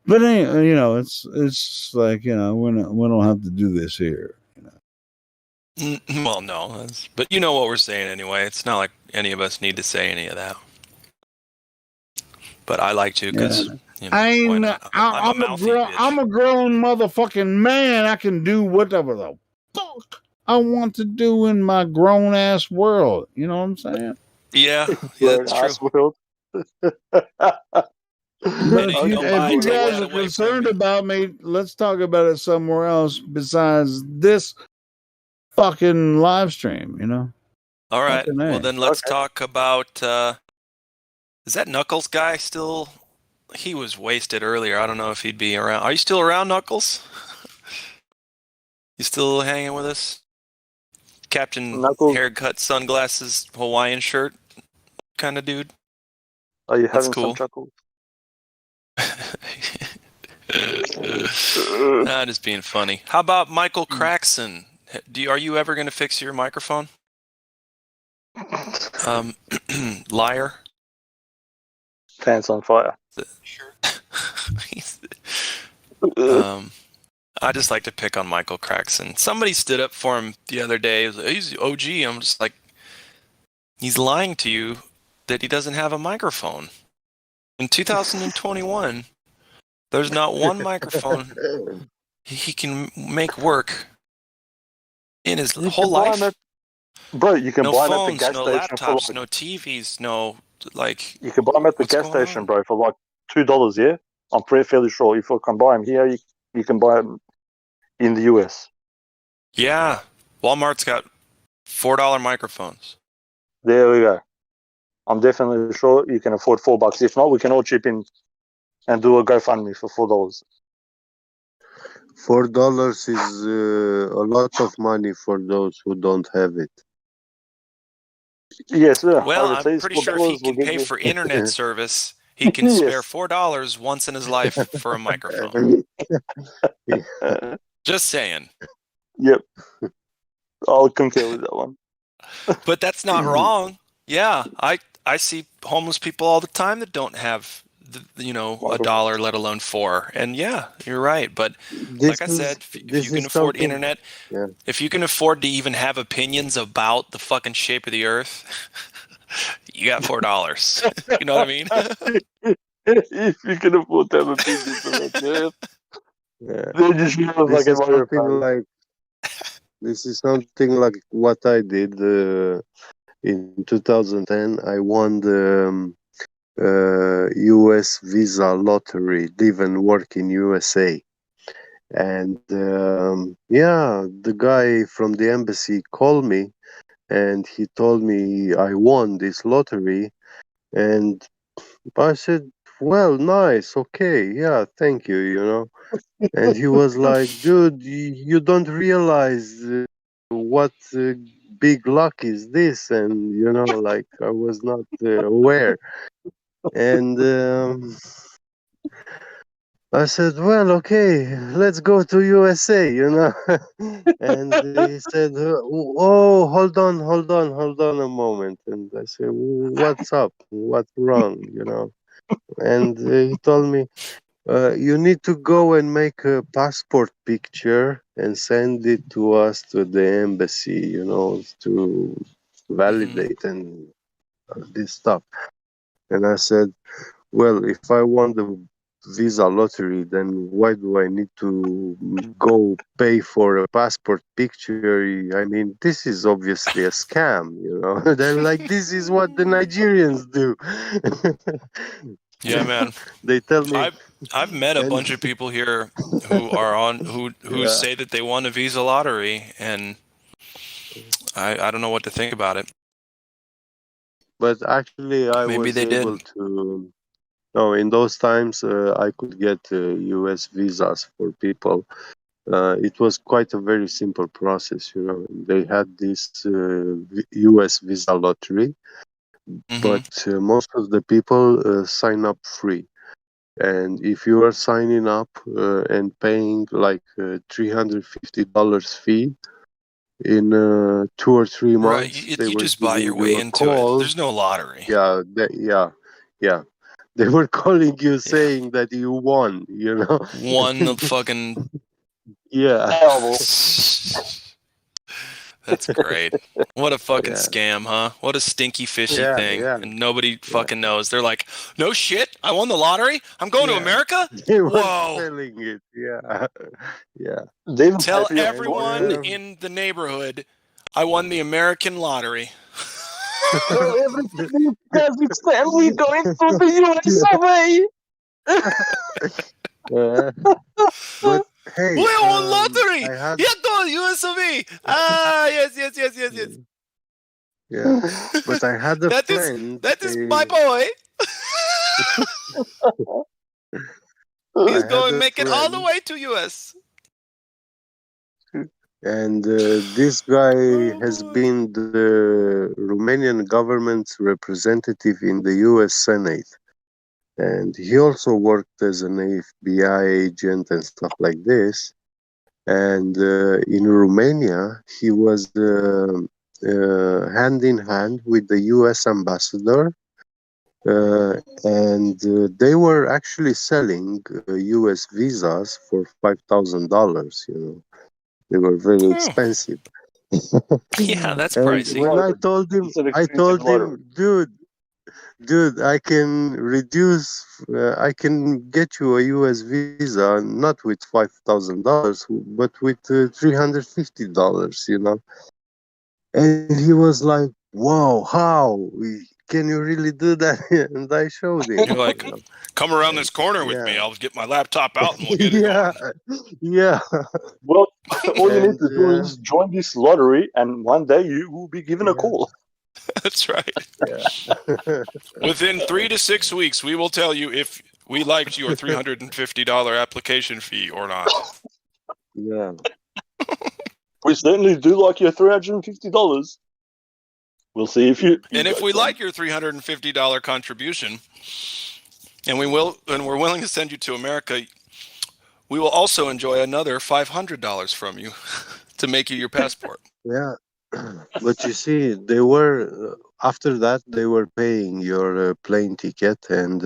But anyway, you know, it's like, you know, we don't have to do this here. Well, no, but you know what we're saying anyway. It's not like any of us need to say any of that. But I like to because you know, why not? I'm a mouthy bitch. I'm a grown motherfucking man. I can do whatever the fuck I want to do in my grown ass world. You know what I'm saying? Yeah, that's true. World. But if you nobody take guys that are away from concerned about me, let's talk about it somewhere else besides this fucking live stream, you know? All right. Fucking Well, A. then let's talk about. Is that Knuckles guy still? He was wasted earlier. I don't know if he'd be around. Are you still around, Knuckles? You still hanging with us? Captain Knuckles. haircut, sunglasses, Hawaiian shirt kind of dude. Are you That's having cool. some chuckles? Nah, just being funny. How about Michael Craxton? Are you ever going to fix your microphone? Liar. Pants on fire. I just like to pick on Michael Craxton. Somebody stood up for him the other day. He's OG. I'm just like, he's lying to you that he doesn't have a microphone. In 2021, there's not one microphone he can make work in his whole life. Bro, you can No buy them phones, at the gas no station for laptops, like, no TVs, no like. you can buy them at the gas going station, bro, for like $2. Yeah, I'm fairly sure. If you can buy them here, you can buy them in the US. Yeah, Walmart's got $4 microphones. There we go. I'm definitely sure you can afford $4. If not, we can all chip in and do a GoFundMe for $4. $4 is a lot of money for those who don't have it. Yes, Well, I'm overseas, pretty sure if he $4 will can give pay you. for internet service, he can spare Yes. $4 once in his life for a microphone. Just saying. Yep. I'll concur with that one. But that's not wrong. Yeah, I see homeless people all the time that don't have a dollar, let alone $4. And yeah, you're right. But like I said, if you can afford internet, if you can afford to even have opinions about the fucking shape of the earth, you got $4. You know what I mean? If you can afford to have opinions about the earth, then you should have like This is something like what I did in 2010. I won the US visa lottery, live and work in USA. And the guy from the embassy called me and he told me I won this lottery. And I said, well, nice, okay, yeah, thank you, you know. And he was like, dude, you don't realize what big luck is this? And, you know, like I was not aware. And I said, well, okay, let's go to USA, you know. And he said, oh, hold on a moment. And I said, what's up? What's wrong, you know? And he told me, you need to go and make a passport picture and send it to us to the embassy, you know, to validate and this stuff. And I said, Well, if I won the visa lottery, then why do I need to go pay for a passport picture? I mean, this is obviously a scam, you know. They're like, this is what the Nigerians do. Yeah, man. They tell me, I've met a and bunch of people here who are on who yeah, say that they won a visa lottery, and I don't know what to think about it. but actually, I Maybe was they did. able to. No, in those times, I could get U.S. visas for people. It was quite a very simple process, you know. They had this U.S. visa lottery, but most of the people sign up free. And if you are signing up and paying like $350 fee in 2 or 3 Right. months, they You were just buy your giving way you a into it. call. There's no lottery. Yeah. They were calling you saying that you won, you know. Won the fucking. Yeah. That's great. What a fucking Yeah. scam, huh? What a stinky, fishy Yeah, thing. yeah. And nobody fucking knows. They're like, no shit, I won the lottery? I'm going to Yeah. America? They were Whoa. selling it. Yeah. Yeah. Tell And, everyone in the neighborhood I won the American lottery. Everything Kazakhstan, we're going to the US of A. but hey, We won lottery! I had Yeah, go US of A! Ah, yes. yeah, but I had a That is my boy. I He's had going to a make it all the friend, way to US. and this guy has been the Romanian government's representative in the U.S. Senate, and he also worked as an FBI agent and stuff like this. And in Romania, he was hand in hand with the U.S. ambassador, and they were actually selling U.S. visas for $5,000. You know, they were very expensive. Yeah, that's And pricey. when I told him, dude, I can reduce, I can get you a US visa, not with $5,000, but with $350, you know. And he was like, "Whoa, how? Can you really do that?" And I showed him. You're like, You know. come around this corner with me. Yeah, I'll get my laptop out and we'll get it yeah, going. yeah. Well, all you need And to do is join this lottery, and one day you will be given a call. That's right. Yeah. Within 3 to 6 weeks, we will tell you if we liked your $350 application fee or not. Yeah. We certainly do like your $350. We'll see if you And if guys we come. like your $350 contribution, and we're willing to send you to America, we will also enjoy another $500 from you to make you your passport. Yeah, but you see, they were after that they were paying your plane ticket, and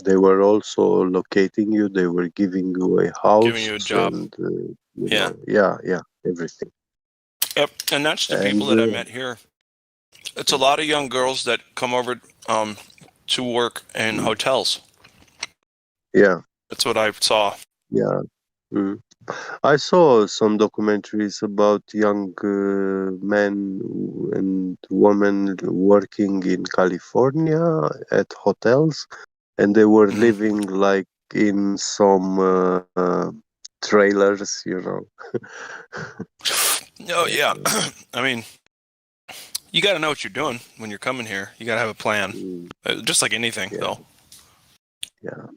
they were also locating you. They were giving you a house, Giving you a job. and you Yeah. know, yeah, everything. Yep. And that's the people And that I met here. It's a lot of young girls that come over to work in hotels. yeah, That's what I saw. yeah. Mm. I saw some documentaries about young men and women working in California at hotels, and they were living like in some trailers, you know. Oh, yeah. I mean, you got to know what you're doing when you're coming here. You got to have a plan. Just like anything, though. Yeah.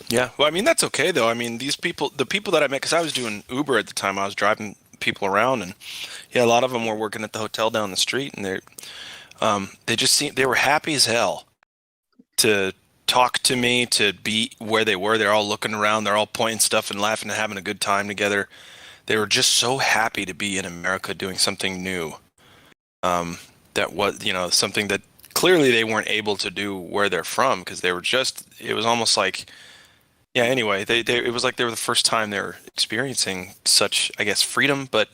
Yeah. Well, I mean, that's okay, though. I mean, the people that I met, because I was doing Uber at the time, I was driving people around, and yeah, a lot of them were working at the hotel down the street, and they just seemed, they were happy as hell to talk to me, to be where they were. They're all looking around, they're all pointing stuff and laughing and having a good time together. They were just so happy to be in America doing something new. That was, something that clearly they weren't able to do where they're from, because they were just, it was almost like, yeah, anyway, it was like they were the first time they were experiencing such, I guess, freedom, but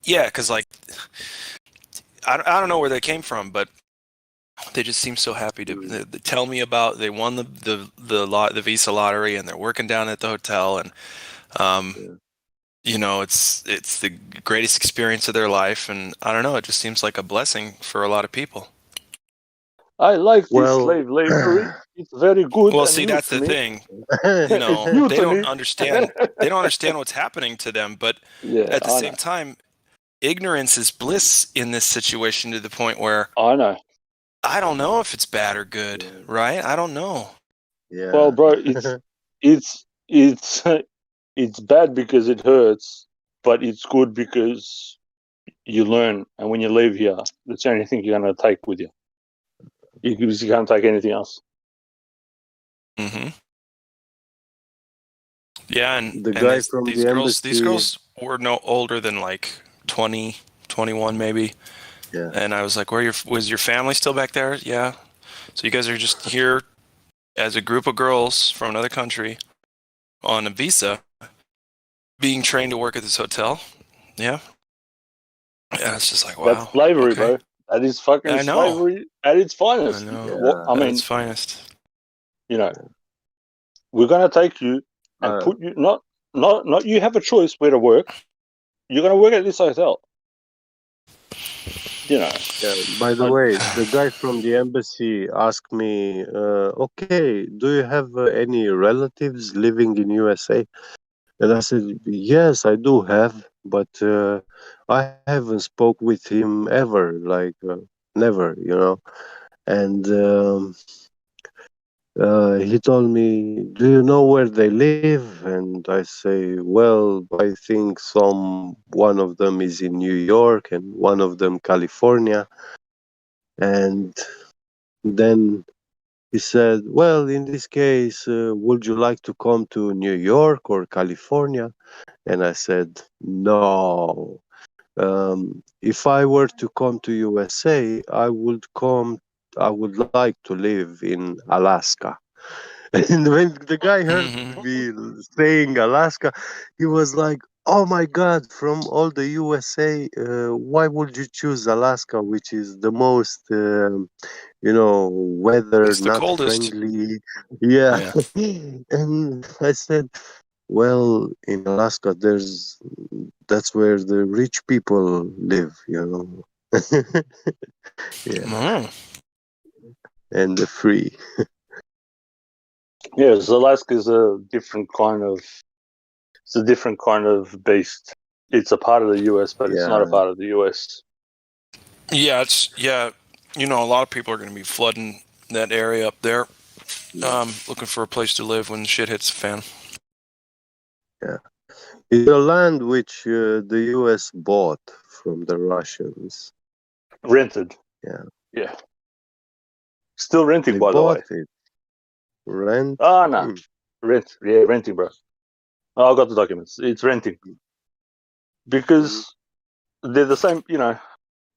yeah, because like, I don't know where they came from, but They just seem so happy to they tell me about they won the visa lottery and they're working down at the hotel and you know it's the greatest experience of their life and I don't know, it just seems like a blessing for a lot of people. I like this Well, slave labor. It's very good Well, and see, new that's to the me. thing. You know, It's new they to don't me. understand. They don't understand what's happening to them. But Yeah, at the I same know. time, ignorance is bliss in this situation to the point where I know. I don't know if it's bad or good, right? I don't know. Yeah. Well, bro, it's it's bad because it hurts, but it's good because you learn. And when you leave here, that's the only thing you're gonna take with you. You can't take anything else. Mm-hmm. Yeah, The and guy from these the girls were no older than like 20, 21 maybe. Yeah. And I was like, was your family still back there? Yeah. So you guys are just here as a group of girls from another country on a visa being trained to work at this hotel. Yeah. Yeah, it's just like, wow. That's slavery, okay. bro. That is fucking I know. slavery at its finest. I know. What I At mean, its finest. you know, we're gonna take you and put you not you have a choice where to work. You're gonna work at this hotel. You know. Yeah. By the way, the guy from the embassy asked me, "Okay, do you have any relatives living in USA?" And I said, "Yes, I do have, but I haven't spoke with him ever, like never, you know." And he told me, "Do you know where they live?" And I say, "Well, I think one of them is in New York and one of them California." And then he said, "Well, in this case, would you like to come to New York or California?" And I said, "No. If I were to come to USA, I would come. I would like to live in Alaska." And when the guy heard me saying Alaska, he was like, "Oh my God! From all the USA, why would you choose Alaska, which is the most, weather It's the not coldest. friendly?" Yeah. Yeah. And I said, "Well, in Alaska, that's where the rich people live, you know." Yeah. And the free. Yes, Alaska is a different kind of. It's a different kind of beast. It's a part of the US, but it's not a Yeah. part of the US. Yeah, you know, a lot of people are going to be flooding that area up there, looking for a place to live when shit hits the fan. Yeah. It's a land which the US bought from the Russians. Rented. Yeah. Yeah. Still renting, They by the way. bought it. Rent? Ah, no. Rent. Yeah, renting, bro. Oh, I got the documents. It's renting. Because they're the same, you know,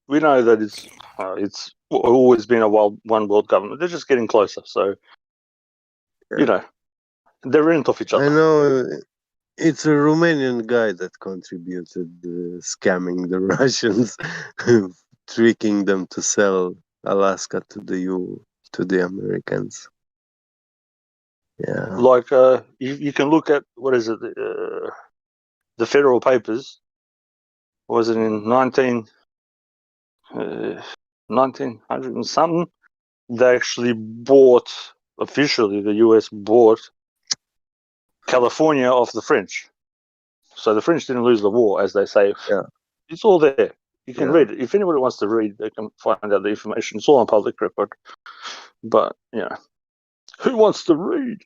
we know that it's always been a one world government. They're just getting closer. So, you know, they rent off each I other. know it's a Romanian guy that contributed scamming the Russians, tricking them to sell Alaska to the Americans. Yeah. Like, you can look at, what is it, the federal papers. Was it in 1900 and something? They actually bought, officially, the US bought California off the French. So the French didn't lose the war, as they say. Yeah. It's all there. You can Yeah. read it. If anybody wants to read, they can find out the information. It's all on public record. But, you know, who wants to read?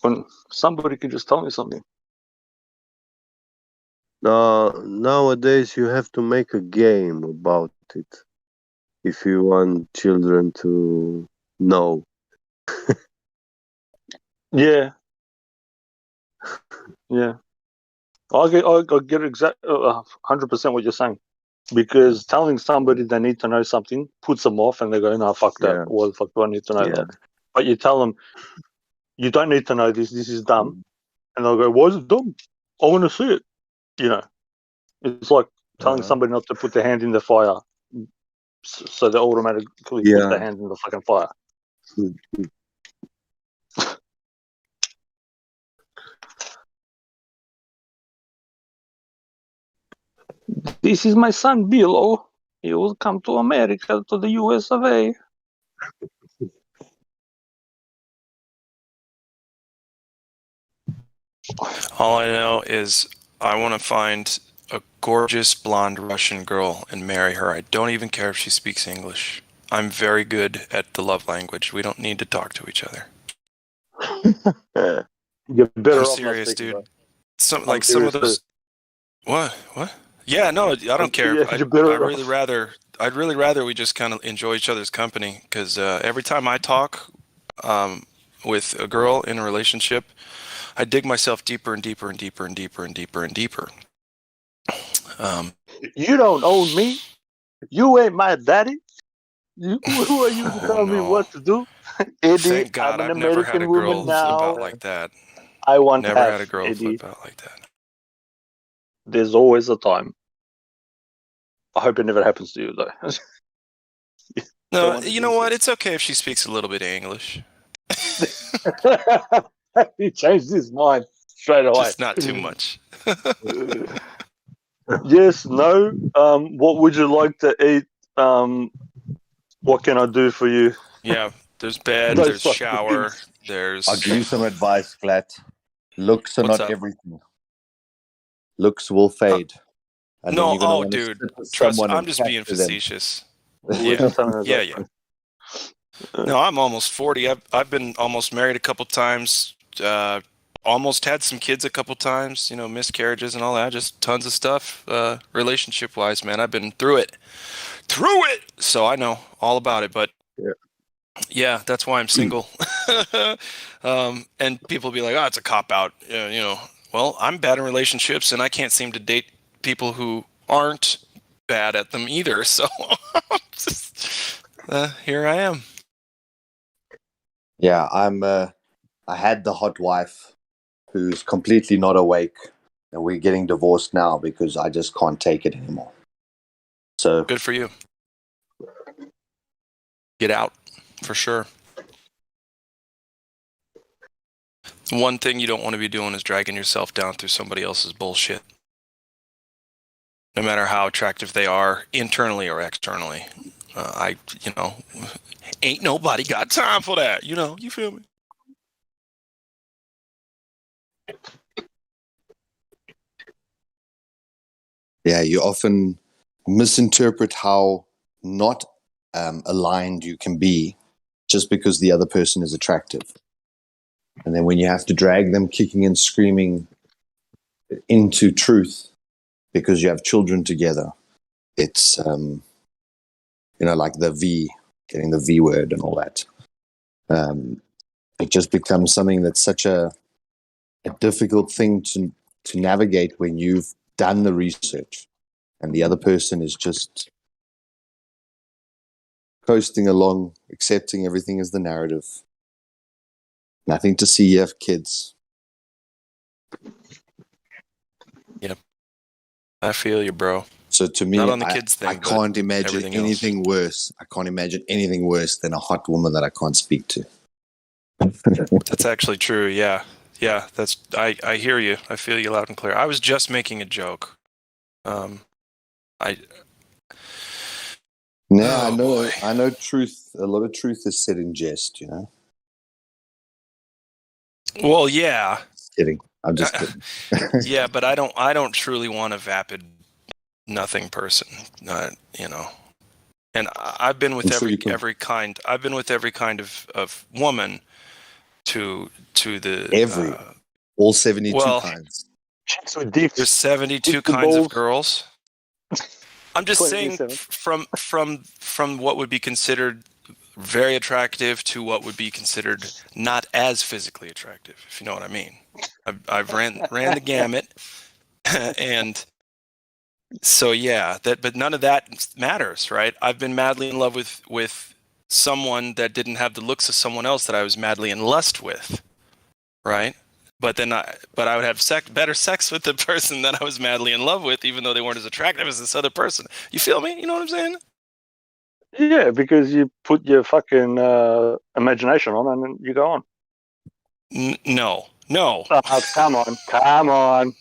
When somebody can just tell me something. Nowadays, you have to make a game about it if you want children to know. Yeah. Yeah. I get exactly 100% what you're saying. Because telling somebody they need to know something puts them off and they go, no, fuck that. Yeah. Why the fuck do I need to know Yeah. that? But you tell them, you don't need to know this. This is dumb. And they'll go, why is it dumb? I want to see it. You know, it's like telling somebody not to put their hand in the fire. so they automatically put their hands in the fucking fire. This is my son, Bill. He will come to America, to the US of A. All I know is I want to find a gorgeous blonde Russian girl and marry her. I don't even care if she speaks English. I'm very good at the love language. We don't need to talk to each other. You're better I'm off serious, not speaking, dude. bro. Some of those. What? Yeah, no, I don't care. Yeah, you're better I'd really rather we just kind of enjoy each other's company, because every time I talk with a girl in a relationship, I dig myself deeper and deeper and deeper and deeper and deeper and deeper. You don't own me. You ain't my daddy. Who are you to tell me what to do? Eddie, Thank God I'm an I've never had American a girl woman flip out now. like that. I want Never half, had a girl Eddie. flip out like that. There's always a time. I hope it never happens to you, though. No, you know what? It's okay if she speaks a little bit of English. He changed his mind straight away. Just not too much. Yes, no. What would you like to eat? What can I do for you? Yeah, there's bed, Those there's fucking shower, things. there's... I'll give you some advice, Glat. Looks are What's not up? everything. Looks will fade. And then No, you're gonna want to dude, sit with trust, someone I'm and just being capture them. facetious. We're Yeah, just telling us yeah, that. yeah. No, I'm almost 40. I've been almost married a couple times. Almost had some kids a couple times. You know, miscarriages and all that. Just tons of stuff. Relationship wise, man, I've been through it. So I know all about it. But yeah, that's why I'm single. And people be like, "Oh, it's a cop out." You know, well, I'm bad in relationships, and I can't seem to date people who aren't bad at them either. So here I am. Yeah, I had the hot wife who's completely not awake, and we're getting divorced now because I just can't take it anymore. So good for you. Get out, for sure. One thing you don't want to be doing is dragging yourself down through somebody else's bullshit. No matter how attractive they are, internally or externally. Ain't nobody got time for that. You feel me? yeah, you often misinterpret how not aligned you can be just because the other person is attractive. And then when you have to drag them kicking and screaming into truth because you have children together, it's, like the V, getting the V word and all that. It just becomes something that's such a difficult thing to navigate when you've done the research and the other person is just coasting along, accepting everything as the narrative. Nothing to see, you have kids. Yep. I feel you, bro. So to me, Not on the kids thing, I can't imagine anything worse. I can't imagine anything worse than a hot woman that I can't speak to. That's actually true. Yeah. Yeah. I hear you. I feel you loud and clear. I was just making a joke. I know truth. A lot of truth is said in jest, Well, yeah. Just kidding. I'm just kidding. Yeah, but I don't truly want a vapid nothing person. And I've been with every kind. I've been with every kind of woman to the all 72 kinds. There's 72 kinds of girls. I'm just saying from what would be considered very attractive to what would be considered not as physically attractive, if you know what I mean. I've ran the gamut, and so yeah, but none of that matters, right? I've been madly in love with someone that didn't have the looks of someone else that I was madly in lust with, right? But I would have better sex with the person that I was madly in love with, even though they weren't as attractive as this other person. You feel me? You know what I'm saying? Yeah, because you put your fucking imagination on and then you go on. No. No. Oh, come on. Come on.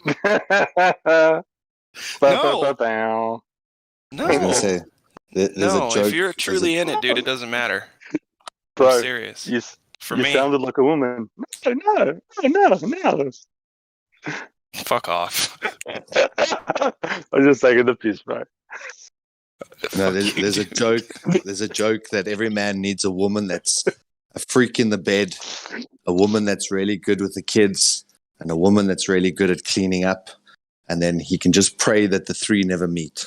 No. I was going to No. say, there's a No. joke. If you're There's a, truly in it, dude, it doesn't matter. I'm Bro, serious. For you me, sounded like a woman. No. fuck off. I'm just taking the piss, bro. no, there's a joke. There's a joke that every man needs a woman that's a freak in the bed, a woman that's really good with the kids, and a woman that's really good at cleaning up. And then he can just pray that the three never meet.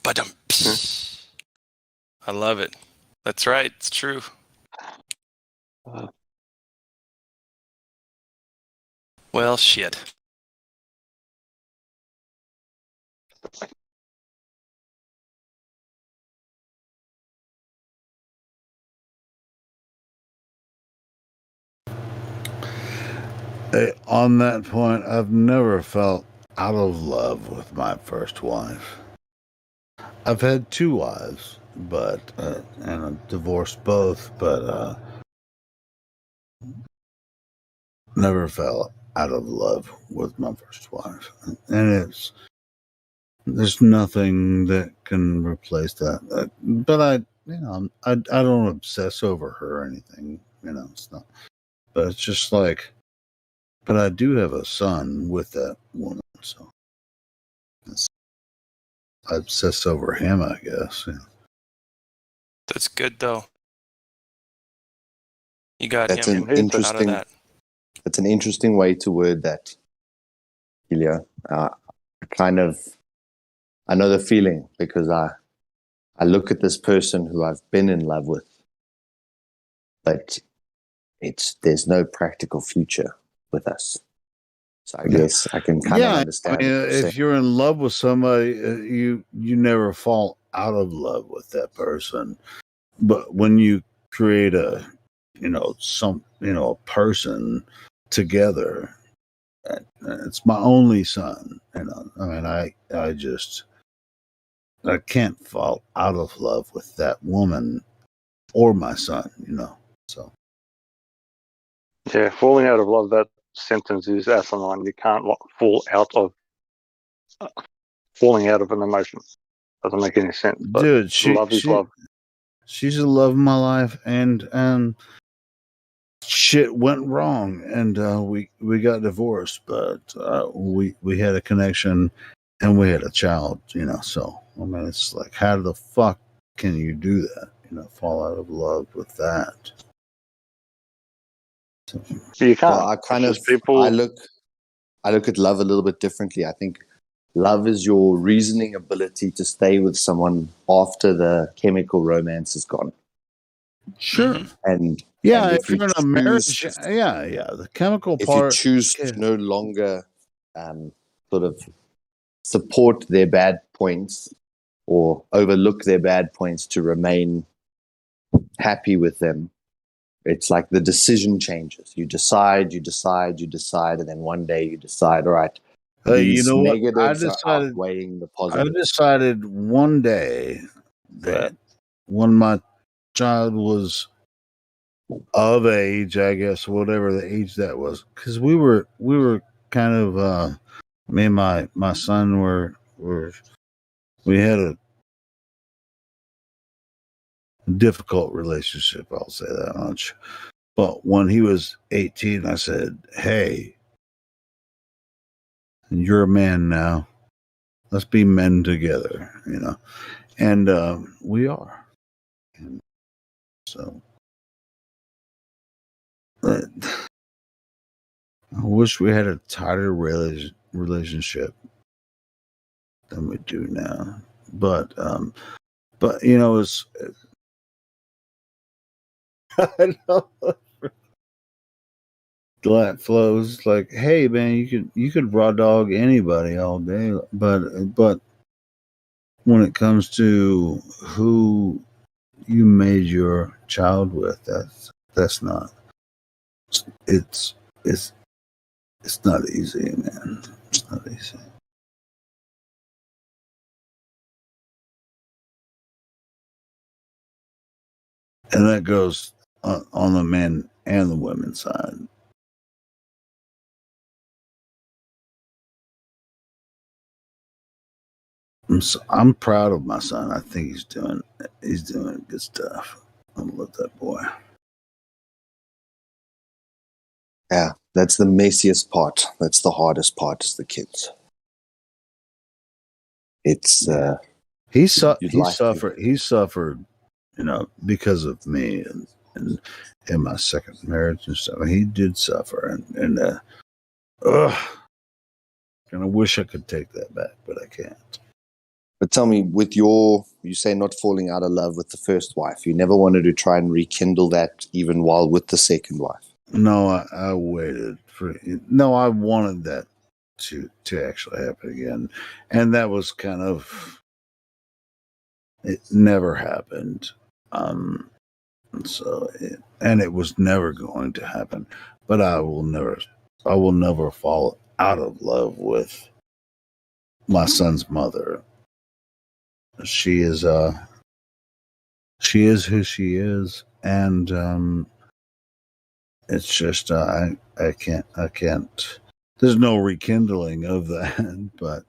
But I love it. That's right. It's true. Well, shit. On that point, I've never felt out of love with my first wife. I've had 2 wives, but and I've divorced both, but never fell out of love with my first wife. And there's nothing that can replace that. But I don't obsess over her or anything. It's not. But it's just like, but I do have a son with that woman, so I obsess over him, I guess. Yeah. That's good, though. You got That's him an interesting. out of that. That's an interesting way to word that, Ilya. I know the feeling because I look at this person who I've been in love with, but there's no practical future with us. So I guess I can kind of understand. I mean, if you're in love with somebody, you never fall out of love with that person. But when you create a person together, it's my only son. I mean, I can't fall out of love with that woman or my son. So. Yeah, falling out of love, that sentence is asinine. You can't fall out of falling out of an emotion. Doesn't make any sense. But dude, love is love. She's the love of my life, and shit went wrong, and we got divorced, but we had a connection, and we had a child. So I mean, it's like, how the fuck can you do that? Fall out of love with that. So you can't. Well, I look at love a little bit differently. I think love is your reasoning ability to stay with someone after the chemical romance is gone. Sure. And if you're in a marriage, the chemical if part. If you choose to no longer sort of support their bad points or overlook their bad points to remain happy with them, it's like the decision changes. You decide, and then one day you decide, all right, these negatives are outweighing the positives. I decided one day that when my child was of age, I guess, whatever the age that was, because we were kind of me and my son we had a difficult relationship, I'll say that much. But when he was 18, I said, hey, you're a man now. Let's be men together, and we are. And so I wish we had a tighter relationship than we do now. But it's I know. That flows like, hey man, you could raw dog anybody all day, but when it comes to who you made your child with, that's not. It's not easy, man. It's not easy. And that goes on the men and the women's side. I'm proud of my son. I think he's doing good stuff. I love that boy. Yeah, that's the messiest part. That's the hardest part is the kids. It's He like suffered. He suffered, because of me and in my second marriage and stuff. He did suffer, and I wish I could take that back, but I can't. But tell me, with you say not falling out of love with the first wife, you never wanted to try and rekindle that even while with the second wife? No, I waited for. No, I wanted that to actually happen again, and that was kind of. It never happened. It was never going to happen. But I will never fall out of love with my son's mother. She is who she is, and it's just I can't. There's no rekindling of that, but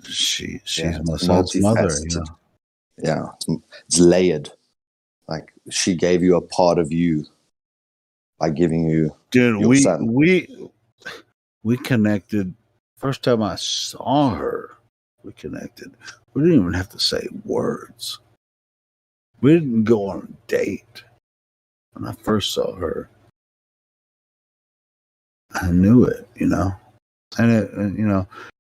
she's my son's mother. Multifaceted. Yeah, it's layered. Like she gave you a part of you by giving you your son. We connected. First time I saw her, we connected. We didn't even have to say words. We didn't go on a date. When I first saw her, I knew it, and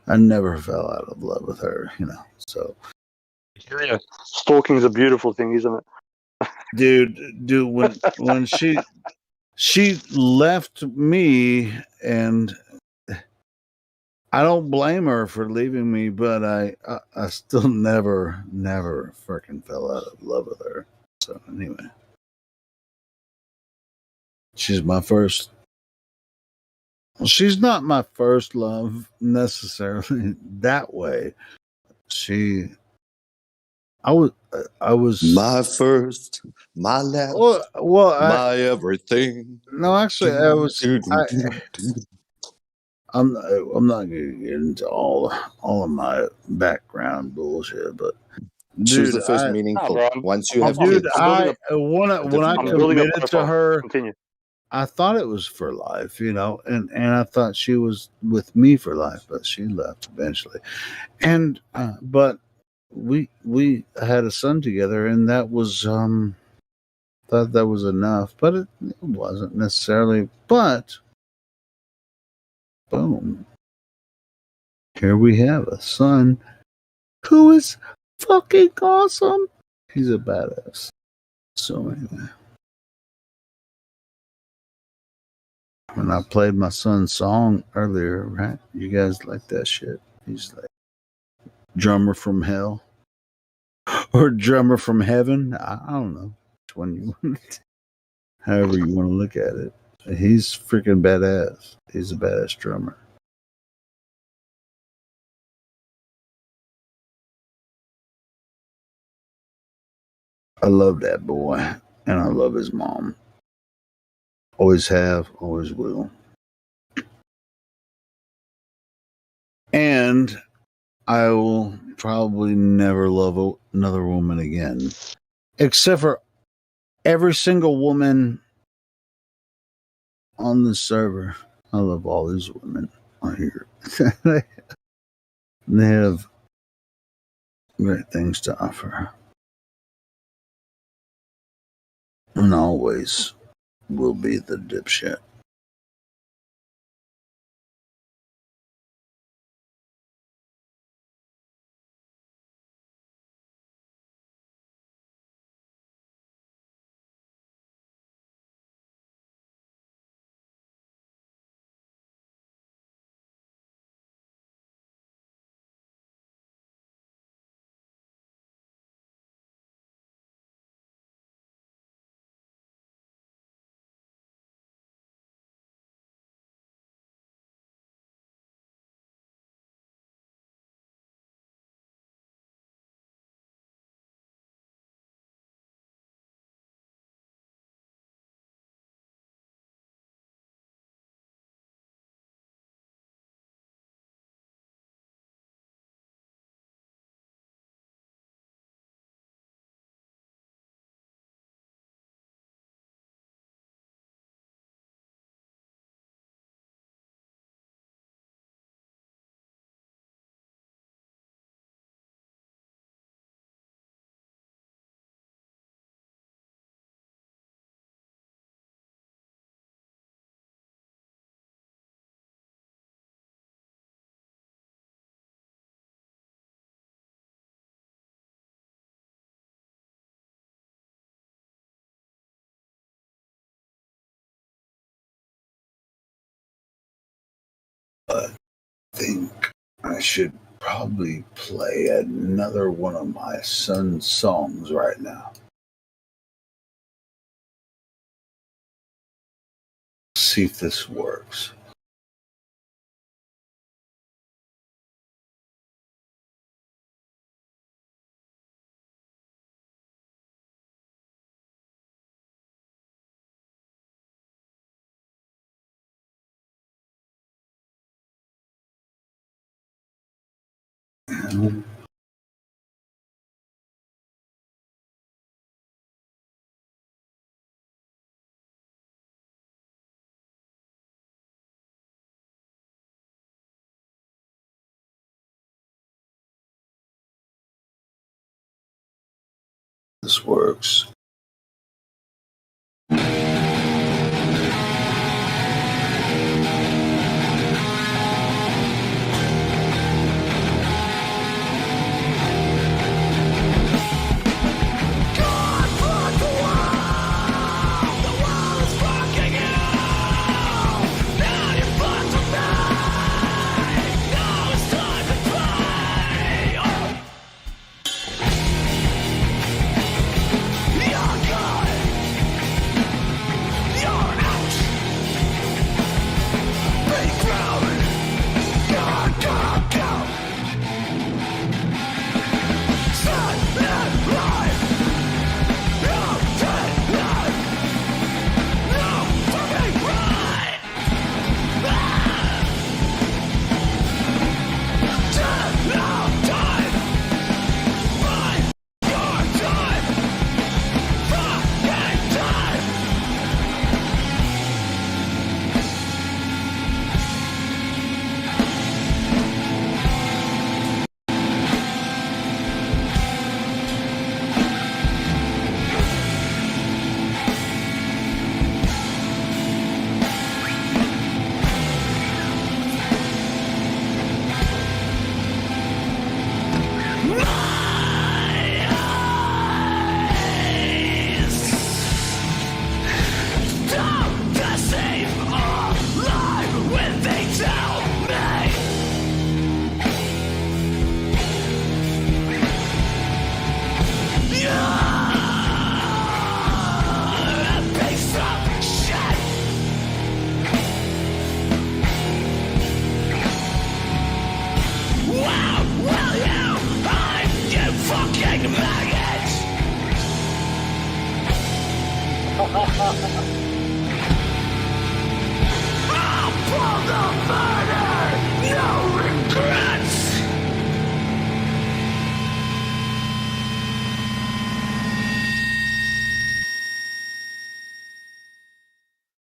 I never fell out of love with her, so. Yeah, stalking is a beautiful thing, isn't it? Dude, when she left me, and I don't blame her for leaving me, but I still never freaking fell out of love with her. So anyway, she's my first. Well, she's not my first love necessarily that way. I was my first, my last, my everything. No, actually, I'm not gonna get into all of my background bullshit, but She was dude, the first meaningful. Once you have dude, kids, when I committed to her, Continue. I thought it was for life, and I thought she was with me for life, but she left eventually, and but we had a son together, and that was thought that was enough, but it wasn't necessarily. But boom, here we have a son who is fucking awesome. He's a badass. So anyway, when I played my son's song earlier, right? You guys like that shit? He's like drummer from hell or drummer from heaven. I don't know which one you want. However you want to look at it. He's freaking badass. He's a badass drummer. I love that boy, and I love his mom. Always have, always will. And I will probably never love another woman again, except for every single woman on the server. I love all these women on here. They have great things to offer, and always will be the dipshit. I think I should probably play another one of my son's songs right now. See if this works. This works.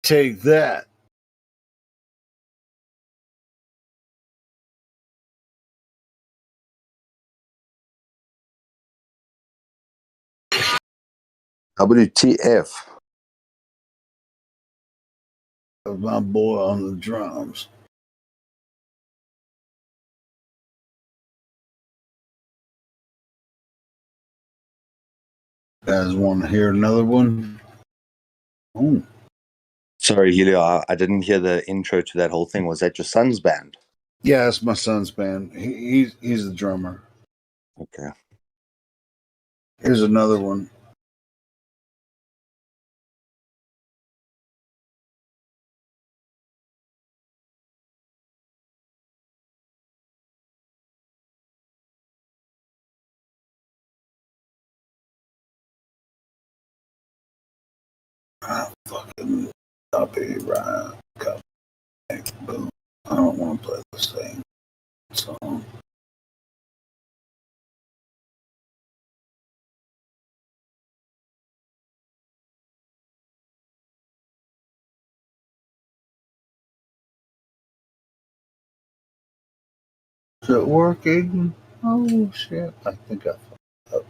Take that. WTF. My boy on the drums. Guys want to hear another one? Oh. Sorry, Helio, I didn't hear the intro to that whole thing. Was that your son's band? Yeah, it's my son's band. He's the drummer. Okay. Here's another one. Fucking copyright. Boom. I don't want to play this thing. Song. Is it working? Oh shit! I think I fucked up.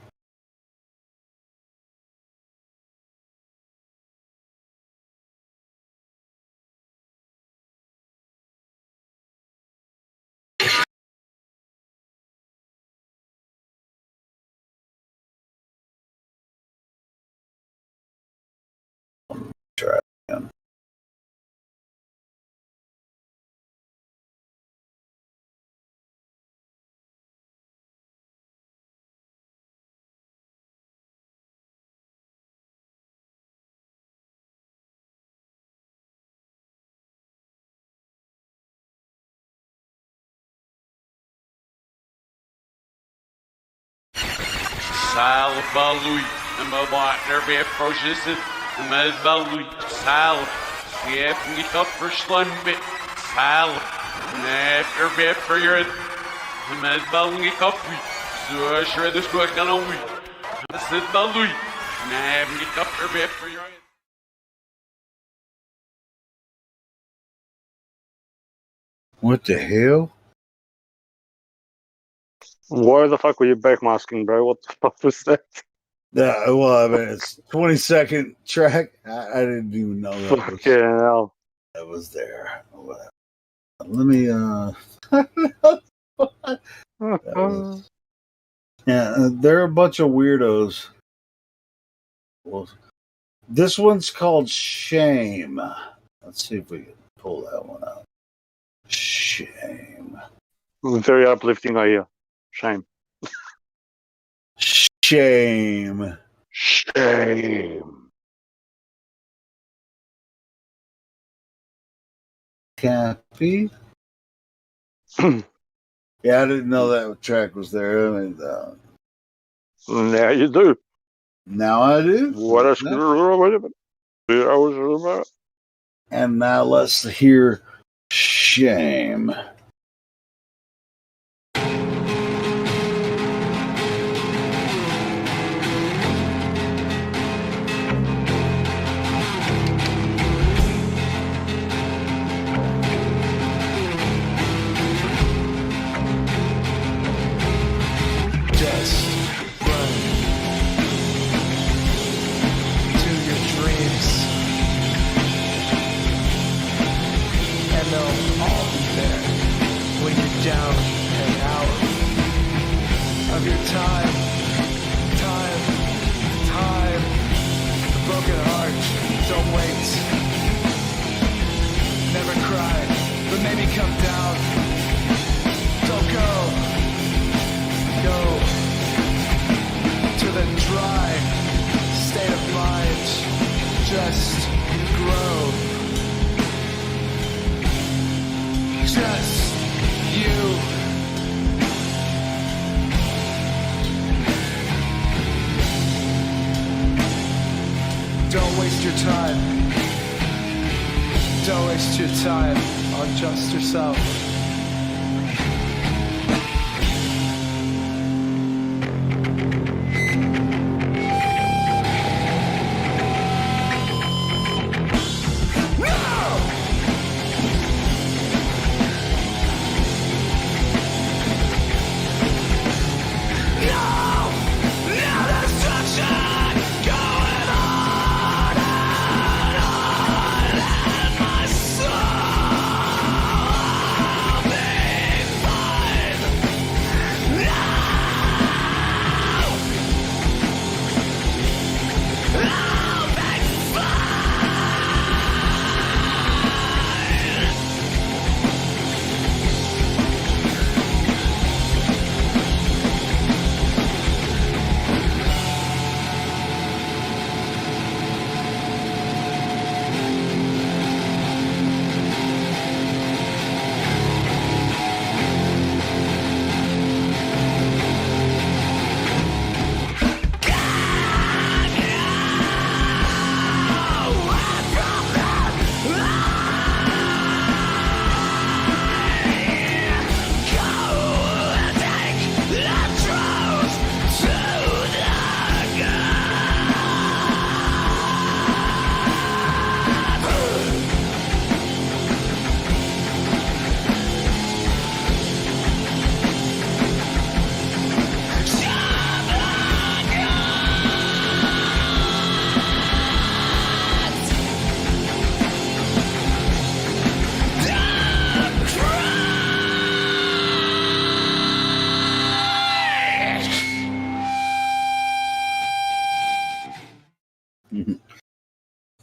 Try again. Sal Balui, and my water be processed, and my Balui, Sal, yeah, me up for slun bit, Sal, and after be for your, and my Balui coffee, so I sure this book on a week. I said Balui, and me up for be for your. What the hell? Why the fuck were you backmasking, bro? What the fuck was that? Yeah, well, I mean, it's 20-second track. I didn't even know that was, Fucking hell. that was there. Let me, that was, yeah, they're a bunch of weirdos. Well, this one's called Shame. Let's see if we can pull that one out. Shame. Very uplifting, I hear. Shame. Shame. Shame. Copy. Yeah, I didn't know that track was there. I mean, now you do. Now I do. What else? And now let's hear Shame. Just run to your dreams, and they'll all be there when you're down and out of your time. The broken heart, don't wait. Never cry, but maybe come down. Don't go. Go to the dry state of mind. Just grow. Just you. Don't waste your time. Don't waste your time on just yourself.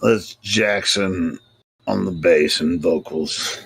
That's Jackson on the bass and vocals.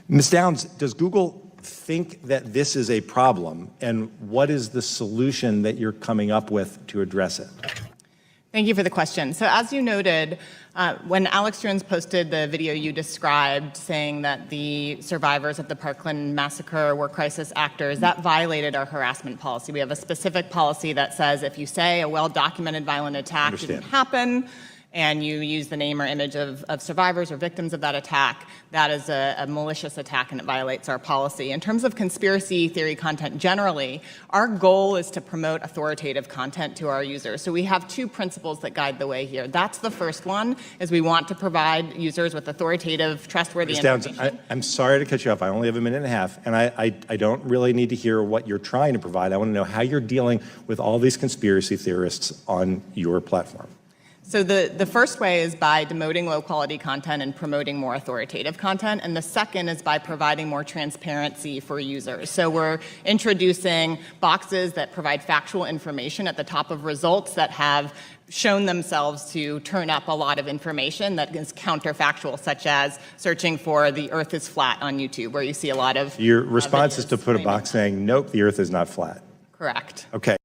Ms. Downs, does Google think that this is a problem, and what is the solution that you're coming up with to address it? Thank you for the question. So as you noted, when Alex Jones posted the video you described saying that the survivors of the Parkland massacre were crisis actors, that violated our harassment policy. We have a specific policy that says if you say a well-documented violent attack didn't happen, and you use the name or image of survivors or victims of that attack, that is a malicious attack and it violates our policy. In terms of conspiracy theory content generally, our goal is to promote authoritative content to our users. So we have two principles that guide the way here. That's the first one, is we want to provide users with authoritative, trustworthy information. I'm sorry to cut you off. I only have a minute and a half, and I don't really need to hear what you're trying to provide. I want to know how you're dealing with all these conspiracy theorists on your platform. So the first way is by demoting low-quality content and promoting more authoritative content, and the second is by providing more transparency for users. So we're introducing boxes that provide factual information at the top of results that have shown themselves to turn up a lot of information that is counterfactual, such as searching for the Earth is flat on YouTube, where you see a lot of Your response is to put a box saying, nope, the Earth is not flat. Correct. Okay.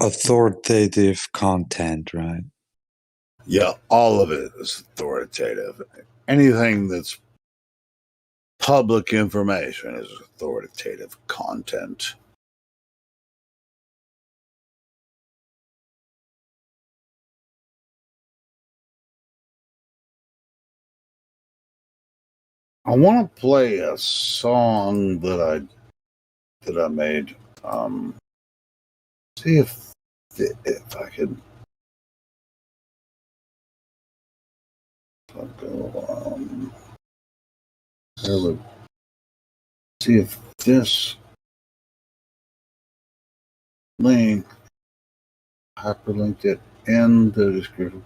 Authoritative content, right? Yeah, all of it is authoritative. Anything that's public information is authoritative content. I want to play a song that I made. See if I can. I'll go. See if this link hyperlinked it in the description.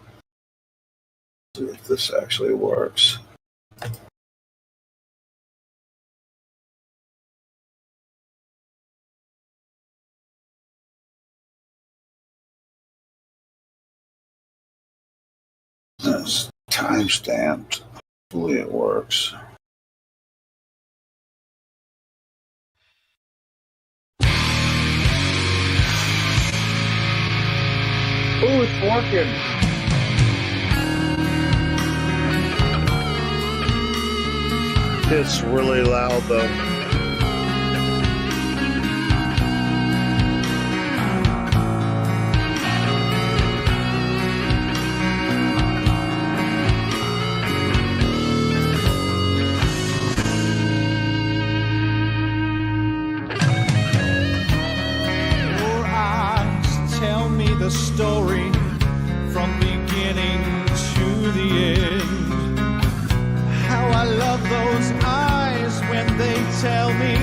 See if this actually works. It's time stamped. Hopefully it works. Oh, it's working. It's really loud though. Your eyes tell me the story from beginning to the end. How I love those eyes when they tell me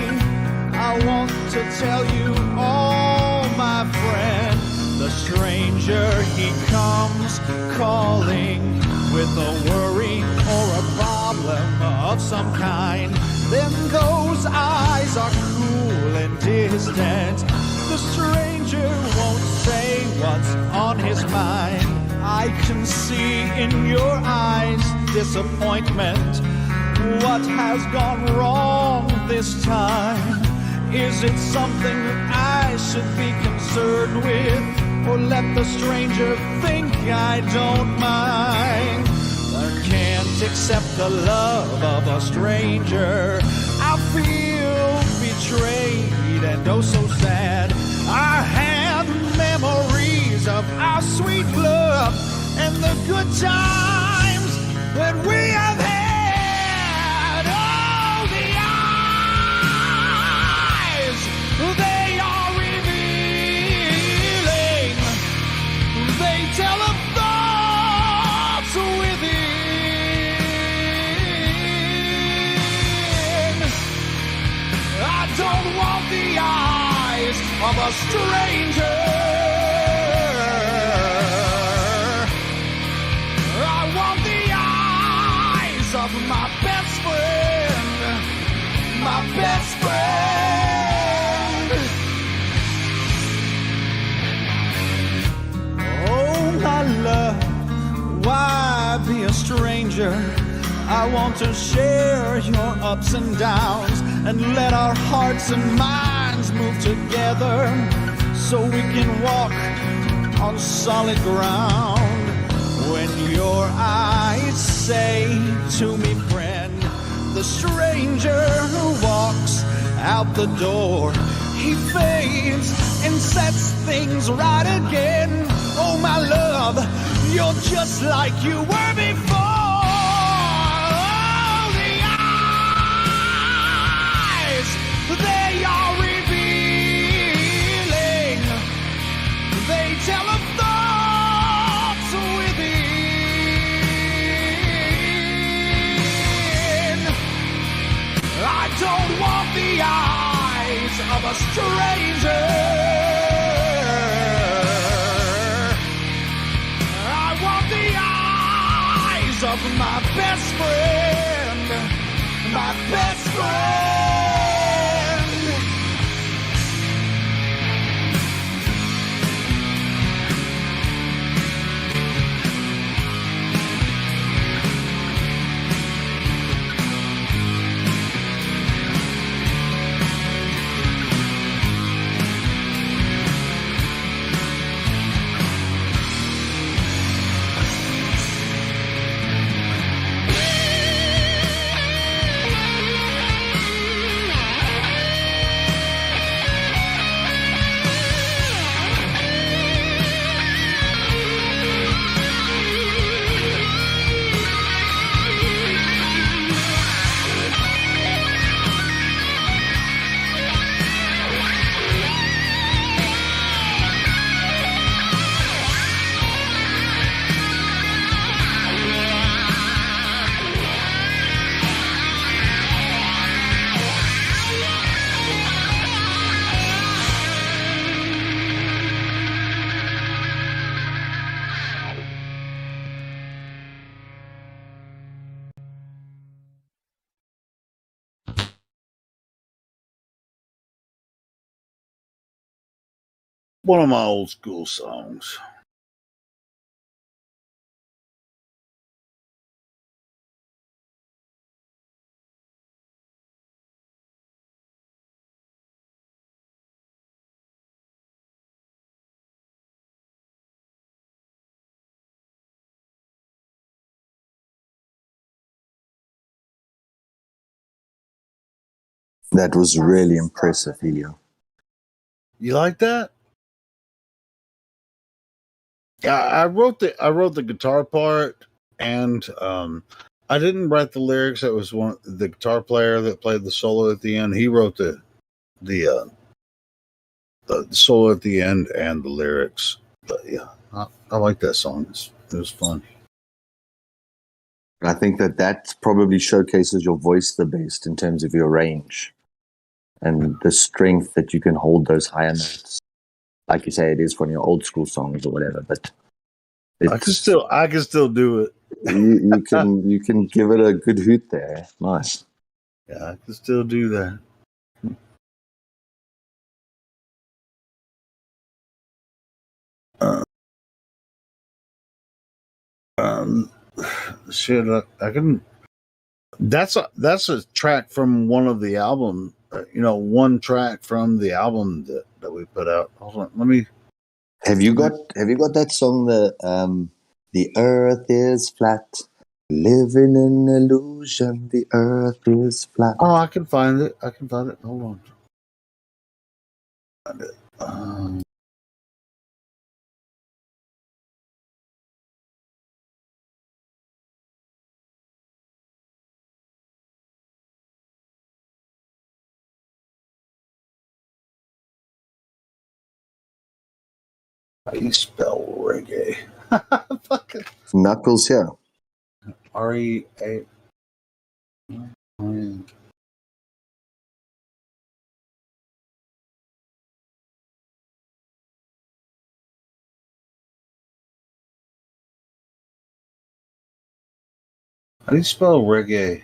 I want to tell you all, my friend. The stranger, he comes calling with a worry or a problem of some kind. Then those eyes are cool and distant. The stranger won't say what's on his mind. I can see in your eyes disappointment. What has gone wrong this time? Is it something I should be concerned with? Or let the stranger think I don't mind? I can't accept the love of a stranger. I feel betrayed and oh so sad. I had memories of our sweet love and the good times that we have had. Oh, the eyes, they are revealing. They tell of thoughts within. I don't want the eyes of a stranger. I want the eyes of my best friend, my best friend. Oh, my love, why be a stranger? I want to share your ups and downs and let our hearts and minds move together so we can walk on solid ground. When your eyes say to me, friend, the stranger who walks out the door, he fades and sets things right again. Oh, my love, you're just like you were before. They are revealing. They tell of thoughts within. I don't want the eyes of a stranger. I want the eyes of my best friend, my best friend. One of my old school songs. That was really impressive, Helio. You like that? Yeah, I wrote the guitar part, and I didn't write the lyrics. It was the guitar player that played the solo at the end. He wrote the solo at the end and the lyrics. But yeah, I like that song. It was fun. I think that probably showcases your voice the best in terms of your range and the strength that you can hold those higher notes. Like you say, it is from your old school songs or whatever, but I can still do it. you can give it a good hoot there. Nice. Yeah, I can still do that. Shit, I can. That's a track from one of the album. One track from the album that we put out. Hold on, let me. Have you got that song, the earth is flat, living in illusion, the earth is flat? Oh, I can find it. Hold on. Find it. How do you spell reggae? Knuckles here. R-E-A. How do you spell reggae?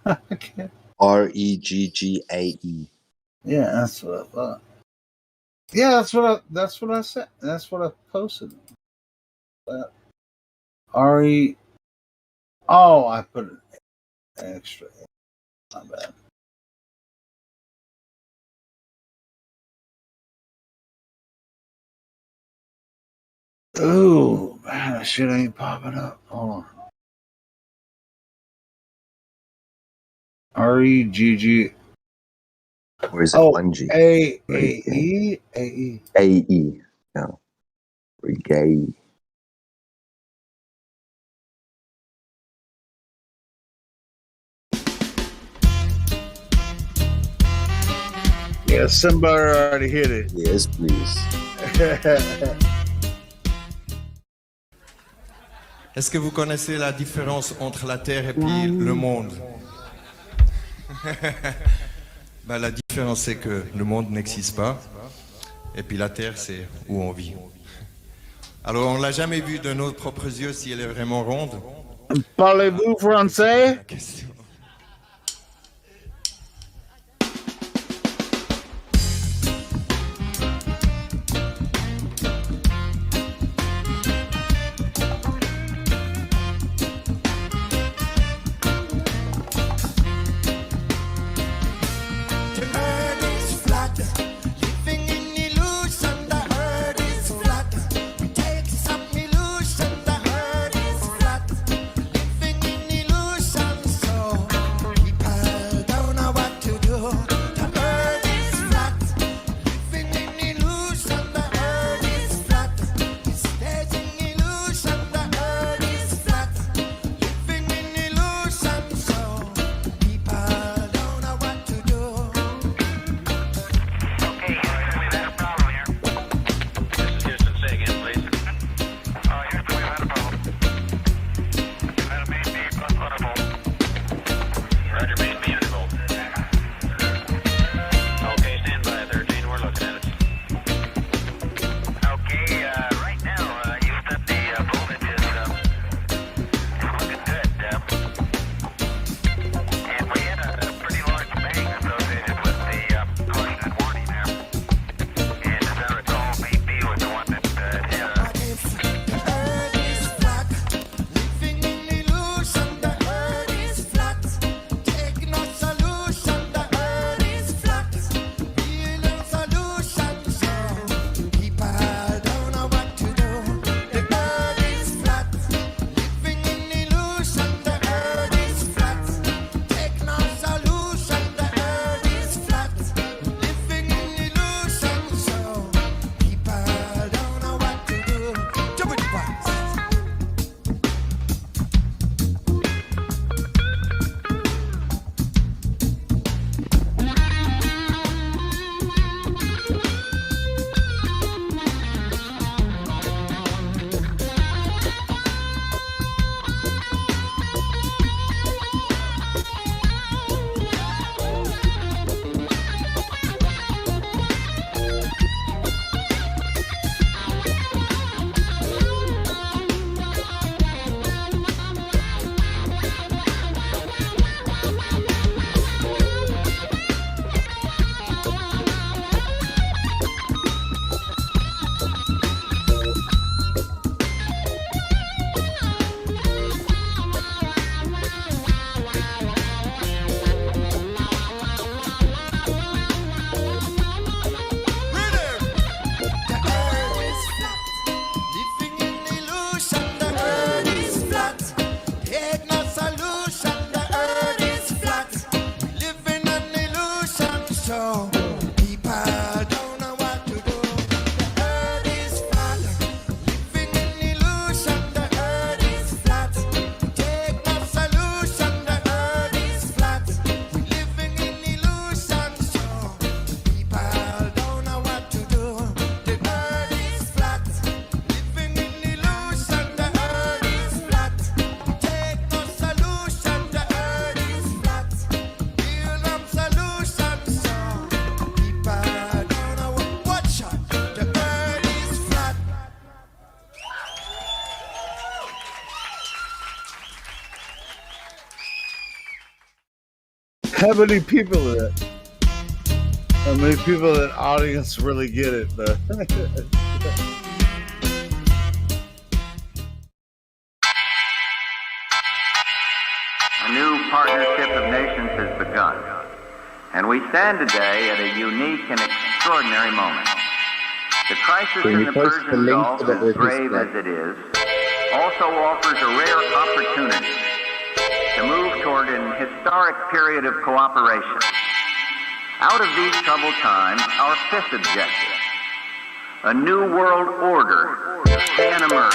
I can't. Reggae. Yeah, that's what I thought. Yeah, that's what I said. That's what I posted. R-E. Oh, I put an extra. Not bad. Ooh, man, that shit ain't popping up. Hold on. R-E-G-G. Or is it one G? A-E? A-E. A-E. No. Reggae. Yeah, somebody already hit it. Yes, please. Est-ce que vous connaissez la différence entre la Terre et puis le monde? Ben, la différence, c'est que le monde n'existe pas. Et puis la Terre, c'est où on vit. Alors, on ne l'a jamais vu de nos propres yeux si elle est vraiment ronde. Parlez-vous français? How many people in the audience really get it, though? A new partnership of nations has begun, and we stand today at a unique and extraordinary moment. The crisis in the Persian Gulf, as grave as it is, also offers a rare opportunity to move toward an historic period of cooperation. Out of these troubled times, our fifth objective, a new world order, can emerge.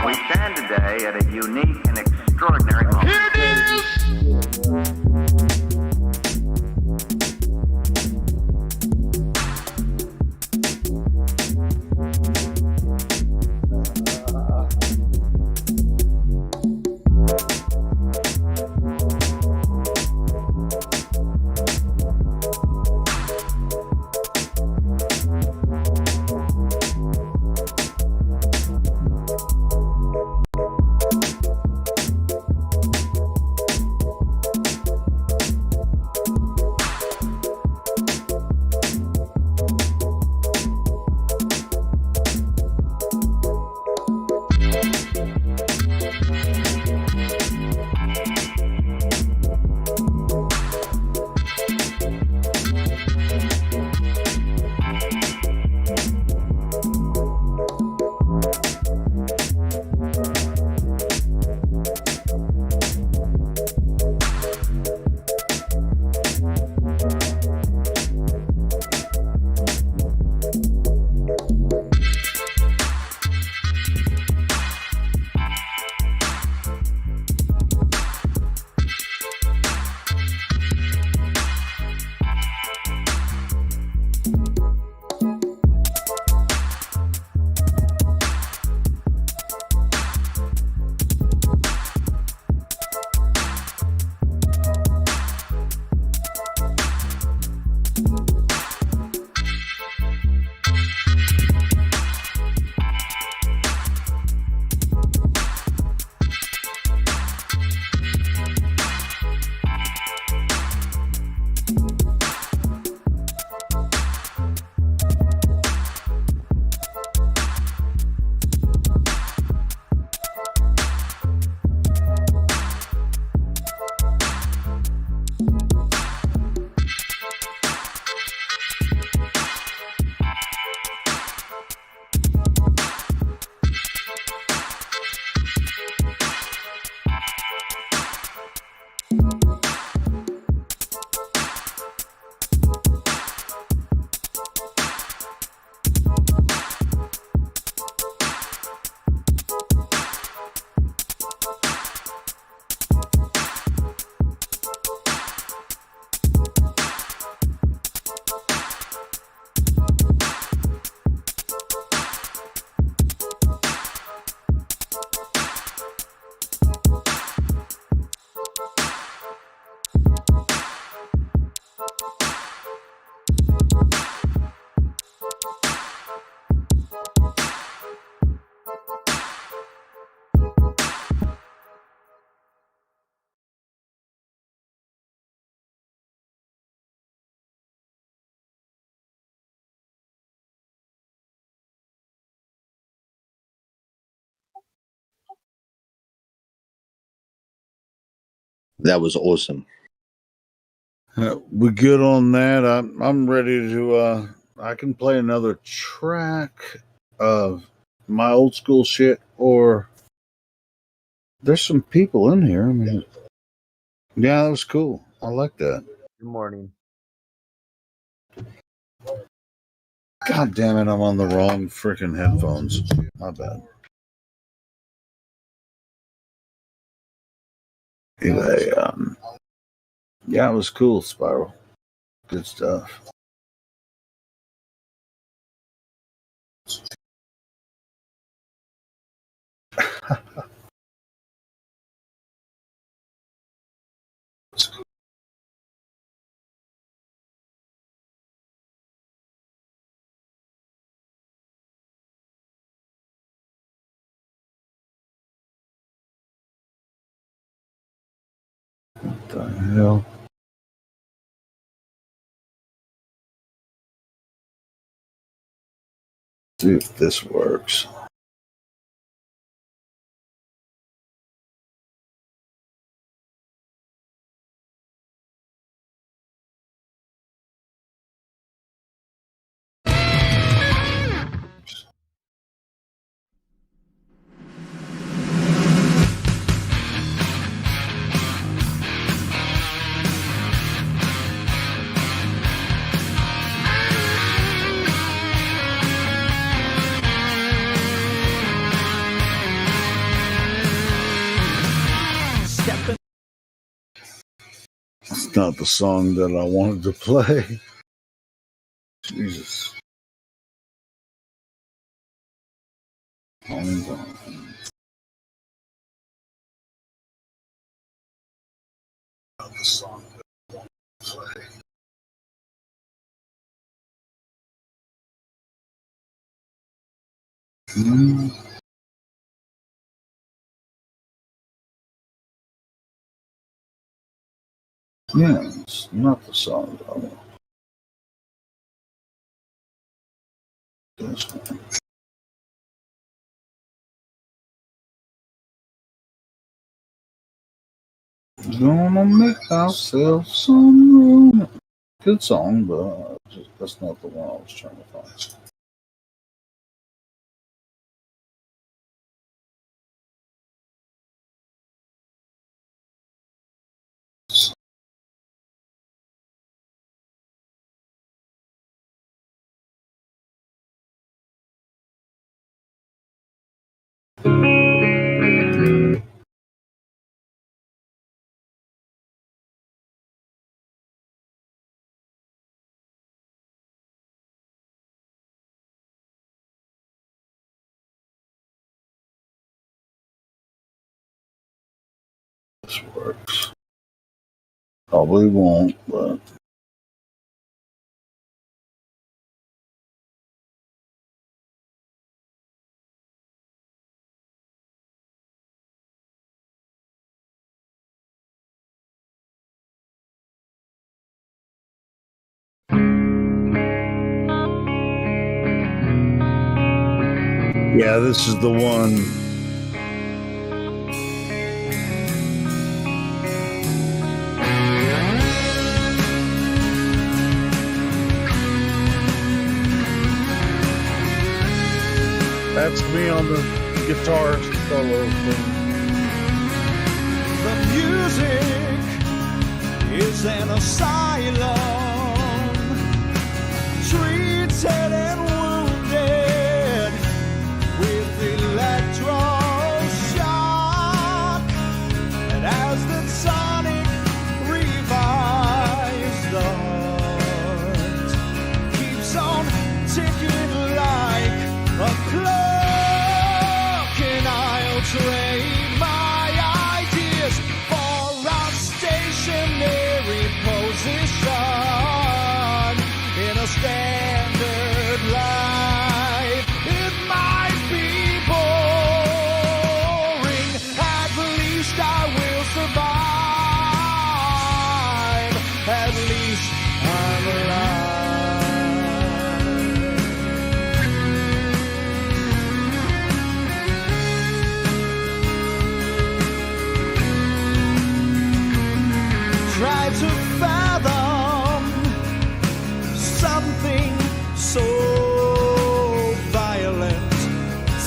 We stand today at a unique and extraordinary moment. That was awesome. We're good on that. I'm ready to. I can play another track of my old school shit, or there's some people in here. I mean, yeah, that was cool. I like that. Good morning. God damn it! I'm on the wrong freaking headphones. My bad. Anyway, yeah, it was cool, Spiral. Good stuff. What the hell? See if this works. It's not the song that I wanted to play. Jesus. Hold on. Not the song that I wanted to play. Yeah, it's not the song that I want. This one. Gonna make ourselves some room. Good song, but that's not the one I was trying to find. This works. Probably won't, but yeah, this is the one. That's me on the guitar solo thing. The music is an asylum, treated and wounded with electroshock. And as the sonic revives, the heart keeps on ticking like a clock. And I'll trade my ideas for a stationary position.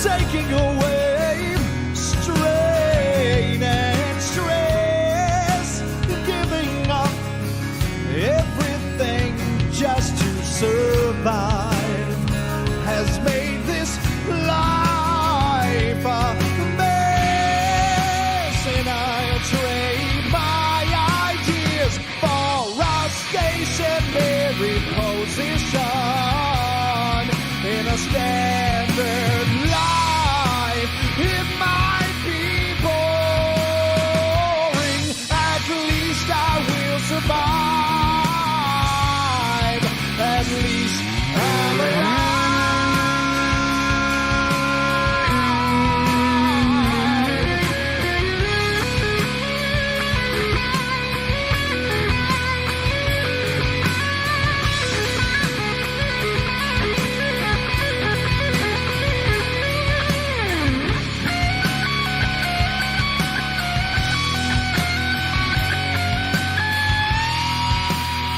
taking away strain and stress, giving up everything just to survive has made this life a mess, and I'll trade my ideas for a stationary position in a standard life. It might be boring, at least I will survive. At least I'm alive.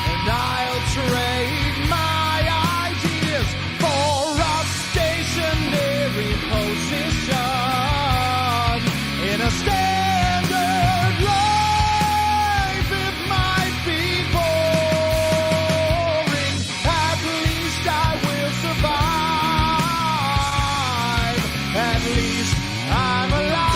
And I'll trade my ideas for a stationary position in a standard life. It might be boring, at least I will survive. At least I'm alive.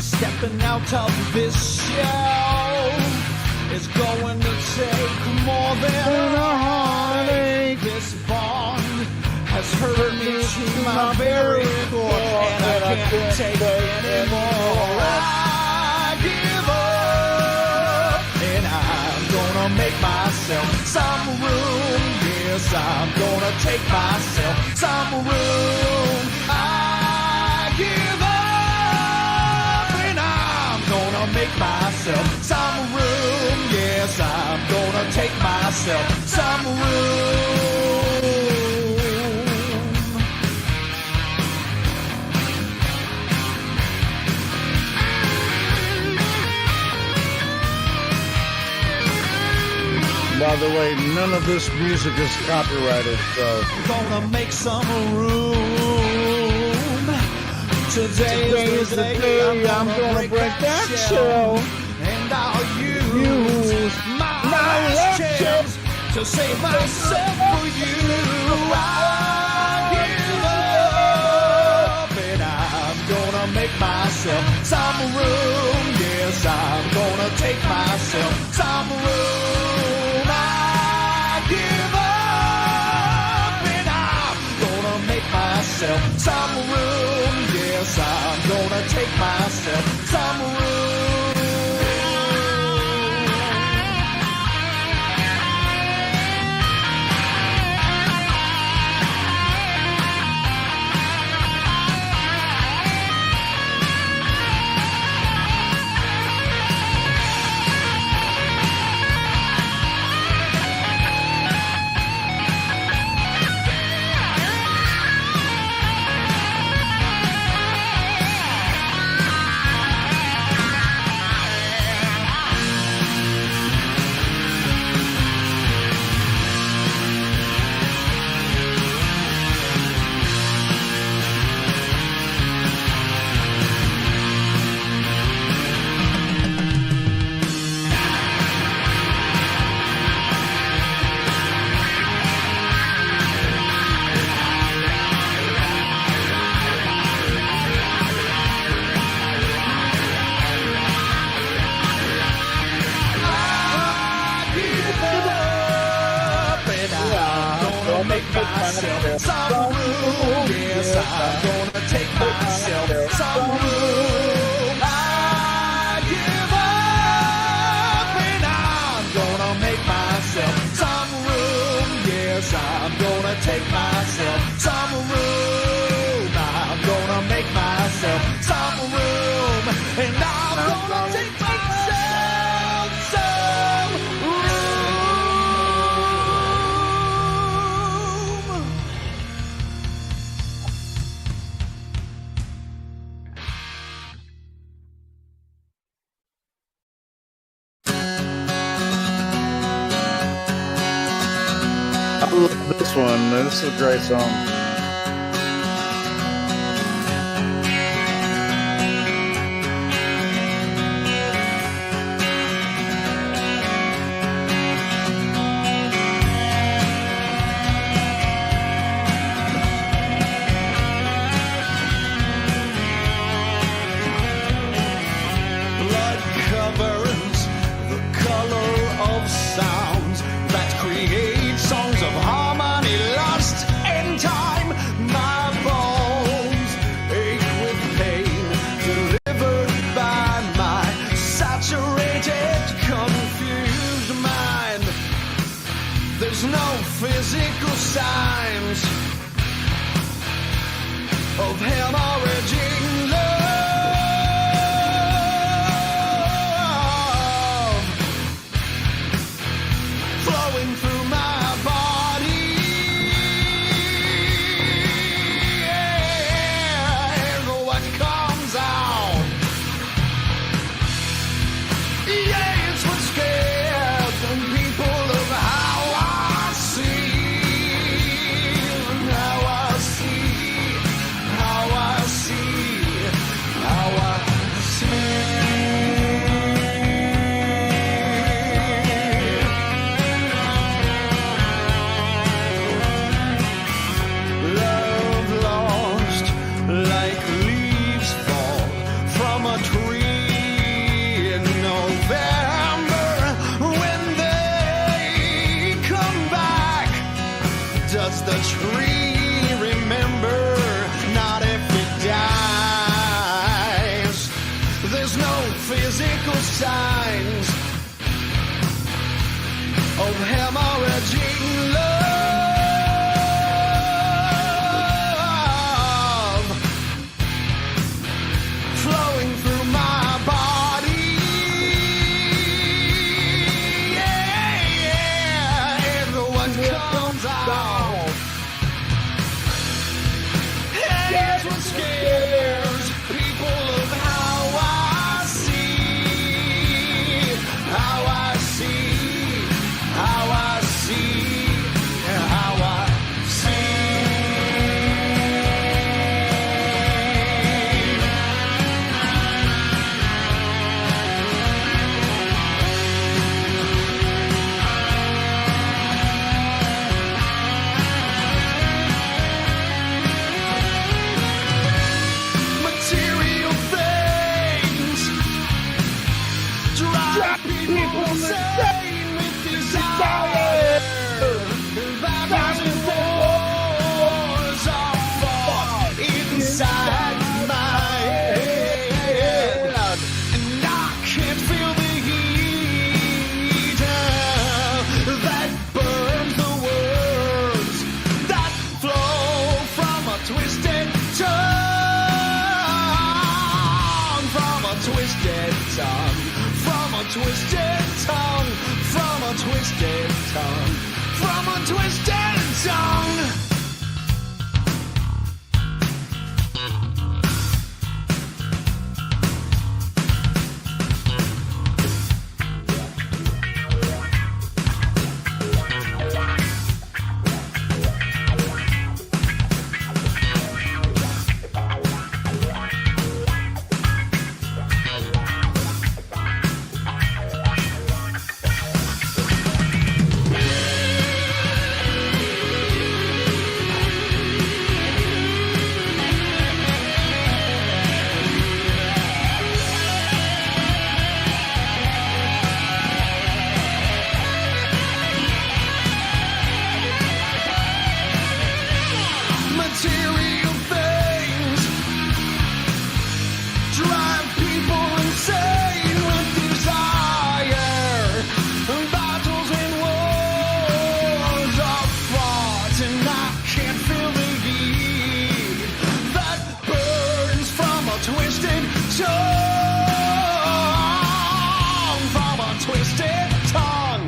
Stepping out of this shell is going to take more than a heartache. This bond has hurt me to my very core, and I can't take it anymore. I give up, and I'm gonna make myself some room. Yes, I'm gonna take myself some room. I give up, and I'm gonna make myself some room. Yes, I'm gonna take myself some room. By the way, none of this music is copyrighted, so. Gonna make some room. Today is the day I'm gonna break that shell. to save myself for you. I give up, and I'm gonna make myself some room. Yes, I'm gonna take myself some room. I give up, and I'm gonna make myself some room. Yes, I'm gonna take myself some room. Myself some room. Yes, I'm gonna take myself some room. I give up, and I'm gonna make myself some room. Yes, I'm gonna take myself some room. I'm gonna make myself some room, and I'm gonna take myself some room. I love this one. This is a great song. Blood covers the color of sounds that create songs of harmony, lust, and time. My bones ache with pain, delivered by my saturated, confused mind. There's no physical signs of hemorrhaging love flowing through my body. Yeah, and what comes out, yeah, it's what scares some people of how I see, how I see, how I see, how I see. Love lost like leaves fall from a tree in November. When they come back, does the tree remember? Not if it dies. There's no physical signs of hemorrhaging love flowing through my body. Yeah, yeah, and what comes out, hey, it's what scares people of how I see, how I see, how I see, Drive people insane with desire. Battles wars are fought inside my head, and I can't feel the heat that burns the words that flow from a twisted tongue, from a twisted tongue, from a twisted tongue, from a twisted tongue, from a twisted tongue. Material things drive people insane with desire. Battles and wars are fought, and I can't feel the heat that burns from a twisted tongue, from a twisted tongue.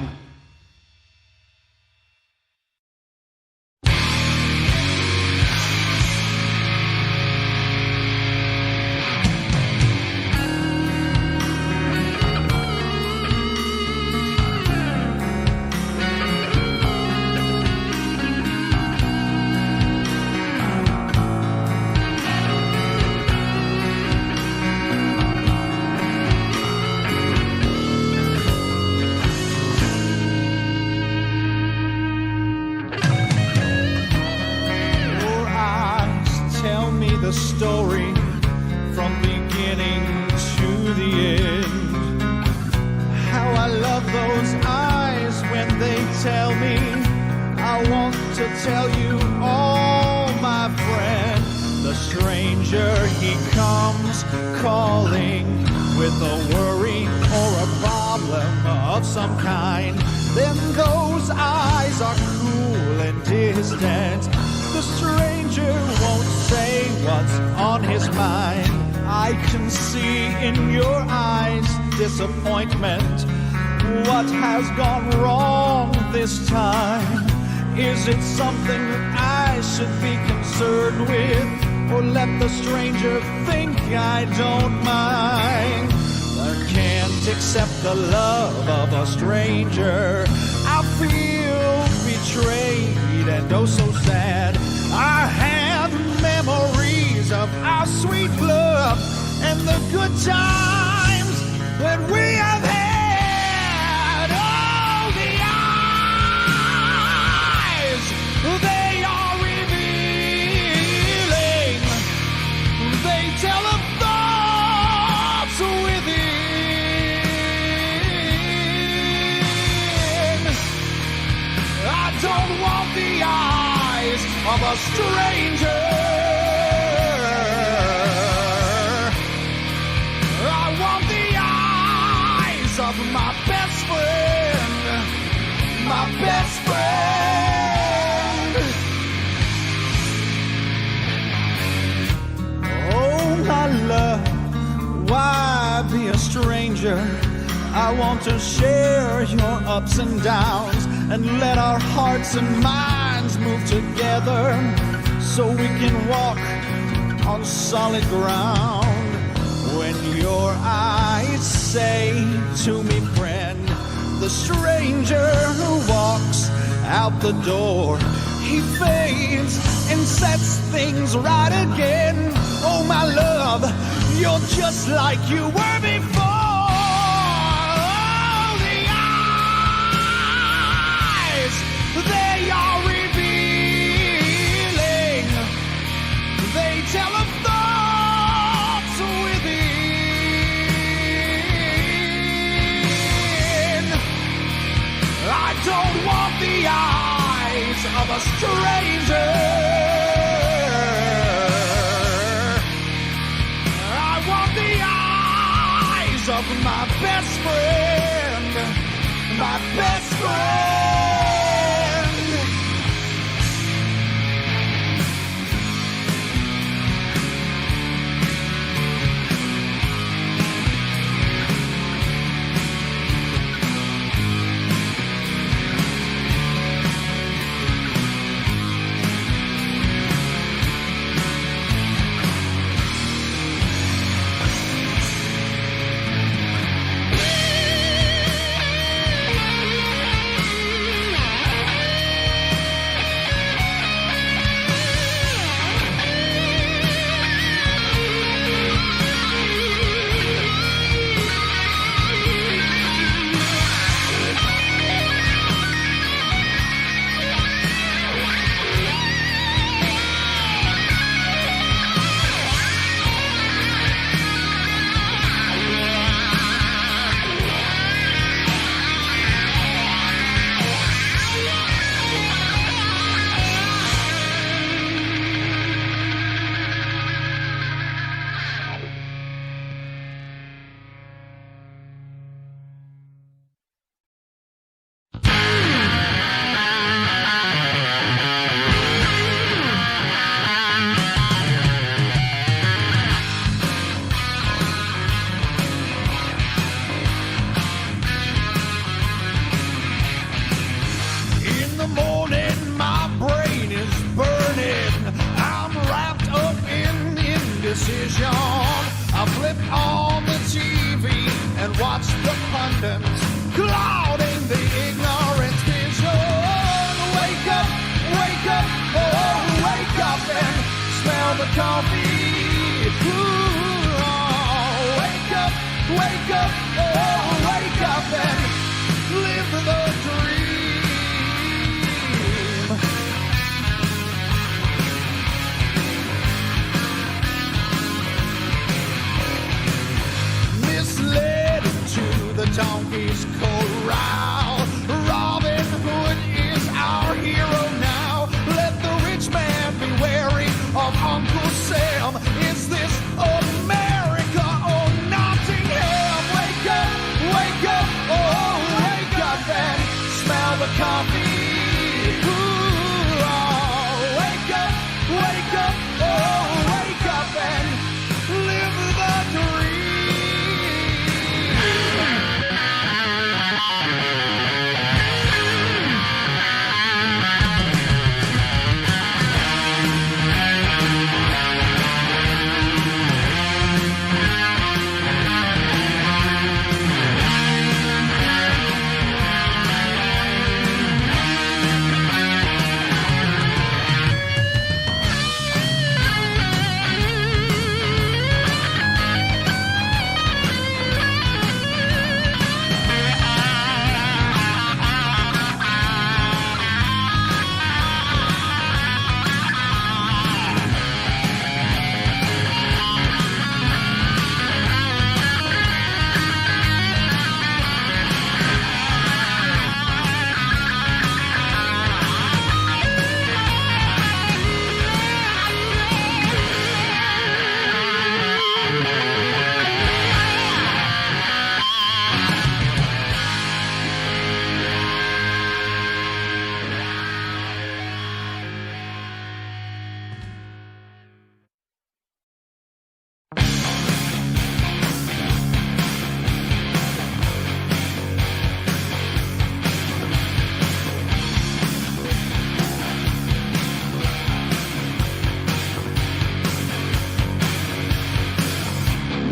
Your eyes tell me the story from beginning to the end. How I love those eyes when they tell me I want to tell you all, my friend. The stranger, he comes calling with a worry or a problem of some kind. Then those eyes are cool and distant. The stranger won't say what's on his mind. I can see in your eyes disappointment. What has gone wrong this time? Is it something I should be concerned with? Or let the stranger think I don't mind? I can't accept the love of a stranger. I feel betrayed and oh so sad. I have memories of our sweet love and the good times that we have had. Oh, the eyes, they are revealing. They tell of thoughts within. I don't want the eyes of a stranger. I want the eyes of my best friend, my best friend. Oh, my love, why be a stranger? I want to share your ups and downs and let our hearts and minds move together so we can walk on solid ground. When your eyes say to me, friend, the stranger who walks out the door, he fades and sets things right again. Oh, my love, you're just like you were before. They are revealing. They tell of thoughts within. a stranger. I want the eyes of my best friend, my best friend. In the morning, my brain is burning. I'm wrapped up in indecision. I flip on the TV and watch the pundits clouding the ignorant vision. Wake up, oh, wake up and smell the coffee. Ooh, oh, wake up, oh, wake up and live the dream. Misled into the donkey's corral. Robin Hood is our hero now. Let the rich man be wary of Uncle Sam. Is this America or Nottingham? Wake up, oh, wake up and smell the coffee. Ooh, oh, wake up, oh, wake up and live the dream.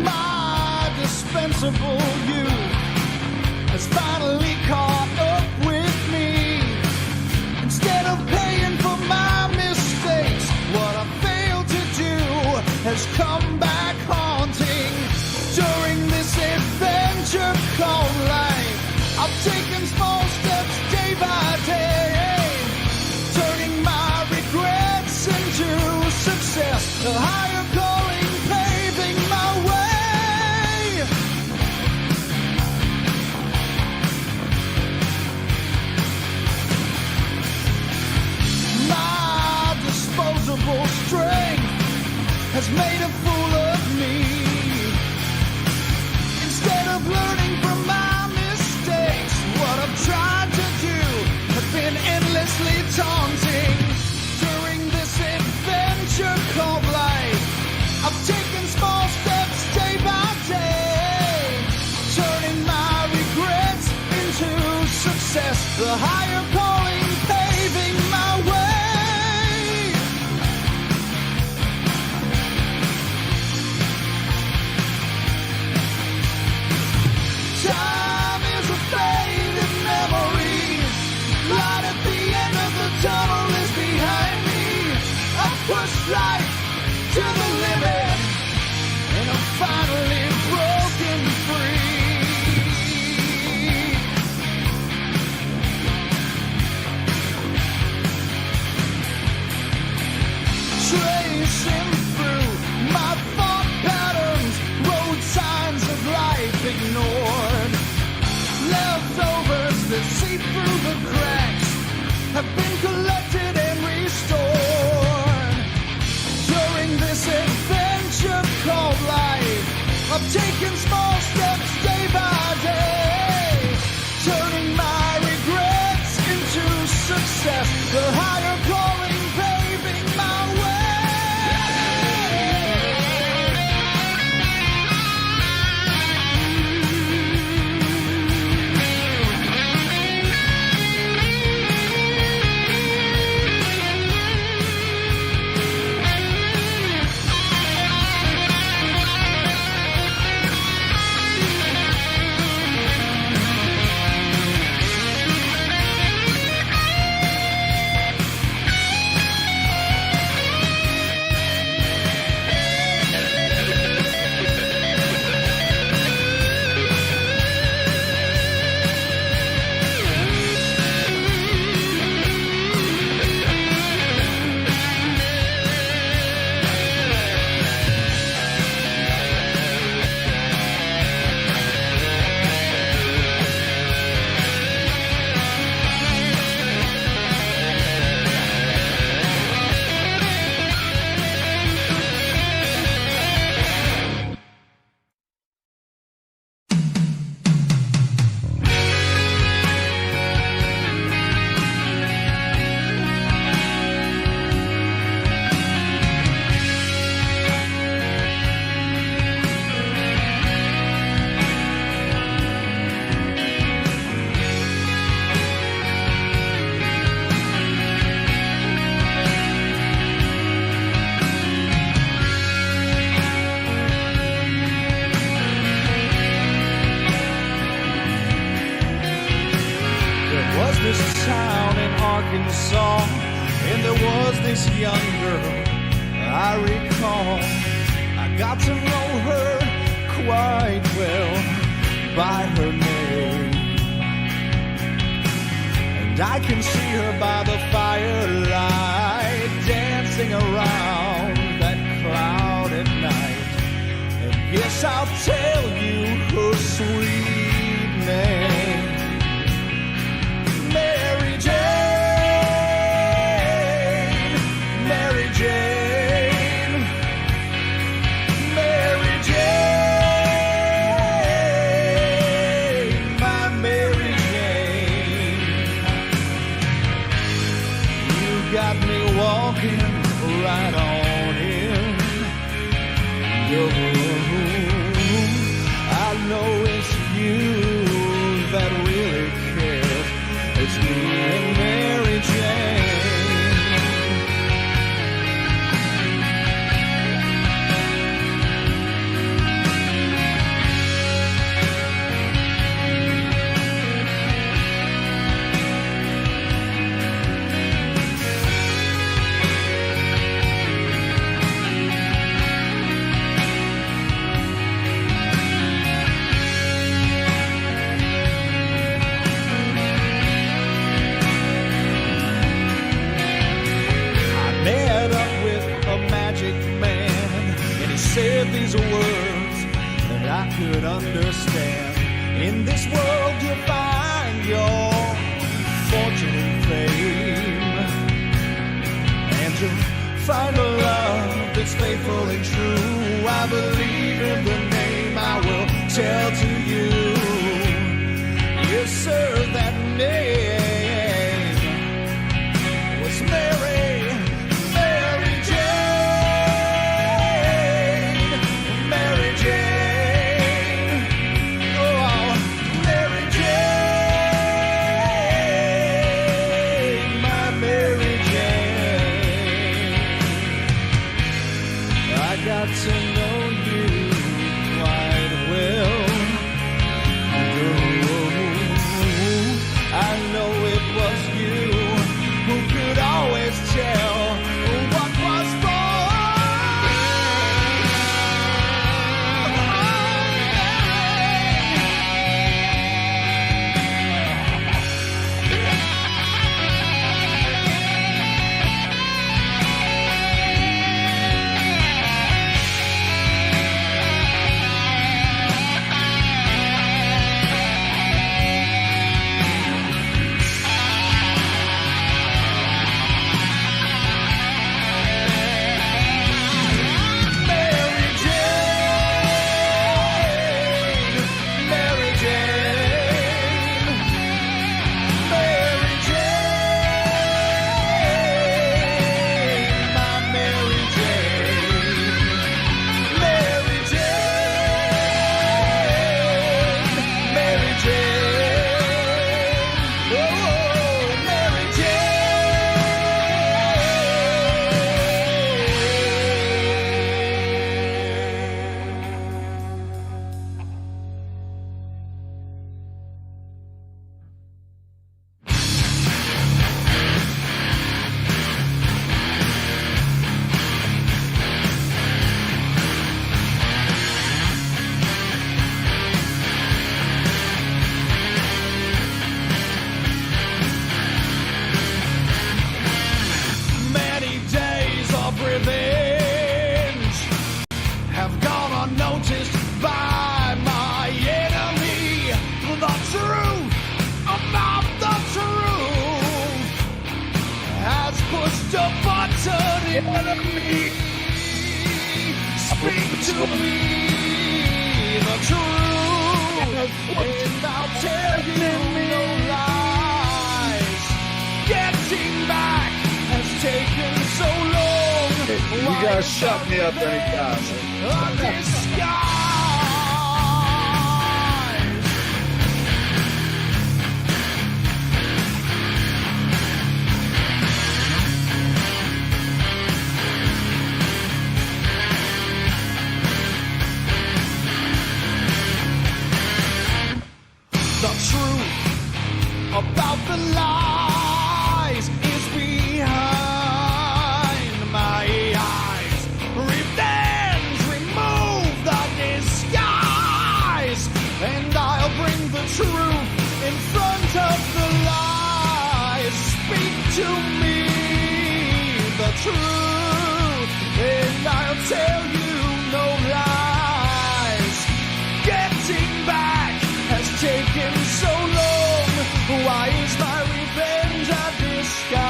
My dispensable youth has finally caught up with me. Instead of paying for my mistakes, what I failed to do has come back haunting. During this adventure called life, I've taken small steps day by day, turning my regrets into success. A higher calling paving my way. success, the higher calling paving my way. Time is a faded memory. Light at the end of the tunnel is behind me. I push life to the limit, and I'm finally broken free. Tracing through my thought patterns, road signs of life ignored. Leftovers that seep through the cracks have been collected and restored. During this adventure called life, I've taken small steps day by day, turning my regrets into success. The higher calling paving my way. This town in Arkansas, and there was this young girl I recall. I got to know her quite well by her name, and I can see her by the firelight dancing around that cloud at night. And yes, I'll tell you her sweet name. Mary Jane, Mary Jane, Mary Jane, my Mary Jane. You got me walking right on in your room. I know it's you that really cares. It's me and Mary Jane. Said these words that I could understand. In this world you'll find your fortune and fame, and you'll find a love that's faithful and true. I believe in the name I will tell to you. Yes, sir, that name was Mary. Speak to me the truth, and I'll tell you no lies. Getting back has taken so long. You guys shut me up anytime. The truth about the lies is behind my eyes. Revenge, remove the disguise, and I'll bring the truth in front of the lies. Speak to me the truth, and I'll tell you no lies. Getting back has taken so long. Why is my revenge a disguise?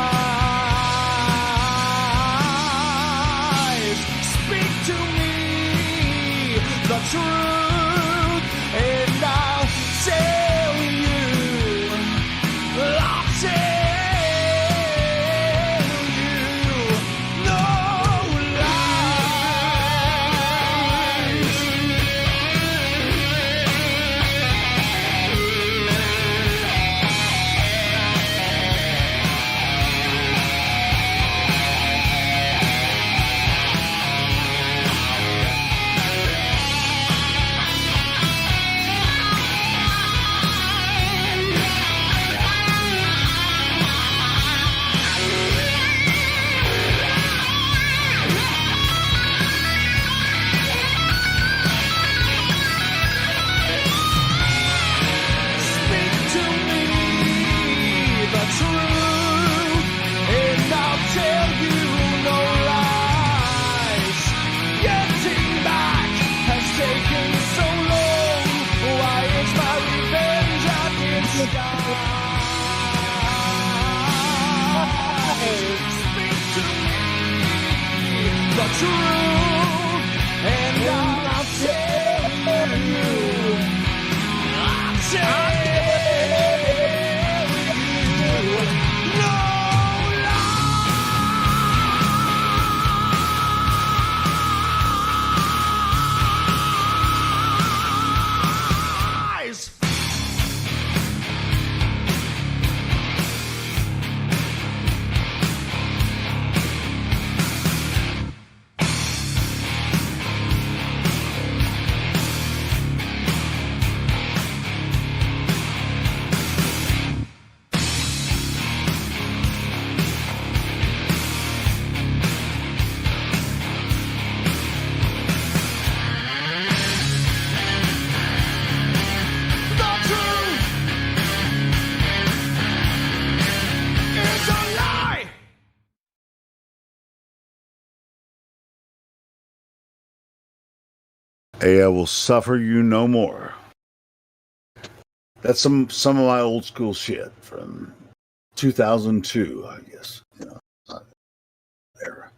Speak to me the truth, and I'll tell you. I'll tell you no lies. Speak to me the truth, and I'll tell you no lies. Getting back has taken so long. Why is my revenge a disguise? Speak to me the truth, and I'll tell you. I'll tell you no lies. The truth is a lie. I will suffer you no more. That's some of my old school shit from 2002, I guess. You know, era.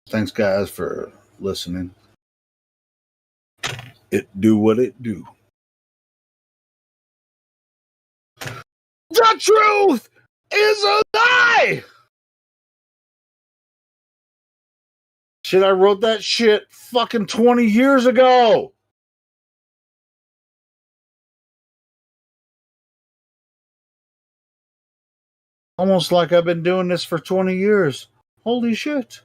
Thanks, guys, for listening. It do what it do. The truth is a lie! Shit, I wrote that shit fucking 20 years ago. Almost like I've been doing this for 20 years. Holy shit.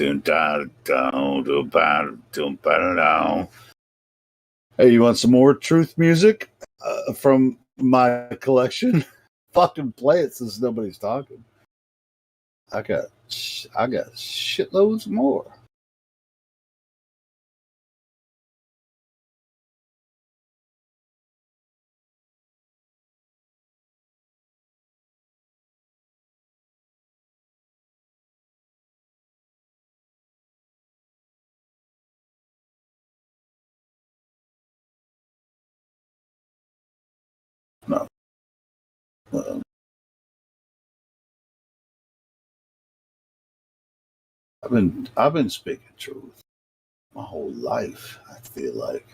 Hey, you want some more truth music from my collection? Fucking play it since nobody's talking. I got shitloads more. I've been speaking truth my whole life. I feel like.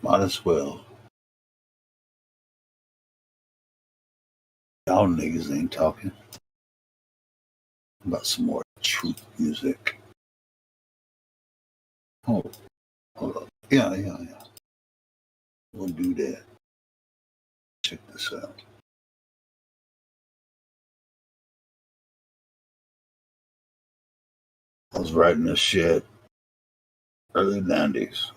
Might as well. Y'all niggas ain't talking about some more truth music. Hold up. Yeah. We'll do that. Check this out. I was writing this shit early 90s.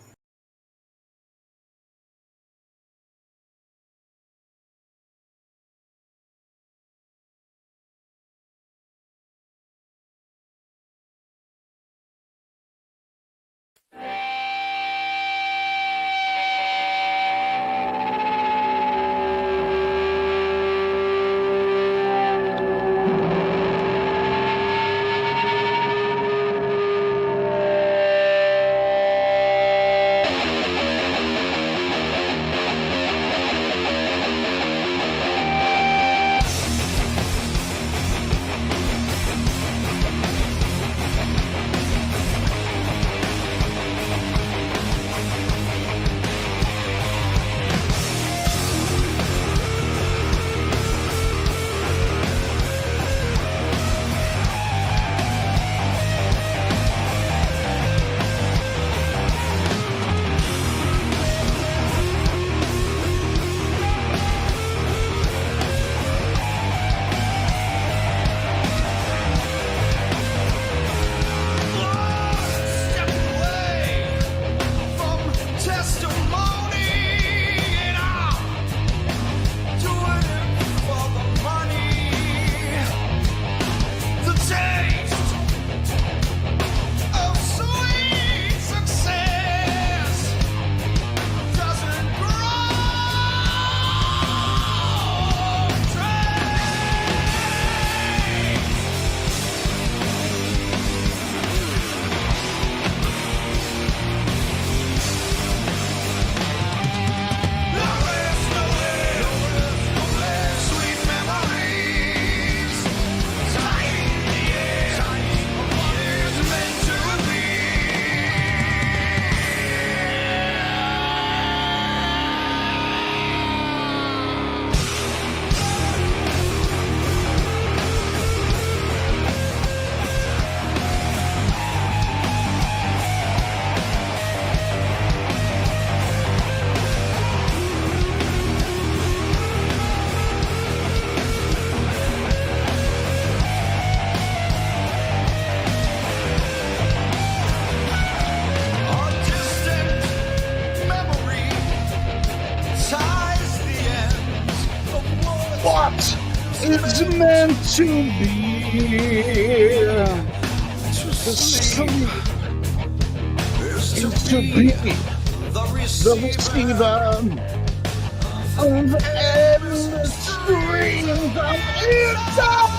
It's meant to be. The sleep is to be the receiver of endless streams of inside.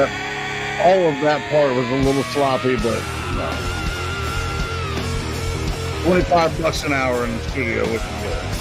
all of that part was a little sloppy, but no. $25 an hour in the studio, which is good.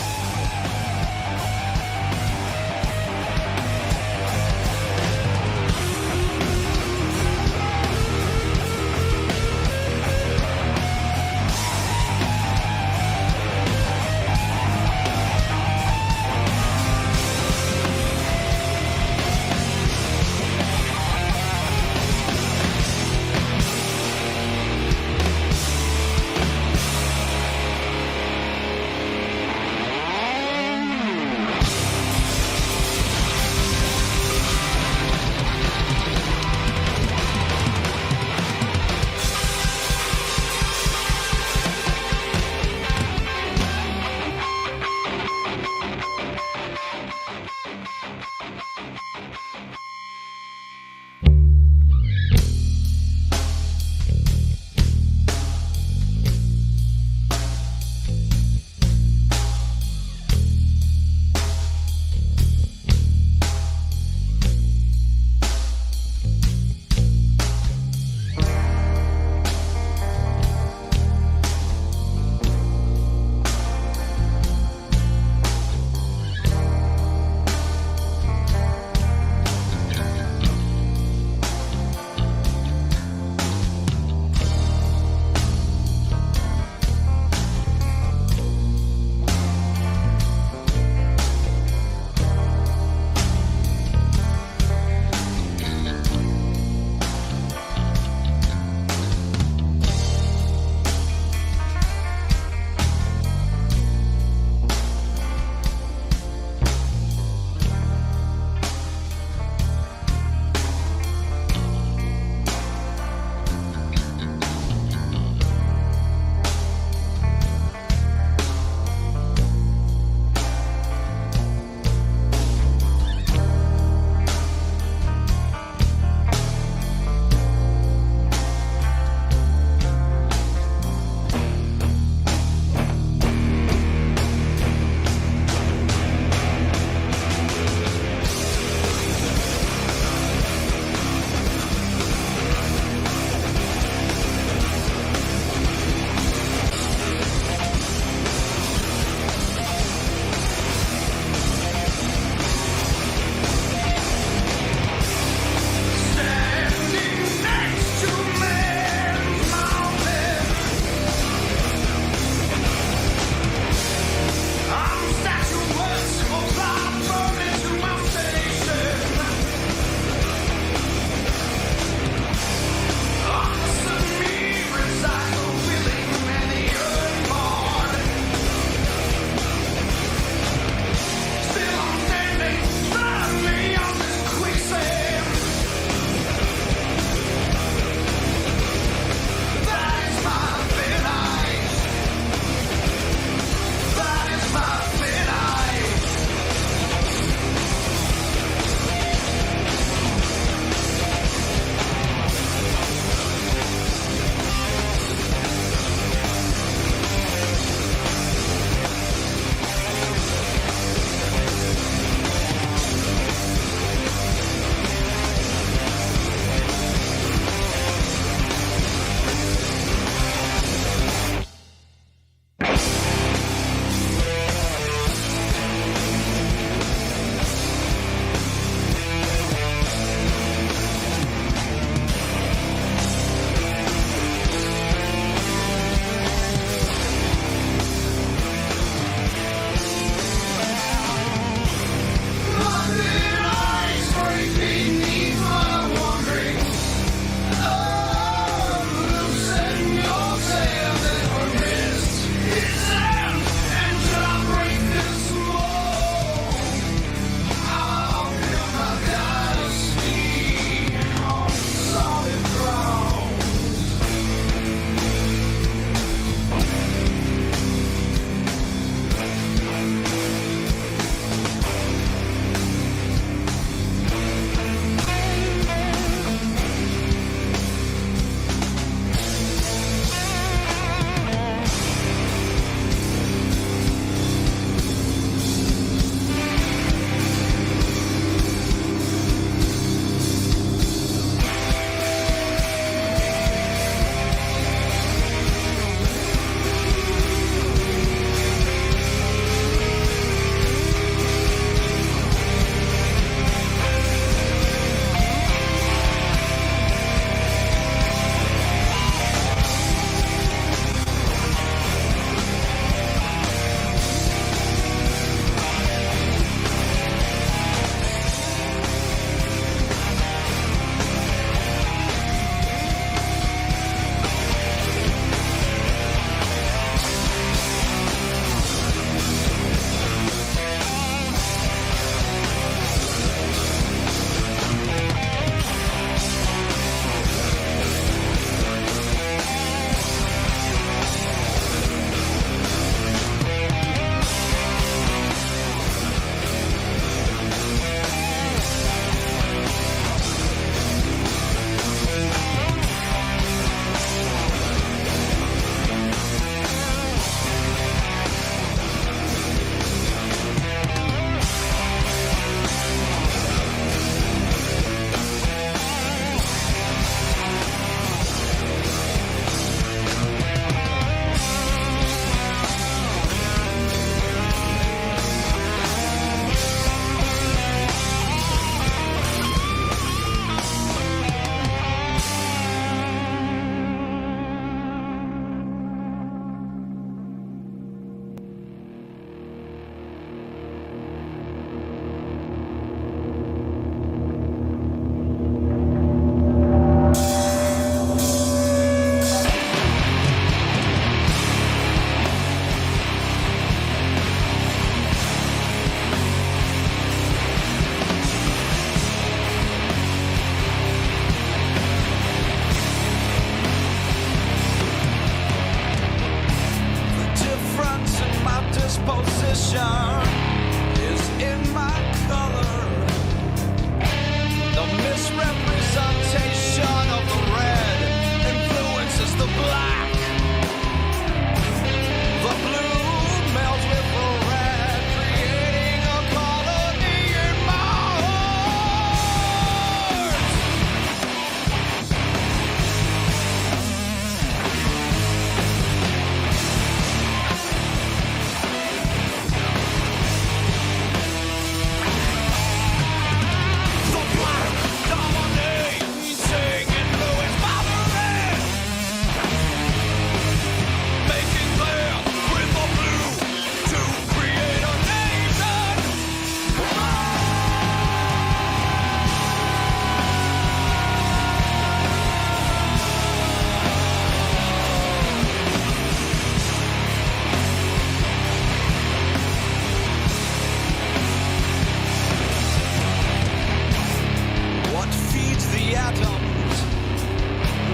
the atoms.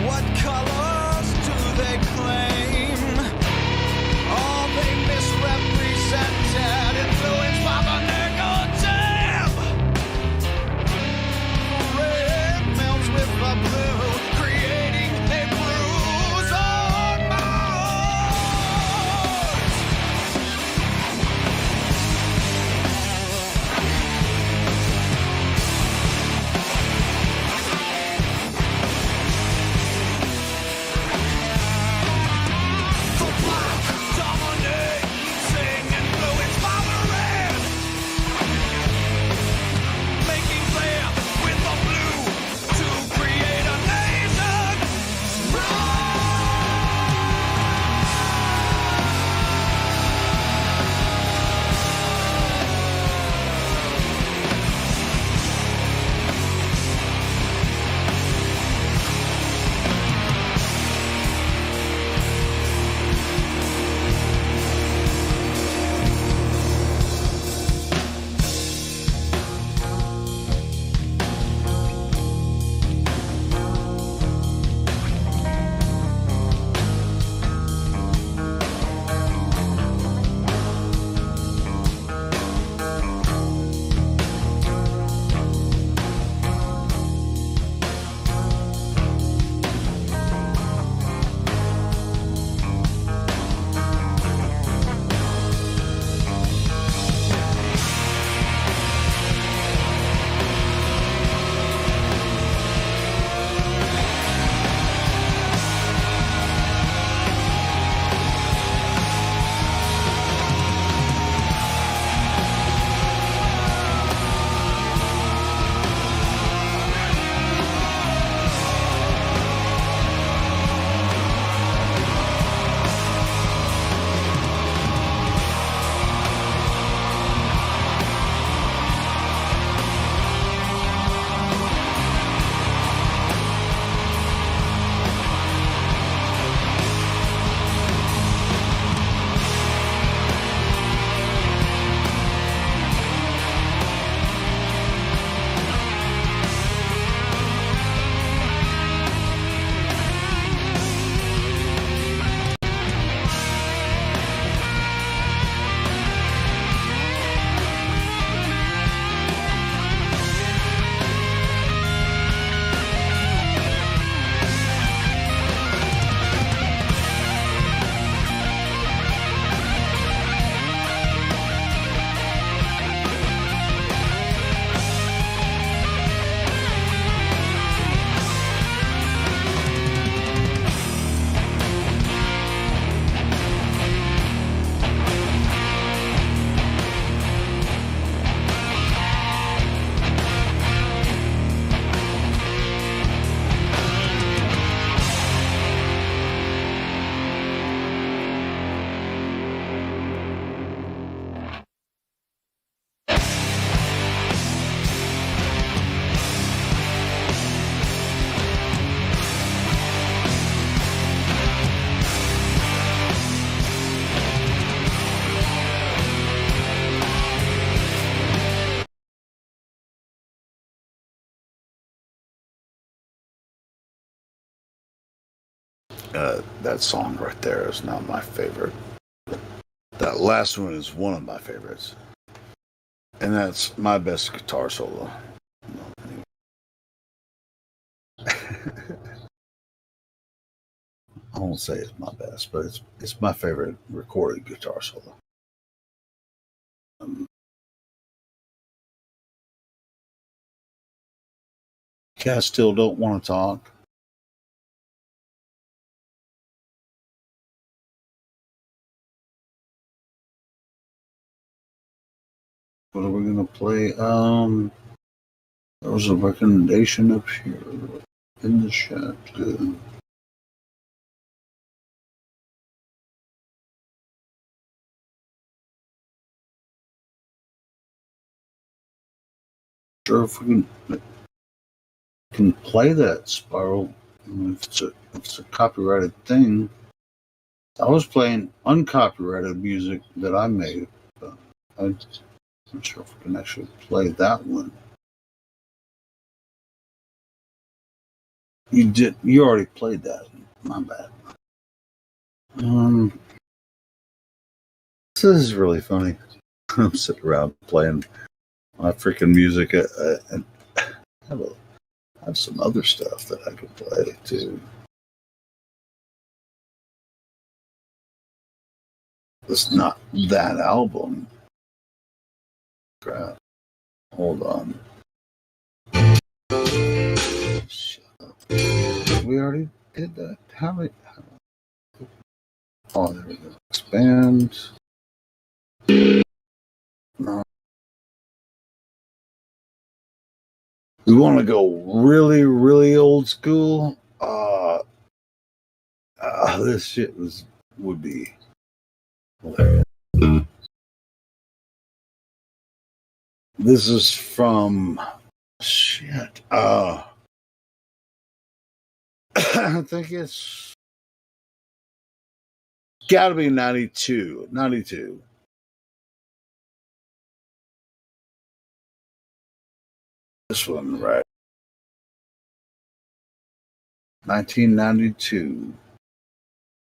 What colors do they claim? All they misrepresented, influenced by the negative. Red melts with the blue, creating a bruise on my heart. The black dominating, influenced by the red, making clear with the blue to create a nation. That song right there is not my favorite. That last one is one of my favorites. And that's my best guitar solo. I won't say it's my best, but it's my favorite recorded guitar solo. Cats still don't want to talk. What are we gonna play? There was a recommendation up here in the chat. Sure, if we can play that Spiral. If it's a copyrighted thing. I was playing uncopyrighted music that I made, but I'm not sure if we can actually play that one. You already played that. My bad. This is really funny. I'm sitting around playing my freaking music. And I have some other stuff that I can play too. It's not that album. Crap. Hold on. Shut up. We already did that. How many? Oh, there we go. Expand. No. We want to go really, really old school. This shit would be hilarious. This is from shit. I think it's got to be 92. 92. This one, right? 1992.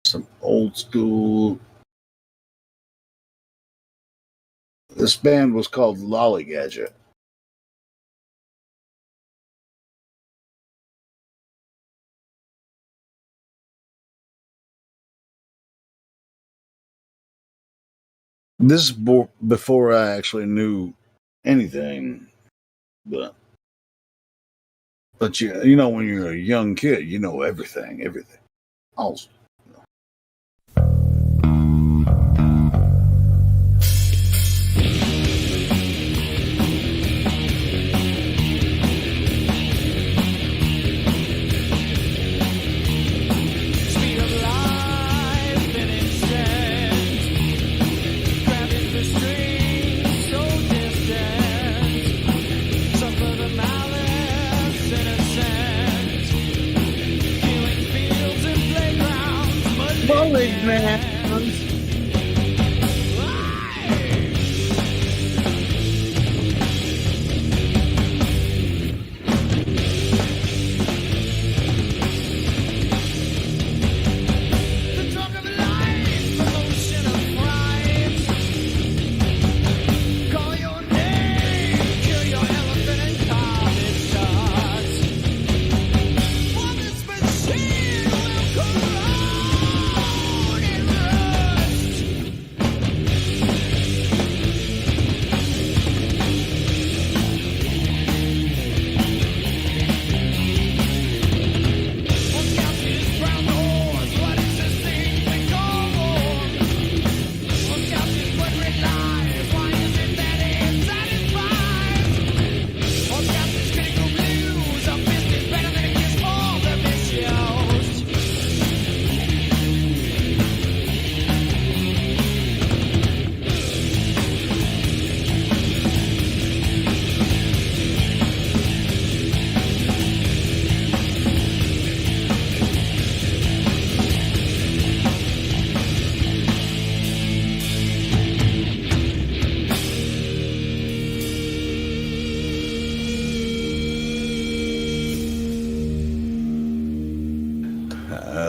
Some old school. This band was called Lollygadget. This is before I actually knew anything, but you know when you're a young kid, you know everything. Also.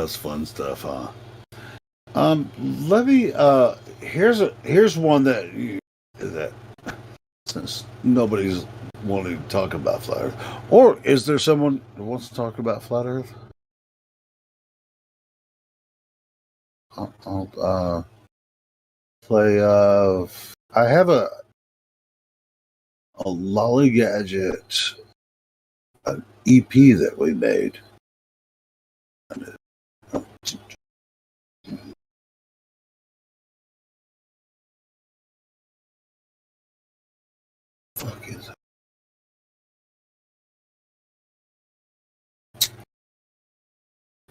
That's fun stuff, huh? Let me. Here's one that since nobody's wanting to talk about flat Earth, or is there someone who wants to talk about flat Earth? I'll play. I have a Lollygadget an EP that we made. Fuck is it?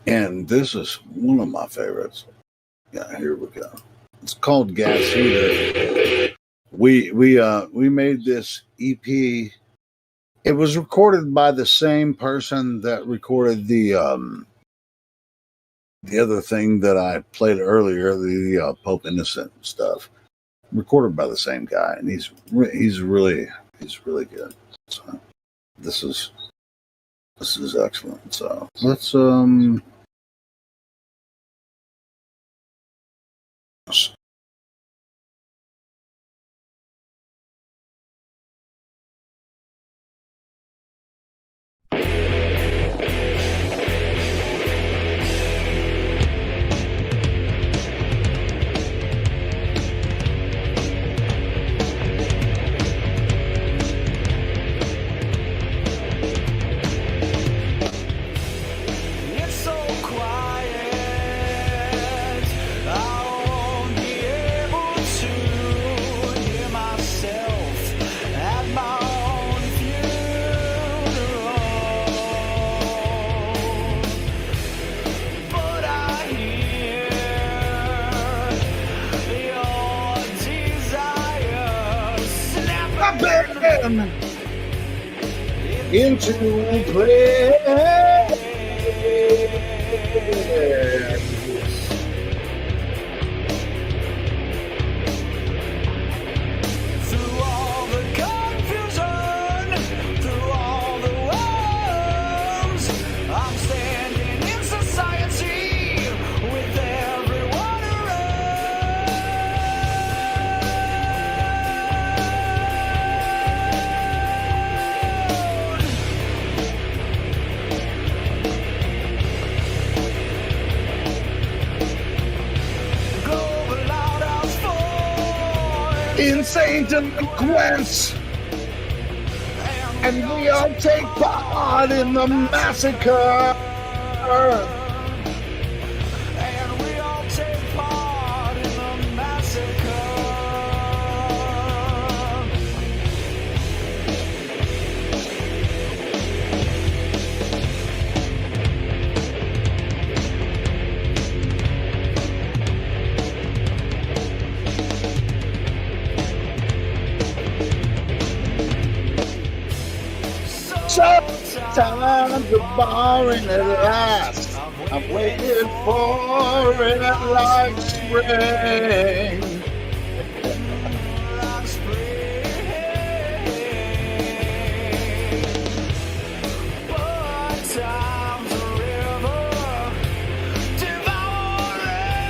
And this is one of my favorites. Yeah, here we go. It's called Gas Heater. We made this EP. It was recorded by the same person that recorded the other thing that I played earlier, the Pope Innocent stuff. Recorded by the same guy, and he's really good. So this is This is excellent. So let's It's so quiet, I won't be able to hear myself at my own funeral. But I hear your desire snapping into play. through all the confusion, through all the worms. I'm standing in society with everyone global outhouse for Insane delinquents, and we all take part in the massacre. and we all take part in the massacre. Sometimes the boring at last. I'm waiting for it like spring. But time's a river devouring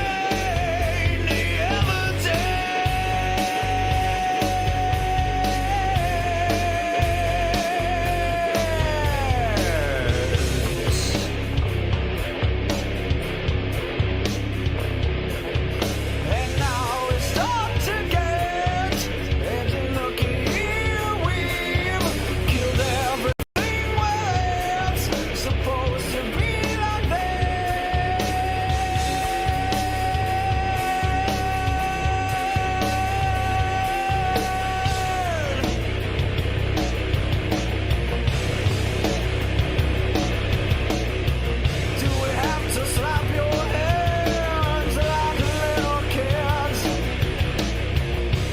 the evidence. And now it's time to get, and look here, we've killed everything where it's supposed to be like that. Do we have to slap your hands like little kids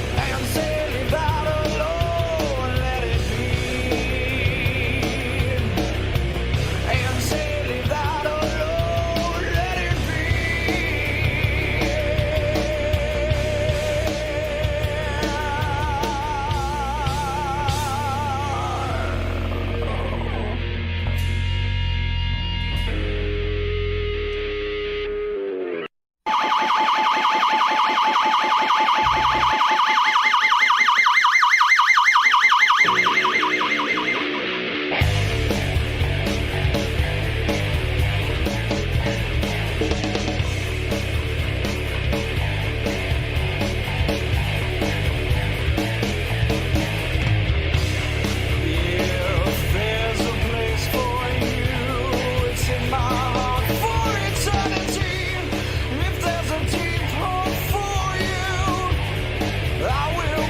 and say leave that alone, let it be, and say leave that alone, let it If there's a place for you, it's in my heart for eternity. If there's a deep hope for you, I will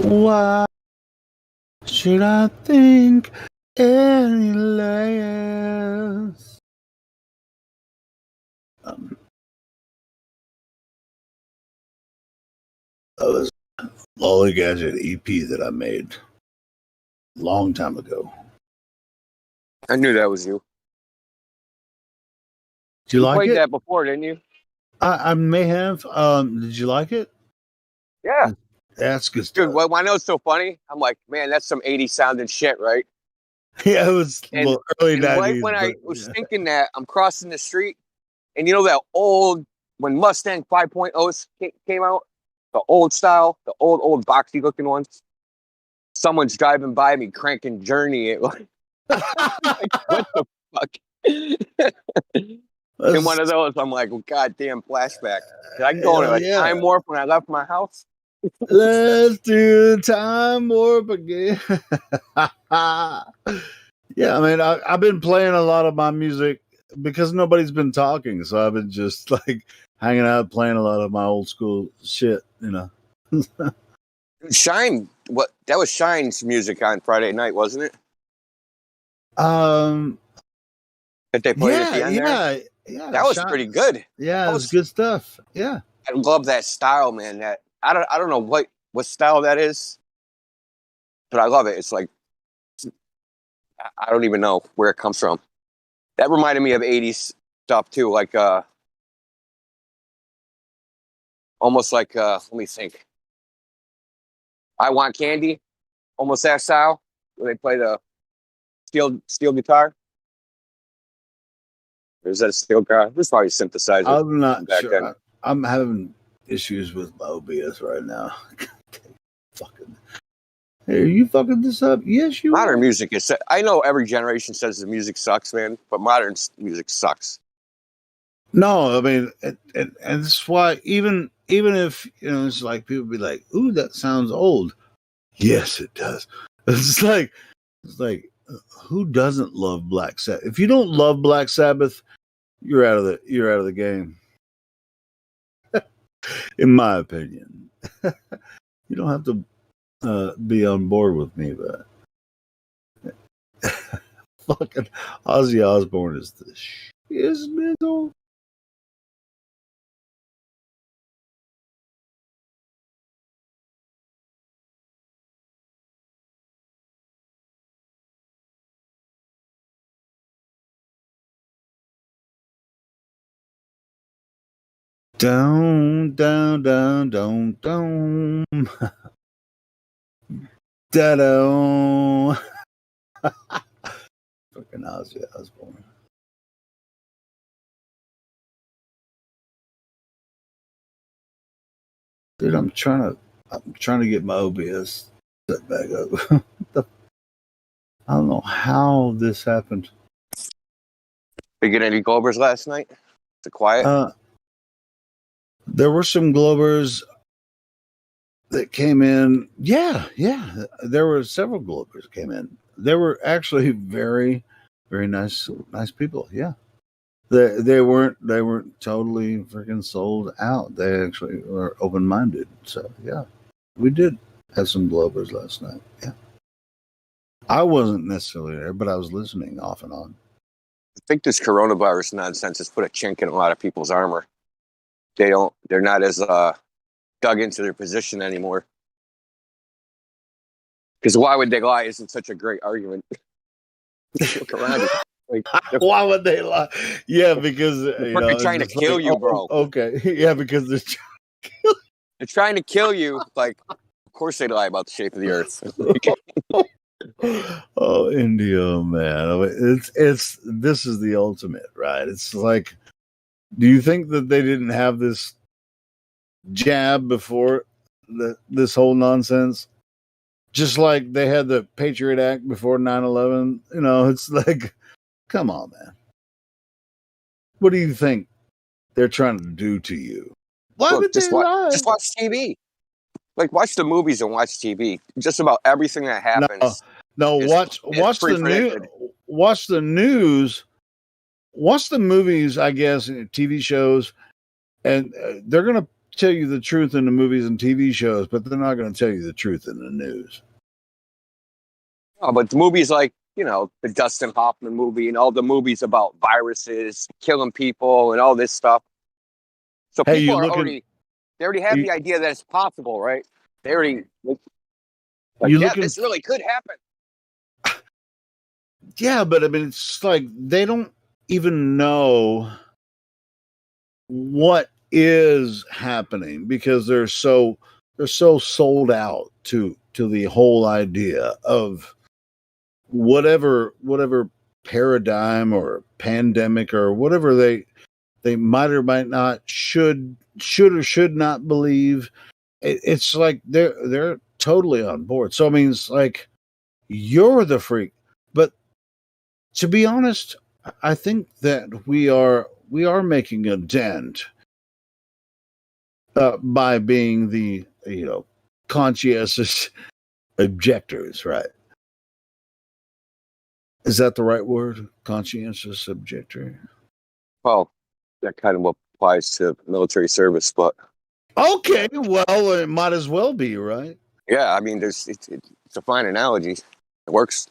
Why should I think any less? That was Lolly Gadget EP that I made a long time ago. I knew that was you. Did you like played it? that before, didn't you? I may have. Did you like it? Yeah. That's good stuff. Dude, well, I know it's so funny. I'm like, man, that's some 80s sounding shit, right? Yeah, it was early and 90s. right when I was thinking that, I'm crossing the street, and you know that old, when Mustang 5.0s came out, the old style, the old boxy looking ones, someone's driving by me cranking Journey. Like, what the fuck? In one of those, I'm like, well, goddamn flashback. Did I go into a time warp when I left my house? Let's do time warp again. Yeah, I mean, I've been playing a lot of my music because nobody's been talking, so I've been just like hanging out, playing a lot of my old school shit, you know. Shine, what? That was Shine's music on Friday night, wasn't it? That they played at the end there? Yeah, that was pretty good. Yeah, it was good stuff. Yeah, I love that style, man. That I don't know what style that is, but I love it. It's like I don't even know where it comes from. That reminded me of 80s stuff too, like almost like let me think. I Want Candy, almost that style, where they play the steel guitar. Or is that a steel guitar? This is probably a synthesizer. I'm not back sure. then. I'm having issues with my OBS right now. Fucking. Hey, are you fucking this up? Yes, you Modern are. music is. I know every generation says the music sucks, man, but modern music sucks. No, I mean, and that's why even if you know, it's like people be like, "Ooh, that sounds old." Yes, it does. It's like who doesn't love Black Sabbath? If you don't love Black Sabbath, you're out of the game. In my opinion, you don't have to be on board with me, but fucking Ozzy Osbourne is the shiznit. Down, down, down, down, down. Da-down. Fucking Ozzy Osbourne. Dude, I'm trying to get my OBS set back up. I don't know how this happened. Did you get any Globers last night? Is it quiet? There were some Globers that came in. Yeah. There were several Globers that came in. They were actually very, very nice people. Yeah. They weren't totally freaking sold out. They actually were open-minded. So yeah, we did have some Globers last night. Yeah. I wasn't necessarily there, but I was listening off and on. I think this coronavirus nonsense has put a chink in a lot of people's armor. They're not as dug into their position anymore. Because why would they lie isn't such a great argument. Look around you. Like, why would they lie? Yeah, because they're trying to kill you, bro. Okay. Yeah, because they're trying to kill you. Like, of course they lie about the shape of the earth. Oh, India, man. I mean, this is the ultimate, right? It's like, do you think that they didn't have this jab before this whole nonsense? Just like they had the Patriot Act before 9/11. You know, it's like, come on, man. What do you think they're trying to do to you? Why would they lie? Just watch TV. Like, watch the movies and watch TV. Just about everything that happens. No, watch the news. Watch the news. Watch the movies, I guess, TV shows, and they're gonna tell you the truth in the movies and TV shows, but they're not going to tell you the truth in the news. Oh, but the movies like, you know, the Dustin Hoffman movie and all the movies about viruses, killing people and all this stuff. So Hey, people you are looking? they already have you- the idea that it's possible, right? They already, like, You yeah, looking? this really could happen. Yeah, but I mean, it's like they don't even know what is happening because they're so sold out to the whole idea of whatever paradigm or pandemic or whatever they might or might not should or should not believe. It's like they're totally on board. So I mean, it's like you're the freak, but to be honest, I think that we are making a dent by being the conscientious objectors, right? Is that the right word? Conscientious objector. Well, that kind of applies to military service, but Okay, well, it might as well be, right? yeah, I mean, it's a fine analogy. It works.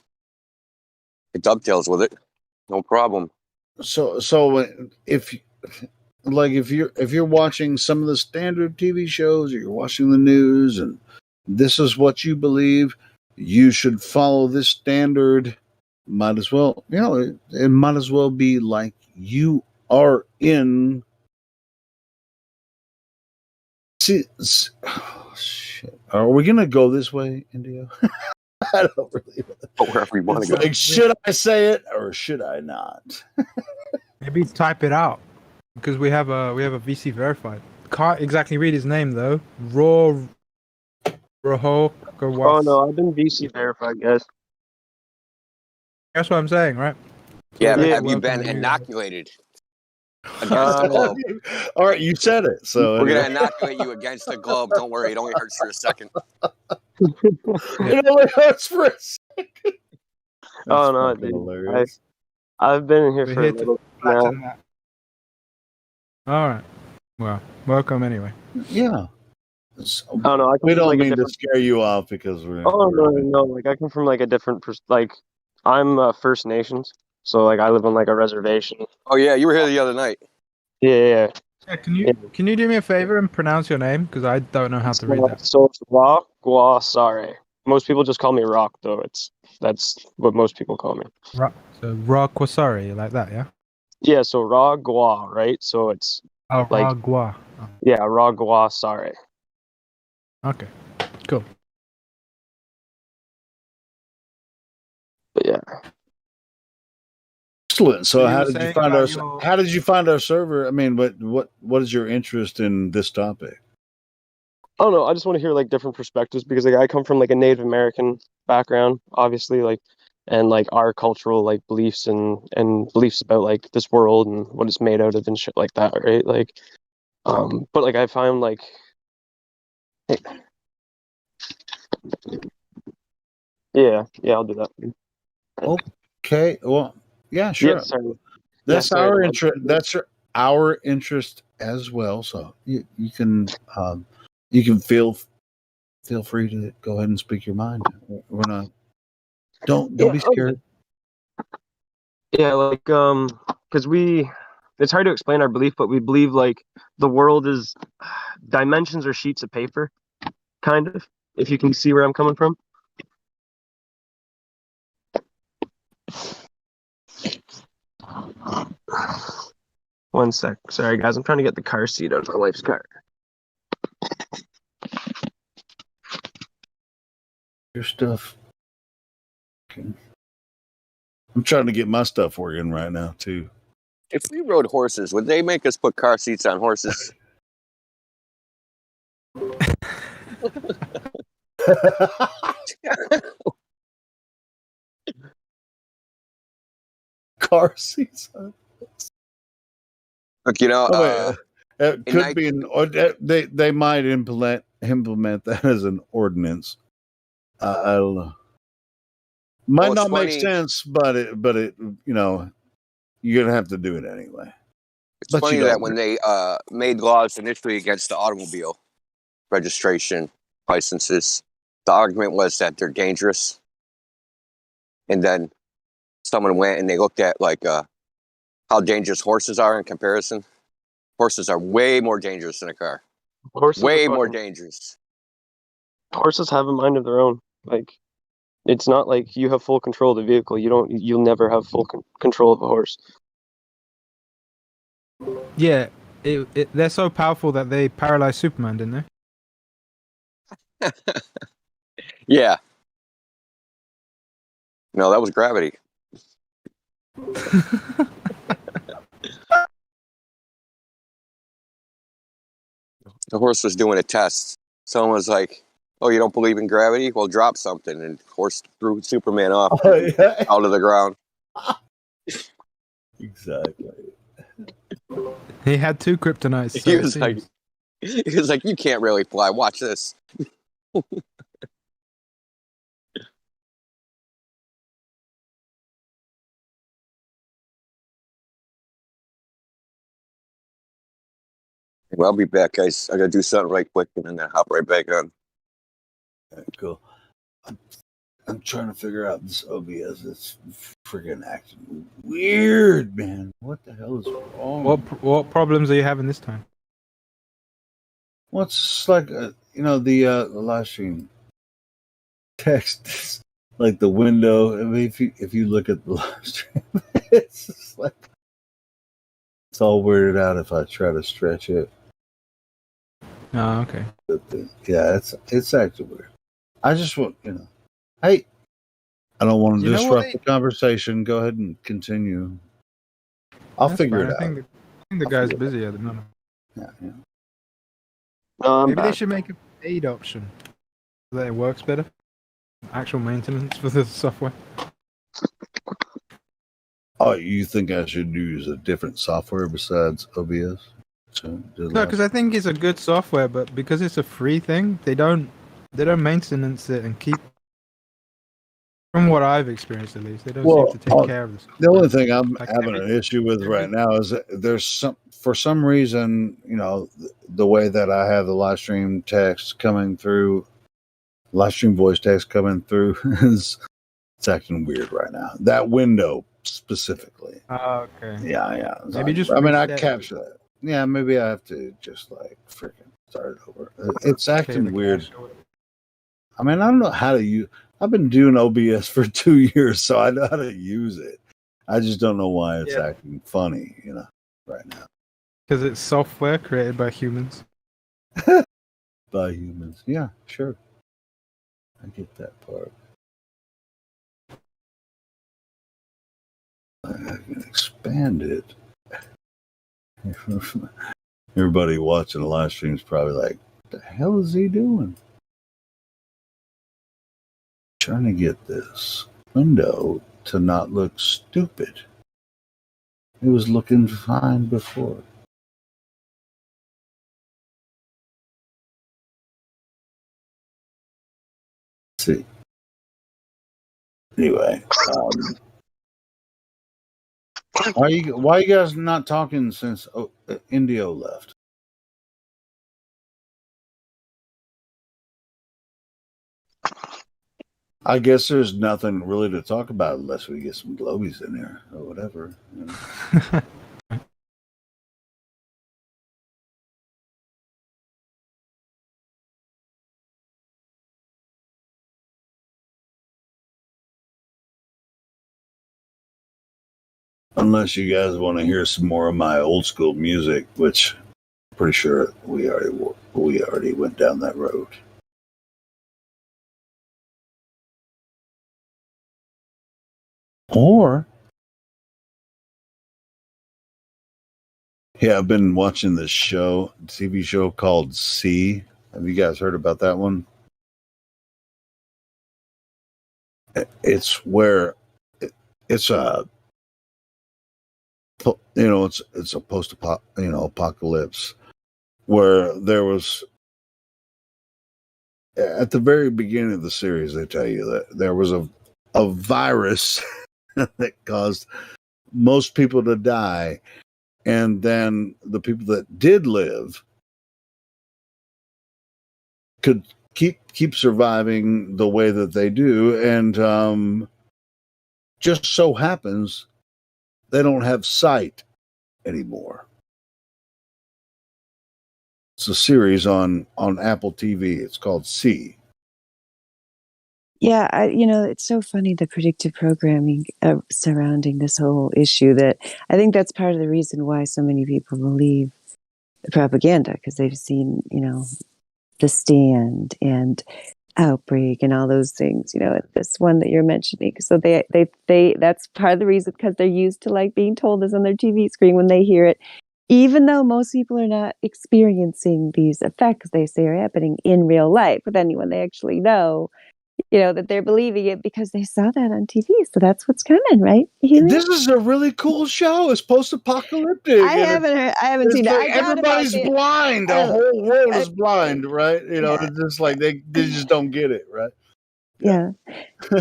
It dovetails with it. No problem. So if you're watching some of the standard TV shows, or you're watching the news, and this is what you believe, you should follow this standard. Might as well, it might as well be like you are in. See, oh, shit. Are we gonna go this way, India? I don't really know. Wherever you want to go. Like, should I say it or should I not? Maybe type it out because we have a VC verified. Can't exactly read his name though. Raho. Oh no, I've been VC verified, guys. That's what I'm saying, right? Yeah, but Yeah, have you welcome been to you. inoculated against the globe? All right, you said it. So We're anyway. gonna inoculate you against the globe. Don't worry, it only hurts for a second. It only hurts for a second. Oh no, fucking dude. hilarious. I've been in here We're for here a to little flatten now. that. All right. Well, welcome anyway. Yeah. Oh no, I come We from don't like a mean to different. scare you off because we're. Oh no, like I come from like a different like I'm First Nations, so like I live on like a reservation. Oh yeah, you were here the other night. Yeah. Yeah, can you do me a favor and pronounce your name because I don't know how to read that. So it's Ra Gua Sare. Most people just call me Rock, though. That's what most people call me. So Ra Kwasari, like that, yeah. Yeah, so Ra Gua, right? So it's Oh, like Ra Gua. yeah, Ra Gua Sare. Okay, cool. But yeah. Excellent. So So you how were did you saying find our about your- how did you find our server? I mean, what is your interest in this topic? I don't know. I just want to hear like different perspectives because like I come from like a Native American background, obviously, like and like our cultural like beliefs and beliefs about like this world and what it's made out of and shit like that, right? Like, but like I found like, yeah, I'll do that. Okay. Well, yeah, sure. Yeah, sorry. That's Yeah, sorry, our I- interest. That's our interest as well. So you can feel free to go ahead and speak your mind. We're not. Don't be Yeah, scared. Yeah, like because it's hard to explain our belief, but we believe like the world is dimensions or sheets of paper, kind of. If you can see where I'm coming from. One sec. Sorry, guys. I'm trying to get the car seat out of my wife's car. Your stuff. Okay. I'm trying to get my stuff working right now too. If we rode horses, would they make us put car seats on horses? Car seats. Look, you know, It in could be they might implement that as an ordinance. I don't know. Might Well, it's not make funny. sense, but it you're gonna have to do it anyway. It's But funny you that don't. when they made laws initially against the automobile registration licenses, the argument was that they're dangerous. And then someone went and they looked at like how dangerous horses are in comparison. Horses are way more dangerous than a car. Horses Way are more fucking, dangerous. horses have a mind of their own. Like, it's not like you have full control of the vehicle. You'll never have full control of a horse. Yeah, they're so powerful that they paralyzed Superman, didn't they? Yeah. No, that was gravity. The horse was doing a test. Someone was like, "Oh, you don't believe in gravity? Well, drop something." And the horse threw Superman off out of the ground. Exactly. He had 2 kryptonites. So He it was like, seems. he was like, "You can't really fly. Watch this." Well, I'll be back, guys. I gotta do something right quick and then hop right back on. Cool. I'm trying to figure out this OBS. It's freaking acting weird, man. What the hell is wrong? What problems are you having this time? What's like the live stream text, like the window. I mean, if you look at the live stream, it's just like it's all weirded out if I try to stretch it. Oh, okay. Yeah, it's actually weird. I just want hey, I don't want to You know what disrupt the conversation. Go ahead and continue. I'll That's figure fine. it I out. think the guy's busy at the moment. Yeah. No, I'm Maybe they back. should make a paid option so that it works better. Actual maintenance for the software. Oh, you think I should use a different software besides OBS? No, because I think it's a good software, but because it's a free thing, they don't maintenance it and keep. From what I've experienced, at least, they don't seem to take care of this. The only thing I'm Like having an issue with right now is that there's for some reason, the way that I have the live stream text coming through, live stream voice text coming through it's acting weird right now. That window specifically. Oh, okay. Yeah. Maybe just. I reset capture that. Yeah, maybe I have to just freaking start it over. It's acting weird. I mean, I don't know how to use. I've been doing OBS for 2 years, so I know how to use it. I just don't know why it's acting funny, right now. Because it's software created by humans. By humans. Yeah, sure. I get that part. I can expand it. Everybody watching the live stream is probably like, what the hell is he doing? Trying to get this window to not look stupid. It was looking fine before. Let's see. Anyway, why you guys not talking since Indio left? I guess there's nothing really to talk about unless we get some globies in there or whatever. Unless you guys want to hear some more of my old school music, which I'm pretty sure we already went down that road. Or, yeah, I've been watching this TV show called C. Have you guys heard about that one? It's where it's a it's a apocalypse where there was at the very beginning of the series they tell you that there was a virus that caused most people to die, and then the people that did live could keep surviving the way that they do, and just so happens they don't have sight anymore. It's a series on Apple TV. It's called See. Yeah, it's so funny, the predictive programming surrounding this whole issue, that I think that's part of the reason why so many people believe the propaganda, because they've seen, The Stand and Outbreak and all those things, this one that you're mentioning. So they that's part of the reason, because they're used to like being told this on their TV screen when they hear it, even though most people are not experiencing these effects they say are happening in real life. But then when they actually know, that they're believing it because they saw that on TV. So that's what's coming, right? Helio? This is a really cool show. It's post-apocalyptic. I haven't seen it. Like I doubt everybody's about blind. The whole world is blind, right? It's just like they just don't get it, right? Yeah.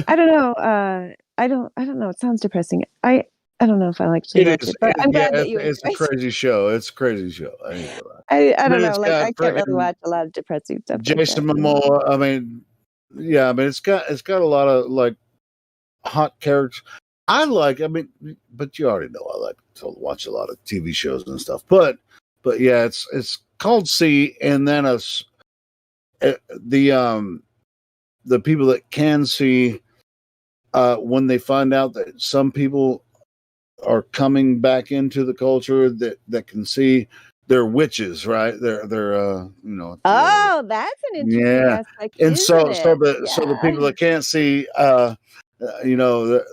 I don't know. I don't know. It sounds depressing. I don't know if I'll actually It watch is. it, but I'm glad that you It's a enjoyed it. crazy show. It's a crazy show. I ain't gonna lie. I don't mean, know. it's Like, got I can't really freaking watch a lot of depressing stuff like Jason that. Momoa. I mean, yeah. I mean, it's got a lot of like hot characters. But you already know I like to watch a lot of TV shows and stuff. But yeah, it's called See, and then the people that can see, when they find out that some people are coming back into the culture that can see, they're witches, right? They're Oh, that's an interesting yeah. aspect, And isn't it? so the people that can't see,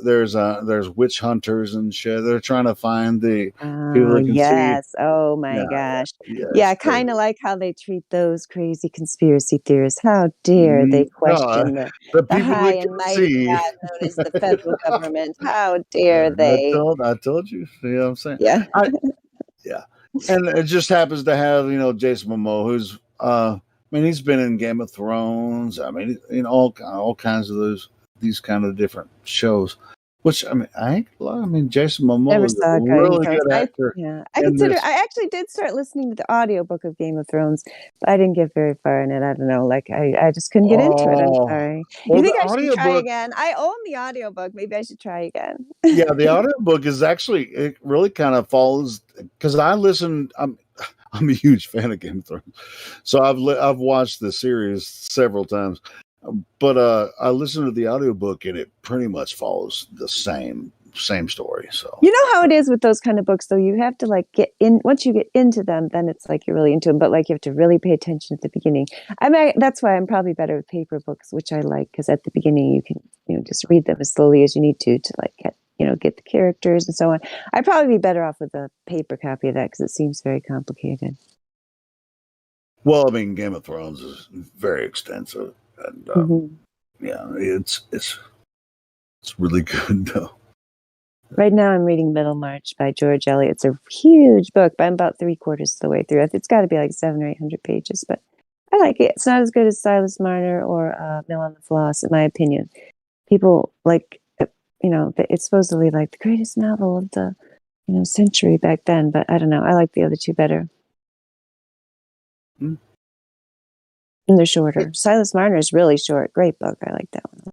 there's witch hunters and shit. They're trying to find the people Oh, that can see. yes. Oh my Yeah, gosh. it's Yeah, kind crazy. of like how they treat those crazy conspiracy theorists. How dare they No, question the the people high that and can mighty see. God known as the federal government? How dare I they? told you. You know what I'm saying? Yeah. Yeah. And it just happens to have, Jason Momoa, who's he's been in Game of Thrones. I mean, all kinds of these kind of different shows. Which I ain't gonna lie. I mean, Jason Never Momoa is a saw Game of really Thrones. good actor I in consider. this. I actually did start listening to the audiobook of Game of Thrones, but I didn't get very far in it. I don't know. Like I just couldn't get into it. I'm Oh, sorry. You well, the think I should try audiobook, again? I own the audiobook. Maybe I should try again. yeah, the audiobook is actually, it really kind of follows, because I'm a huge fan of Game of Thrones, so I've watched the series several times, but I listened to the audiobook and it pretty much follows the same story. So You know how it is with those kind of books, though. You have to like get in. Once you get into them, then it's like you're really into them. But like you have to really pay attention at the beginning. I mean, that's why I'm probably better with paper books, which I like, because at the beginning you can just read them as slowly as you need to like get the characters and so on. I'd probably be better off with a paper copy of that, because it seems very complicated. well, I mean, Game of Thrones is very extensive, and yeah, it's really good though. Right now, I'm reading Middlemarch by George Eliot. It's a huge book, but I'm about 3/4 of the way through. It's got to be like 700 or 800 pages, but I like it. It's not as good as Silas Marner or Mill on the Floss, in my opinion. People like, it's supposedly like the greatest novel of the century back then, but I don't know. I like the other two better. And they're shorter. Silas Marner is really short. Great book. I like that one.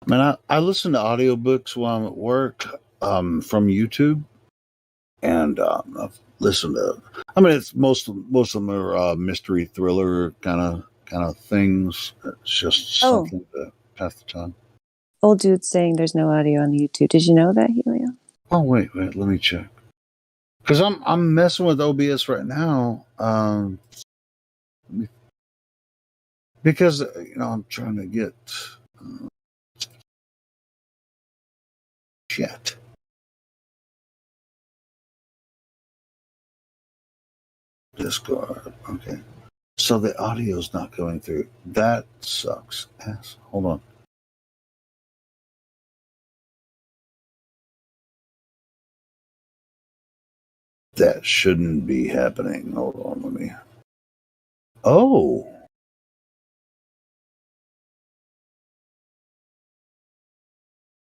Man, I listen to audiobooks while I'm at work, from YouTube, and I've listened to. I mean, it's most of them are mystery thriller kind of things. It's just something to pass the time. Old dude saying there's no audio on the YouTube. Did you know that, Helio? Oh wait, let me check. Because I'm messing with OBS right now. Because I'm trying to get. Shit. Discord. Okay. So the audio's not going through. That sucks. Ass. Hold on. That shouldn't be happening. Hold on, let me. Oh.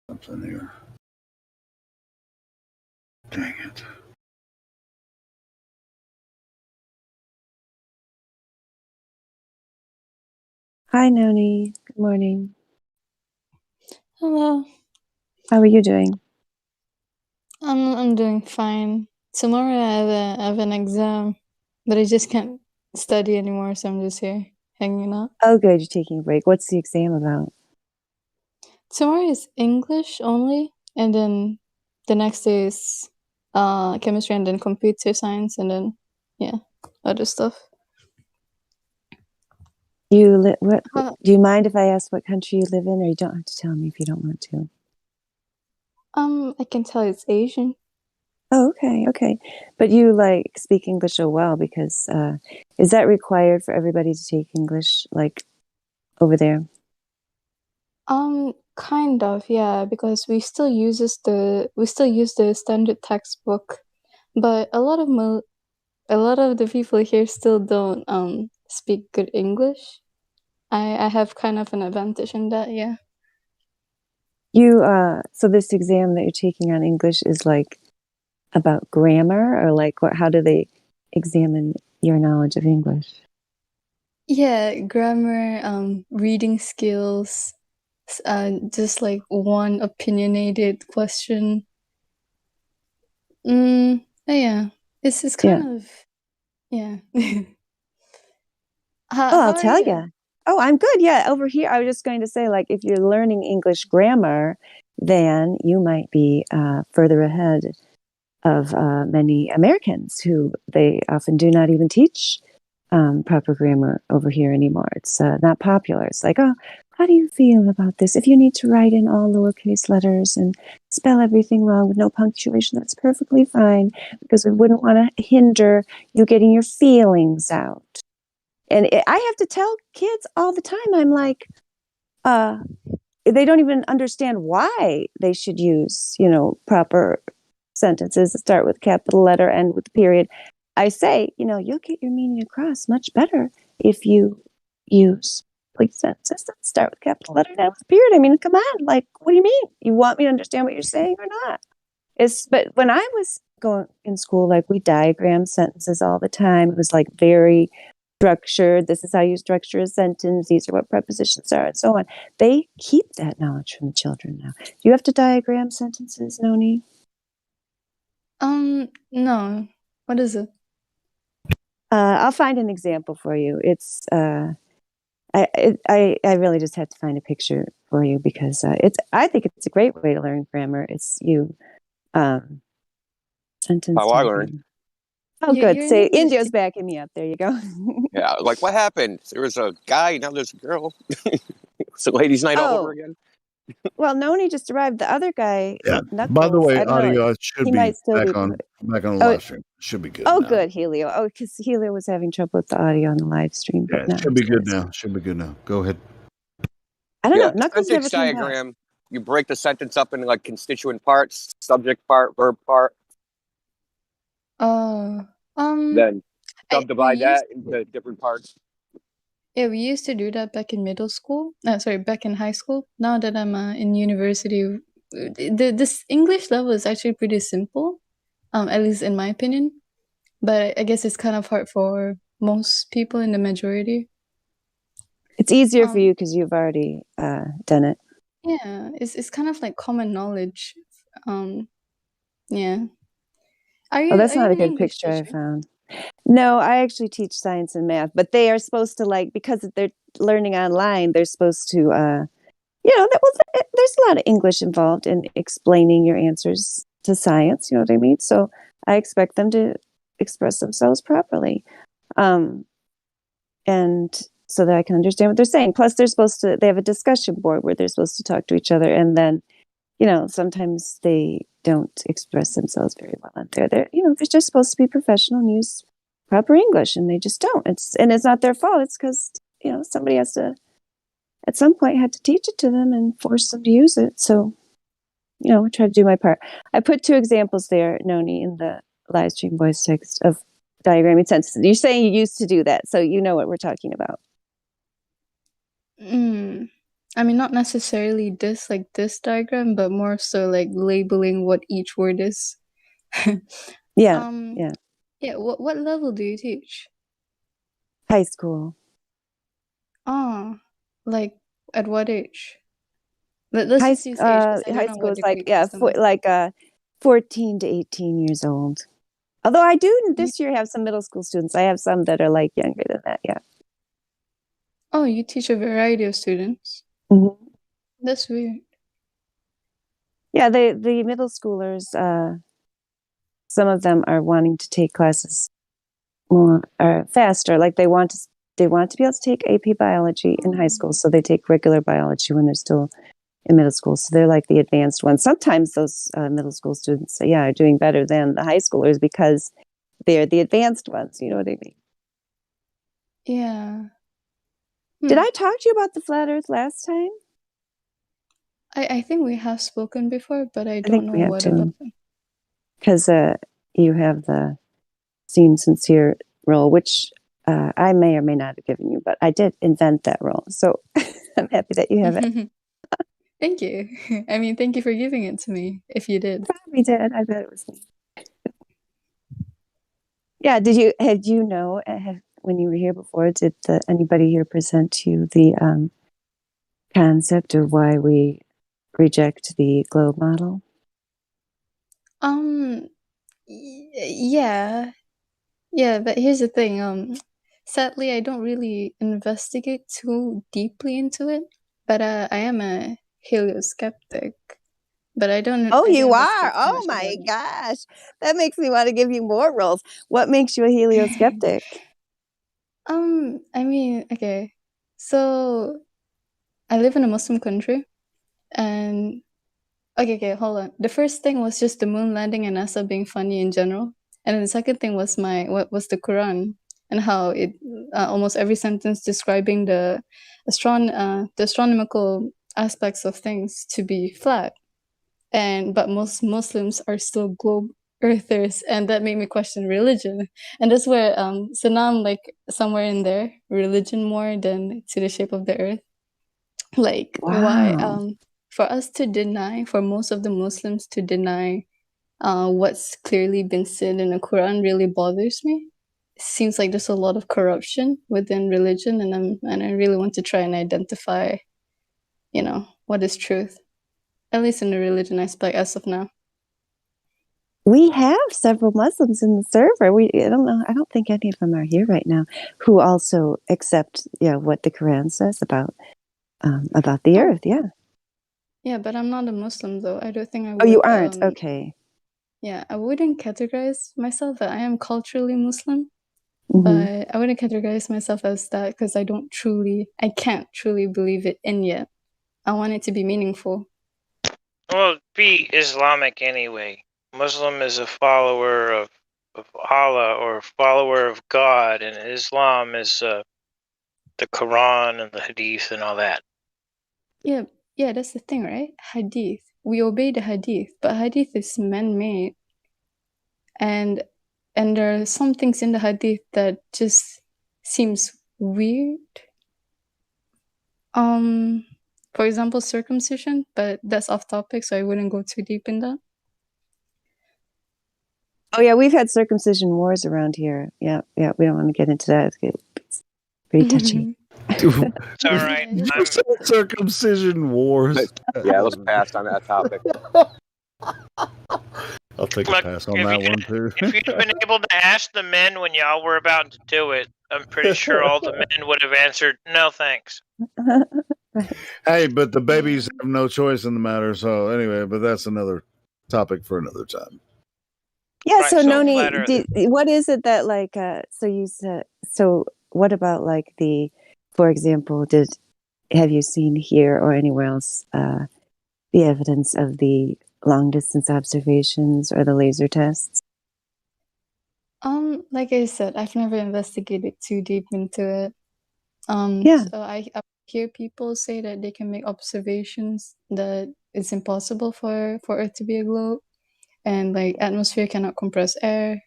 Something here. Dang it. Hi, Noni. Good morning. Hello. How are you doing? I'm doing fine. Tomorrow I have an exam, but I just can't study anymore, so I'm just here hanging out. Oh, good. You're taking a break. What's the exam about? Tomorrow is English only, and then the next day is chemistry and then computer science and then other stuff. What? Uh, Do you mind if I ask what country you live in, or you don't have to tell me if you don't want to? I can tell it's Asian. Oh, okay. But you like speak English so well because is that required for everybody to take English like over there? Kind of, yeah, because we still use the standard textbook, but a lot of the people here still don't speak good English. I have kind of an advantage in that, yeah. You so this exam that you're taking on English is like about grammar or like what? How do they examine your knowledge of English? Yeah, grammar, reading skills, just like one opinionated question. Yeah, it's Yeah. kind of yeah. Oh, How I'll are tell you? you. Oh, I'm good. Yeah, over here, I was just going to say, like, if you're learning English grammar, then you might be further ahead of many Americans who they often do not even teach proper grammar over here anymore. It's not popular. It's like, oh, how do you feel about this? If you need to write in all lowercase letters and spell everything wrong with no punctuation, that's perfectly fine because we wouldn't want to hinder you getting your feelings out. And I have to tell kids all the time, I'm like, they don't even understand why they should use, proper sentences that start with capital letter, end with period. I say, you'll get your meaning across much better if you use complete sentences that start with capital letter and end with period. I mean, come on, like, what do you mean? You want me to understand what you're saying or not? But when I was going in school, like we diagrammed sentences all the time. It was like very structured. This is how you structure a sentence. These are what prepositions are, and so on. They keep that knowledge from the children now. Do you have to diagram sentences, Noni? No. What is it? I'll find an example for you. It's I really just had to find a picture for you because I think it's a great way to learn grammar. It's sentence How I diagram. learned. Oh, You- good. You're an Say English Indio's backing me up. There you go. Yeah, like what happened? There was a guy, now there's a girl. It's a ladies' night all over Oh, again. well, Noni just arrived. The other guy, Yeah. Knuckles, By the way, I don't know. audio should He be might still be. back on the Oh, live stream. Should be good oh, now. good, Helio. Oh, because Helio was having trouble with the audio on the live stream, Yeah, but now should be he's good good. now. Should be good now. Go ahead. I don't Yeah, know. Knuckles never sentence came back. diagram. You break the sentence up into like constituent parts, subject part, verb part, um then we subdivide used that into different parts. yeah, we used to do that back in middle school. Sorry, back in high school. Now that I'm in university, this English level is actually pretty simple, at least in my opinion. But I guess it's kind of hard for most people in the majority. It's easier for Um, you because you've already done it. yeah, it's kind of like common knowledge. Yeah. Are Oh, you that's are you not a an good English picture I teacher? found. No, I actually teach science and math, but they are supposed to like because they're learning online. They're supposed to, there's a lot of English involved in explaining your answers to science. You know what I mean? So I expect them to express themselves properly, and so that I can understand what they're saying. Plus, they have a discussion board where they're supposed to talk to each other, and then sometimes they don't express themselves very well out there. They're just supposed to be professional and use proper English, and they just don't. It's not their fault. It's because somebody has to, at some point, had to teach it to them and force them to use it. So, I try to do my part. I put 2 examples there, Noni, in the live stream voice text of diagramming sentences. You're saying you used to do that, so you know what we're talking about. I mean, not necessarily this diagram, but more so like labeling what each word is. Yeah, Yeah. What level do you teach? high school. Oh, like at what age? Let's just use age because I don't High know school what is like degree program. 14 to 18 years old. Although I do this year have some middle school students. I have some that are like younger than that. Yeah. Oh, you teach a variety of students. Mm-hmm. That's weird. Yeah, the middle schoolers. Some of them are wanting to take classes more faster. Like they want to be able to take AP biology in high school, so they take regular biology when they're still in middle school. So they're like the advanced ones. Sometimes those middle school students, are doing better than the high schoolers because they're the advanced ones. You know what I mean? Yeah. Did I talk to you about the flat Earth last time? I think we have spoken before, but I I don't think know we have what about to, them. because you have the seem sincere role, which I may or may not have given you, but I did invent that role. So I'm happy that you have it. Thank you. I mean, thank you for giving it to me, if you did. Probably did. I bet it was me. Yeah. When you were here before, did anybody here present to you the concept of why we reject the globe model? Yeah. Yeah, but here's the thing. Sadly, I don't really investigate too deeply into it, but I am a helioskeptic. But I don't Oh, you investigate are? too Oh much about my it. gosh. That makes me want to give you more roles. What makes you a helioskeptic? I mean, okay. So I live in a Muslim country, and okay, hold on. The first thing was just the moon landing and NASA being funny in general, and then the second thing was what was the Quran and how it almost every sentence describing the astronomical aspects of things to be flat, but most Muslims are still globe earthers, and that made me question religion. And that's where so now I'm like somewhere in there, religion more than to the shape of the earth. Like why Wow. for us to deny, for most of the Muslims to deny what's clearly been said in the Quran really bothers me. It seems like there's a lot of corruption within religion, and I really want to try and identify, what is truth, at least in the religion aspect as of now. We have several Muslims in the server. I don't think any of them are here right now, who also accept, what the Quran says about the earth. Yeah. Yeah, but I'm not a Muslim though. I don't think I would. Oh, you aren't? Okay. Yeah, I wouldn't categorize myself. I am culturally Muslim, Mhm. but I wouldn't categorize myself as that because I can't truly believe it in yet. I want it to be meaningful. Well, be Islamic anyway. Muslim is a follower of Allah or a follower of God, and Islam is the Quran and the Hadith and all that. Yeah, that's the thing, right? Hadith. We obey the Hadith, but Hadith is man-made, and there are some things in the Hadith that just seems weird. For example, circumcision, but that's off topic, so I wouldn't go too deep in that. Oh yeah, we've had circumcision wars around here. Yeah. We don't want to get into that. It's pretty touchy. It's all right. Circumcision wars. Yeah, let's pass on that topic. I'll take a pass on that one too. If you'd been able to ask the men when y'all were about to do it, I'm pretty sure all the men would have answered, no thanks. Hey, but the babies have no choice in the matter. So anyway, but that's another topic for another time. Yeah, Right, so so Noni, flat Earth. what is it that so what about like for example, have you seen here or anywhere else the evidence of the long distance observations or the laser tests? Like I said, I've never investigated too deep into it. Yeah. So I hear people say that they can make observations that it's impossible for Earth to be a globe, and like atmosphere cannot compress air.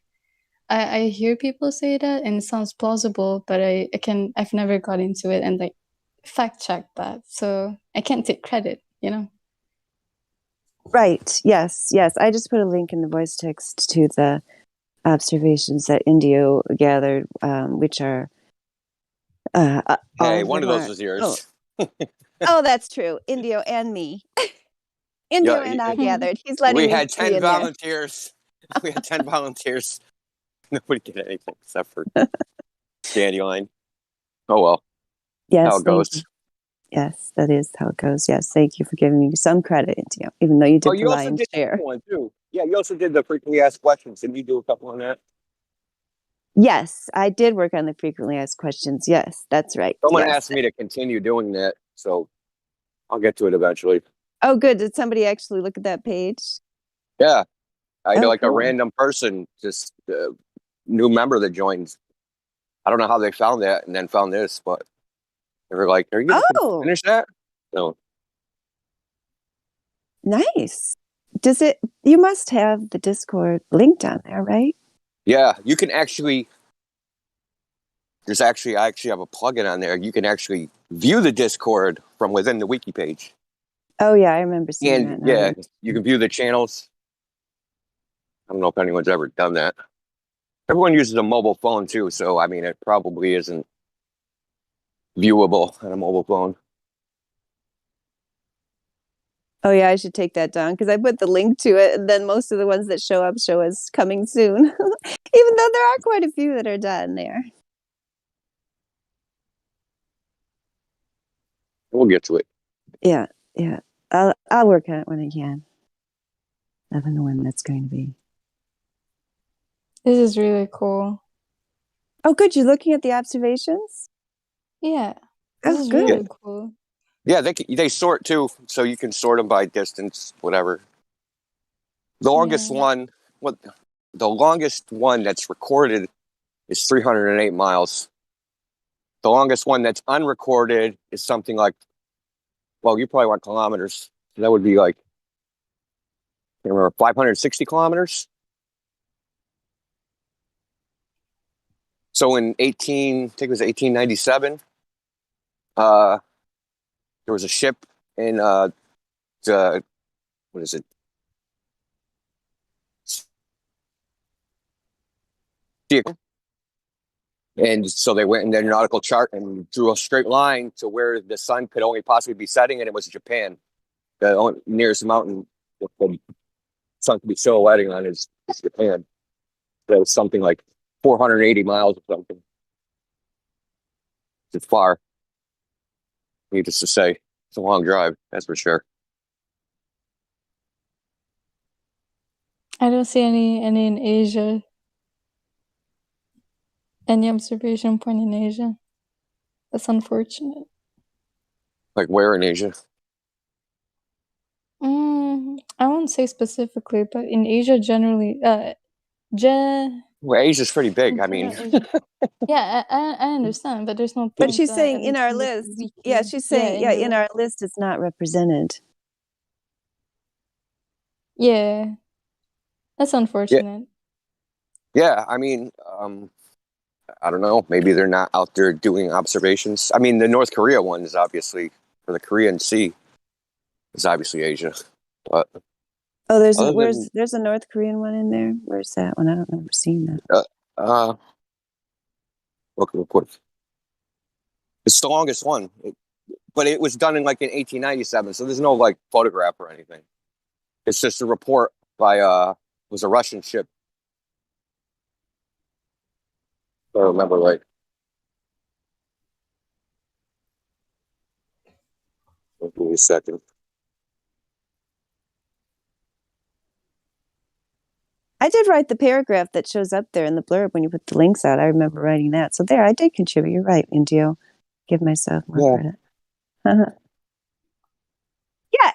I hear people say that, and it sounds plausible, but I've never got into it and like fact checked that, so I can't take credit. Right. Yes. Yes. I just put a link in the voice text to the observations that Indio gathered, which are all Hey, of one them of those are. was Oh, yours. oh, that's true. Indio and me. Indio Yeah, and I gathered. He's letting we me had be 10 in there. volunteers. We had 10 volunteers. Nobody did anything except for Dandelion. Oh well, how Yes. it Thank you. goes. Yes, that is how it goes. Yes. Thank you for giving me some credit, Indio, even though you Oh, did the you also lion's did share. one too. Yeah, you also did the frequently asked questions. Didn't you do a couple on that? Yes, I did work on the frequently asked questions. Yes, that's right. Someone Yes. asked me to continue doing that, so I'll get to it eventually. Oh, good. Did somebody actually look at that page? Yeah, I know, Oh, like a cool. random person, just new member that joins. I don't know how they found that and then found this, but they were like, "Are you going to Oh, finish that?" No. nice. Does it? You must have the Discord linked on there, right? Yeah, you can actually. I actually have a plugin on there. You can actually view the Discord from within the wiki page, Oh, yeah, I remember seeing and that now. yeah, you can view the channels. I don't know if anyone's ever done that. Everyone uses a mobile phone too, so I mean, it probably isn't viewable on a mobile phone. Oh, yeah, I should take that down because I put the link to it, and then most of the ones that show up show as coming soon, even though there are quite a few that are done there. We'll get to it. Yeah, yeah. I'll work on it when I can. I don't know when that's going to be. This is really cool. Oh, good. You're looking at the observations? Yeah, this Oh, is good. really cool. Yeah, they sort too, so you can sort them by distance, whatever. The longest one, the longest one that's recorded is 308 miles. The longest one that's unrecorded is something like, well, you probably want kilometers. So that would be like, I can't remember, 560 kilometers. So in I think it was 1897, there was a ship in, what is it? And so they went in their nautical chart and drew a straight line to where the sun could only possibly be setting, and it was Japan. The nearest mountain the sun could be silhouetting on is Japan. That was something like 480 miles or something. It's far. Needless to say, it's a long drive, that's for sure. I don't see any in Asia. Any observation point in Asia. That's unfortunate. Like where in Asia? I won't say specifically, but in Asia generally, Well, Asia's pretty big. I mean, yeah, I understand, but there's no But point she's saying at in least our in this list. wiki. Yeah, she's saying, in the in our list it's not represented. Yeah, that's unfortunate. Yeah, I mean, I don't know. Maybe they're not out there doing observations. I mean, the North Korea one is obviously, or the Korean Sea is obviously Asia. But Oh, other than, there's a North Korean one in there. Where's that one? I don't remember seeing that. look real quick. It's the longest one, but it was done in like in 1897, so there's no like photograph or anything. It's just a report by it was a Russian ship. If I remember right. Give me a second. I did write the paragraph that shows up there in the blurb when you put the links out. I remember writing that. So there, I did contribute. You're right, Indio. Give myself more credit. Yeah,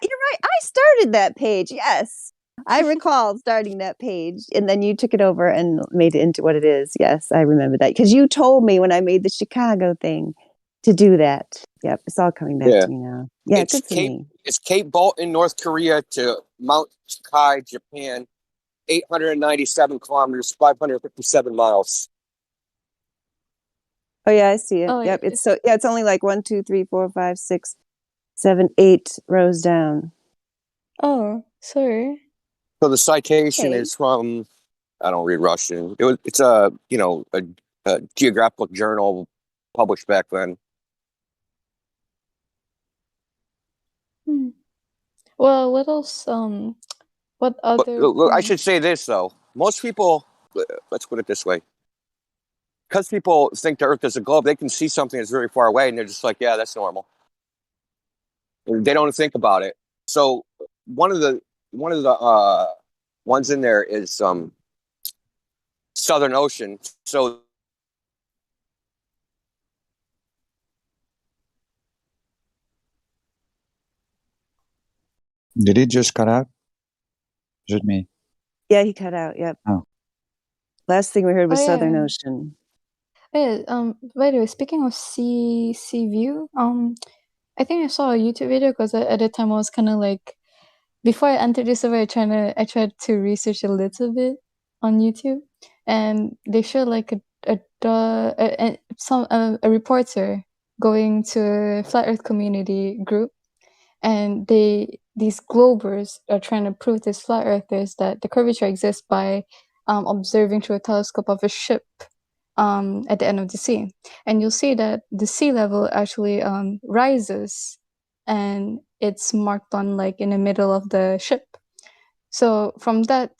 you're right. I started that page. Yes. I recall starting that page, and then you took it over and made it into what it is. Yes, I remember that because you told me when I made the Chicago thing to do that. Yep, it's all coming back to me now. Yeah, it's good for me. It's Cape Bolton, North Korea to Mount Kai, Japan, 897 kilometers, 557 miles. Oh yeah, I see it. Oh, Yep, it's only like 1, 2, 3, 4, 5, 6, 7, 8 rows down. Oh, sorry. So the citation Okay. is from, I don't read Russian. It's a, a geographical journal published back then. Hmm. Well, what else? What But other? I should say this though. Most people, let's put it this way. Because people think the Earth is a globe, they can see something that's very far away and they're just like, yeah, that's normal. And they don't think about it. So one of the ones in there is Southern Ocean. So Did it just cut out? Is it me? Yeah, he cut out. Yep. Oh. Last thing we heard was Oh Southern yeah. Ocean. Yeah. By the way, speaking of sea view, I think I saw a YouTube video because at the time I was kind of like, before I entered this survey, I tried to research a little bit on YouTube, and they showed like a reporter going to a flat Earth community group, and these globers are trying to prove to flat earthers that the curvature exists by observing through a telescope of a ship at the end of the sea. And you'll see that the sea level actually rises, and it's marked on like in the middle of the ship. So from that,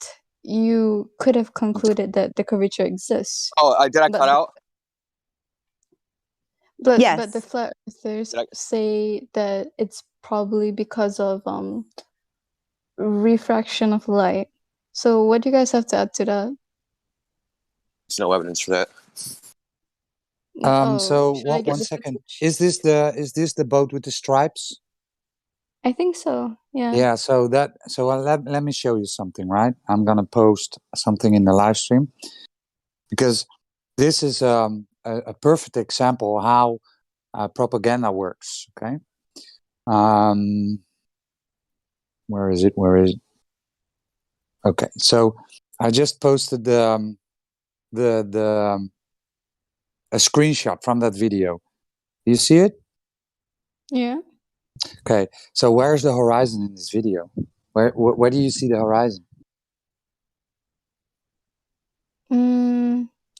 you could have concluded that the curvature exists. oh, did I cut out? But Yes. the flat earthers say that it's probably because of refraction of light. So what do you guys have to add to that? There's no evidence for that. So should I get one the second. Is this the boat with the stripes? I think so. Yeah. Yeah. So let me show you something, right? I'm gonna post something in the live stream because this is a perfect example how propaganda works. Okay. Where is it? Okay. So I just posted a screenshot from that video. Do you see it? Yeah. Okay. So where's the horizon in this video? Where do you see the horizon?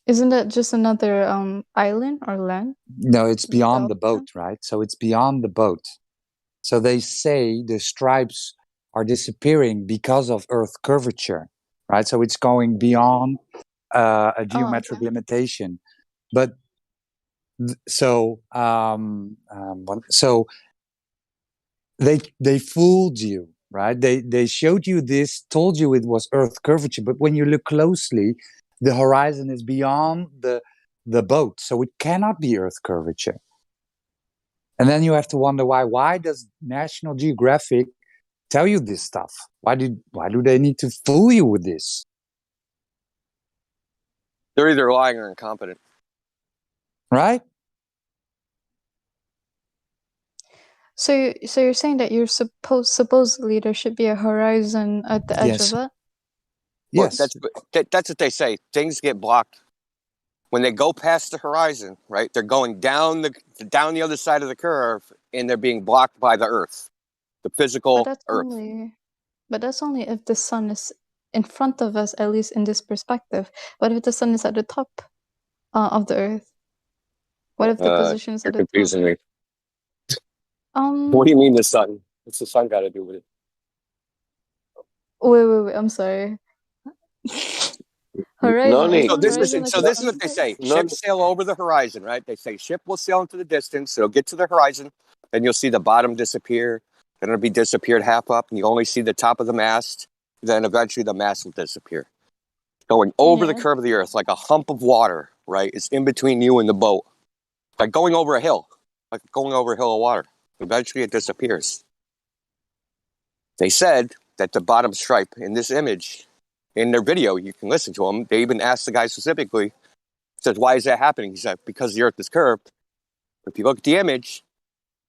Isn't that just another island or land? No, it's beyond the boat, right? So it's beyond the boat. So they say the stripes are disappearing because of Earth curvature, right? So it's going beyond a geometric limitation. But so they fooled you, right? They showed you this, told you it was Earth curvature, but when you look closely, the horizon is beyond the boat, so it cannot be Earth curvature. And then you have to wonder why. Why does National Geographic tell you this stuff? Why do they need to fool you with this? They're either lying or incompetent. Right? So you're saying that you're supposedly there should be a horizon at the edge of it? Yes. Well, that's what they say. Things get blocked when they go past the horizon, right? They're going down the other side of the curve, and they're being blocked by the Earth, the physical Earth. But that's only if the sun is in front of us, at least in this perspective. What if the sun is at the top of the Earth? What if the position is at the top? You're confusing me. What do you mean the sun? What's the sun got to do with it? Wait. I'm sorry. Horizon. So this is what they say. Ships sail over the horizon, right? They say ship will sail into the distance. It'll get to the horizon. Then you'll see the bottom disappear. Then it'll be disappeared half up, and you only see the top of the mast. Then eventually the mast will disappear. Going over the curve of the Earth like a hump of water, right? It's in between you and the boat. Like going over a hill, like going over a hill of water. Eventually it disappears. They said that the bottom stripe in this image, in their video, you can listen to them. They even asked the guy specifically, says, why is that happening? He said, because the Earth is curved. If you look at the image,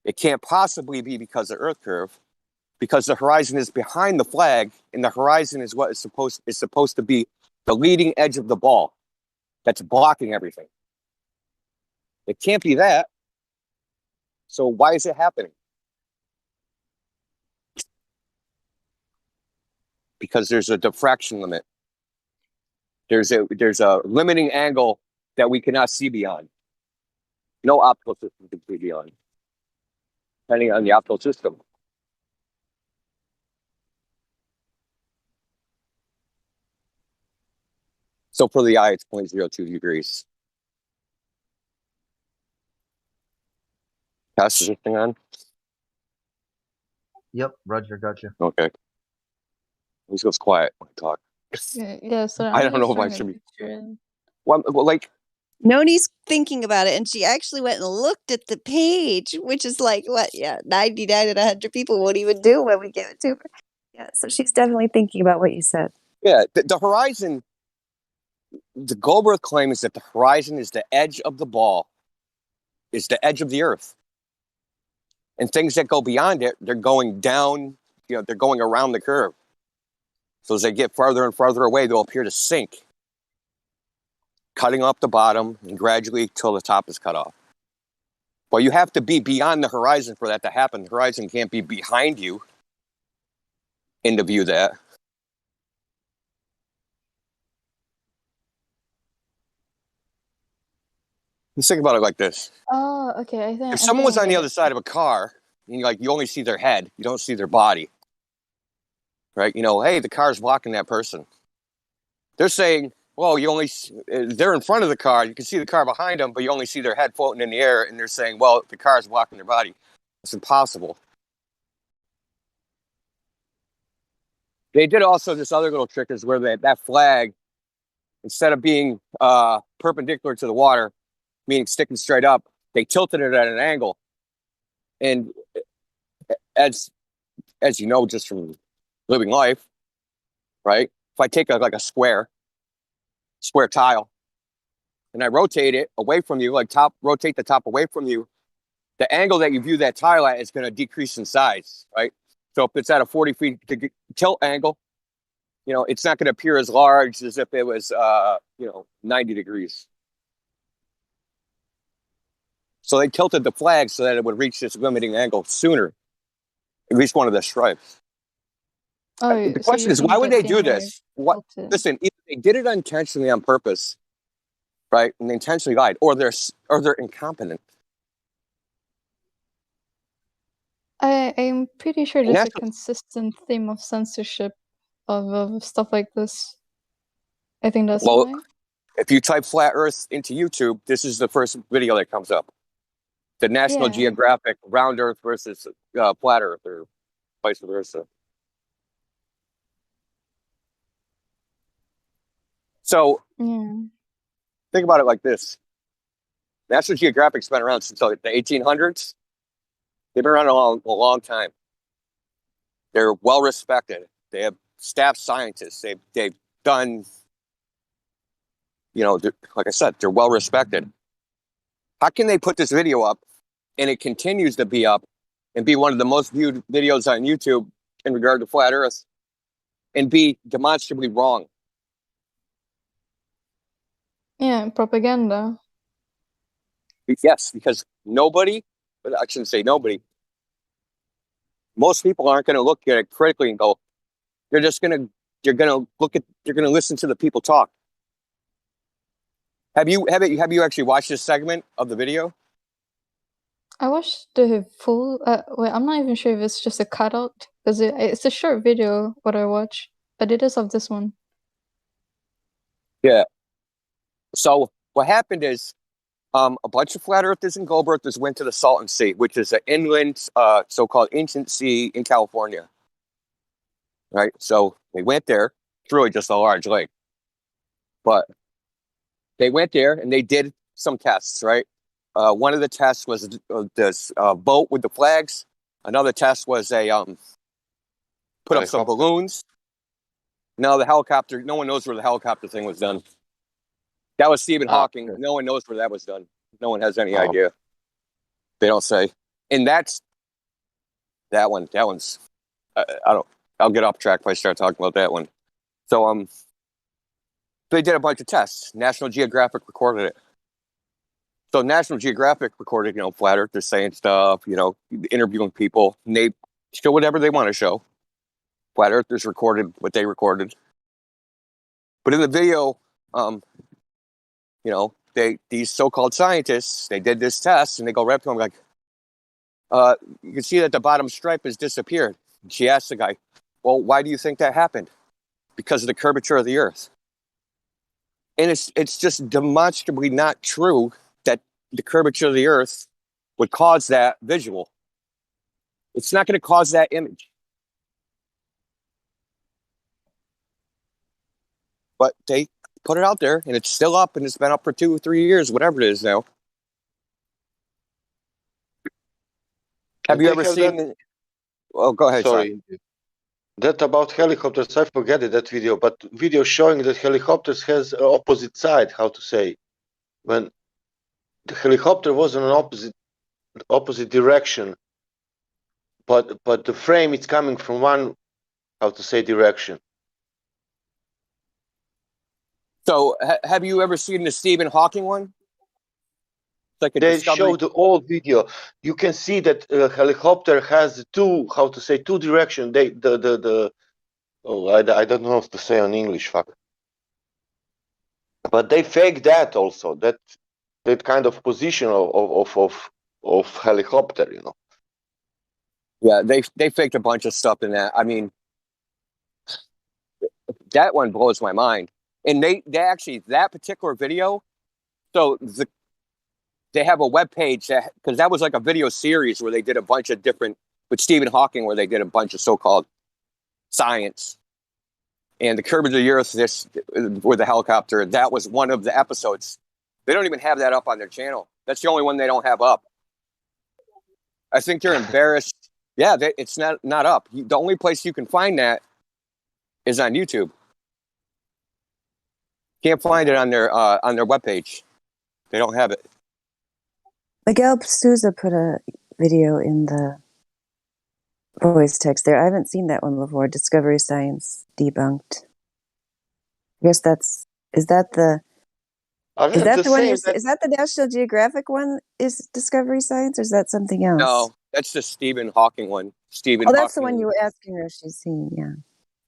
it can't possibly be because of Earth curve, because the horizon is behind the flag, and the horizon is what is supposed to be the leading edge of the ball that's blocking everything. It can't be that. So why is it happening? because there's a diffraction limit. There's a limiting angle that we cannot see beyond. No optical system can see beyond, depending on the optical system. So for the eye, it's 0.02 degrees. Pass this thing on? Yep, Roger, gotcha. Okay. Always goes quiet when I talk. Yeah, so I I'm don't just know if I trying to should be. picture it. Well, like, Noni's thinking about it, and she actually went and looked at the page, which is like, what, 99 and 100 people won't even do when we give it to her. Yeah, so she's definitely thinking about what you said. yeah, the horizon, the Goldberg claim is that the horizon is the edge of the ball, is the edge of the earth. And things that go beyond it, they're going down, they're going around the curve. So as they get farther and farther away, they'll appear to sink, cutting off the bottom and gradually till the top is cut off. Well, you have to be beyond the horizon for that to happen. The horizon can't be behind you and to view that. Let's think about it like this. Oh, okay. I think If someone was I on the get other it. side of a car, and you only see their head, you don't see their body, right? Hey, the car's blocking that person. They're saying, well, they're in front of the car. You can see the car behind them, but you only see their head floating in the air. And they're saying, well, the car's blocking their body. It's impossible. They did also this other little trick is where that flag, instead of being perpendicular to the water, meaning sticking straight up, they tilted it at an angle. And as you know, just from living life, right? If I take a square tile, and I rotate it away from you, rotate the top away from you, the angle that you view that tile at is going to decrease in size, right? So if it's at a 40 feet tilt angle, it's not going to appear as large as if it was, 90 degrees. So they tilted the flag so that it would reach this limiting angle sooner, at least one of the stripes. Oh, The so question you is, why think would that they do this? tilted. Listen, either they did it intentionally on purpose, right, and they intentionally lied, or they're incompetent. I'm pretty sure And there's a that's consistent theme of censorship of stuff like this. I think that's well, why. if you type flat Earth into YouTube, this is the first video that comes up. The National Yeah. Geographic round Earth versus flat Earth, or vice versa. So Yeah. think about it like this. National Geographic's been around since the 1800s. They've been around a long time. They're well respected. They have staff scientists. They've done, like I said, they're well respected. How can they put this video up and it continues to be up and be one of the most viewed videos on YouTube in regard to flat Earth and be demonstrably wrong? Yeah, propaganda. Yes, because nobody, but I shouldn't say nobody, most people aren't going to look at it critically and go, you're going to listen to the people talk. Have you actually watched this segment of the video? I watched the full. Wait, I'm not even sure if it's just a cutout because it's a short video. What I watch, but it is of this one. Yeah. So what happened is, a bunch of flat earthers and gold earthers went to the Salton Sea, which is an inland, so-called ancient sea in California. Right. So they went there. It's really just a large lake, but they went there and they did some tests. Right. One of the tests was this boat with the flags. Another test was put up some balloons. No, the helicopter. No one knows where the helicopter thing was done. That was Stephen Hawking. No one knows where that was done. No one has any idea. They don't say. And that's that one. That one's. I'll get off track if I start talking about that one. So they did a bunch of tests. National Geographic recorded it. So National Geographic recorded, flat earthers saying stuff, interviewing people, and they show whatever they want to show. flat earthers recorded what they recorded. But in the video, these so-called scientists, they did this test and they go right up to him like, you can see that the bottom stripe has disappeared. And she asked the guy, well, why do you think that happened? Because of the curvature of the earth. And it's just demonstrably not true that the curvature of the earth would cause that visual. It's not going to cause that image. But they put it out there, and it's still up, and it's been up for 2 or 3 years, whatever it is now. Have you ever seen? Oh, go ahead. Sorry. That about helicopters, I forget it, that video, but video showing that helicopters has an opposite side, how to say. When the helicopter was in an opposite direction, but the frame is coming from one, how to say, direction. So have you ever seen the Stephen Hawking one? Like they showed the old video. You can see that helicopter has two direction. I don't know what to say on English, fuck. But they fake that also, that kind of position of helicopter, you know. Yeah, they faked a bunch of stuff in that. I mean, that one blows my mind. And they actually, that particular video, so they have a web page because that was like a video series where they did a bunch of different, with Stephen Hawking, where they did a bunch of so-called science. And the curvature of the earth, with the helicopter, that was one of the episodes. They don't even have that up on their channel. That's the only one they don't have up. I think they're embarrassed. Yeah, it's not up. The only place you can find that is on YouTube. Can't find it on their webpage. They don't have it. Miguel Souza put a video in the voice text there. I haven't seen that one before. Discovery Science Debunked. I guess is that the one is that the National Geographic one? Is Discovery Science, or is that something else? No, that's the Stephen Hawking one. Oh, that's the one you were asking her if she's seen. Yeah.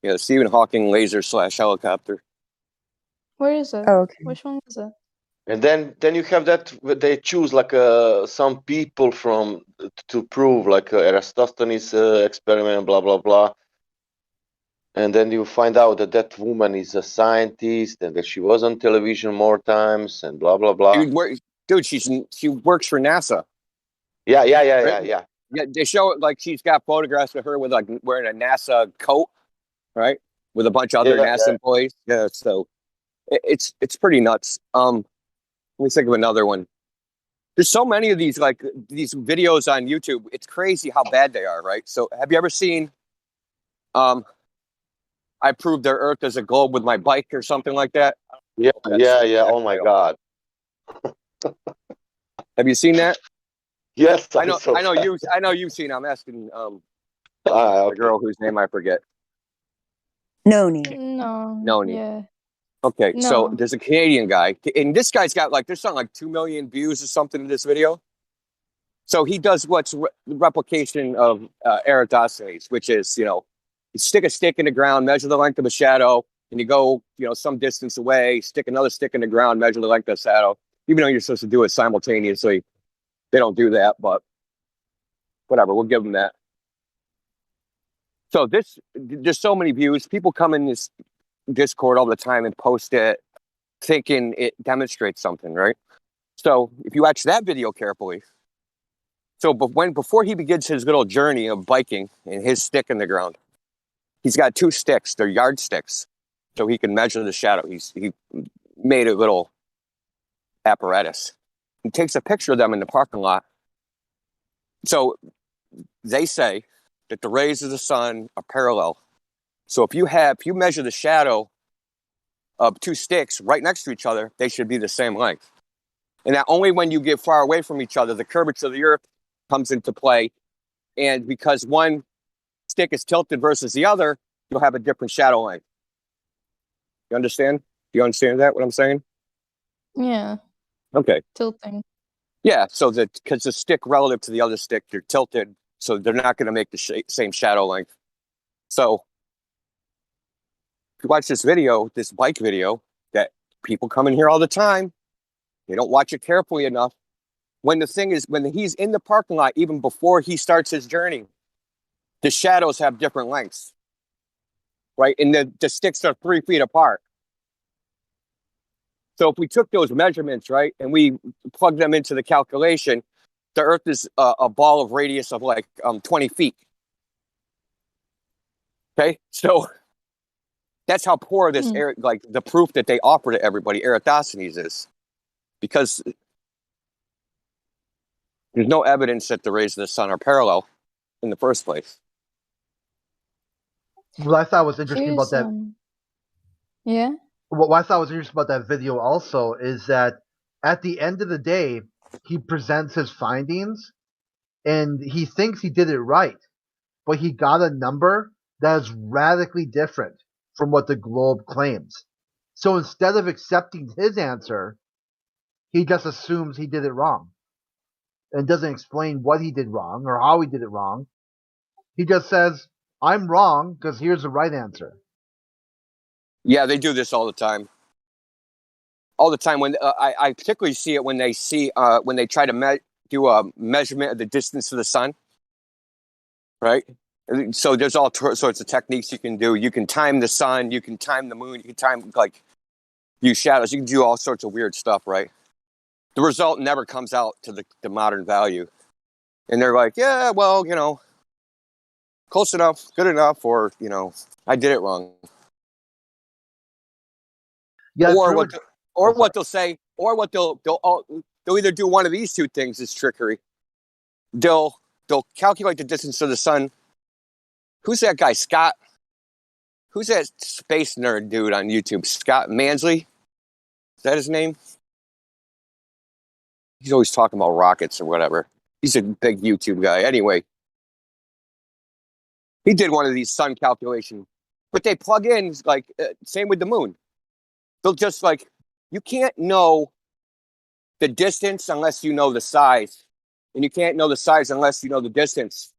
Yeah, the Stephen Hawking laser / helicopter. Where is it? Oh, okay. Which one is it? And then you have that they choose like some people to prove like Eratosthenes experiment, blah blah blah, and then you find out that woman is a scientist and that she was on television more times and blah blah blah. Dude, she works for NASA. Yeah. Yeah, they show it like she's got photographs of her with like wearing a NASA coat, right, with a bunch of other NASA employees. Yeah, so it's pretty nuts. Let me think of another one. There's so many of these videos on YouTube. It's crazy how bad they are, right? So have you ever seen I proved the Earth as a globe with my bike or something like that? Yeah. Oh my God. Have you seen that? Yes, I know you've seen. I'm asking the girl whose name I forget. Noni. Noni. Yeah. Okay, No. so there's a Canadian guy, and this guy's got there's something like 2 million views or something in this video. So he does what's replication of Eratosthenes, which is, you stick a stick in the ground, measure the length of a shadow, and you go, some distance away, stick another stick in the ground, measure the length of the shadow. Even though you're supposed to do it simultaneously, they don't do that, but whatever, we'll give them that. So there's so many views. People come in this Discord all the time and post it thinking it demonstrates something, right? So if you watch that video carefully, before he begins his little journey of biking and his stick in the ground, he's got 2 sticks. They're yardsticks, so he can measure the shadow. He made a little apparatus. He takes a picture of them in the parking lot. So they say that the rays of the sun are parallel. So if you measure the shadow of 2 sticks right next to each other, they should be the same length. And that only when you get far away from each other, the curvature of the earth comes into play. And because one stick is tilted versus the other, you'll have a different shadow length. You understand? Do you understand what I'm saying? Yeah. Okay. Tilting. Yeah, so because the stick relative to the other stick, you're tilted, so they're not going to make the same shadow length. So If you watch this video, this bike video, that people come in here all the time, they don't watch it carefully enough. When he's in the parking lot, even before he starts his journey, the shadows have different lengths, right? And the sticks are 3 feet apart. So if we took those measurements, right, and we plugged them into the calculation, the Earth is a ball of radius of like 20 feet. Okay, so that's how poor this like the proof that they offer to everybody, Eratosthenes, is, because there's no evidence that the rays of the sun are parallel in the first place. What I thought was interesting about that. Yeah. What I thought was interesting about that video also is that at the end of the day, he presents his findings and he thinks he did it right, but he got a number that is radically different from what the globe claims. So instead of accepting his answer, he just assumes he did it wrong and doesn't explain what he did wrong or how he did it wrong. He just says, I'm wrong because here's the right answer. Yeah, they do this all the time. All the time. When I particularly see it when they try to do a measurement of the distance to the sun, right? So there's all sorts of techniques you can do. You can time the sun, you can time the moon, you can time, like, use shadows. You can do all sorts of weird stuff, right? The result never comes out to the modern value. And they're like, yeah, well, close enough, good enough, or, I did it wrong. Yeah, what they'll say, or what they'll either do one of these two things is trickery. They'll calculate the distance to the sun. Who's that guy, Scott? Who's that space nerd dude on YouTube? Scott Mansley? Is that his name? He's always talking about rockets or whatever. He's a big YouTube guy. Anyway, he did one of these sun calculations, but they plug in, like, same with the moon. They'll just, like, you can't know the distance unless you know the size. And you can't know the size unless you know the distance.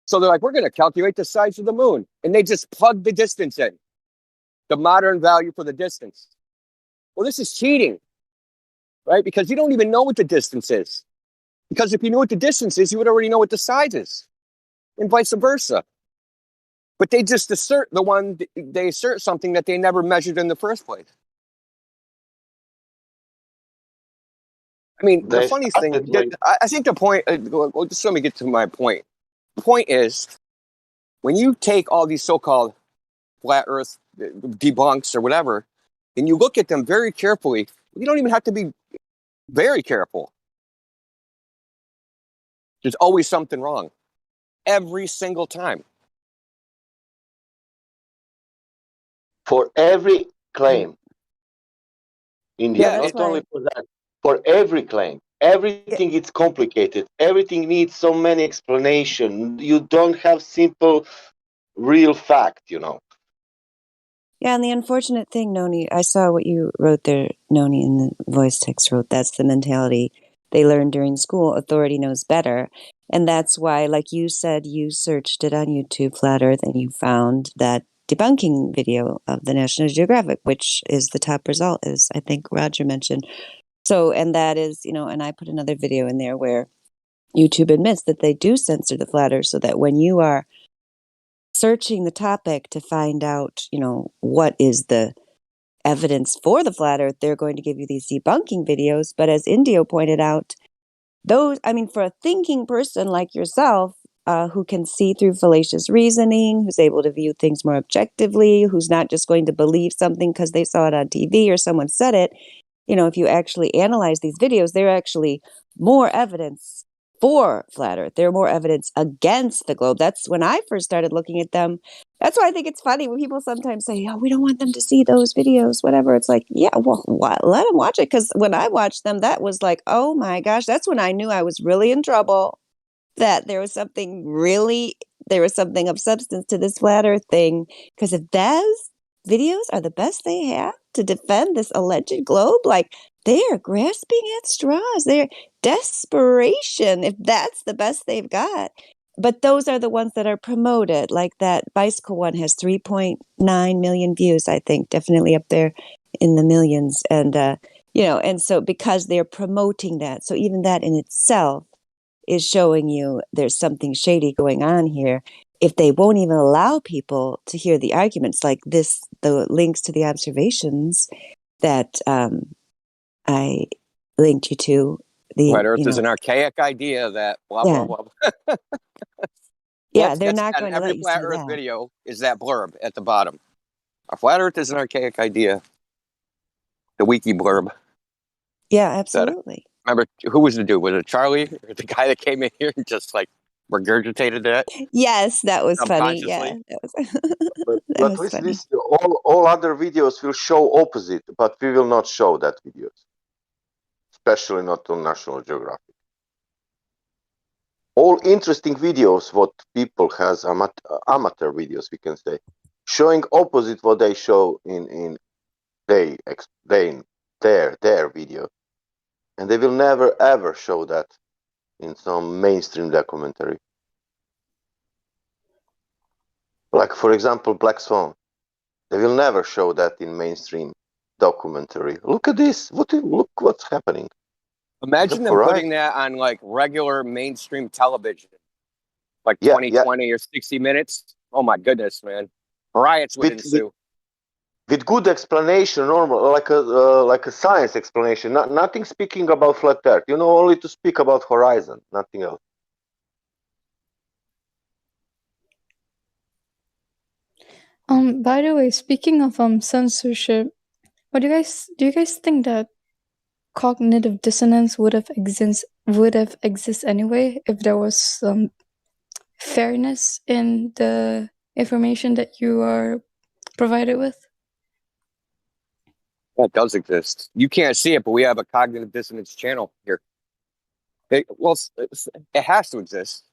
So they're like, we're going to calculate the size of the moon. And they just plug the distance in, the modern value for the distance. Well, this is cheating, right? Because you don't even know what the distance is. Because if you knew what the distance is, you would already know what the size is, and vice versa. But they just assert something that they never measured in the first place. I mean, the funniest thing, I think the point, well, just let me get to my point. The point is, when you take all these so-called flat earth debunks or whatever, and you look at them very carefully, you don't even have to be very careful. There's always something wrong. Every single time. For every claim. India, not only for that, for every claim. Everything is complicated. Everything needs so many explanations. You don't have simple, real fact, Yeah, and the unfortunate thing, Noni, I saw what you wrote there, Noni, in the voice text wrote. That's the mentality they learned during school. Authority knows better. And that's why, like you said, you searched it on YouTube, Flat Earth, and you found that debunking video of the National Geographic, which is the top result, as I think Roger mentioned. So, and that is, and I put another video in there where YouTube admits that they do censor the flat earth so that when you are searching the topic to find out, what is the evidence for the flat earth, they're going to give you these debunking videos. But as Indio pointed out, for a thinking person like yourself, who can see through fallacious reasoning, who's able to view things more objectively, who's not just going to believe something because they saw it on TV or someone said it, if you actually analyze these videos, they're actually more evidence for flat earth. They're more evidence against the globe. That's when I first started looking at them. That's why I think it's funny when people sometimes say, oh, we don't want them to see those videos, whatever. It's like, yeah, well, let them watch it. Because when I watched them, that was like, oh my gosh, that's when I knew I was really in trouble, that there was something of substance to this flat earth thing. Because if those videos are the best they have to defend this alleged globe, like, they are grasping at straws. They're desperation. If that's the best they've got, but those are the ones that are promoted. Like that bicycle one has 3.9 million views, I think, definitely up there in the millions. And, and so because they're promoting that, so even that in itself is showing you there's something shady going on here. If they won't even allow people to hear the arguments like this, the links to the observations that I linked you to. Flat Earth is an archaic idea that blah, Yeah. blah, blah. Yeah, they're not going to every let you Flat see Earth that. video is that blurb at the bottom. A Flat Earth is an archaic idea. The wiki blurb. Yeah, absolutely. Remember, who was the dude? Was it Charlie? Or the guy that came in here and just like regurgitated that? Yes, that was funny. Yeah, Subconsciously? that was, But, that but was listen, funny. this, all other videos will show opposite, but we will not show that videos, especially not on National Geographic. All interesting videos, what people has amateur videos, we can say, showing opposite what they show in their video, and they will never ever show that in some mainstream documentary. Like for example, Black Swan. They will never show that in mainstream documentary. Look at this. Look what's happening. Imagine them putting that on like regular mainstream television, like 2020 or 60 Minutes. Oh my goodness, man! Riots would ensue. With good explanation, normal, like a science explanation. Nothing speaking about flat Earth. Only to speak about horizon, nothing else. By the way, speaking of censorship, do you guys think that cognitive dissonance would have exist anyway if there was some fairness in the information that you are provided with? That does exist. You can't see it, but we have a cognitive dissonance channel here. It has to exist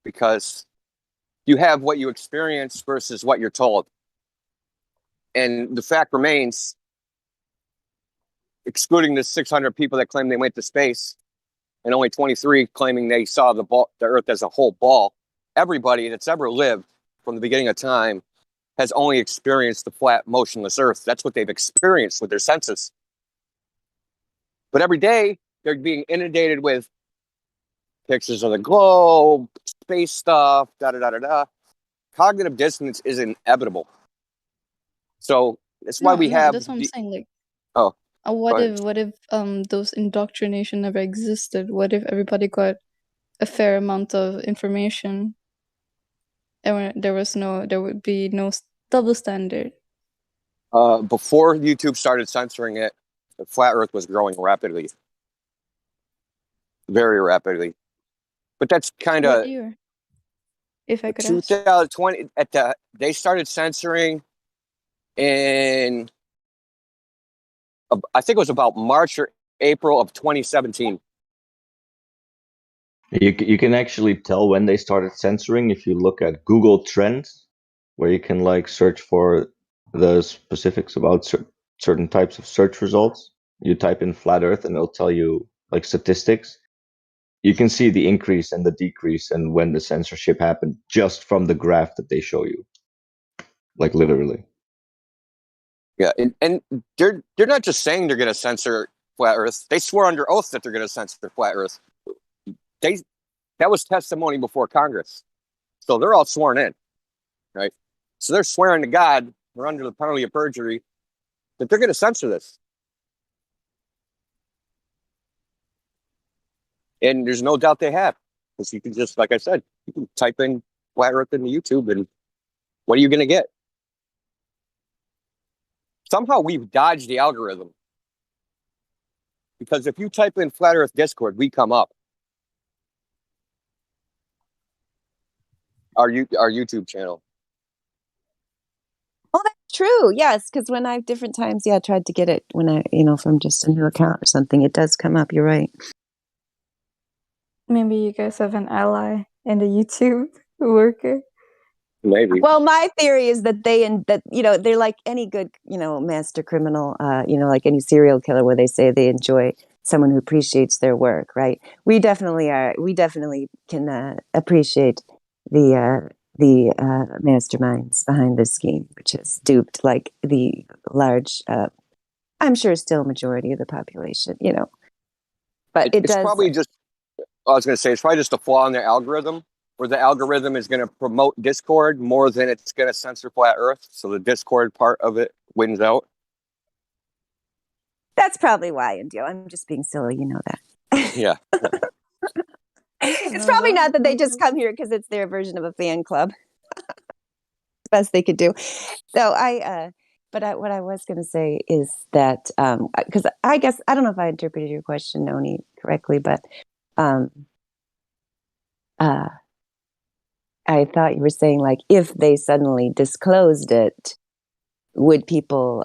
because you have what you experience versus what you're told. And the fact remains, excluding the 600 people that claim they went to space and only 23 claiming they saw the Earth as a whole ball, everybody that's ever lived from the beginning of time has only experienced the flat, motionless Earth. That's what they've experienced with their senses. But every day, they're being inundated with pictures of the globe, space stuff, da-da-da-da-da. Cognitive dissonance is inevitable. So that's why we have... That's what I'm saying. Like, oh, what if those indoctrination never existed? What if everybody got a fair amount of information? And there would be no double standard. Before YouTube started censoring it, the flat Earth was growing rapidly, very rapidly. But that's kind of... What year? If I could ask. 2020. They started censoring in, I think it was about March or April of 2017. You can actually tell when they started censoring if you look at Google Trends, where you can like search for the specifics about certain types of search results. You type in flat Earth and it'll tell you like statistics. You can see the increase and the decrease and when the censorship happened just from the graph that they show you, like literally. Yeah, and they're not just saying they're going to censor flat Earth. They swore under oath that they're going to censor flat Earth. That was testimony before Congress, so they're all sworn in, right? So they're swearing to God, they're under the penalty of perjury, that they're going to censor this. And there's no doubt they have, because you can just, like I said, you can type in flat Earth into YouTube, and what are you going to get? Somehow we've dodged the algorithm, because if you type in flat Earth Discord, we come up. Our YouTube channel. Oh, that's true. Yes, because when I've different times, tried to get it when I, from just a new account or something, it does come up. You're right. Maybe you guys have an ally in the YouTube worker. Maybe. Well, my theory is that they're like any good, master criminal, like any serial killer, where they say they enjoy someone who appreciates their work, right? We definitely are. We definitely can appreciate the masterminds behind this scheme, which has duped like the large, I'm sure still majority of the population, you know. But it It's does. probably just, I was going to say, it's probably just a flaw in their algorithm, where the algorithm is going to promote Discord more than it's going to censor Flat Earth. So the Discord part of it wins out. That's probably why, Indio. I'm just being silly, you know that. Yeah. It's probably not that they just come here because it's their version of a fan club. Best they could do. So what I was going to say is that, because I guess, I don't know if I interpreted your question, Noni, correctly, but I thought you were saying, like, if they suddenly disclosed it, would people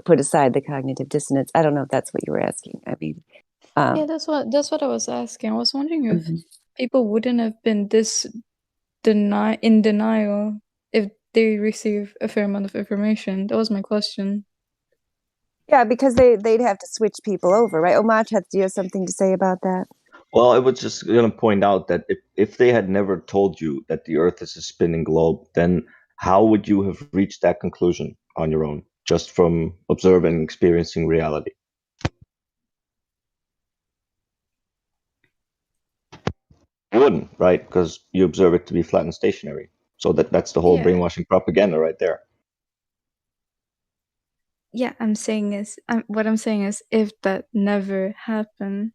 put aside the cognitive dissonance? I don't know if that's what you were asking. I mean, Yeah, that's what I was asking. I was wondering if people wouldn't have been in denial if they receive a fair amount of information. That was my question. yeah, because they'd have to switch people over, right? Omachat, do you have something to say about that? Well, I was just going to point out that if they had never told you that the Earth is a spinning globe, then how would you have reached that conclusion on your own, just from observing and experiencing reality? You wouldn't, right? Because you observe it to be flat and stationary. So that's the whole Yeah. brainwashing propaganda right there. Yeah, what I'm saying is, if that never happened,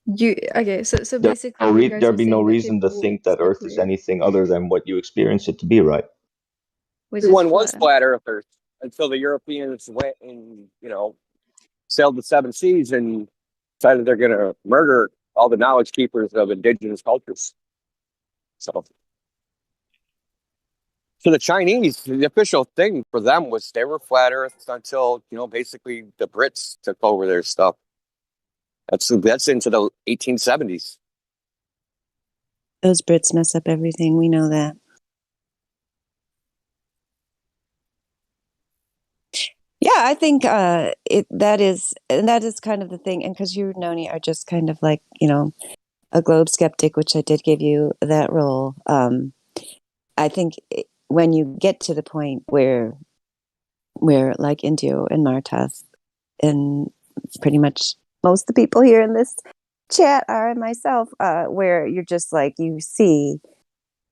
so basically, There'd be no reason to think that Earth is anything other than what you experience it to be, right? Everyone was flat earthers until the Europeans went and, sailed the 7 seas and decided they're going to murder all the knowledge keepers of indigenous cultures. So the Chinese, the official thing for them was they were flat earth until, basically the Brits took over their stuff. That's into the 1870s. Those Brits mess up everything. We know that. Yeah, I think that is kind of the thing. And because you, Noni, are just kind of like, a globe skeptic, which I did give you that role. I think when you get to the point where like Indio and Martas and pretty much most of the people here in this chat are, and myself, where you're just like, you see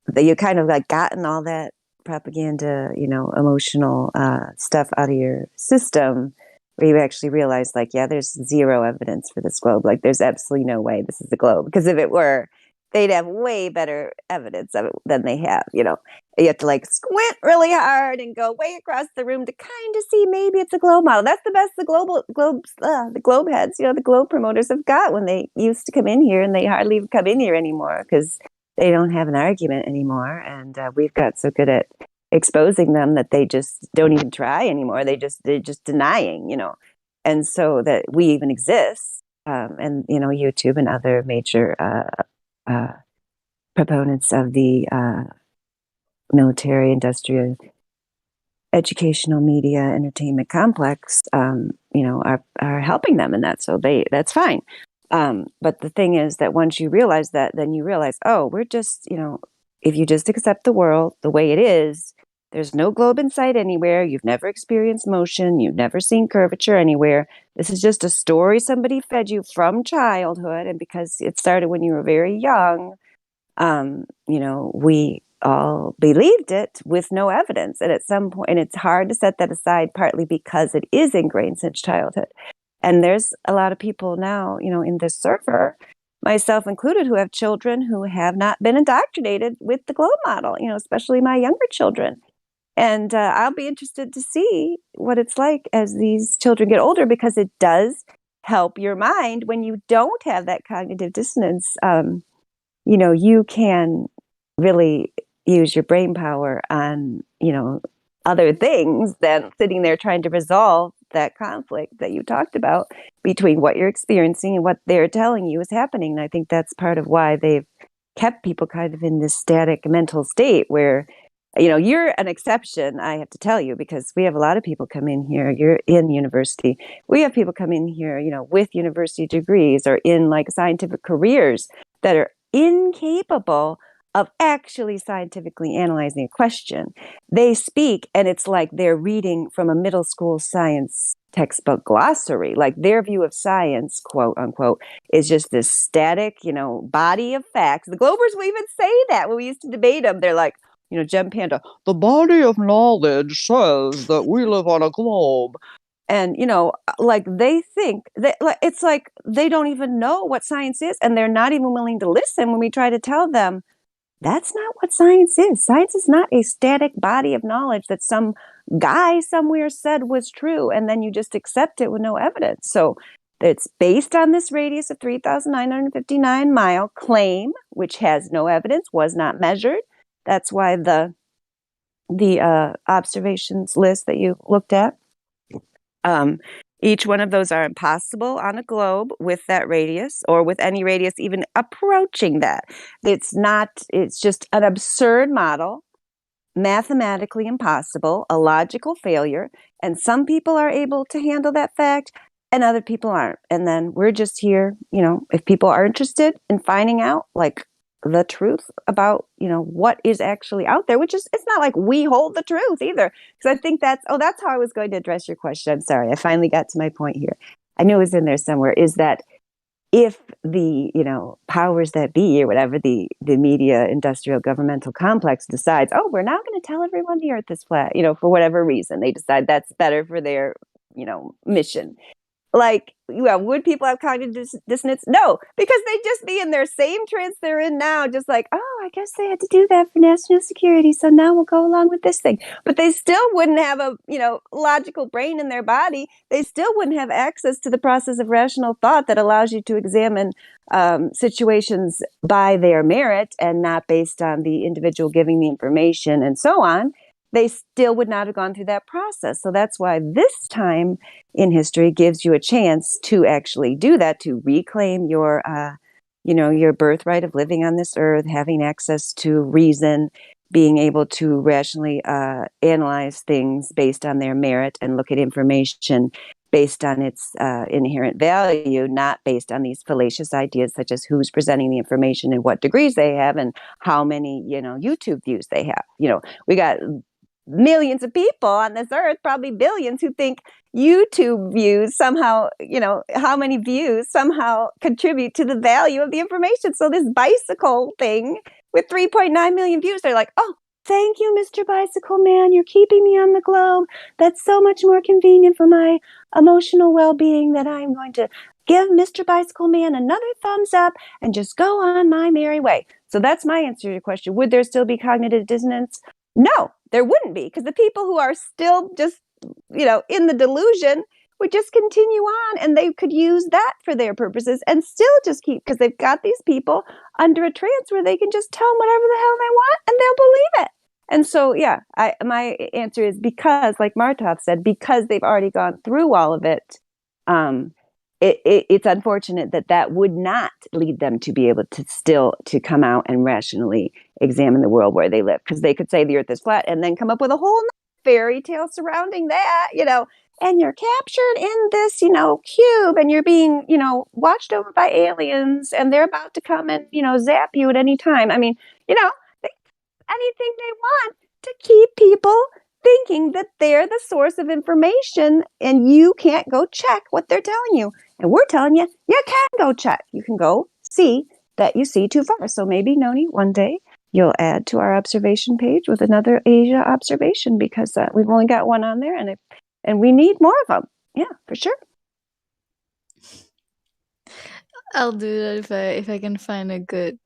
that you kind of like gotten all that propaganda, emotional stuff out of your system, where you actually realize, like, yeah, there's zero evidence for this globe. Like, there's absolutely no way this is a globe, because if it were, they'd have way better evidence of it than they have. You have to like squint really hard and go way across the room to kind of see maybe it's a globe model. That's the best the globe heads, the globe promoters have got when they used to come in here, and they hardly come in here anymore because they don't have an argument anymore. And we've got so good at exposing them that they just don't even try anymore. They're just denying, and so that we even exist. And YouTube and other major proponents of the military, industrial, educational, media, entertainment complex, are helping them in that. So that's fine. But the thing is that once you realize that, then you realize, oh, we're just, if you just accept the world the way it is, there's no globe in sight anywhere. You've never experienced motion. You've never seen curvature anywhere. This is just a story somebody fed you from childhood. And because it started when you were very young, we all believed it with no evidence. And at some point, and it's hard to set that aside, partly because it is ingrained since childhood. And there's a lot of people now, in this server, myself included, who have children who have not been indoctrinated with the globe model, especially my younger children. And I'll be interested to see what it's like as these children get older, because it does help your mind when you don't have that cognitive dissonance. You can really use your brain power on, other things than sitting there trying to resolve that conflict that you talked about between what you're experiencing and what they're telling you is happening. And I think that's part of why they've kept people kind of in this static mental state where You're an exception, I have to tell you, because we have a lot of people come in here. You're in university. We have people come in here, with university degrees or in like scientific careers that are incapable of actually scientifically analyzing a question. They speak, and it's like they're reading from a middle school science textbook glossary. Like their view of science, quote unquote, is just this static, body of facts. The Globers will even say that when we used to debate them. They're like, Gem Panda, the body of knowledge says that we live on a globe. And, like they think that it's like they don't even know what science is, and they're not even willing to listen when we try to tell them that's not what science is. Science is not a static body of knowledge that some guy somewhere said was true, and then you just accept it with no evidence. So it's based on this radius of 3,959 mile claim, which has no evidence, was not measured. That's why the observations list that you looked at, each one of those are impossible on a globe with that radius or with any radius even approaching that. It's just an absurd model, mathematically impossible, a logical failure. And some people are able to handle that fact and other people aren't. And then we're just here, if people are interested in finding out like the truth about, what is actually out there, which is, it's not like we hold the truth either. Because I think that's how I was going to address your question. I'm sorry. I finally got to my point here. I knew it was in there somewhere, is that if the, powers that be or whatever, the media, industrial, governmental complex decides, we're now going to tell everyone the earth is flat, for whatever reason, they decide that's better for their, mission. Like, would people have cognitive dissonance? No, because they'd just be in their same trance they're in now, just like, I guess they had to do that for national security, so now we'll go along with this thing. But they still wouldn't have a, logical brain in their body. They still wouldn't have access to the process of rational thought that allows you to examine situations by their merit and not based on the individual giving the information and so on. They still would not have gone through that process. So that's why this time in history gives you a chance to actually do that, to reclaim your, your birthright of living on this earth, having access to reason, being able to rationally analyze things based on their merit and look at information based on its inherent value, not based on these fallacious ideas such as who's presenting the information and what degrees they have and how many, YouTube views they have. We got millions of people on this earth, probably billions, who think YouTube views somehow, how many views somehow contribute to the value of the information. So this bicycle thing with 3.9 million views, they're like, thank you, Mr. Bicycle Man. You're keeping me on the globe. That's so much more convenient for my emotional well-being that I'm going to give Mr. Bicycle Man another thumbs up and just go on my merry way. So that's my answer to your question. Would there still be cognitive dissonance? No, there wouldn't be, because the people who are still just, in the delusion would just continue on, and they could use that for their purposes and still just keep, because they've got these people under a trance where they can just tell them whatever the hell they want and they'll believe it. And so, my answer is because, like Martov said, because they've already gone through all of it, it's unfortunate that would not lead them to be able to still to come out and rationally examine the world where they live, because they could say the earth is flat and then come up with a whole fairy tale surrounding that, and you're captured in this, cube, and you're being, watched over by aliens, and they're about to come and, zap you at any time. I mean, anything they want to keep people thinking that they're the source of information and you can't go check what they're telling you. And we're telling you, you can go check. You can go see that you see too far. So maybe, Noni, one day you'll add to our observation page with another Asia observation, because we've only got one on there and we need more of them. Yeah, for sure. I'll do that if I can find a good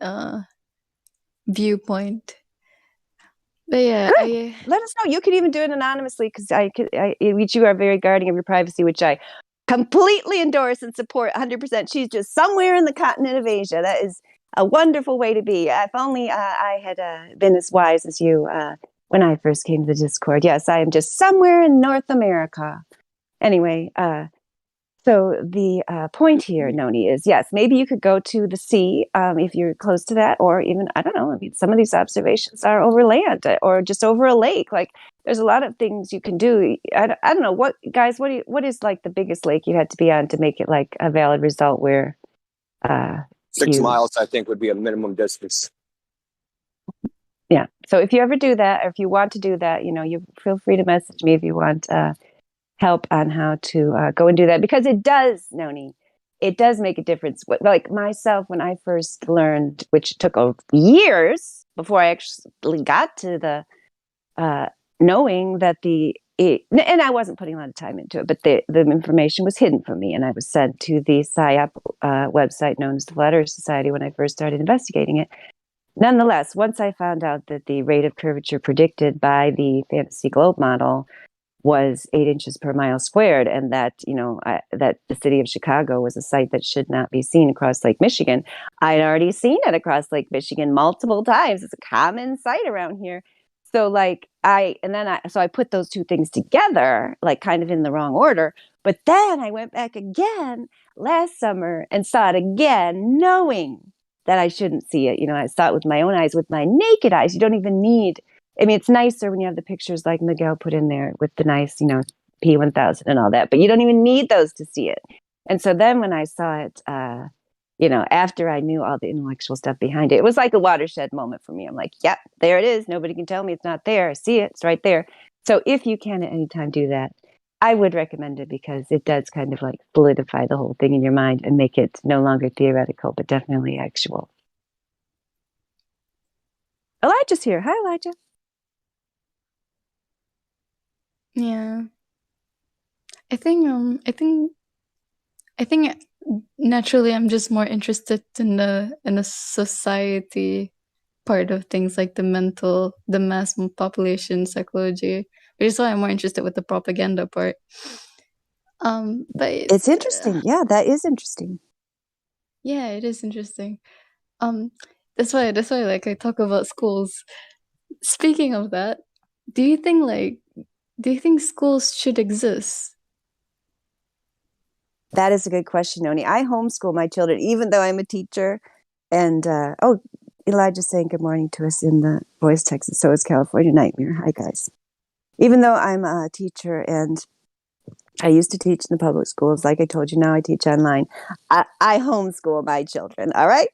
viewpoint. But yeah, let us know. You could even do it anonymously, because which you are very guarding of your privacy, which I completely endorse and support 100%. She's just somewhere in the continent of Asia. That is a wonderful way to be. If only I had been as wise as you when I first came to the Discord. Yes, I am just somewhere in North America. Anyway, So the point here, Noni, is yes, maybe you could go to the sea if you're close to that, or even, I don't know, I mean, some of these observations are over land or just over a lake. Like, there's a lot of things you can do. I don't know, what is like the biggest lake you had to be on to make it like a valid result where 6 miles, I think, would be a minimum distance. Yeah. So if you ever do that, or if you want to do that, you feel free to message me if you want help on how to go and do that, because it does, Noni, it does make a difference. Like myself, when I first learned, which took years before I actually got to the knowing that and I wasn't putting a lot of time into it, but the information was hidden from me, and I was sent to the PSYOP website known as the Flat Earth Society when I first started investigating it. Nonetheless, once I found out that the rate of curvature predicted by the fantasy globe model was 8 inches per mile squared, and that that the city of Chicago was a site that should not be seen across Lake Michigan. I'd already seen it across Lake Michigan multiple times. It's a common site around here. So I put those two things together, like kind of in the wrong order. But then I went back again last summer and saw it again, knowing that I shouldn't see it. I saw it with my own eyes, with my naked eyes. You don't even need. I mean, it's nicer when you have the pictures like Miguel put in there with the nice, P1000 and all that, but you don't even need those to see it. And so then when I saw it, after I knew all the intellectual stuff behind it, it was like a watershed moment for me. I'm like, yep, there it is. Nobody can tell me it's not there. I see it. It's right there. So if you can at any time do that, I would recommend it, because it does kind of like solidify the whole thing in your mind and make it no longer theoretical, but definitely actual. Elijah's here. Hi, Elijah. Yeah. I think naturally I'm just more interested in the society part of things, like the mass population psychology, which is why I'm more interested with the propaganda part. But it's interesting. Yeah, that is interesting. Yeah, it is interesting. That's why like I talk about schools. Speaking of that, do you think schools should exist? That is a good question, Noni. I homeschool my children, even though I'm a teacher. And Elijah's saying good morning to us in the voice text. So is California Nightmare. Hi, guys. Even though I'm a teacher and I used to teach in the public schools, like I told you, now I teach online. I homeschool my children. All right.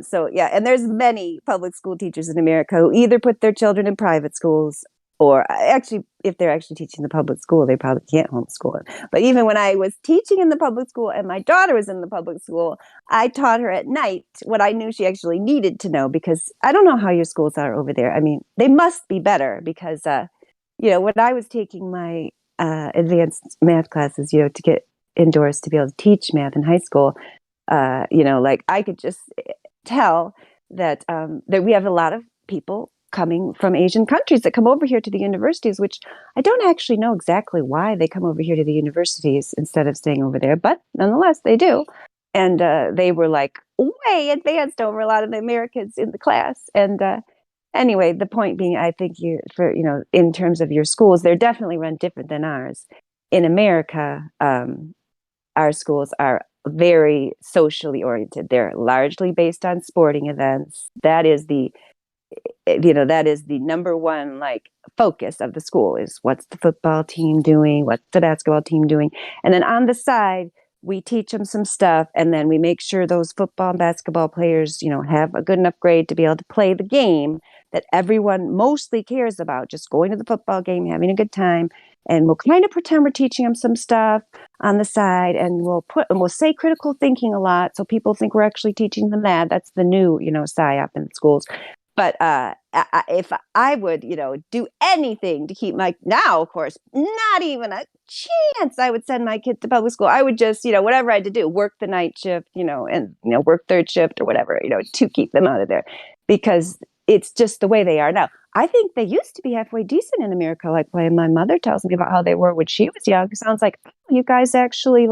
So yeah, and there's many public school teachers in America who either put their children in private schools, or actually, if they're actually teaching the public school, they probably can't homeschool it. But even when I was teaching in the public school and my daughter was in the public school, I taught her at night what I knew she actually needed to know, because I don't know how your schools are over there. I mean, they must be better, because, when I was taking my advanced math classes, to get endorsed to be able to teach math in high school, like I could just tell that we have a lot of people coming from Asian countries that come over here to the universities, which I don't actually know exactly why they come over here to the universities instead of staying over there, but nonetheless they do. And they were like way advanced over a lot of the Americans in the class. And anyway, the point being, I think in terms of your schools, they're definitely run different than ours. In America, our schools are very socially oriented. They're largely based on sporting events. That is the number one focus of the school, is what's the football team doing, what's the basketball team doing, and then on the side we teach them some stuff, and then we make sure those football and basketball players have a good enough grade to be able to play the game that everyone mostly cares about, just going to the football game, having a good time. And we'll kind of pretend we're teaching them some stuff on the side, and we'll say critical thinking a lot, so people think we're actually teaching them that. That's the new PSYOP in schools. But if I would, do anything to keep now, of course, not even a chance I would send my kid to public school. I would just, whatever I had to do, work the night shift, and work third shift or whatever, to keep them out of there, because it's just the way they are now. I think they used to be halfway decent in America, like when my mother tells me about how they were when she was young. It sounds like you guys actually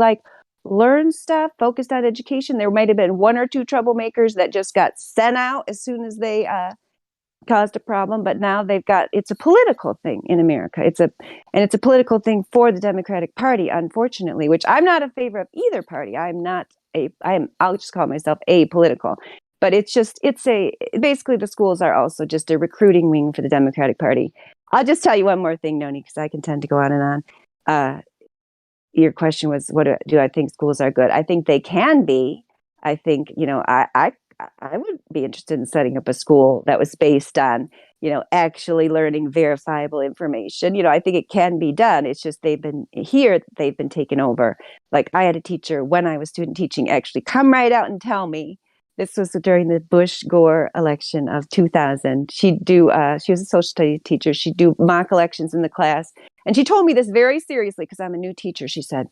learn stuff, focused on education. There might have been one or two troublemakers that just got sent out as soon as they caused a problem, but now it's a political thing in America. It's a political thing for the Democratic Party, unfortunately, which I'm not in favor of either party. I'll just call myself apolitical. But basically the schools are also just a recruiting wing for the Democratic Party. I'll just tell you one more thing, Noni, because I can tend to go on and on. Your question was, what do I think schools are good? I think they can be. I think, I would be interested in setting up a school that was based on, actually learning verifiable information. I think it can be done. It's just they've been taken over. Like I had a teacher when I was student teaching actually come right out and tell me. This was during the Bush-Gore election of 2000. She was a social studies teacher. She'd do mock elections in the class. And she told me this very seriously because I'm a new teacher. She said,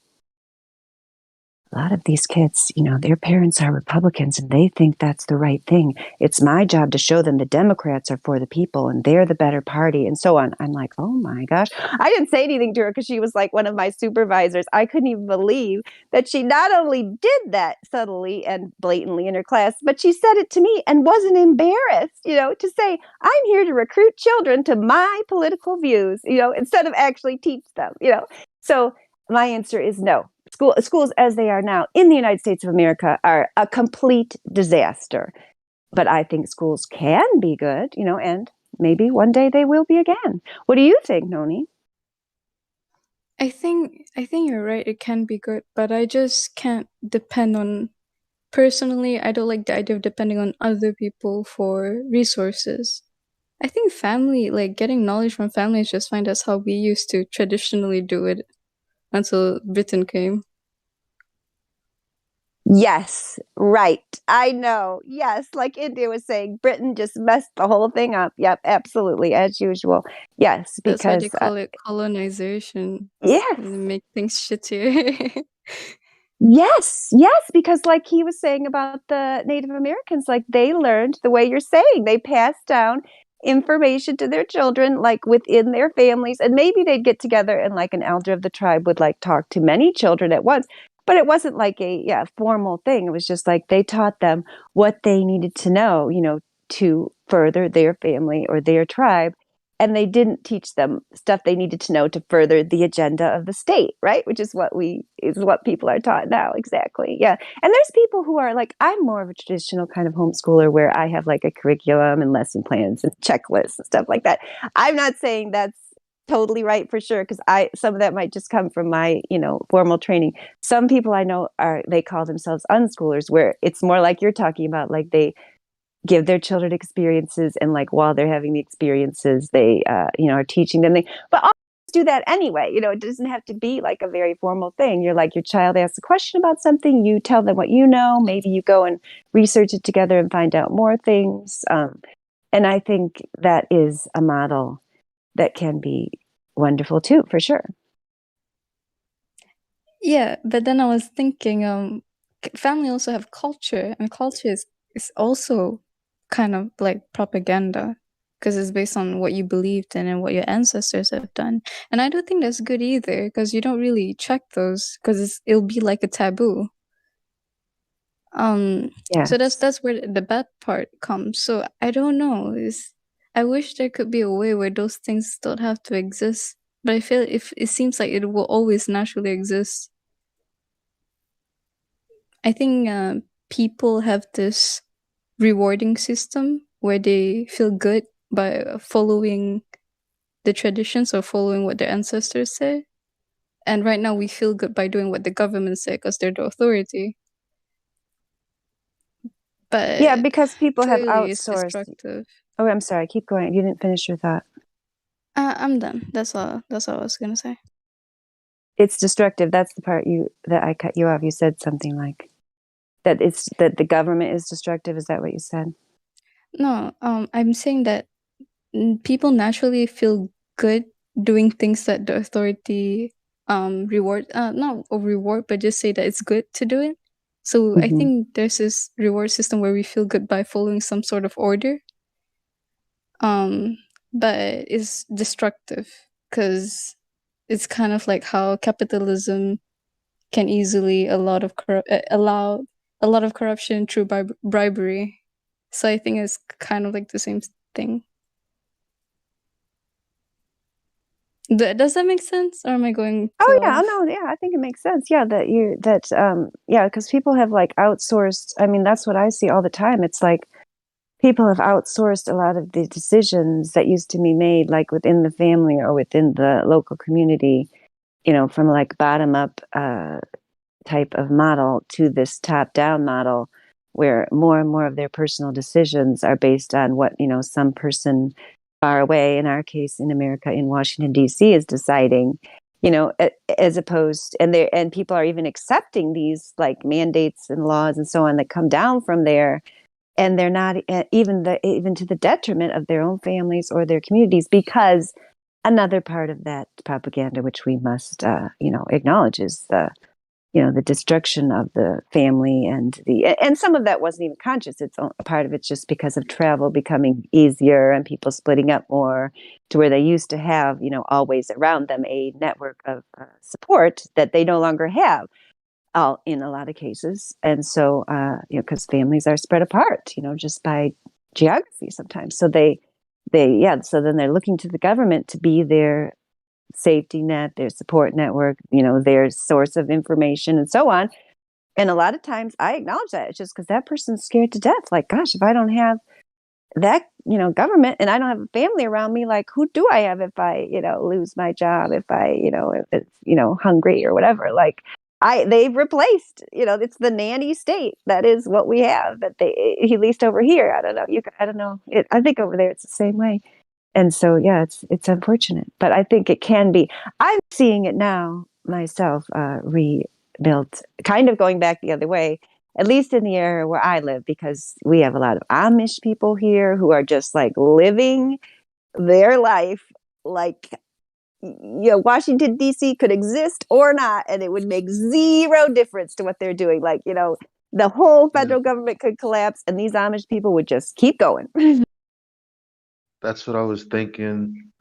a lot of these kids, their parents are Republicans and they think that's the right thing. It's my job to show them the Democrats are for the people and they're the better party and so on. I'm like, oh my gosh. I didn't say anything to her because she was like one of my supervisors. I couldn't even believe that she not only did that subtly and blatantly in her class, but she said it to me and wasn't embarrassed, to say, I'm here to recruit children to my political views, instead of actually teach them, So my answer is no. Schools as they are now in the United States of America are a complete disaster. But I think schools can be good, and maybe one day they will be again. What do you think, Noni? I think you're right. It can be good, but I just can't depend on. Personally, I don't like the idea of depending on other people for resources. I think family, like getting knowledge from family, is just fine. That's how we used to traditionally do it until Britain came. Yes, right. I know. Yes, like India was saying, Britain just messed the whole thing up. Yep, absolutely, as usual. Yes, because that's why they call it colonization. Yes, make things shittier. Yes, because like he was saying about the Native Americans, like they learned the way you're saying, they passed down information to their children, like within their families, and maybe they'd get together and like an elder of the tribe would like talk to many children at once. But it wasn't like a formal thing. It was just like they taught them what they needed to know, to further their family or their tribe. And they didn't teach them stuff they needed to know to further the agenda of the state, right? Which is what people are taught now. Exactly. Yeah. And there's people who are like, I'm more of a traditional kind of homeschooler where I have like a curriculum and lesson plans and checklists and stuff like that. I'm not saying that's totally right for sure, because some of that might just come from my formal training. Some people I know they call themselves unschoolers, where it's more like you're talking about, like they give their children experiences, and like while they're having the experiences, they are teaching them. But all do that anyway. It doesn't have to be like a very formal thing. You're like, your child asks a question about something, you tell them what you know. Maybe you go and research it together and find out more things. And I think that is a model that can be wonderful too, for sure. Yeah, but then I was thinking, family also have culture, and culture is also kind of like propaganda, because it's based on what you believed in and what your ancestors have done. And I don't think that's good either, because you don't really check those, because it'll be like a taboo. So that's where the bad part comes. So I don't know. I wish there could be a way where those things don't have to exist, but I feel it seems like it will always naturally exist. I think people have this rewarding system where they feel good by following the traditions or following what their ancestors say. And right now we feel good by doing what the government say because they're the authority. But yeah, because people have outsourced. It's destructive. Oh, I'm sorry. Keep going. You didn't finish your thought. I'm done. That's all I was gonna say. It's destructive. That's the part that I cut you off. You said something like that the government is destructive. Is that what you said? No, I'm saying that people naturally feel good doing things that the authority reward, not a reward, but just say that it's good to do it. So I think there's this reward system where we feel good by following some sort of order. But it's destructive because it's kind of like how capitalism can easily allow a lot of corruption through bribery. So I think it's kind of like the same thing. Does that make sense, or am I going Oh too yeah, off? no, yeah, I think it makes sense. Yeah, yeah, because people have like outsourced. I mean, that's what I see all the time. It's like people have outsourced a lot of the decisions that used to be made, like within the family or within the local community. From like bottom up type of model to this top down model, where more and more of their personal decisions are based on what some person far away, in our case in America, in Washington D.C., is deciding. As opposed, and people are even accepting these like mandates and laws and so on that come down from there, and they're not even to the detriment of their own families or their communities, because another part of that propaganda, which we must acknowledge, is the destruction of the family, and some of that wasn't even conscious. It's a part of it's just because of travel becoming easier and people splitting up more, to where they used to have always around them a network of support that they no longer have, all in a lot of cases. And so because families are spread apart just by geography sometimes, so so then they're looking to the government to be their safety net, their support network, their source of information and so on. And a lot of times I acknowledge that it's just because that person's scared to death. Like, gosh, if I don't have that, government, and I don't have a family around me, like, who do I have if I, lose my job, if I, if it's, hungry or whatever? Like, they've replaced, it's the nanny state. That is what we have, that at least over here. I don't know. I don't know. I think over there it's the same way. And so, yeah, it's unfortunate, but I think it can be. I'm seeing it now myself, rebuilt, kind of going back the other way, at least in the area where I live, because we have a lot of Amish people here who are just like living their life like, Washington, D.C. could exist or not, and it would make zero difference to what they're doing. Like, the whole federal government could collapse and these Amish people would just keep going. That's what I was thinking.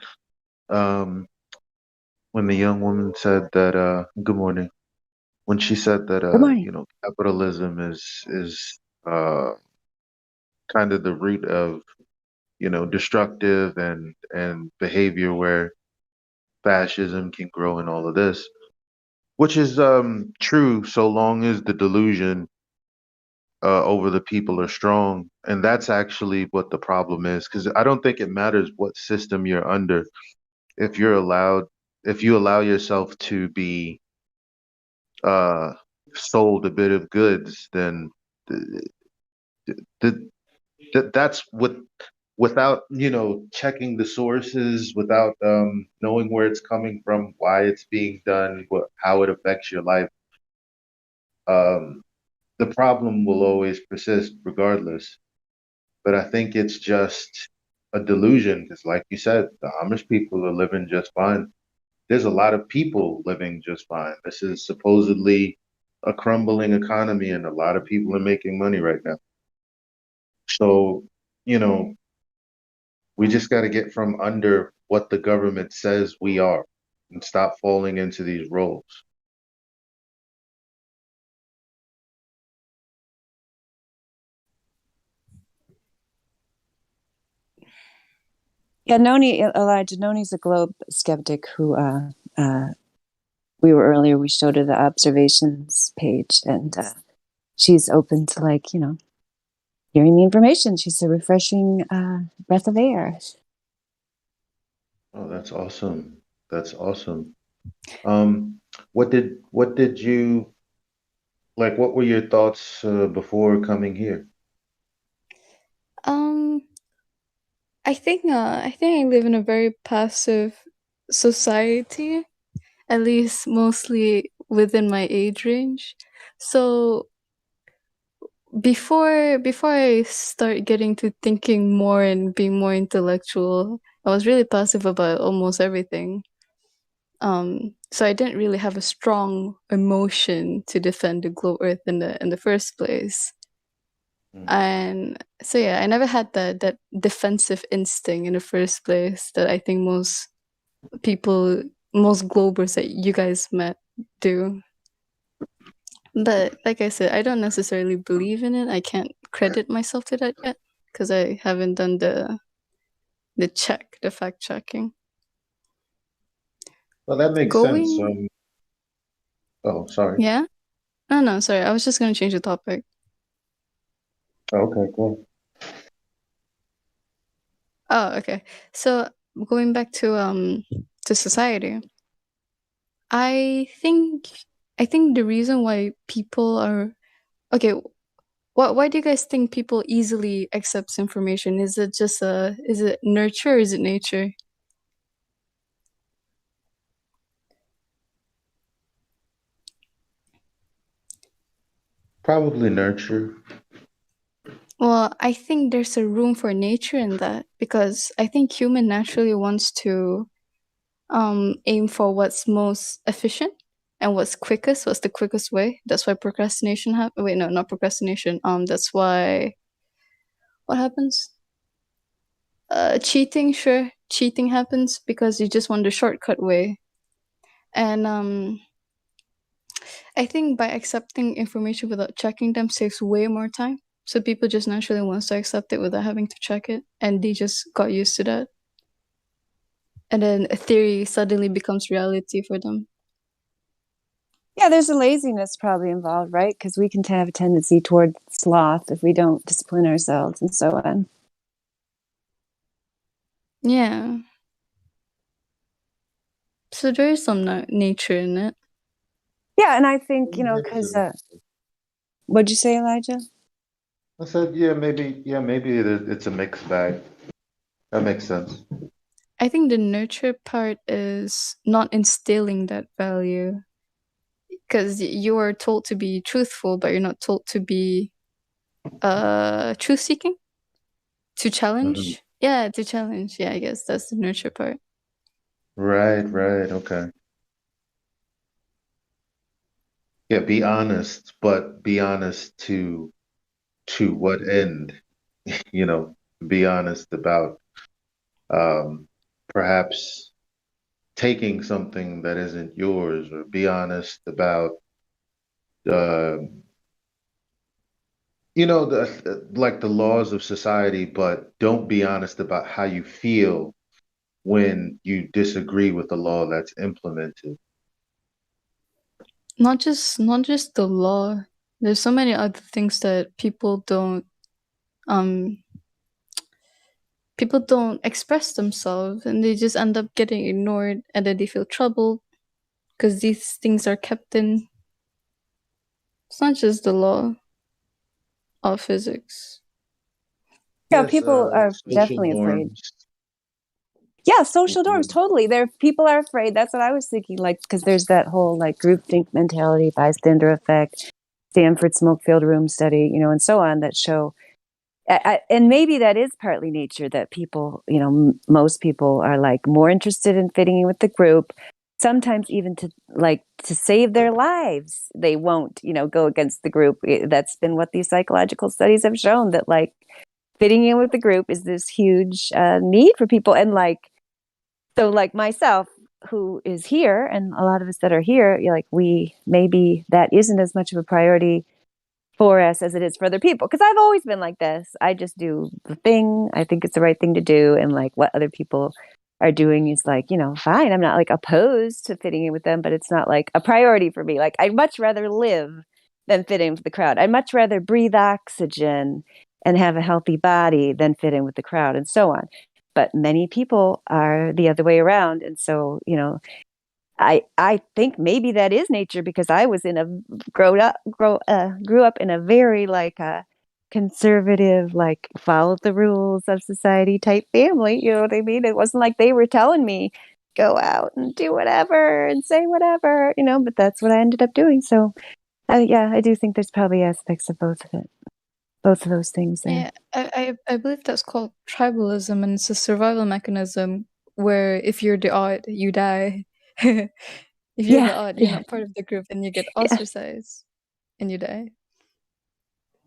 When the young woman said that, good morning. When she said that, Good morning. capitalism is kind of the root of, destructive and behavior where fascism can grow and all of this, which is true so long as the delusion over the people are strong. And that's actually what the problem is, because I don't think it matters what system you're under. If you allow yourself to be sold a bit of goods, then that's what, without checking the sources, without knowing where it's coming from, why it's being done, how it affects your life, the problem will always persist regardless. But I think it's just a delusion, because like you said, the Amish people are living just fine. There's a lot of people living just fine. This is supposedly a crumbling economy, and a lot of people are making money right now. So, we just got to get from under what the government says we are and stop falling into these roles. Yeah, Elijah Noni's a globe skeptic who we showed her the observations page, and she's open to hearing the information. She's a refreshing breath of air. Oh, that's awesome. That's awesome. What did you like? What were your thoughts before coming here? I think I live in a very passive society, at least mostly within my age range. So before I start getting to thinking more and being more intellectual, I was really passive about almost everything. So I didn't really have a strong emotion to defend the globe Earth in the first place. And so yeah, I never had that defensive instinct in the first place that I think most globers that you guys met do. But like I said, I don't necessarily believe in it. I can't credit myself to that yet because I haven't done the fact checking. Well, that makes sense. Going, Oh, sorry. yeah? No, sorry. I was just gonna change the topic. Okay, cool. Oh, okay. So going back to society, I think I think the reason why people are okay, why do you guys think people easily accepts information? Is it just is it nurture or is it nature? Probably nurture. Well, I think there's a room for nature in that because I think human naturally wants to aim for what's most efficient and what's the quickest way. That's why procrastination happen. Wait, no, not procrastination. That's why what happens? Cheating, sure. Cheating happens because you just want the shortcut way. And I think by accepting information without checking them saves way more time. So people just naturally wants to accept it without having to check it, and they just got used to that. And then a theory suddenly becomes reality for them. Yeah, there's a laziness probably involved, right? Because we can have a tendency toward sloth if we don't discipline ourselves and so on. Yeah. So there is some nature in it. Yeah, and I think, because what'd you say, Elijah? I said, maybe it's a mixed bag. That makes sense. I think the nurture part is not instilling that value because you are told to be truthful, but you're not told to be truth seeking, to challenge. Yeah, to challenge. Yeah, I guess that's the nurture part. Right, okay. Yeah, be honest, but be honest to what end? You know, be honest about perhaps taking something that isn't yours, or be honest about uh, like the laws of society, but don't be honest about how you feel when you disagree with the law that's implemented. Not just the law. There's so many other things that um people don't express themselves and they just end up getting ignored and then they feel troubled because these things are kept in. It's not just the law of physics. Yeah, Yes, people are social definitely afraid. norms. Yeah, social norms, totally. People are afraid. That's what I was thinking, like, because there's that whole like groupthink mentality, bystander effect, Stanford smoke filled room study, and so on that show. And maybe that is partly nature that people, most people are like more interested in fitting in with the group. Sometimes even to save their lives, they won't, go against the group. That's been what these psychological studies have shown, that like fitting in with the group is this huge need for people. And so like myself, who is here, and a lot of us that are here, maybe that isn't as much of a priority for us as it is for other people. Because I've always been like this. I just do the thing. I think it's the right thing to do. And like what other people are doing is like, fine. I'm not like opposed to fitting in with them, but it's not like a priority for me. Like I'd much rather live than fit in with the crowd. I'd much rather breathe oxygen and have a healthy body than fit in with the crowd and so on. But many people are the other way around. And so, I think maybe that is nature, because I was grew up in a very conservative, like follow the rules of society type family. You know what I mean? It wasn't like they were telling me go out and do whatever and say whatever, but that's what I ended up doing. So yeah, I do think there's probably aspects of both of those things there. Yeah, I believe that's called tribalism, and it's a survival mechanism where if you're the odd, you die. If you're the odd, you're not part of the group and you get ostracized and you die.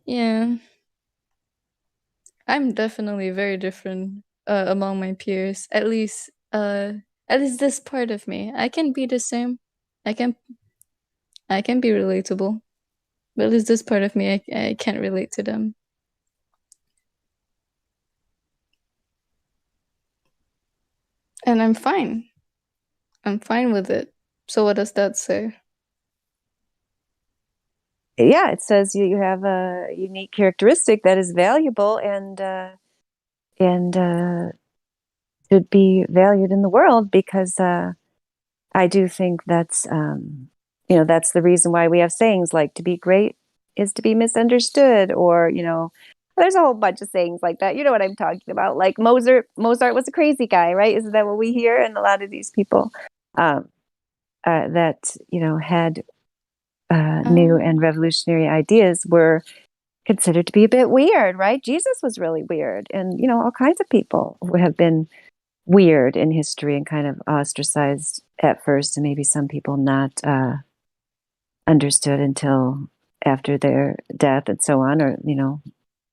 Yeah. I'm definitely very different among my peers. At least this part of me. I can be the same. I can be relatable. But at least this part of me I can't relate to them. And I'm fine. I'm fine with it. So what does that say? Yeah, it says you have a unique characteristic that is valuable and should be valued in the world, because I do think that's that's the reason why we have sayings like "to be great is to be misunderstood," or there's a whole bunch of sayings like that. You know what I'm talking about? Like Mozart was a crazy guy, right? Isn't that what we hear? And a lot of these people that had new and revolutionary ideas were considered to be a bit weird, right? Jesus was really weird, and all kinds of people have been weird in history and kind of ostracized at first, and maybe some people not understood until after their death and so on, or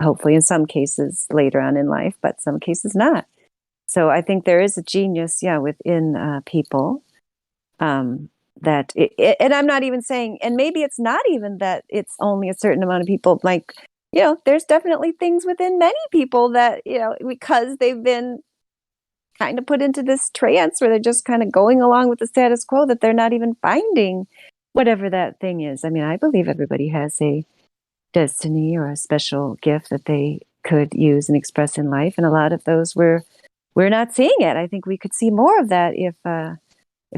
hopefully in some cases later on in life, but some cases not. So I think there is a genius, within people. That and I'm not even saying, and maybe it's not even that it's only a certain amount of people. Like, there's definitely things within many people that because they've been kind of put into this trance where they're just kind of going along with the status quo, that they're not even finding whatever that thing is. I mean, I believe everybody has a destiny or a special gift that they could use and express in life, and a lot of those we're not seeing it. I think we could see more of that if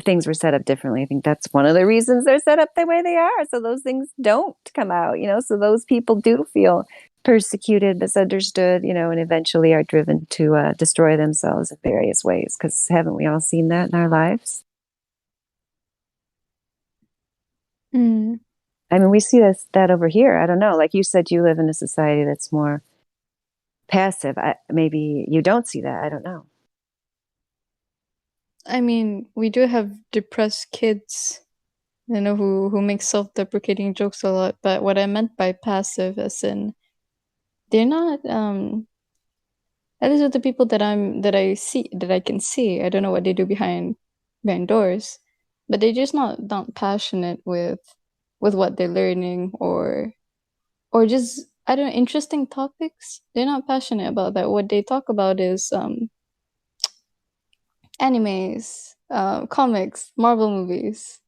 things were set up differently. I think that's one of the reasons they're set up the way they are, so those things don't come out, so those people do feel persecuted, misunderstood, and eventually are driven to destroy themselves in various ways, because haven't we all seen that in our lives? Mm. I mean, we see that over here. I don't know, like you said, you live in a society that's more passive. Maybe you don't see that. I don't know. I mean, we do have depressed kids, who make self-deprecating jokes a lot, but what I meant by passive, as in they're not at least with the people that I can see. I don't know what they do behind doors, but they're just not passionate with what they're learning, or just, I don't know, interesting topics. They're not passionate about that. What they talk about is animes, comics, Marvel movies,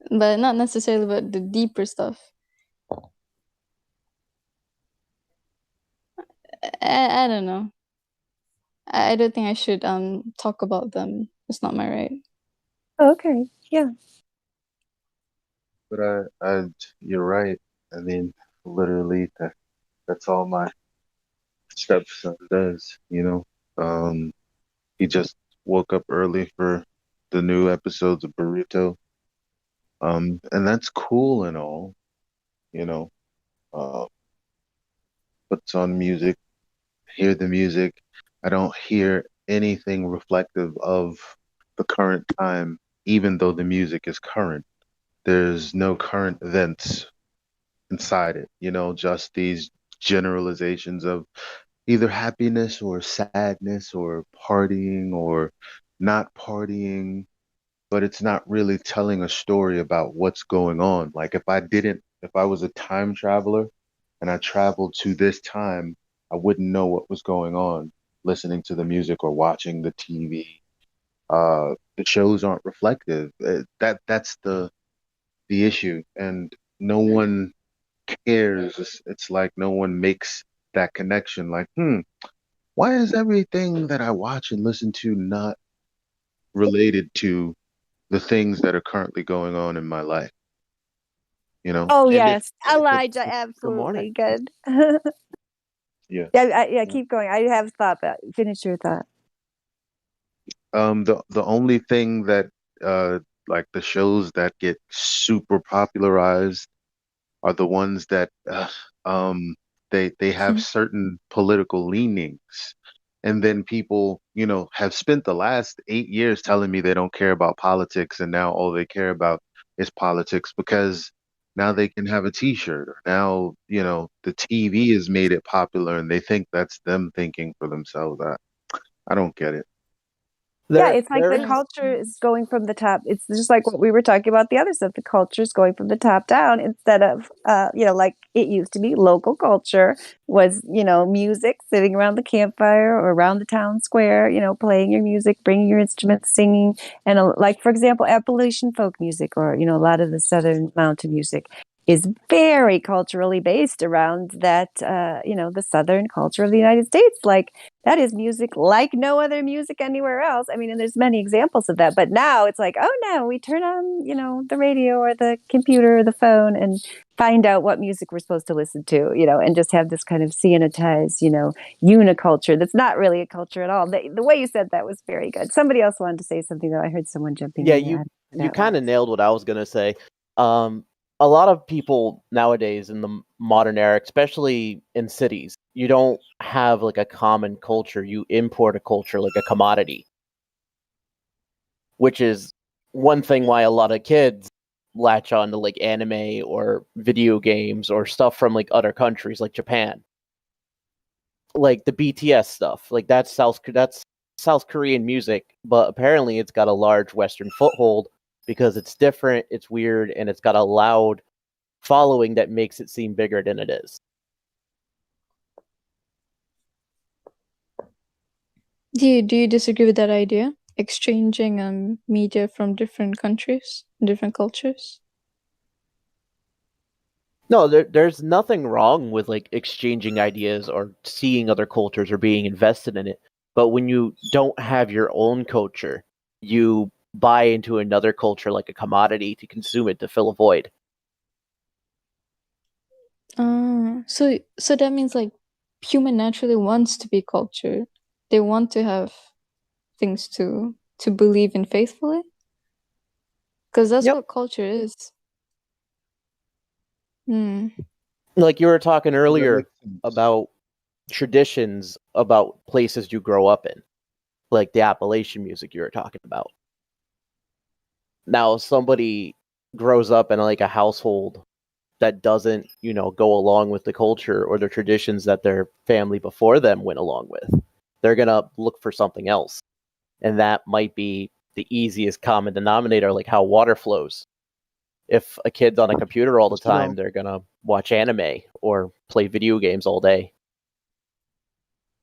but not necessarily about the deeper stuff. I don't know. I don't think I should talk about them. It's not my right. Oh, okay, yeah. But you're right. I mean, literally, that's all my stepson does. He just woke up early for the new episodes of Burrito. And that's cool and all, you know. Uh, puts on music, hear the music. I don't hear anything reflective of the current time, even though the music is current. There's no current events inside it, just these generalizations of either happiness or sadness or partying or not partying, but it's not really telling a story about what's going on. Like if I was a time traveler and I traveled to this time, I wouldn't know what was going on listening to the music or watching the TV. The shows aren't reflective. That's the issue, and no one cares. It's like no one makes that connection. Like, why is everything that I watch and listen to not related to the things that are currently going on in my life? Oh, And yes, if Elijah, good absolutely morning. good. Yeah. Yeah, keep going. I have thought that. Finish your thought. The only thing that like the shows that get super popularized are the ones that um they have certain political leanings, and then people have spent the last 8 years telling me they don't care about politics, and now all they care about is politics because now they can have a t-shirt, or now the TV has made it popular and they think that's them thinking for themselves. I don't get it. Yeah, it's like the culture is going from the top. It's just like what we were talking about the other stuff. The culture is going from the top down instead of, like it used to be. Local culture was, music, sitting around the campfire or around the town square, playing your music, bringing your instruments, singing, and like for example, Appalachian folk music or a lot of the Southern mountain music is very culturally based around that, the Southern culture of the United States. Like that is music like no other music anywhere else. I mean, and there's many examples of that. But now it's like, oh no, we turn on, the radio or the computer or the phone and find out what music we're supposed to listen to, and just have this kind of sanitized, uniculture that's not really a culture at all. The way you said that was very good. Somebody else wanted to say something, though. I heard someone jumping Yeah, in. you kind of nailed what I was gonna say. A lot of people nowadays in the modern era, especially in cities, you don't have like a common culture. You import a culture like a commodity, which is one thing why a lot of kids latch on to like anime or video games or stuff from like other countries like Japan. Like the BTS stuff, like that's South Korean music, but apparently it's got a large Western foothold because it's different, it's weird, and it's got a loud following that makes it seem bigger than it is. Do you disagree with that idea? Exchanging media from different countries, different cultures? No, there's nothing wrong with like exchanging ideas or seeing other cultures or being invested in it. But when you don't have your own culture, you buy into another culture like a commodity to consume it to fill a void. So that means like human naturally wants to be cultured. They want to have things to believe in faithfully. Because that's what culture is. Like you were talking earlier about traditions about places you grow up in, like the Appalachian music you were talking about. Now, if somebody grows up in like a household that doesn't, go along with the culture or the traditions that their family before them went along with, they're gonna look for something else, and that might be the easiest common denominator, like how water flows. If a kid's on a computer all the time, they're gonna watch anime or play video games all day.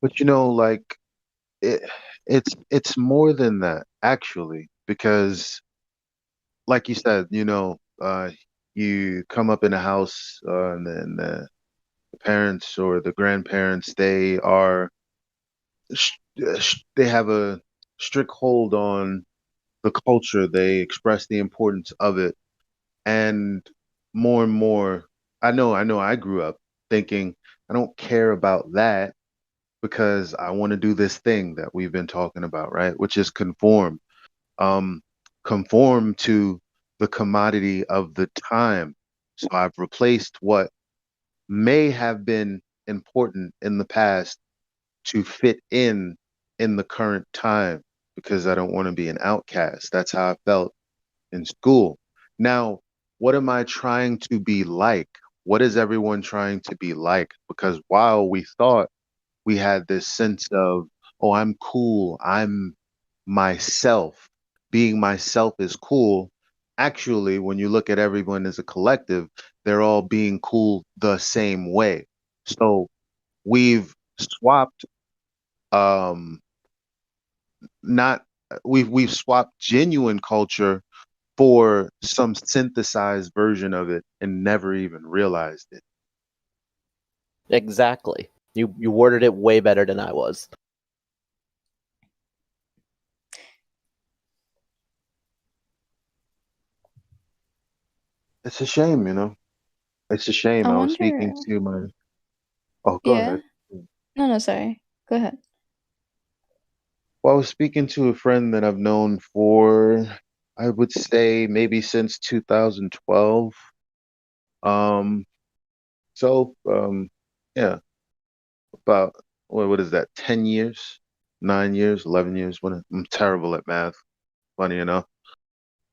But like it's more than that actually, because like you said, you come up in a house, and then the parents or the grandparents, they have a strict hold on the culture. They express the importance of it, and more, I know I grew up thinking I don't care about that because I want to do this thing that we've been talking about, right? Which is conform. Conform to the commodity of the time. So I've replaced what may have been important in the past to fit in the current time because I don't want to be an outcast. That's how I felt in school. Now, what am I trying to be like? What is everyone trying to be like? Because while we thought we had this sense of, oh, I'm cool, I'm myself, being myself is cool. Actually, when you look at everyone as a collective, they're all being cool the same way. So we've swapped not we've swapped genuine culture for some synthesized version of it and never even realized it. Exactly. You worded it way better than I was. It's a shame, It's a shame. I I was wonder. speaking to my. Oh, go Yeah. ahead. No, sorry. Go ahead. Well, I was speaking to a friend that I've known for, I would say, maybe since 2012. Um, yeah, about what is that? 10 years, 9 years, 11 years. I'm terrible at math, funny enough.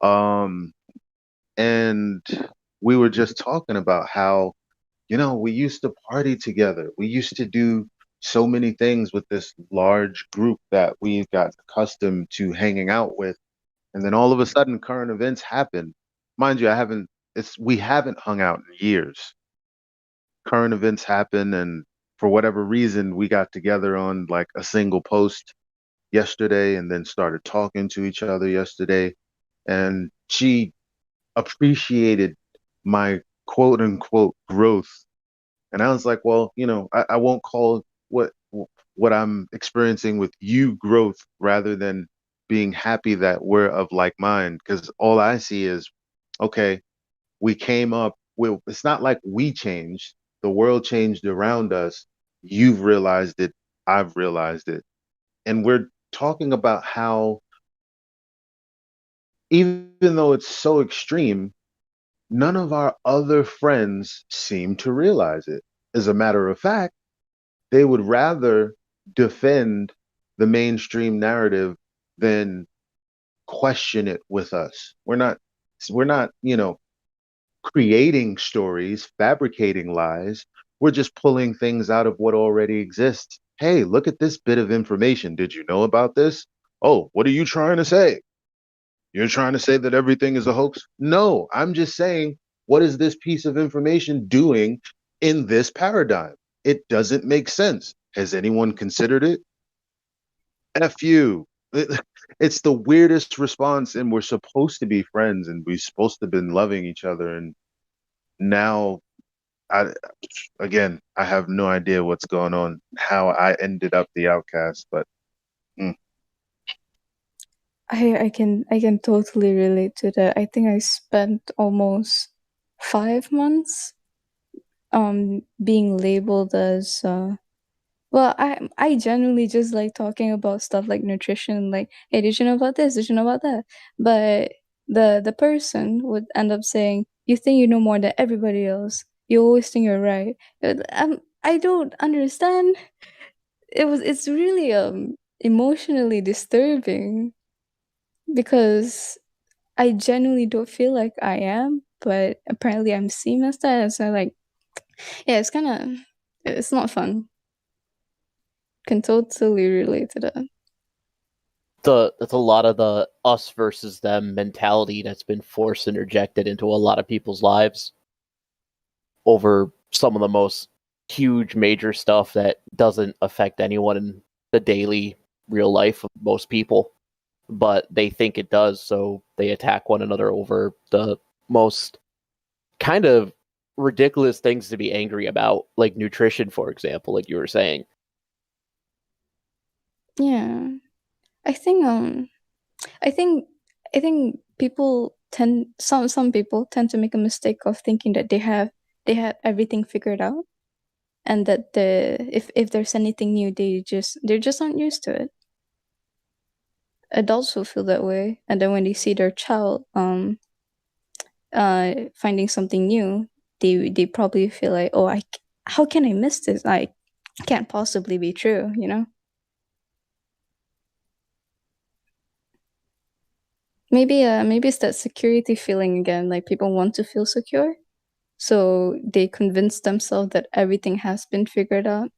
Um, and we were just talking about how, we used to party together. We used to do so many things with this large group that we've got accustomed to hanging out with. And then all of a sudden current events happen. Mind you, we haven't hung out in years. Current events happen, and for whatever reason we got together on like a single post yesterday and then started talking to each other yesterday, and she appreciated my quote unquote growth. And I was like, well, I won't call what I'm experiencing with you growth, rather than being happy that we're of like mind. Because all I see is, okay, we came up with, it's not like we changed, the world changed around us. You've realized it, I've realized it. And we're talking about how, even though it's so extreme, none of our other friends seem to realize it. As a matter of fact, they would rather defend the mainstream narrative than question it with us. We're not, creating stories, fabricating lies. We're just pulling things out of what already exists. Hey, look at this bit of information. Did you know about this? Oh, what are you trying to say? You're trying to say that everything is a hoax? No, I'm just saying, what is this piece of information doing in this paradigm? It doesn't make sense. Has anyone considered it? F you. It's the weirdest response, and we're supposed to be friends, and we're supposed to have been loving each other. And now, I have no idea what's going on, how I ended up the outcast, but I can totally relate to that. I think I spent almost 5 months being labeled as well, I genuinely just like talking about stuff like nutrition, like, hey, did you know about this? Did you know about that? But the person would end up saying, you think you know more than everybody else. You always think you're right. I don't understand. It's really emotionally disturbing because I genuinely don't feel like I am, but apparently I'm seen as that. So like, yeah, it's not fun. Can totally relate to that. That's a lot of the us versus them mentality that's been forced and injected into a lot of people's lives over some of the most huge major stuff that doesn't affect anyone in the daily real life of most people, but they think it does, so they attack one another over the most kind of ridiculous things to be angry about, like nutrition, for example, like you were saying. Yeah. I think I think some people tend to make a mistake of thinking that they have everything figured out, and that if there's anything new, they're just not used to it. Adults will feel that way, and then when they see their child finding something new, they probably feel like, oh, how can I miss this? Can't possibly be true, you know? Maybe it's that security feeling again, like people want to feel secure. So they convince themselves that everything has been figured out.